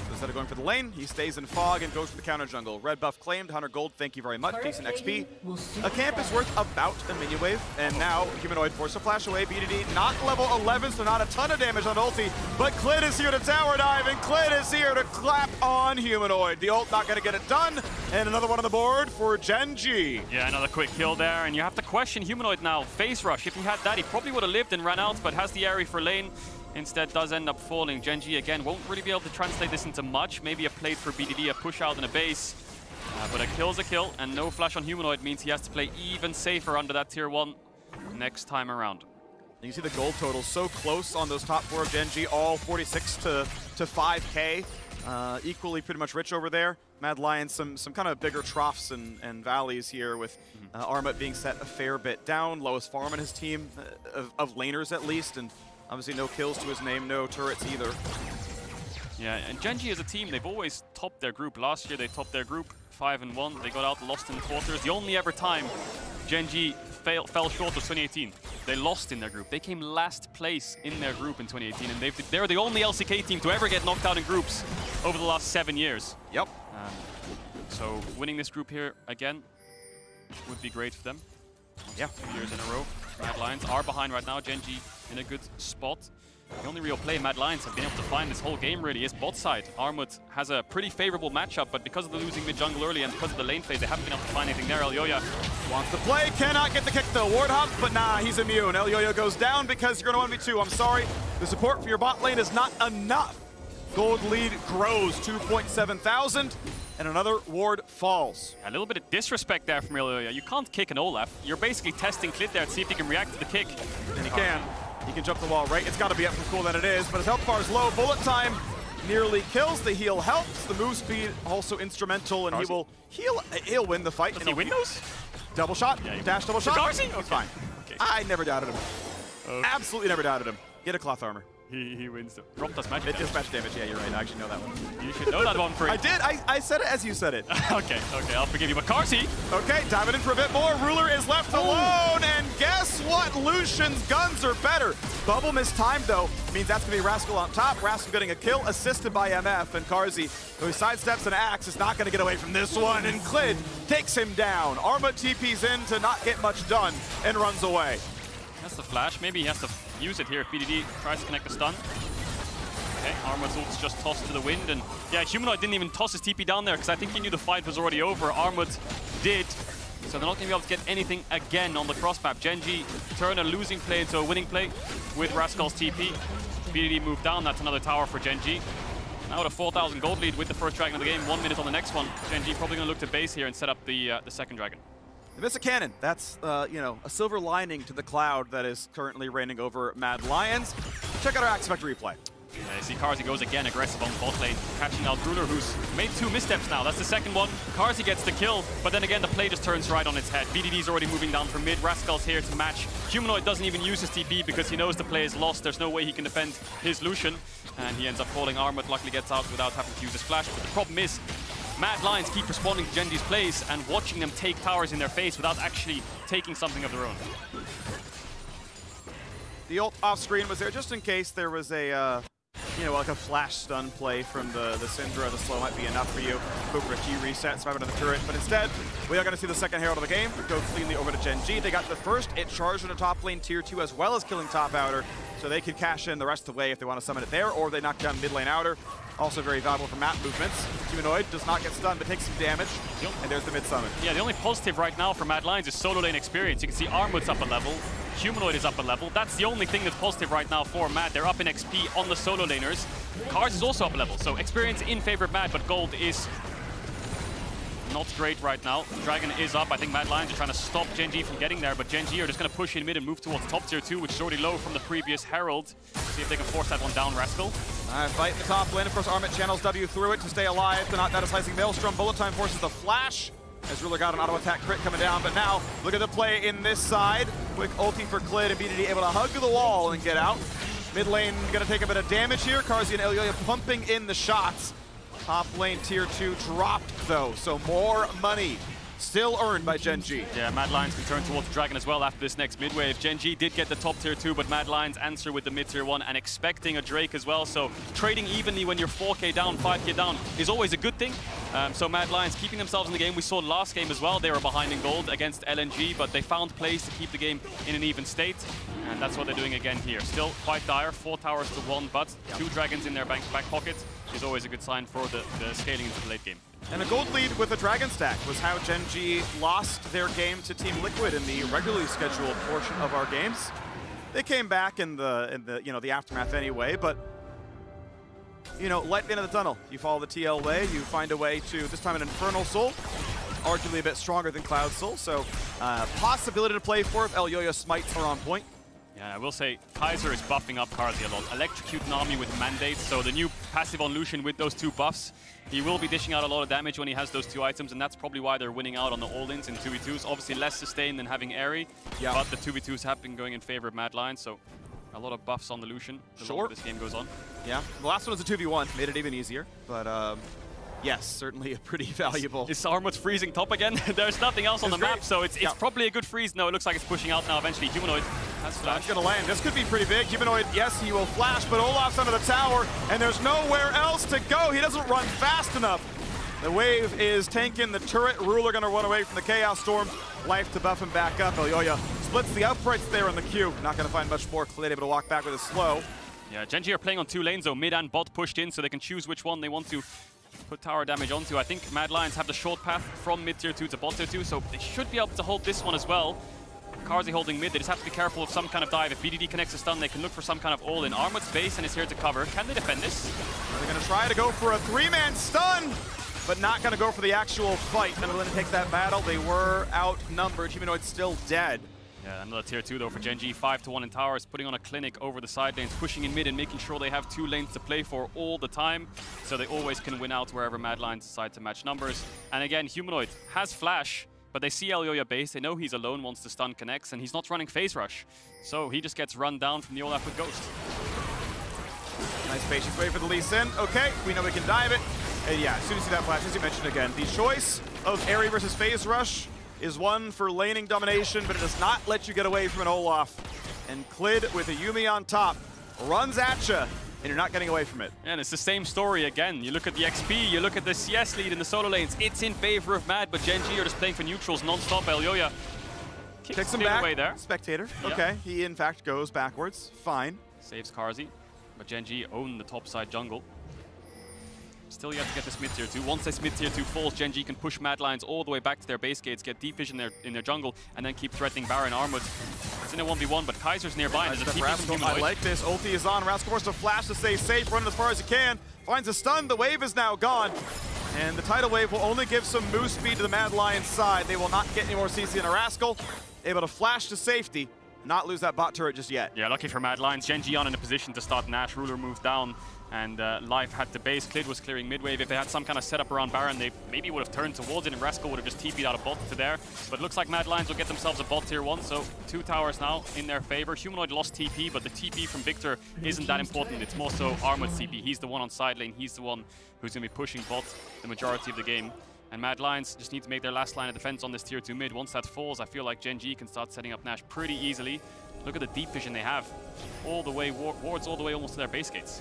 Instead of going for the lane, he stays in Fog and goes for the counter jungle. Red buff claimed, 100 gold, thank you very much, decent XP. A camp is worth about a minion wave, and now Humanoid forced a flash away. BDD not level 11, so not a ton of damage on ulti, but Clid is here to tower dive, and Clid is here to clap on Humanoid. The ult not gonna get it done, and another one on the board for Gen G. Yeah, another quick kill there, and you have to question Humanoid now. Phase rush, if he had that, he probably would have lived and ran out, but has the area for lane. Instead does end up falling. Gen G again won't really be able to translate this into much. Maybe a plate for BDD, a push out and a base. But a kill's a kill, and no flash on Humanoid means he has to play even safer under that tier 1 next time around. You can see the gold total so close on those top 4 of Gen G, all 46 to 5K. Equally pretty much rich over there. Mad Lions, some kind of bigger troughs and valleys here with Armut being set a fair bit down. Lowest farm in his team, of laners at least, and obviously no kills to his name, no turrets either. Yeah, and Gen G as a team, they've always topped their group. Last year they topped their group 5-1. They got out lost in the quarters. The only ever time Gen G fell short was 2018. They lost in their group. They came last place in their group in 2018, and they're the only LCK team to ever get knocked out in groups over the last 7 years. Yep. So winning this group here again would be great for them. Yeah. 2 years in a row. Mad Lions are behind right now. Gen G in a good spot. The only real play Mad Lions have been able to find this whole game really is bot side. Armut has a pretty favorable matchup, but because of the losing mid jungle early and because of the lane phase, they haven't been able to find anything there. Elyoya wants to play, cannot get the kick though. Ward hop, but nah, he's immune. Elyoya goes down because you're going to 1v2. I'm sorry. The support for your bot lane is not enough. Gold lead grows, 2.7 thousand. And another ward falls. A little bit of disrespect there from Elyoya. You can't kick an Olaf. You're basically testing Clid there to see if he can react to the kick. And he can. He can jump the wall, right? It's got to be up from cool than it is, but his health bar is low. Bullet time nearly kills. The heal helps. The move speed also instrumental, and he'll win the fight. Does he win those? Double shot, yeah, dash double shot. Darcy? He's fine. Okay. I never doubted him. Okay. Absolutely never doubted him. Get a cloth armor. He wins. Drop does magic damage. It does magic damage. Yeah, you're right. I actually know that one. You should know that one, Free. I did. I said it as you said it. Okay, I'll forgive you. But Carsey. Okay, diving in for a bit more. Ruler is left alone, and guess what? Lucian's guns are better. Bubble mistimed, though, means that's going to be Rascal on top. Rascal getting a kill, assisted by MF, and Carsey, who sidesteps an axe, is not going to get away from this one, and Clid takes him down. Armut TP's in to not get much done, and runs away. That's the flash. Maybe he has to use it here if BDD tries to connect the stun. Okay, Armut's ult's just tossed to the wind, and yeah, Humanoid didn't even toss his TP down there because I think he knew the fight was already over. Armut did, so they're not going to be able to get anything again on the cross map. Gen G turn a losing play into a winning play with Rascal's TP. BDD moved down. That's another tower for Gen G. Now with a 4,000 gold lead with the first dragon of the game, 1 minute on the next one. Gen G probably going to look to base here and set up the second dragon. They miss a cannon. That's, you know, a silver lining to the cloud that is currently reigning over Mad Lions. Check out our Axe Vector replay. Yeah, you see Carzzy goes again aggressive on bot lane, catching out Ruler, who's made 2 missteps now. That's the second one. Carzzy gets the kill, but then again the play just turns right on its head. BDD's already moving down from mid. Rascal's here to match. Humanoid doesn't even use his TP because he knows the play is lost. There's no way he can defend his Lucian, and he ends up calling Armut. Luckily gets out without having to use his flash. But the problem is, Mad Lions keep responding to Gen G's plays and watching them take towers in their face without actually taking something of their own. The ult off screen was there just in case there was a, you know, like a flash stun play from the Syndra. The slow might be enough for you. Go for a key reset, survive another turret. But instead, we are going to see the second Herald of the game go cleanly over to Gen G. They got the first. It charged into top lane tier 2 as well as killing top outer. So they could cash in the rest of the way if they want to summon it there, or they knock down mid lane outer. Also very valuable for map movements. Humanoid does not get stunned, but takes some damage. And there's the mid summon. Yeah, the only positive right now for Mad Lions is solo lane experience. You can see Armut's up a level. Humanoid is up a level. That's the only thing that's positive right now for Mad. They're up in XP on the solo laners. Cars is also up a level, so experience in favor of Mad, but gold is not great right now. Dragon is up. I think Mad Lions are trying to stop Gen G from getting there, but Gen G are just going to push in mid and move towards top tier 2, which is already low from the previous Herald. See if they can force that one down, Rascal. Fight in the top lane. Of course, Armut channels W through it to stay alive. To not that a slicing Maelstrom. Bullet time forces the flash. As Ruler got an auto attack crit coming down, but now look at the play in this side. Quick ulti for Clid and BDD able to hug the wall and get out. Mid lane gonna take a bit of damage here. Carzzy and Elyoya pumping in the shots. Top lane tier 2 dropped though, so more money still earned by Gen G. Yeah, Mad Lions can turn towards Dragon as well after this next mid wave. Gen G did get the top tier 2, but Mad Lions answer with the mid tier 1 and expecting a Drake as well. So trading evenly when you're 4k down, 5k down is always a good thing. So Mad Lions keeping themselves in the game. We saw last game as well, they were behind in gold against LNG, but they found plays to keep the game in an even state. And that's what they're doing again here. Still quite dire, 4 towers to 1, but 2 dragons in their back pocket is always a good sign for the scaling into the late game. And a gold lead with a Dragon stack was how Gen G lost their game to Team Liquid in the regularly scheduled portion of our games. They came back in the you know, the aftermath anyway, but you know, light at the end of the tunnel. You follow the TL way, you find a way to, this time an Infernal Soul, arguably a bit stronger than Cloud Soul, so possibility to play for if Elyoya smites are on point. Yeah, I will say Kaiser is buffing up Carzzy a lot. Electrocute Nami with Mandate, so the new passive on Lucian with those 2 buffs. He will be dishing out a lot of damage when he has those 2 items, and that's probably why they're winning out on the all-ins in 2v2s. Obviously less sustain than having Airy, but the 2v2s have been going in favor of Mad Lions, so a lot of buffs on the Lucian the longer this game goes on. Yeah, the last one was a 2v1, made it even easier, but yes, certainly a pretty valuable. Is Armut's freezing top again? There's nothing else on the map, so it's probably a good freeze. No, it looks like it's pushing out now eventually. Humanoid has flash. That's gonna land. This could be pretty big. Humanoid, yes, he will flash, but Olaf's under the tower, and there's nowhere else to go. He doesn't run fast enough. The wave is tanking the turret. Ruler gonna run away from the Chaos Storm. Life to buff him back up. Elyoya splits the uprights there on the queue. Not gonna find much more. Clid able to walk back with a slow. Yeah, Gen G are playing on 2 lanes though. Mid and bot pushed in, so they can choose which one they want to put tower damage onto. I think Mad Lions have the short path from mid tier 2 to bot tier 2, so they should be able to hold this one as well. Carzzy holding mid, they just have to be careful of some kind of dive. If BDD connects a stun, they can look for some kind of all-in. Armut's base and is here to cover. Can they defend this? They're gonna try to go for a 3-man stun, but not gonna go for the actual fight. Never gonna take that battle. They were outnumbered. Humanoid still dead. Yeah, another tier 2 though for Gen G, 5-1 in towers, putting on a clinic over the side lanes, pushing in mid and making sure they have 2 lanes to play for all the time, so they always can win out wherever Mad Lions decide to match numbers. And again, Humanoid has flash, but they see Elyoya base, they know he's alone once the stun connects, and he's not running phase rush, so he just gets run down from the Olaf with Ghost. Nice patience wait for the Lee Sin. Okay, we know we can dive it. And yeah, as soon as you see that flash, as you mentioned again, the choice of Airy versus phase rush is one for laning domination, but it does not let you get away from an Olaf. And Clid with a Yuumi on top runs at you, and you're not getting away from it. And it's the same story again. You look at the XP, you look at the CS lead in the solo lanes, it's in favor of Mad, but Gen G are just playing for neutrals non-stop. Elyoya kicks him back. Away there. Spectator. Yeah. Okay, he in fact goes backwards. Fine. Saves Carzzy, but Gen G own the top side jungle. Still, you have to get this mid-tier 2. Once this mid-tier 2 falls, Gen G can push Mad Lions all the way back to their base gates, get deep vision in their jungle, and then keep threatening Baron Armut. It's in a 1v1, but Kaiser's nearby. There's a TP from I like this. Ulti is on. Rascal forced to flash to stay safe, running as far as he can. Finds a stun. The wave is now gone. And the tidal wave will only give some move speed to the Mad Lions side. They will not get any more CC in a Rascal. Able to flash to safety, not lose that bot turret just yet. Yeah, lucky for Mad Lions. Gen G on in a position to start Nash. Ruler moved down, and Life had the base. Clid was clearing mid-wave. If they had some kind of setup around Baron, they maybe would have turned towards it, and Rascal would have just TP'd out a bot to there. But it looks like Mad Lions will get themselves a bot tier 1, so 2 towers now in their favor. Humanoid lost TP, but the TP from Victor isn't that important. It's more so Armut's TP. He's the one on side lane. He's the one who's going to be pushing bot the majority of the game. And Mad Lions just need to make their last line of defense on this tier 2 mid. Once that falls, I feel like Gen G can start setting up Nash pretty easily. Look at the deep vision they have. All the way, wards all the way almost to their base gates.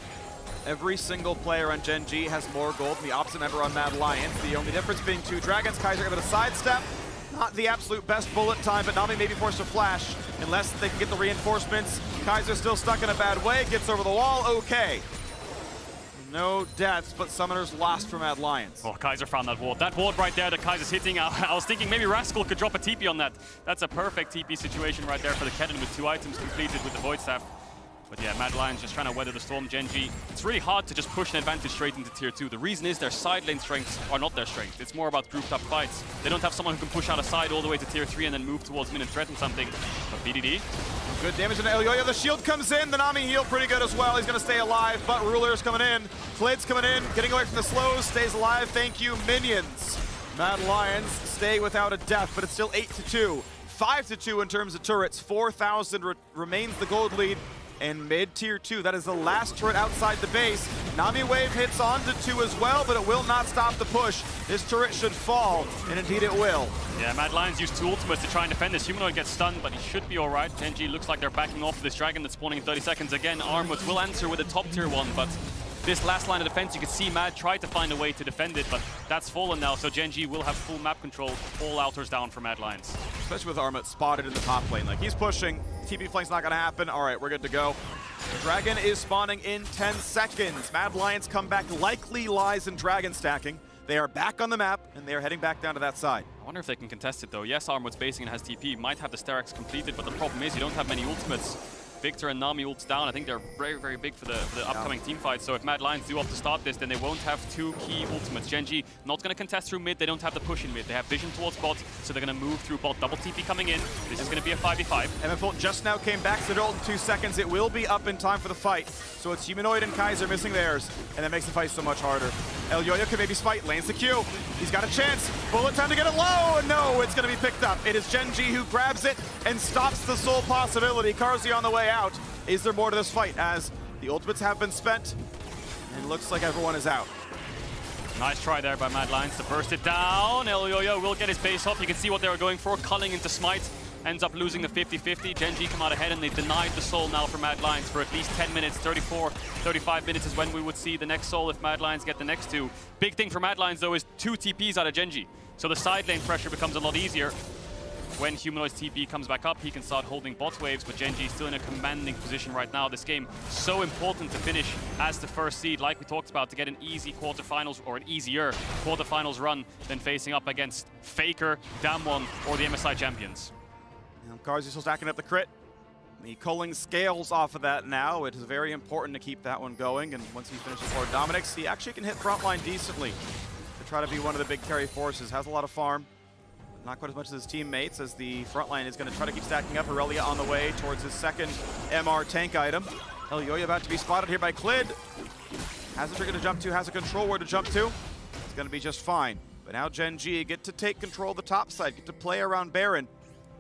Every single player on Gen G has more gold than the opposite member on Mad Lions. The only difference being 2 dragons. Kaiser able to sidestep. Not the absolute best bullet time, but Nami may be forced to flash unless they can get the reinforcements. Kaiser still stuck in a bad way. Gets over the wall. Okay. No deaths, but Summoners lost for Mad Lions. Oh, Kaiser found that ward. That ward right there that Kaiser's hitting, I was thinking maybe Rascal could drop a TP on that. That's a perfect TP situation right there for the Kennen with 2 items completed with the Void Staff. But yeah, Mad Lions just trying to weather the storm. Gen G, it's really hard to just push an advantage straight into tier 2. The reason is their side lane strengths are not their strength. It's more about grouped up fights. They don't have someone who can push out a side all the way to tier 3 and then move towards mid and threaten something. But BDD. Good damage on Elyoya. The shield comes in. The Nami heal pretty good as well. He's going to stay alive, but Ruler's coming in. Klid's coming in, getting away from the slows. Stays alive. Thank you, minions. Mad Lions stay without a death, but it's still 8-2. 5-2 in terms of turrets. 4,000 remains the gold lead. And mid tier 2, that is the last turret outside the base. Nami wave hits onto 2 as well, but it will not stop the push. This turret should fall, and indeed it will. Yeah, Mad Lions used 2 ultimates to try and defend this. Humanoid gets stunned, but he should be alright. Gen G looks like they're backing off this dragon that's spawning in 30 seconds. Again, Armut will answer with a top tier 1, but this last line of defense, you can see Mad try to find a way to defend it, but that's fallen now, so Gen G will have full map control. All outers down for Mad Lions. Especially with Armut spotted in the top lane. Like, he's pushing. TP flank's not going to happen. All right, we're good to go. Dragon is spawning in 10 seconds. Mad Lions comeback likely lies in dragon stacking. They are back on the map, and they are heading back down to that side. I wonder if they can contest it, though. Yes, Armut's basing and has TP. Might have the Sterak's completed, but the problem is you don't have many ultimates. Victor and Nami ults down. I think they're very, very big for the upcoming team fight. So if Mad Lions do opt to start this, then they won't have 2 key ultimates. Gen G not going to contest through mid. They don't have the push in mid. They have vision towards bot, so they're going to move through bot. Double TP coming in. This is going to be a 5v5. MFult just now came back to the ult in 2 seconds. It will be up in time for the fight. So it's Humanoid and Kaiser missing theirs, and that makes the fight so much harder. Elyoya can maybe spite, lanes the Q. He's got a chance. Bullet time to get it low. No, it's going to be picked up. It is Gen G who grabs it and stops the sole possibility. Carzzy on the way out. Is there more to this fight as the ultimates have been spent and looks like everyone is out? Nice try there by Mad Lions to burst it down. Elyoya will get his base off. You can see what they were going for. Culling into Smite. Ends up losing the 50-50. Gen G come out ahead and they denied the soul now for Mad Lions for at least 10 minutes. 34, 35 minutes is when we would see the next soul if Mad Lions get the next 2. Big thing for Mad Lions though is 2 TPs out of Gen G. So the side lane pressure becomes a lot easier. When Humanoid's TP comes back up, he can start holding bot waves, but Gen G is still in a commanding position right now. This game so important to finish as the first seed, like we talked about, to get an easy quarterfinals or an easier quarterfinals run than facing up against Faker, Damwon, or the MSI champions. Carzzy still stacking up the crit. The culling scales off of that now. It is very important to keep that one going, and once he finishes for Dominic's, he actually can hit frontline decently to try to be one of the big carry forces. Has a lot of farm. Not quite as much as his teammates, as the front line is going to try to keep stacking up. Aurelia on the way towards his second MR tank item. Elyoya about to be spotted here by Klid. Has a trigger to jump to, has a control ward to jump to. It's going to be just fine. But now Gen G get to take control of the top side, get to play around Baron,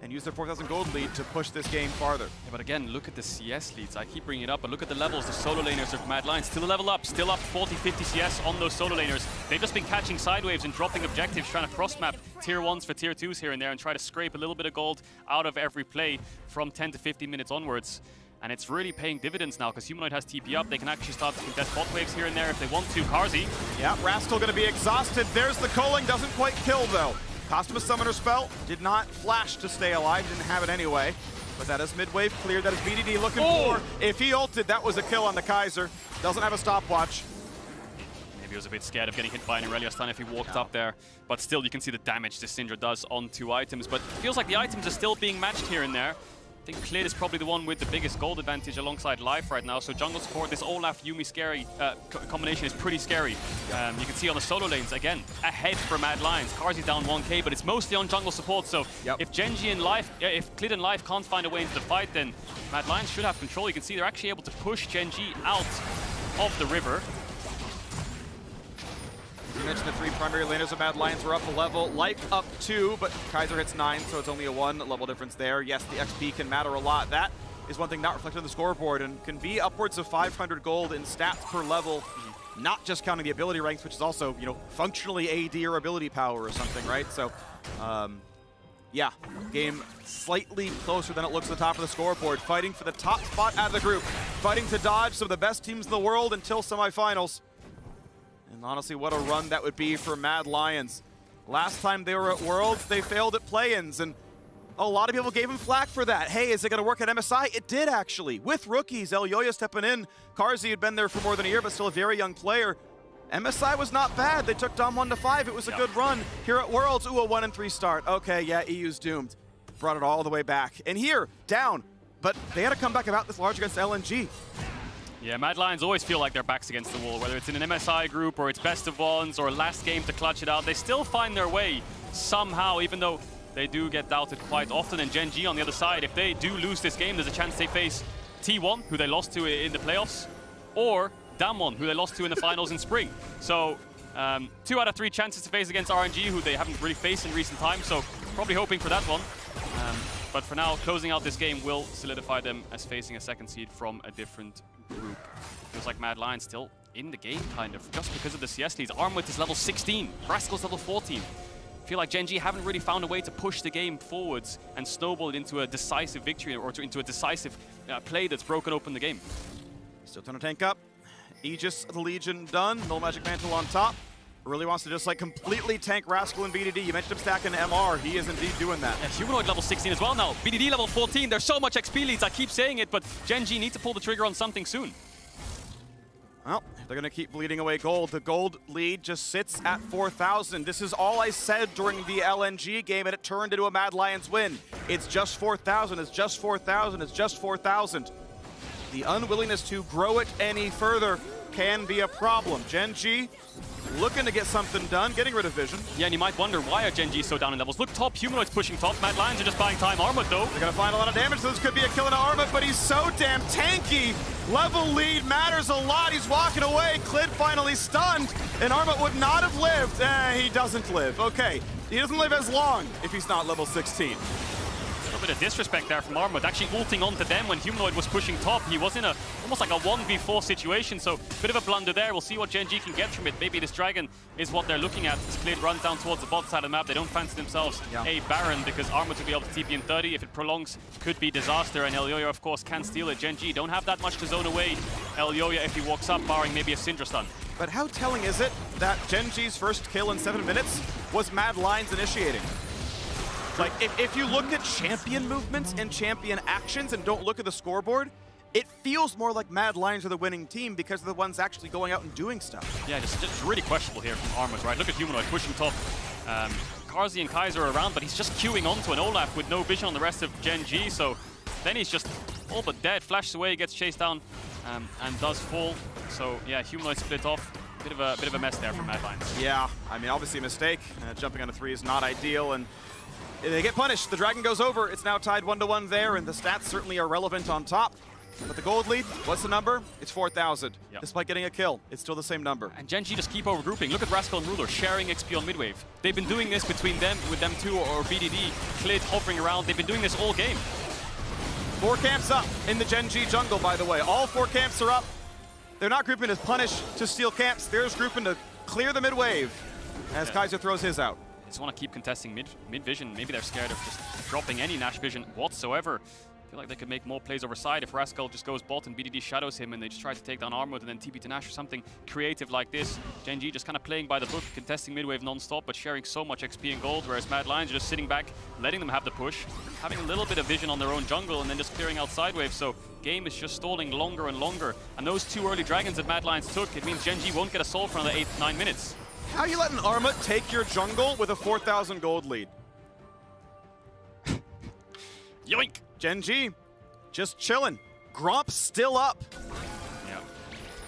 and use their 4,000 gold lead to push this game farther. Yeah, but again, look at the CS leads. I keep bringing it up, but look at the levels. The solo laners of Mad Lions still a level up, still up 40, 50 CS on those solo laners. They've just been catching side waves and dropping objectives, trying to cross-map tier 1s for tier 2s here and there and try to scrape a little bit of gold out of every play from 10 to 15 minutes onwards. And it's really paying dividends now because Humanoid has TP up. They can actually start to contest bot waves here and there if they want to. Carzzy. Yeah, Rascal going to be exhausted. There's the culling, doesn't quite kill though. Cost him a summoner spell, did not flash to stay alive, didn't have it anyway. But that is mid-wave cleared, that is BDD looking for. If he ulted, that was a kill on the Kaiser. Doesn't have a stopwatch. Maybe he was a bit scared of getting hit by an Aurelia stun if he walked up there. But still, you can see the damage this Syndra does on 2 items. But it feels like the items are still being matched here and there. I think Clid is probably the one with the biggest gold advantage alongside Life right now. So jungle support, this Olaf Yuumi scary combination is pretty scary. You can see on the solo lanes, again, ahead for Mad Lions. Carzzy's down 1k, but it's mostly on jungle support. So if Genji and Life, if Clid and Life can't find a way into the fight, then Mad Lions should have control. You can see they're actually able to push Genji out of the river. You mentioned the 3 primary laners of Mad Lions were up a level. Life up 2, but Kaiser hits 9, so it's only a 1 level difference there. Yes, the XP can matter a lot. That is one thing not reflected on the scoreboard and can be upwards of 500 gold in stats per level, not just counting the ability ranks, which is also, you know, functionally AD or ability power or something, right? So, yeah, game slightly closer than it looks at the top of the scoreboard. Fighting for the top spot out of the group. Fighting to dodge some of the best teams in the world until semifinals. And honestly, what a run that would be for Mad Lions. Last time they were at Worlds, they failed at play-ins, and a lot of people gave him flack for that. Hey, is it going to work at MSI? It did, actually. With rookies, Elyoya stepping in. Carzzy had been there for more than a year, but still a very young player. MSI was not bad. They took Dom 1 to 5. It was a good run. Here at Worlds, ooh, a 1 and 3 start. Okay, yeah, EU's doomed. Brought it all the way back. And here, down. But they had to come back about this large against LNG. Yeah, Mad Lions always feel like their backs against the wall, whether it's in an MSI group or it's best of ones or last game to clutch it out. They still find their way somehow, even though they do get doubted quite often. And Gen.G on the other side, if they do lose this game, there's a chance they face T1, who they lost to in the playoffs, or Damwon, who they lost to in the finals in spring. So 2 out of 3 chances to face against RNG, who they haven't really faced in recent times. So probably hoping for that one. But for now, closing out this game will solidify them as facing a 2nd seed from a different group. Feels like Mad Lions still in the game, kind of, just because of the CS leads. Armwith is level 16, Rascal's level 14. I feel like Gen.G haven't really found a way to push the game forwards and snowball it into a decisive victory or into a decisive play that's broken open the game. Still trying to tank up. Aegis, the Legion done. No Magic Mantle on top. Really wants to just like completely tank Rascal and BDD. You mentioned him stacking MR. He is indeed doing that. Yeah, Humanoid level 16 as well now. BDD level 14. There's so much XP leads. I keep saying it, but Gen.G need to pull the trigger on something soon. Well, they're going to keep bleeding away gold. The gold lead just sits at 4,000. This is all I said during the LNG game, and it turned into a Mad Lions win. It's just 4,000. It's just 4,000. It's just 4,000. The unwillingness to grow it any further can be a problem. Gen.G looking to get something done, getting rid of Vision. Yeah, and you might wonder, why are Gen.G so down in levels? Look, top, Humanoid's pushing top. Mad Lions are just buying time. Armut, though. They're going to find a lot of damage, so this could be a kill into Armut, but he's so damn tanky. Level lead matters a lot. He's walking away. Clid finally stunned, and Armut would not have lived. He doesn't live. Okay, he doesn't live as long if he's not level 16. A little bit of disrespect there from Armut, actually ulting onto them when Humanoid was pushing top. He was in a almost like a 1v4 situation, so bit of a blunder there. We'll see what Gen.G can get from it. Maybe this Dragon is what they're looking at. As Clid runs down towards the bot side of the map, they don't fancy themselves a Baron, because Armut will be able to TP in 30. If it prolongs, could be disaster, and Elyoya, of course, can steal it. Gen.G don't have that much to zone away Elyoya if he walks up, barring maybe a Syndra stun. But how telling is it that Gen.G's first kill in 7 minutes was Mad Lions initiating? Like, if you look at champion movements and champion actions and don't look at the scoreboard, it feels more like Mad Lions are the winning team because they're the ones actually going out and doing stuff. Yeah, just really questionable here from Armut, right? Look at Humanoid pushing top. Carzzy and Kaiser are around, but he's just queuing onto an Olaf with no vision on the rest of Gen.G, so then he's just all but dead. Flashes away, gets chased down, and does fall. So yeah, Humanoid split off. Bit of a mess there from Mad Lions. Yeah, I mean, obviously a mistake. Jumping on a 3 is not ideal, and they get punished. The Dragon goes over. It's now tied 1-1 there, and the stats certainly are relevant on top. But the gold lead, what's the number? It's 4,000. Yep. Despite getting a kill, it's still the same number. And Gen.G just keep overgrouping. Look at Rascal and Ruler sharing XP on midwave. They've been doing this between them, with them two, or BDD, Clid hovering around. They've been doing this all game. 4 camps up in the Gen.G jungle, by the way. All 4 camps are up. They're not grouping to punish, to steal camps. They're just grouping to clear the midwave as Kaiser throws his out. Just want to keep contesting mid vision. Maybe they're scared of just dropping any Nash vision whatsoever. I feel like they could make more plays over side if Rascal just goes bot and BDD shadows him and they just try to take down Armut and then TP to Nash or something creative like this. Gen.G just kind of playing by the book, contesting midwave non-stop, but sharing so much XP and gold, whereas Mad Lions are just sitting back, letting them have the push, having a little bit of vision on their own jungle and then just clearing out side wave. So game is just stalling longer and longer. And those 2 early Dragons that Mad Lions took, it means Gen.G won't get a soul for another 8-9 minutes. How are you letting Armut take your jungle with a 4,000 gold lead? Yoink! Gen.G just chilling. Gromp still up. Yeah.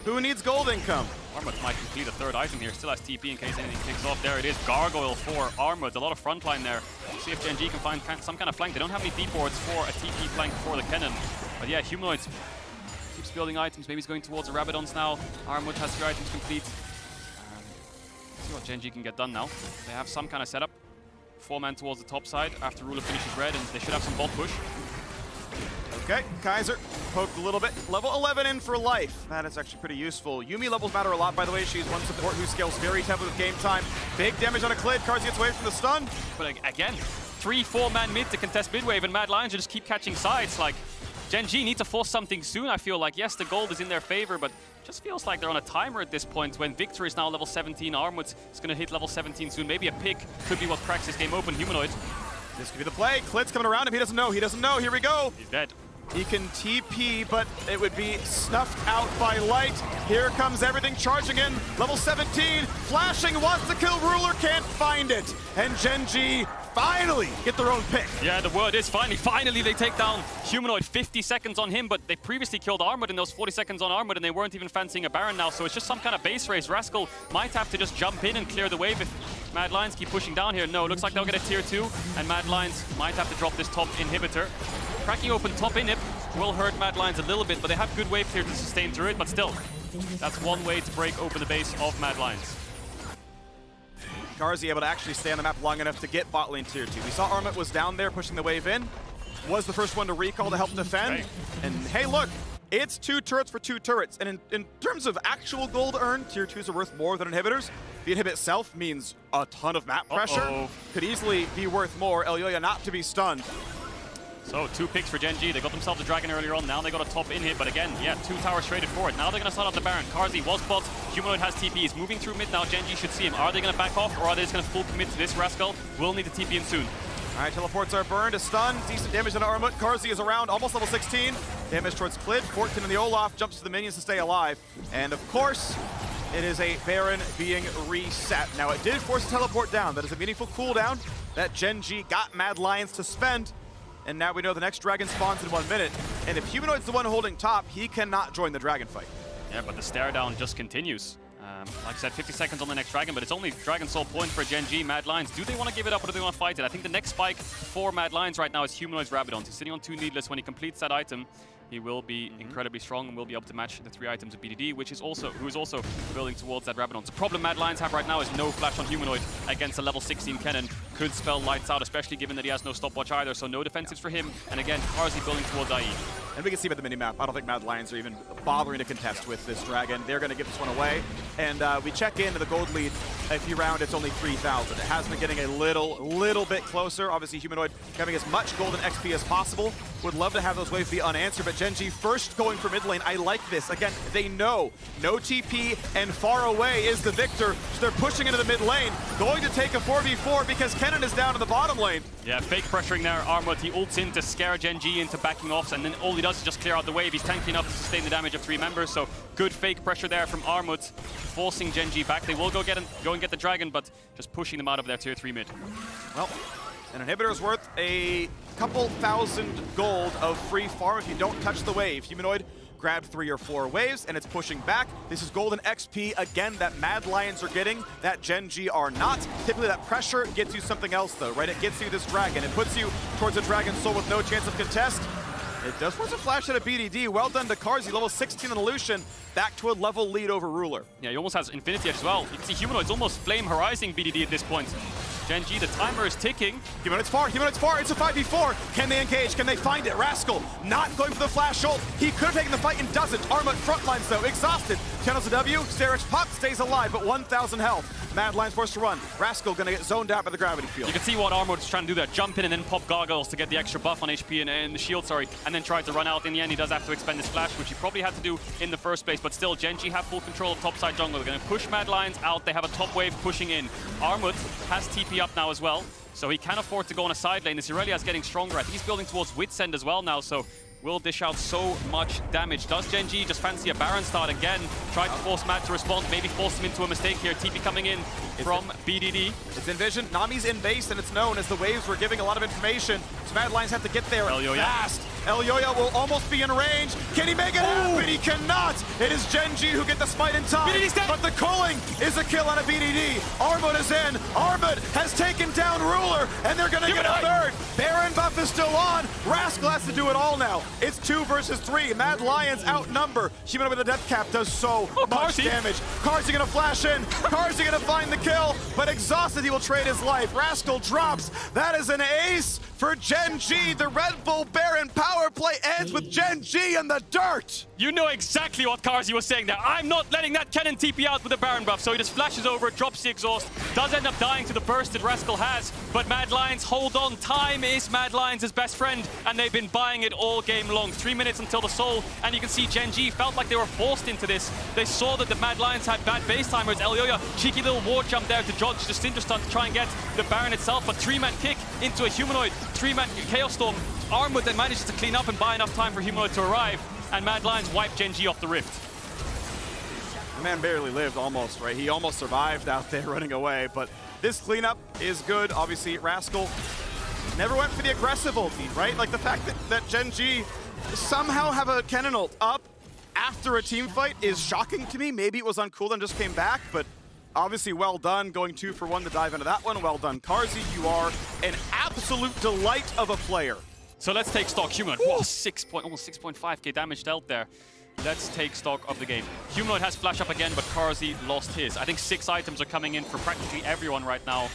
Who needs gold income? Armut might complete a third item here. Still has TP in case anything kicks off. There it is. Gargoyle for Armut. A lot of front line there. See if Gen.G can find some kind of flank. They don't have any deep boards for a TP flank for the cannon. But yeah, Humanoids keeps building items. Maybe he's going towards the Rabadons now. Armut has 3 items complete. See what Gen.G can get done now. They have some kind of setup. 4-man towards the top side after Ruler finishes red, and they should have some bot push. Okay, Kaiser poked a little bit. Level 11 in for life. That is actually pretty useful. Yuumi levels matter a lot, by the way. She's one support who scales very heavily with game time. Big damage on a Clid. Carzzy gets away from the stun. But again, 3-4-man mid to contest midwave, and Mad Lions just keep catching sides. Like, Gen.G need to force something soon, I feel like. Yes, the gold is in their favor, but just feels like they're on a timer at this point when Victor is now level 17. Armut is going to hit level 17 soon. Maybe a pick could be what cracks this game open. Humanoid. This could be the play. Clid's coming around him. He doesn't know. He doesn't know. Here we go. He's dead. He can TP, but it would be snuffed out by light. Here comes everything charging in. Level 17, flashing, wants to kill Ruler, can't find it. And Gen.G finally get their own pick. Yeah, the word is finally they take down Humanoid. 50 seconds on him, but they previously killed Armut in those 40 seconds on Armut, and they weren't even fancying a Baron now, so it's just some kind of base race. Rascal might have to just jump in and clear the wave if Mad Lions keep pushing down here. No, it looks like they'll get a tier 2, and Mad Lions might have to drop this top inhibitor. Cracking open top inhib will hurt Mad Lions a little bit, but they have good wave clear to sustain through it, but still, that's one way to break open the base of Mad Lions. Carzzy able to actually stay on the map long enough to get bot lane tier 2. We saw Armut was down there pushing the wave in, was the first one to recall to help defend, right. And hey look, it's 2 turrets for 2 turrets, and in terms of actual gold earned, tier 2s are worth more than inhibitors. The inhibit itself means a ton of map pressure, could easily be worth more. Elyoya not to be stunned. So 2 picks for Gen.G. They got themselves a dragon earlier on. Now they got a top in hit, but again, yeah, 2 towers traded for it. Now they're going to start off the Baron. Carzzy was bot. Humanoid has TP. He's moving through mid now. Gen.G should see him. Are they going to back off, or are they just going to full commit to this Rascal? We'll need the TP in soon. All right, teleports are burned. A stun. Decent damage on Armut. Carzzy is around, almost level 16. Damage towards Clid. 14 in the Olaf. Jumps to the minions to stay alive. And of course, it is a Baron being reset. Now, it did force a teleport down. That is a meaningful cooldown that Gen.G got Mad Lions to spend. And now we know the next dragon spawns in 1 minute. And if Humanoid's the one holding top, he cannot join the dragon fight. Yeah, but the stare down just continues. Like I said, 50 seconds on the next dragon, but it's only Dragon Soul point for Gen.G. Mad Lions. Do they want to give it up, or do they want to fight it? I think the next spike for Mad Lions right now is Humanoid's Rabadons. He's sitting on 2 needless. When he completes that item, he will be incredibly strong and will be able to match the 3 items of BDD, who is also building towards that Rabadon. The problem Mad Lions have right now is no flash on Humanoid against a level 16 cannon. Could spell lights out, especially given that he has no stopwatch either, so no defensives for him. And again, Carzzy building towards IE. And we can see by the mini-map, I don't think Mad Lions are even bothering to contest with this dragon. They're going to give this one away. And we check into the gold lead. If you round, it's only 3,000. It has been getting a little bit closer. Obviously, Humanoid having as much golden XP as possible. Would love to have those waves be unanswered, but Gen.G first going for mid lane. I like this. Again, they know no TP and far away is the victor. So they're pushing into the mid lane, going to take a 4v4 because Kennen is down in the bottom lane. Yeah, fake pressuring there. Armut, he ults in to scare Gen.G into backing off, and then all he does is just clear out the wave. He's tanky enough to sustain the damage of 3 members, so good fake pressure there from Armut, forcing Gen.G back. They will go and get the dragon, but just pushing them out of their tier 3 mid. Well, an inhibitor is worth a couple thousand gold of free farm if you don't touch the wave. Humanoid grabbed 3 or 4 waves, and it's pushing back. This is golden XP, again, that Mad Lions are getting, that Gen.G are not. Typically, that pressure gets you something else, though, right? It gets you this dragon. It puts you towards a Dragon Soul with no chance of contest. It does force a flash out of BDD. Well done to Carzzy, level 16 on the Lucian. Back to a level lead over Ruler. Yeah, he almost has Infinity Edge as well. You can see Humanoid's almost flame horizing BDD at this point. Gen.G, the timer is ticking. Humanoid's far, it's a 5v4. Can they engage? Can they find it? Rascal not going for the flash ult. He could have taken the fight and doesn't. Armut frontlines though, exhausted. Channels a W, Starich pop, stays alive, but 1,000 health. Mad Lions forced to run. Rascal gonna get zoned out by the gravity field. You can see what Armut is trying to do there. Jump in and then pop gargoyles to get the extra buff on HP and the shield, and then try to run out. In the end, he does have to expend his flash, which he probably had to do in the first place, but still, Gen.G have full control of topside jungle. They're gonna push Mad Lions out. They have a top wave pushing in. Armut has TP up now as well, so he can afford to go on a side lane. This Irelia is getting stronger. I think he's building towards Wit's End as well now, so will dish out so much damage. Does Gen.G just fancy a Baron start again? Try to force Mad to respond, maybe force him into a mistake here. TP coming in. from BDD. It's in vision. Nami's in base, and it's known as the waves were giving a lot of information. So Mad Lions have to get there fast. Elyoya will almost be in range. Can he make it happen? He cannot. It is Gen.G who get the smite in time. But the culling is a kill on a BDD. Armut is in. Armut has taken down Ruler, and they're going to get a third. Baron buff is still on. Rascal has to do it all now. It's 2 versus 3. Mad Lions outnumber. Human with a death cap does so much damage. Carzzy going to flash in. Carzzy going to find the kill, but exhausted, he will trade his life. Rascal drops. That is an ace for Gen.G. The Red Bull Baron power play ends with Gen.G in the dirt. You know exactly what Carzzy was saying there. I'm not letting that cannon TP out with the Baron buff. So he just flashes over, drops the exhaust, does end up dying to the burst that Rascal has. But Mad Lions hold on. Time is Mad Lions' best friend, and they've been buying it all game long. 3 minutes until the soul, and you can see Gen.G felt like they were forced into this. They saw that the Mad Lions had bad base timers. Elyoya, cheeky little ward jump there to dodge the Cinder Stun to try and get the Baron itself. But 3-man kick into a Humanoid, 3-man Chaos Storm. Armut then manages to clean up and buy enough time for Humanoid to arrive, and Mad Lions wipe Gen.G off the rift. The man barely lived almost, right? He almost survived out there running away, but this cleanup is good. Obviously, Rascal never went for the aggressive ulti, right? Like the fact that Gen.G somehow have a cannon ult up after a team fight is shocking to me. Maybe it was on cooldown, just came back, but obviously well done, going 2 for 1 to dive into that one. Well done, Carzzy. You are an absolute delight of a player. So let's take stock. Humanoid, almost 6.5k damage dealt there. Let's take stock of the game. Humanoid has flash up again, but Carzzy lost his. I think 6 items are coming in for practically everyone right now.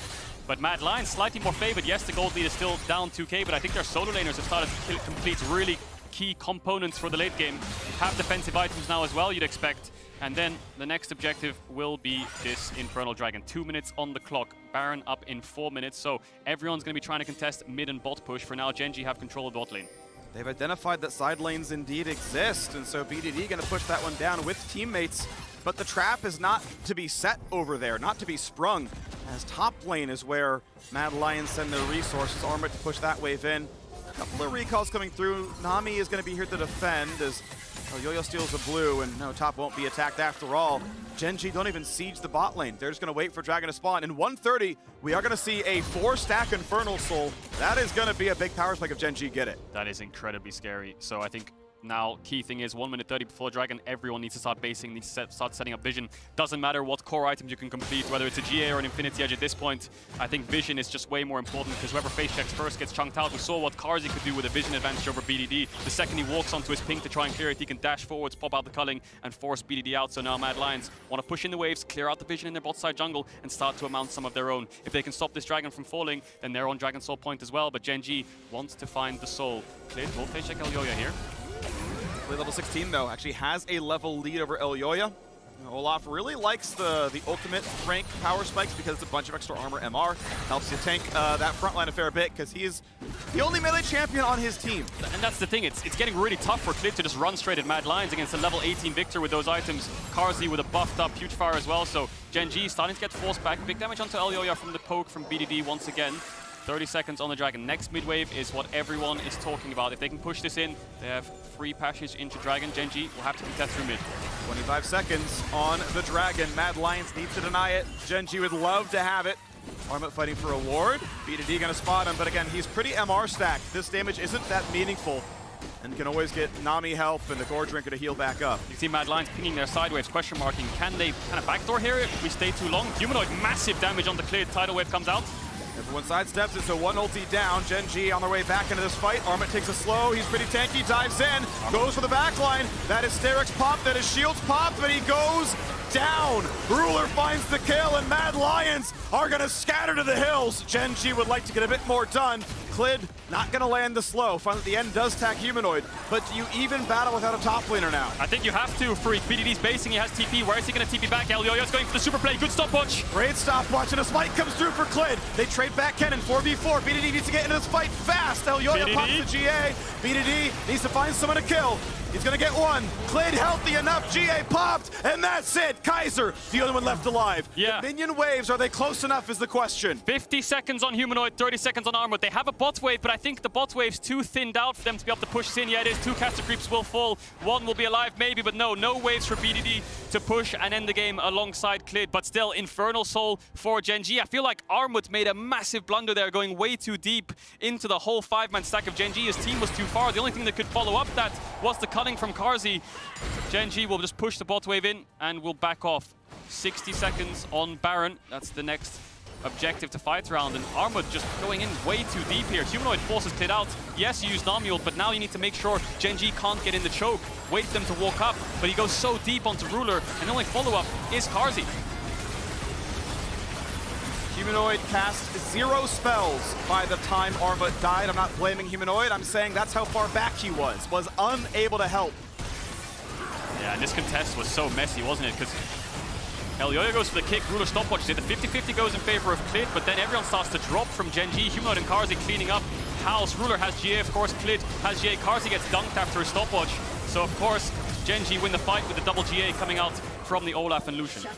But Mad Lions slightly more favored. Yes, the gold lead is still down 2k, but I think their solo laners have started to complete really key components for the late game. Have defensive items now as well, you'd expect. And then the next objective will be this Infernal Dragon. 2 minutes on the clock. Baron up in 4 minutes. So everyone's going to be trying to contest mid and bot push. For now, Gen.G have control of bot lane. They've identified that side lanes indeed exist, and so BDD going to push that one down with teammates. But the trap is not to be set over there, not to be sprung, as top lane is where Mad Lions send their resources. Armut to push that wave in. A couple of recalls coming through. Nami is going to be here to defend as Yo-Yo steals the blue, and no, top won't be attacked after all. Gen.G don't even siege the bot lane. They're just going to wait for Dragon to spawn. In 130, we are going to see a 4-stack Infernal Soul. That is going to be a big power spike if Gen.G get it. That is incredibly scary. So I think now, key thing is 1 minute 30 before Dragon, everyone needs to start basing, needs to start setting up vision. Doesn't matter what core items you can complete, whether it's a GA or an Infinity Edge at this point. I think vision is just way more important because whoever face checks first gets chunked out. We saw what Carzzy could do with a vision advantage over BDD. The second he walks onto his ping to try and clear it, he can dash forwards, pop out the culling, and force BDD out. So now Mad Lions want to push in the waves, clear out the vision in their bot side jungle, and start to amount some of their own. If they can stop this Dragon from falling, then they're on Dragon Soul point as well. But Gen.G wants to find the soul. Cleared, will face check Elyoya here. Level 16 though actually has a level lead over Elyoya. Olaf really likes the ultimate rank power spikes because it's a bunch of extra armor MR. Helps you tank that front line a fair bit because he is the only melee champion on his team. And that's the thing, it's getting really tough for Clid to just run straight at Mad Lions against a level 18 Victor with those items. Carzzy with a buffed up Huge Fire as well, so Gen.G starting to get forced back. Big damage onto Elyoya from the poke from BDD once again. 30 seconds on the Dragon. Next mid-wave is what everyone is talking about. If they can push this in, they have free passage into Dragon. Gen.G will have to contest through mid. 25 seconds on the Dragon. Mad Lions needs to deny it. Gen.G would love to have it. Armut fighting for a ward. BDD gonna spot him, but again, he's pretty MR stacked. This damage isn't that meaningful. And can always get Nami help and the Gore Drinker to heal back up. You see Mad Lions pinging their sideways, question marking. Can they kind of backdoor here if we stay too long? Humanoid, massive damage on the cleared. Tidal Wave comes out. Everyone sidesteps it, so 1 ulti down. Gen.G on their way back into this fight. Armut takes a slow, he's pretty tanky, dives in, goes for the backline. That is Sterix pop, that is Shields pop, but he goes down. Ruler finds the kill, and Mad Lions are gonna scatter to the hills. Gen.G would like to get a bit more done. Clid not gonna land the slow. Finally at the end does tag Humanoid, but do you even battle without a top laner now? I think you have to, Freak. BDD's basing, he has TP. Where is he gonna TP back? Elyoya's going for the super play. Good stopwatch. Great stopwatch, and a smite comes through for Clid. They trade back cannon, 4v4. BDD needs to get into this fight fast. Elyoya pops the GA. BDD needs to find someone to kill. He's gonna get one. Klid healthy enough. GA popped, and that's it. Kaiser, the only one left alive. Yeah. The minion waves, are they close enough is the question. 50 seconds on Humanoid, 30 seconds on Armut. They have a bot wave, but I think the bot wave's too thinned out for them to be able to push Sin. Yeah, it is. 2 caster creeps will fall. 1 will be alive maybe, but no waves for BDD to push and end the game alongside Klid. But still, Infernal Soul for Gen G. I feel like Armut made a massive blunder there, going way too deep into the whole 5-man stack of Gen G. His team was too far. The only thing that could follow up that was the cutting from Carzzy. Gen G will just push the bot wave in and will back off. 60 seconds on Baron. That's the next objective to fight around, and Armut just going in way too deep here. Humanoid forces Klid out. Yes, you used Namiul, but now you need to make sure Gen G can't get in the choke. Wait for them to walk up, but he goes so deep onto Ruler, and the only follow-up is Carzzy. Humanoid cast 0 spells by the time Armut died. I'm not blaming Humanoid. I'm saying that's how far back he was unable to help. Yeah, and this contest was so messy, wasn't it? Because Elyoya goes for the kick, Ruler stopwatches it. The 50-50 goes in favor of Klid, but then everyone starts to drop from Gen G. Humanoid and Carzzy cleaning up. House, Ruler has GA, of course, Klid has GA. Carzzy gets dunked after a stopwatch. So, of course, Gen G win the fight with the double GA coming out from the Olaf and Lucian.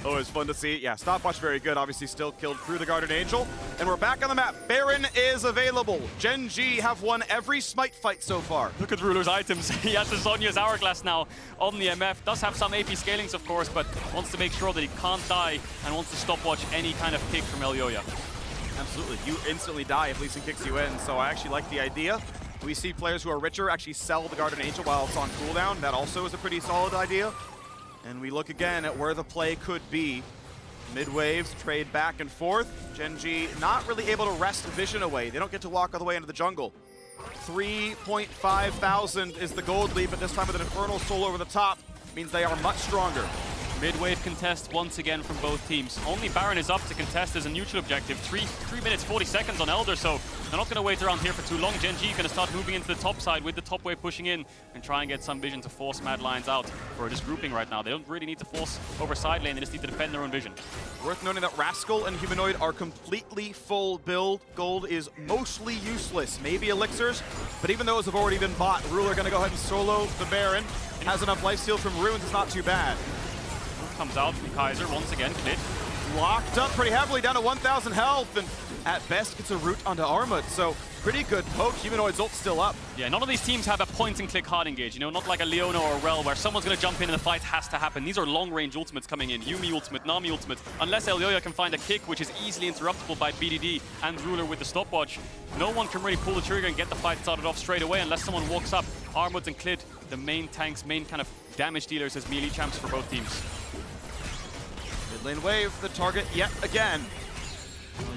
Always fun to see. Yeah, stopwatch very good. Obviously still killed through the Guardian Angel. And we're back on the map. Baron is available. Gen G have won every smite fight so far. Look at Ruler's items. He has the Sonya's Hourglass now on the MF. Does have some AP scalings, of course, but wants to make sure that he can't die and wants to stopwatch any kind of kick from Elyoya. Absolutely. You instantly die if Lee Sin kicks you in, so I actually like the idea. We see players who are richer actually sell the Guardian Angel while it's on cooldown. That also is a pretty solid idea. And we look again at where the play could be. Mid-waves trade back and forth. Gen G not really able to wrest Vision away. They don't get to walk all the way into the jungle. 3.5 thousand is the gold lead, but this time with an Infernal Soul over the top means they are much stronger. Mid-wave contest once again from both teams. Only Baron is up to contest as a neutral objective. 3 minutes 40 seconds on Elder, so they're not going to wait around here for too long. Gen G going to start moving into the top side with the top wave pushing in and try and get some vision to force Mad Lions out for just grouping right now. They don't really need to force over side lane, they just need to defend their own vision. Worth noting that Rascal and Humanoid are completely full build. Gold is mostly useless. Maybe elixirs, but even those have already been bought. Ruler going to go ahead and solo the Baron. Has enough lifesteal from Ruins, it's not too bad. Comes out from Kaiser once again. Klid locked up pretty heavily, down to 1,000 health, and at best gets a root onto Armut. So pretty good poke. Humanoid's ult still up. Yeah, none of these teams have a point-and-click hard engage. You know, not like a Leona or a Rel where someone's going to jump in and the fight has to happen. These are long-range ultimates coming in. Yumi ultimate, Nami ultimate. Unless Elyoya can find a kick, which is easily interruptible by BDD and Ruler with the stopwatch, no one can really pull the trigger and get the fight started off straight away unless someone walks up. Armut and Klid, the main tanks, main kind of damage dealers as melee champs for both teams. Mid lane wave, the target yet again.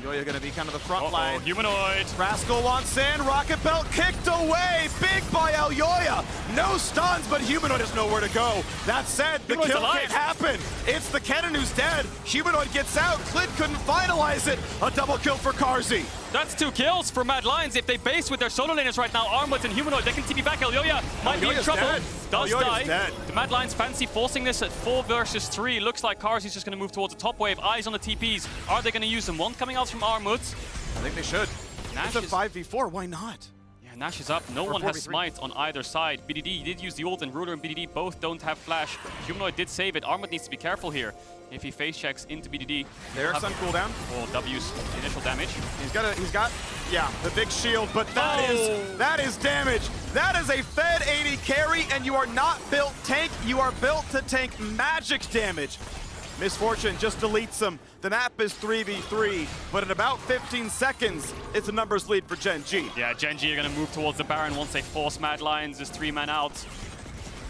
Elyoya going to be kind of the front line. Humanoid. Rascal wants in. Rocket Belt kicked away. Big by Elyoya. No stuns, but Humanoid has nowhere to go. That said, the kill can't happen. It's the Kennen who's dead. Humanoid gets out. Klid couldn't finalize it. A double kill for Carzzy. That's 2 kills for Mad Lions. If they base with their solo laners right now, Armut and Humanoid, they can TP back. Elyoya might be in trouble. Dead. Does die. Dead. The Mad Lions fancy forcing this at 4 versus 3. Looks like Carzzy's just going to move towards the top wave. Eyes on the TPs. Are they going to use them? One coming out from Armut. I think they should. Nash it's a 5v4. Why not? Yeah, Nash is up. No one has smite on either side. BDD did use the ult, and Ruler and BDD both don't have flash. Humanoid did save it. Armut needs to be careful here. If he face checks into BDD, there's some cooldown. Or W's initial damage. He's got yeah, the big shield, but that is damage. That is a Fed 80 carry, and you are not built tank. You are built to tank magic damage. Misfortune just deletes them. The map is 3v3, but in about 15 seconds, it's a numbers lead for Gen G. Yeah, Gen G are going to move towards the Baron once they force Mad Lions. There's 3-man out.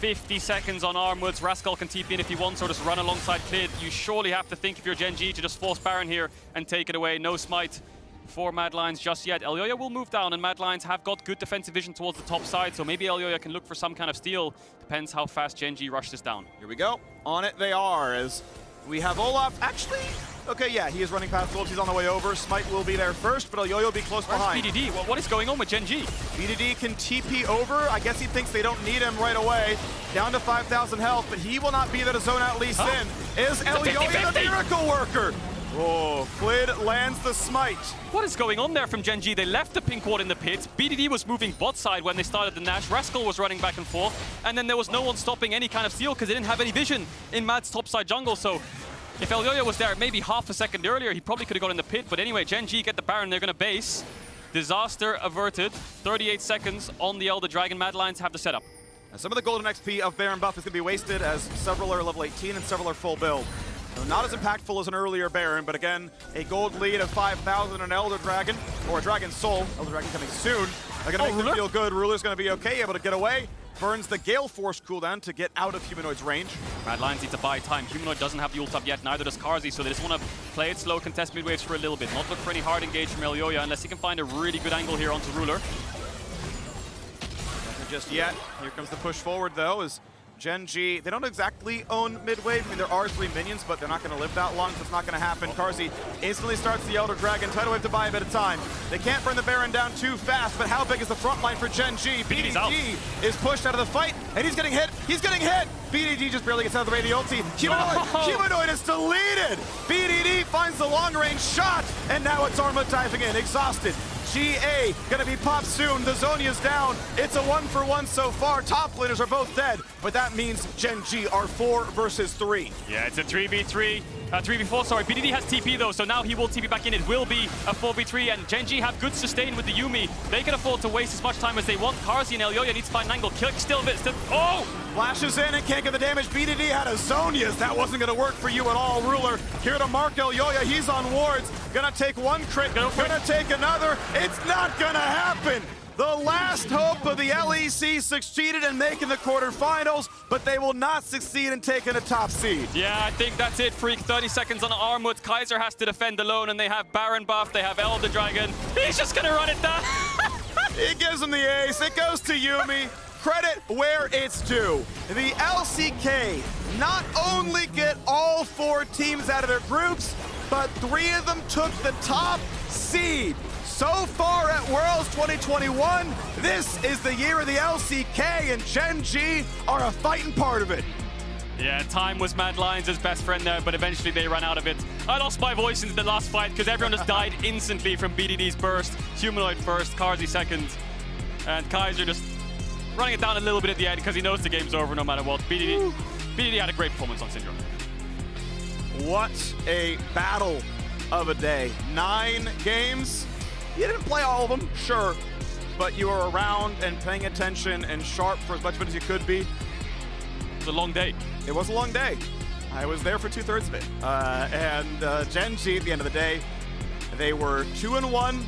50 seconds on Armwoods. Rascal can TP in if he wants or just run alongside Klid. You surely have to think if you're Gen G to just force Baron here and take it away. No smite for Mad Lions just yet. Elyoya will move down, and Mad Lions have got good defensive vision towards the top side, so maybe Elyoya can look for some kind of steal. Depends how fast Gen G rushes this down. Here we go. On it they are as we have Olaf. Actually, okay, yeah, he is running past Wolves. He's on the way over. Smite will be there first, but Elyoya will be close behind. BDD? What is going on with Gen G? BDD can TP over. I guess he thinks they don't need him right away. Down to 5,000 health, but he will not be there to zone out Lee Sin. Is Elyoya the miracle worker? Oh, Flid lands the smite. What is going on there from Gen G? They left the pink ward in the pit. BDD was moving bot side when they started the Nash. Rascal was running back and forth. And then there was no one stopping any kind of steal because they didn't have any vision in Mad's topside jungle. So if Elyoya was there maybe half a second earlier, he probably could have got in the pit. But anyway, Gen G get the Baron. They're going to base. Disaster averted. 38 seconds on the Elder Dragon. Mad Lions have the setup. And some of the golden XP of Baron buff is going to be wasted as several are level 18 and several are full build. So not as impactful as an earlier Baron, but again, a gold lead of 5,000 and Elder Dragon, or a Dragon Soul. Elder Dragon coming soon. They're going to make them feel good. Ruler's going to be okay, able to get away. Burns the Gale Force cooldown to get out of Humanoid's range. Mad Lions need to buy time. Humanoid doesn't have the ult up yet, neither does Carzzy, so they just want to play it slow, contest mid waves for a little bit. Not look for any hard engage from Elyoya unless he can find a really good angle here onto Ruler. Nothing just yet. Here comes the push forward though, as Gen G, they don't exactly own mid-wave. I mean, there are 3 minions, but they're not going to live that long, so it's not going to happen. Carzzy instantly starts the Elder Dragon. Tidal Wave to buy a bit of time. They can't burn the Baron down too fast, but how big is the front line for Gen G? BDD is pushed out of the fight, and he's getting hit. He's getting hit! BDD just barely gets out of the way of the ulti. Humanoid is deleted! BDD finds the long-range shot, and now it's Arma diving in, exhausted. GA gonna be popped soon. The Zonia's down. It's a 1-for-1 so far. Top laners are both dead, but that means Gen G are 4 versus 3. Yeah, it's a 3v3. 3v4, sorry. BDD has TP though, so now he will TP back in. It will be a 4v3, and Gen G have good sustain with the Yuumi. They can afford to waste as much time as they want. Carzzy and Elyoya need to find an angle. Kill still a bit. Oh! Flashes in and can't get the damage. BDD had a Zonia's. That wasn't gonna work for you at all, Ruler. Here to mark Elyoya. He's on wards. Gonna take one crit. Gonna take another. It's not gonna happen. The last hope of the LEC succeeded in making the quarterfinals, but they will not succeed in taking a top seed. Yeah, I think that's it, Freak. 30 seconds on Armut. Kaiser has to defend alone, and they have Baron buff. They have Elder Dragon. He's just gonna run it down. He gives him the ace. It goes to Yuumi. Credit where it's due. The LCK not only get all 4 teams out of their groups, but 3 of them took the top seed. So far at Worlds 2021, this is the year of the LCK, and Gen G are a fighting part of it. Yeah, time was Mad Lions' best friend there, but eventually they ran out of it. I lost my voice in the last fight because everyone just died instantly from BDD's burst. Humanoid first, Carzzy second, and Kaiser just running it down a little bit at the end because he knows the game's over no matter what. BDD had a great performance on Syndrome. What a battle of a day. 9 games. You didn't play all of them, sure, but you were around and paying attention and sharp for as much of it as you could be. It was a long day. It was a long day. I was there for 2/3 of it. And Gen G, at the end of the day, they were 2-1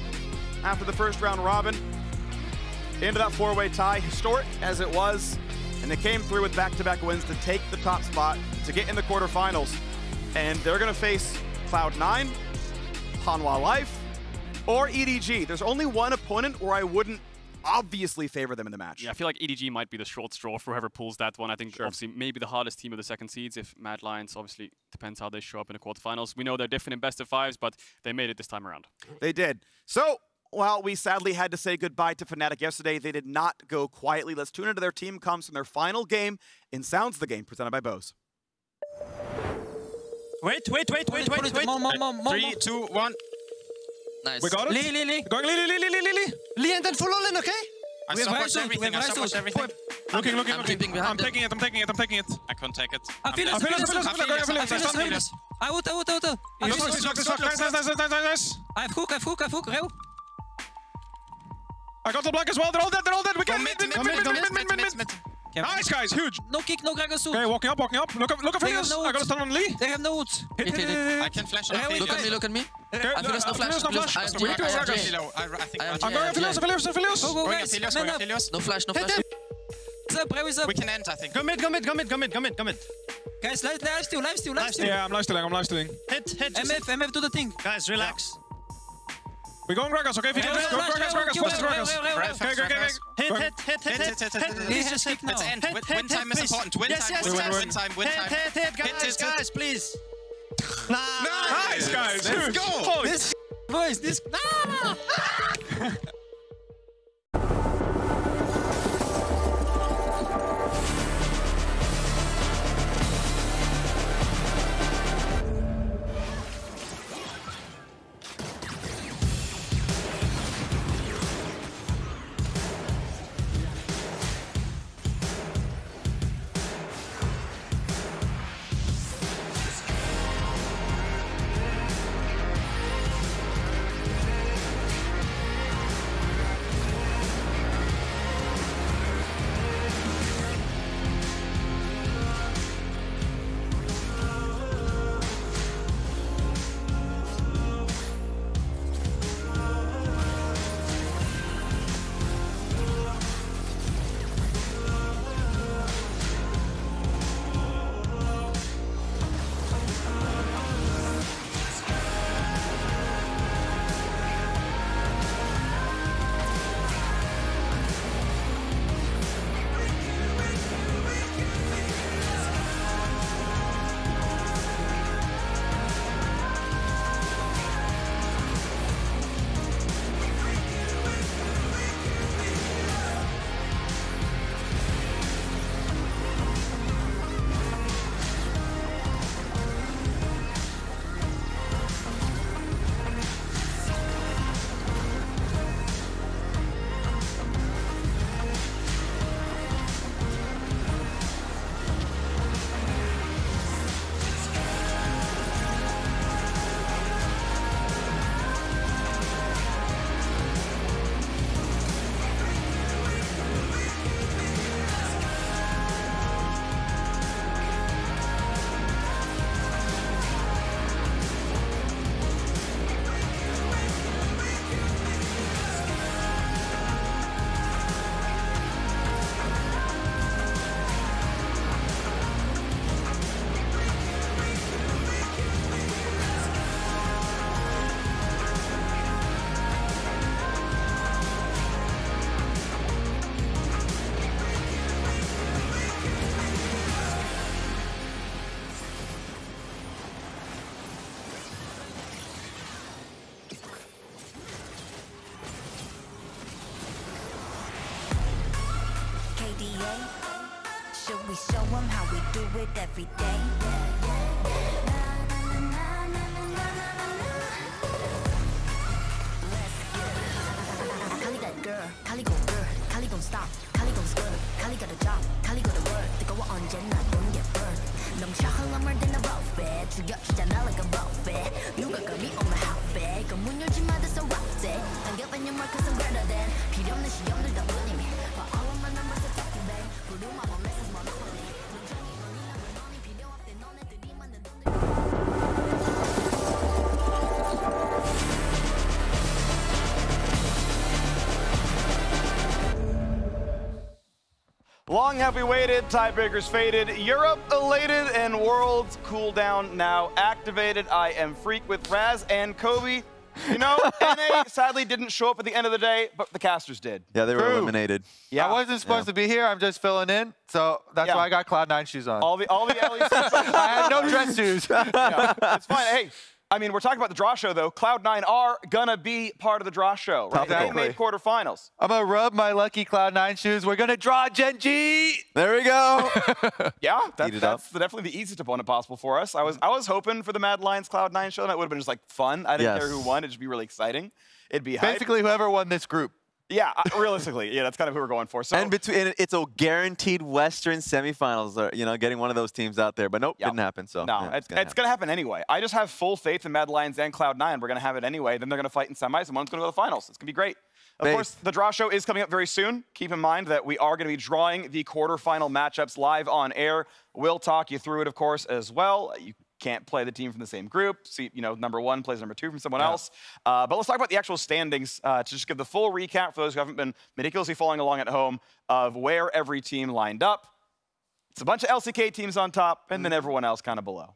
after the first round robin. Into that 4-way tie, historic as it was, and they came through with back-to-back wins to take the top spot, to get in the quarterfinals. And they're gonna face Cloud9, Hanwha Life, or EDG. There's only one opponent where I wouldn't obviously favor them in the match. Yeah, I feel like EDG might be the short straw for whoever pulls that one. I think obviously maybe the hardest team of the second seeds if Mad Lions, obviously depends how they show up in the quarterfinals. We know they're different in best of 5s, but they made it this time around. They did. So, while we sadly had to say goodbye to Fnatic yesterday, they did not go quietly. Let's tune into their team comes from their final game in Sounds the Game, presented by Bose. Wait. 3, 2, 1. Nice. We got it. Lee. Going Lee. Lee and then full all in, okay? I support everything. Looking. I'm keeping behind. I'm taking it. I can't take it. Philips. Out. Nice. I have hook, Reo. I got the block as well. They're all dead. We can mid. Nice, guys. Huge. No kick, no Dragon Suit. Okay, walking up. Look at Phineas. I got a stun on Lee. They have no ult. I can flash on Phineas. Look at me. Okay, I flash, no flash. I think I'm going Phineas. Go, guys. No flash. What's up? We can end, I think. Go mid. Guys, live still. Yeah, I'm live stealing. Hit. MF, do the thing. Guys, relax. We're going Gragas, okay? Gragas. Okay. Hit. Please just kick now. Win time is important. Win time. Hit, guys, please. Nice, guys. Let's go. This. Should we show them how we do it every day? Kali that girl, Kali go girl, Kali gon' stop, Kali gon' skirt, Kali got a job, Kali go to work. 뜨거워 언제나 don't get burned. 넘쳐 흘러물 된 a buffet, 죽여주잖아 like a buffet. 누가 감히 on my outfit, 그 문 열지 마 that's a rough day. 당겨본 your mark 'cause I'm greater than. 필요 없는 시험들 다 뿐이미. But all of my numbers are talking bang. 부르마 one message monopoly. 눈정이 너니랑 너니 필요 없대 너네들이 만든 돈들. Long have we waited, tiebreakers faded, Europe elated, and Worlds cooldown now activated. I am Freak with Raz and Kobe. You know, NA sadly didn't show up at the end of the day, but the casters did. Yeah, they were eliminated. Yeah. I wasn't supposed to be here. I'm just filling in, so that's why I got Cloud9 shoes on. All the LECs. I had no dress shoes. Yeah, it's fine. Hey, I mean, we're talking about the draw show, though. Cloud9 are gonna be part of the draw show, right? They made quarterfinals. I'm gonna rub my lucky Cloud9 shoes. We're gonna draw Gen G. There we go. Yeah, that's definitely the easiest opponent possible for us. I was hoping for the Mad Lions Cloud9 show. That would have been just like fun. I didn't care who won. It'd just be really exciting. It'd be hype. Basically whoever won this group. Yeah, realistically, yeah, that's kind of who we're going for. So, and it's a guaranteed Western semifinals, or, you know, getting one of those teams out there. But nope, didn't happen. So no, yeah, it's going to happen anyway. I just have full faith in Mad Lions and Cloud9. We're going to have it anyway. Then they're going to fight in semis, and one's going to go to the finals. It's going to be great. Of course, the draw show is coming up very soon. Keep in mind that we are going to be drawing the quarterfinal matchups live on air. We'll talk you through it, of course, as well. You can't play the team from the same group. See, you know, number one plays number two from someone else. But let's talk about the actual standings to just give the full recap for those who haven't been meticulously following along at home of where every team lined up. It's a bunch of LCK teams on top, and then everyone else kind of below.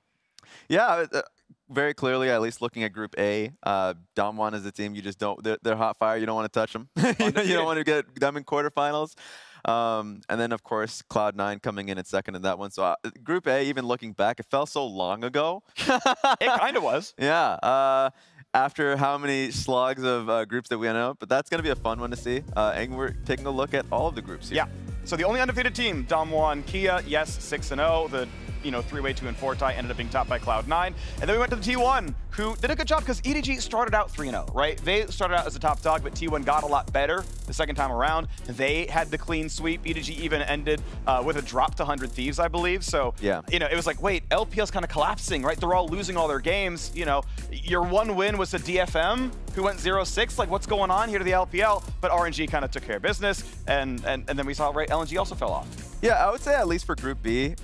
Yeah, very clearly, at least looking at Group A, Damwon is a team you just don't, they're hot fire. You don't want to touch them. You don't want to get them in quarterfinals. And then, of course, Cloud9 coming in at second in that one. So Group A, even looking back, it felt so long ago. It kind of was. Yeah. After how many slogs of groups that we ended up. But that's going to be a fun one to see. And we're taking a look at all of the groups here. Yeah. So the only undefeated team, Damwon, Kia, yes, 6-0. The three-way 2-4 tie ended up being topped by Cloud9. And then we went to the T1, who did a good job because EDG started out 3-0, right? They started out as a top dog, but T1 got a lot better the second time around. They had the clean sweep. EDG even ended with a drop to 100 Thieves, I believe. So, it was like, wait, LPL's kind of collapsing, right? They're all losing all their games. You know, your one win was to DFM, who went 0-6. Like, what's going on here to the LPL? But RNG kind of took care of business. And then we saw, right, LNG also fell off. Yeah, I would say at least for Group B,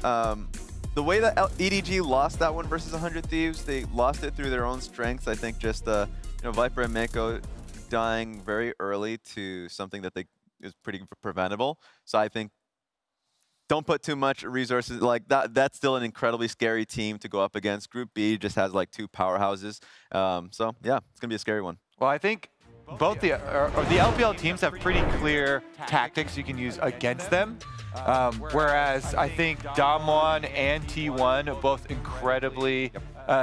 the way that EDG lost that one versus 100 Thieves, they lost it through their own strengths. I think just Viper and Mako dying very early to something that is pretty preventable. So I think don't put too much resources like that. That's still an incredibly scary team to go up against. Group B just has like two powerhouses. So yeah, it's gonna be a scary one. Well, I think both the LPL teams have pretty clear tactics you can use against them. Whereas I think Damwon and T1 are both incredibly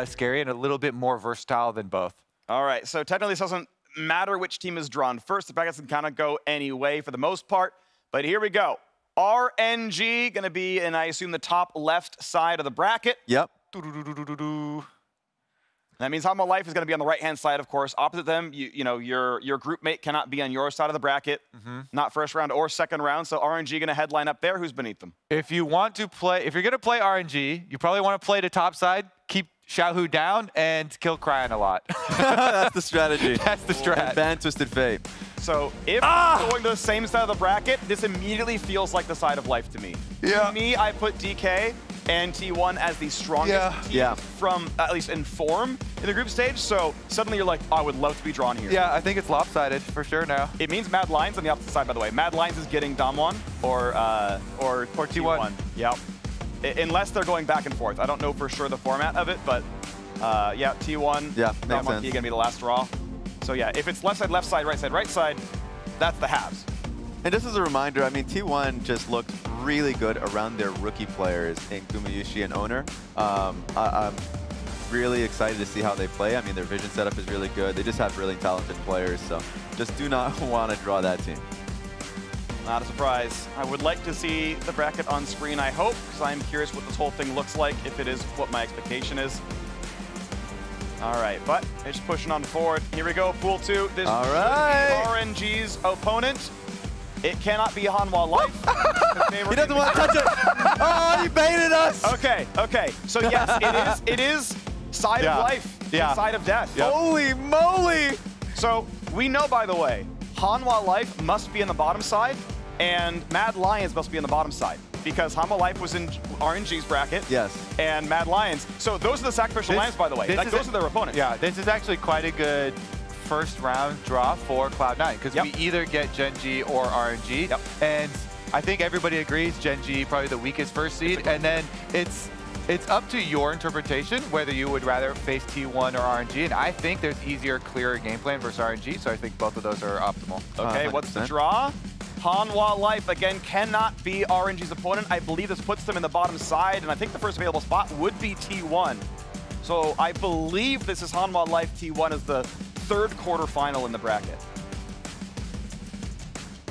scary and a little bit more versatile than both. All right, so technically this doesn't matter which team is drawn first. The brackets can kind of go any way for the most part. But here we go. RNG going to be in, I assume, the top left side of the bracket. Yep. That means Hama Life is going to be on the right-hand side, of course. Opposite them, your group mate cannot be on your side of the bracket. Not first round or second round. So RNG going to headline up there. Who's beneath them? If you're going to play RNG, you probably want to play the top side, keep Xiaohu down, and kill Cryon a lot. That's the strategy. That's the strat. And ban Twisted Fate. So if going to the same side of the bracket, this immediately feels like the side of Life to me. Yeah. To me, I put DK and T1 as the strongest team from, at least in form, in the group stage. So suddenly you're like, oh, I would love to be drawn here. Yeah, I think it's lopsided for sure now. It means Mad Lions on the opposite side, by the way. Mad Lions is getting Damwon or T1. Yep. Unless they're going back and forth. I don't know for sure the format of it, but yeah, T1, Damwon T going to be the last draw. So yeah, if it's left side, right side, that's the halves. And just as a reminder, I mean, T1 just looked really good around their rookie players in Gumayushi and Owner. I'm really excited to see how they play. I mean, their vision setup is really good. They just have really talented players, so just do not want to draw that team. Not a surprise. I would like to see the bracket on screen, I hope, because I'm curious what this whole thing looks like, if it is what my expectation is. All right, but they're just pushing on forward. Here we go, Pool 2. This All should right. be RNG's opponent. It cannot be Hanwha Life. He doesn't want to touch it. Oh, he baited us. Okay, okay. So yes, it is side of life and side of death. Yep. Holy moly. So we know, by the way, Hanwha Life must be in the bottom side, and Mad Lions must be in the bottom side, because Hanwha Life was in RNG's bracket. Yes. And Mad Lions. So those are the sacrificial lambs, by the way. Like, those are their opponents. Yeah, this is actually quite a good first round draw for Cloud9, because we either get Gen G or RNG. And I think everybody agrees Gen G probably the weakest first seed, and then it's up to your interpretation whether you would rather face T1 or RNG, and I think there's easier, clearer game plan versus RNG, so I think both of those are optimal. Okay, what's the draw? Hanwha Life, again, cannot be RNG's opponent. I believe this puts them in the bottom side, and I think the first available spot would be T1. So I believe this is Hanwha Life T1 as the third quarterfinal in the bracket.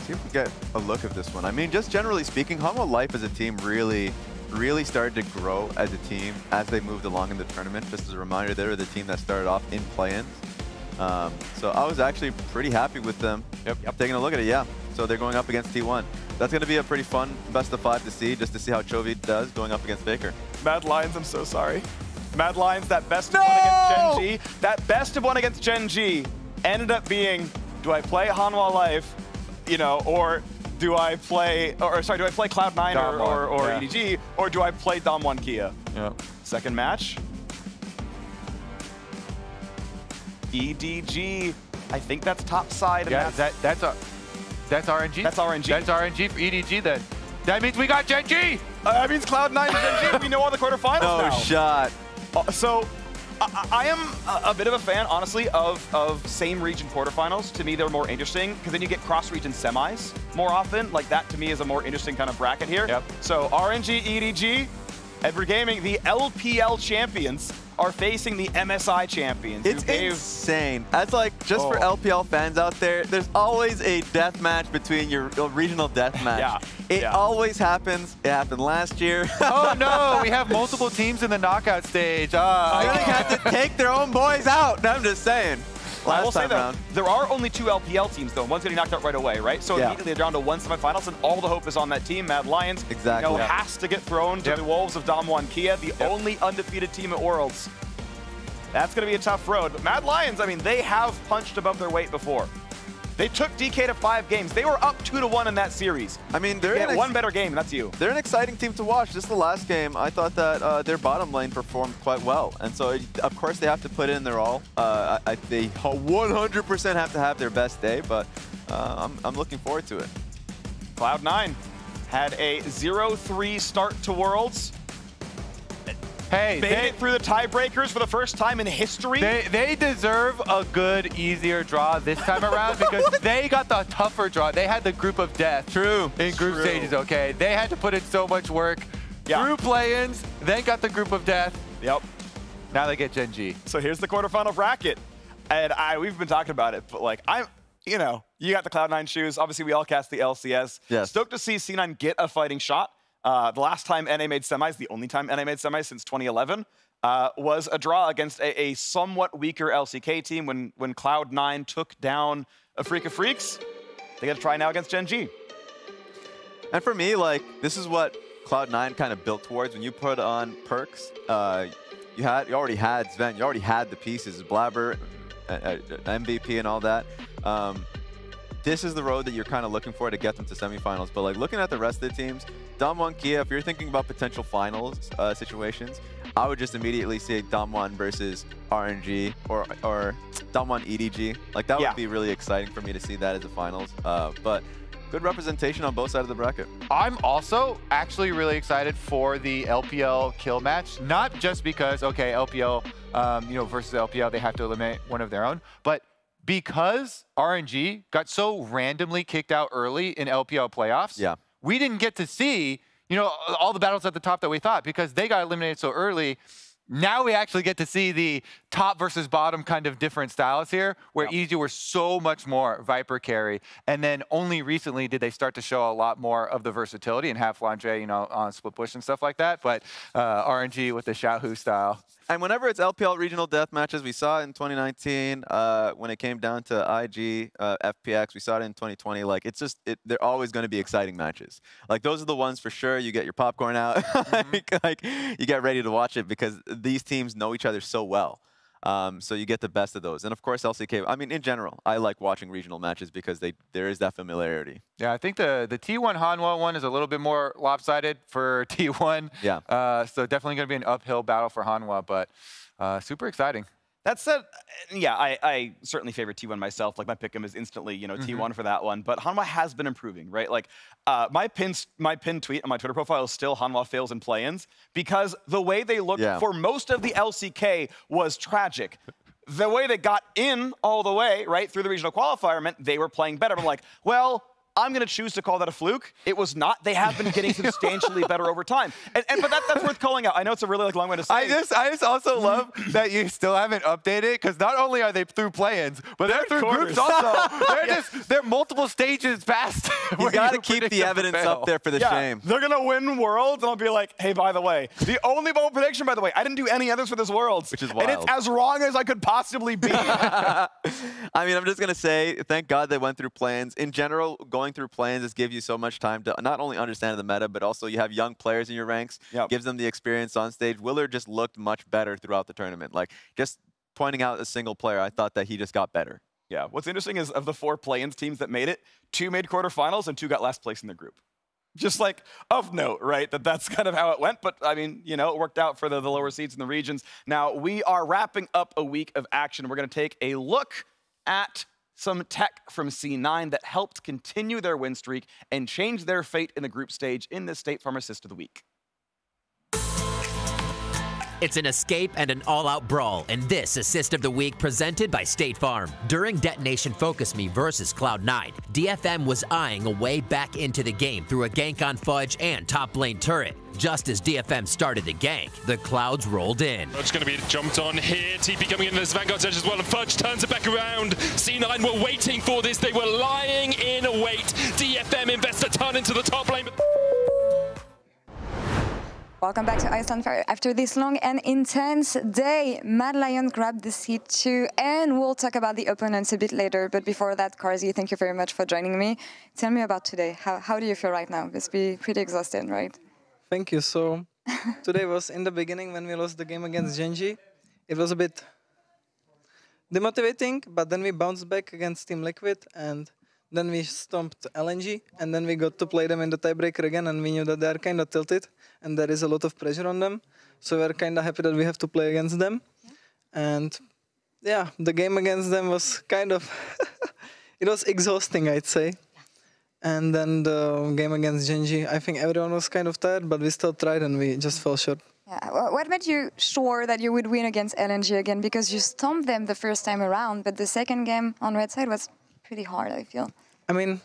See if we get a look of this one. I mean, just generally speaking, Hanwha Life as a team really started to grow as a team as they moved along in the tournament. Just as a reminder, they were the team that started off in play-ins. So I was actually pretty happy with them. Taking a look at it, yeah. So they're going up against T1. That's going to be a pretty fun best of 5 to see, just to see how Chovy does going up against Faker. Mad Lions, I'm so sorry. Mad Lions, that best of one against Gen G. That best of one against Gen G ended up being, do I play Hanwha Life, you know, or do I play, or sorry, do I play Cloud9 or EDG, or do I play Dom1 Kia? Second match. EDG, I think that's top side. And Yeah, that's RNG. That's RNG. That's RNG for EDG then. That means we got Gen G! That means Cloud9 and Gen G. We know all the quarterfinals now. No shot. So I am a bit of a fan, honestly, of same region quarterfinals. To me, they're more interesting because then you get cross-region semis more often. Like, that to me is a more interesting kind of bracket here. So RNG, EDG, Edward Gaming, the LPL champions are facing the MSI champions. It's insane. That's like, just for LPL fans out there, there's always a death match between your regional death match. It always happens. It happened last year. Oh no, we have multiple teams in the knockout stage. They have to take their own boys out. I'm just saying. I will say though, there are only 2 LPL teams though. One's getting knocked out right away, right? So immediately they're down to 1 semifinals, and all the hope is on that team. Mad Lions, exactly, has to get thrown to the wolves of Dom1 Kia, the only undefeated team at Worlds. That's going to be a tough road. But Mad Lions, I mean, they have punched above their weight before. They took DK to 5 games. They were up 2-1 in that series. I mean, they're one better game, and that's you. They're an exciting team to watch. Just the last game, I thought that their bottom lane performed quite well. And so, of course, they have to put in their all. They 100% have to have their best day, but I'm looking forward to it. Cloud9 had a 0-3 start to Worlds. Hey, made it through the tiebreakers for the first time in history. They deserve a good, easier draw this time around because they got the tougher draw. They had the group of death. In group stages, okay? They had to put in so much work through play-ins, then got the group of death. Now they get Gen G. So here's the quarterfinal bracket. And we've been talking about it, but like, you know, you got the Cloud9 shoes. Obviously, we all cast the LCS. Stoked to see C9 get a fighting shot. The last time NA made semis, the only time NA made semis since 2011, was a draw against a somewhat weaker LCK team when Cloud9 took down a Freak of Freaks. They got to try now against Gen G. And for me, like, this is what Cloud9 kind of built towards. When you put on perks, you already had Sven, you already had the pieces, Blabber, MVP and all that. This is the road that you're kind of looking for to get them to semifinals. But like looking at the rest of the teams, Dom1 Kia, if you're thinking about potential finals situations, I would just immediately say Dom1 versus RNG or Dom1 EDG. Like that would be really exciting for me to see that as the finals. But good representation on both sides of the bracket. I'm also actually really excited for the LPL kill match, not just because, okay, LPL, versus LPL, they have to eliminate one of their own, but because RNG got so randomly kicked out early in LPL playoffs, we didn't get to see, all the battles at the top that we thought because they got eliminated so early. now we actually get to see the top versus bottom kind of different styles here, where EG were so much more Viper carry. And then only recently did they start to show a lot more of the versatility and have Flandre, you know, on split push and stuff like that. But RNG with the Xiaohu style. And whenever it's LPL regional death matches, we saw it in 2019 when it came down to IG, FPX. We saw it in 2020. Like, it's just, they're always going to be exciting matches. Like, those are the ones for sure. You get your popcorn out. like, you get ready to watch it because these teams know each other so well. So you get the best of those. And of course, LCK, I mean, in general, I like watching regional matches because there is that familiarity. Yeah, I think the T1 Hanwha one is a little bit more lopsided for T1. Yeah. So definitely going to be an uphill battle for Hanwha, but super exciting. That said, yeah, I certainly favor T1 myself. Like, my pick'em is instantly, you know, T1 for that one. But Hanwha has been improving, right? Like, my pinned tweet on my Twitter profile is still Hanwha fails in play-ins because the way they looked for most of the LCK was tragic. The way they got in all the way, right, through the regional qualifier meant they were playing better. I'm like, well, I'm going to choose to call that a fluke. It was not. They have been getting substantially better over time. But that's worth calling out. I know it's a really long way to say. I just also love that you still haven't updated, because not only are they through play-ins, but they're through groups also. They're multiple stages past. You got to keep the evidence up there for the shame. They're going to win Worlds, and I'll be like, hey, by the way, the only bold prediction, by the way, I didn't do any others for this Worlds. Which is wild. And it's as wrong as I could possibly be. I mean, I'm just going to say, thank God they went through play-ins. In general, going through play-ins just gives you so much time to not only understand the meta, but also you have young players in your ranks. Gives them the experience on stage. Willard just looked much better throughout the tournament. Like, just pointing out a single player, I thought that he just got better. Yeah, what's interesting is of the 4 play-ins teams that made it, 2 made quarterfinals and 2 got last place in their group. Just like of note, right? That's kind of how it went. But I mean, you know, it worked out for the lower seeds in the regions. Now, we are wrapping up a week of action. We're going to take a look at some tech from C9 that helped continue their win streak and change their fate in the group stage in this State Farm Assist of the Week. It's an escape and an all-out brawl in this Assist of the Week presented by State Farm. During Detonation Focus Me versus Cloud9, DFM was eyeing a way back into the game through a gank on Fudge and top lane turret. Just as DFM started to gank, the Clouds rolled in. Fudge going to be jumped on here. TP coming in as Vanguard's edge as well, and Fudge turns it back around. C9 were waiting for this. They were lying in wait. DFM invests a ton into the top lane. Welcome back to Iceland after this long and intense day. Mad Lion grabbed the seat too, and we'll talk about the opponents a bit later. But before that, Karzi, thank you very much for joining me. Tell me about today. How do you feel right now? Must be pretty exhausted, right? Thank you. So today was in the beginning when we lost the game against Genji. It was a bit demotivating, but then we bounced back against Team Liquid, and then we stomped LNG, and then we got to play them in the tiebreaker again, and we knew that they are kind of tilted, and there is a lot of pressure on them. So we're kind of happy that we have to play against them. And yeah, the game against them was kind of, it was exhausting, I'd say. And then the game against Genji, I think everyone was kind of tired, but we still tried and we just fell short. Yeah. What made you sure that you would win against LNG again? Because you stomped them the first time around, but the second game on Red side was pretty hard, I feel. I mean,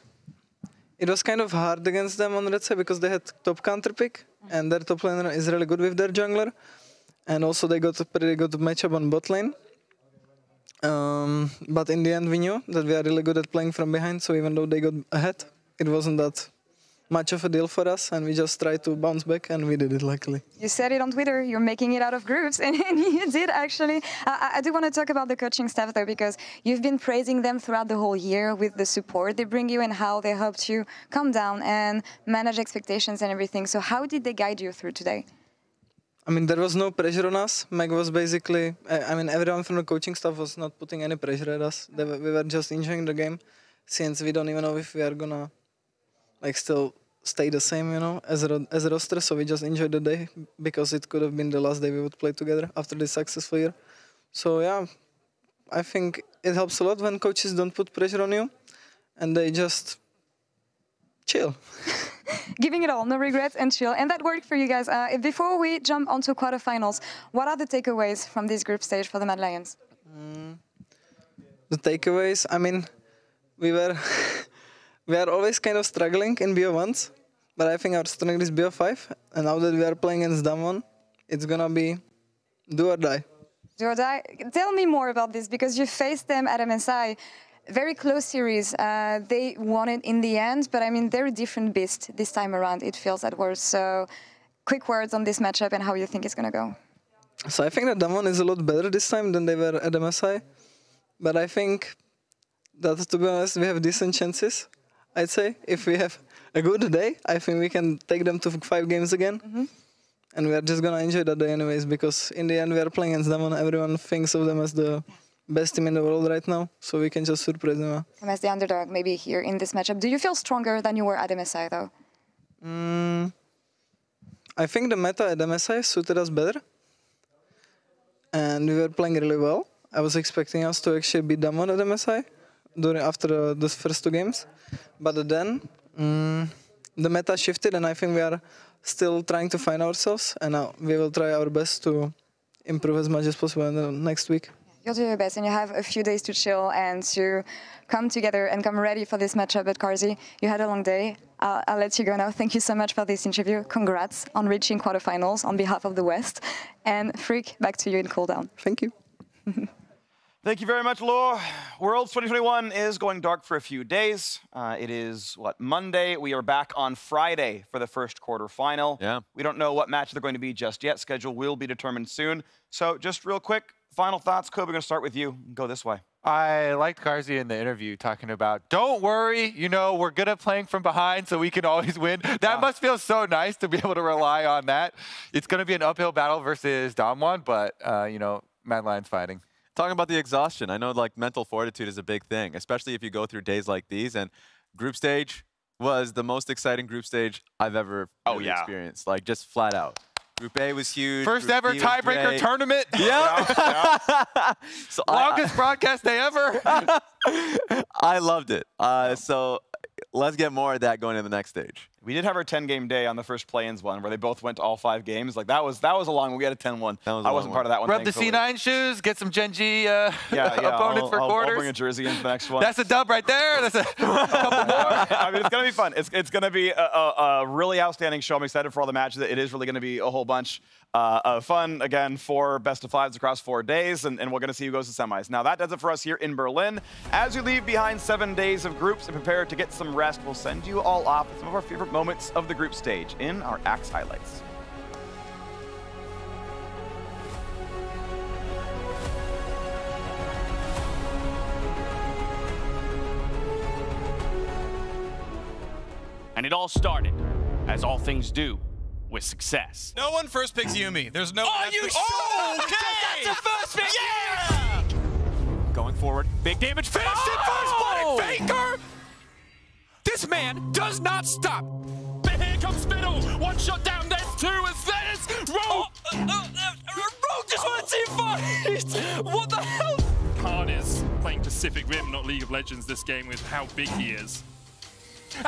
it was kind of hard against them on Red side because they had top counter pick, and their top laner is really good with their jungler. And also they got a pretty good matchup on bot lane. But in the end, we knew that we are really good at playing from behind, so even though they got ahead, it wasn't that much of a deal for us, and we just tried to bounce back, and we did it luckily. You said it on Twitter, you're making it out of groups, and you did actually. I do want to talk about the coaching staff though, because you've been praising them throughout the whole year with the support they bring you and how they helped you calm down and manage expectations and everything. So how did they guide you through today? I mean, there was no pressure on us. Meg was basically, I mean, everyone from the coaching staff was not putting any pressure at us. We were just enjoying the game, since we don't even know if we are gonna like still stay the same, you know, as a roster. So we just enjoyed the day because it could have been the last day we would play together after this successful year. So yeah, I think it helps a lot when coaches don't put pressure on you and they just chill. Giving it all, no regrets and chill. And that worked for you guys. Before we jump onto quarterfinals, what are the takeaways from this group stage for the Mad Lions? The takeaways, I mean, we are always kind of struggling in BO1s, but I think our strength is BO5. And now that we are playing against Damwon, it's gonna be Do or die. Do or die? Tell me more about this, because you faced them at MSI. Very close series. They won it in the end, but I mean, they're a different beast this time around, it feels at worst. So quick words on this matchup and how you think it's going to go. So I think that Damwon is a lot better this time than they were at MSI. But I think that, to be honest, we have decent chances, I'd say. If we have a good day, I think we can take them to 5 games again. And we are just going to enjoy that day anyways, because in the end we are playing against Damwon. Everyone thinks of them as the best team in the world right now, so we can just surprise them. Come as the underdog maybe here in this matchup. Do you feel stronger than you were at MSI though? I think the meta at MSI suited us better. And we were playing really well. I was expecting us to actually beat Damwon at MSI after the first 2 games. But then the meta shifted, and I think we are still trying to find ourselves, and now we will try our best to improve as much as possible in the next week. You'll do your best, and you have a few days to chill and to come together and come ready for this matchup at Carzzy. You had a long day. I'll let you go now. Thank you so much for this interview. Congrats on reaching quarterfinals on behalf of the West. And Freak, back to you in cooldown. Thank you. Thank you very much, Laura. Worlds 2021 is going dark for a few days. It is, Monday? We are back on Friday for the first quarterfinal. Yeah. We don't know what match they're going to be just yet. Schedule will be determined soon. So just real quick, final thoughts. Kobe, we're going to start with you. Go this way. I liked Carzzy in the interview talking about, don't worry, you know, we're good at playing from behind, so we can always win. That must feel so nice to be able to rely on that. It's going to be an uphill battle versus Damwon, but, you know, Mad Lions fighting. Talking about the exhaustion, I know like mental fortitude is a big thing, especially if you go through days like these. And group stage was the most exciting group stage I've ever experienced, like just flat out. Group A was huge. First ever tiebreaker tournament. Yeah. So longest broadcast day ever. I loved it. So let's get more of that going in the next stage. We did have our 10-game day on the first play-ins one, where they both went to all 5 games. Like that was a long one. We had a 10-1. I wasn't part of that one. Rub the C9 shoes, get some Gen G opponents for quarters. I'll bring a jersey in for the next one. That's a dub right there. That's a couple more. I mean, it's gonna be fun. It's gonna be a really outstanding show. I'm excited for all the matches. It is really gonna be a whole bunch of fun. Again, 4 best-of-5s across 4 days, and we're gonna see who goes to semis. Now that does it for us here in Berlin. As we leave behind 7 days of groups and prepare to get some rest, we'll send you all off with some of our favorite moments of the group stage in our Axe highlights. And it all started, as all things do, with success. No one first picks Yumi. There's no. Are you sure? Oh, okay. That's the first pick. Yeah. Going forward, big damage. Finished in first blood, Faker. This man does not stop. Here comes Spittle. One shot down. There's 2 as there's Rogue. Rogue just won a team fight. What the hell? Khan is playing Pacific Rim, not League of Legends this game, with how big he is.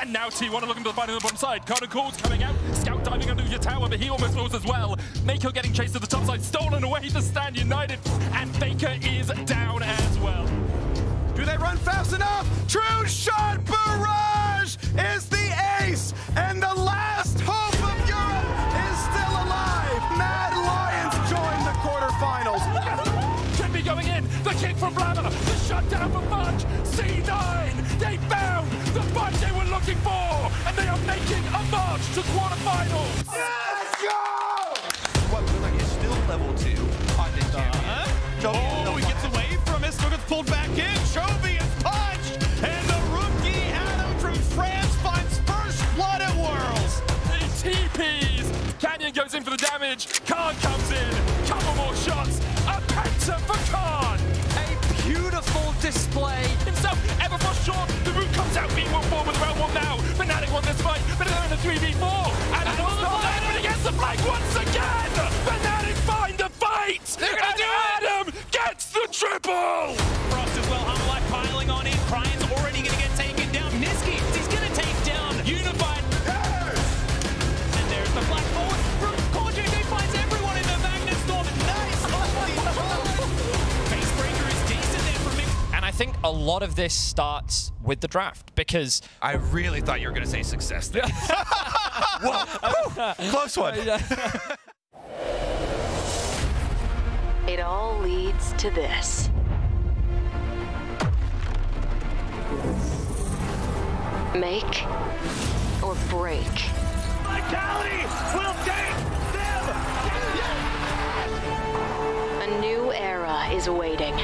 And now T1 are looking to the fight on the bottom side. Carter Calls coming out. Scout diving under your tower, but he almost falls as well. Mako getting chased to the top side. Stolen away to Stand United. And Faker is down as well. Do they run fast enough? True shot barrage is the ace. And the last hope of Europe is still alive. Mad Lions join the quarterfinals. Could be going in. The kick from Blabber. The shutdown from Fudge. C9. They found the fight they were looking for. And they are making a march to quarterfinals. Let's go! What looks like it's still level 2 on this champion. Oh, he gets away from it. Still gets pulled back in. Chovy is punched. And the rookie Adam from France finds first blood at Worlds. The TPs. Canyon goes in for the damage. Khan comes in. Couple more shots. A penta for Khan. A beautiful display. Himself, Everfrost short. The root comes out. Being 1-4 with round 1 now. Fnatic won this fight, but they're in a 3v4. And it's not there against the flank once again. Fnatic find the fight. They're gonna do it. Adam gets the triple. Frost as well. Hammerlight piling on in. Ryan's already gonna get taken down. Niski, he's gonna take down Unified. And there's the flag forward from Corjay, who finds everyone in the Magnet Storm. Nice. Facebreaker is decent there from him. And I think a lot of this starts with the draft, because I really thought you were going to say success there. Whoa. Close one. to this. Make or break. Vitality will take them! A new era is waiting.